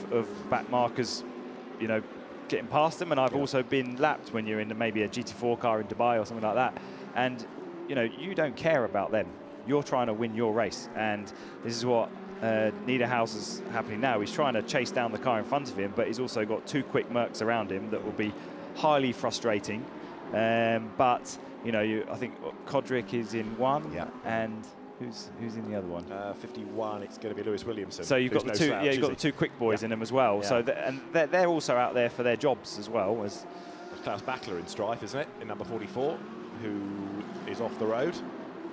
back markers, getting past them, and I've also been lapped when you're in maybe a GT4 car in Dubai or something like that. And, you don't care about them. You're trying to win your race, and this is what Niederhauser's happening now. He's trying to chase down the car in front of him, but he's also got two quick Mercs around him that will be highly frustrating. But I think Kodrick is in one, and who's in the other one? 51. It's going to be Lewis Williamson. So you've got the two, you've got the two quick boys in them as well. Yeah. So and they're also out there for their jobs as well as Klaus Bachler in strife, isn't it? In number 44, who is off the road.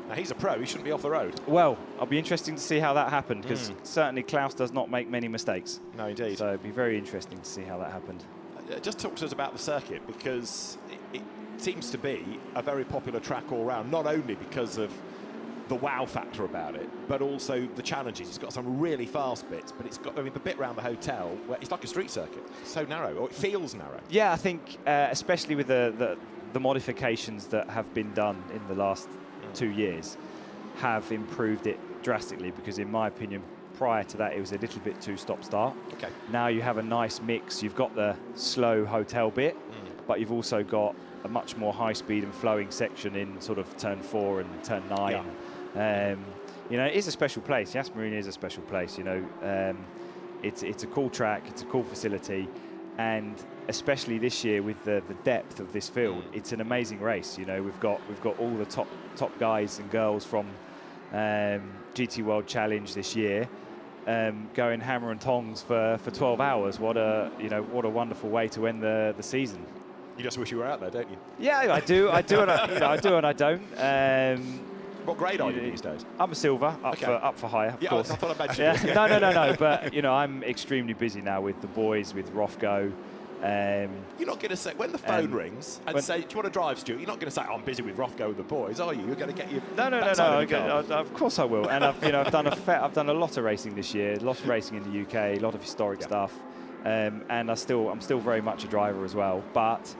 Now, he's a pro. He shouldn't be off the road. Well, I'll be interesting to see how that happened, because certainly Klaus does not make many mistakes. No, indeed. So it'd be very interesting to see how that happened. Just talk to us about the circuit, because it seems to be a very popular track all round, not only because of the wow factor about it, but also the challenges. It's got some really fast bits, but it's got, the bit around the hotel, where it's like a street circuit. It's so narrow, or it feels narrow. Yeah, I think especially with the modifications that have been done in the last 2 years have improved it drastically, because in my opinion prior to that it was a little bit too stop-start. Okay. Now you have a nice mix. You've got the slow hotel bit, but you've also got a much more high-speed and flowing section in sort of turn 4 and turn 9. It is a special place. Yas Marina is a special place. It's a cool track, it's a cool facility, and especially this year with the depth of this field, it's an amazing race. We've got all the top guys and girls from GT World Challenge this year going hammer and tongs for 12 hours. What a wonderful way to end the season. You just wish you were out there, don't you? Yeah, I do, and I do and I don't. What grade are you these days? I'm a silver, up for hire, of course. I thought I mentioned it. No. But I'm extremely busy now with the boys, with Rothko. You're not going to say, when the phone rings and say, do you want to drive, Stuart? You're not going to say, I'm busy with Rothko with the boys, are you? You're going to get your No. Of course I will. And I've done a lot of racing this year, a lot of racing in the UK, a lot of historic stuff, and I'm still very much a driver as well. But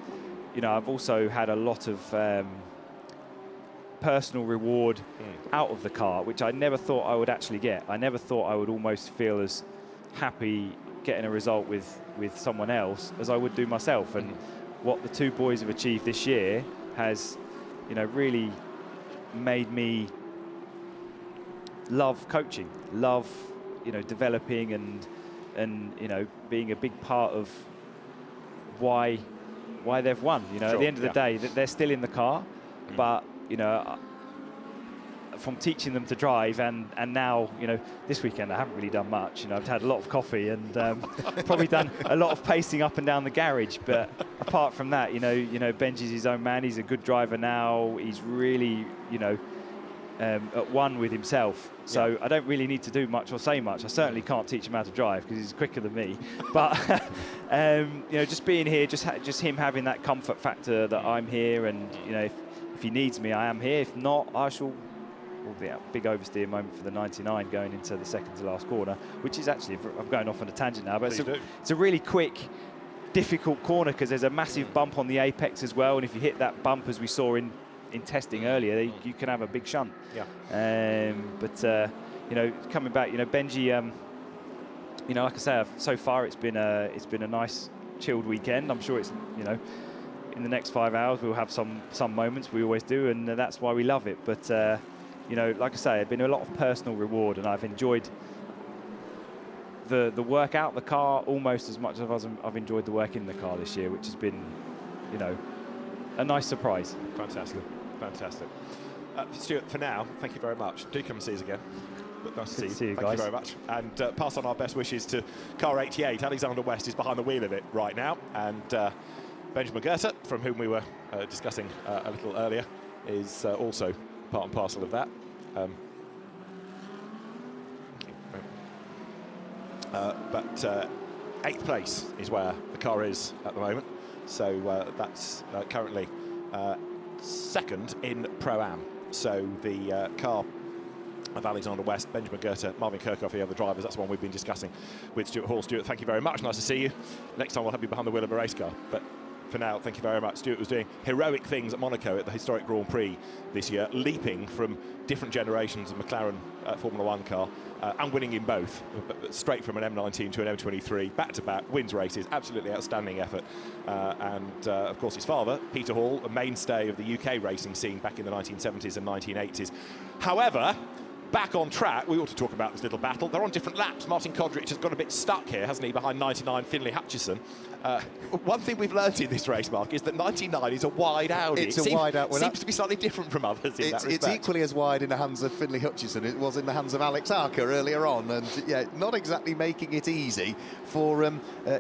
I've also had a lot of personal reward out of the car, which I never thought I would actually get. I never thought I would almost feel as happy getting a result with someone else as I would do myself. And what the two boys have achieved this year has, really made me love coaching, love, developing and being a big part of why they've won. At the end of the day, they're still in the car, but from teaching them to drive and now, this weekend I haven't really done much. I've had a lot of coffee and probably done a lot of pacing up and down the garage. But apart from that, Benji's his own man. He's a good driver now. He's really, at one with himself. So I don't really need to do much or say much. I certainly can't teach him how to drive because he's quicker than me. But just being here, just him having that comfort factor that I'm here, and if he needs me, I am here. If not, I shall. Will be a big oversteer moment for the 99 going into the second to last corner, which is actually, I'm going off on a tangent now, but it's a really quick difficult corner because there's a massive bump on the apex as well, and if you hit that bump, as we saw in testing earlier, you can have a big shunt. Yeah. You know, coming back, you know, Benji, you know, like I say, so far it's been a nice chilled weekend. I'm sure it's, you know, in the next 5 hours we'll have some moments, we always do, and that's why we love it. But you know, like I say, it's been a lot of personal reward, and I've enjoyed the work out the car almost as much as I've enjoyed the work in the car this year, which has been, you know, a nice surprise. Fantastic, fantastic. Stuart, for now, thank you very much. Do come and see us again. But nice to see you. Thank you very much. And pass on our best wishes to car 88. Alexander West is behind the wheel of it right now, and Benjamin Goethe, from whom we were discussing a little earlier, is also part and parcel of that. But 8th place is where the car is at the moment, so that's currently 2nd in Pro-Am. So the car of Alexander West, Benjamin Goethe, Marvin Kirchhoff, the other drivers, that's the one we've been discussing with Stuart Hall. Stuart, thank you very much. Nice to see you. Next time we'll have you behind the wheel of a race car. But for now, thank you very much. Stuart was doing heroic things at Monaco at the historic Grand Prix this year, leaping from different generations of McLaren Formula One car and winning in both, straight from an M19 to an M23, back-to-back, wins races, absolutely outstanding effort. And of course his father, Peter Hall, a mainstay of the UK racing scene back in the 1970s and 1980s. However, back on track, we ought to talk about this little battle. They're on different laps. Martin Kodrich has got a bit stuck here, hasn't he, behind 99 Finlay Hutchison. One thing we've learnt in this race, Mark, is that 99 is a wide Audi. It's a wide Audi. Seems to be slightly different from others in that respect. It's equally as wide in the hands of Finlay Hutchison as it was in the hands of Alex Archer earlier on. And, yeah, not exactly making it easy for,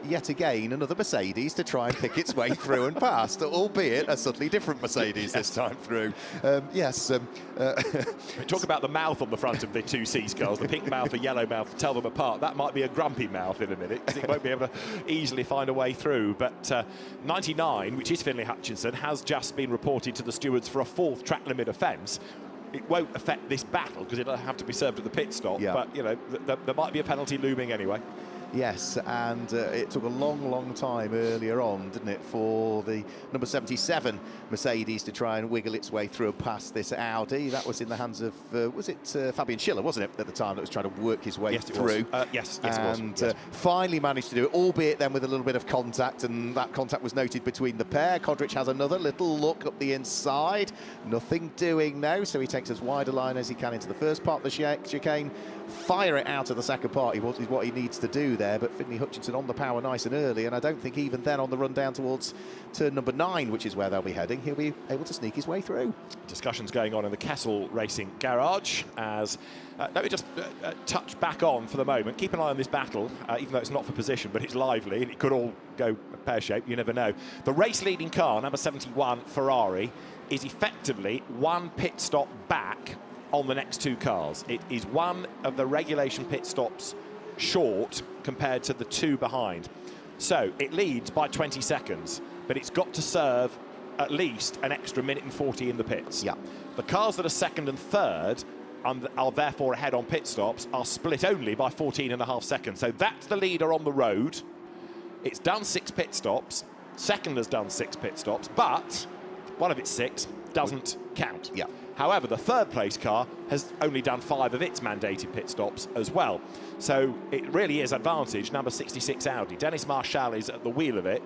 yet again, another Mercedes to try and pick its way through and past, albeit a subtly different Mercedes this time through. Talk about the mouth on the front of the two C's cars, the pink mouth, the yellow mouth, tell them apart. That might be a grumpy mouth in a minute, because it won't be able to easily find a way through. But 99, which is Finlay Hutchinson, has just been reported to the stewards for a 4th track limit offence. It won't affect this battle because it'll have to be served at the pit stop. Yeah. But, you know, there might be a penalty looming anyway. Yes, and it took a long time earlier on, didn't it, for the number 77 Mercedes to try and wiggle its way through past this Audi. That was in the hands of, was it Fabian Schiller, wasn't it, at the time, that was trying to work his way through? Yes, it was. And finally managed to do it, albeit then with a little bit of contact, and that contact was noted between the pair. Kodrich has another little look up the inside. Nothing doing now, so he takes as wide a line as he can into the first part of the chicane. Fire it out of the second part is what he needs to do there, but Finlay Hutchinson on the power nice and early, and I don't think even then on the run down towards turn number 9, which is where they'll be heading, he'll be able to sneak his way through. Discussions going on in the Kessel Racing garage as let me just touch back on for the moment. Keep an eye on this battle, even though it's not for position, but it's lively and it could all go pear-shaped, you never know. The race leading car, number 71 Ferrari, is effectively one pit stop back on the next 2 cars. It is one of the regulation pit stops short compared to the 2 behind. So it leads by 20 seconds, but it's got to serve at least an extra minute and 40 in the pits. Yeah. The cars that are 2nd and 3rd are therefore ahead on pit stops are split only by 14.5 seconds. So that's the leader on the road. It's done 6 pit stops. 2nd has done 6 pit stops, but one of its 6 doesn't count. Yeah. However, the 3rd place car has only done 5 of its mandated pit stops as well. So it really is advantage, number 66 Audi. Dennis Marshall is at the wheel of it.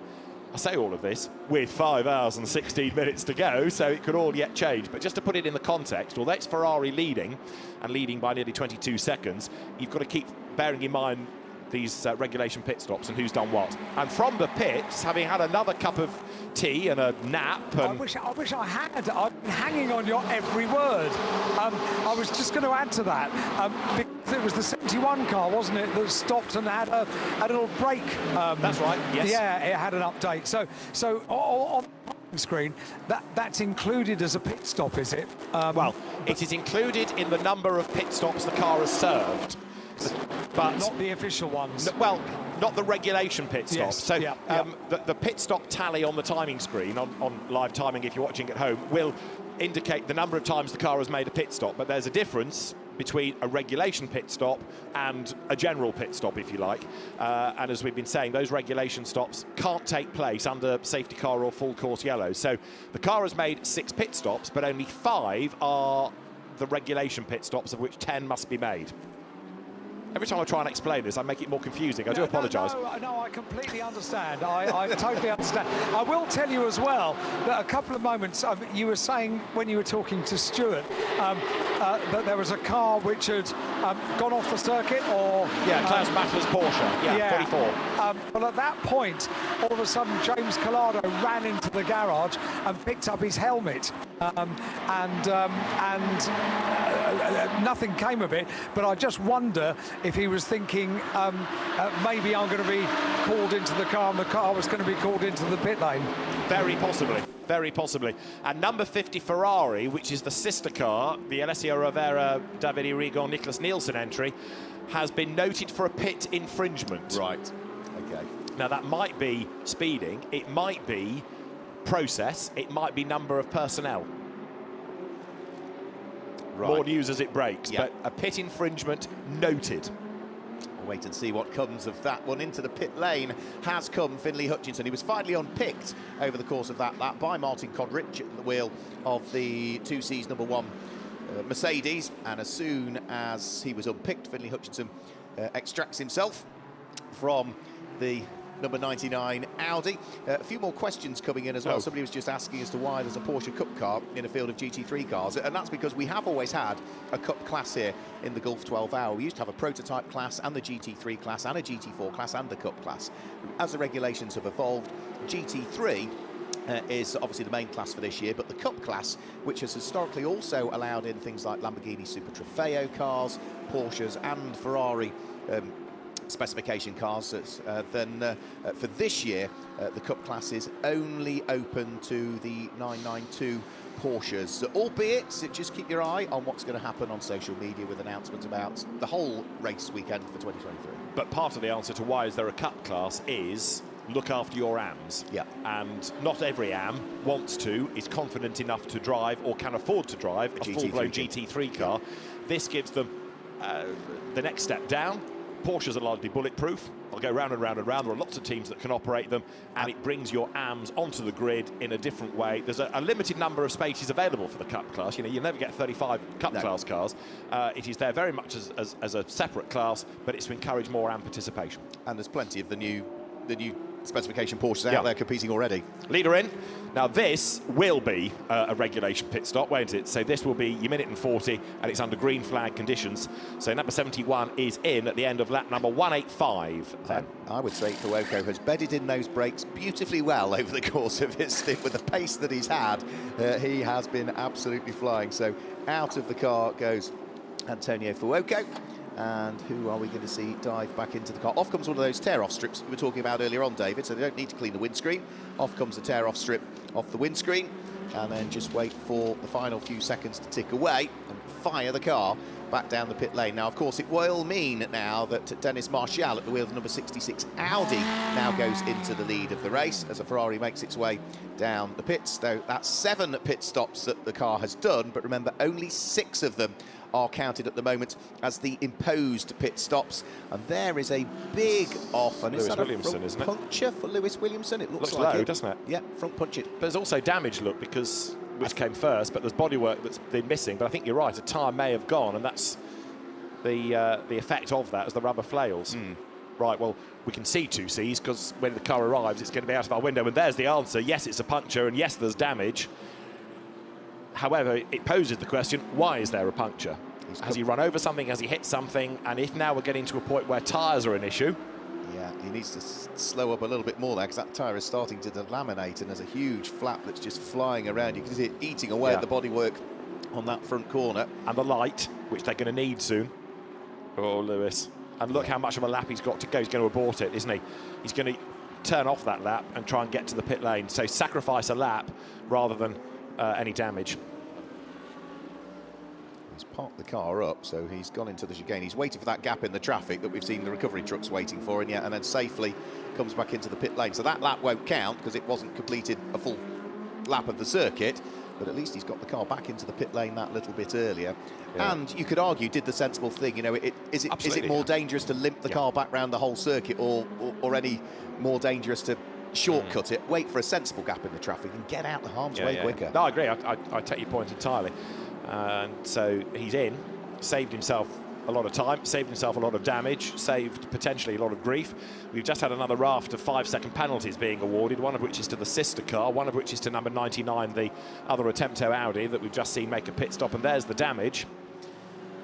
I say all of this with 5 hours and 16 minutes to go, so it could all yet change. But just to put it in the context, although it's Ferrari leading, and leading by nearly 22 seconds, you've got to keep bearing in mind these regulation pit stops and who's done what. And from the pits, having had another cup of tea and a nap. And I wish I had. I've been hanging on your every word. I was just going to add to that. Because it was the 71 car, wasn't it, that stopped and had a little break. That's right, yes. Yeah, it had an update. So on the screen, that's included as a pit stop, is it? Well, it is included in the number of pit stops the car has served. But not the official ones. Well, not the regulation pit stops. Yes. So yeah. The pit stop tally on the timing screen, on live timing if you're watching at home, will indicate the number of times the car has made a pit stop. But there's a difference between a regulation pit stop and a general pit stop, if you like. And as we've been saying, those regulation stops can't take place under safety car or full course yellow. So the car has made 6 pit stops, but only 5 are the regulation pit stops, of which 10 must be made. Every time I try and explain this, I make it more confusing. I do apologise. No, I completely understand. I totally understand. I will tell you as well that a couple of moments, you were saying when you were talking to Stuart that there was a car which had gone off the circuit, or... Yeah, Klaus Mattler's Porsche, yeah, 44. Well, at that point, all of a sudden, James Collado ran into the garage and picked up his helmet. And nothing came of it, but I just wonder if he was thinking maybe I'm going to be called into the car and the car was going to be called into the pit lane. Very possibly, very possibly. And number 50 Ferrari, which is the sister car, the Alessio Rovera, Davide Rigon, Nicholas Nielsen entry, has been noted for a pit infringement. Right, okay. Now that might be speeding, it might be process, it might be number of personnel. Right. More news as it breaks, Yeah. but a pit infringement noted. We'll wait and see what comes of that one. Into the pit lane has come Finlay Hutchinson. He was finally unpicked over the course of that lap by Martin Kodrich at the wheel of the 2C's number 1 Mercedes, and as soon as he was unpicked, Finlay Hutchinson extracts himself from the number 99 Audi. A few more questions coming in as well. Somebody was just asking as to why there's a Porsche Cup car in a field of GT3 cars, and that's because we have always had a Cup class here in the Gulf 12 Hour. We used to have a prototype class and the GT3 class and a GT4 class and a Cup class. As the regulations have evolved, GT3 is obviously the main class for this year, but the Cup class, which has historically also allowed in things like Lamborghini Super Trofeo cars, Porsches and Ferrari specification cars, then for this year the Cup class is only open to the 992 Porsches, albeit just keep your eye on what's going to happen on social media with announcements about the whole race weekend for 2023. But part of the answer to why is there a Cup class is look after your AMs. Yeah. And not every AM wants to, is confident enough to drive or can afford to drive a full-blown GT3 car. This gives them the next step down. Porsches are largely bulletproof. They'll go round and round and round. There are lots of teams that can operate them, and it brings your AMs onto the grid in a different way. There's a limited number of spaces available for the Cup class. You know, you'll never get 35 Cup class cars. It is there very much as a separate class, but it's to encourage more AM participation. And there's plenty of the new specification Porsches out there competing already. Leader in. Now this will be a regulation pit stop, won't it? So this will be your minute and 40, and it's under green flag conditions. So number 71 is in at the end of lap number 185. Then I would say Fuoco has bedded in those brakes beautifully well over the course of his stint. With the pace that he's had, he has been absolutely flying. So out of the car goes Antonio Fuoco. And who are we going to see dive back into the car? Off comes one of those tear-off strips you were talking about earlier on, David, so they don't need to clean the windscreen. Off comes the tear-off strip off the windscreen, and then just wait for the final few seconds to tick away and fire the car back down the pit lane. Now, of course, it will mean now that Dennis Martial at the wheel of number 66 Audi now goes into the lead of the race as a Ferrari makes its way down the pits. Though that's 7 pit stops that the car has done, but remember, only 6 of them are counted at the moment as the imposed pit stops, and there is a big off, and Lewis is that Williamson, a front isn't it? puncture for Lewis Williamson? It looks like low, it. doesn't it? Yeah, front punch it. But there's also damage, look, because which came first, but there's bodywork that's been missing. But I think you're right, a tyre may have gone, and that's the effect of that as the rubber flails. Right, well, we can see 2Cs because when the car arrives, it's going to be out of our window, and there's the answer. Yes, it's a puncture, and yes, there's damage. However, it poses the question, why is there a puncture? Has he run over something? Has he hit something? And if now we're getting to a point where tyres are an issue... Yeah, he needs to slow up a little bit more there, because that tyre is starting to delaminate, and there's a huge flap that's just flying around. You can see it eating away at the bodywork on that front corner. And the light, which they're going to need soon. Oh, Lewis. And look how much of a lap he's got to go. He's going to abort it, isn't he? He's going to turn off that lap and try and get to the pit lane. So sacrifice a lap rather than any damage. He's parked the car up, so he's gone into the chicane. He's waiting for that gap in the traffic that we've seen the recovery trucks waiting for, and then safely comes back into the pit lane. So that lap won't count because it wasn't completed a full lap of the circuit, but at least he's got the car back into the pit lane that little bit earlier. And you could argue, did the sensible thing. You know, is it more dangerous to limp the car back round the whole circuit, or any more dangerous to shortcut it, wait for a sensible gap in the traffic and get out the harm's way quicker? No, I agree. I take your point entirely. And so he's in, saved himself a lot of time, saved himself a lot of damage, saved potentially a lot of grief. We've just had another raft of 5-second penalties being awarded, one of which is to the sister car, one of which is to number 99, the other Attempto Audi that we've just seen make a pit stop, and there's the damage.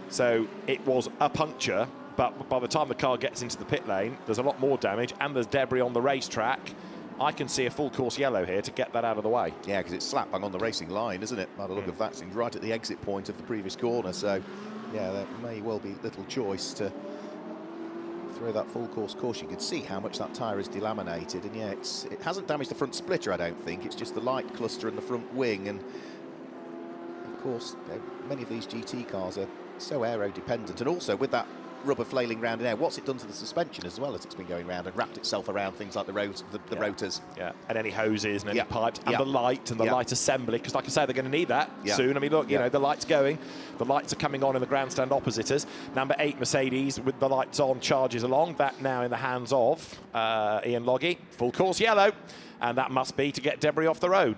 So it was a puncture, but by the time the car gets into the pit lane, there's a lot more damage, and there's debris on the racetrack. I can see a full course yellow here to get that out of the way. Yeah, because it's slap bang on the racing line, isn't it? By the look of that, seems right at the exit point of the previous corner. So, yeah, there may well be little choice to throw that full course caution. You can see how much that tyre is delaminated, and yeah, it hasn't damaged the front splitter, I don't think. It's just the light cluster and the front wing, and of course, you know, many of these GT cars are so aero dependent, and also with that rubber flailing round in air, what's it done to the suspension as well as it's been going round and wrapped itself around things like the rotors? Yeah, and any hoses and any pipes and the light and the light assembly, because like I say, they're going to need that soon. I mean, look, you know, the light's going, the lights are coming on in the grandstand opposite us. Number 8 Mercedes with the lights on charges along. That now in the hands of Ian Loggy. Full course yellow, and that must be to get debris off the road.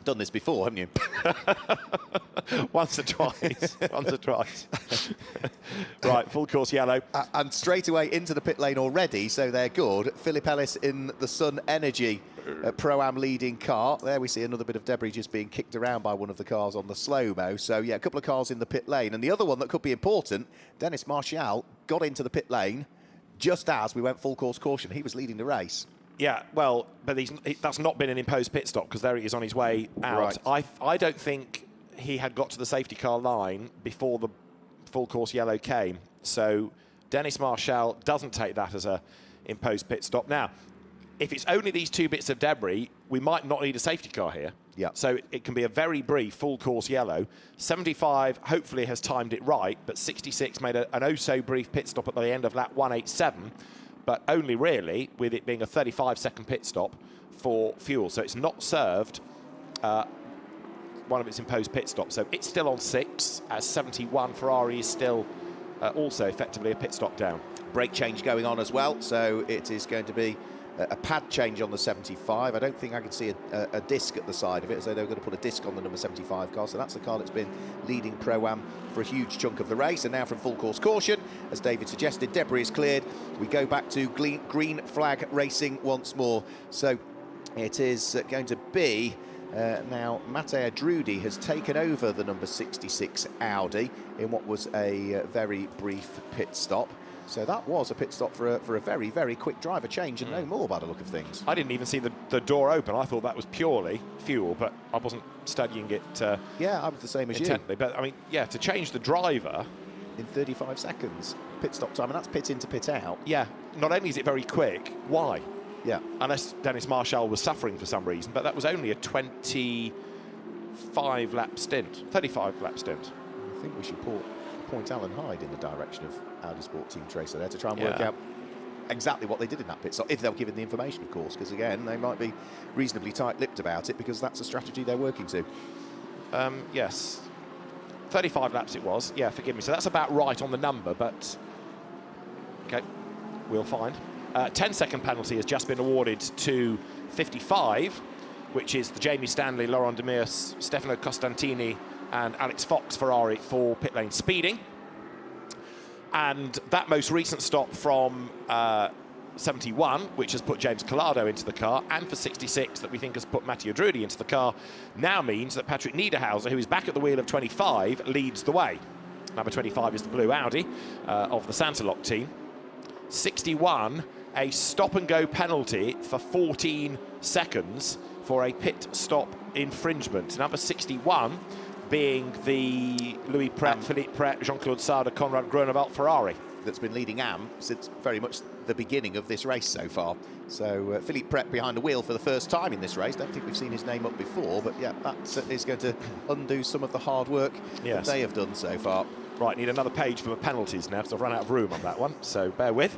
Done this before, haven't you? Once or twice. Once or twice. Right, full course yellow. And straight away into the pit lane already, so they're good. Philip Ellis in the Sun Energy Pro-Am leading car. There we see another bit of debris just being kicked around by one of the cars on the slow-mo. So, yeah, a couple of cars in the pit lane. And the other one that could be important, Dennis Martial got into the pit lane just as we went full course caution. He was leading the race. Yeah, well, but that's not been an imposed pit stop because there he is on his way out. Right. I don't think he had got to the safety car line before the full course yellow came. So Dennis Martial doesn't take that as a imposed pit stop. Now, if it's only these 2 bits of debris, we might not need a safety car here. Yeah. So it can be a very brief full course yellow. 75 hopefully has timed it right, but 66 made an oh-so-brief pit stop at the end of lap 187. But only really with it being a 35-second pit stop for fuel. So it's not served one of its imposed pit stops. So it's still on 6, as 71 Ferrari is still also effectively a pit stop down. Brake change going on as well, so it is going to be a pad change on the 75. I don't think I can see a disc at the side of it, so they're going to put a disc on the number 75 car. So that's the car that's been leading Pro-Am for a huge chunk of the race. And now from full course caution, as David suggested, debris is cleared. We go back to green flag racing once more. So it is going to be now Matteo Drudi has taken over the number 66 Audi in what was a very brief pit stop. So that was a pit stop for a very, very quick driver change and no more by the look of things. I didn't even see the door open. I thought that was purely fuel, but I wasn't studying it yeah, I was the same as intently. you. But, I mean, yeah, to change the driver... in 35 seconds. Pit stop time, and that's pit in to pit out. Yeah, not only is it very quick, why? Yeah. Unless Dennis Martial was suffering for some reason, but that was only a 25-lap stint, 35-lap stint. I think we should point Alan Hyde in the direction of Audi Sport Team Tracer there to try and work out exactly what they did in that pit stop, if they're given the information, of course, because again, they might be reasonably tight-lipped about it because that's a strategy they're working to. Yes. 35 laps it was. Yeah, forgive me. So that's about right on the number, but... OK, we'll find. 10-second penalty has just been awarded to 55, which is the Jamie Stanley, Laurent Demirs, Stefano Costantini and Alex Fox Ferrari for pit lane speeding. And that most recent stop from 71, which has put James Collado into the car, and for 66, that we think has put Matteo Drudi into the car, now means that Patrick Niederhauser, who is back at the wheel of 25, leads the way. Number 25 is the blue Audi of the Santalok team. 61, a stop-and-go penalty for 14 seconds for a pit stop infringement. Number 61 being the Louis Pret, Philippe Pret, Jean-Claude Sauder, Conrad Groenewald Ferrari. That's been leading AM since very much the beginning of this race so far. So Philippe Pret behind the wheel for the first time in this race. Don't think we've seen his name up before, but yeah, that is going to undo some of the hard work that they have done so far. Right, need another page for the penalties now, because I've run out of room on that one, so bear with.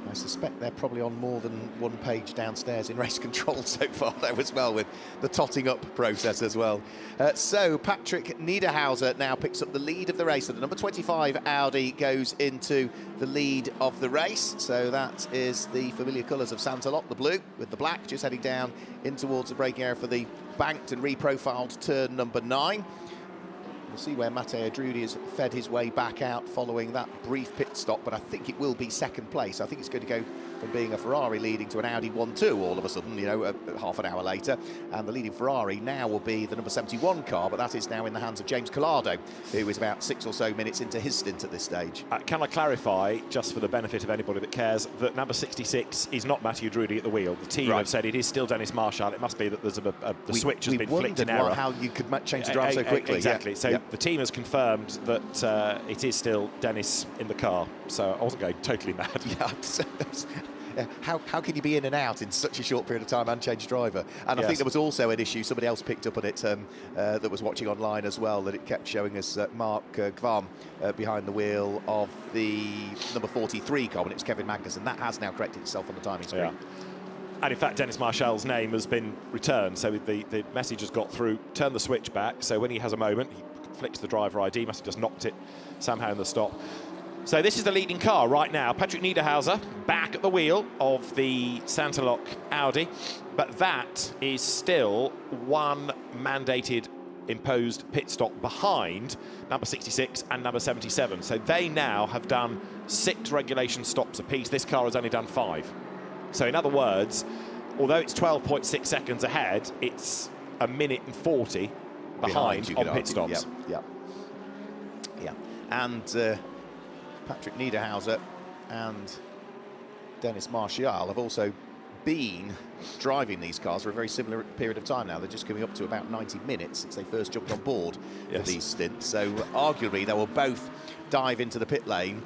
I suspect they're probably on more than one page downstairs in race control so far there as well, with the totting up process as well. So Patrick Niederhauser now picks up the lead of the race. So the number 25 Audi goes into the lead of the race. So that is the familiar colours of Santalot, the blue with the black, just heading down in towards the braking area for the banked and reprofiled turn number 9. We'll see where Matteo Drudi has fed his way back out following that brief pit stop, but I think it will be second place. I think it's going to go from being a Ferrari leading to an Audi 1-2 all of a sudden, you know, half an hour later. And the leading Ferrari now will be the number 71 car, but that is now in the hands of James Collado, who is about 6 or so minutes into his stint at this stage. Can I clarify, just for the benefit of anybody that cares, that number 66 is not Matteo Drudi at the wheel. The team have said it is still Dennis Marshall. It must be that there's the switch has been flicked in error. How you could change the drive so quickly. Exactly. So the team has confirmed that it is still Dennis in the car. So I wasn't going totally mad. How can you be in and out in such a short period of time and change driver? And I think there was also an issue, somebody else picked up on it that was watching online as well, that it kept showing us Mark Gvam behind the wheel of the number 43 car when it was Kevin Magnussen. That has now corrected itself on the timing screen. And in fact, Dennis Marshall's name has been returned, so the message has got through. Turn the switch back, so when he has a moment, he flicks the driver ID, must have just knocked it somehow in the stop. So this is the leading car right now. Patrick Niederhauser back at the wheel of the Santalok Audi, but that is still one mandated imposed pit stop behind number 66 and number 77. So they now have done 6 regulation stops apiece. This car has only done 5. So in other words, although it's 12.6 seconds ahead, it's a minute and 40 behind on pit stops. Yeah. And Patrick Niederhauser and Dennis Marshall have also been driving these cars for a very similar period of time now. They're just coming up to about 90 minutes since they first jumped on board for these stints. So arguably they will both dive into the pit lane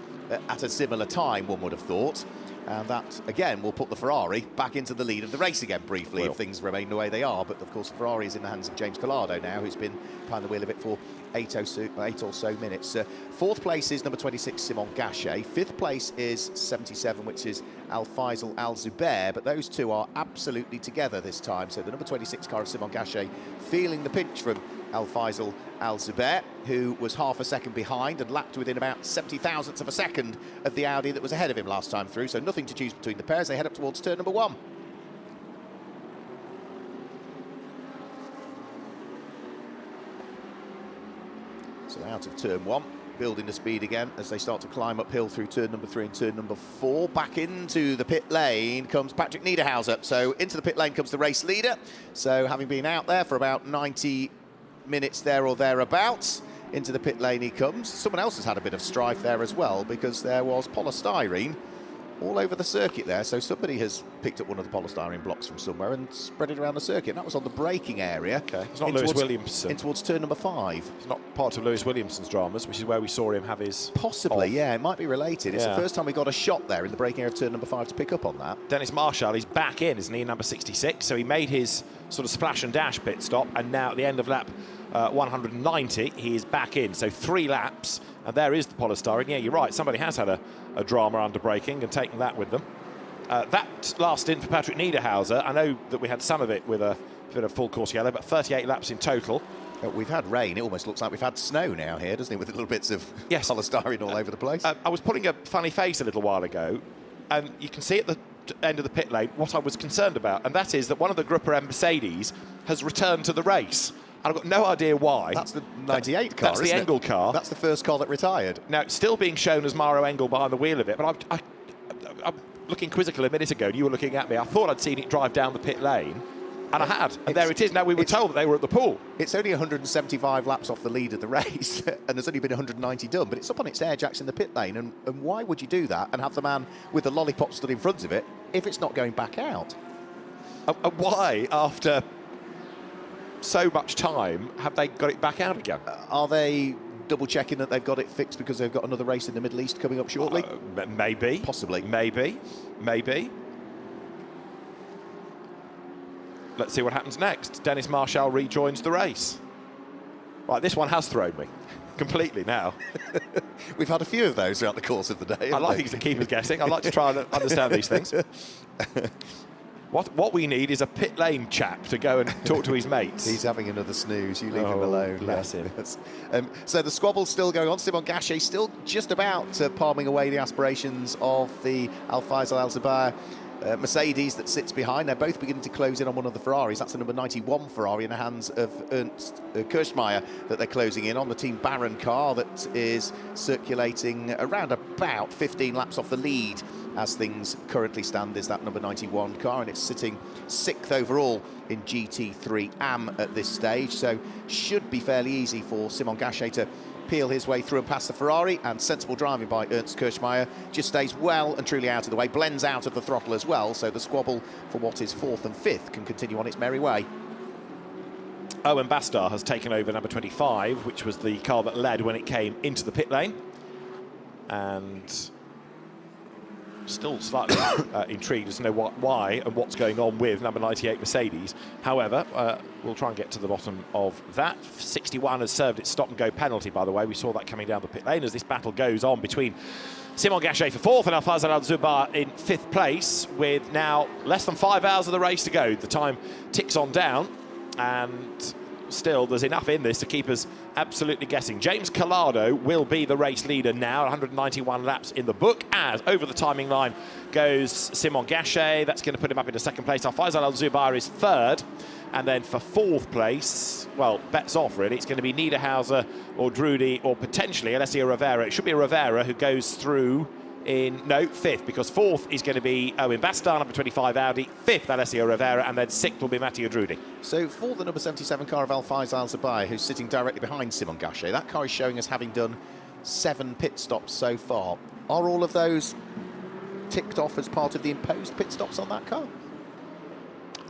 at a similar time, one would have thought. And that, again, will put the Ferrari back into the lead of the race again briefly if things remain the way they are. But, of course, the Ferrari is in the hands of James Collado now, who's been behind the wheel of it for 8 or so minutes. 4th place is number 26, Simon Gachet. 5th place is 77, which is Al-Faisal Al-Zubair. But those two are absolutely together this time. So the number 26 car of Simon Gachet feeling the pinch from Al-Faisal Al-Zubair, who was half a second behind and lapped within about 70 thousandths of a second of the Audi that was ahead of him last time through. So nothing to choose between the pairs. They head up towards turn number 1. So out of turn 1, building the speed again as they start to climb uphill through turn number 3 and turn number 4. Back into the pit lane comes Patrick Niederhauser. So into the pit lane comes the race leader. So having been out there for about 90 minutes there or thereabouts, into the pit lane he comes. Someone else has had a bit of strife there as well, because there was polystyrene all over the circuit there. So somebody has picked up one of the polystyrene blocks from somewhere and spread it around the circuit. And that was on the braking area. Okay, it's not Lewis Williamson. In towards turn number 5. It's not part of Lewis Williamson's dramas, which is where we saw him have his... Possibly, yeah, it might be related. It's the first time we got a shot there in the braking area of turn number 5 to pick up on that. Dennis Marshall, he's back in, isn't he, number 66? So he made his sort of splash and dash pit stop, and now at the end of lap 190, he is back in. So 3 laps, and there is the polystyrene. Yeah, you're right, somebody has had a drama under braking and taken that with them. That last stint for Patrick Niederhauser, I know that we had some of it with a bit of full course yellow, but 38 laps in total. We've had rain. It almost looks like we've had snow now here, doesn't it, with little bits of polystyrene all over the place. I was putting a funny face a little while ago, and you can see at the end of the pit lane what I was concerned about, and that is that one of the Grupper M Mercedes has returned to the race. And I've got no idea why. That's the 98 car, That's the Engel car. That's the first car that retired. Now, it's still being shown as Mauro Engel behind the wheel of it, but I'm looking quizzical a minute ago, and you were looking at me. I thought I'd seen it drive down the pit lane, and I had. And there it is. Now, we were told that they were at the pool. It's only 175 laps off the lead of the race, and there's only been 190 done, but it's up on its air jacks in the pit lane, and why would you do that and have the man with the lollipop stood in front of it if it's not going back out? Why, after so much time, have they got it back out again? Are they double checking that they've got it fixed because they've got another race in the Middle East coming up shortly? Maybe. Possibly. Maybe. Let's see what happens next. Dennis Marshall rejoins the race. Right, this one has thrown me. completely now. We've had a few of those throughout the course of the day. I like things to keep us guessing. I like to try and understand these things. What we need is a pit lane chap to go and talk to his mates. He's having another snooze. You leave him alone. Bless him. So the squabble's still going on. Simon Gachet still just about palming away the aspirations of the Al Faisal Al Zubair Mercedes that sits behind. They're both beginning to close in on one of the Ferraris. That's the number 91 Ferrari in the hands of Ernst Kirschmeier that they're closing in on. The Team Baron car that is circulating around about 15 laps off the lead as things currently stand is that number 91 car, and it's sitting 6th overall in GT3 AM at this stage, so should be fairly easy for Simon Gachet to peel his way through and past the Ferrari, and sensible driving by Ernst Kirschmeier just stays well and truly out of the way, blends out of the throttle as well, so the squabble for what is 4th and 5th can continue on its merry way. Owen Bastar has taken over number 25, which was the car that led when it came into the pit lane, and still slightly intrigued as to know why and what's going on with number 98 Mercedes. However, we'll try and get to the bottom of that. 61 has served its stop-and-go penalty, by the way. We saw that coming down the pit lane as this battle goes on between Simon Gachet for 4th and Al Faisal Al Zubair in 5th place, with now less than 5 hours of the race to go. The time ticks on down, and still there's enough in this to keep us absolutely guessing. James Collado will be the race leader now, 191 laps in the book, as over the timing line goes Simon Gachet. That's going to put him up into 2nd place. Al Faisal Al Zubair is 3rd, and then for 4th place, well, bets off really, it's going to be Niederhauser or Drudy or potentially Alessio Rivera. It should be Rivera who goes through in, no, 5th, because 4th is going to be Owen Bastar, number 25 Audi, 5th Alessio Rivera, and then 6th will be Matteo Drudy. So for the number 77 car of Al Faisal Al Zubair, who's sitting directly behind Simon Gachet, that car is showing us having done 7 pit stops so far. Are all of those ticked off as part of the imposed pit stops on that car?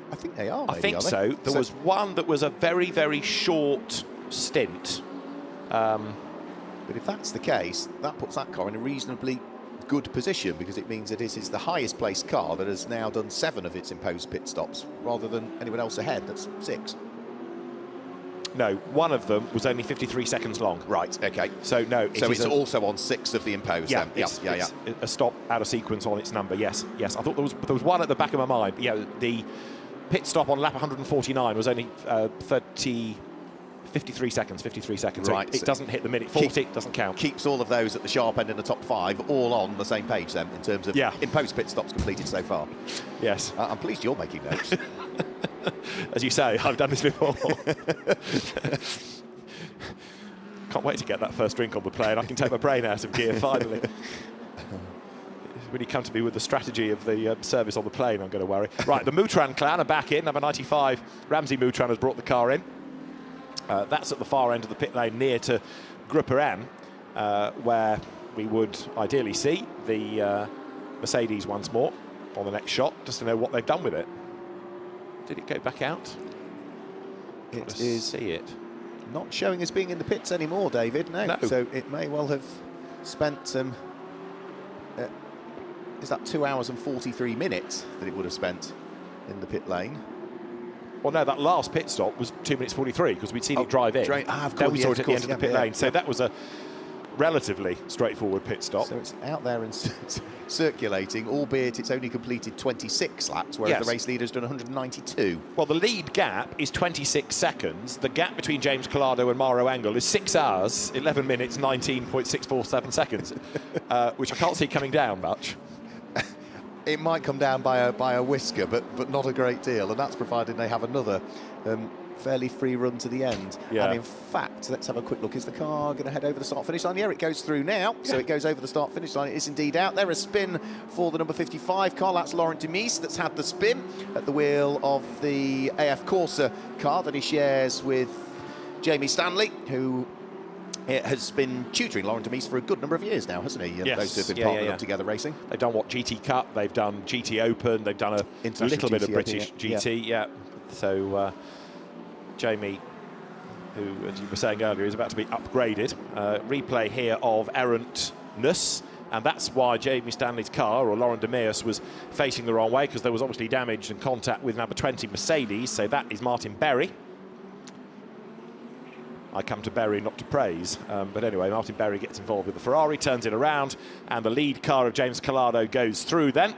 I think they are. I think so. There was one that was a very, very short stint. But if that's the case, that puts that car in a reasonably good position, because it means that it is the highest placed car that has now done 7 of its imposed pit stops, rather than anyone else ahead. That's 6. No, one of them was only 53 seconds long. Right, okay. So no, so it's also on 6 of the imposed. Yeah, then. It's a stop out of sequence on its number. Yes, yes. I thought there was one at the back of my mind. Yeah, the pit stop on lap 149 was only 53 seconds. Right. So it doesn't hit the minute 40, doesn't count. Keeps all of those at the sharp end in the top 5 all on the same page then, in terms of imposed pit stops completed so far. Yes. I'm pleased you're making notes. As you say, I've done this before. Can't wait to get that first drink on the plane. I can take my brain out of gear finally. When you come to me with the strategy of the service on the plane, I'm going to worry. Right, the Moutran clan are back in. Number 95, Ramsey Moutran, has brought the car in. That's at the far end of the pit lane near to Grupper M, where we would ideally see the Mercedes once more on the next shot, just to know what they've done with it. Did it go back out? It is see it. Not showing as being in the pits anymore, David. No. So it may well have spent some... is that 2 hours and 43 minutes that it would have spent in the pit lane? Well, no, that last pit stop was 2 minutes 43, because we'd seen it drive in. Then we saw it at the end of the pit lane. So that was a relatively straightforward pit stop. So it's out there and circulating, albeit it's only completed 26 laps, whereas the race leader's done 192. Well, the lead gap is 26 seconds. The gap between James Collado and Mauro Engel is 6 hours, 11 minutes, 19.647 seconds, which I can't see coming down much. It might come down by a whisker, but not a great deal, and that's provided they have another fairly free run to the end. Yeah. And in fact, let's have a quick look. Is the car going to head over the start-finish line? Yeah, it goes through now. So it goes over the start-finish line. It is indeed out there. A spin for the number 55 car. That's Laurent Demise that's had the spin at the wheel of the AF Corsa car that he shares with Jamie Stanley, who has been tutoring Laurent Demise for a good number of years now, hasn't he? Yes. Those two have been partnered up together racing. They've done GT Cup, they've done GT Open, they've done a little bit of British GT, So Jamie, who, as you were saying earlier, is about to be upgraded. Replay here of errantness, and that's why Jamie Stanley's car, or Laurent Demise, was facing the wrong way, because there was obviously damage and contact with number 20 Mercedes, so that is Martin Berry. I come to bury, not to praise. But anyway, Martin Berry gets involved with the Ferrari, turns it around, and the lead car of James Collado goes through then.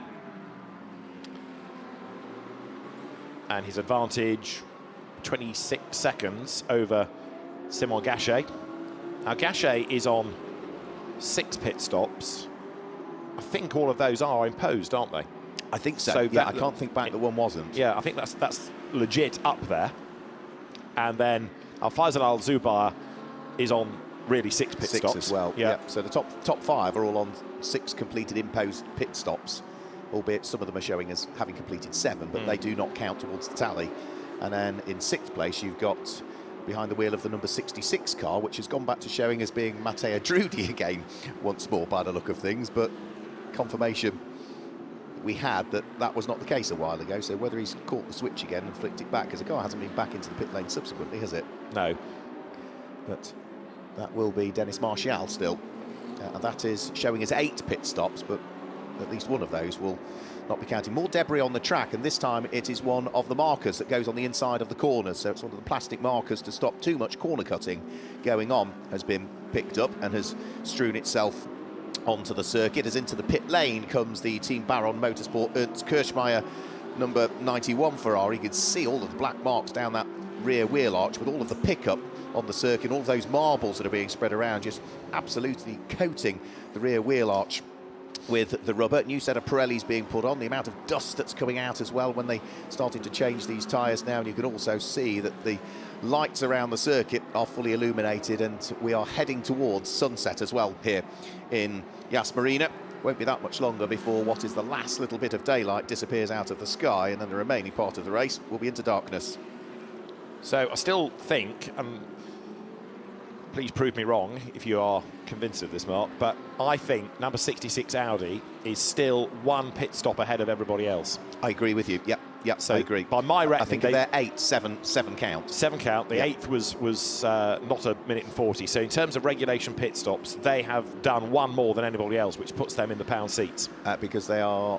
And his advantage, 26 seconds over Simon Gachet. Now, Gachet is on 6 pit stops. I think all of those are imposed, aren't they? I think so. Yeah, I can't think back that one wasn't. Yeah, I think that's legit up there. And then Al-Faisal Al-Zubair is on really 6 pit stops as well. Yeah. So the top 5 are all on 6 completed imposed pit stops, albeit some of them are showing as having completed 7, but they do not count towards the tally. And then in 6th place, you've got behind the wheel of the number 66 car, which has gone back to showing as being Matteo Drudi again once more by the look of things, but confirmation we had that was not the case a while ago. So whether he's caught the switch again and flicked it back, because the car hasn't been back into the pit lane subsequently, has it? No. But that will be Dennis Martial still. And that is showing as 8 pit stops, but at least one of those will not be counting. More debris on the track, and this time it is one of the markers that goes on the inside of the corners. So it's one of the plastic markers to stop too much corner cutting going on has been picked up and has strewn itself onto the circuit. As into the pit lane comes the Team Baron Motorsport Ernst Kirschmeier number 91 Ferrari. You can see all of the black marks down that rear wheel arch with all of the pickup on the circuit, all of those marbles that are being spread around, just absolutely coating the rear wheel arch with the rubber. New set of Pirellis being put on, the amount of dust that's coming out as well when they started to change these tyres now, and you can also see that the lights around the circuit are fully illuminated, and we are heading towards sunset as well here in Yas Marina. Won't be that much longer before what is the last little bit of daylight disappears out of the sky, and then the remaining part of the race will be into darkness. So I still think, please prove me wrong if you are convinced of this, Mark, but I think number 66 Audi is still 1 pit stop ahead of everybody else. I agree with you. Yep, so I agree. By my reckoning, I think they're 8, 7 count. 7 count. The 8th was not a minute and 40. So in terms of regulation pit stops, they have done 1 more than anybody else, which puts them in the pound seats. Because they are,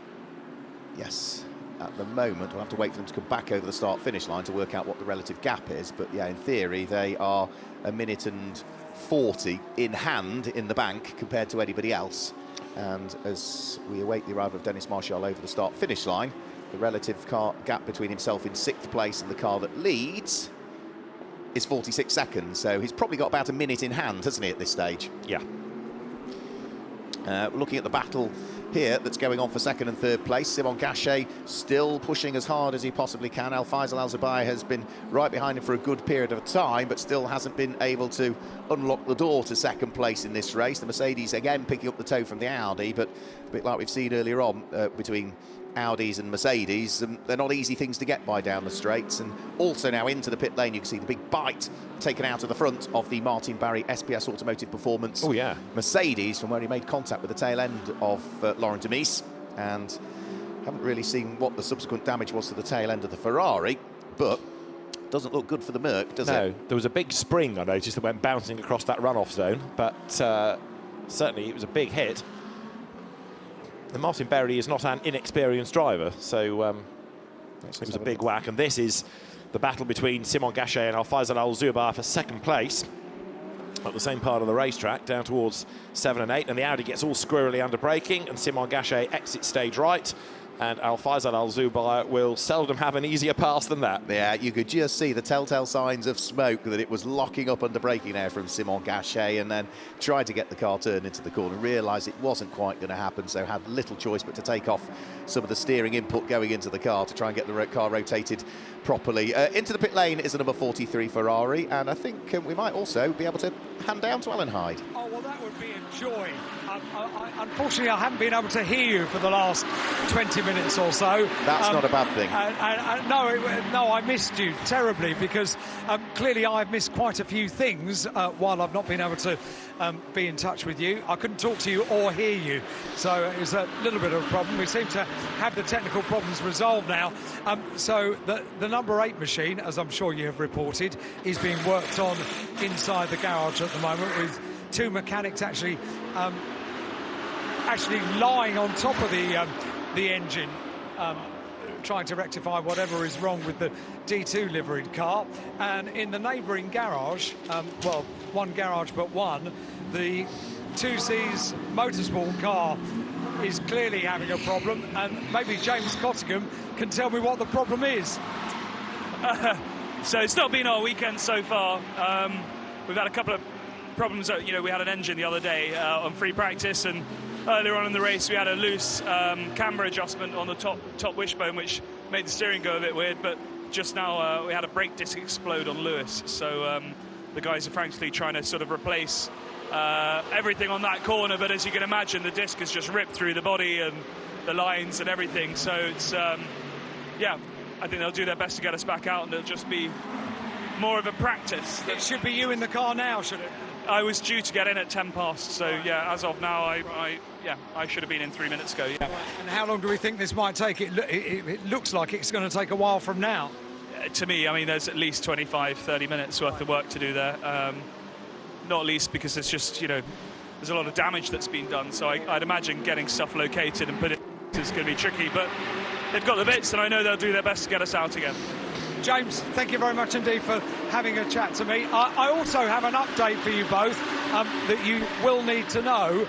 yes, at the moment, we'll have to wait for them to come back over the start-finish line to work out what the relative gap is. But yeah, in theory, they are a minute and 40 in hand in the bank compared to anybody else. And as we await the arrival of Dennis Martial over the start-finish line, the relative gap between himself in 6th place and the car that leads is 46 seconds. So he's probably got about a minute in hand, hasn't he, at this stage? Yeah. Looking at the battle here that's going on for 2nd and 3rd place, Simon Gachet still pushing as hard as he possibly can. Al-Faisal Al-Zubair has been right behind him for a good period of time, but still hasn't been able to unlock the door to 2nd place in this race. The Mercedes again picking up the toe from the Audi, but a bit like we've seen earlier on between Audis and Mercedes, they're not easy things to get by down the straights. And also now into the pit lane, you can see the big bite taken out of the front of the Martin Barry SPS Automotive Performance Mercedes from where he made contact with the tail end of Laurent Demise, and haven't really seen what the subsequent damage was to the tail end of the Ferrari, but doesn't look good for the Merc, does it? No, there was a big spring, I noticed, that went bouncing across that runoff zone, but certainly it was a big hit. And Martin Berry is not an inexperienced driver, so it was a big whack. And this is the battle between Simon Gachet and Al-Faisal Al-Zubair for 2nd place at the same part of the racetrack, down towards 7 and 8. And the Audi gets all squirrely under braking, and Simon Gachet exits stage right. And Al-Faisal Al-Zubair will seldom have an easier pass than that. Yeah, you could just see the telltale signs of smoke that it was locking up under braking there from Simon Gachet, and then tried to get the car turned into the corner, realised it wasn't quite going to happen, so had little choice but to take off some of the steering input going into the car to try and get the car rotated properly. Into the pit lane is the number 43 Ferrari, and I think we might also be able to hand down to Alan Hyde. Oh, well, that would be a joy. Unfortunately, I haven't been able to hear you for the last 20 minutes or so. That's not a bad thing. No, I missed you terribly, because clearly I've missed quite a few things while I've not been able to be in touch with you. I couldn't talk to you or hear you, so it was a little bit of a problem. We seem to have the technical problems resolved now. So the number 8 machine, as I'm sure you have reported, is being worked on inside the garage at the moment, with 2 mechanics actually lying on top of the engine trying to rectify whatever is wrong with the D2 liveried car. And in the neighbouring garage, well, one garage but one, the 2C's Motorsport car is clearly having a problem, and maybe James Cottingham can tell me what the problem is. So it's not been our weekend so far. We've had a couple of problems. You know, we had an engine the other day on free practice, and earlier on in the race we had a loose camber adjustment on the top wishbone, which made the steering go a bit weird. But just now we had a brake disc explode on Lewis, so the guys are frankly trying to sort of replace everything on that corner. But as you can imagine, the disc has just ripped through the body and the lines and everything. So it's yeah, I think they'll do their best to get us back out, and it'll just be more of a practice. It should be you in the car now, should it? I was due to get in at 10 past, so yeah, as of now, I should have been in 3 minutes ago, yeah. And how long do we think this might take? It looks like it's going to take a while from now. To me, I mean, there's at least 25, 30 minutes worth of work to do there. Not least because it's just, you know, there's a lot of damage that's been done, so I'd imagine getting stuff located and put it is going to be tricky, but they've got the bits, and I know they'll do their best to get us out again. James, thank you very much indeed for having a chat to me. I also have an update for you both that you will need to know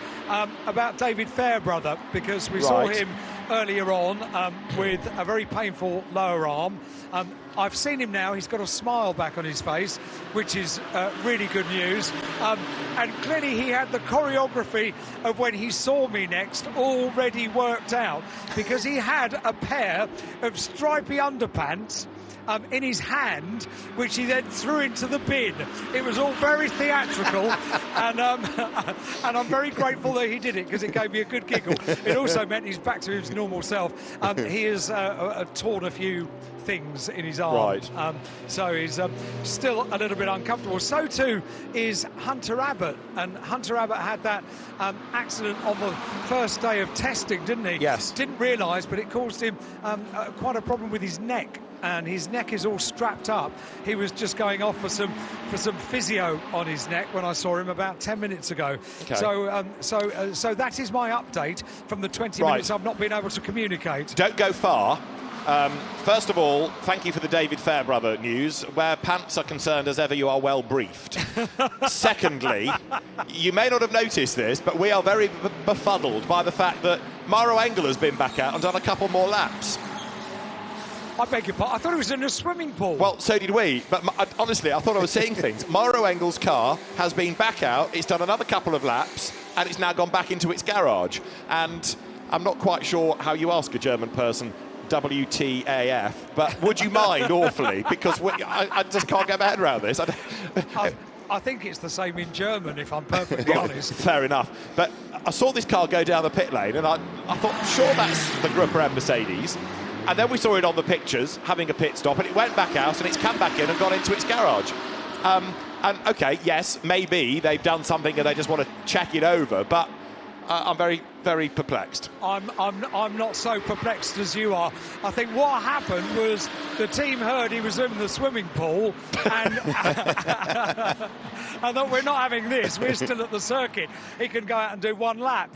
about David Fairbrother, because we saw him earlier on with a very painful lower arm. I've seen him now. He's got a smile back on his face, which is really good news. And clearly he had the choreography of when he saw me next already worked out, because he had a pair of stripy underpants in his hand, which he then threw into the bin. It was all very theatrical, and I'm very grateful that he did it, because it gave me a good giggle. It also meant he's back to his normal self. He has torn a few things in his arm, so he's still a little bit uncomfortable. So too is Hunter Abbott, and Hunter Abbott had that accident on the first day of testing, didn't he? Yes. Didn't realise, but it caused him quite a problem with his neck, and his neck is all strapped up. He was just going off for some physio on his neck when I saw him about 10 minutes ago. Okay. So that is my update from the 20 minutes I've not been able to communicate. Don't go far. First of all, thank you for the David Fairbrother news. Where pants are concerned, as ever, you are well briefed. Secondly, you may not have noticed this, but we are very befuddled by the fact that Mauro Engel has been back out and done a couple more laps. I beg your pardon. I thought it was in a swimming pool. Well, so did we. But honestly, I thought I was seeing things. Mauro Engel's car has been back out. It's done another couple of laps, and it's now gone back into its garage. And I'm not quite sure how you ask a German person WTAF, but would you mind awfully? Because I just can't get my head around this. I think it's the same in German, if I'm perfectly honest. Fair enough. But I saw this car go down the pit lane, and I thought, sure, that's the Grupper M Mercedes. And then we saw it on the pictures having a pit stop, and it went back out, and it's come back in and gone into its garage. And okay, yes, maybe they've done something and they just want to check it over, but I'm very, very perplexed. I'm not so perplexed as you are. I think what happened was the team heard he was in the swimming pool, and I thought, we're not having this. We're still at the circuit. He can go out and do one lap.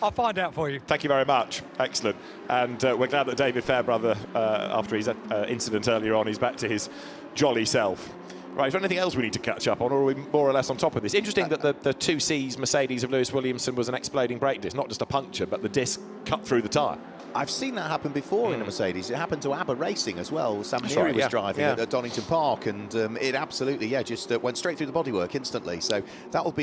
I'll find out for you. Thank you very much. Excellent. And we're glad that David Fairbrother, after his incident earlier on, he's back to his jolly self. Right, is there anything else we need to catch up on, or are we more or less on top of this? Interesting that the 2C's Mercedes of Lewis Williamson was an exploding brake disc, not just a puncture, but the disc cut through the tyre. I've seen that happen before in a Mercedes. It happened to ABBA Racing as well. Sam Neary was driving at Donington Park, and it absolutely, just went straight through the bodywork instantly. So that will be